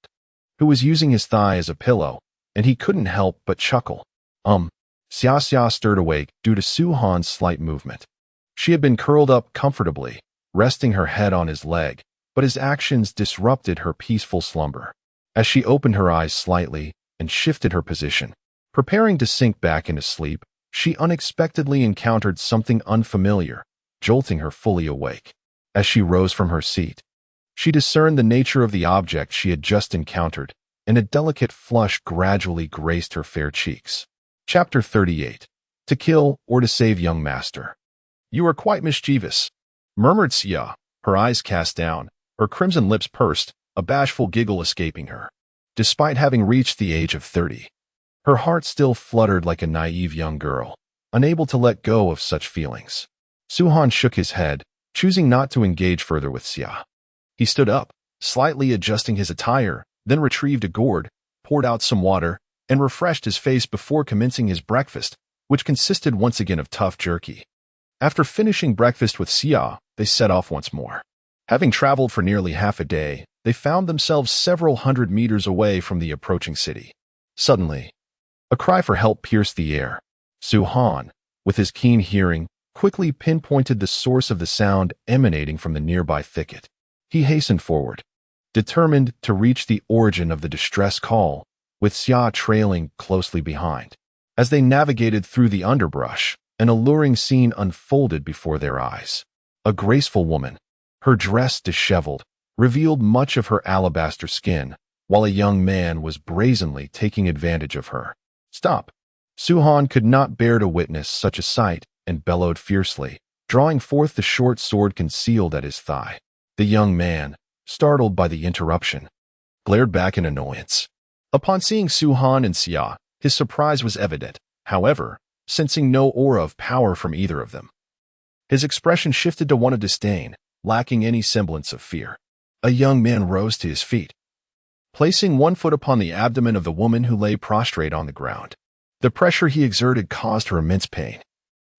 who was using his thigh as a pillow, and he couldn't help but chuckle. Xia Xia stirred awake due to Su-Han's slight movement. She had been curled up comfortably, resting her head on his leg, but his actions disrupted her peaceful slumber. As she opened her eyes slightly and shifted her position, preparing to sink back into sleep, she unexpectedly encountered something unfamiliar, jolting her fully awake. As she rose from her seat, she discerned the nature of the object she had just encountered, and a delicate flush gradually graced her fair cheeks. Chapter 38. To kill or to save young master. You are quite mischievous, murmured Xia, her eyes cast down, her crimson lips pursed, a bashful giggle escaping her. Despite having reached the age of 30, her heart still fluttered like a naive young girl, unable to let go of such feelings. Su-Han shook his head, choosing not to engage further with Xia. He stood up, slightly adjusting his attire, then retrieved a gourd, poured out some water, and refreshed his face before commencing his breakfast, which consisted once again of tough jerky. After finishing breakfast with Xia, they set off once more. Having traveled for nearly half a day, they found themselves several hundred meters away from the approaching city. Suddenly, a cry for help pierced the air. Su-Han, with his keen hearing, quickly pinpointed the source of the sound emanating from the nearby thicket. He hastened forward, determined to reach the origin of the distress call, with Xia trailing closely behind. As they navigated through the underbrush, an alluring scene unfolded before their eyes. A graceful woman, her dress disheveled, revealed much of her alabaster skin, while a young man was brazenly taking advantage of her. Stop! Su-Han could not bear to witness such a sight and bellowed fiercely, drawing forth the short sword concealed at his thigh. The young man, startled by the interruption, glared back in annoyance. Upon seeing Su-Han and Xia, his surprise was evident, however, sensing no aura of power from either of them. His expression shifted to one of disdain, lacking any semblance of fear. A young man rose to his feet, placing one foot upon the abdomen of the woman who lay prostrate on the ground. The pressure he exerted caused her immense pain,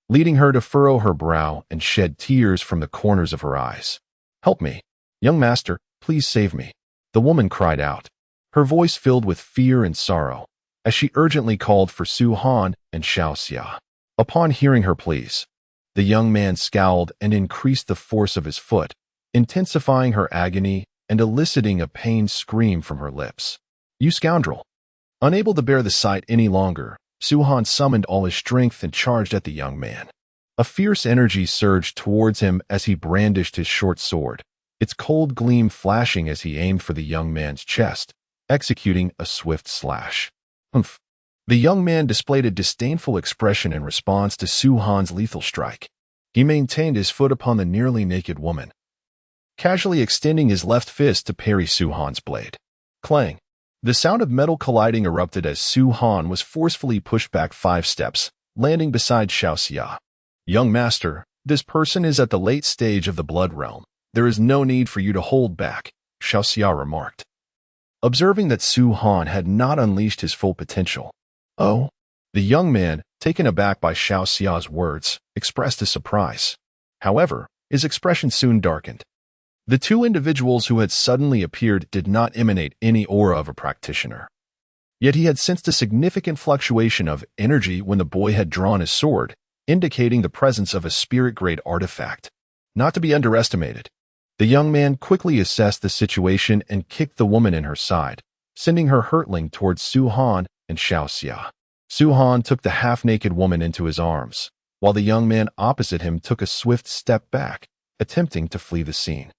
leading her to furrow her brow and shed tears from the corners of her eyes. Help me, young master, please save me, the woman cried out, her voice filled with fear and sorrow, as she urgently called for Su-Han and Xiao Xia. Upon hearing her pleas, the young man scowled and increased the force of his foot, intensifying her agony and eliciting a pained scream from her lips. You scoundrel! Unable to bear the sight any longer, Su Han summoned all his strength and charged at the young man. A fierce energy surged towards him as he brandished his short sword, its cold gleam flashing as he aimed for the young man's chest, executing a swift slash. Humph! The young man displayed a disdainful expression in response to Su Han's lethal strike. He maintained his foot upon the nearly naked woman, casually extending his left fist to parry Su Han's blade. Clang! The sound of metal colliding erupted as Su Han was forcefully pushed back 5 steps, landing beside Xiaoxia. Young master, this person is at the late stage of the blood realm. There is no need for you to hold back, Xiaoxia remarked. Observing that Su Han had not unleashed his full potential. Oh? The young man, taken aback by Xiaoxia's words, expressed his surprise. However, his expression soon darkened. The two individuals who had suddenly appeared did not emanate any aura of a practitioner. Yet he had sensed a significant fluctuation of energy when the boy had drawn his sword, indicating the presence of a spirit-grade artifact. Not to be underestimated. The young man quickly assessed the situation and kicked the woman in her side, sending her hurtling towards Su Han and Xiaoxia. Su Han took the half-naked woman into his arms, while the young man opposite him took a swift step back, attempting to flee the scene.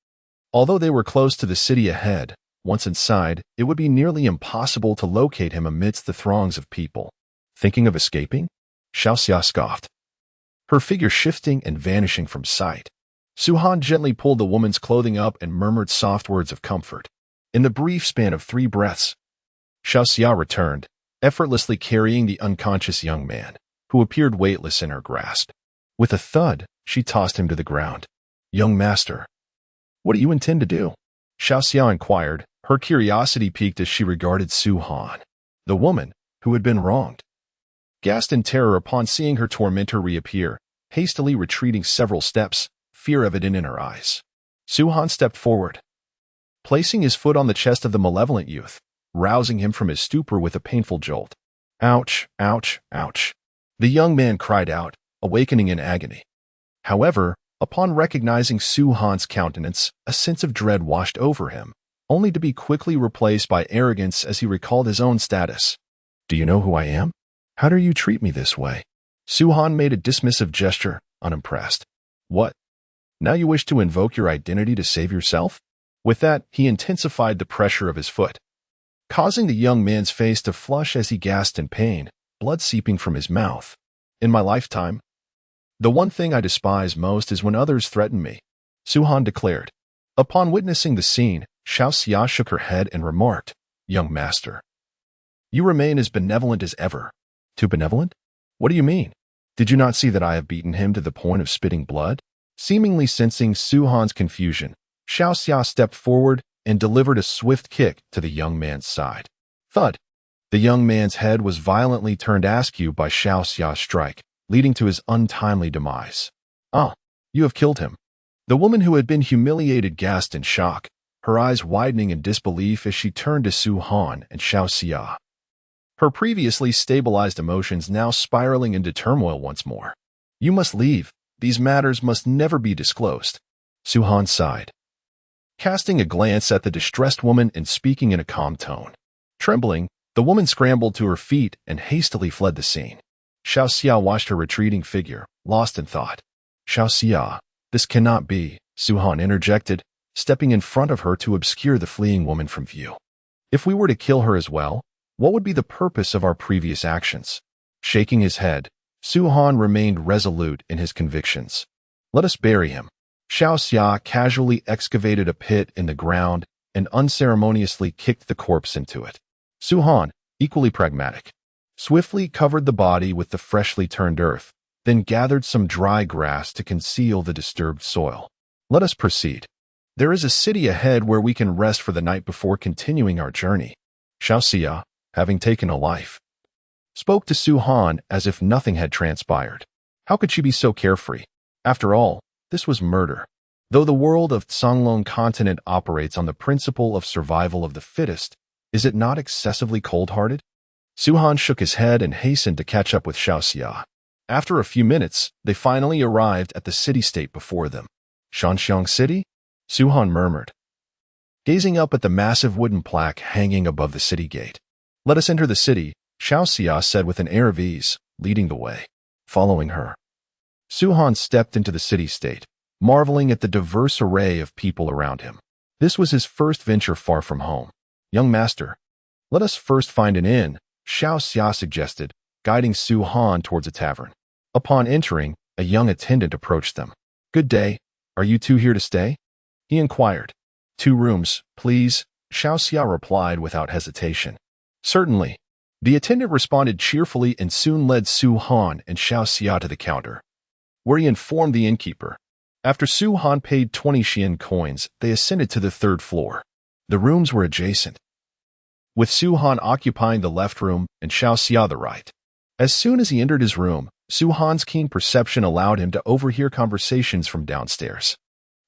Although they were close to the city ahead, once inside, it would be nearly impossible to locate him amidst the throngs of people. Thinking of escaping? Xiaoxia scoffed, her figure shifting and vanishing from sight. Su Han gently pulled the woman's clothing up and murmured soft words of comfort. In the brief span of 3 breaths, Xiaoxia returned, effortlessly carrying the unconscious young man, who appeared weightless in her grasp. With a thud, she tossed him to the ground. Young master, what do you intend to do? Xiaoxia inquired, her curiosity piqued as she regarded Su Han. The woman, who had been wronged, gasped in terror upon seeing her tormentor reappear, hastily retreating several steps, fear evident in her eyes. Su Han stepped forward, placing his foot on the chest of the malevolent youth, rousing him from his stupor with a painful jolt. Ouch, ouch, ouch. The young man cried out, awakening in agony. However, upon recognizing Su Han's countenance, a sense of dread washed over him, only to be quickly replaced by arrogance as he recalled his own status. Do you know who I am? How dare you treat me this way? Su Han made a dismissive gesture, unimpressed. What? Now you wish to invoke your identity to save yourself? With that, he intensified the pressure of his foot, causing the young man's face to flush as he gasped in pain, blood seeping from his mouth. In my lifetime, the one thing I despise most is when others threaten me, Su Han declared. Upon witnessing the scene, Xiaoxia shook her head and remarked, Young master, you remain as benevolent as ever. Too benevolent? What do you mean? Did you not see that I have beaten him to the point of spitting blood? Seemingly sensing Su Han's confusion, Xiaoxia stepped forward and delivered a swift kick to the young man's side. Thud! The young man's head was violently turned askew by Xiaoxia's strike, leading to his untimely demise. Ah, you have killed him. The woman who had been humiliated gasped in shock, her eyes widening in disbelief as she turned to Su Han and Xiaoxia, her previously stabilized emotions now spiraling into turmoil once more. You must leave. These matters must never be disclosed. Su Han sighed, casting a glance at the distressed woman and speaking in a calm tone. Trembling, the woman scrambled to her feet and hastily fled the scene. Xiaoxia watched her retreating figure, lost in thought. Xiaoxia, this cannot be, Su Han interjected, stepping in front of her to obscure the fleeing woman from view. If we were to kill her as well, what would be the purpose of our previous actions? Shaking his head, Su Han remained resolute in his convictions. Let us bury him. Xiaoxia casually excavated a pit in the ground and unceremoniously kicked the corpse into it. Su Han, equally pragmatic, swiftly covered the body with the freshly turned earth, then gathered some dry grass to conceal the disturbed soil. Let us proceed. There is a city ahead where we can rest for the night before continuing our journey. Xiaoxia, having taken a life, spoke to Su Han as if nothing had transpired. How could she be so carefree? After all, this was murder. Though the world of Songlong continent operates on the principle of survival of the fittest, is it not excessively cold-hearted? Su Han shook his head and hastened to catch up with Xiaoxia. After a few minutes, they finally arrived at the city-state before them. Shanxiang City? Su Han murmured, gazing up at the massive wooden plaque hanging above the city gate. Let us enter the city, Xiao Xia said with an air of ease, leading the way. Following her, Su Han stepped into the city-state, marveling at the diverse array of people around him. This was his first venture far from home. Young master, let us first find an inn, Xiao Xia suggested, guiding Su Han towards a tavern. Upon entering, a young attendant approached them. Good day, are you two here to stay? He inquired. 2 rooms, please, Xiao Xia replied without hesitation. Certainly. The attendant responded cheerfully and soon led Su Han and Xiao Xia to the counter, where he informed the innkeeper. After Su Han paid 20 Xian coins, they ascended to the 3rd floor. The rooms were adjacent, with Su Han occupying the left room and Xiao Xia the right. As soon as he entered his room, Su Han's keen perception allowed him to overhear conversations from downstairs.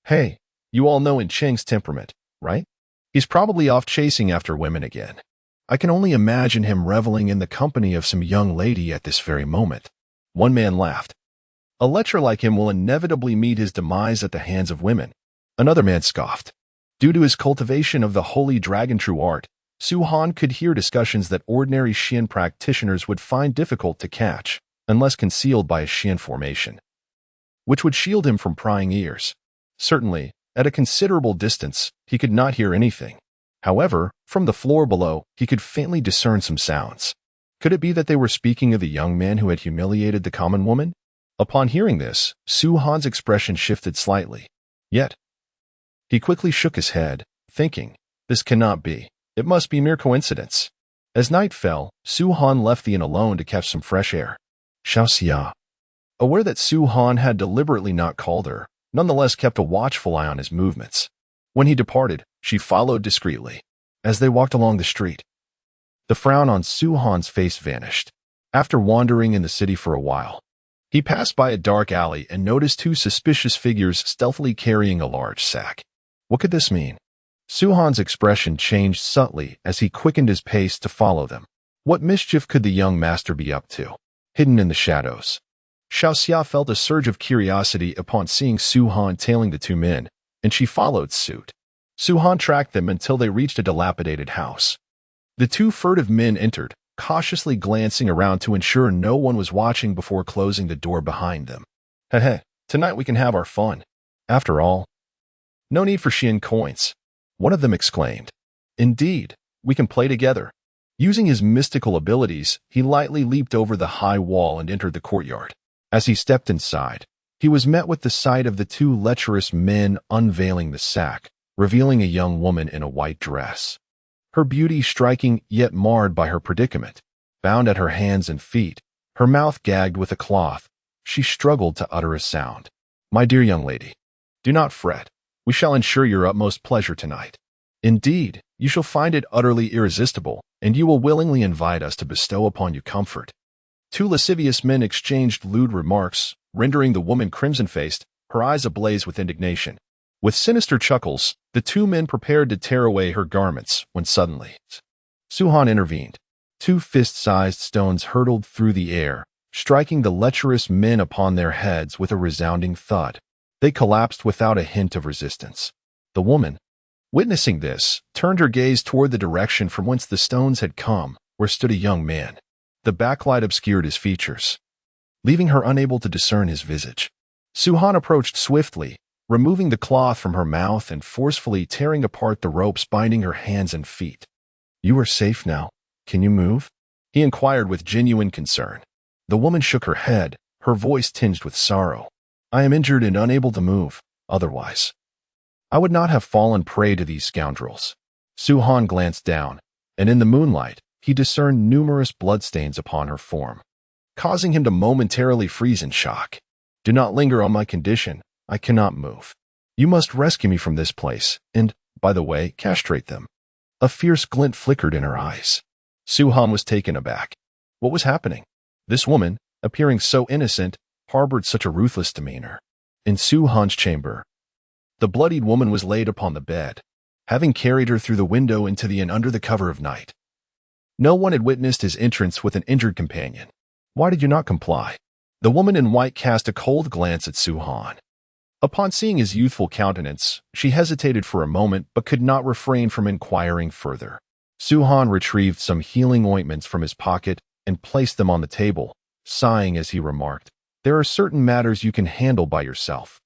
Hey, you all know In Cheng's temperament, right? He's probably off chasing after women again. I can only imagine him reveling in the company of some young lady at this very moment. One man laughed. A lecher like him will inevitably meet his demise at the hands of women. Another man scoffed. Due to his cultivation of the holy dragon true art, Su Han could hear discussions that ordinary Xian practitioners would find difficult to catch, unless concealed by a Xian formation, which would shield him from prying ears. Certainly, at a considerable distance, he could not hear anything. However, from the floor below, he could faintly discern some sounds. Could it be that they were speaking of the young man who had humiliated the common woman? Upon hearing this, Su Han's expression shifted slightly. Yet, he quickly shook his head, thinking, this cannot be. It must be mere coincidence. As night fell, Su Han left the inn alone to catch some fresh air. Xiao Xia, aware that Su Han had deliberately not called her, nonetheless kept a watchful eye on his movements. When he departed, she followed discreetly. As they walked along the street, the frown on Su Han's face vanished. After wandering in the city for a while, he passed by a dark alley and noticed 2 suspicious figures stealthily carrying a large sack. What could this mean? Su Han's expression changed subtly as he quickened his pace to follow them. What mischief could the young master be up to, hidden in the shadows? Xiao Xia felt a surge of curiosity upon seeing Su Han tailing the 2 men, and she followed suit. Su Han tracked them until they reached a dilapidated house. The 2 furtive men entered, cautiously glancing around to ensure no one was watching before closing the door behind them. Heh, tonight we can have our fun. After all, no need for Xian coins, one of them exclaimed. Indeed, we can play together. Using his mystical abilities, he lightly leaped over the high wall and entered the courtyard. As he stepped inside, he was met with the sight of the 2 lecherous men unveiling the sack, revealing a young woman in a white dress. Her beauty striking yet marred by her predicament. Bound at her hands and feet, her mouth gagged with a cloth, she struggled to utter a sound. My dear young lady, do not fret. We shall ensure your utmost pleasure tonight. Indeed, you shall find it utterly irresistible, and you will willingly invite us to bestow upon you comfort. 2 lascivious men exchanged lewd remarks, rendering the woman crimson-faced, her eyes ablaze with indignation. With sinister chuckles, the 2 men prepared to tear away her garments when suddenly, Su Han intervened. 2 fist-sized stones hurtled through the air, striking the lecherous men upon their heads with a resounding thud. They collapsed without a hint of resistance. The woman, witnessing this, turned her gaze toward the direction from whence the stones had come, where stood a young man. The backlight obscured his features, leaving her unable to discern his visage. Su Han approached swiftly, removing the cloth from her mouth and forcefully tearing apart the ropes binding her hands and feet. You are safe now. Can you move? He inquired with genuine concern. The woman shook her head, her voice tinged with sorrow. I am injured and unable to move. Otherwise, I would not have fallen prey to these scoundrels. Su Han glanced down, and in the moonlight, he discerned numerous bloodstains upon her form, causing him to momentarily freeze in shock. Do not linger on my condition. I cannot move. You must rescue me from this place, and, by the way, castrate them. A fierce glint flickered in her eyes. Su Han was taken aback. What was happening? This woman, appearing so innocent, harbored such a ruthless demeanor. In Su Han's chamber, the bloodied woman was laid upon the bed, having carried her through the window into the inn under the cover of night. No one had witnessed his entrance with an injured companion. Why did you not comply? The woman in white cast a cold glance at Su Han. Upon seeing his youthful countenance, she hesitated for a moment but could not refrain from inquiring further. Su-han retrieved some healing ointments from his pocket and placed them on the table, sighing as he remarked, "There are certain matters you can handle by yourself.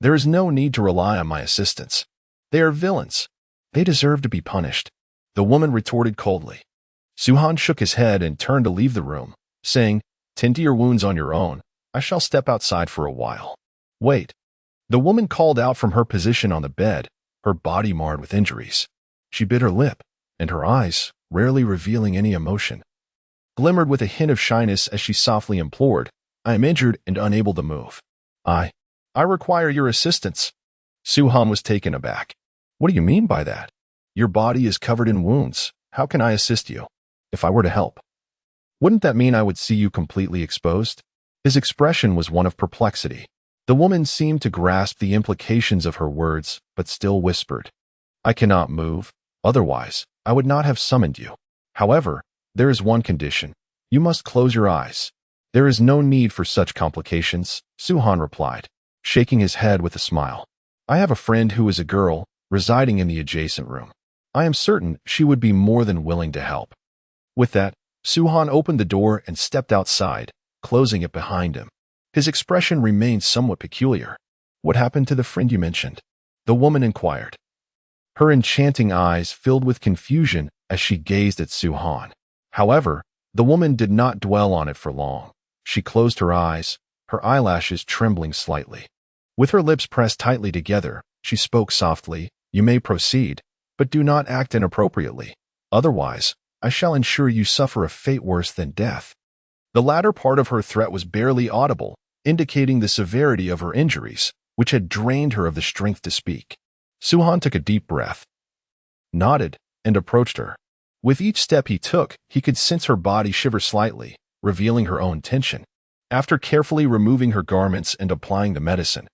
There is no need to rely on my assistance. They are villains. They deserve to be punished," the woman retorted coldly. Su-han shook his head and turned to leave the room, saying, "Tend to your wounds on your own. I shall step outside for a while." "Wait." The woman called out from her position on the bed, her body marred with injuries. She bit her lip, and her eyes, rarely revealing any emotion, glimmered with a hint of shyness as she softly implored, "I am injured and unable to move. I require your assistance." Su-han was taken aback. "What do you mean by that? Your body is covered in wounds. How can I assist you? If I were to help, wouldn't that mean I would see you completely exposed?" His expression was one of perplexity. The woman seemed to grasp the implications of her words, but still whispered, "I cannot move. Otherwise, I would not have summoned you. However, there is one condition. You must close your eyes." "There is no need for such complications," Su-han replied, shaking his head with a smile. "I have a friend who is a girl, residing in the adjacent room. I am certain she would be more than willing to help." With that, Su-han opened the door and stepped outside, closing it behind him. His expression remained somewhat peculiar. "What happened to the friend you mentioned?" the woman inquired. Her enchanting eyes filled with confusion as she gazed at Su-han. However, the woman did not dwell on it for long. She closed her eyes, her eyelashes trembling slightly. With her lips pressed tightly together, she spoke softly, "You may proceed, but do not act inappropriately. Otherwise, I shall ensure you suffer a fate worse than death." The latter part of her threat was barely audible, indicating the severity of her injuries, which had drained her of the strength to speak. Su-han took a deep breath, nodded, and approached her. With each step he took, he could sense her body shiver slightly, revealing her own tension. After carefully removing her garments and applying the medicine,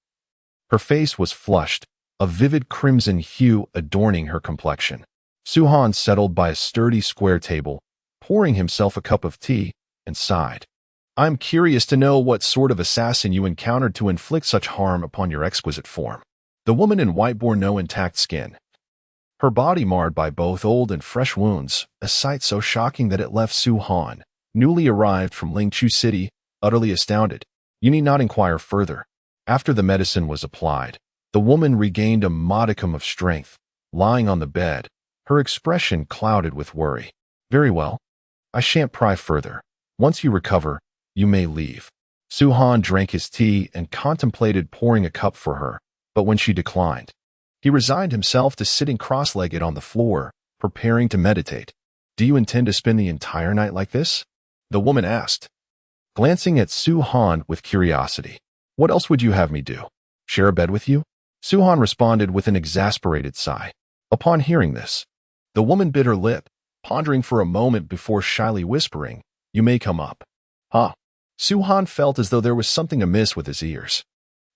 her face was flushed, a vivid crimson hue adorning her complexion. Su-han settled by a sturdy square table, pouring himself a cup of tea, and sighed. "I am curious to know what sort of assassin you encountered to inflict such harm upon your exquisite form." The woman in white bore no intact skin, her body marred by both old and fresh wounds, a sight so shocking that it left Su-han, newly arrived from Lingchu City, utterly astounded. "You need not inquire further." After the medicine was applied, the woman regained a modicum of strength, lying on the bed, her expression clouded with worry. "Very well. I shan't pry further. Once you recover, you may leave." Su-han drank his tea and contemplated pouring a cup for her, but when she declined, he resigned himself to sitting cross-legged on the floor, preparing to meditate. "Do you intend to spend the entire night like this?" the woman asked, glancing at Su-han with curiosity. "What else would you have me do? Share a bed with you?" Su-han responded with an exasperated sigh. Upon hearing this, the woman bit her lip, pondering for a moment before shyly whispering, "You may come up." "Huh." Su-han felt as though there was something amiss with his ears.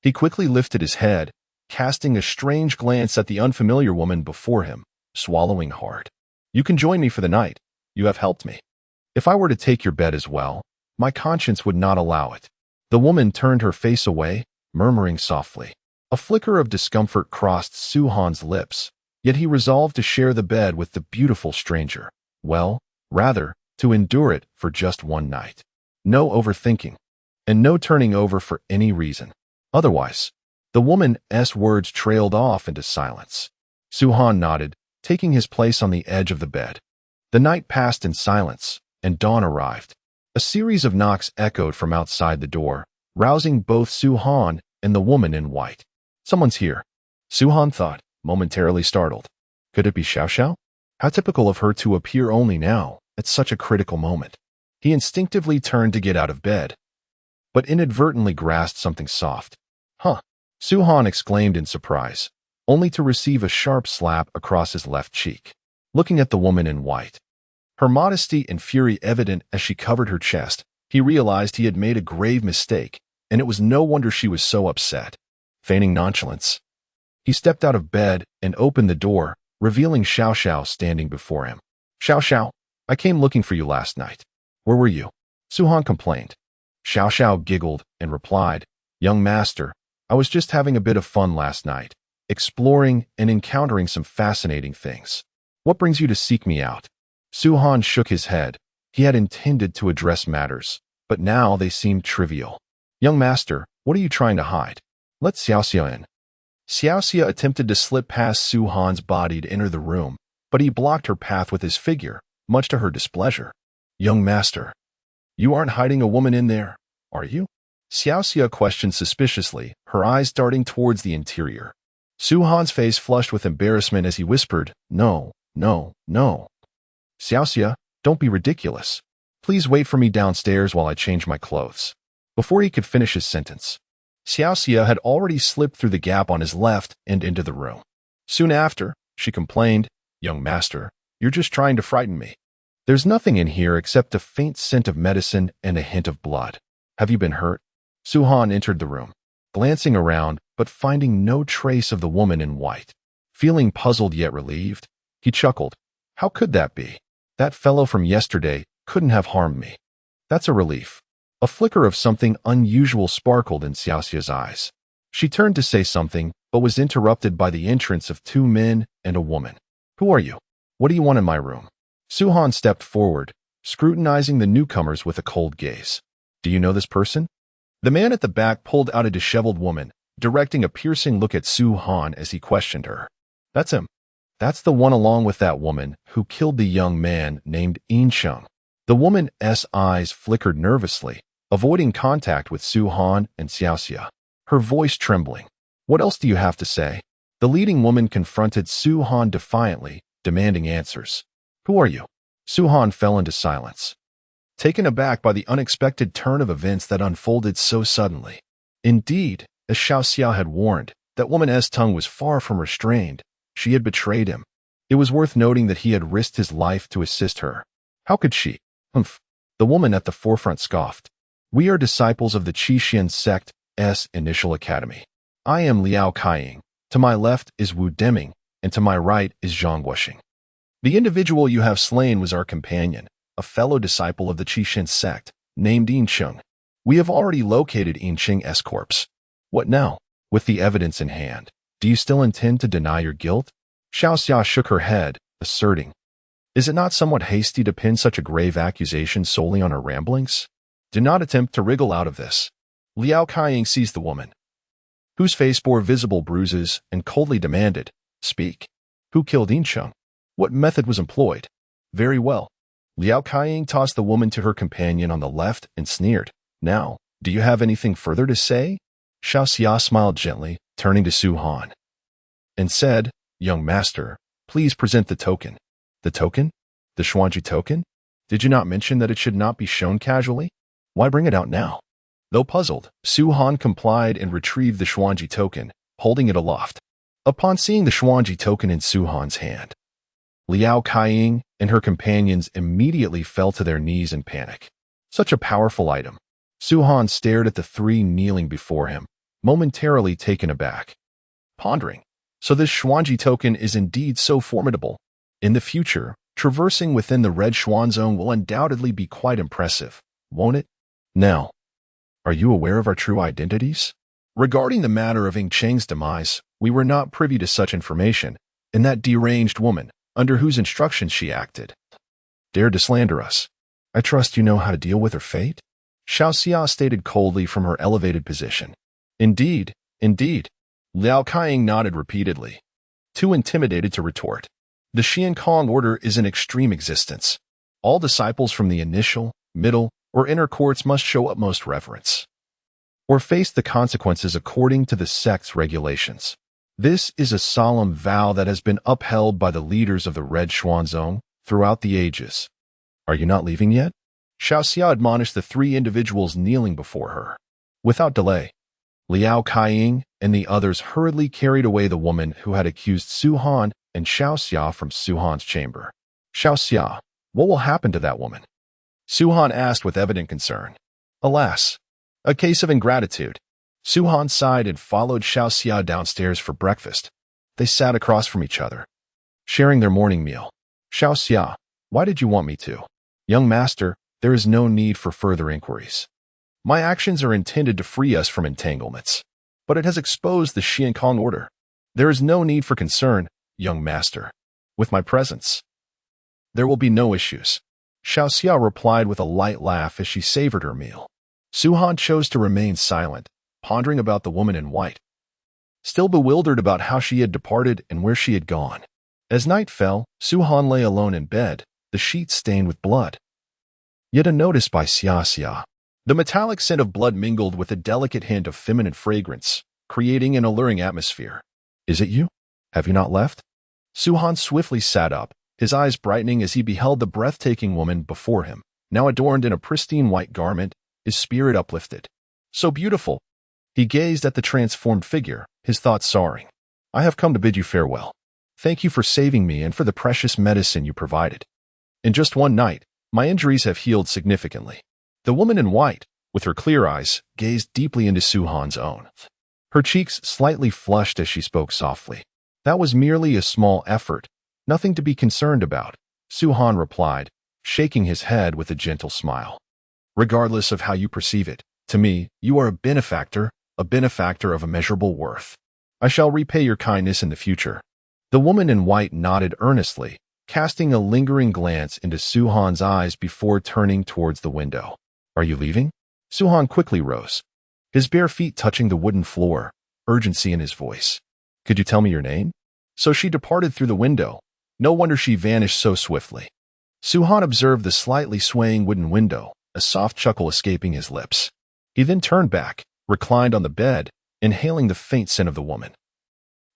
He quickly lifted his head, casting a strange glance at the unfamiliar woman before him, swallowing hard. "You can join me for the night. You have helped me. If I were to take your bed as well, my conscience would not allow it." The woman turned her face away, murmuring softly. A flicker of discomfort crossed Su-han's lips, yet he resolved to share the bed with the beautiful stranger. Well, rather, to endure it for just one night. No overthinking, and no turning over for any reason. Otherwise, the woman's words trailed off into silence. Su-han nodded, taking his place on the edge of the bed. The night passed in silence, and dawn arrived. A series of knocks echoed from outside the door, rousing both Su-han and the woman in white. "Someone's here," Su-han thought, momentarily startled. Could it be Xiao Xiao? How typical of her to appear only now, at such a critical moment. He instinctively turned to get out of bed, but inadvertently grasped something soft. "Huh!" Su-han exclaimed in surprise, only to receive a sharp slap across his left cheek. Looking at the woman in white, her modesty and fury evident as she covered her chest, he realized he had made a grave mistake, and it was no wonder she was so upset. Feigning nonchalance, he stepped out of bed and opened the door, revealing Xiao Xiao standing before him. "Xiao Xiao, I came looking for you last night. Where were you?" Su-han complained. Xiao Xiao giggled and replied, "Young master, I was just having a bit of fun last night, exploring and encountering some fascinating things. What brings you to seek me out?" Su Han shook his head. He had intended to address matters, but now they seemed trivial. Young master, what are you trying to hide? Let Xiaoxia in. Xiaoxia attempted to slip past Su Han's body to enter the room, but he blocked her path with his figure, much to her displeasure. Young master, you aren't hiding a woman in there, are you? Xiaoxia questioned suspiciously, her eyes darting towards the interior. Su Han's face flushed with embarrassment as he whispered, No, no, no. Xiaoxia, don't be ridiculous. Please wait for me downstairs while I change my clothes. Before he could finish his sentence, Xiaoxia had already slipped through the gap on his left and into the room. Soon after, she complained, Young master, you're just trying to frighten me. There's nothing in here except a faint scent of medicine and a hint of blood. Have you been hurt? Su Han entered the room, glancing around but finding no trace of the woman in white. Feeling puzzled yet relieved, he chuckled. How could that be? That fellow from yesterday couldn't have harmed me. That's a relief. A flicker of something unusual sparkled in Xiaoxia's eyes. She turned to say something, but was interrupted by the entrance of two men and a woman. Who are you? What do you want in my room? Su Han stepped forward, scrutinizing the newcomers with a cold gaze. Do you know this person? The man at the back pulled out a disheveled woman, directing a piercing look at Su Han as he questioned her. That's him. That's the one along with that woman who killed the young man named Incheng. The woman's eyes flickered nervously, avoiding contact with Su Han and Xiaoxia, her voice trembling. What else do you have to say? The leading woman confronted Su Han defiantly, demanding answers. Who are you? Su Han fell into silence, taken aback by the unexpected turn of events that unfolded so suddenly. Indeed, as Xiaoxia had warned, that woman's tongue was far from restrained. She had betrayed him. It was worth noting that he had risked his life to assist her. How could she? Humph. The woman at the forefront scoffed. We are disciples of the Qixin sect's initial academy. I am Liao Kaiying. To my left is Wu Deming, and to my right is Zhang Guoxing. The individual you have slain was our companion, a fellow disciple of the Qixin sect, named Incheng. We have already located Incheng's corpse. What now? With the evidence in hand, do you still intend to deny your guilt? Xiaoxia shook her head, asserting, Is it not somewhat hasty to pin such a grave accusation solely on her ramblings? Do not attempt to wriggle out of this. Liao Kaiying seized the woman, whose face bore visible bruises, and coldly demanded, Speak. Who killed Incheng? What method was employed? Very well. Liao Kaiying tossed the woman to her companion on the left and sneered. Now, do you have anything further to say? Xiaoxia smiled gently, turning to Su Han, and said, Young master, please present the token. The token? The Xuanji token? Did you not mention that it should not be shown casually? Why bring it out now? Though puzzled, Su Han complied and retrieved the Xuanji token, holding it aloft. Upon seeing the Xuanji token in Su Han's hand, Liao Kaiying and her companions immediately fell to their knees in panic. Such a powerful item. Su Han stared at the three kneeling before him, momentarily taken aback, pondering. So this Xuanji token is indeed so formidable. In the future, traversing within the Red Xuan Zone will undoubtedly be quite impressive, won't it? Now, are you aware of our true identities? Regarding the matter of Incheng's demise, we were not privy to such information, and that deranged woman, under whose instructions she acted, dared to slander us. I trust you know how to deal with her fate? Xiaoxia stated coldly from her elevated position. Indeed, indeed. Liao Kaiying nodded repeatedly, too intimidated to retort. The Xiankong order is in extreme existence. All disciples from the initial, middle, or inner courts must show utmost reverence, or face the consequences according to the sect's regulations. This is a solemn vow that has been upheld by the leaders of the Red Xuan Zone throughout the ages. Are you not leaving yet? Xiaoxia admonished the three individuals kneeling before her. Without delay, Liao Kaiying and the others hurriedly carried away the woman who had accused Su Han and Xiaoxia from Su Han's chamber. Xiaoxia, what will happen to that woman? Su Han asked with evident concern. Alas, a case of ingratitude. Su Han sighed and followed Xiaoxia downstairs for breakfast. They sat across from each other, sharing their morning meal. Xiaoxia, why did you want me to? Young master, there is no need for further inquiries. My actions are intended to free us from entanglements, but it has exposed the Xiankong order. There is no need for concern, young master, with my presence. There will be no issues. Xiaoxia replied with a light laugh as she savored her meal. Su-Han chose to remain silent, pondering about the woman in white, still bewildered about how she had departed and where she had gone. As night fell, Su-Han lay alone in bed, the sheets stained with blood. Yet unnoticed by Xiaoxia, the metallic scent of blood mingled with a delicate hint of feminine fragrance, creating an alluring atmosphere. Is it you? Have you not left? Su-Han swiftly sat up, his eyes brightening as he beheld the breathtaking woman before him, now adorned in a pristine white garment, his spirit uplifted. So beautiful! He gazed at the transformed figure, his thoughts soaring. I have come to bid you farewell. Thank you for saving me and for the precious medicine you provided. In just one night, my injuries have healed significantly. The woman in white, with her clear eyes, gazed deeply into Su-Han's own. Her cheeks slightly flushed as she spoke softly. That was merely a small effort, nothing to be concerned about, Su-Han replied, shaking his head with a gentle smile. Regardless of how you perceive it, to me, you are a benefactor of immeasurable worth. I shall repay your kindness in the future. The woman in white nodded earnestly, casting a lingering glance into Su-Han's eyes before turning towards the window. Are you leaving? Su-Han quickly rose, his bare feet touching the wooden floor, urgency in his voice. Could you tell me your name? So she departed through the window. No wonder she vanished so swiftly. Su-Han observed the slightly swaying wooden window, a soft chuckle escaping his lips. He then turned back, reclined on the bed, inhaling the faint scent of the woman,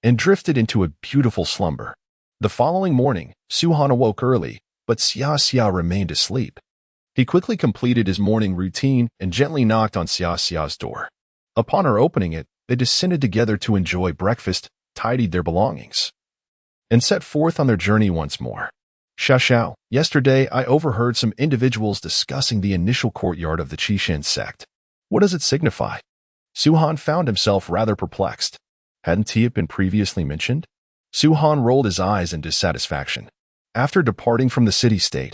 and drifted into a beautiful slumber. The following morning, Su-Han awoke early, but Xiaoxia remained asleep. He quickly completed his morning routine and gently knocked on Xiaoxia's door. Upon her opening it, they descended together to enjoy breakfast, tidied their belongings, and set forth on their journey once more. Xiao, yesterday I overheard some individuals discussing the initial courtyard of the Qixin sect. What does it signify? Su-Han found himself rather perplexed. Hadn't it been previously mentioned? Su-Han rolled his eyes in dissatisfaction. After departing from the city-state,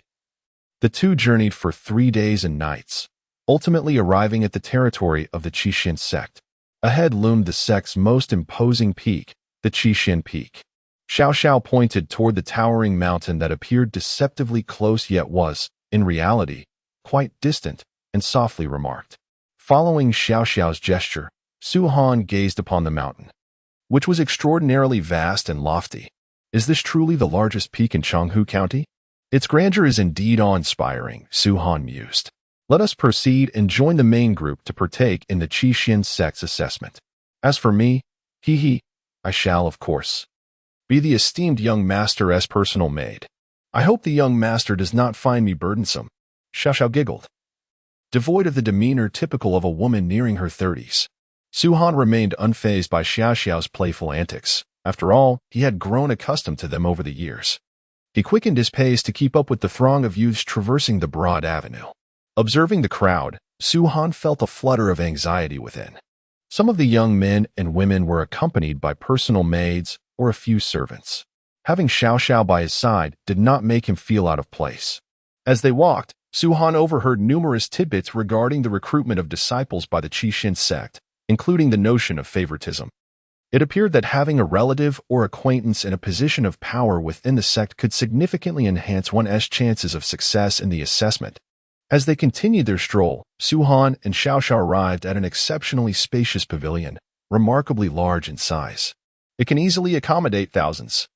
the two journeyed for 3 days and nights, ultimately arriving at the territory of the Qixin sect. Ahead loomed the sect's most imposing peak, the Qixin Peak. Xiao pointed toward the towering mountain that appeared deceptively close yet was, in reality, quite distant, and softly remarked. Following Xiao's gesture, Su-Han gazed upon the mountain, which was extraordinarily vast and lofty. Is this truly the largest peak in Changhu County? Its grandeur is indeed awe-inspiring, Su-Han mused. Let us proceed and join the main group to partake in the Qixin sect's assessment. As for me, I shall, of course, be the esteemed young master's personal maid. I hope the young master does not find me burdensome. Xiao giggled, devoid of the demeanor typical of a woman nearing her 30s. Su-Han remained unfazed by Xiao's playful antics. After all, he had grown accustomed to them over the years. He quickened his pace to keep up with the throng of youths traversing the broad avenue. Observing the crowd, Su-Han felt a flutter of anxiety within. Some of the young men and women were accompanied by personal maids or a few servants. Having Xiao by his side did not make him feel out of place. As they walked, Su-Han overheard numerous tidbits regarding the recruitment of disciples by the Qixin sect, including the notion of favoritism. It appeared that having a relative or acquaintance in a position of power within the sect could significantly enhance one's chances of success in the assessment. As they continued their stroll, Su-Han and Xiao arrived at an exceptionally spacious pavilion, remarkably large in size. It can easily accommodate thousands.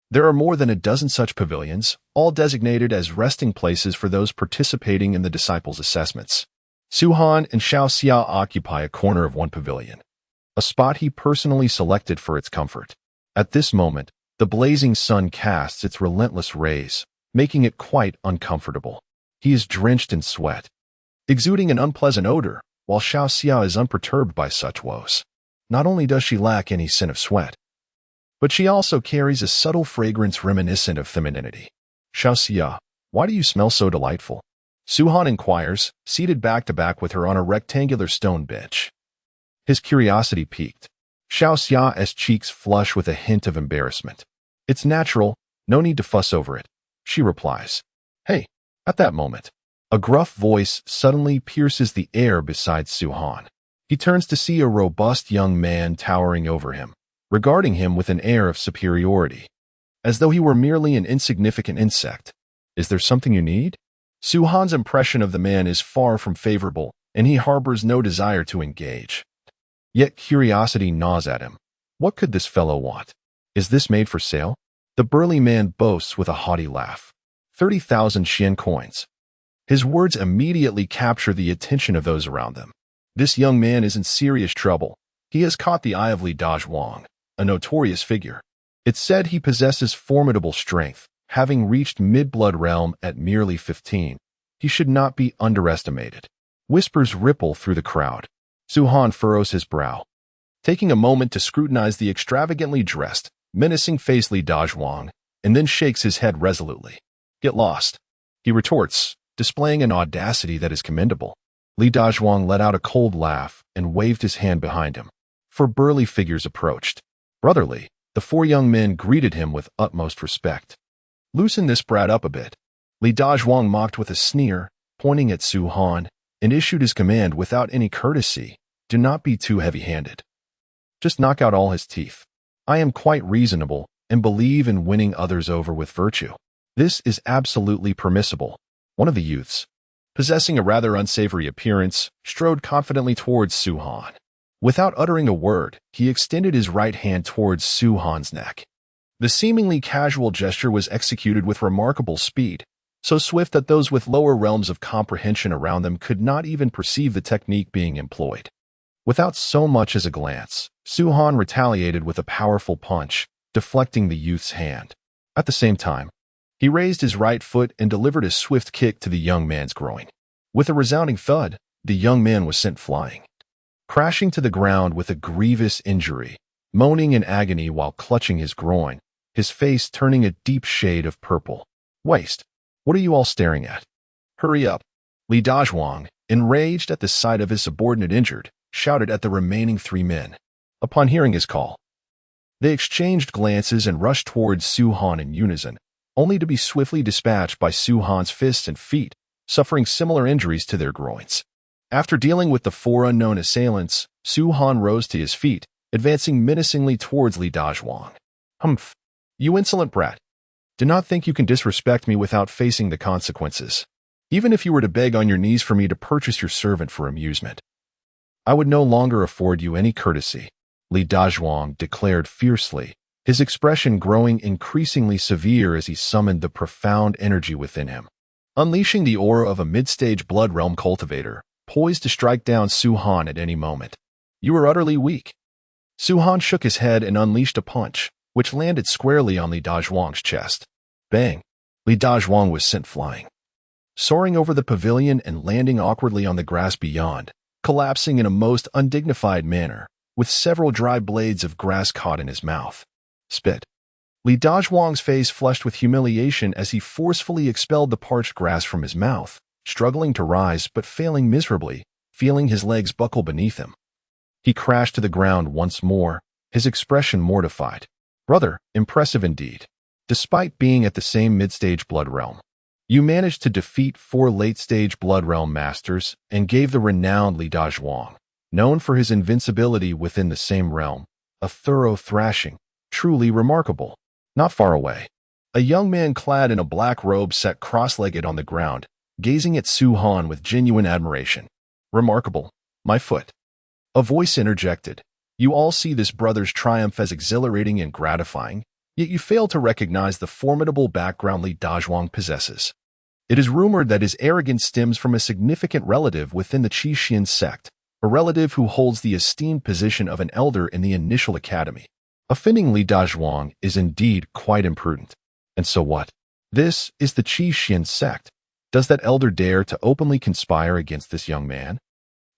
There are more than a dozen such pavilions, all designated as resting places for those participating in the disciples' assessments. Su-Han and Xiao occupy a corner of one pavilion, a spot he personally selected for its comfort. At this moment, the blazing sun casts its relentless rays, making it quite uncomfortable. He is drenched in sweat, exuding an unpleasant odor, while Xiao is unperturbed by such woes. Not only does she lack any scent of sweat, but she also carries a subtle fragrance reminiscent of femininity. Xiao, why do you smell so delightful? Su-Han inquires, seated back-to-back with her on a rectangular stone bench. His curiosity piqued. Xiao's cheeks flush with a hint of embarrassment. It's natural, no need to fuss over it, she replies. Hey. At that moment, a gruff voice suddenly pierces the air beside Su-Han. He turns to see a robust young man towering over him, regarding him with an air of superiority, as though he were merely an insignificant insect. Is there something you need? Su-han's impression of the man is far from favorable, and he harbors no desire to engage. Yet curiosity gnaws at him. What could this fellow want? Is this made for sale? The burly man boasts with a haughty laugh. 30,000 Xian coins. His words immediately capture the attention of those around them. This young man is in serious trouble. He has caught the eye of Li Dazhuang, a notorious figure. It's said he possesses formidable strength, having reached mid-blood realm at merely 15. He should not be underestimated. Whispers ripple through the crowd. Su-han furrows his brow, taking a moment to scrutinize the extravagantly dressed, menacing-faced Li Dazhuang, and then shakes his head resolutely. Get lost, he retorts, displaying an audacity that is commendable. Li Dazhuang let out a cold laugh and waved his hand behind him. Four burly figures approached. Brotherly, the four young men greeted him with utmost respect. Loosen this brat up a bit. Li Dazhuang mocked with a sneer, pointing at Su-han, and issued his command without any courtesy. Do not be too heavy-handed. Just knock out all his teeth. I am quite reasonable and believe in winning others over with virtue. This is absolutely permissible. One of the youths, possessing a rather unsavory appearance, strode confidently towards Su-han. Without uttering a word, he extended his right hand towards Su-han's neck. The seemingly casual gesture was executed with remarkable speed, so swift that those with lower realms of comprehension around them could not even perceive the technique being employed. Without so much as a glance, Su-han retaliated with a powerful punch, deflecting the youth's hand. At the same time, he raised his right foot and delivered a swift kick to the young man's groin. With a resounding thud, the young man was sent flying, crashing to the ground with a grievous injury, moaning in agony while clutching his groin, his face turning a deep shade of purple. Waste. What are you all staring at? Hurry up. Li Dazhuang, enraged at the sight of his subordinate injured, shouted at the remaining three men. Upon hearing his call, they exchanged glances and rushed towards Su-han in unison, only to be swiftly dispatched by Su-han's fists and feet, suffering similar injuries to their groins. After dealing with the four unknown assailants, Su-han rose to his feet, advancing menacingly towards Li Dazhuang. Humph! You insolent brat! Do not think you can disrespect me without facing the consequences. Even if you were to beg on your knees for me to purchase your servant for amusement, I would no longer afford you any courtesy, Li Dazhuang declared fiercely, his expression growing increasingly severe as he summoned the profound energy within him. Unleashing the aura of a mid-stage blood realm cultivator, poised to strike down Su-han at any moment. You are utterly weak. Su-han shook his head and unleashed a punch, which landed squarely on Li Dazhuang's chest. Bang! Li Dazhuang was sent flying, soaring over the pavilion and landing awkwardly on the grass beyond, collapsing in a most undignified manner, with several dry blades of grass caught in his mouth. Spit. Li Dazhuang's face flushed with humiliation as he forcefully expelled the parched grass from his mouth, struggling to rise but failing miserably, feeling his legs buckle beneath him. He crashed to the ground once more, his expression mortified. Brother, impressive indeed. Despite being at the same mid-stage blood realm, you managed to defeat four late-stage blood realm masters and gave the renowned Li Dazhuang, known for his invincibility within the same realm, a thorough thrashing. Truly remarkable. Not far away, a young man clad in a black robe sat cross-legged on the ground, gazing at Su-han with genuine admiration. Remarkable. My foot. A voice interjected. You all see this brother's triumph as exhilarating and gratifying, yet you fail to recognize the formidable background Li Dazhuang possesses. It is rumored that his arrogance stems from a significant relative within the Qixin sect, a relative who holds the esteemed position of an elder in the initial academy. Offending Li Dazhuang is indeed quite imprudent. And so what? This is the Qixin sect. Does that elder dare to openly conspire against this young man?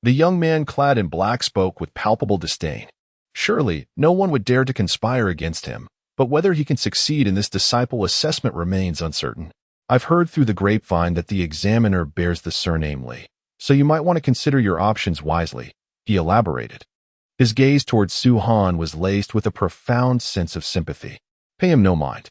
The young man clad in black spoke with palpable disdain. Surely, no one would dare to conspire against him, but whether he can succeed in this disciple assessment remains uncertain. I've heard through the grapevine that the examiner bears the surname Li, so you might want to consider your options wisely, he elaborated. His gaze towards Su-han was laced with a profound sense of sympathy. Pay him no mind.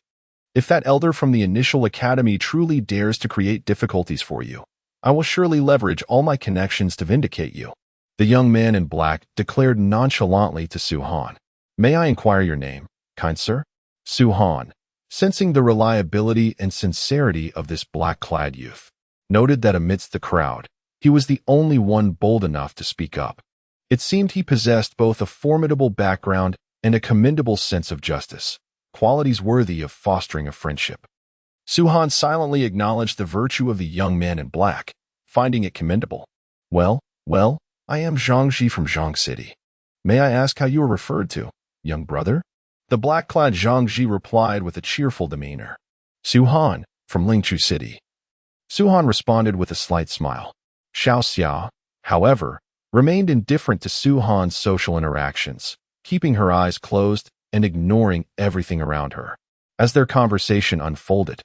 If that elder from the initial academy truly dares to create difficulties for you, I will surely leverage all my connections to vindicate you. The young man in black declared nonchalantly to Su-han. May I inquire your name, kind sir? Su-han, sensing the reliability and sincerity of this black-clad youth, noted that amidst the crowd, he was the only one bold enough to speak up. It seemed he possessed both a formidable background and a commendable sense of justice, qualities worthy of fostering a friendship. Suhan silently acknowledged the virtue of the young man in black, finding it commendable. Well, I am Zhang Ji from Zhang City. May I ask how you are referred to, young brother? The black-clad Zhang Ji replied with a cheerful demeanor. Suhan, from Lingchu City. Suhan responded with a slight smile. Xiao Xia, however, remained indifferent to Suhan's social interactions, keeping her eyes closed and ignoring everything around her. As their conversation unfolded,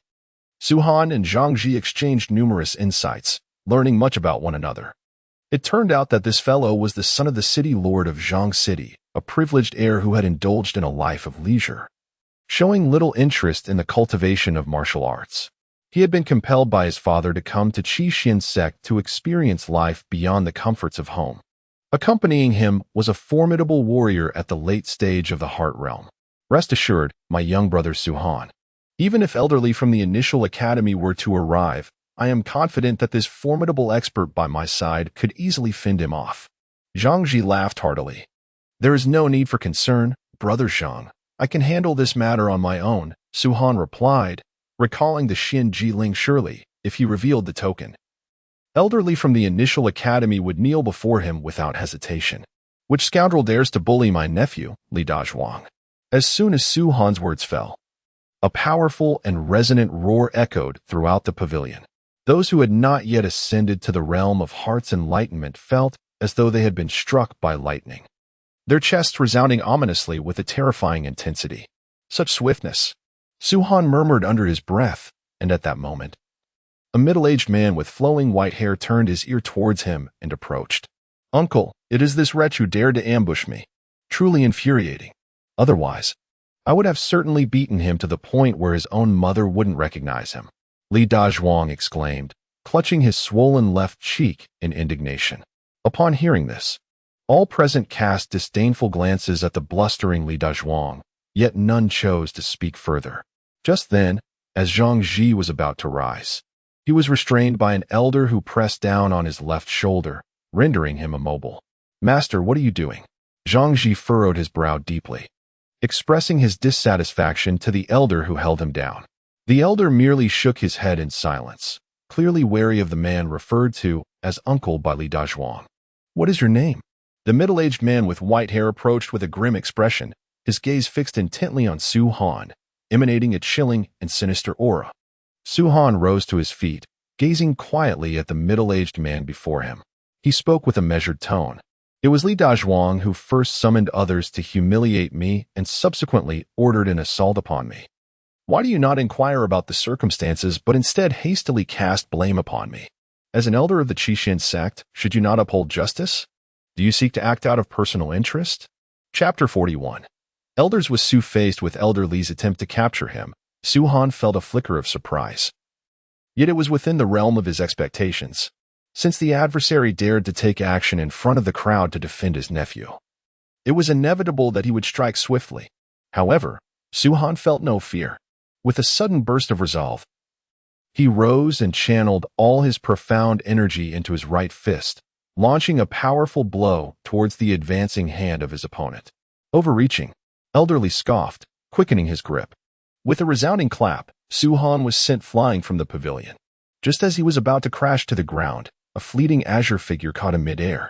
Suhan and Zhang Ji exchanged numerous insights, learning much about one another. It turned out that this fellow was the son of the city lord of Zhang City, a privileged heir who had indulged in a life of leisure, showing little interest in the cultivation of martial arts. He had been compelled by his father to come to Qixin sect to experience life beyond the comforts of home. Accompanying him was a formidable warrior at the late stage of the heart realm. Rest assured, my young brother Suhan, even if elderly from the initial academy were to arrive, I am confident that this formidable expert by my side could easily fend him off. Zhang Ji laughed heartily. There is no need for concern, brother Zhang. I can handle this matter on my own, Suhan replied, recalling the Xin Jiling surely, if he revealed the token. Elderly from the initial academy would kneel before him without hesitation. Which scoundrel dares to bully my nephew, Li Dazhuang? As soon as Suhan's words fell, a powerful and resonant roar echoed throughout the pavilion. Those who had not yet ascended to the realm of heart's enlightenment felt as though they had been struck by lightning, their chests resounding ominously with a terrifying intensity. Such swiftness! Suhan murmured under his breath, and at that moment, a middle-aged man with flowing white hair turned his ear towards him and approached. Uncle, it is this wretch who dared to ambush me. Truly infuriating. Otherwise, I would have certainly beaten him to the point where his own mother wouldn't recognize him, Li Dazhuang exclaimed, clutching his swollen left cheek in indignation. Upon hearing this, all present cast disdainful glances at the blustering Li Dazhuang, yet none chose to speak further. Just then, as Zhang Ji was about to rise, he was restrained by an elder who pressed down on his left shoulder, rendering him immobile. Master, what are you doing? Zhang Ji furrowed his brow deeply, expressing his dissatisfaction to the elder who held him down. The elder merely shook his head in silence, clearly wary of the man referred to as uncle by Li Dazhuang. What is your name? The middle-aged man with white hair approached with a grim expression, his gaze fixed intently on Suhan, emanating a chilling and sinister aura. Suhan rose to his feet, gazing quietly at the middle-aged man before him. He spoke with a measured tone. It was Li Dazhuang who first summoned others to humiliate me and subsequently ordered an assault upon me. Why do you not inquire about the circumstances but instead hastily cast blame upon me? As an elder of the Qixin sect, should you not uphold justice? Do you seek to act out of personal interest? Chapter 41. Elders was Su faced with Elder Li's attempt to capture him. Suhan felt a flicker of surprise. Yet it was within the realm of his expectations, since the adversary dared to take action in front of the crowd to defend his nephew. It was inevitable that he would strike swiftly. However, Suhan felt no fear. With a sudden burst of resolve, he rose and channeled all his profound energy into his right fist, launching a powerful blow towards the advancing hand of his opponent. Overreaching, Elderly scoffed, quickening his grip. With a resounding clap, Suhan was sent flying from the pavilion. Just as he was about to crash to the ground, a fleeting azure figure caught him mid-air.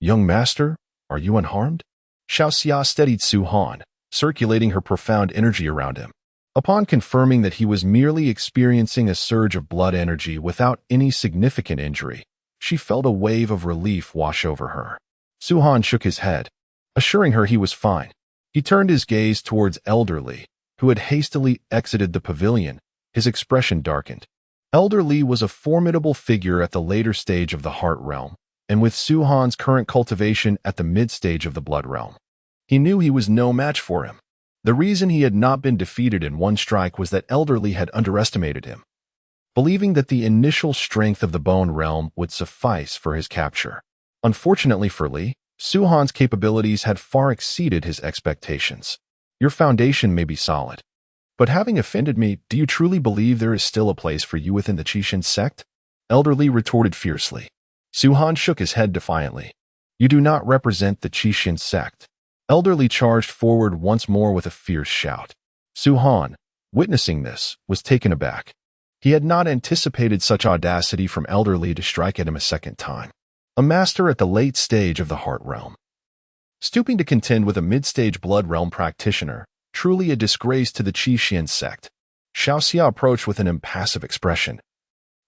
Young master, are you unharmed? Xiao Xia steadied Suhan, circulating her profound energy around him. Upon confirming that he was merely experiencing a surge of blood energy without any significant injury, she felt a wave of relief wash over her. Suhan shook his head, assuring her he was fine. He turned his gaze towards Elderly, who had hastily exited the pavilion, his expression darkened. Elderly was a formidable figure at the later stage of the heart realm, and with Suhan's current cultivation at the mid-stage of the blood realm. He knew he was no match for him. The reason he had not been defeated in one strike was that Elderly had underestimated him, believing that the initial strength of the bone realm would suffice for his capture. Unfortunately for Li, Suhan's capabilities had far exceeded his expectations. Your foundation may be solid, But having offended me, do you truly believe there is still a place for you within the Qixin sect? Elderly retorted fiercely. Su-Han shook his head defiantly. You do not represent the Qixin sect. Elderly charged forward once more with a fierce shout. Su-Han, witnessing this, was taken aback. He had not anticipated such audacity from Elderly to strike at him a second time. A master at the late stage of the Heart Realm. Stooping to contend with a mid-stage Blood Realm practitioner, truly a disgrace to the Qixin sect. Xiaoxia approached with an impassive expression,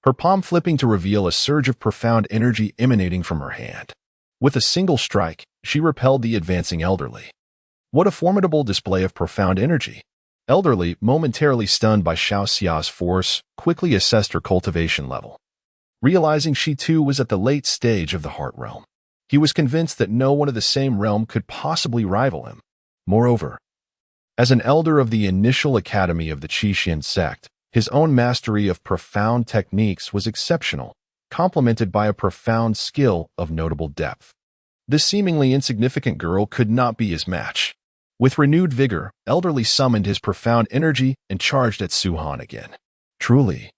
her palm flipping to reveal a surge of profound energy emanating from her hand. With a single strike, she repelled the advancing Elderly. What a formidable display of profound energy! Elderly, momentarily stunned by Xiaoxia's force, quickly assessed her cultivation level. Realizing she too was at the late stage of the Heart Realm, he was convinced that no one of the same realm could possibly rival him. Moreover, as an elder of the initial academy of the Qixin sect, his own mastery of profound techniques was exceptional, complemented by a profound skill of notable depth. This seemingly insignificant girl could not be his match. With renewed vigor, Elderly summoned his profound energy and charged at Su-Han again. Truly,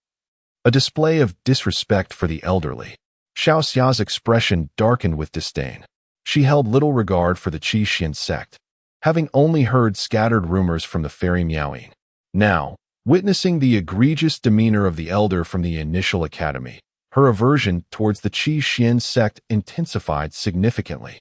a display of disrespect for the Elderly. Xiaoxia's expression darkened with disdain. She held little regard for the Qixin sect, having only heard scattered rumors from the fairy Miaoying. Now, witnessing the egregious demeanor of the elder from the initial academy, her aversion towards the Qixin sect intensified significantly.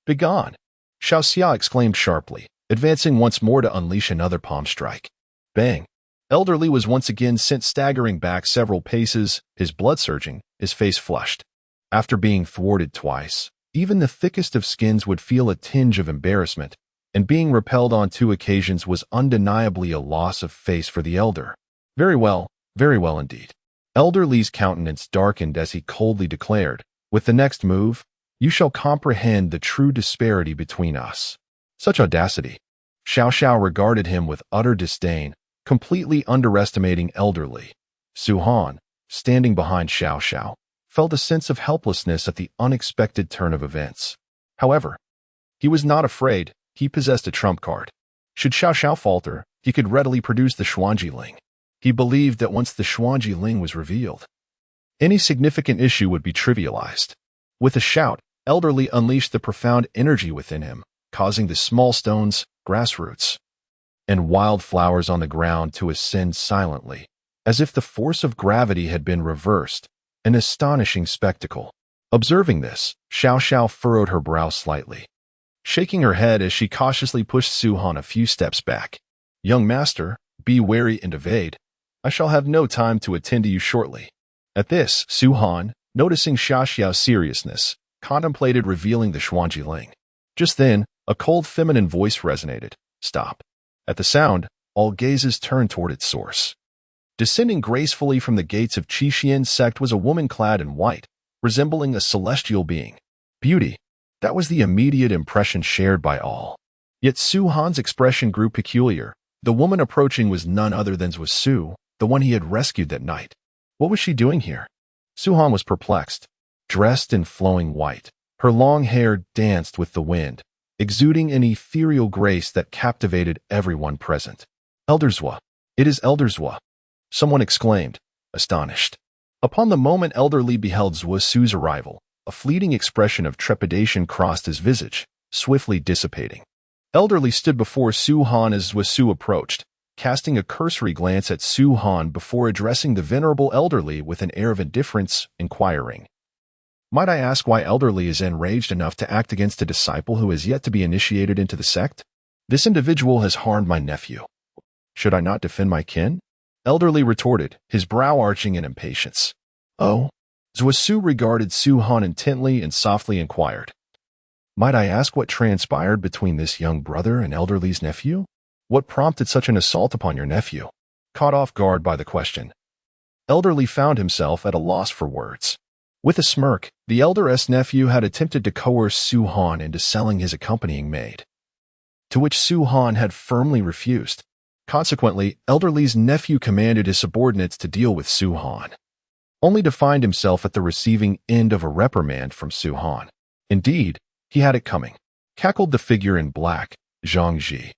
Begone! Xiaoxia exclaimed sharply, advancing once more to unleash another palm strike. Bang! Elderly was once again sent staggering back several paces, his blood surging, his face flushed. After being thwarted twice, even the thickest of skins would feel a tinge of embarrassment, and being repelled on 2 occasions was undeniably a loss of face for the elder. Very well indeed. Elderly's countenance darkened as he coldly declared, with the next move, you shall comprehend the true disparity between us. Such audacity. Xiao regarded him with utter disdain, completely underestimating Elderly. Su-Han, standing behind Xiao, felt a sense of helplessness at the unexpected turn of events. However, he was not afraid. He possessed a trump card. Should Xiao falter, he could readily produce the Xuanji Ling. He believed that once the Xuanji Ling was revealed, any significant issue would be trivialized. With a shout, Elderly unleashed the profound energy within him, causing the small stones, grassroots, and wild flowers on the ground to ascend silently, as if the force of gravity had been reversed, an astonishing spectacle. Observing this, Xiao furrowed her brow slightly, shaking her head as she cautiously pushed Su-Han a few steps back. Young master, be wary and evade. I shall have no time to attend to you shortly. At this, Su-Han, noticing Xiaoxiao's seriousness, contemplated revealing the Xuanji Ling. Just then, a cold feminine voice resonated. Stop. At the sound, all gazes turned toward its source. Descending gracefully from the gates of Qixin sect was a woman clad in white, resembling a celestial being. Beauty. That was the immediate impression shared by all. Yet Su-Han's expression grew peculiar. The woman approaching was none other than Zhuosu, the one he had rescued that night. What was she doing here? Su-Han was perplexed. Dressed in flowing white, her long hair danced with the wind, exuding an ethereal grace that captivated everyone present. Elder Zhuo. It is Elder Zhuo. Someone exclaimed, astonished. Upon the moment Elderly beheld Zhuosu's arrival, a fleeting expression of trepidation crossed his visage, swiftly dissipating. Elderly stood before Su-Han as Zhuosu approached, casting a cursory glance at Su-Han before addressing the venerable Elderly with an air of indifference, inquiring, Might I ask why Elderly is enraged enough to act against a disciple who has yet to be initiated into the sect? This individual has harmed my nephew. Should I not defend my kin? Elderly retorted, his brow arching in impatience. Oh? Zhuosu regarded Su-Han intently and softly inquired, Might I ask what transpired between this young brother and Elderly's nephew? What prompted such an assault upon your nephew? Caught off guard by the question, Elderly found himself at a loss for words. With a smirk, the elder's nephew had attempted to coerce Su-Han into selling his accompanying maid, to which Su-Han had firmly refused. Consequently, Elderly's nephew commanded his subordinates to deal with Su-Han, only to find himself at the receiving end of a reprimand from Su-Han. Indeed, he had it coming, cackled the figure in black, Zhang Ji.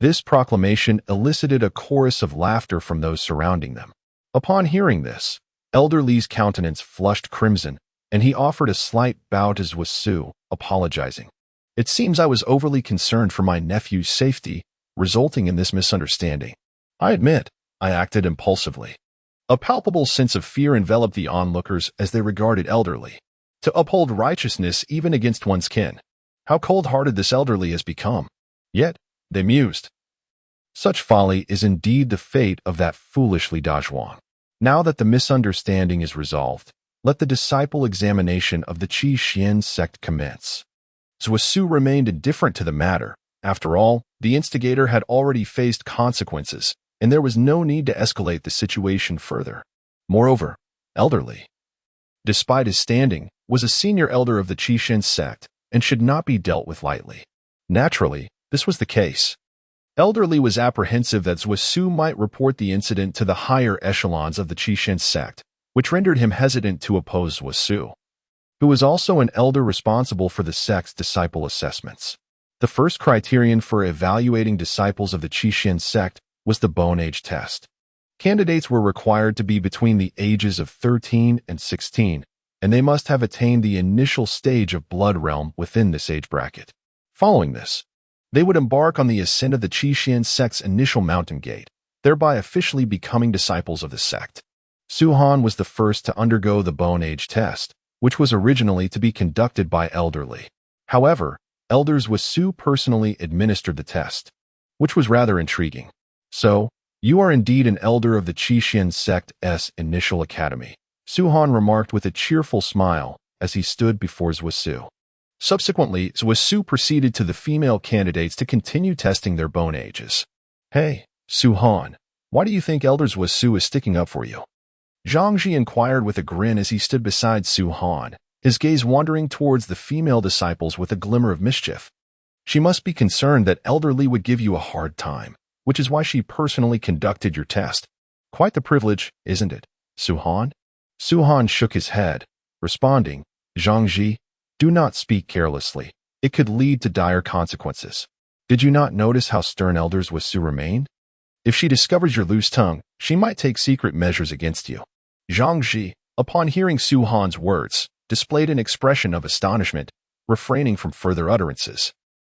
This proclamation elicited a chorus of laughter from those surrounding them. Upon hearing this, Elder Li's countenance flushed crimson, and he offered a slight bow to Zhusu, apologizing. It seems I was overly concerned for my nephew's safety, resulting in this misunderstanding. I admit, I acted impulsively. A palpable sense of fear enveloped the onlookers as they regarded Elder Li. To uphold righteousness even against one's kin. How cold-hearted this Elder Li has become. Yet, they mused. Such folly is indeed the fate of that foolish Li Dazhuang. Now that the misunderstanding is resolved, let the disciple examination of the Qi Xian sect commence. Zhusu remained indifferent to the matter. After all, the instigator had already faced consequences, and there was no need to escalate the situation further. Moreover, Elder Li, despite his standing, was a senior elder of the Qi Xian sect and should not be dealt with lightly. Naturally, this was the case. Elder Li was apprehensive that Zhusu might report the incident to the higher echelons of the Qi Xian sect, which rendered him hesitant to oppose Zhusu, who was also an elder responsible for the sect's disciple assessments. The first criterion for evaluating disciples of the Qi Xian sect was the bone age test. Candidates were required to be between the ages of 13 and 16, and they must have attained the initial stage of blood realm within this age bracket. Following this, they would embark on the ascent of the Qi Xian sect's initial mountain gate, thereby officially becoming disciples of the sect. Su Han was the first to undergo the bone age test, which was originally to be conducted by Elder Li. However, Elders Zhusu personally administered the test, which was rather intriguing. So, you are indeed an elder of the Qi Xian sect's initial academy, Su Han remarked with a cheerful smile as he stood before Zhusu. Subsequently, Zhusu proceeded to the female candidates to continue testing their bone ages. Hey, Su Han, why do you think Elder Zhusu is sticking up for you? Zhang Ji inquired with a grin as he stood beside Su Han, his gaze wandering towards the female disciples with a glimmer of mischief. She must be concerned that Elder Li would give you a hard time, which is why she personally conducted your test. Quite the privilege, isn't it, Su Han? Su Han shook his head, responding, Zhang Ji, do not speak carelessly. It could lead to dire consequences. Did you not notice how stern Elders Zhusu remained? If she discovers your loose tongue, she might take secret measures against you. Zhang Ji, upon hearing Su Han's words, displayed an expression of astonishment, refraining from further utterances.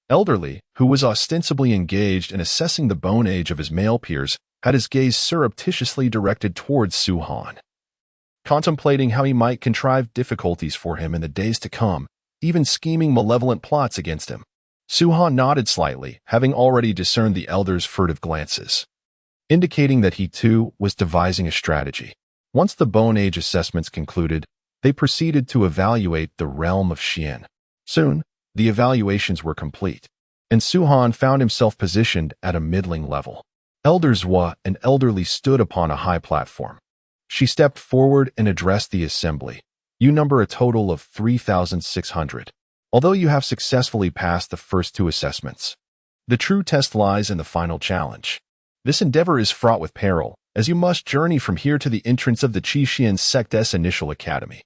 Elder Li, who was ostensibly engaged in assessing the bone age of his male peers, had his gaze surreptitiously directed towards Su Han, contemplating how he might contrive difficulties for him in the days to come, even scheming malevolent plots against him. Su Han nodded slightly, having already discerned the elder's furtive glances, indicating that he too was devising a strategy. Once the bone age assessments concluded, they proceeded to evaluate the realm of Xian. Soon, the evaluations were complete, and Su Han found himself positioned at a middling level. Elder Zhua and Elder Li stood upon a high platform. She stepped forward and addressed the assembly. You number a total of 3,600. Although you have successfully passed the first two assessments, the true test lies in the final challenge. This endeavor is fraught with peril, as you must journey from here to the entrance of the Qi Xian sect's initial academy.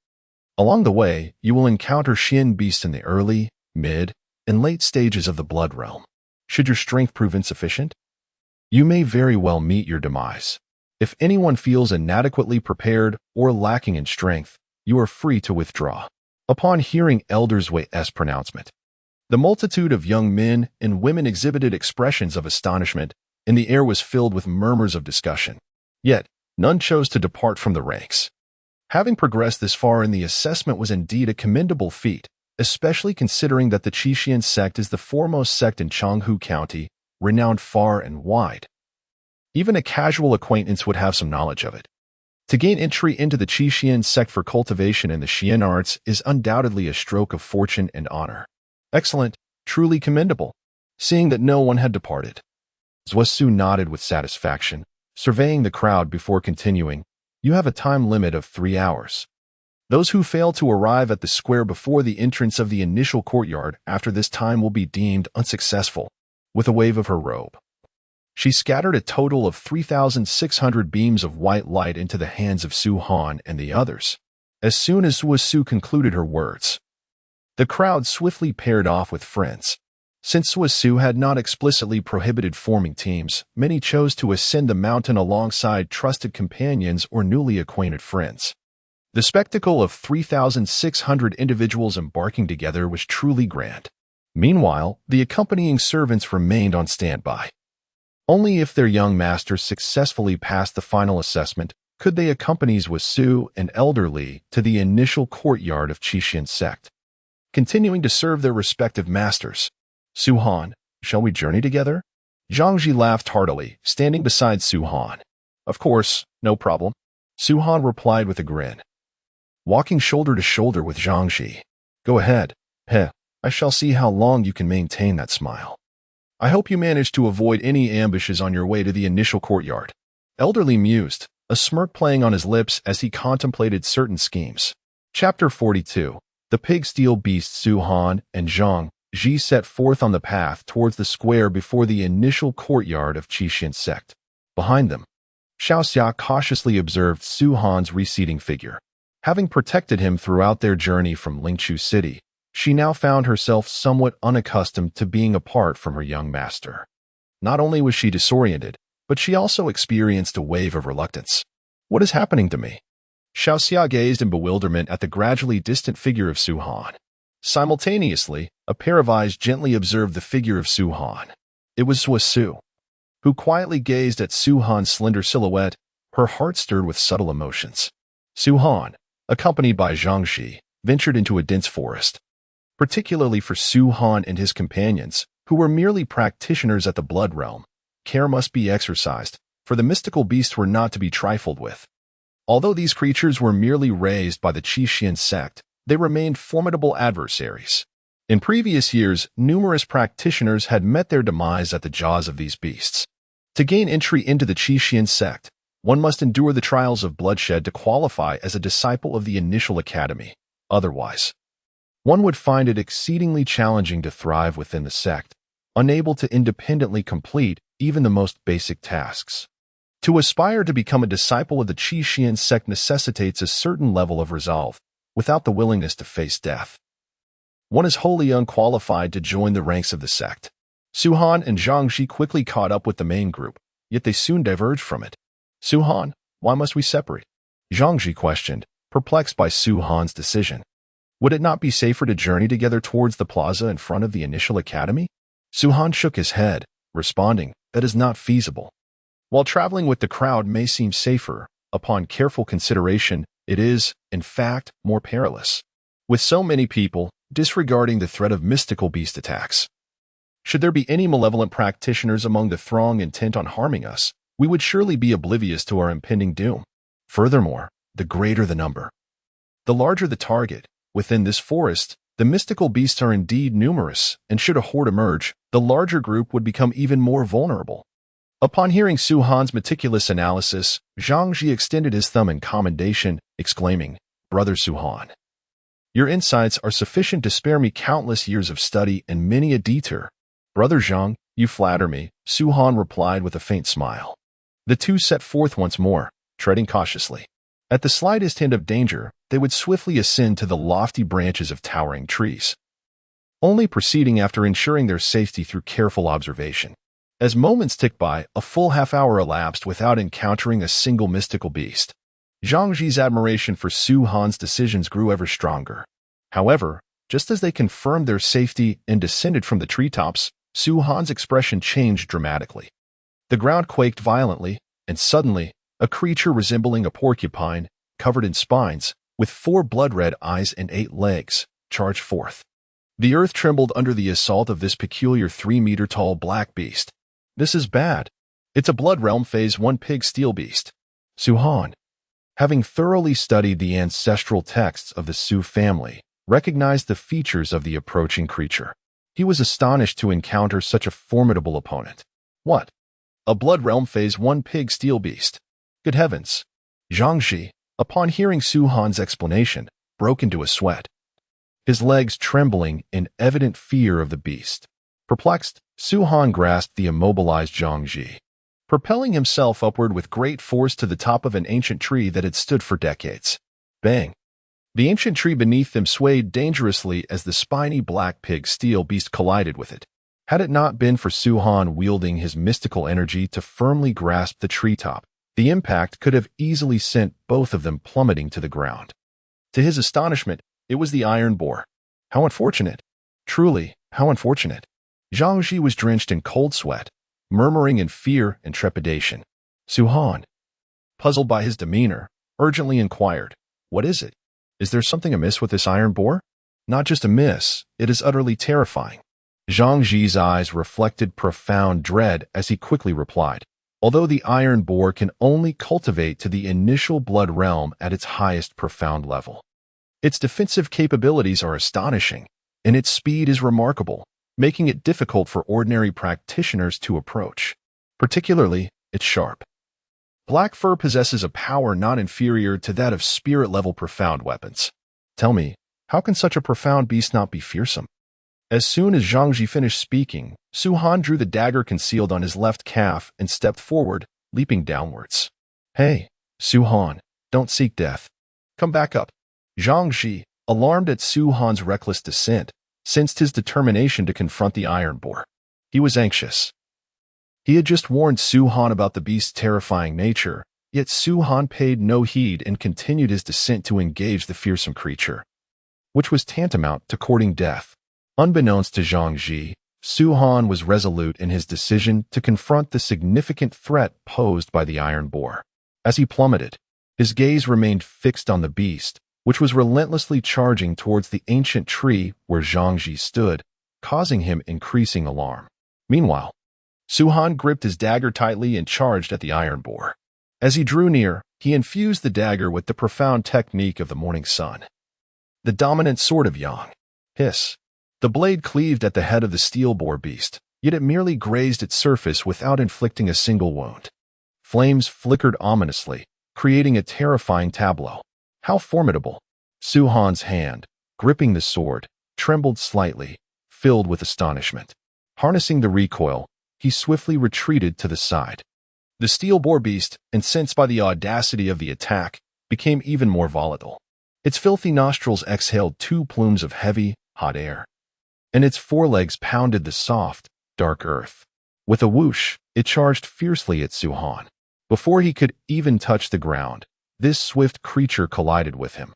Along the way, you will encounter Xian beasts in the early, mid, and late stages of the blood realm. Should your strength prove insufficient, you may very well meet your demise. If anyone feels inadequately prepared or lacking in strength, you are free to withdraw. Upon hearing Elder Zhui's pronouncement, the multitude of young men and women exhibited expressions of astonishment, and the air was filled with murmurs of discussion. Yet, none chose to depart from the ranks. Having progressed this far in the assessment was indeed a commendable feat, especially considering that the Qi Xian sect is the foremost sect in Changhu County, renowned far and wide. Even a casual acquaintance would have some knowledge of it. To gain entry into the Qi Xian sect for cultivation in the Xian arts is undoubtedly a stroke of fortune and honor. Excellent, truly commendable, seeing that no one had departed. Zhusu nodded with satisfaction, surveying the crowd before continuing, you have a time limit of 3 hours. Those who fail to arrive at the square before the entrance of the initial courtyard after this time will be deemed unsuccessful. With a wave of her robe, she scattered a total of 3,600 beams of white light into the hands of Su Han and the others. As soon as Zhusu concluded her words, the crowd swiftly paired off with friends, Since Su had not explicitly prohibited forming teams, many chose to ascend the mountain alongside trusted companions or newly acquainted friends. The spectacle of 3,600 individuals embarking together was truly grand. Meanwhile, the accompanying servants remained on standby. Only if their young masters successfully passed the final assessment could they accompany Su and elderly to the initial courtyard of Qixin sect. Continuing to serve their respective masters, Su Han, shall we journey together? Zhang Ji laughed heartily, standing beside Su Han. Of course, no problem. Su Han replied with a grin. Walking shoulder to shoulder with Zhang Ji. Go ahead. Heh, I shall see how long you can maintain that smile. I hope you manage to avoid any ambushes on your way to the initial courtyard. Elderly mused, a smirk playing on his lips as he contemplated certain schemes. Chapter 42. The pig-steel beasts Su Han and Zhang Ji set forth on the path towards the square before the initial courtyard of Qixin sect. Behind them, Xiaoxia cautiously observed Su Han's receding figure. Having protected him throughout their journey from Lingqiu City, she now found herself somewhat unaccustomed to being apart from her young master. Not only was she disoriented, but she also experienced a wave of reluctance. What is happening to me? Xiaoxia gazed in bewilderment at the gradually distant figure of Su Han. Simultaneously, a pair of eyes gently observed the figure of Su Han. It was Su, who quietly gazed at Su Han's slender silhouette, her heart stirred with subtle emotions. Su Han, accompanied by Zhang Ji, ventured into a dense forest. Particularly for Su Han and his companions, who were merely practitioners at the Blood Realm, care must be exercised, for the mystical beasts were not to be trifled with. Although these creatures were merely raised by the Qixin sect, they remained formidable adversaries. In previous years, numerous practitioners had met their demise at the jaws of these beasts. To gain entry into the Qixin sect, one must endure the trials of bloodshed to qualify as a disciple of the initial academy. Otherwise, one would find it exceedingly challenging to thrive within the sect, unable to independently complete even the most basic tasks. To aspire to become a disciple of the Qixin sect necessitates a certain level of resolve, without the willingness to face death. One is wholly unqualified to join the ranks of the sect. Su Han and Zhang Ji quickly caught up with the main group, yet they soon diverged from it. Su Han, why must we separate? Zhang Ji questioned, perplexed by Su Han's decision. Would it not be safer to journey together towards the plaza in front of the initial academy? Su Han shook his head, responding, that is not feasible. While traveling with the crowd may seem safer, upon careful consideration, it is, in fact, more perilous. With so many people, disregarding the threat of mystical beast attacks. Should there be any malevolent practitioners among the throng intent on harming us, we would surely be oblivious to our impending doom. Furthermore, the greater the number, the larger the target. Within this forest, the mystical beasts are indeed numerous, and should a horde emerge, the larger group would become even more vulnerable. Upon hearing Su Han's meticulous analysis, Zhang Ji extended his thumb in commendation, exclaiming, Brother Su Han, your insights are sufficient to spare me countless years of study and many a detour. Brother Zhang, you flatter me, Su Han replied with a faint smile. The two set forth once more, treading cautiously. At the slightest hint of danger, they would swiftly ascend to the lofty branches of towering trees, only proceeding after ensuring their safety through careful observation. As moments ticked by, a full half-hour elapsed without encountering a single mystical beast. Zhang Ji's admiration for Su Han's decisions grew ever stronger. However, just as they confirmed their safety and descended from the treetops, Su Han's expression changed dramatically. The ground quaked violently, and suddenly, a creature resembling a porcupine, covered in spines, with 4 blood-red eyes and 8 legs, charged forth. The earth trembled under the assault of this peculiar 3-meter-tall black beast. This is bad. It's a Blood Realm Phase 1 pig steel beast. Su Han, having thoroughly studied the ancestral texts of the Su family, recognized the features of the approaching creature. He was astonished to encounter such a formidable opponent. What? A Blood Realm Phase 1 pig steel beast. Good heavens. Zhang Ji, upon hearing Su Han's explanation, broke into a sweat, his legs trembling in evident fear of the beast. Perplexed, Su Han grasped the immobilized Zhang Ji, propelling himself upward with great force to the top of an ancient tree that had stood for decades. Bang! The ancient tree beneath them swayed dangerously as the spiny black pig steel beast collided with it. Had it not been for Su-han wielding his mystical energy to firmly grasp the treetop, the impact could have easily sent both of them plummeting to the ground. To his astonishment, it was the iron boar. How unfortunate! Truly, how unfortunate! Zhang Ji was drenched in cold sweat, murmuring in fear and trepidation. Su-han, puzzled by his demeanor, urgently inquired, "What is it? Is there something amiss with this iron boar?" "Not just amiss, it is utterly terrifying." Zhang Ji's eyes reflected profound dread as he quickly replied, "Although the iron boar can only cultivate to the initial blood realm at its highest profound level, its defensive capabilities are astonishing, and its speed is remarkable, making it difficult for ordinary practitioners to approach. Particularly, its sharp black fur possesses a power not inferior to that of spirit-level profound weapons. Tell me, how can such a profound beast not be fearsome?" As soon as Zhang Ji finished speaking, Su-han drew the dagger concealed on his left calf and stepped forward, leaping downwards. "Hey, Su-han, don't seek death. Come back up." Zhang Ji, alarmed at Su-han's reckless descent, sensed his determination to confront the iron boar. He was anxious. He had just warned Su-han about the beast's terrifying nature, yet Su-han paid no heed and continued his descent to engage the fearsome creature, which was tantamount to courting death. Unbeknownst to Zhang Ji, Su-han was resolute in his decision to confront the significant threat posed by the iron boar. As he plummeted, his gaze remained fixed on the beast, which was relentlessly charging towards the ancient tree where Zhang Ji stood, causing him increasing alarm. Meanwhile, Su-han gripped his dagger tightly and charged at the iron boar. As he drew near, he infused the dagger with the profound technique of the morning sun, the dominant sword of Yang. Hiss. The blade cleaved at the head of the steel boar beast, yet it merely grazed its surface without inflicting a single wound. Flames flickered ominously, creating a terrifying tableau. How formidable! Su-han's hand, gripping the sword, trembled slightly, filled with astonishment. Harnessing the recoil, he swiftly retreated to the side. The steel boar beast, incensed by the audacity of the attack, became even more volatile. Its filthy nostrils exhaled 2 plumes of heavy, hot air, and its forelegs pounded the soft, dark earth. With a whoosh, it charged fiercely at Su-han. Before he could even touch the ground, this swift creature collided with him,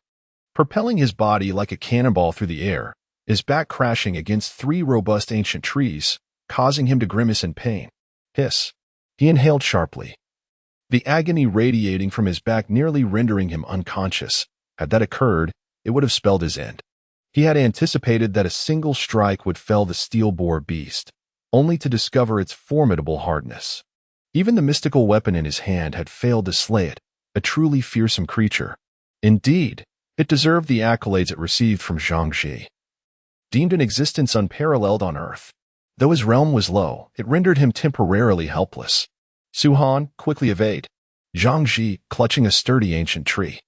propelling his body like a cannonball through the air, his back crashing against 3 robust ancient trees, causing him to grimace in pain. Hiss. He inhaled sharply, the agony radiating from his back nearly rendering him unconscious. Had that occurred, it would have spelled his end. He had anticipated that a single strike would fell the steel boar beast, only to discover its formidable hardness. Even the mystical weapon in his hand had failed to slay it, a truly fearsome creature. Indeed, it deserved the accolades it received from Zhang Ji. Deemed an existence unparalleled on Earth, though his realm was low, it rendered him temporarily helpless. Su-han, quickly evade. Zhang Ji, clutching a sturdy ancient tree,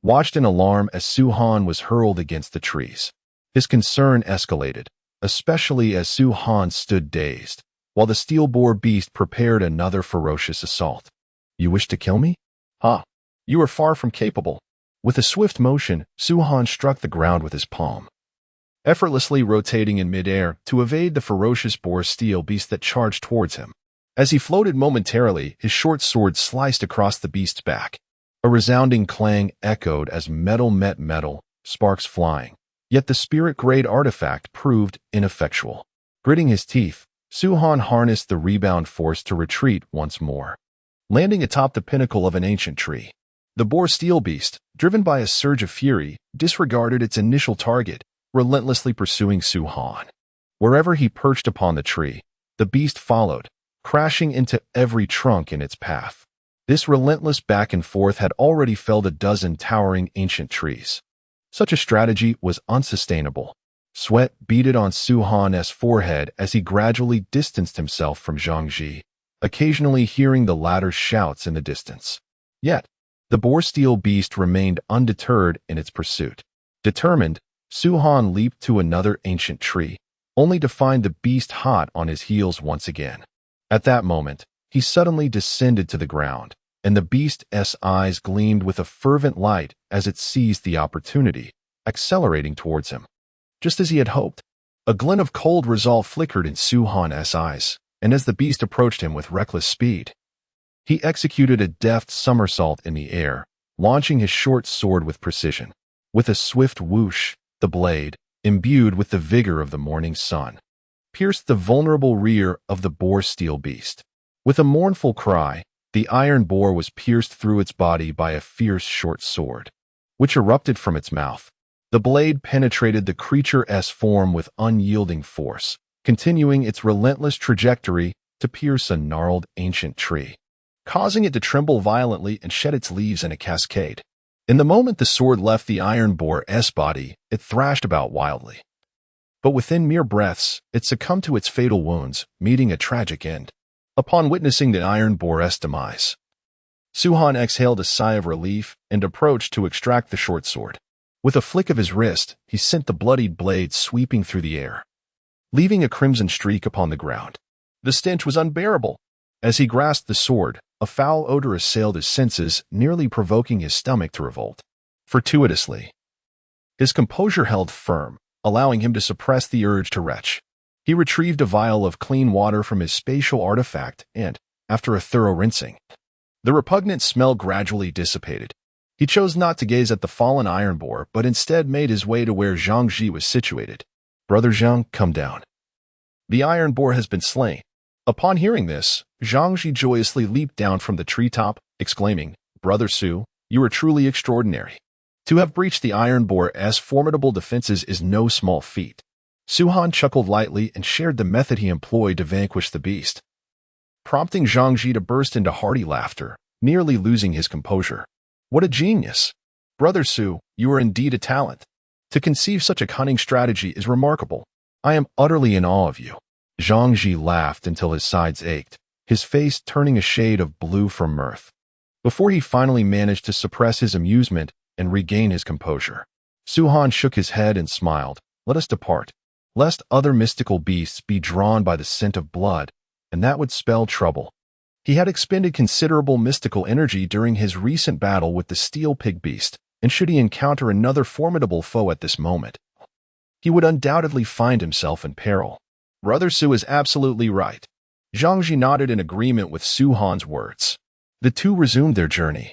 watched in alarm as Su-han was hurled against the trees. His concern escalated, especially as Su-han stood dazed, while the steel boar beast prepared another ferocious assault. "You wish to kill me? Ha! You are far from capable." With a swift motion, Su-han struck the ground with his palm, effortlessly rotating in midair to evade the ferocious boar steel beast that charged towards him. As he floated momentarily, his short sword sliced across the beast's back. A resounding clang echoed as metal met metal, sparks flying. Yet the spirit-grade artifact proved ineffectual. Gritting his teeth, Su-han harnessed the rebound force to retreat once more, landing atop the pinnacle of an ancient tree. The boar steel beast, driven by a surge of fury, disregarded its initial target, relentlessly pursuing Su-han. Wherever he perched upon the tree, the beast followed, crashing into every trunk in its path. This relentless back and forth had already felled a dozen towering ancient trees. Such a strategy was unsustainable. Sweat beaded on Su-han's forehead as he gradually distanced himself from Zhang Ji, occasionally hearing the latter's shouts in the distance. Yet, the boar steel beast remained undeterred in its pursuit. Determined, Su-han leaped to another ancient tree, only to find the beast hot on his heels once again. At that moment, he suddenly descended to the ground, and the beast's eyes gleamed with a fervent light as it seized the opportunity, accelerating towards him. Just as he had hoped, A glint of cold resolve flickered in Su-han's eyes, and as the beast approached him with reckless speed, he executed a deft somersault in the air, launching his short sword with precision. With a swift whoosh, the blade, imbued with the vigor of the morning sun, pierced the vulnerable rear of the boar-steel beast. With a mournful cry, the iron boar was pierced through its body by a fierce short sword, which erupted from its mouth. The blade penetrated the creature's form with unyielding force, continuing its relentless trajectory to pierce a gnarled ancient tree, causing it to tremble violently and shed its leaves in a cascade. In the moment the sword left the iron boar's body, it thrashed about wildly. But within mere breaths, it succumbed to its fatal wounds, meeting a tragic end. Upon witnessing the iron boar's demise, Su-han exhaled a sigh of relief and approached to extract the short sword. With a flick of his wrist, he sent the bloodied blade sweeping through the air, leaving a crimson streak upon the ground. The stench was unbearable. As he grasped the sword, a foul odor assailed his senses, nearly provoking his stomach to revolt. Fortuitously, his composure held firm, allowing him to suppress the urge to retch. He retrieved a vial of clean water from his spatial artifact and, after a thorough rinsing, the repugnant smell gradually dissipated. He chose not to gaze at the fallen iron boar, but instead made his way to where Zhang Ji was situated. "Brother Zhang, come down. The iron boar has been slain." Upon hearing this, Zhang Ji joyously leaped down from the treetop, exclaiming, "Brother Su, you are truly extraordinary. To have breached the iron boar's formidable defenses is no small feat." Su-han chuckled lightly and shared the method he employed to vanquish the beast, prompting Zhang Ji to burst into hearty laughter, nearly losing his composure. "What a genius! Brother Su, you are indeed a talent. To conceive such a cunning strategy is remarkable. I am utterly in awe of you." Zhang Ji laughed until his sides ached, his face turning a shade of blue from mirth, before he finally managed to suppress his amusement and regain his composure. Su-han shook his head and smiled. "Let us depart, lest other mystical beasts be drawn by the scent of blood, and that would spell trouble." He had expended considerable mystical energy during his recent battle with the steel pig beast, and should he encounter another formidable foe at this moment, he would undoubtedly find himself in peril. Brother Su is absolutely right. Zhang Ji nodded in agreement with Su-han's words. The two resumed their journey,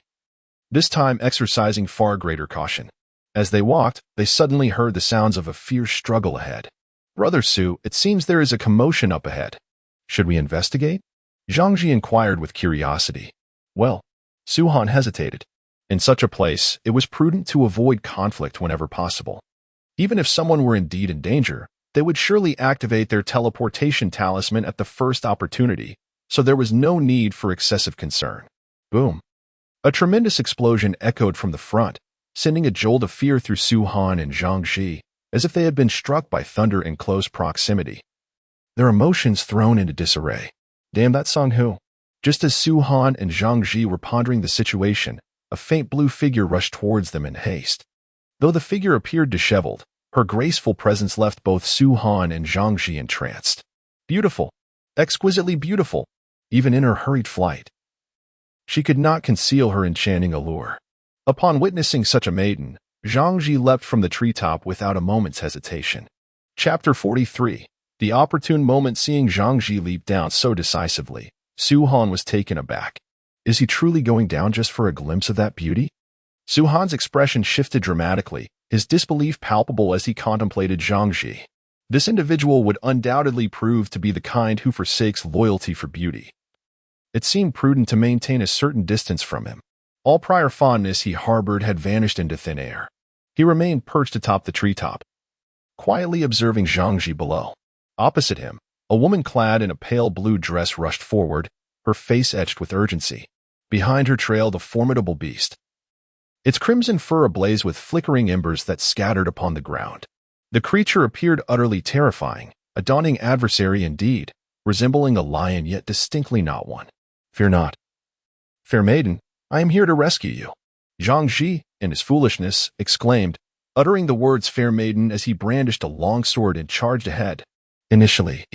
this time exercising far greater caution. As they walked, they suddenly heard the sounds of a fierce struggle ahead. "Brother Su, it seems there is a commotion up ahead. Should we investigate?" Zhang Ji inquired with curiosity. "Well," Su-han hesitated. "In such a place, it was prudent to avoid conflict whenever possible. Even if someone were indeed in danger, they would surely activate their teleportation talisman at the first opportunity, so there was no need for excessive concern." Boom! A tremendous explosion echoed from the front, sending a jolt of fear through Su-han and Zhang Ji, as if they had been struck by thunder in close proximity, their emotions thrown into disarray. "Damn that Song Hu." Just as Su-han and Zhang Ji were pondering the situation, a faint blue figure rushed towards them in haste. Though the figure appeared disheveled, her graceful presence left both Su-han and Zhang Ji entranced. Beautiful, exquisitely beautiful, even in her hurried flight. She could not conceal her enchanting allure. Upon witnessing such a maiden, Zhang Ji leapt from the treetop without a moment's hesitation. Chapter 43. The opportune moment. Seeing Zhang Ji leap down so decisively, Su-han was taken aback. Is he truly going down just for a glimpse of that beauty? Su-han's expression shifted dramatically, his disbelief palpable as he contemplated Zhang Ji. This individual would undoubtedly prove to be the kind who forsakes loyalty for beauty. It seemed prudent to maintain a certain distance from him. All prior fondness he harbored had vanished into thin air. He remained perched atop the treetop, quietly observing Zhang Ji below. Opposite him, a woman clad in a pale blue dress rushed forward, her face etched with urgency. Behind her trailed a formidable beast, its crimson fur ablaze with flickering embers that scattered upon the ground. The creature appeared utterly terrifying, a daunting adversary indeed, resembling a lion yet distinctly not one. "Fear not, fair maiden, I am here to rescue you," Zhang Ji, in his foolishness, exclaimed, uttering the words fair maiden as he brandished a long sword and charged ahead. Initially,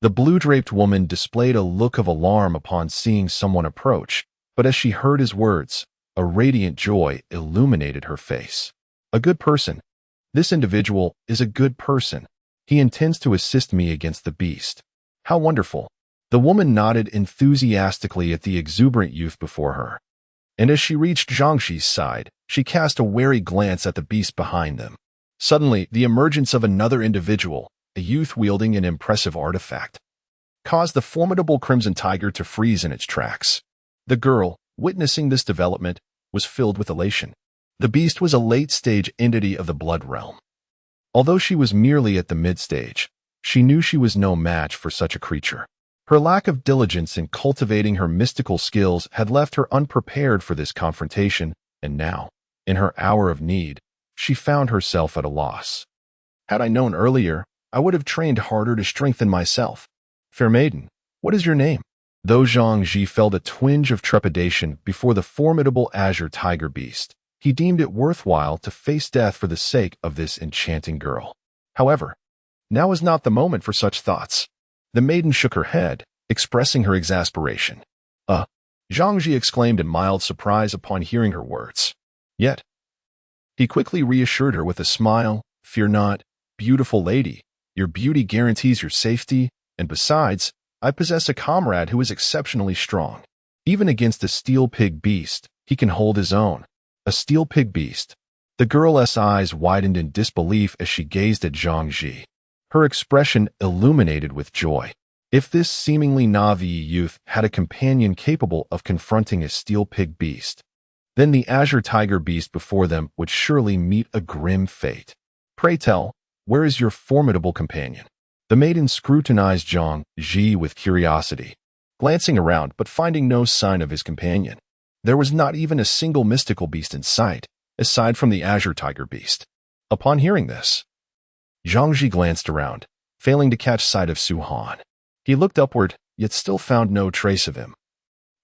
the blue-draped woman displayed a look of alarm upon seeing someone approach, but as she heard his words, a radiant joy illuminated her face. "A good person. This individual is a good person," He intends to assist me against the beast. How wonderful. The woman nodded enthusiastically at the exuberant youth before her. And as she reached Zhangxi's side, she cast a wary glance at the beast behind them. Suddenly, the emergence of another individual, a youth wielding an impressive artifact, caused the formidable crimson tiger to freeze in its tracks. The girl, witnessing this development, was filled with elation. The beast was a late-stage entity of the blood realm. Although she was merely at the mid-stage, she knew she was no match for such a creature. Her lack of diligence in cultivating her mystical skills had left her unprepared for this confrontation, and now, in her hour of need, she found herself at a loss. Had I known earlier, I would have trained harder to strengthen myself. Fair maiden, what is your name? Though Zhang Ji felt a twinge of trepidation before the formidable azure tiger beast, he deemed it worthwhile to face death for the sake of this enchanting girl. However, now is not the moment for such thoughts. The maiden shook her head, expressing her exasperation. Zhang Ji exclaimed in mild surprise upon hearing her words. Yet, he quickly reassured her with a smile, "Fear not, beautiful lady. Your beauty guarantees your safety, and besides, I possess a comrade who is exceptionally strong. Even against a steel pig beast, he can hold his own." A steel pig beast. The girl's eyes widened in disbelief as she gazed at Zhang Ji. Her expression illuminated with joy. If this seemingly Navi youth had a companion capable of confronting a steel pig beast, then the azure tiger beast before them would surely meet a grim fate. Pray tell, where is your formidable companion? The maiden scrutinized Zhang Ji with curiosity, glancing around but finding no sign of his companion. There was not even a single mystical beast in sight, aside from the azure tiger beast. Upon hearing this, Zhang Ji glanced around, failing to catch sight of Su Han. He looked upward, yet still found no trace of him,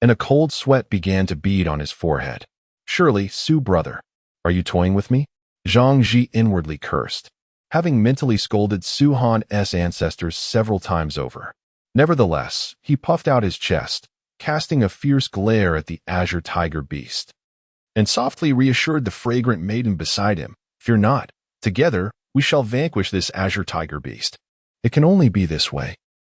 and a cold sweat began to bead on his forehead. Surely, Su brother, are you toying with me? Zhang Ji inwardly cursed, having mentally scolded Su Han's ancestors several times over. Nevertheless, he puffed out his chest, casting a fierce glare at the azure tiger beast, and softly reassured the fragrant maiden beside him. Fear not, together we shall vanquish this azure tiger beast. It can only be this way.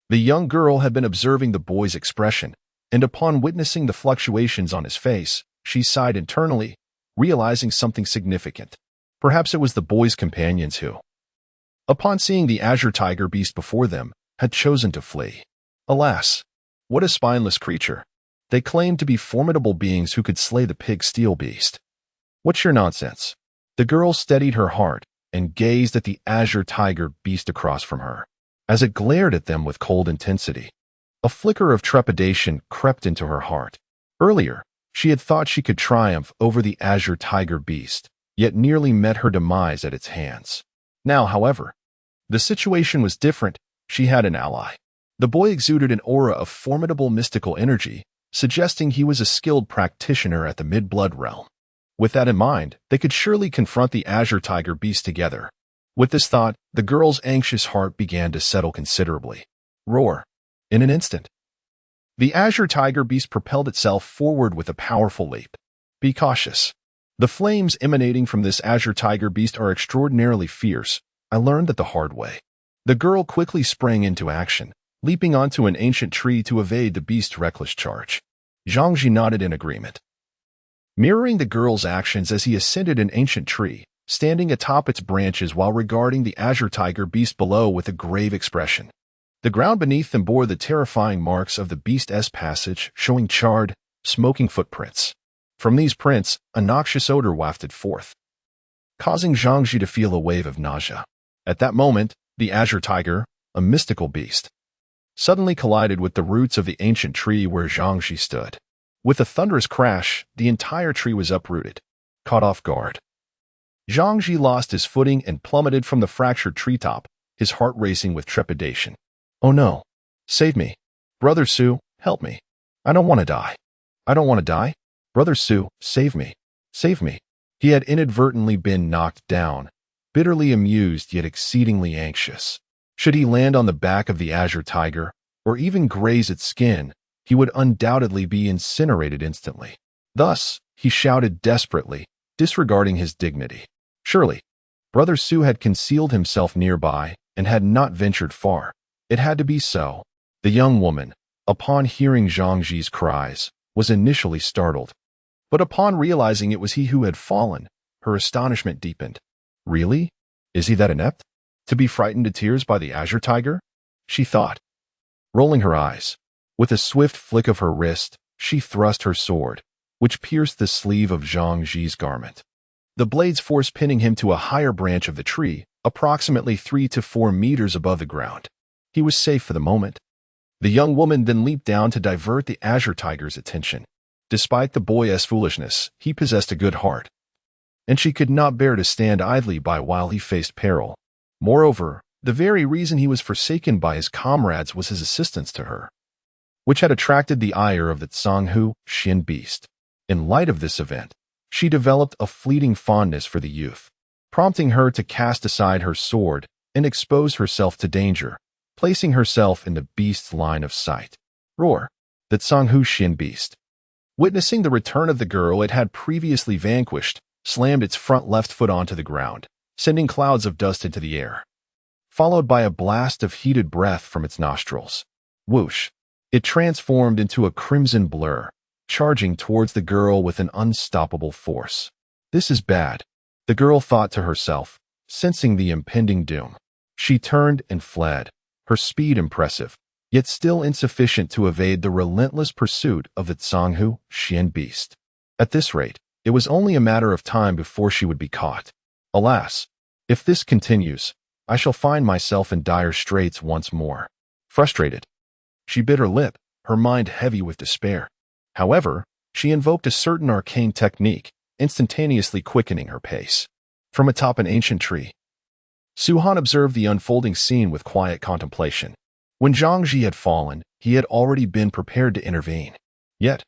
The young girl had been observing the boy's expression, and upon witnessing the fluctuations on his face, she sighed internally, realizing something significant. Perhaps it was the boy's companions who, upon seeing the azure tiger beast before them, had chosen to flee. Alas, what a spineless creature. They claimed to be formidable beings who could slay the pig steel beast. What's your nonsense? The girl steadied her heart and gazed at the azure tiger beast across from her. As it glared at them with cold intensity, a flicker of trepidation crept into her heart. Earlier, she had thought she could triumph over the azure tiger beast, yet nearly met her demise at its hands. Now, however, the situation was different. She had an ally. The boy exuded an aura of formidable mystical energy, suggesting he was a skilled practitioner at the mid-blood realm. With that in mind, they could surely confront the azure tiger beast together. With this thought, the girl's anxious heart began to settle considerably. Roar. In an instant, the azure tiger beast propelled itself forward with a powerful leap. Be cautious. The flames emanating from this azure tiger beast are extraordinarily fierce. I learned that the hard way. The girl quickly sprang into action, leaping onto an ancient tree to evade the beast's reckless charge. Zhang Ji nodded in agreement, mirroring the girl's actions as he ascended an ancient tree, standing atop its branches while regarding the azure tiger beast below with a grave expression. The ground beneath them bore the terrifying marks of the beast's passage, showing charred, smoking footprints. From these prints, a noxious odor wafted forth, causing Zhang Ji to feel a wave of nausea. At that moment, the azure tiger, a mystical beast, suddenly collided with the roots of the ancient tree where Zhang Ji stood. With a thunderous crash, the entire tree was uprooted. Caught off guard, Zhang Ji lost his footing and plummeted from the fractured treetop, his heart racing with trepidation. Oh no! Save me! Brother Su, help me! I don't want to die! I don't want to die! Brother Su, save me! Save me! He had inadvertently been knocked down, bitterly amused yet exceedingly anxious. Should he land on the back of the azure tiger, or even graze its skin, he would undoubtedly be incinerated instantly. Thus, he shouted desperately, disregarding his dignity. Surely, Brother Su had concealed himself nearby, and had not ventured far. It had to be so. The young woman, upon hearing Zhang Ji's cries, was initially startled. But upon realizing it was he who had fallen, her astonishment deepened. Really? Is he that inept? To be frightened to tears by the azure tiger? She thought. Rolling her eyes, with a swift flick of her wrist, she thrust her sword, which pierced the sleeve of Zhang Ji's garment. The blade's force pinning him to a higher branch of the tree, approximately 3 to 4 meters above the ground. He was safe for the moment. The young woman then leaped down to divert the azure tiger's attention. Despite the boy's foolishness, he possessed a good heart, and she could not bear to stand idly by while he faced peril. Moreover, the very reason he was forsaken by his comrades was his assistance to her, which had attracted the ire of the Zhanghu Xin beast. In light of this event, she developed a fleeting fondness for the youth, prompting her to cast aside her sword and expose herself to danger, placing herself in the beast's line of sight. Roar! The Zhanghu Xin beast, witnessing the return of the girl it had previously vanquished, slammed its front left foot onto the ground, sending clouds of dust into the air, followed by a blast of heated breath from its nostrils. Whoosh! It transformed into a crimson blur, charging towards the girl with an unstoppable force. This is bad, the girl thought to herself, sensing the impending doom. She turned and fled, her speed impressive, yet still insufficient to evade the relentless pursuit of the Zhanghu Xin beast. At this rate, it was only a matter of time before she would be caught. Alas, if this continues, I shall find myself in dire straits once more. Frustrated, she bit her lip, her mind heavy with despair. However, she invoked a certain arcane technique, instantaneously quickening her pace. From atop an ancient tree, Suhan observed the unfolding scene with quiet contemplation. When Zhang Ji had fallen, he had already been prepared to intervene. Yet,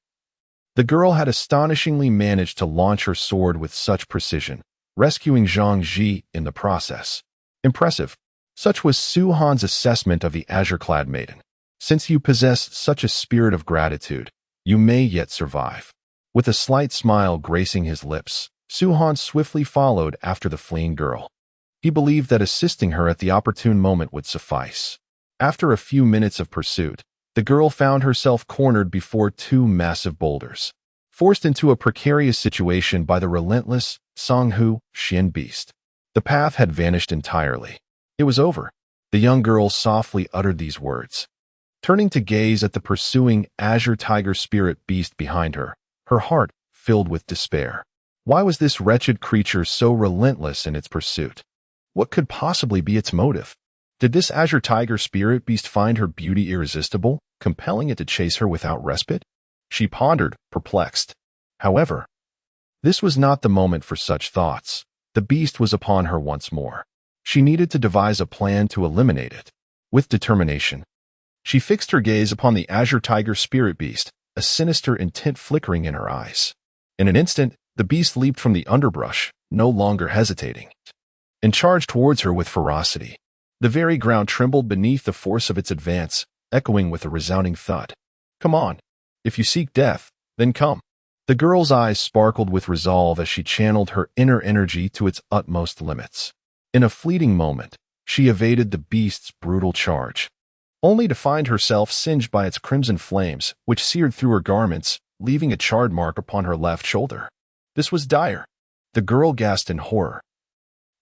the girl had astonishingly managed to launch her sword with such precision, rescuing Zhang Ji in the process. Impressive. Such was Suhan's assessment of the azure-clad maiden. Since you possess such a spirit of gratitude, you may yet survive. With a slight smile gracing his lips, Suhan swiftly followed after the fleeing girl. He believed that assisting her at the opportune moment would suffice. After a few minutes of pursuit, the girl found herself cornered before 2 massive boulders, forced into a precarious situation by the relentless Zhanghu Xin beast. The path had vanished entirely. It was over. The young girl softly uttered these words, turning to gaze at the pursuing azure tiger spirit beast behind her, her heart filled with despair. Why was this wretched creature so relentless in its pursuit? What could possibly be its motive? Did this azure tiger spirit beast find her beauty irresistible, compelling it to chase her without respite? She pondered, perplexed. However, this was not the moment for such thoughts. The beast was upon her once more. She needed to devise a plan to eliminate it. With determination, she fixed her gaze upon the azure tiger spirit beast, a sinister intent flickering in her eyes. In an instant, the beast leaped from the underbrush, no longer hesitating, and charged towards her with ferocity. The very ground trembled beneath the force of its advance, echoing with a resounding thud. Come on. If you seek death, then come. The girl's eyes sparkled with resolve as she channeled her inner energy to its utmost limits. In a fleeting moment, she evaded the beast's brutal charge, only to find herself singed by its crimson flames, which seared through her garments, leaving a charred mark upon her left shoulder. This was dire. The girl gasped in horror,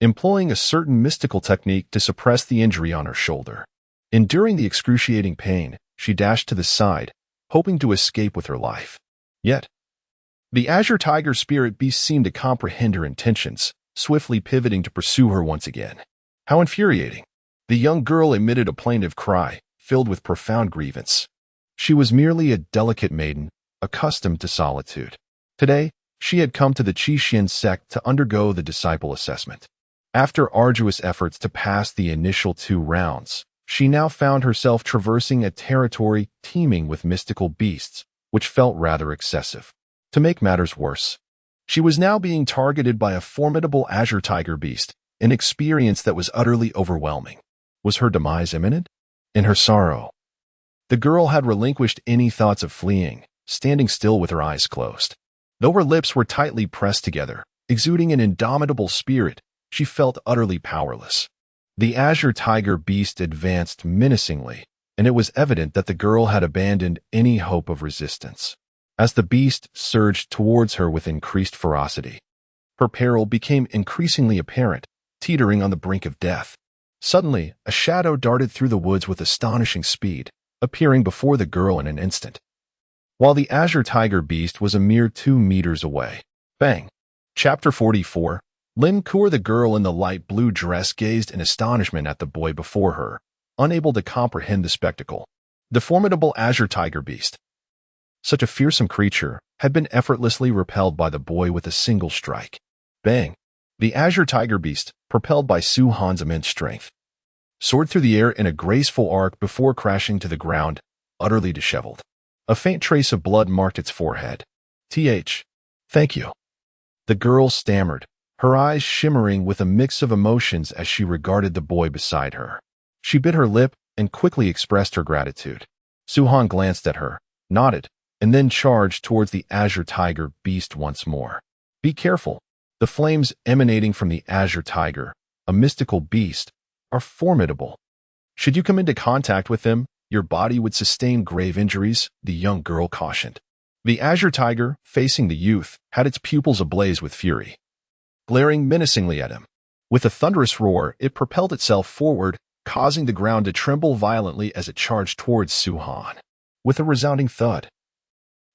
employing a certain mystical technique to suppress the injury on her shoulder. Enduring the excruciating pain, she dashed to the side, hoping to escape with her life. Yet, the azure tiger spirit beast seemed to comprehend her intentions, swiftly pivoting to pursue her once again. How infuriating! The young girl emitted a plaintive cry, filled with profound grievance. She was merely a delicate maiden, accustomed to solitude. Today, she had come to the Qixin sect to undergo the disciple assessment. After arduous efforts to pass the initial 2 rounds, she now found herself traversing a territory teeming with mystical beasts, which felt rather excessive. To make matters worse, she was now being targeted by a formidable azure tiger beast, an experience that was utterly overwhelming. Was her demise imminent? In her sorrow, the girl had relinquished any thoughts of fleeing, standing still with her eyes closed. Though her lips were tightly pressed together, exuding an indomitable spirit, she felt utterly powerless. The azure tiger beast advanced menacingly, and it was evident that the girl had abandoned any hope of resistance. As the beast surged towards her with increased ferocity, her peril became increasingly apparent, teetering on the brink of death. Suddenly, a shadow darted through the woods with astonishing speed, appearing before the girl in an instant, while the azure tiger beast was a mere 2 meters away. Bang! Chapter 44. Lin Kur, the girl in the light blue dress, gazed in astonishment at the boy before her, unable to comprehend the spectacle. The formidable azure tiger beast, such a fearsome creature, had been effortlessly repelled by the boy with a single strike. Bang! The azure tiger beast, propelled by Su Han's immense strength, soared through the air in a graceful arc before crashing to the ground, utterly disheveled. A faint trace of blood marked its forehead. Thank you. The girl stammered, her eyes shimmering with a mix of emotions as she regarded the boy beside her. She bit her lip and quickly expressed her gratitude. Su Han glanced at her, nodded, and then charged towards the azure tiger beast once more. Be careful. The flames emanating from the azure tiger, a mystical beast, are formidable. Should you come into contact with them, your body would sustain grave injuries, the young girl cautioned. The azure tiger, facing the youth, had its pupils ablaze with fury, glaring menacingly at him. With a thunderous roar, it propelled itself forward, causing the ground to tremble violently as it charged towards Su Han. With a resounding thud,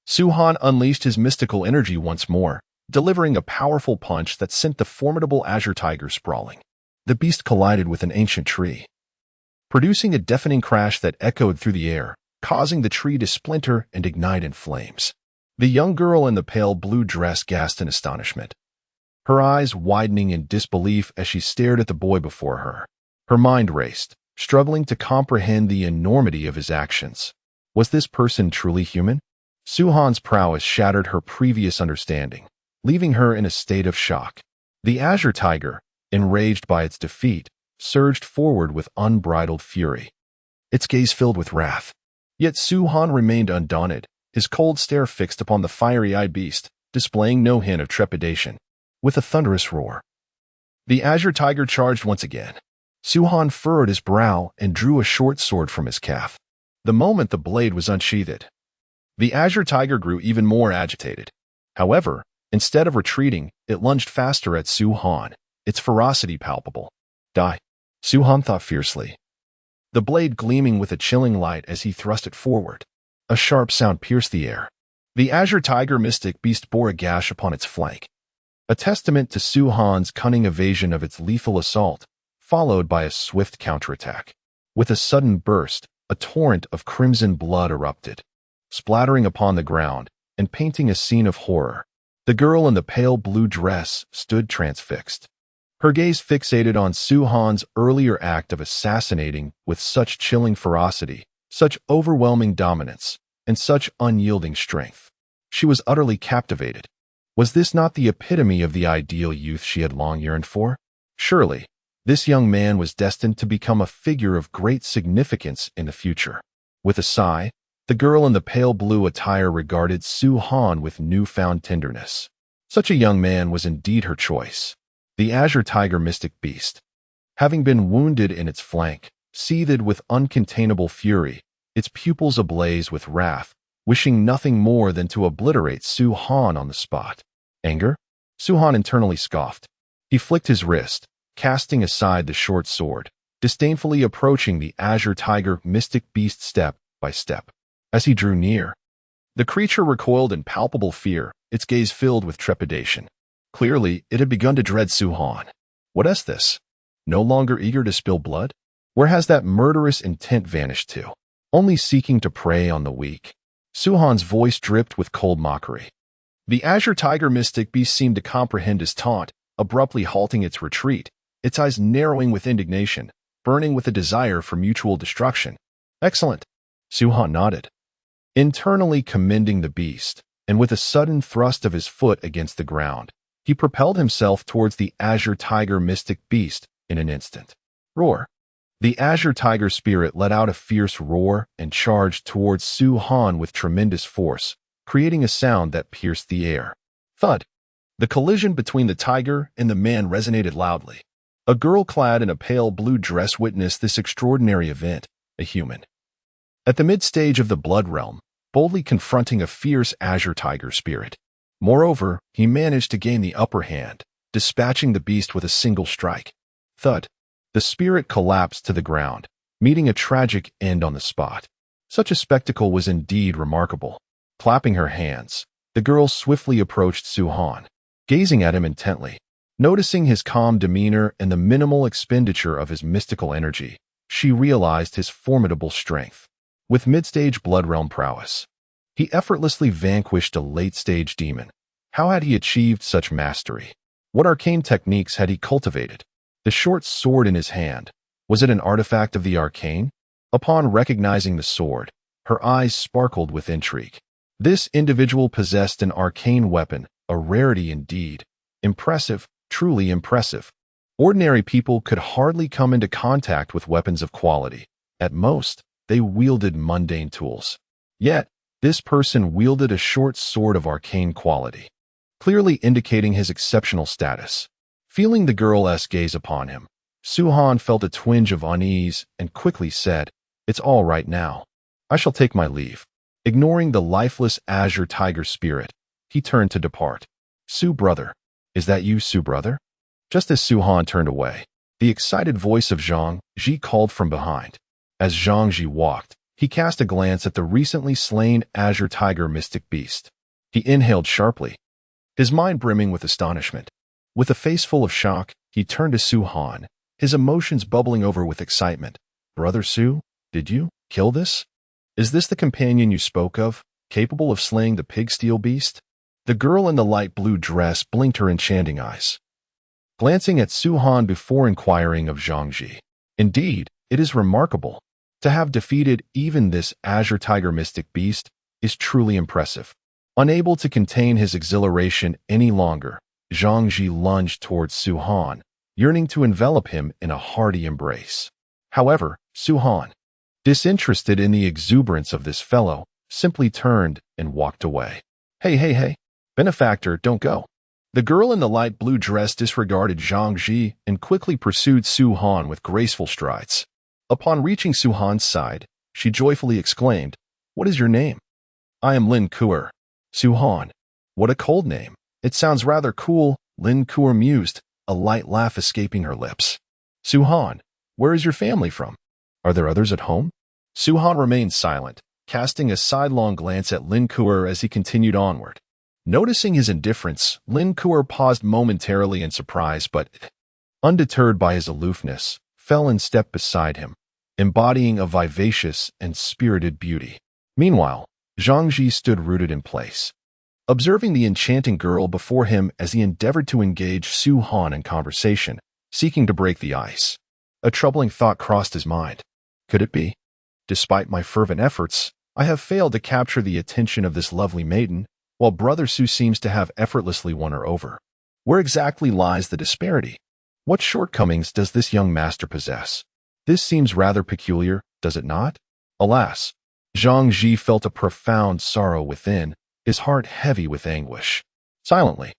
Su Han unleashed his mystical energy once more, delivering a powerful punch that sent the formidable azure tiger sprawling. The beast collided with an ancient tree, producing a deafening crash that echoed through the air, causing the tree to splinter and ignite in flames. The young girl in the pale blue dress gasped in astonishment, her eyes widening in disbelief as she stared at the boy before her. Her mind raced, struggling to comprehend the enormity of his actions. Was this person truly human? Su Han's prowess shattered her previous understanding, leaving her in a state of shock. The azure tiger, enraged by its defeat, surged forward with unbridled fury, its gaze filled with wrath. Yet Su Han remained undaunted, his cold stare fixed upon the fiery-eyed beast, displaying no hint of trepidation. With a thunderous roar, the azure tiger charged once again. Su Han furrowed his brow and drew a short sword from his calf. The moment the blade was unsheathed, the azure tiger grew even more agitated. However, instead of retreating, it lunged faster at Su Han, its ferocity palpable. Die, Su Han thought fiercely, the blade gleaming with a chilling light as he thrust it forward. A sharp sound pierced the air. The azure tiger mystic beast bore a gash upon its flank, a testament to Su Han's cunning evasion of its lethal assault, followed by a swift counterattack. With a sudden burst, a torrent of crimson blood erupted, splattering upon the ground and painting a scene of horror. The girl in the pale blue dress stood transfixed, her gaze fixated on Su Han's earlier act of assassinating with such chilling ferocity, such overwhelming dominance, and such unyielding strength. She was utterly captivated. Was this not the epitome of the ideal youth she had long yearned for? Surely, this young man was destined to become a figure of great significance in the future. With a sigh, the girl in the pale blue attire regarded Su Han with newfound tenderness. Such a young man was indeed her choice. The azure tiger mystic beast, having been wounded in its flank, seethed with uncontainable fury, its pupils ablaze with wrath, wishing nothing more than to obliterate Su Han on the spot. Anger? Su Han internally scoffed. He flicked his wrist, casting aside the short sword, disdainfully approaching the azure tiger mystic beast step by step. As he drew near, the creature recoiled in palpable fear, its gaze filled with trepidation. Clearly, it had begun to dread Su Han. What is this? No longer eager to spill blood? Where has that murderous intent vanished to? Only seeking to prey on the weak. Su Han's voice dripped with cold mockery. The azure tiger mystic beast seemed to comprehend his taunt, abruptly halting its retreat, its eyes narrowing with indignation, burning with a desire for mutual destruction. Excellent. Su Han nodded, internally commending the beast, and with a sudden thrust of his foot against the ground, he propelled himself towards the azure tiger mystic beast in an instant. Roar. The azure tiger spirit let out a fierce roar and charged towards Su Han with tremendous force, creating a sound that pierced the air. Thud. The collision between the tiger and the man resonated loudly. A girl clad in a pale blue dress witnessed this extraordinary event, a human. At the mid-stage of the Blood Realm, boldly confronting a fierce azure tiger spirit. Moreover, he managed to gain the upper hand, dispatching the beast with a single strike. Thud. The spirit collapsed to the ground, meeting a tragic end on the spot. Such a spectacle was indeed remarkable. Clapping her hands, the girl swiftly approached Su-han, gazing at him intently. Noticing his calm demeanor and the minimal expenditure of his mystical energy, she realized his formidable strength. With mid-stage Blood Realm prowess, he effortlessly vanquished a late-stage demon. How had he achieved such mastery? What arcane techniques had he cultivated? The short sword in his hand, was it an artifact of the arcane? Upon recognizing the sword, her eyes sparkled with intrigue. This individual possessed an arcane weapon, a rarity indeed. Impressive, truly impressive. Ordinary people could hardly come into contact with weapons of quality. At most, they wielded mundane tools. Yet, this person wielded a short sword of arcane quality, clearly indicating his exceptional status. Feeling the girl's gaze upon him, Su-han felt a twinge of unease and quickly said, "It's all right now. I shall take my leave." Ignoring the lifeless azure tiger spirit, he turned to depart. "Su brother. Is that you, Su brother?" Just as Su-han turned away, the excited voice of Zhang Ji called from behind. As Zhang Ji walked, he cast a glance at the recently slain azure tiger mystic beast. He inhaled sharply, his mind brimming with astonishment. With a face full of shock, he turned to Su-han, his emotions bubbling over with excitement. "Brother Su, did you kill this? Is this the companion you spoke of, capable of slaying the pig-steel beast?" The girl in the light blue dress blinked her enchanting eyes, glancing at Su-han before inquiring of Zhang Ji. "Indeed, it is remarkable. To have defeated even this azure tiger mystic beast is truly impressive." Unable to contain his exhilaration any longer, Zhang Ji lunged towards Su-han, yearning to envelop him in a hearty embrace. However, Su-han, disinterested in the exuberance of this fellow, simply turned and walked away. Hey, benefactor, don't go." The girl in the light blue dress disregarded Zhang Ji and quickly pursued Su-han with graceful strides. Upon reaching Su-han's side, she joyfully exclaimed, "What is your name?" "I am Lin Kuer." "Su-han, what a cold name. It sounds rather cool," Lin Kuer mused, a light laugh escaping her lips. "Su-han, where is your family from? Are there others at home?" Su-han remained silent, casting a sidelong glance at Lin Kuer as he continued onward. Noticing his indifference, Lin Kuer paused momentarily in surprise but, undeterred by his aloofness, fell in step beside him, embodying a vivacious and spirited beauty. Meanwhile, Zhang Ji stood rooted in place, observing the enchanting girl before him as he endeavored to engage Su-han in conversation, seeking to break the ice. A troubling thought crossed his mind. Could it be? Despite my fervent efforts, I have failed to capture the attention of this lovely maiden, while Brother Su seems to have effortlessly won her over. Where exactly lies the disparity? What shortcomings does this young master possess? This seems rather peculiar, does it not? Alas, Zhang Ji felt a profound sorrow within, his heart heavy with anguish. Silently,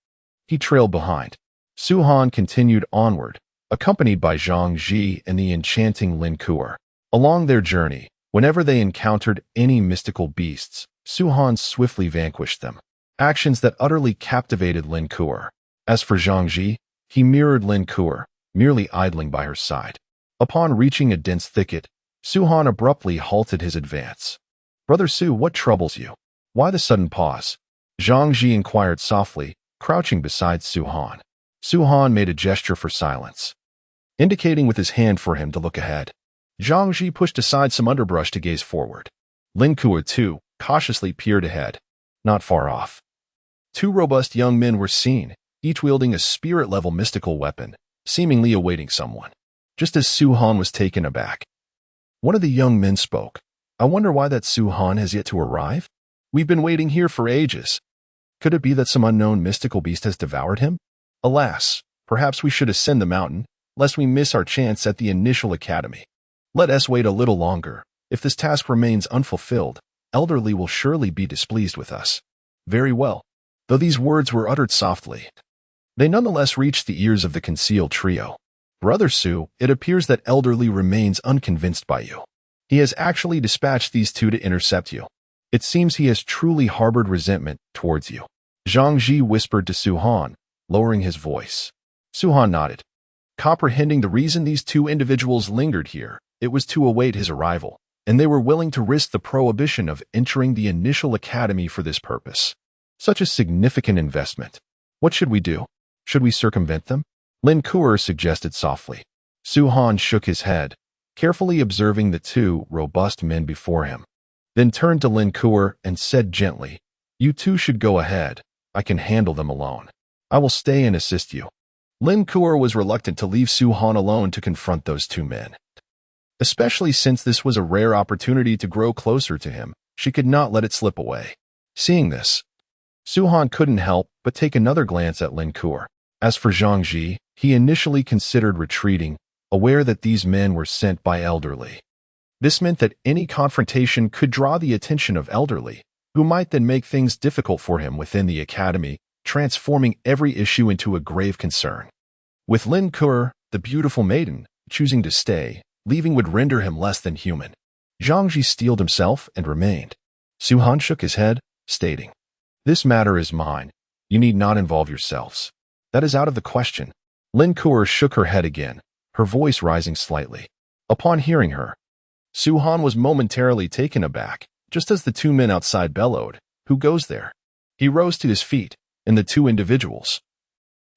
he trailed behind. Su-han continued onward, accompanied by Zhang Ji and the enchanting Lin Kuer. Along their journey, whenever they encountered any mystical beasts, Su-han swiftly vanquished them, actions that utterly captivated Lin Kuer. As for Zhang Ji, he mirrored Lin Kuer, merely idling by her side. Upon reaching a dense thicket, Su-han abruptly halted his advance. "Brother Su, what troubles you? Why the sudden pause?" Zhang Ji inquired softly, crouching beside Su-han. Su-han made a gesture for silence, indicating with his hand for him to look ahead. Zhang Ji pushed aside some underbrush to gaze forward. Lin Kuer, too, cautiously peered ahead. Not far off, two robust young men were seen, each wielding a spirit-level mystical weapon, seemingly awaiting someone. Just as Su-han was taken aback, one of the young men spoke. "I wonder why that Su-han has yet to arrive? We've been waiting here for ages. Could it be that some unknown mystical beast has devoured him? Alas, perhaps we should ascend the mountain, lest we miss our chance at the initial academy. Let us wait a little longer. If this task remains unfulfilled, Elderly will surely be displeased with us." Very well. Though these words were uttered softly, they nonetheless reached the ears of the concealed trio. Brother Su, it appears that elderly remains unconvinced by you. He has actually dispatched these two to intercept you. It seems he has truly harbored resentment towards you. Zhang Ji whispered to Su Han, lowering his voice. Su Han nodded. Comprehending the reason these two individuals lingered here, it was to await his arrival, and they were willing to risk the prohibition of entering the initial academy for this purpose. Such a significant investment. What should we do? Should we circumvent them? Lin Kuo suggested softly. Su Han shook his head, carefully observing the two robust men before him, then turned to Lin Kuo and said gently, "You two should go ahead. I can handle them alone. I will stay and assist you." Lin Kuo was reluctant to leave Su Han alone to confront those two men. Especially since this was a rare opportunity to grow closer to him, she could not let it slip away. Seeing this, Su Han couldn't help but take another glance at Lin Kuo. As for Zhang Ji, he initially considered retreating, aware that these men were sent by elderly. This meant that any confrontation could draw the attention of elderly, who might then make things difficult for him within the academy, transforming every issue into a grave concern. With Lin Kuo, the beautiful maiden, choosing to stay, leaving would render him less than human. Zhang Ji steeled himself and remained. Su Han shook his head, stating, "This matter is mine. You need not involve yourselves. That is out of the question." Lin Kuo shook her head again, her voice rising slightly. Upon hearing her, Su Han was momentarily taken aback, just as the two men outside bellowed, "Who goes there?" He rose to his feet, and the two individuals,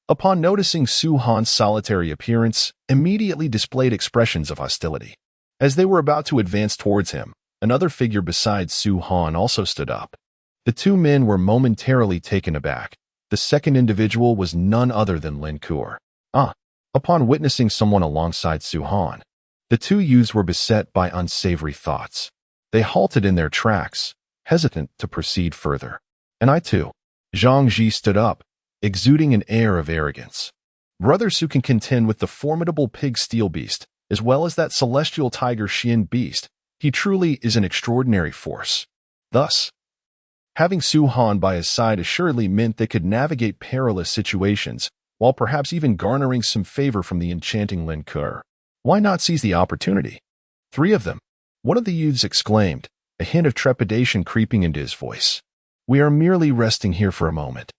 upon noticing Su Han's solitary appearance, immediately displayed expressions of hostility. As they were about to advance towards him, another figure besides Su Han also stood up. The two men were momentarily taken aback. The second individual was none other than Lin Kuo. Upon witnessing someone alongside Su Han, the two youths were beset by unsavory thoughts. They halted in their tracks, hesitant to proceed further. "And I too." Zhang Ji stood up, exuding an air of arrogance. Brother Su can contend with the formidable pig steel beast, as well as that celestial tiger Xian beast. He truly is an extraordinary force. Thus, having Su Han by his side assuredly meant they could navigate perilous situations, while perhaps even garnering some favor from the enchanting Lin Kuo. Why not seize the opportunity? "Three of them," one of the youths exclaimed, a hint of trepidation creeping into his voice. "We are merely resting here for a moment.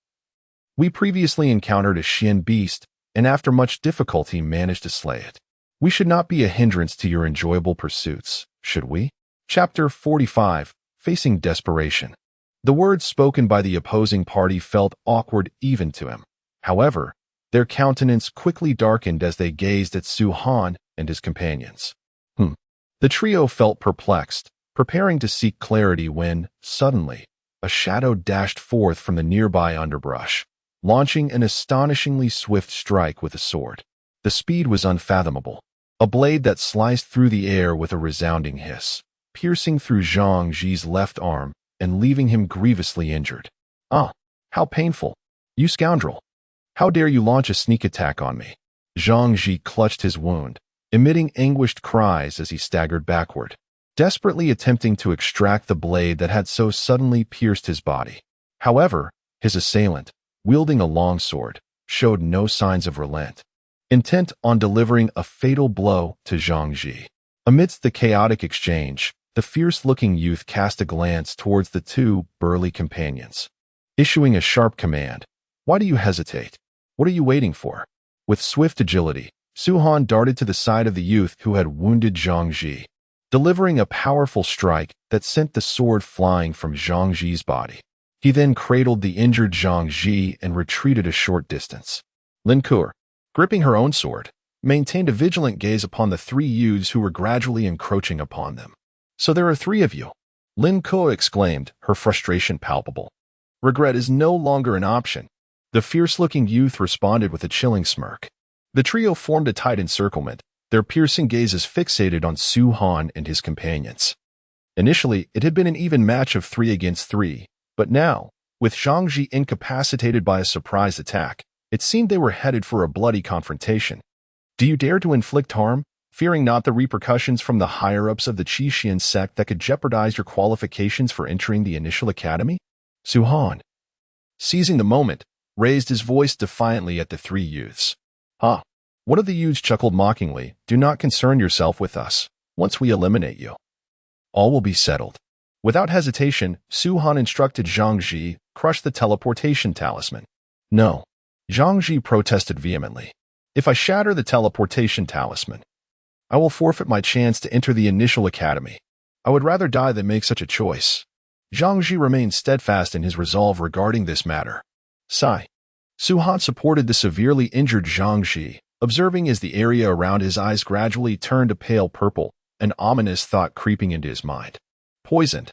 We previously encountered a Xian beast, and after much difficulty managed to slay it. We should not be a hindrance to your enjoyable pursuits, should we?" Chapter 45, Facing Desperation. The words spoken by the opposing party felt awkward even to him. However, their countenance quickly darkened as they gazed at Su Han and his companions. The trio felt perplexed, preparing to seek clarity when, suddenly, a shadow dashed forth from the nearby underbrush, launching an astonishingly swift strike with a sword. The speed was unfathomable, a blade that sliced through the air with a resounding hiss, piercing through Zhang Ji's left arm and leaving him grievously injured. How painful! You scoundrel! How dare you launch a sneak attack on me?" Zhang Ji clutched his wound, emitting anguished cries as he staggered backward, desperately attempting to extract the blade that had so suddenly pierced his body. However, his assailant, wielding a long sword, showed no signs of relent, intent on delivering a fatal blow to Zhang Ji. Amidst the chaotic exchange, the fierce-looking youth cast a glance towards the two burly companions, issuing a sharp command. "Why do you hesitate? What are you waiting for?" With swift agility, Su Han darted to the side of the youth who had wounded Zhang Ji, delivering a powerful strike that sent the sword flying from Zhang Ji's body. He then cradled the injured Zhang Ji and retreated a short distance. Lin Kuo, gripping her own sword, maintained a vigilant gaze upon the three youths who were gradually encroaching upon them. "So there are three of you," Lin Kuo exclaimed, her frustration palpable. "Regret is no longer an option." The fierce-looking youth responded with a chilling smirk. The trio formed a tight encirclement, their piercing gazes fixated on Su Han and his companions. Initially, it had been an even match of 3 against 3, but now, with Zhang Ji incapacitated by a surprise attack, it seemed they were headed for a bloody confrontation. "Do you dare to inflict harm, fearing not the repercussions from the higher-ups of the Qixuan sect that could jeopardize your qualifications for entering the initial academy?" Su Han, seizing the moment, raised his voice defiantly at the three youths. One of the youths chuckled mockingly. Do not concern yourself with us. Once we eliminate you, all will be settled. Without hesitation, Su Han instructed Zhang Ji, crush the teleportation talisman. No. Zhang Ji protested vehemently. If I shatter the teleportation talisman, I will forfeit my chance to enter the initial academy. I would rather die than make such a choice. Zhang Ji remained steadfast in his resolve regarding this matter. Sigh. Su Han supported the severely injured Zhang Ji, observing as the area around his eyes gradually turned a pale purple, an ominous thought creeping into his mind. Poisoned.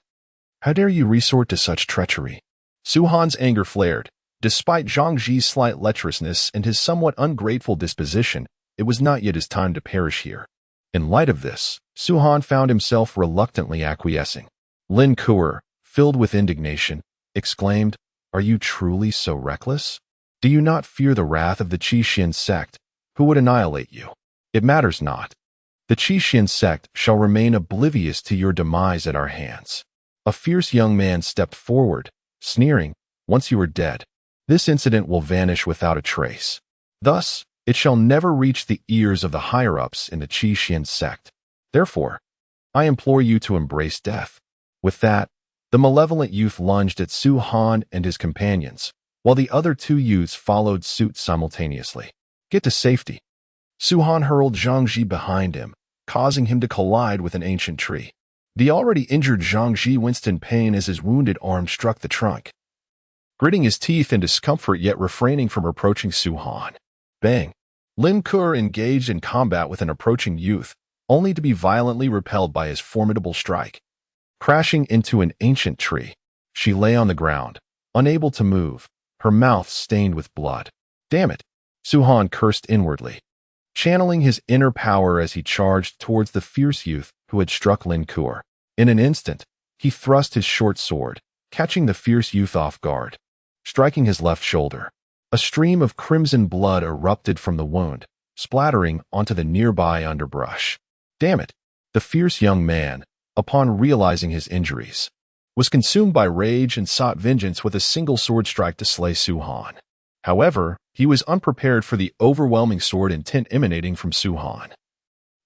How dare you resort to such treachery? Su Han's anger flared. Despite Zhang Ji's slight lecherousness and his somewhat ungrateful disposition, it was not yet his time to perish here. In light of this, Su Han found himself reluctantly acquiescing. Lin Kuo, filled with indignation, exclaimed, Are you truly so reckless? Do you not fear the wrath of the Qixin sect, who would annihilate you? It matters not. The Qixin sect shall remain oblivious to your demise at our hands. A fierce young man stepped forward, sneering, Once you are dead, this incident will vanish without a trace. Thus, it shall never reach the ears of the higher-ups in the Qixin sect. Therefore, I implore you to embrace death. With that, the malevolent youth lunged at Su Han and his companions, while the other two youths followed suit simultaneously. Get to safety. Su Han hurled Zhang Ji behind him, causing him to collide with an ancient tree. The already injured Zhang Ji winced in pain as his wounded arm struck the trunk, gritting his teeth in discomfort yet refraining from approaching Su Han. Bang! Lin Kuo engaged in combat with an approaching youth, only to be violently repelled by his formidable strike. Crashing into an ancient tree, she lay on the ground, unable to move, her mouth stained with blood. Damn it! Su Han cursed inwardly, channeling his inner power as he charged towards the fierce youth who had struck Lin Kuo. In an instant, he thrust his short sword, catching the fierce youth off guard, striking his left shoulder. A stream of crimson blood erupted from the wound, splattering onto the nearby underbrush. Damn it! The fierce young man, upon realizing his injuries, was consumed by rage and sought vengeance with a single sword strike to slay Su Han. However, he was unprepared for the overwhelming sword intent emanating from Su Han,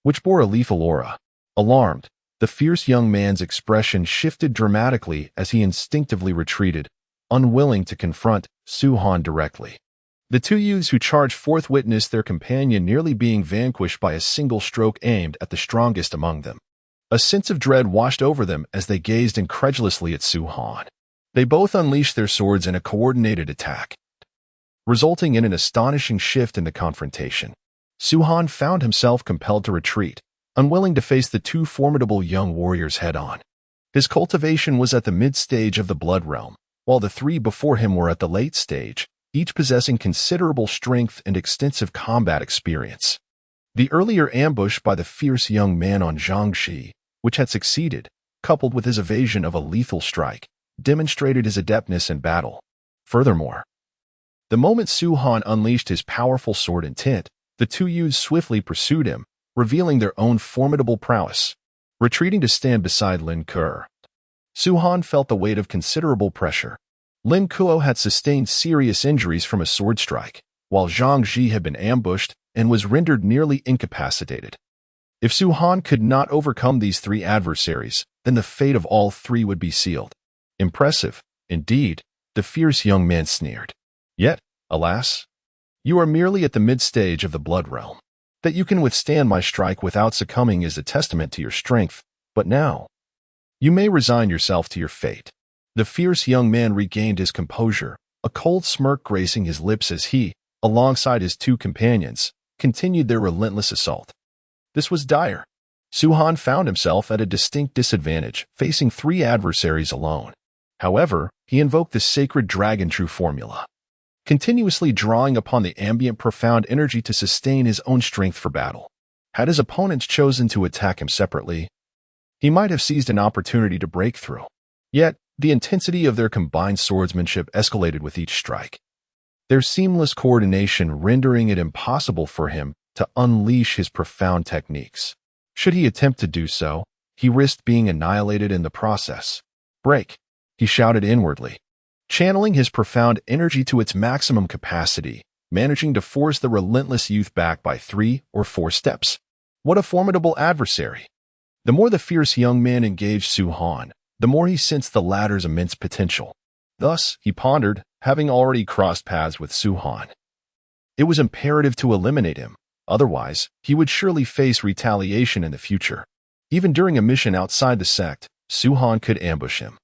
which bore a lethal aura. Alarmed, the fierce young man's expression shifted dramatically as he instinctively retreated, unwilling to confront Su Han directly. The two youths who charged forth witnessed their companion nearly being vanquished by a single stroke aimed at the strongest among them. A sense of dread washed over them as they gazed incredulously at Su Han. They both unleashed their swords in a coordinated attack, resulting in an astonishing shift in the confrontation. Su Han found himself compelled to retreat, unwilling to face the two formidable young warriors head-on. His cultivation was at the mid-stage of the Blood Realm, while the three before him were at the late stage, each possessing considerable strength and extensive combat experience. The earlier ambush by the fierce young man on Zhang Ji, which had succeeded, coupled with his evasion of a lethal strike, demonstrated his adeptness in battle. Furthermore, the moment Su Han unleashed his powerful sword intent, the two youths swiftly pursued him, revealing their own formidable prowess. Retreating to stand beside Lin Kuo, Su Han felt the weight of considerable pressure. Lin Kuo had sustained serious injuries from a sword strike, while Zhang Ji had been ambushed and was rendered nearly incapacitated. If Su Han could not overcome these three adversaries, then the fate of all three would be sealed. Impressive, indeed, the fierce young man sneered. Yet, alas, you are merely at the mid-stage of the Blood Realm. That you can withstand my strike without succumbing is a testament to your strength, but now, you may resign yourself to your fate. The fierce young man regained his composure, a cold smirk gracing his lips as he, alongside his two companions, continued their relentless assault. This was dire. Su Han found himself at a distinct disadvantage, facing three adversaries alone. However, he invoked the sacred dragon true formula, continuously drawing upon the ambient profound energy to sustain his own strength for battle. Had his opponents chosen to attack him separately, he might have seized an opportunity to break through. Yet, the intensity of their combined swordsmanship escalated with each strike, their seamless coordination rendering it impossible for him to unleash his profound techniques. Should he attempt to do so, he risked being annihilated in the process. Break, he shouted inwardly. Channeling his profound energy to its maximum capacity, managing to force the relentless youth back by 3 or 4 steps. What a formidable adversary! The more the fierce young man engaged Su Han, the more he sensed the latter's immense potential. Thus, he pondered, having already crossed paths with Su Han. It was imperative to eliminate him, otherwise, he would surely face retaliation in the future. Even during a mission outside the sect, Su Han could ambush him,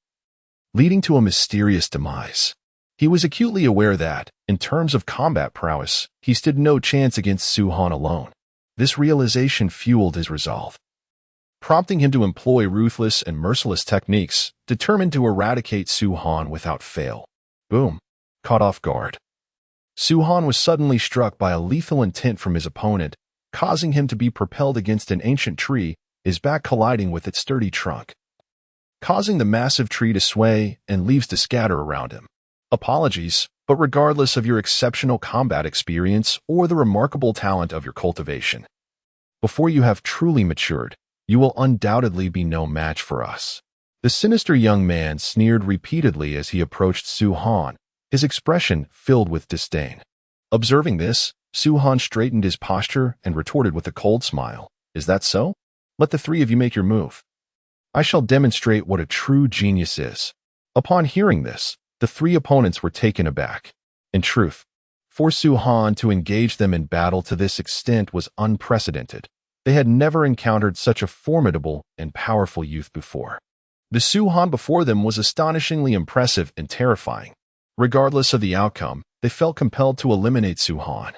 leading to a mysterious demise. He was acutely aware that, in terms of combat prowess, he stood no chance against Su Han alone. This realization fueled his resolve, prompting him to employ ruthless and merciless techniques, determined to eradicate Su Han without fail. Boom. Caught off guard, Su Han was suddenly struck by a lethal intent from his opponent, causing him to be propelled against an ancient tree, his back colliding with its sturdy trunk, causing the massive tree to sway and leaves to scatter around him. Apologies, but regardless of your exceptional combat experience or the remarkable talent of your cultivation, before you have truly matured, you will undoubtedly be no match for us. The sinister young man sneered repeatedly as he approached Su Han, his expression filled with disdain. Observing this, Su Han straightened his posture and retorted with a cold smile. Is that so? Let the three of you make your move. I shall demonstrate what a true genius is. Upon hearing this, the three opponents were taken aback. In truth, for Su Han to engage them in battle to this extent was unprecedented. They had never encountered such a formidable and powerful youth before. The Su Han before them was astonishingly impressive and terrifying. Regardless of the outcome, they felt compelled to eliminate Su Han.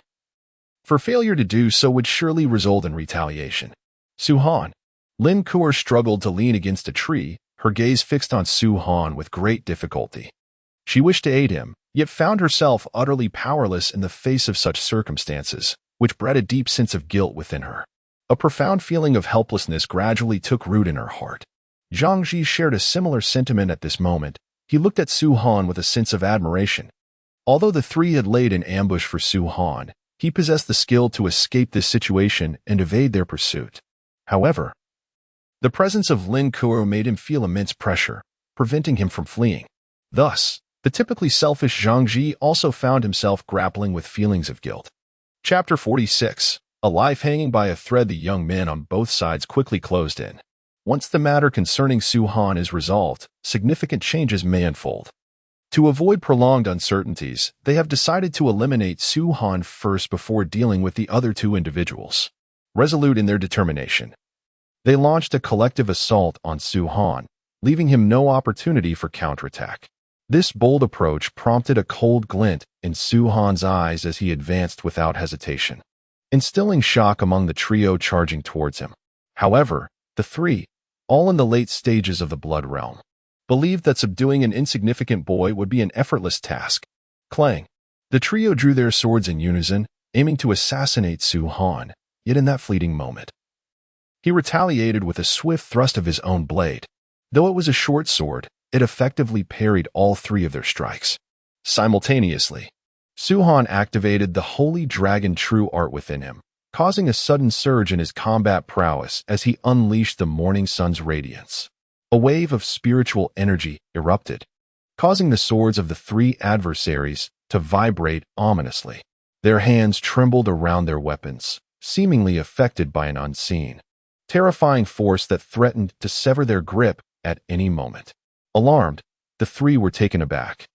For failure to do so would surely result in retaliation. Su Han. Lin Kuo struggled to lean against a tree, her gaze fixed on Su Han with great difficulty. She wished to aid him, yet found herself utterly powerless in the face of such circumstances, which bred a deep sense of guilt within her. A profound feeling of helplessness gradually took root in her heart. Zhang Ji shared a similar sentiment at this moment. He looked at Su Han with a sense of admiration. Although the three had laid an ambush for Su Han, he possessed the skill to escape this situation and evade their pursuit. However, the presence of Lin Kuo made him feel immense pressure, preventing him from fleeing. Thus, the typically selfish Zhang Ji also found himself grappling with feelings of guilt. Chapter 46. A life hanging by a thread. The young men on both sides quickly closed in. Once the matter concerning Su Han is resolved, significant changes may unfold. To avoid prolonged uncertainties, they have decided to eliminate Su Han first before dealing with the other two individuals. Resolute in their determination, they launched a collective assault on Su Han, leaving him no opportunity for counterattack. This bold approach prompted a cold glint in Su Han's eyes as he advanced without hesitation, instilling shock among the trio charging towards him. However, the three, all in the late stages of the blood realm, believed that subduing an insignificant boy would be an effortless task. Clang! The trio drew their swords in unison, aiming to assassinate Su Han, yet in that fleeting moment, he retaliated with a swift thrust of his own blade. Though it was a short sword, it effectively parried all three of their strikes. Simultaneously, Su Han activated the holy dragon true art within him, causing a sudden surge in his combat prowess as he unleashed the morning sun's radiance. A wave of spiritual energy erupted, causing the swords of the three adversaries to vibrate ominously. Their hands trembled around their weapons, seemingly affected by an unseen, terrifying force that threatened to sever their grip at any moment. Alarmed, the three were taken aback,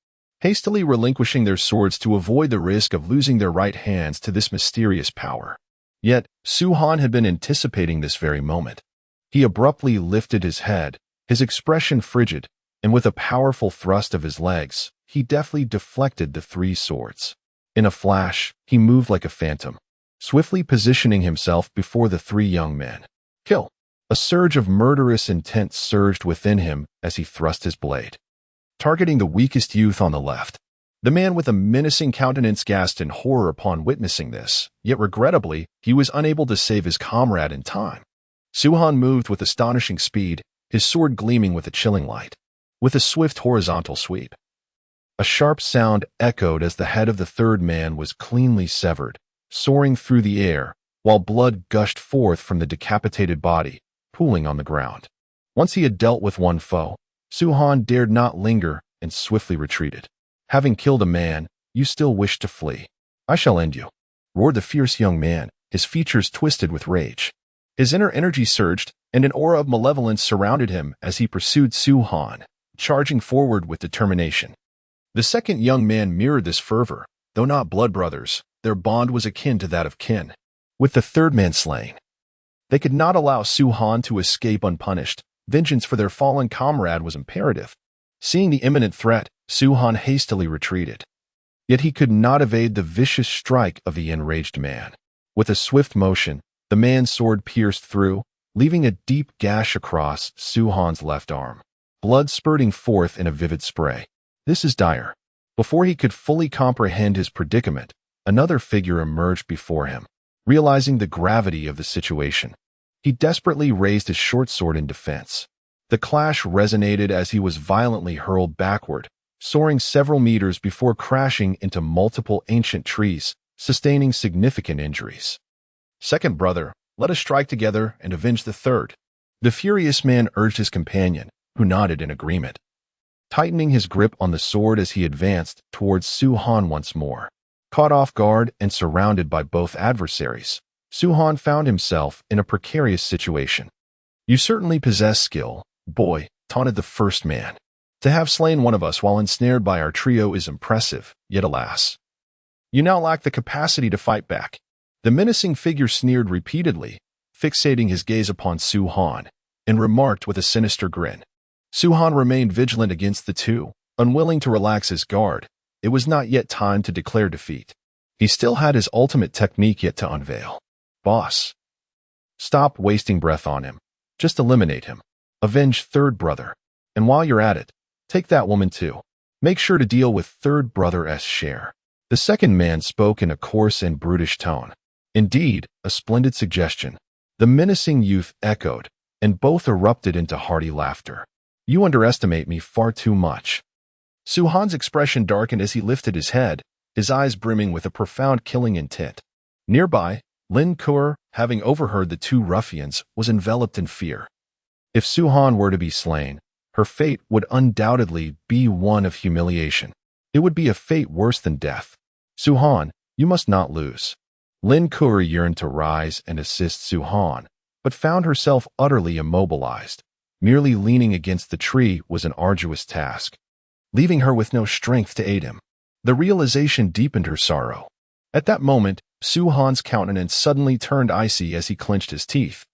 hastily relinquishing their swords to avoid the risk of losing their right hands to this mysterious power. Yet, Su Han had been anticipating this very moment. He abruptly lifted his head, his expression frigid, and with a powerful thrust of his legs, he deftly deflected the three swords. In a flash, he moved like a phantom, swiftly positioning himself before the three young men. Kill! A surge of murderous intent surged within him as he thrust his blade, targeting the weakest youth on the left. The man with a menacing countenance gasped in horror upon witnessing this, yet regrettably, he was unable to save his comrade in time. Su Han moved with astonishing speed, his sword gleaming with a chilling light. With a swift horizontal sweep, a sharp sound echoed as the head of the third man was cleanly severed, soaring through the air, while blood gushed forth from the decapitated body, pooling on the ground. Once he had dealt with one foe, Su Han dared not linger and swiftly retreated. Having killed a man, you still wished to flee. I shall end you, roared the fierce young man, his features twisted with rage. His inner energy surged, and an aura of malevolence surrounded him as he pursued Su-han, charging forward with determination. The second young man mirrored this fervor. Though not blood brothers, their bond was akin to that of kin. With the third man slain, they could not allow Su-han to escape unpunished. Vengeance for their fallen comrade was imperative. Seeing the imminent threat, Su-han hastily retreated. Yet he could not evade the vicious strike of the enraged man. With a swift motion, the man's sword pierced through, leaving a deep gash across Su-han's left arm, blood spurting forth in a vivid spray. This is dire. Before he could fully comprehend his predicament, another figure emerged before him. Realizing the gravity of the situation, he desperately raised his short sword in defense. The clash resonated as he was violently hurled backward, soaring several meters before crashing into multiple ancient trees, sustaining significant injuries. Second brother, let us strike together and avenge the third. The furious man urged his companion, who nodded in agreement, tightening his grip on the sword as he advanced towards Su-han once more. Caught off guard and surrounded by both adversaries, Su-han found himself in a precarious situation. You certainly possess skill, boy, taunted the first man. To have slain one of us while ensnared by our trio is impressive, yet alas, you now lack the capacity to fight back. The menacing figure sneered repeatedly, fixating his gaze upon Su-han, and remarked with a sinister grin. Su-han remained vigilant against the two, unwilling to relax his guard. It was not yet time to declare defeat. He still had his ultimate technique yet to unveil. Boss, stop wasting breath on him. Just eliminate him. Avenge third brother. And while you're at it, take that woman too. Make sure to deal with third brother's share. The second man spoke in a coarse and brutish tone. Indeed, a splendid suggestion. The menacing youth echoed, and both erupted into hearty laughter. You underestimate me far too much. Su-han's expression darkened as he lifted his head, his eyes brimming with a profound killing intent. Nearby, Lin Kuo, having overheard the two ruffians, was enveloped in fear. If Su-han were to be slain, her fate would undoubtedly be one of humiliation. It would be a fate worse than death. Su-han, you must not lose. Lin Kuo yearned to rise and assist Su-han, but found herself utterly immobilized. Merely leaning against the tree was an arduous task, leaving her with no strength to aid him. The realization deepened her sorrow. At that moment, Su-han's countenance suddenly turned icy as he clenched his teeth,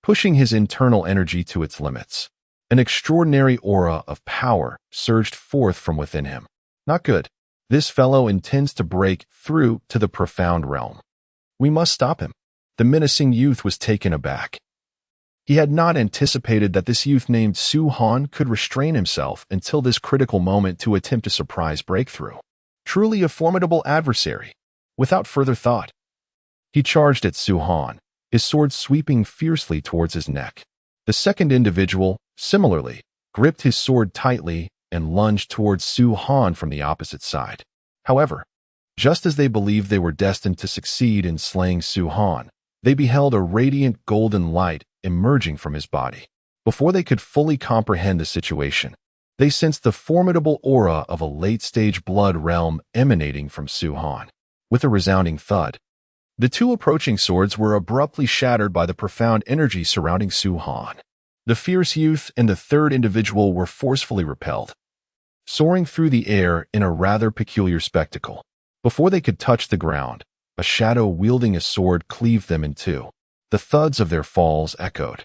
pushing his internal energy to its limits. An extraordinary aura of power surged forth from within him. Not good. This fellow intends to break through to the profound realm. We must stop him. The menacing youth was taken aback. He had not anticipated that this youth named Su-han could restrain himself until this critical moment to attempt a surprise breakthrough. Truly a formidable adversary. Without further thought, he charged at Su-han, his sword sweeping fiercely towards his neck. The second individual, similarly, gripped his sword tightly and lunged towards Su-han from the opposite side. However, just as they believed they were destined to succeed in slaying Su-han, they beheld a radiant golden light emerging from his body. Before they could fully comprehend the situation, they sensed the formidable aura of a late-stage blood realm emanating from Su-han. With a resounding thud, the two approaching swords were abruptly shattered by the profound energy surrounding Su-han. The fierce youth and the third individual were forcefully repelled, soaring through the air in a rather peculiar spectacle. Before they could touch the ground, a shadow wielding a sword cleaved them in two. The thuds of their falls echoed,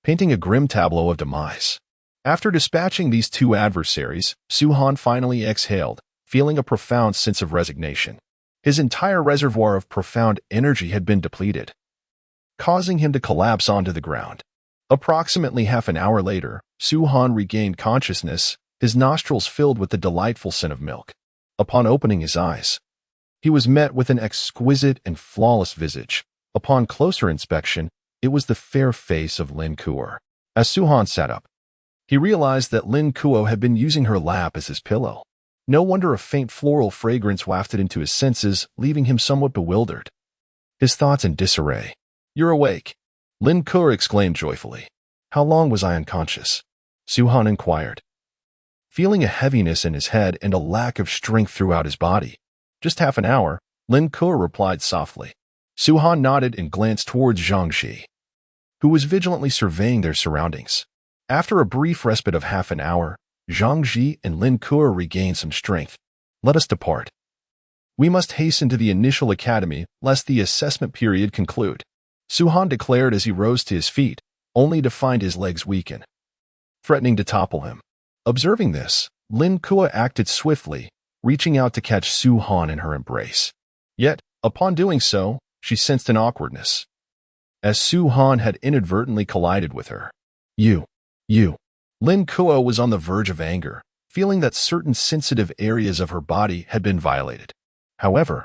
painting a grim tableau of demise. After dispatching these two adversaries, Su-han finally exhaled, feeling a profound sense of resignation. His entire reservoir of profound energy had been depleted, causing him to collapse onto the ground. Approximately half an hour later, Su-han regained consciousness, his nostrils filled with the delightful scent of milk. Upon opening his eyes, he was met with an exquisite and flawless visage. Upon closer inspection, it was the fair face of Lin Kuo. As Su-han sat up, he realized that Lin Kuo had been using her lap as his pillow. No wonder a faint floral fragrance wafted into his senses, leaving him somewhat bewildered, his thoughts in disarray. You're awake, Lin Kuo exclaimed joyfully. How long was I unconscious? Su-han inquired, feeling a heaviness in his head and a lack of strength throughout his body. Just half an hour, Lin Kuo replied softly. Su Han nodded and glanced towards Zhang Ji, who was vigilantly surveying their surroundings. After a brief respite of half an hour, Zhang Ji and Lin Kuo regained some strength. Let us depart. We must hasten to the initial academy, lest the assessment period conclude, Su Han declared as he rose to his feet, only to find his legs weaken, threatening to topple him. Observing this, Lin Kuo acted swiftly, reaching out to catch Su Han in her embrace. Yet, upon doing so, she sensed an awkwardness, as Su Han had inadvertently collided with her. You. Lin Kuo was on the verge of anger, feeling that certain sensitive areas of her body had been violated. However,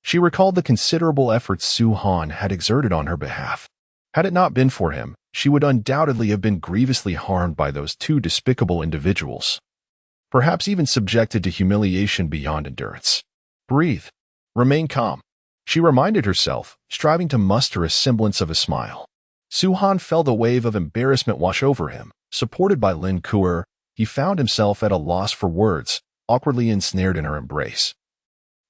she recalled the considerable efforts Su Han had exerted on her behalf. Had it not been for him, she would undoubtedly have been grievously harmed by those two despicable individuals, perhaps even subjected to humiliation beyond endurance. Breathe. Remain calm, she reminded herself, striving to muster a semblance of a smile. Su Han felt a wave of embarrassment wash over him. Supported by Lin Kuo, he found himself at a loss for words, awkwardly ensnared in her embrace,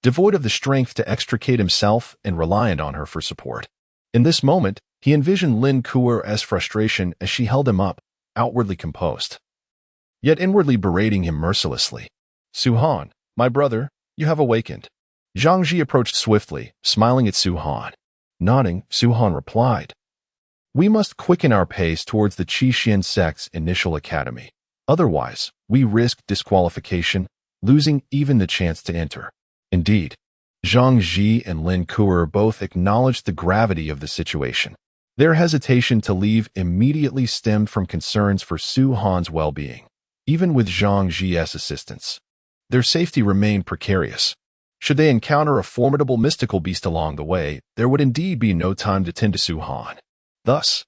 devoid of the strength to extricate himself and reliant on her for support. In this moment, he envisioned Lin Kuo's frustration as she held him up, outwardly composed, yet inwardly berating him mercilessly. Su Han, my brother, you have awakened. Zhang Ji approached swiftly, smiling at Su Han. Nodding, Su Han replied, We must quicken our pace towards the Qixuan sect's initial academy. Otherwise, we risk disqualification, losing even the chance to enter. Indeed, Zhang Ji and Lin Kuo both acknowledged the gravity of the situation. Their hesitation to leave immediately stemmed from concerns for Su Han's well-being. Even with Zhang Ji's assistance, their safety remained precarious. Should they encounter a formidable mystical beast along the way, there would indeed be no time to tend to Su Han. Thus,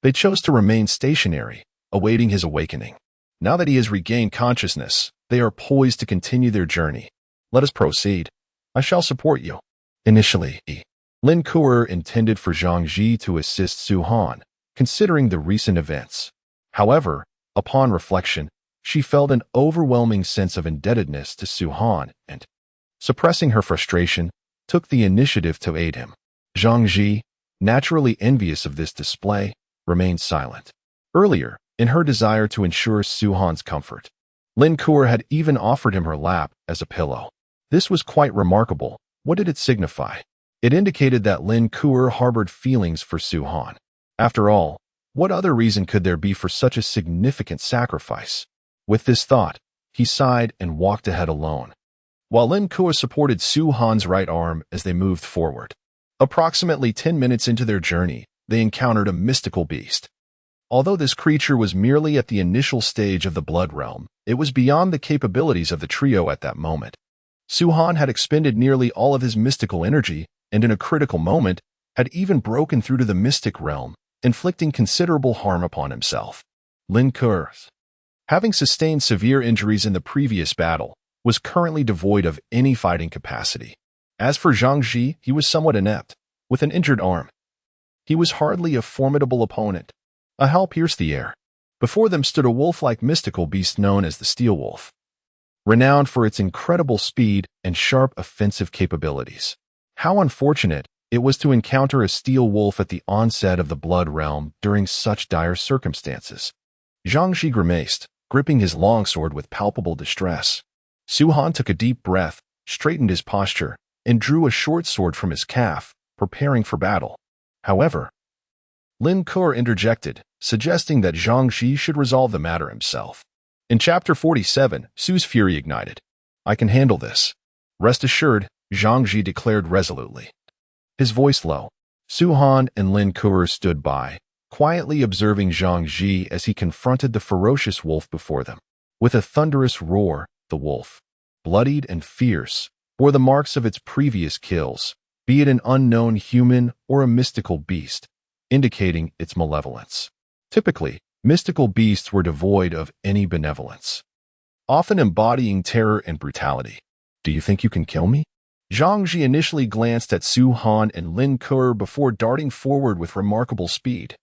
they chose to remain stationary, awaiting his awakening. Now that he has regained consciousness, they are poised to continue their journey. Let us proceed. I shall support you. Initially, Lin Kuo intended for Zhang Ji to assist Su Han, considering the recent events. However, upon reflection, she felt an overwhelming sense of indebtedness to Su Han and, suppressing her frustration, took the initiative to aid him. Zhang Ji, naturally envious of this display, remained silent. Earlier, in her desire to ensure Su Han's comfort, Lin Kuo had even offered him her lap as a pillow. This was quite remarkable. What did it signify? It indicated that Lin Kuo harbored feelings for Su Han. After all, what other reason could there be for such a significant sacrifice? With this thought, he sighed and walked ahead alone, while Lin Kuo supported Su Han's right arm as they moved forward. Approximately 10 minutes into their journey, they encountered a mystical beast. Although this creature was merely at the initial stage of the blood realm, it was beyond the capabilities of the trio at that moment. Su Han had expended nearly all of his mystical energy, and in a critical moment, had even broken through to the mystic realm, inflicting considerable harm upon himself. Lin Kuo, having sustained severe injuries in the previous battle, was currently devoid of any fighting capacity. As for Zhang Ji, he was somewhat inept, with an injured arm. He was hardly a formidable opponent. A howl pierced the air. Before them stood a wolf-like mystical beast known as the Steel Wolf, renowned for its incredible speed and sharp offensive capabilities. How unfortunate it was to encounter a steel wolf at the onset of the blood realm during such dire circumstances. Zhang Ji grimaced, gripping his longsword with palpable distress. Su Han took a deep breath, straightened his posture, and drew a short sword from his calf, preparing for battle. However, Lin Kuo interjected, suggesting that Zhang Ji should resolve the matter himself. In Chapter 47, Su's fury ignited. I can handle this. Rest assured, Zhang Ji declared resolutely, his voice low. Su Han and Lin Kuo stood by, quietly observing Zhang Ji as he confronted the ferocious wolf before them. With a thunderous roar, the wolf, bloodied and fierce, bore the marks of its previous kills, be it an unknown human or a mystical beast, indicating its malevolence. Typically, mystical beasts were devoid of any benevolence, often embodying terror and brutality. Do you think you can kill me? Zhang Ji initially glanced at Su Han and Lin Kuo before darting forward with remarkable speed,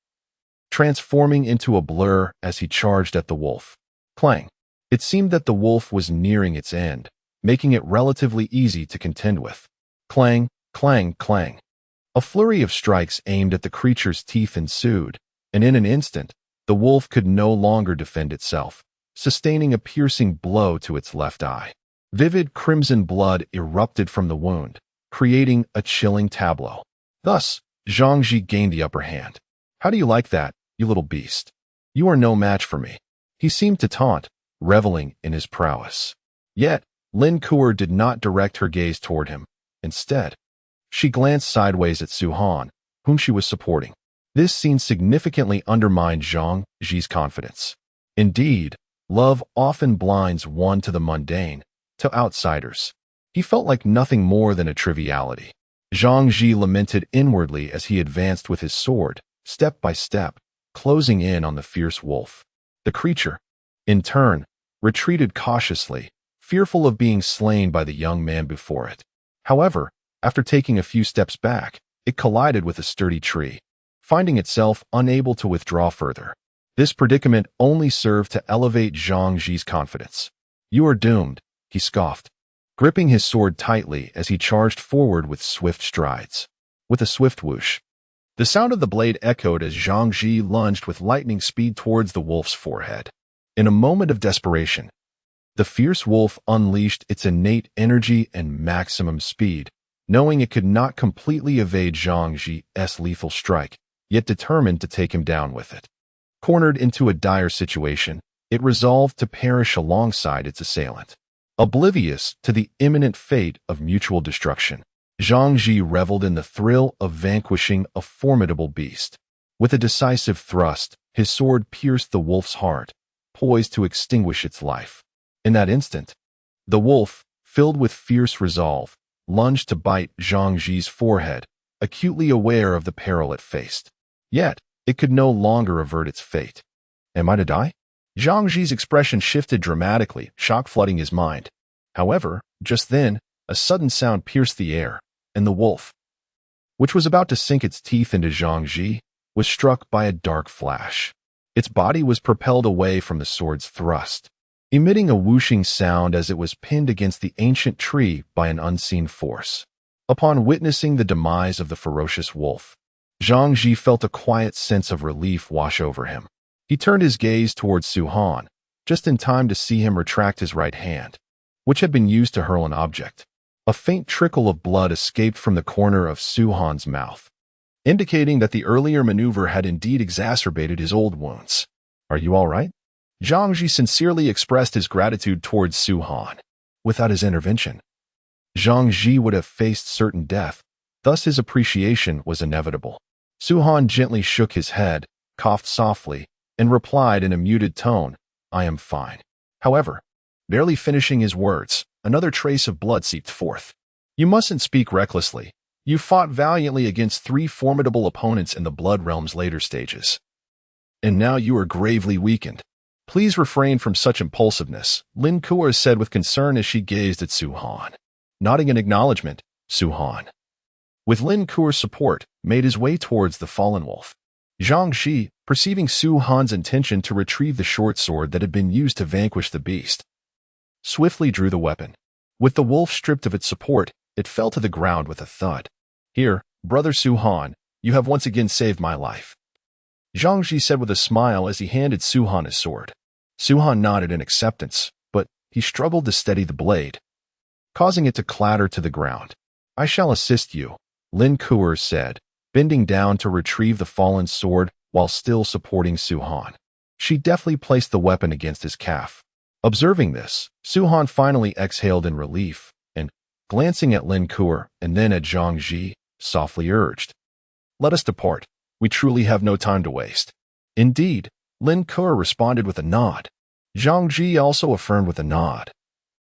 transforming into a blur as he charged at the wolf. Clang! It seemed that the wolf was nearing its end, making it relatively easy to contend with. Clang, clang, clang. A flurry of strikes aimed at the creature's teeth ensued, and in an instant, the wolf could no longer defend itself, sustaining a piercing blow to its left eye. Vivid crimson blood erupted from the wound, creating a chilling tableau. Thus, Zhang Ji gained the upper hand. "How do you like that, you little beast? You are no match for me." He seemed to taunt, reveling in his prowess. Yet, Lin Kuo did not direct her gaze toward him. Instead, she glanced sideways at Su Han, whom she was supporting. This scene significantly undermined Zhang Ji's confidence. Indeed, love often blinds one to the mundane, to outsiders. He felt like nothing more than a triviality. Zhang Ji lamented inwardly as he advanced with his sword, step by step, closing in on the fierce wolf. The creature, in turn, retreated cautiously, fearful of being slain by the young man before it. However, after taking a few steps back, it collided with a sturdy tree, finding itself unable to withdraw further. This predicament only served to elevate Zhang Ji's confidence. "You are doomed," he scoffed, gripping his sword tightly as he charged forward with swift strides. With a swift whoosh, the sound of the blade echoed as Zhang Ji lunged with lightning speed towards the wolf's forehead. In a moment of desperation, the fierce wolf unleashed its innate energy and maximum speed, knowing it could not completely evade Zhang Ji's lethal strike, yet determined to take him down with it. Cornered into a dire situation, it resolved to perish alongside its assailant. Oblivious to the imminent fate of mutual destruction, Zhang Ji reveled in the thrill of vanquishing a formidable beast. With a decisive thrust, his sword pierced the wolf's heart, poised to extinguish its life. In that instant, the wolf, filled with fierce resolve, lunged to bite Zhang Ji's forehead, acutely aware of the peril it faced. Yet, it could no longer avert its fate. "Am I to die?" Zhang Ji's expression shifted dramatically, shock flooding his mind. However, just then, a sudden sound pierced the air, and the wolf, which was about to sink its teeth into Zhang Ji, was struck by a dark flash. Its body was propelled away from the sword's thrust, emitting a whooshing sound as it was pinned against the ancient tree by an unseen force. Upon witnessing the demise of the ferocious wolf, Zhang Ji felt a quiet sense of relief wash over him. He turned his gaze towards Su Han, just in time to see him retract his right hand, which had been used to hurl an object. A faint trickle of blood escaped from the corner of Su Han's mouth, indicating that the earlier maneuver had indeed exacerbated his old wounds. "Are you all right?" Zhang Ji sincerely expressed his gratitude towards Su Han. Without his intervention, Zhang Ji would have faced certain death, thus his appreciation was inevitable. Su Han gently shook his head, coughed softly, and replied in a muted tone, "I am fine." However, barely finishing his words, another trace of blood seeped forth. "You mustn't speak recklessly. You fought valiantly against 3 formidable opponents in the Blood Realm's later stages. And now you are gravely weakened. Please refrain from such impulsiveness," Lin Kuo said with concern as she gazed at Su Han. Nodding in acknowledgement, Su Han, with Lin Kuo's support, made his way towards the fallen wolf. Zhang Ji, perceiving Su Han's intention to retrieve the short sword that had been used to vanquish the beast, swiftly drew the weapon. With the wolf stripped of its support, it fell to the ground with a thud. "Here, brother Su Han, you have once again saved my life," Zhang Ji said with a smile as he handed Su Han his sword. Su Han nodded in acceptance, but he struggled to steady the blade, causing it to clatter to the ground. "I shall assist you," Lin Kuo said, bending down to retrieve the fallen sword while still supporting Su Han. She deftly placed the weapon against his calf. Observing this, Su Han finally exhaled in relief and, glancing at Lin Kuo and then at Zhang Ji, softly urged, "Let us depart. We truly have no time to waste." Indeed, Lin Kuo responded with a nod. Zhang Ji also affirmed with a nod,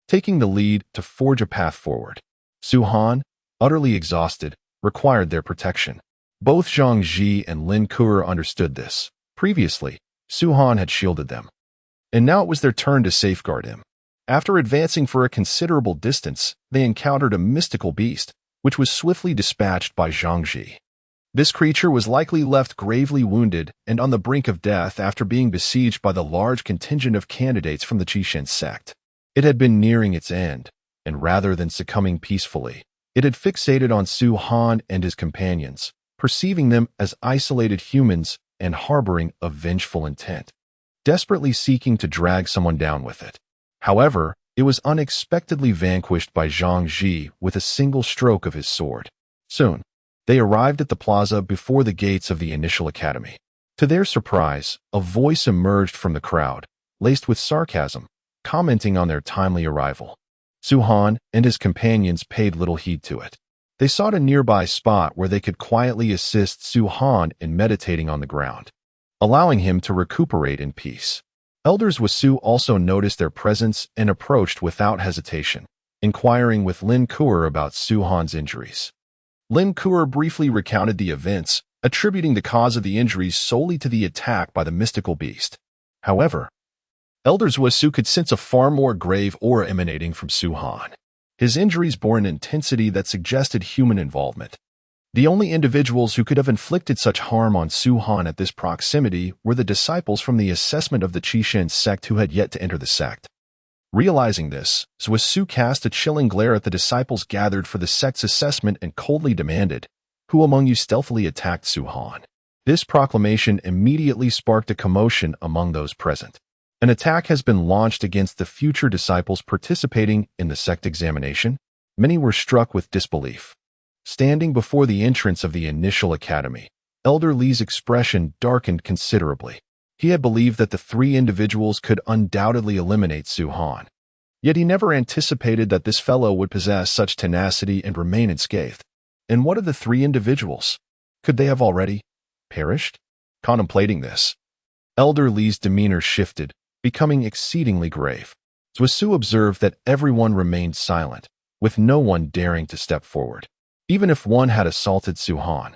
taking the lead to forge a path forward. Su Han, utterly exhausted, required their protection. Both Zhang Ji and Lin Kuo understood this. Previously, Su Han had shielded them, and now it was their turn to safeguard him. After advancing for a considerable distance, they encountered a mystical beast, which was swiftly dispatched by Zhang Ji. This creature was likely left gravely wounded and on the brink of death after being besieged by the large contingent of candidates from the Qishan sect. It had been nearing its end, and rather than succumbing peacefully, It had fixated on Su Han and his companions, perceiving them as isolated humans and harboring a vengeful intent, desperately seeking to drag someone down with it. However, it was unexpectedly vanquished by Zhang Ji with a single stroke of his sword. Soon, they arrived at the plaza before the gates of the initial academy. To their surprise, a voice emerged from the crowd, laced with sarcasm, commenting on their timely arrival. Su Han and his companions paid little heed to it. They sought a nearby spot where they could quietly assist Su Han in meditating on the ground, allowing him to recuperate in peace. Elders Wasu also noticed their presence and approached without hesitation, inquiring with Lin Kuer about Su Han's injuries. Lin Kuer briefly recounted the events, attributing the cause of the injuries solely to the attack by the mystical beast. However, Elders Wasu could sense a far more grave aura emanating from Su Han. His injuries bore an intensity that suggested human involvement. The only individuals who could have inflicted such harm on Su Han at this proximity were the disciples from the assessment of the Qishan sect who had yet to enter the sect. Realizing this, Wasu cast a chilling glare at the disciples gathered for the sect's assessment and coldly demanded, "Who among you stealthily attacked Su Han?" This proclamation immediately sparked a commotion among those present. An attack has been launched against the future disciples participating in the sect examination. Many were struck with disbelief. Standing before the entrance of the initial academy, Elder Li's expression darkened considerably. He had believed that the three individuals could undoubtedly eliminate Su Han. Yet he never anticipated that this fellow would possess such tenacity and remain unscathed. And what of the three individuals? Could they have already perished? Contemplating this, Elder Li's demeanor shifted, becoming exceedingly grave. Wasu observed that everyone remained silent, with no one daring to step forward. Even if one had assaulted Su Han,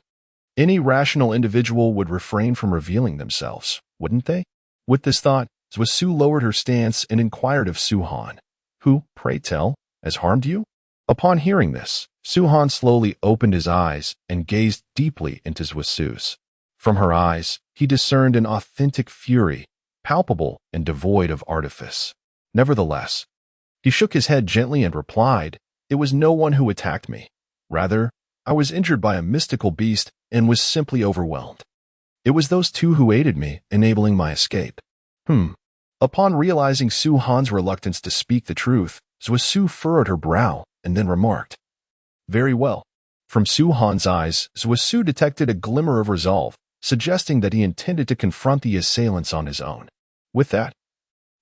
any rational individual would refrain from revealing themselves, wouldn't they? With this thought, Wasu lowered her stance and inquired of Su Han, "Who, pray tell, has harmed you?" Upon hearing this, Su Han slowly opened his eyes and gazed deeply into Wasu's. From her eyes, he discerned an authentic fury, palpable and devoid of artifice. Nevertheless, he shook his head gently and replied, "It was no one who attacked me. Rather, I was injured by a mystical beast and was simply overwhelmed. It was those two who aided me, enabling my escape." Upon realizing Su Han's reluctance to speak the truth, Wasu furrowed her brow and then remarked, "Very well." From Su Han's eyes, Wasu detected a glimmer of resolve, suggesting that he intended to confront the assailants on his own. With that,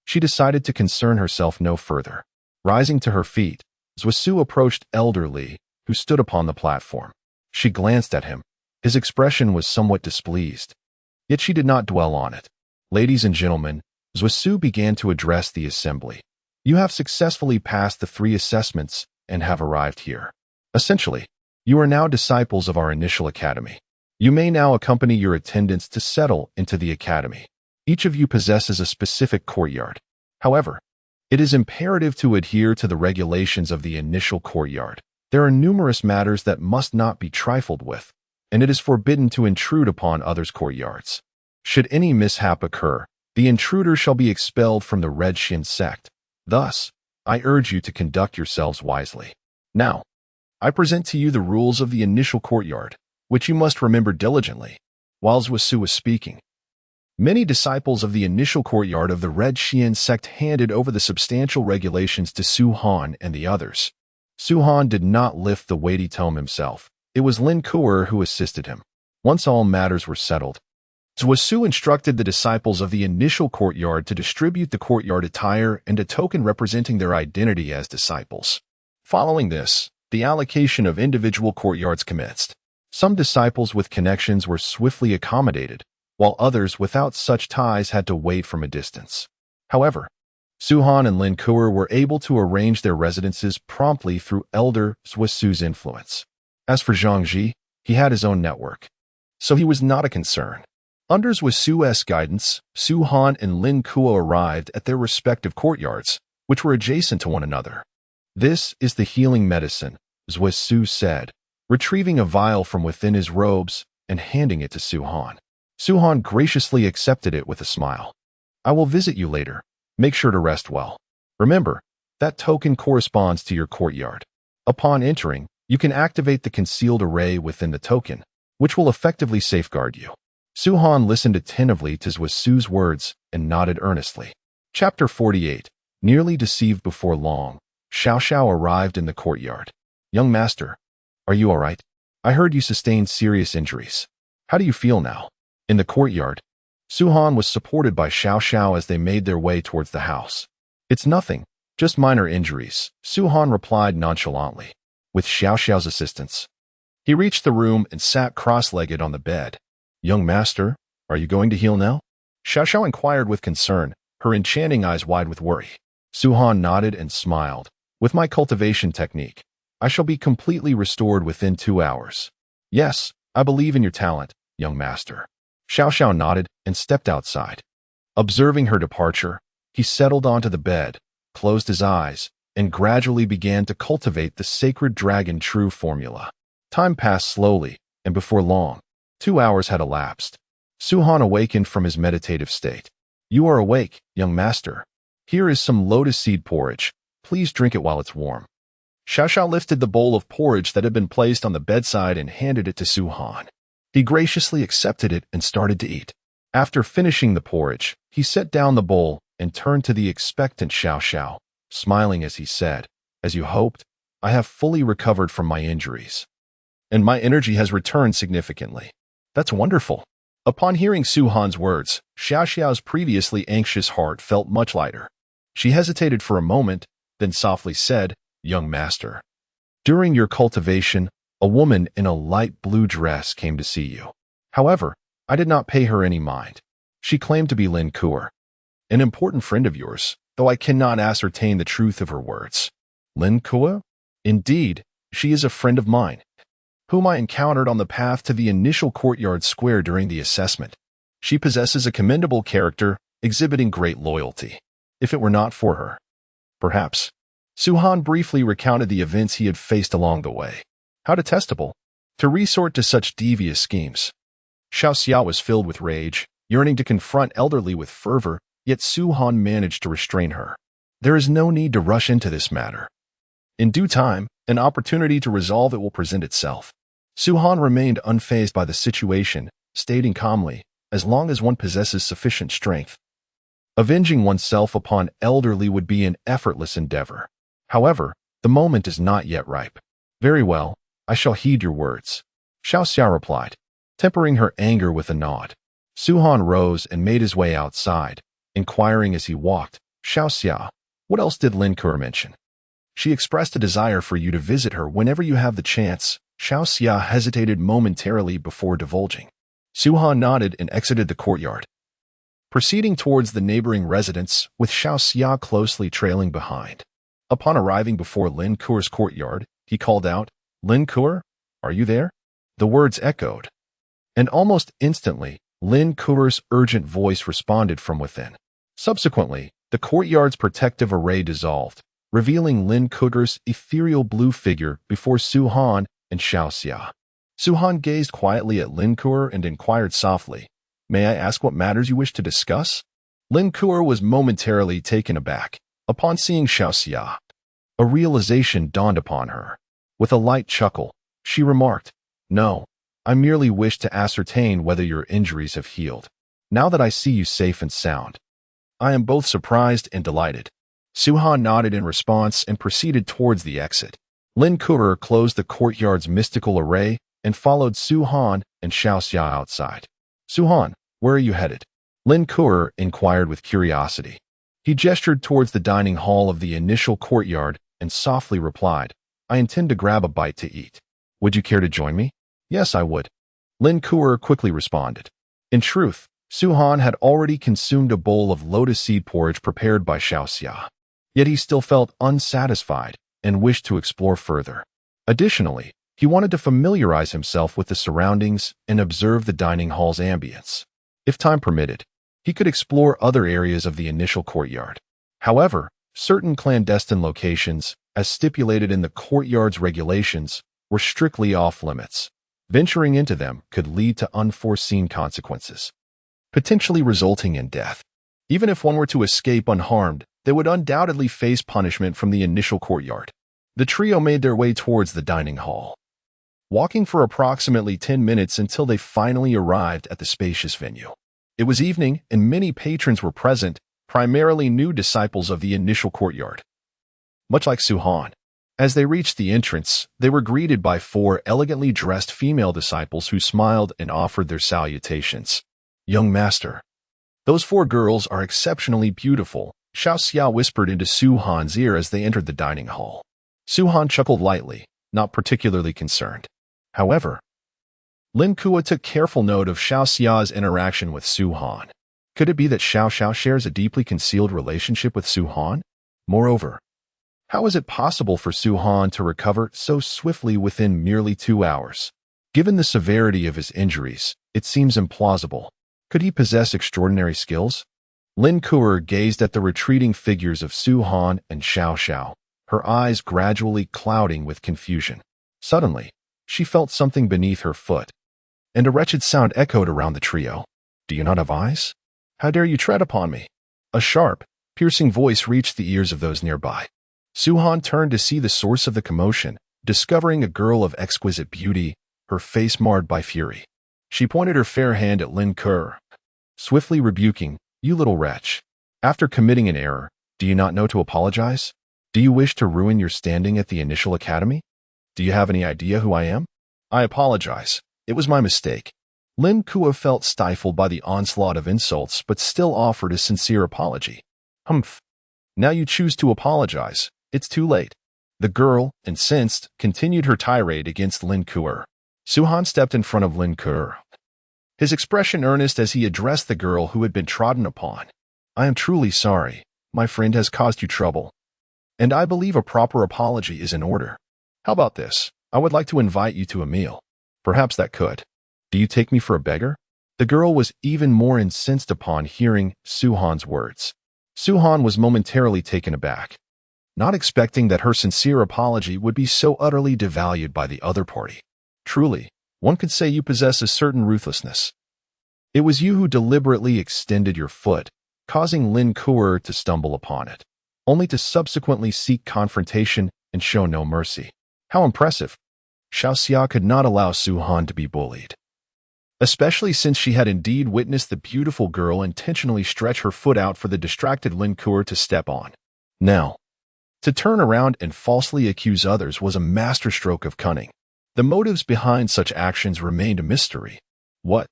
she decided to concern herself no further. Rising to her feet, Wasu approached Elder Li, who stood upon the platform. She glanced at him. His expression was somewhat displeased, yet she did not dwell on it. "Ladies and gentlemen," Wasu began to address the assembly. "You have successfully passed the 3 assessments and have arrived here. Essentially, you are now disciples of our initial academy. You may now accompany your attendants to settle into the academy. Each of you possesses a specific courtyard. However, it is imperative to adhere to the regulations of the initial courtyard. There are numerous matters that must not be trifled with, and it is forbidden to intrude upon others' courtyards. Should any mishap occur, the intruder shall be expelled from the Red Shin sect. Thus, I urge you to conduct yourselves wisely. Now, I present to you the rules of the initial courtyard, which you must remember diligently." While Wasu was speaking, many disciples of the initial courtyard of the Red Shin sect handed over the substantial regulations to Su Han and the others. Su Han did not lift the weighty tome himself. It was Lin Kuer who assisted him. Once all matters were settled, Wasu instructed the disciples of the initial courtyard to distribute the courtyard attire and a token representing their identity as disciples. Following this, the allocation of individual courtyards commenced. Some disciples with connections were swiftly accommodated, while others without such ties had to wait from a distance. However, Su Han and Lin Kuer were able to arrange their residences promptly through Elder Wasu's influence. As for Zhang Ji, he had his own network, so he was not a concern. Under Wasu's guidance, Su Han and Lin Kuo arrived at their respective courtyards, which were adjacent to one another. "This is the healing medicine," Wasu said, retrieving a vial from within his robes and handing it to Su Han. Su Han graciously accepted it with a smile. "I will visit you later. Make sure to rest well. Remember, that token corresponds to your courtyard. Upon entering, You can activate the concealed array within the token, which will effectively safeguard you. Su-han listened attentively to Su's words and nodded earnestly. Chapter 48. Nearly deceived before long, Xiao Xiao arrived in the courtyard. Young master, are you all right? I heard you sustained serious injuries. How do you feel now? In the courtyard, Su-han was supported by Xiao Xiao as they made their way towards the house. It's nothing, just minor injuries, Su-han replied nonchalantly. With Xiao Xiao's assistance, he reached the room and sat cross-legged on the bed. Young master, are you going to heal now? Xiao Xiao inquired with concern, her enchanting eyes wide with worry. Su-han nodded and smiled. With my cultivation technique, I shall be completely restored within 2 hours. Yes, I believe in your talent, young master. Xiao Xiao nodded and stepped outside. Observing her departure, he settled onto the bed, closed his eyes, and gradually began to cultivate the sacred dragon true formula. Time passed slowly, and before long, 2 hours had elapsed. Su-han awakened from his meditative state. You are awake, young master. Here is some lotus seed porridge. Please drink it while it's warm. Xiao Xiao lifted the bowl of porridge that had been placed on the bedside and handed it to Su-han. He graciously accepted it and started to eat. After finishing the porridge, he set down the bowl and turned to the expectant Xiao Xiao, smiling as he said, As you hoped, I have fully recovered from my injuries, and my energy has returned significantly. That's wonderful. Upon hearing Su-han's words, Xiao Xiao's previously anxious heart felt much lighter. She hesitated for a moment, then softly said, Young master, during your cultivation, a woman in a light blue dress came to see you. However, I did not pay her any mind. She claimed to be Lin Kuo, an important friend of yours, though I cannot ascertain the truth of her words. Lin Kuo? Indeed, she is a friend of mine, whom I encountered on the path to the initial courtyard square during the assessment. She possesses a commendable character, exhibiting great loyalty. If it were not for her, perhaps. Su-han briefly recounted the events he had faced along the way. How detestable, to resort to such devious schemes. Xiao Xia was filled with rage, yearning to confront elderly with fervor, yet Su-han managed to restrain her. There is no need to rush into this matter. In due time, an opportunity to resolve it will present itself. Su-han remained unfazed by the situation, stating calmly, as long as one possesses sufficient strength, avenging oneself upon elderly would be an effortless endeavor. However, the moment is not yet ripe. Very well, I shall heed your words, Xiao Xia replied, tempering her anger with a nod. Su-han rose and made his way outside, inquiring as he walked, Xiao Xia, what else did Lin Kuo mention? She expressed a desire for you to visit her whenever you have the chance. Xiao Xia hesitated momentarily before divulging. Su-han nodded and exited the courtyard, proceeding towards the neighboring residence with Xiao Xia closely trailing behind. Upon arriving before Lin Kuo's courtyard, he called out, Lin Kuo, are you there? The words echoed, and almost instantly, Lin Kuo's urgent voice responded from within. Subsequently, the courtyard's protective array dissolved, revealing Lin Kuo's ethereal blue figure before Su-han and Xiao Xia. Su-han gazed quietly at Lin Kuo and inquired softly, May I ask what matters you wish to discuss? Lin Kuo was momentarily taken aback. Upon seeing Xiao Xia, a realization dawned upon her. With a light chuckle, she remarked, No, I merely wish to ascertain whether your injuries have healed. Now that I see you safe and sound, I am both surprised and delighted. Su-han nodded in response and proceeded towards the exit. Lin Kuo closed the courtyard's mystical array and followed Su-han and Xiao Xia outside. Su-han, where are you headed? Lin Kuo inquired with curiosity. He gestured towards the dining hall of the initial courtyard and softly replied, I intend to grab a bite to eat. Would you care to join me? Yes, I would. Lin Kuo quickly responded. In truth, Su-han had already consumed a bowl of lotus seed porridge prepared by Xiao Xia. Yet he still felt unsatisfied and wished to explore further. Additionally, he wanted to familiarize himself with the surroundings and observe the dining hall's ambience. If time permitted, he could explore other areas of the initial courtyard. However, certain clandestine locations, as stipulated in the courtyard's regulations, were strictly off-limits. Venturing into them could lead to unforeseen consequences, potentially resulting in death. Even if one were to escape unharmed, they would undoubtedly face punishment from the initial courtyard. The trio made their way towards the dining hall, walking for approximately 10 minutes until they finally arrived at the spacious venue. It was evening, and many patrons were present, primarily new disciples of the initial courtyard. Much like Suhan, as they reached the entrance, they were greeted by 4 elegantly dressed female disciples who smiled and offered their salutations. "Young master, those 4 girls are exceptionally beautiful," Xiaoxia whispered into Suhan's ear as they entered the dining hall. Suhan chuckled lightly, not particularly concerned. However, Lin Kuo took careful note of Xiaoxia's interaction with Suhan. Could it be that Xiao shares a deeply concealed relationship with Suhan? Moreover, how is it possible for Suhan to recover so swiftly within merely 2 hours? Given the severity of his injuries, it seems implausible. Could he possess extraordinary skills? Lin Kuo gazed at the retreating figures of Suhan and Xiao, her eyes gradually clouding with confusion. Suddenly, she felt something beneath her foot, and a wretched sound echoed around the trio. "Do you not have eyes? How dare you tread upon me?" A sharp, piercing voice reached the ears of those nearby. Suhan turned to see the source of the commotion, discovering a girl of exquisite beauty, her face marred by fury. She pointed her fair hand at Lin Kuo, swiftly rebuking, "You little wretch. After committing an error, do you not know to apologize? Do you wish to ruin your standing at the initial academy? Do you have any idea who I am? I apologize. It was my mistake." Lin Kuo felt stifled by the onslaught of insults, but still offered a sincere apology. "Humph. Now you choose to apologize. It's too late." The girl, incensed, continued her tirade against Lin Kuo. Suhan stepped in front of Lin Kuo, his expression earnest as he addressed the girl who had been trodden upon. "I am truly sorry. My friend has caused you trouble, and I believe a proper apology is in order. How about this? I would like to invite you to a meal. Perhaps that could. Do you take me for a beggar?" The girl was even more incensed upon hearing Suhan's words. Suhan was momentarily taken aback, not expecting that her sincere apology would be so utterly devalued by the other party. "Truly, one could say you possess a certain ruthlessness. It was you who deliberately extended your foot, causing Lin Kuo to stumble upon it, only to subsequently seek confrontation and show no mercy. How impressive." Xiaoxia could not allow Suhan to be bullied, especially since she had indeed witnessed the beautiful girl intentionally stretch her foot out for the distracted Lin Kuo to step on. Now, to turn around and falsely accuse others was a masterstroke of cunning. The motives behind such actions remained a mystery. What?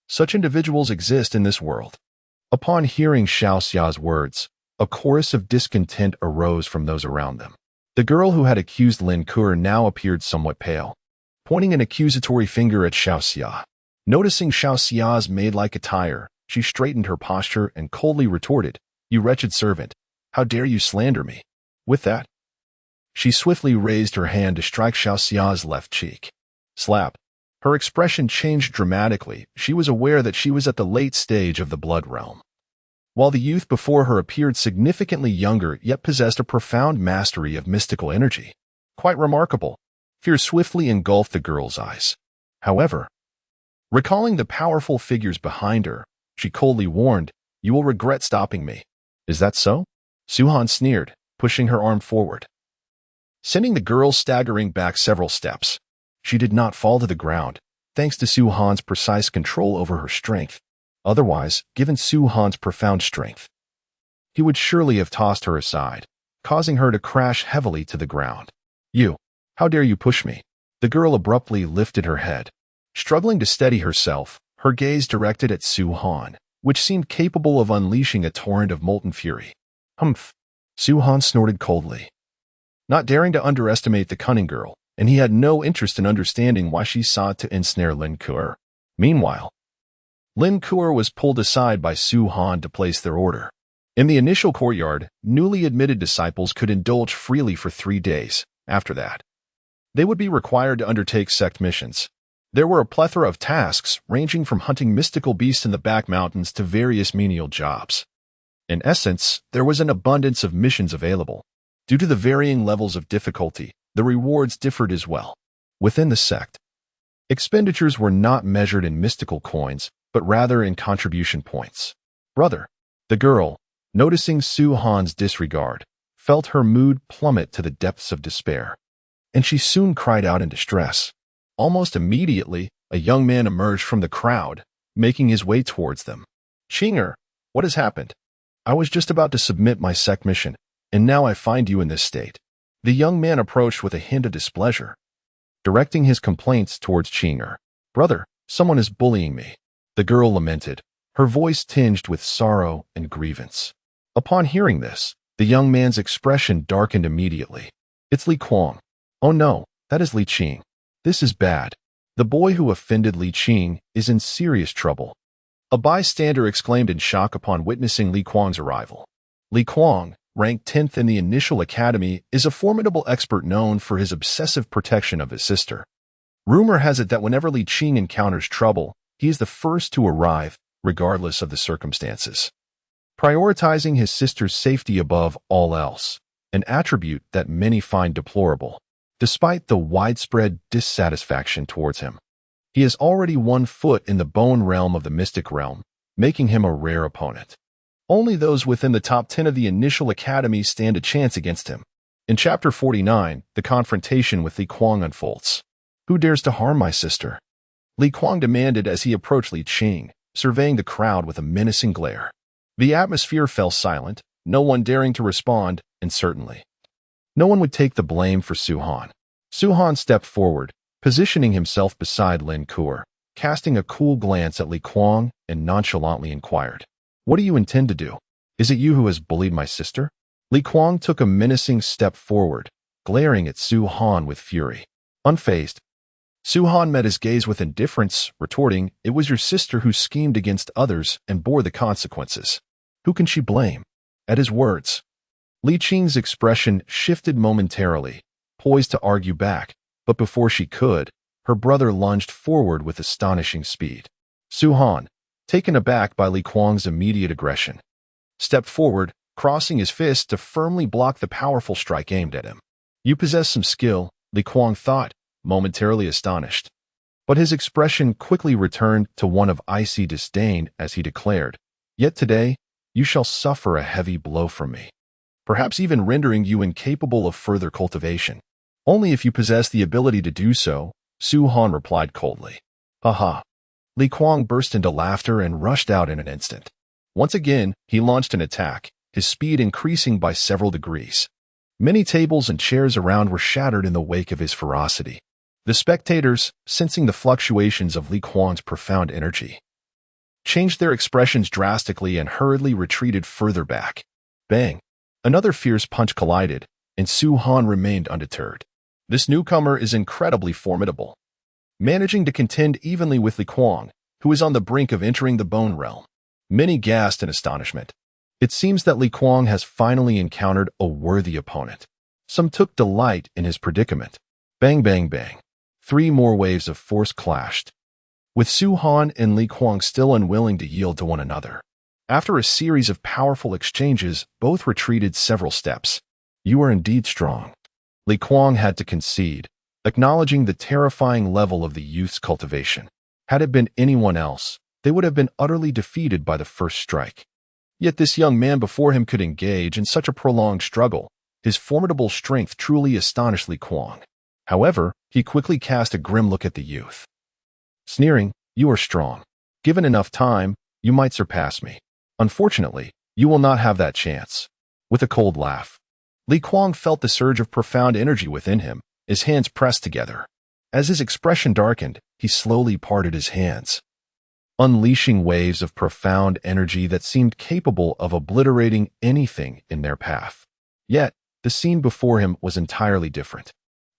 Such individuals exist in this world. Upon hearing Xiaoxia's words, a chorus of discontent arose from those around them. The girl who had accused Lin Kuo now appeared somewhat pale, pointing an accusatory finger at Xiaoxia. Noticing Xiaoxia's maid-like attire, she straightened her posture and coldly retorted, "You wretched servant, how dare you slander me?" With that, she swiftly raised her hand to strike Xiaoxia's left cheek. Slap. Her expression changed dramatically. She was aware that she was at the late stage of the blood realm. While the youth before her appeared significantly younger yet possessed a profound mastery of mystical energy. Quite remarkable. Fear swiftly engulfed the girl's eyes. However, recalling the powerful figures behind her, she coldly warned, "You will regret stopping me." "Is that so?" Suhan sneered, pushing her arm forward, sending the girl staggering back several steps. She did not fall to the ground, thanks to Suhan's precise control over her strength. Otherwise, given Suhan's profound strength, he would surely have tossed her aside, causing her to crash heavily to the ground. "You, how dare you push me?" The girl abruptly lifted her head, struggling to steady herself, her gaze directed at Suhan, which seemed capable of unleashing a torrent of molten fury. "Humph." Suhan snorted coldly, not daring to underestimate the cunning girl, and he had no interest in understanding why she sought to ensnare Lin Kuo. Meanwhile, Lin Kuo was pulled aside by Suhan to place their order. In the initial courtyard, newly admitted disciples could indulge freely for 3 days. After that, they would be required to undertake sect missions. There were a plethora of tasks, ranging from hunting mystical beasts in the back mountains to various menial jobs. In essence, there was an abundance of missions available. Due to the varying levels of difficulty, the rewards differed as well. Within the sect, expenditures were not measured in mystical coins, but rather in contribution points. "Brother," the girl, noticing Suhan's disregard, felt her mood plummet to the depths of despair, and she soon cried out in distress. Almost immediately, a young man emerged from the crowd, making his way towards them. "Chinger, what has happened? I was just about to submit my sect mission, and now I find you in this state." The young man approached with a hint of displeasure, directing his complaints towards Chinger. "Brother, someone is bullying me," the girl lamented, her voice tinged with sorrow and grievance. Upon hearing this, the young man's expression darkened immediately. "It's Li Kuang." "Oh no, that is Li Qing. This is bad. The boy who offended Li Qing is in serious trouble." A bystander exclaimed in shock upon witnessing Li Kuang's arrival. Li Kuang, ranked 10th in the initial academy, is a formidable expert known for his obsessive protection of his sister. Rumor has it that whenever Li Qing encounters trouble, he is the first to arrive, regardless of the circumstances, prioritizing his sister's safety above all else, an attribute that many find deplorable. Despite the widespread dissatisfaction towards him, he has already 1 foot in the bone realm of the mystic realm, making him a rare opponent. Only those within the top 10 of the initial academy stand a chance against him. In Chapter 49, the confrontation with Li Kuang unfolds. "Who dares to harm my sister?" Li Kuang demanded as he approached Li Qing, surveying the crowd with a menacing glare. The atmosphere fell silent, no one daring to respond, and certainly no one would take the blame for Su Han. Su Han stepped forward, positioning himself beside Lin Kuo, casting a cool glance at Li Kuang and nonchalantly inquired, "What do you intend to do? Is it you who has bullied my sister?" Li Kuang took a menacing step forward, glaring at Su Han with fury. Unfazed, Su Han met his gaze with indifference, retorting, "It was your sister who schemed against others and bore the consequences. Who can she blame?" At his words, Li Qing's expression shifted momentarily, poised to argue back, but before she could, her brother lunged forward with astonishing speed. Su Han, taken aback by Li Kuang's immediate aggression, stepped forward, crossing his fist to firmly block the powerful strike aimed at him. "You possess some skill," Li Kuang thought, momentarily astonished. But his expression quickly returned to one of icy disdain as he declared, "Yet today, you shall suffer a heavy blow from me, perhaps even rendering you incapable of further cultivation." "Only if you possess the ability to do so," Su Han replied coldly. "Haha." Li Kuang burst into laughter and rushed out in an instant. Once again, he launched an attack, his speed increasing by several degrees. Many tables and chairs around were shattered in the wake of his ferocity. The spectators, sensing the fluctuations of Li Kuang's profound energy, changed their expressions drastically and hurriedly retreated further back. Bang! Another fierce punch collided, and Su Han remained undeterred. This newcomer is incredibly formidable, managing to contend evenly with Li Kuang, who is on the brink of entering the bone realm. Many gasped in astonishment. It seems that Li Kuang has finally encountered a worthy opponent. Some took delight in his predicament. Bang, bang, bang. 3 more waves of force clashed, with Su Han and Li Kuang still unwilling to yield to one another. After a series of powerful exchanges, both retreated several steps. "You are indeed strong," Li Kuang had to concede, acknowledging the terrifying level of the youth's cultivation. Had it been anyone else, they would have been utterly defeated by the first strike. Yet this young man before him could engage in such a prolonged struggle. His formidable strength truly astonished Li Kuang. However, he quickly cast a grim look at the youth, sneering, "You are strong. Given enough time, you might surpass me. Unfortunately, you will not have that chance." With a cold laugh, Li Kuang felt the surge of profound energy within him, his hands pressed together. As his expression darkened, he slowly parted his hands, unleashing waves of profound energy that seemed capable of obliterating anything in their path. Yet, the scene before him was entirely different.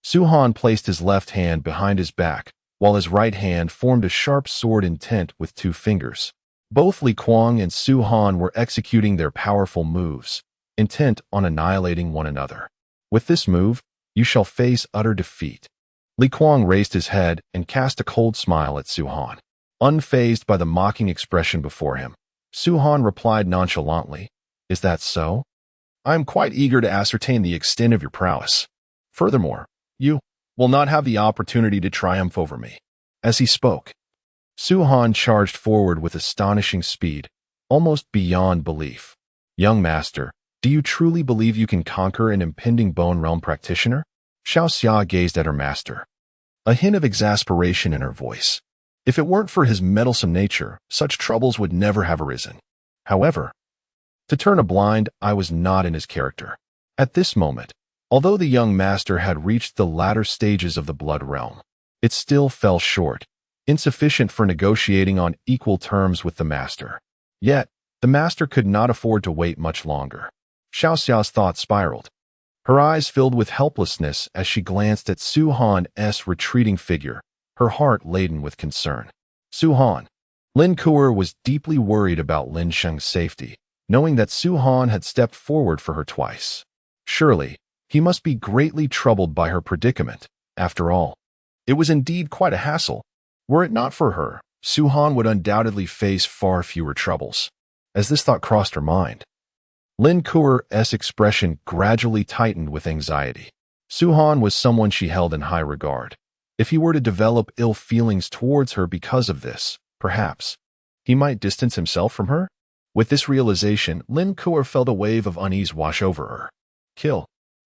Su Han placed his left hand behind his back, while his right hand formed a sharp sword intent with 2 fingers. Both Li Kuang and Su Han were executing their powerful moves, intent on annihilating one another. "With this move, you shall face utter defeat." Li Kuang raised his head and cast a cold smile at Su Han. Unfazed by the mocking expression before him, Su Han replied nonchalantly, "Is that so? I am quite eager to ascertain the extent of your prowess. Furthermore, you will not have the opportunity to triumph over me." As he spoke, Su Han charged forward with astonishing speed, almost beyond belief. "Young master, Do you truly believe you can conquer an impending bone realm practitioner? Xiao Xia gazed at her master, a hint of exasperation in her voice. If it weren't for his meddlesome nature, such troubles would never have arisen. However, to turn a blind eye was not in his character. At this moment, although the young master had reached the latter stages of the blood realm, it still fell short, insufficient for negotiating on equal terms with the master. Yet, the master could not afford to wait much longer. Xiao Xiao's thoughts spiraled. Her eyes filled with helplessness as she glanced at Su Han's retreating figure, her heart laden with concern. Su Han. Lin Kuo was deeply worried about Lin Sheng's safety, knowing that Su Han had stepped forward for her twice. Surely, he must be greatly troubled by her predicament. After all, it was indeed quite a hassle. Were it not for her, Su Han would undoubtedly face far fewer troubles. As this thought crossed her mind, Lin Kuo's expression gradually tightened with anxiety. Su Han was someone she held in high regard. If he were to develop ill feelings towards her because of this, perhaps he might distance himself from her? With this realization, Lin Kuo felt a wave of unease wash over her. Kill.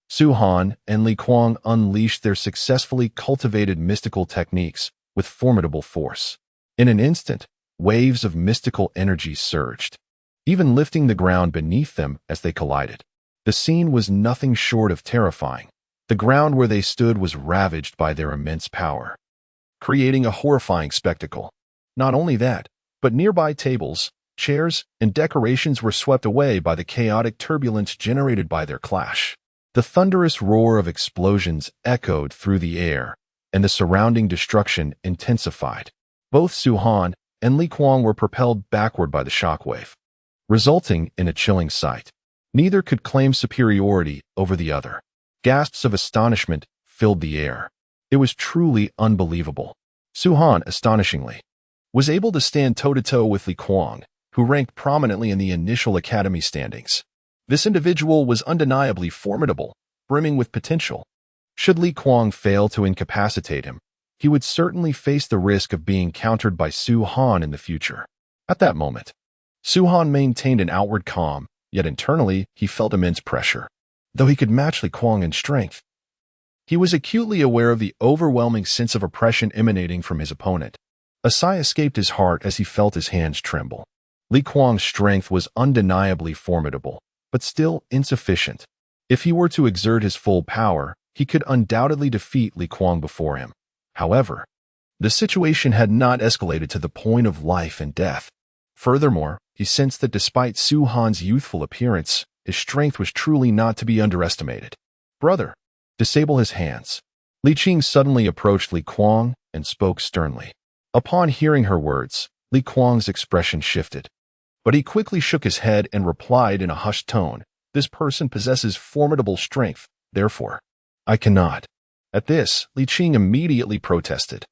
Su Han and Li Kuang unleashed their successfully cultivated mystical techniques with formidable force. In an instant, waves of mystical energy surged, even lifting the ground beneath them as they collided. The scene was nothing short of terrifying. The ground where they stood was ravaged by their immense power, creating a horrifying spectacle. Not only that, but nearby tables, chairs, and decorations were swept away by the chaotic turbulence generated by their clash. The thunderous roar of explosions echoed through the air, and the surrounding destruction intensified. Both Su Han and Li Kuang were propelled backward by the shockwave, resulting in a chilling sight. Neither could claim superiority over the other. Gasps of astonishment filled the air. It was truly unbelievable. Su Han, astonishingly, was able to stand toe-to-toe with Li Kuang, who ranked prominently in the initial academy standings. This individual was undeniably formidable, brimming with potential. Should Li Kuang fail to incapacitate him, he would certainly face the risk of being countered by Su Han in the future. At that moment, Su Han maintained an outward calm, yet internally he felt immense pressure. Though he could match Li Kuang in strength, he was acutely aware of the overwhelming sense of oppression emanating from his opponent. A sigh escaped his heart as he felt his hands tremble. Li Kuang's strength was undeniably formidable, but still insufficient. If he were to exert his full power, he could undoubtedly defeat Li Kuang before him. However, the situation had not escalated to the point of life and death. Furthermore, he sensed that despite Su Han's youthful appearance, his strength was truly not to be underestimated. Brother, disable his hands. Li Qing suddenly approached Li Kuang and spoke sternly. Upon hearing her words, Li Kuang's expression shifted, but he quickly shook his head and replied in a hushed tone, "This person possesses formidable strength, therefore, I cannot." At this, Li Qing immediately protested.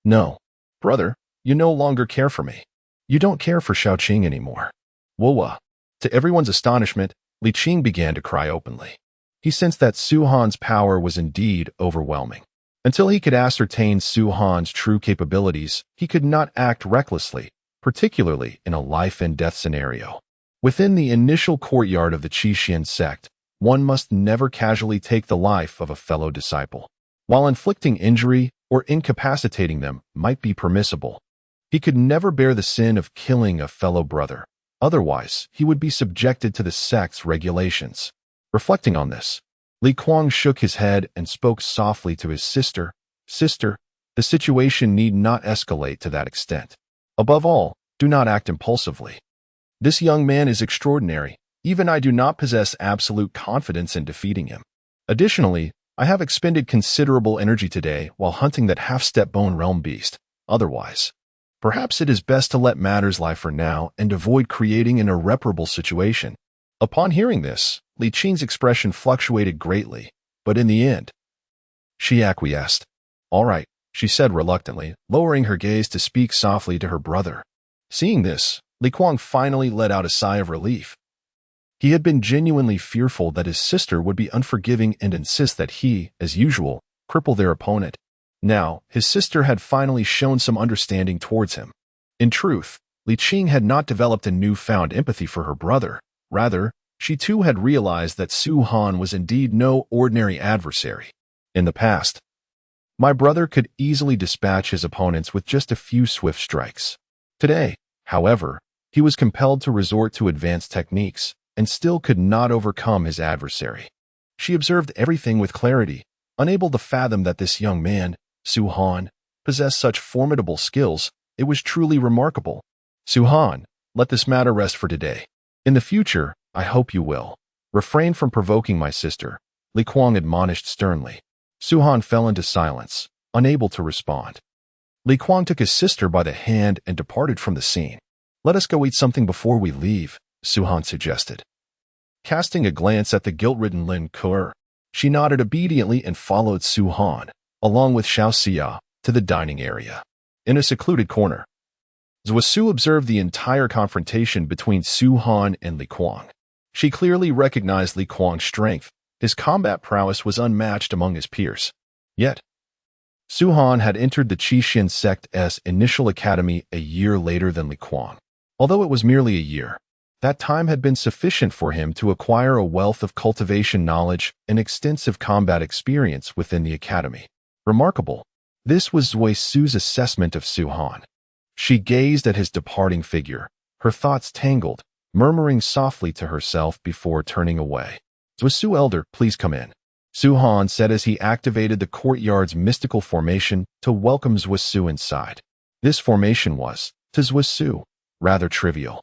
"No, brother, you no longer care for me. You don't care for Xiaoqing anymore." Woa. To everyone's astonishment, Li Qing began to cry openly. He sensed that Su Han's power was indeed overwhelming. Until he could ascertain Su Han's true capabilities, he could not act recklessly, particularly in a life-and-death scenario. Within the initial courtyard of the Qixin sect, one must never casually take the life of a fellow disciple. While inflicting injury or incapacitating them might be permissible, he could never bear the sin of killing a fellow brother. Otherwise, he would be subjected to the sect's regulations. Reflecting on this, Li Kuang shook his head and spoke softly to his sister. "Sister, the situation need not escalate to that extent. Above all, do not act impulsively. This young man is extraordinary. Even I do not possess absolute confidence in defeating him. Additionally, I have expended considerable energy today while hunting that half-step bone realm beast. Otherwise, perhaps it is best to let matters lie for now and avoid creating an irreparable situation." Upon hearing this, Li Qing's expression fluctuated greatly, but in the end, she acquiesced. "All right," she said reluctantly, lowering her gaze to speak softly to her brother. Seeing this, Li Kuang finally let out a sigh of relief. He had been genuinely fearful that his sister would be unforgiving and insist that he, as usual, cripple their opponent. Now, his sister had finally shown some understanding towards him. In truth, Li Qing had not developed a newfound empathy for her brother. Rather, She too had realized that Su Han was indeed no ordinary adversary. In the past, my brother could easily dispatch his opponents with just a few swift strikes. Today, however, he was compelled to resort to advanced techniques and still could not overcome his adversary. She observed everything with clarity, unable to fathom that this young man, Su Han, possessed such formidable skills. It was truly remarkable. Su Han, let this matter rest for today. In the future, I hope you will refrain from provoking my sister, Li Kuang admonished sternly. Su Han fell into silence, unable to respond. Li Kuang took his sister by the hand and departed from the scene. Let us go eat something before we leave, Su Han suggested. Casting a glance at the guilt-ridden Lin Kuo, she nodded obediently and followed Su Han, along with Xiao Xia, to the dining area. In a secluded corner, Zhuo Su observed the entire confrontation between Su Han and Li Kuang. She clearly recognized Li Kuang's strength. His combat prowess was unmatched among his peers. Yet, Su Han had entered the Qixin sect's initial academy a year later than Li Kuang. Although it was merely a year, that time had been sufficient for him to acquire a wealth of cultivation knowledge and extensive combat experience within the academy. Remarkable. This was Zhuo Su's assessment of Su Han. She gazed at his departing figure, her thoughts tangled, murmuring softly to herself before turning away. Zhuo Su elder, please come in, Su Han said as he activated the courtyard's mystical formation to welcome Zhuo Su inside. This formation was, to Zhuo Su, rather trivial.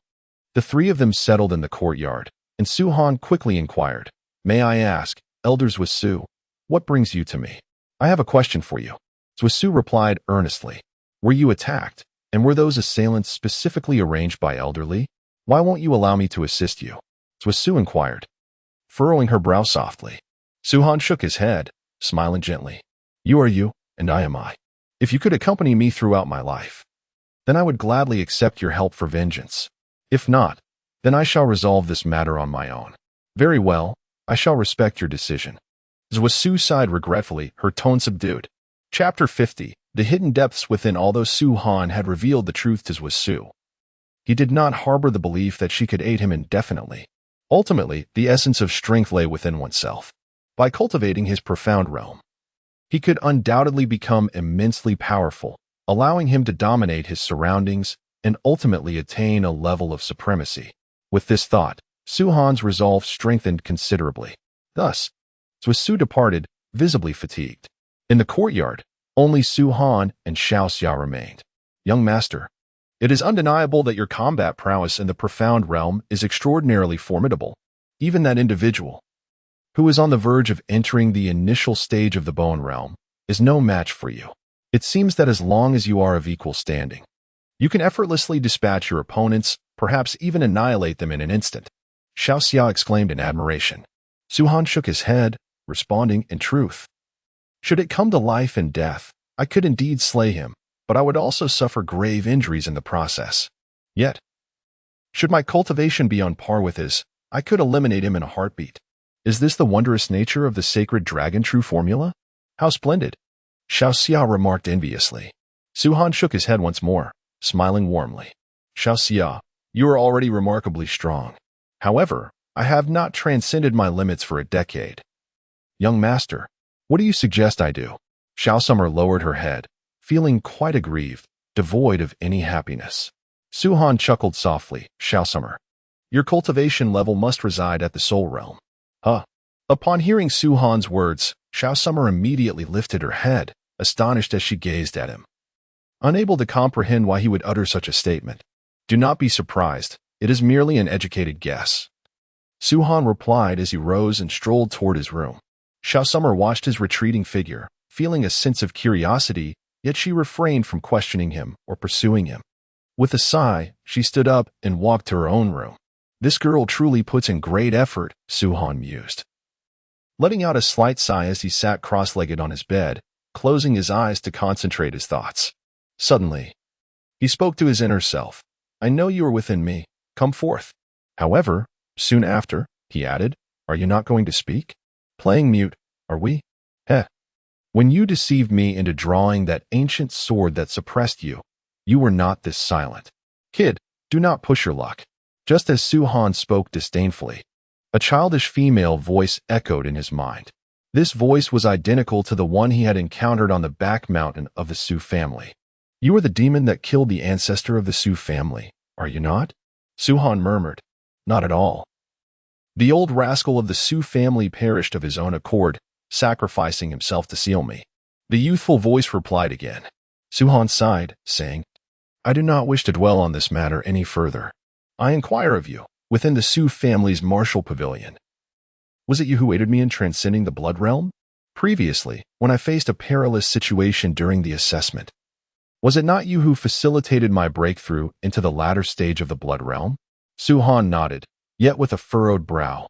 The three of them settled in the courtyard, and Su Han quickly inquired, may I ask, Elder Zhuo Su, what brings you to me? I have a question for you. Zhuo Su replied earnestly. Were you attacked, and were those assailants specifically arranged by Elder Li? Why won't you allow me to assist you? Zhuo Su inquired, furrowing her brow softly. Su Han shook his head, smiling gently. You are you, and I am I. If you could accompany me throughout my life, then I would gladly accept your help for vengeance. If not, then I shall resolve this matter on my own. Very well, I shall respect your decision. Zhuo Su sighed regretfully, her tone subdued. Chapter 50. The hidden depths within. Although Su Han had revealed the truth to Zhuo Su, he did not harbor the belief that she could aid him indefinitely. Ultimately, the essence of strength lay within oneself. By cultivating his profound realm, he could undoubtedly become immensely powerful, allowing him to dominate his surroundings and ultimately attain a level of supremacy. With this thought, Su Han's resolve strengthened considerably. Thus, Zhuo Su departed, visibly fatigued. In the courtyard, only Su Han and Xiao Xia remained. Young master, it is undeniable that your combat prowess in the profound realm is extraordinarily formidable. Even that individual, who is on the verge of entering the initial stage of the bone realm, is no match for you. It seems that as long as you are of equal standing, you can effortlessly dispatch your opponents, perhaps even annihilate them in an instant. Xiao Xia exclaimed in admiration. Su Han shook his head, responding in truth. Should it come to life and death, I could indeed slay him, but I would also suffer grave injuries in the process. Yet, should my cultivation be on par with his, I could eliminate him in a heartbeat. Is this the wondrous nature of the sacred dragon true formula? How splendid! Xiao Xia remarked enviously. Su Han shook his head once more, smiling warmly. Xiao Xia, you are already remarkably strong. However, I have not transcended my limits for a decade. Young master, what do you suggest I do? Xiao Summer lowered her head, feeling quite aggrieved, devoid of any happiness. Su Han chuckled softly. Xiao Summer, your cultivation level must reside at the soul realm. Huh? Upon hearing Su Han's words, Xiao Summer immediately lifted her head, astonished as she gazed at him, unable to comprehend why he would utter such a statement. Do not be surprised, it is merely an educated guess, Su Han replied as he rose and strolled toward his room. Xiao Summer watched his retreating figure, feeling a sense of curiosity, yet she refrained from questioning him or pursuing him. With a sigh, she stood up and walked to her own room. This girl truly puts in great effort, Su Han mused, letting out a slight sigh as he sat cross-legged on his bed, closing his eyes to concentrate his thoughts. Suddenly, he spoke to his inner self. I know you are within me. Come forth. However, soon after, he added, are you not going to speak? Playing mute, are we? Heh. When you deceived me into drawing that ancient sword that suppressed you, you were not this silent. Kid, do not push your luck. Just as Su Han spoke disdainfully, A childish female voice echoed in his mind. This voice was identical to the one he had encountered on the back mountain of the Sioux family. "You are the demon that killed the ancestor of the Sioux family, are you not?" Suhan murmured. "Not at all. The old rascal of the Sioux family perished of his own accord, sacrificing himself to seal me." The youthful voice replied again. Suhan sighed, saying, "I do not wish to dwell on this matter any further. I inquire of you, within the Sioux family's martial pavilion. Was it you who aided me in transcending the blood realm? Previously, when I faced a perilous situation during the assessment, was it not you who facilitated my breakthrough into the latter stage of the blood realm?" Suhan nodded, yet with a furrowed brow.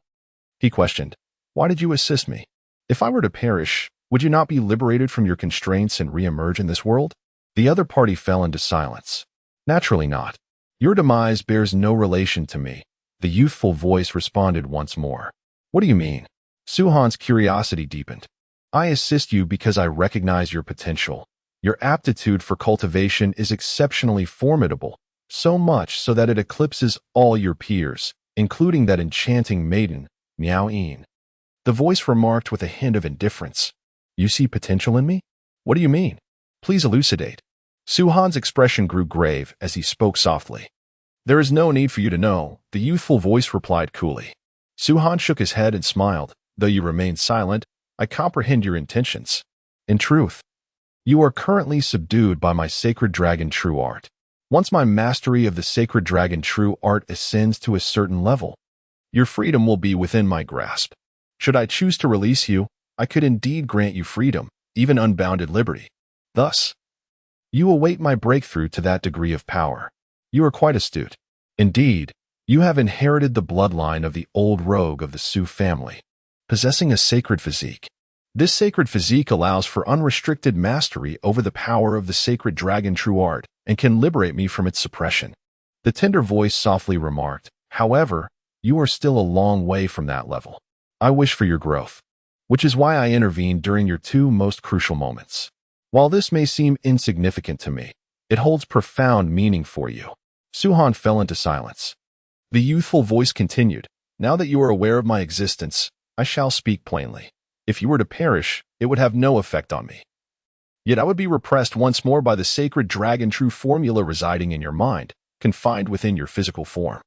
He questioned, "Why did you assist me? If I were to perish, would you not be liberated from your constraints and re-emerge in this world?" The other party fell into silence. "Naturally not. Your demise bears no relation to me," the youthful voice responded once more. "What do you mean?" Suhan's curiosity deepened. "I assist you because I recognize your potential. Your aptitude for cultivation is exceptionally formidable, so much so that it eclipses all your peers, including that enchanting maiden, Miao-Yin." The voice remarked with a hint of indifference. "You see potential in me? What do you mean? Please elucidate." Suhan's expression grew grave as he spoke softly. "There is no need for you to know," the youthful voice replied coolly. Suhan shook his head and smiled. "Though you remain silent, I comprehend your intentions. In truth, you are currently subdued by my sacred dragon true art. Once my mastery of the sacred dragon true art ascends to a certain level, your freedom will be within my grasp. Should I choose to release you, I could indeed grant you freedom, even unbounded liberty. Thus, you await my breakthrough to that degree of power. You are quite astute. Indeed, you have inherited the bloodline of the old rogue of the Sioux family, possessing a sacred physique. This sacred physique allows for unrestricted mastery over the power of the sacred dragon true art and can liberate me from its suppression." The tender voice softly remarked, "However, you are still a long way from that level. I wish for your growth, which is why I intervened during your two most crucial moments. While this may seem insignificant to me, it holds profound meaning for you." Suhan fell into silence. The youthful voice continued, "Now that you are aware of my existence, I shall speak plainly. If you were to perish, it would have no effect on me. Yet I would be repressed once more by the sacred dragon true formula residing in your mind, confined within your physical form.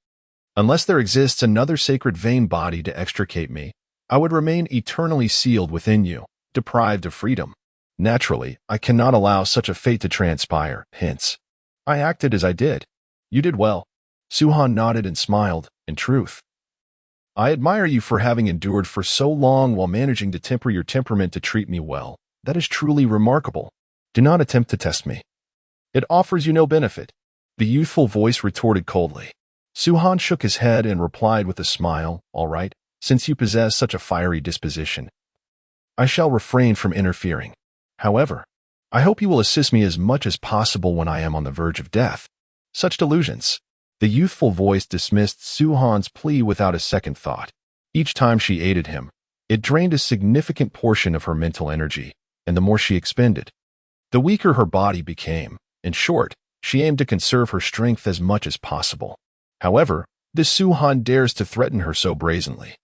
Unless there exists another sacred vein body to extricate me, I would remain eternally sealed within you, deprived of freedom. Naturally, I cannot allow such a fate to transpire, hence, I acted as I did." "You did well." Suhan nodded and smiled. "In truth, I admire you for having endured for so long while managing to temper your temperament to treat me well. That is truly remarkable. Do not attempt to test me. It offers you no benefit," the youthful voice retorted coldly. Suhan shook his head and replied with a smile, "All right, since you possess such a fiery disposition, I shall refrain from interfering. However, I hope you will assist me as much as possible when I am on the verge of death." Such delusions. The youthful voice dismissed Suhan's plea without a second thought. Each time she aided him, it drained a significant portion of her mental energy, and the more she expended, the weaker her body became. In short, she aimed to conserve her strength as much as possible. However, this Suhan dares to threaten her so brazenly.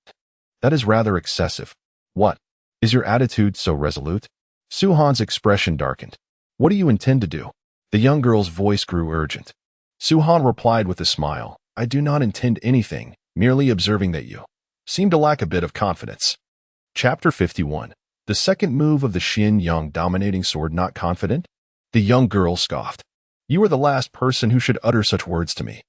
That is rather excessive. What? Is your attitude so resolute? Suhan's expression darkened. "What do you intend to do?" The young girl's voice grew urgent. Suhan replied with a smile, "I do not intend anything, merely observing that you seem to lack a bit of confidence." Chapter 51. The second move of the Xin Yang dominating sword not confident? The young girl scoffed. "You are the last person who should utter such words to me.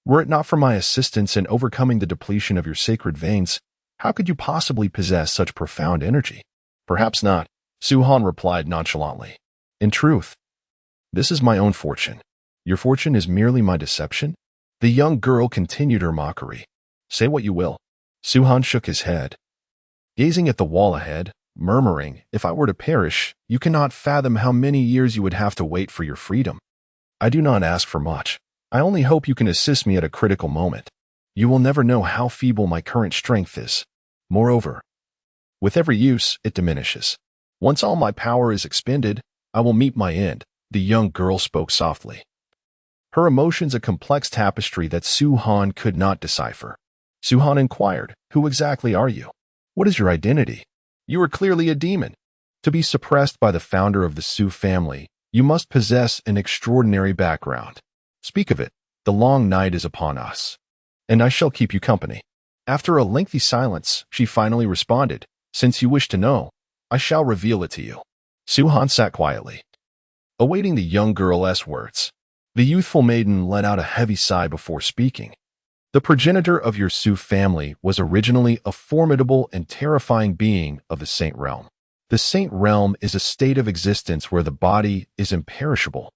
Were it not for my assistance in overcoming the depletion of your sacred veins, how could you possibly possess such profound energy?" "Perhaps not," Suhan replied nonchalantly. "In truth, this is my own fortune. Your fortune is merely my deception?" The young girl continued her mockery. "Say what you will." Suhan shook his head, gazing at the wall ahead, murmuring, "If I were to perish, you cannot fathom how many years you would have to wait for your freedom. I do not ask for much. I only hope you can assist me at a critical moment. You will never know how feeble my current strength is. Moreover, with every use, it diminishes. Once all my power is expended, I will meet my end." The young girl spoke softly, her emotions a complex tapestry that Suhan could not decipher. Suhan inquired. Who exactly are you? What is your identity? You are clearly a demon. To be suppressed by the founder of the Su family, you must possess an extraordinary background. Speak of it. The long night is upon us, and I shall keep you company. After a lengthy silence, she finally responded, Since you wish to know, I shall reveal it to you. Suhan sat quietly, awaiting the young girl's words. The youthful maiden let out a heavy sigh before speaking. The progenitor of your Su family was originally a formidable and terrifying being of the Saint Realm. The Saint Realm is a state of existence where the body is imperishable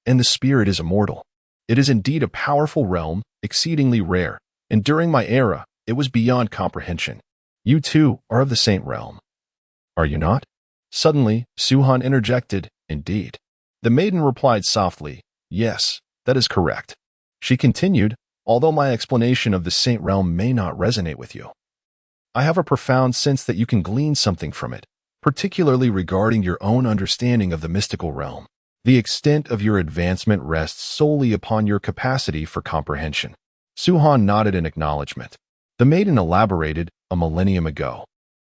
and the spirit is immortal. It is indeed a powerful realm, exceedingly rare, and during my era, it was beyond comprehension. You too are of the Saint Realm, are you not? Suddenly, Suhan interjected, Indeed. The maiden replied softly, Yes, that is correct. She continued, Although my explanation of the Saint Realm may not resonate with you, I have a profound sense that you can glean something from it, particularly regarding your own understanding of the mystical realm. The extent of your advancement rests solely upon your capacity for comprehension. Suhan nodded in acknowledgement. The maiden elaborated, A millennium ago,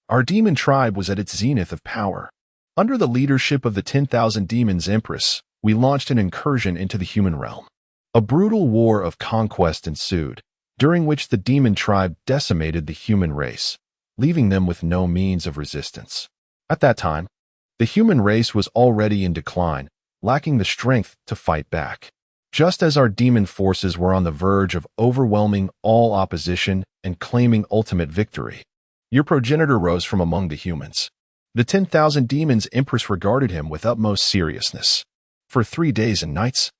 our demon tribe was at its zenith of power. Under the leadership of the 10,000 Demons Empress, we launched an incursion into the human realm. A brutal war of conquest ensued, during which the demon tribe decimated the human race, leaving them with no means of resistance. At that time, the human race was already in decline, lacking the strength to fight back. Just as our demon forces were on the verge of overwhelming all opposition and claiming ultimate victory, your progenitor rose from among the humans. The 10,000 Demons Empress regarded him with utmost seriousness. For 3 days and nights,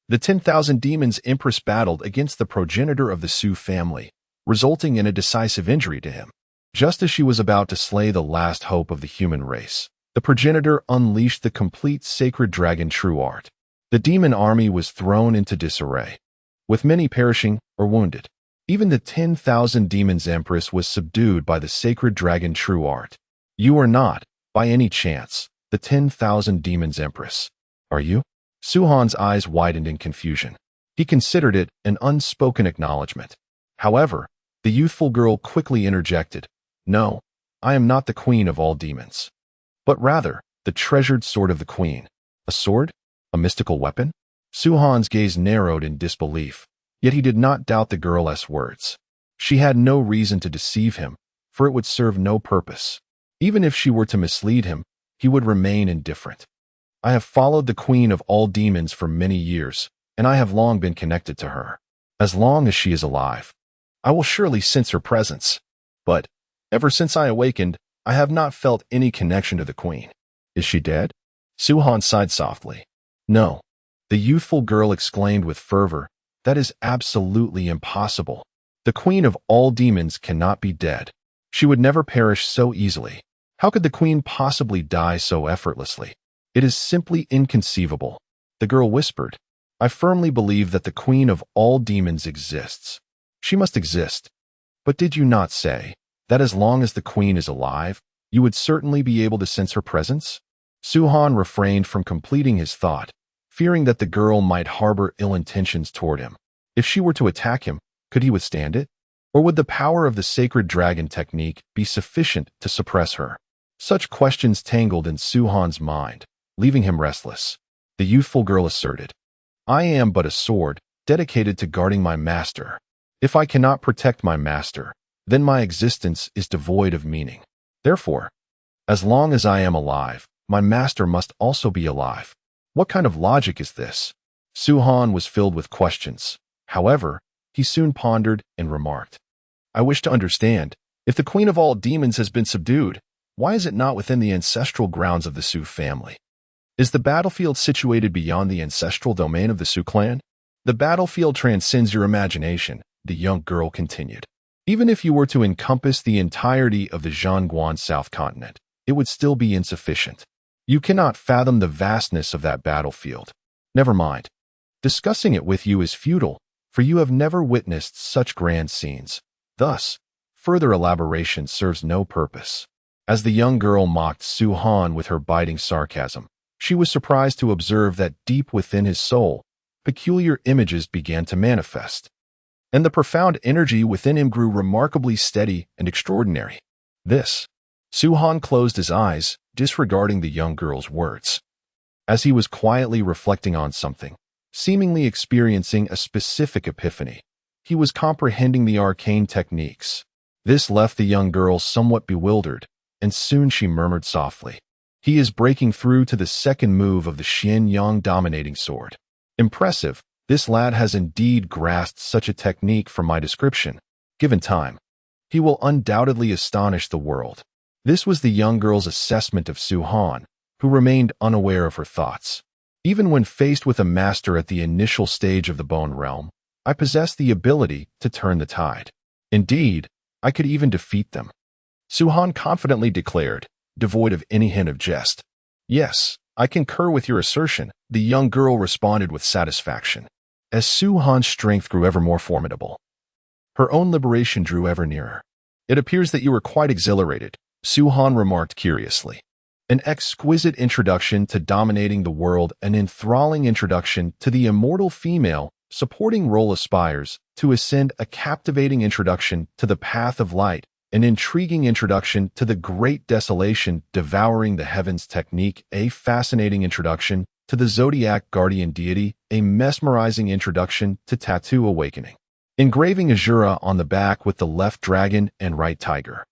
the 10,000 Demons Empress battled against the progenitor of the Su family, resulting in a decisive injury to him. Just as she was about to slay the last hope of the human race, the progenitor unleashed the complete sacred dragon true art. The demon army was thrown into disarray, with many perishing or wounded. Even the 10,000 Demons Empress was subdued by the sacred dragon true art. You are not, by any chance, the 10,000 Demons Empress, are you? Suhan's eyes widened in confusion. He considered it an unspoken acknowledgement. However, the youthful girl quickly interjected, No, I am not the queen of all demons, but rather the treasured sword of the queen. A sword? A mystical weapon? Suhan's gaze narrowed in disbelief, yet he did not doubt the girl's words. She had no reason to deceive him, for it would serve no purpose. Even if she were to mislead him, he would remain indifferent. I have followed the queen of all demons for many years, and I have long been connected to her. As long as she is alive, I will surely sense her presence. But, ever since I awakened, I have not felt any connection to the queen. Is she dead? Suhan sighed softly. No. The youthful girl exclaimed with fervor, That is absolutely impossible. The queen of all demons cannot be dead. She would never perish so easily. How could the queen possibly die so effortlessly? It is simply inconceivable. The girl whispered, I firmly believe that the queen of all demons exists. She must exist. But did you not say that as long as the queen is alive, you would certainly be able to sense her presence? Suhan refrained from completing his thought, fearing that the girl might harbor ill intentions toward him. If she were to attack him, could he withstand it? Or would the power of the sacred dragon technique be sufficient to suppress her? Such questions tangled in Suhan's mind, leaving him restless. The youthful girl asserted, I am but a sword, dedicated to guarding my master. If I cannot protect my master, then my existence is devoid of meaning. Therefore, as long as I am alive, my master must also be alive. What kind of logic is this? Suhan was filled with questions. However, he soon pondered and remarked, I wish to understand, if the queen of all demons has been subdued, why is it not within the ancestral grounds of the Su family? Is the battlefield situated beyond the ancestral domain of the Su clan? The battlefield transcends your imagination, the young girl continued. Even if you were to encompass the entirety of the Zhangguan South continent, it would still be insufficient. You cannot fathom the vastness of that battlefield. Never mind. Discussing it with you is futile, for you have never witnessed such grand scenes. Thus, further elaboration serves no purpose. As the young girl mocked Suhan with her biting sarcasm, she was surprised to observe that deep within his soul, peculiar images began to manifest. and the profound energy within him grew remarkably steady and extraordinary. This. Suhan closed his eyes, disregarding the young girl's words. As he was quietly reflecting on something, seemingly experiencing a specific epiphany, he was comprehending the arcane techniques. This left the young girl somewhat bewildered, and soon she murmured softly, "He is breaking through to the second move of the Xian-Yang dominating sword. Impressive, this lad has indeed grasped such a technique from my description. Given time, he will undoubtedly astonish the world." This was the young girl's assessment of Suhan, who remained unaware of her thoughts. Even when faced with a master at the initial stage of the Bone Realm, I possessed the ability to turn the tide. Indeed, I could even defeat them. Suhan confidently declared, devoid of any hint of jest. "Yes, I concur with your assertion," the young girl responded with satisfaction. As Suhan's strength grew ever more formidable, her own liberation drew ever nearer. "It appears that you were quite exhilarated," Suhan remarked curiously. "An exquisite introduction to dominating the world, an enthralling introduction to the immortal female supporting role aspires to ascend, a captivating introduction to the path of light, an intriguing introduction to the great desolation devouring the heavens technique, a fascinating introduction to the zodiac guardian deity, a mesmerizing introduction to tattoo awakening. Engraving Azura on the back with the left dragon and right tiger."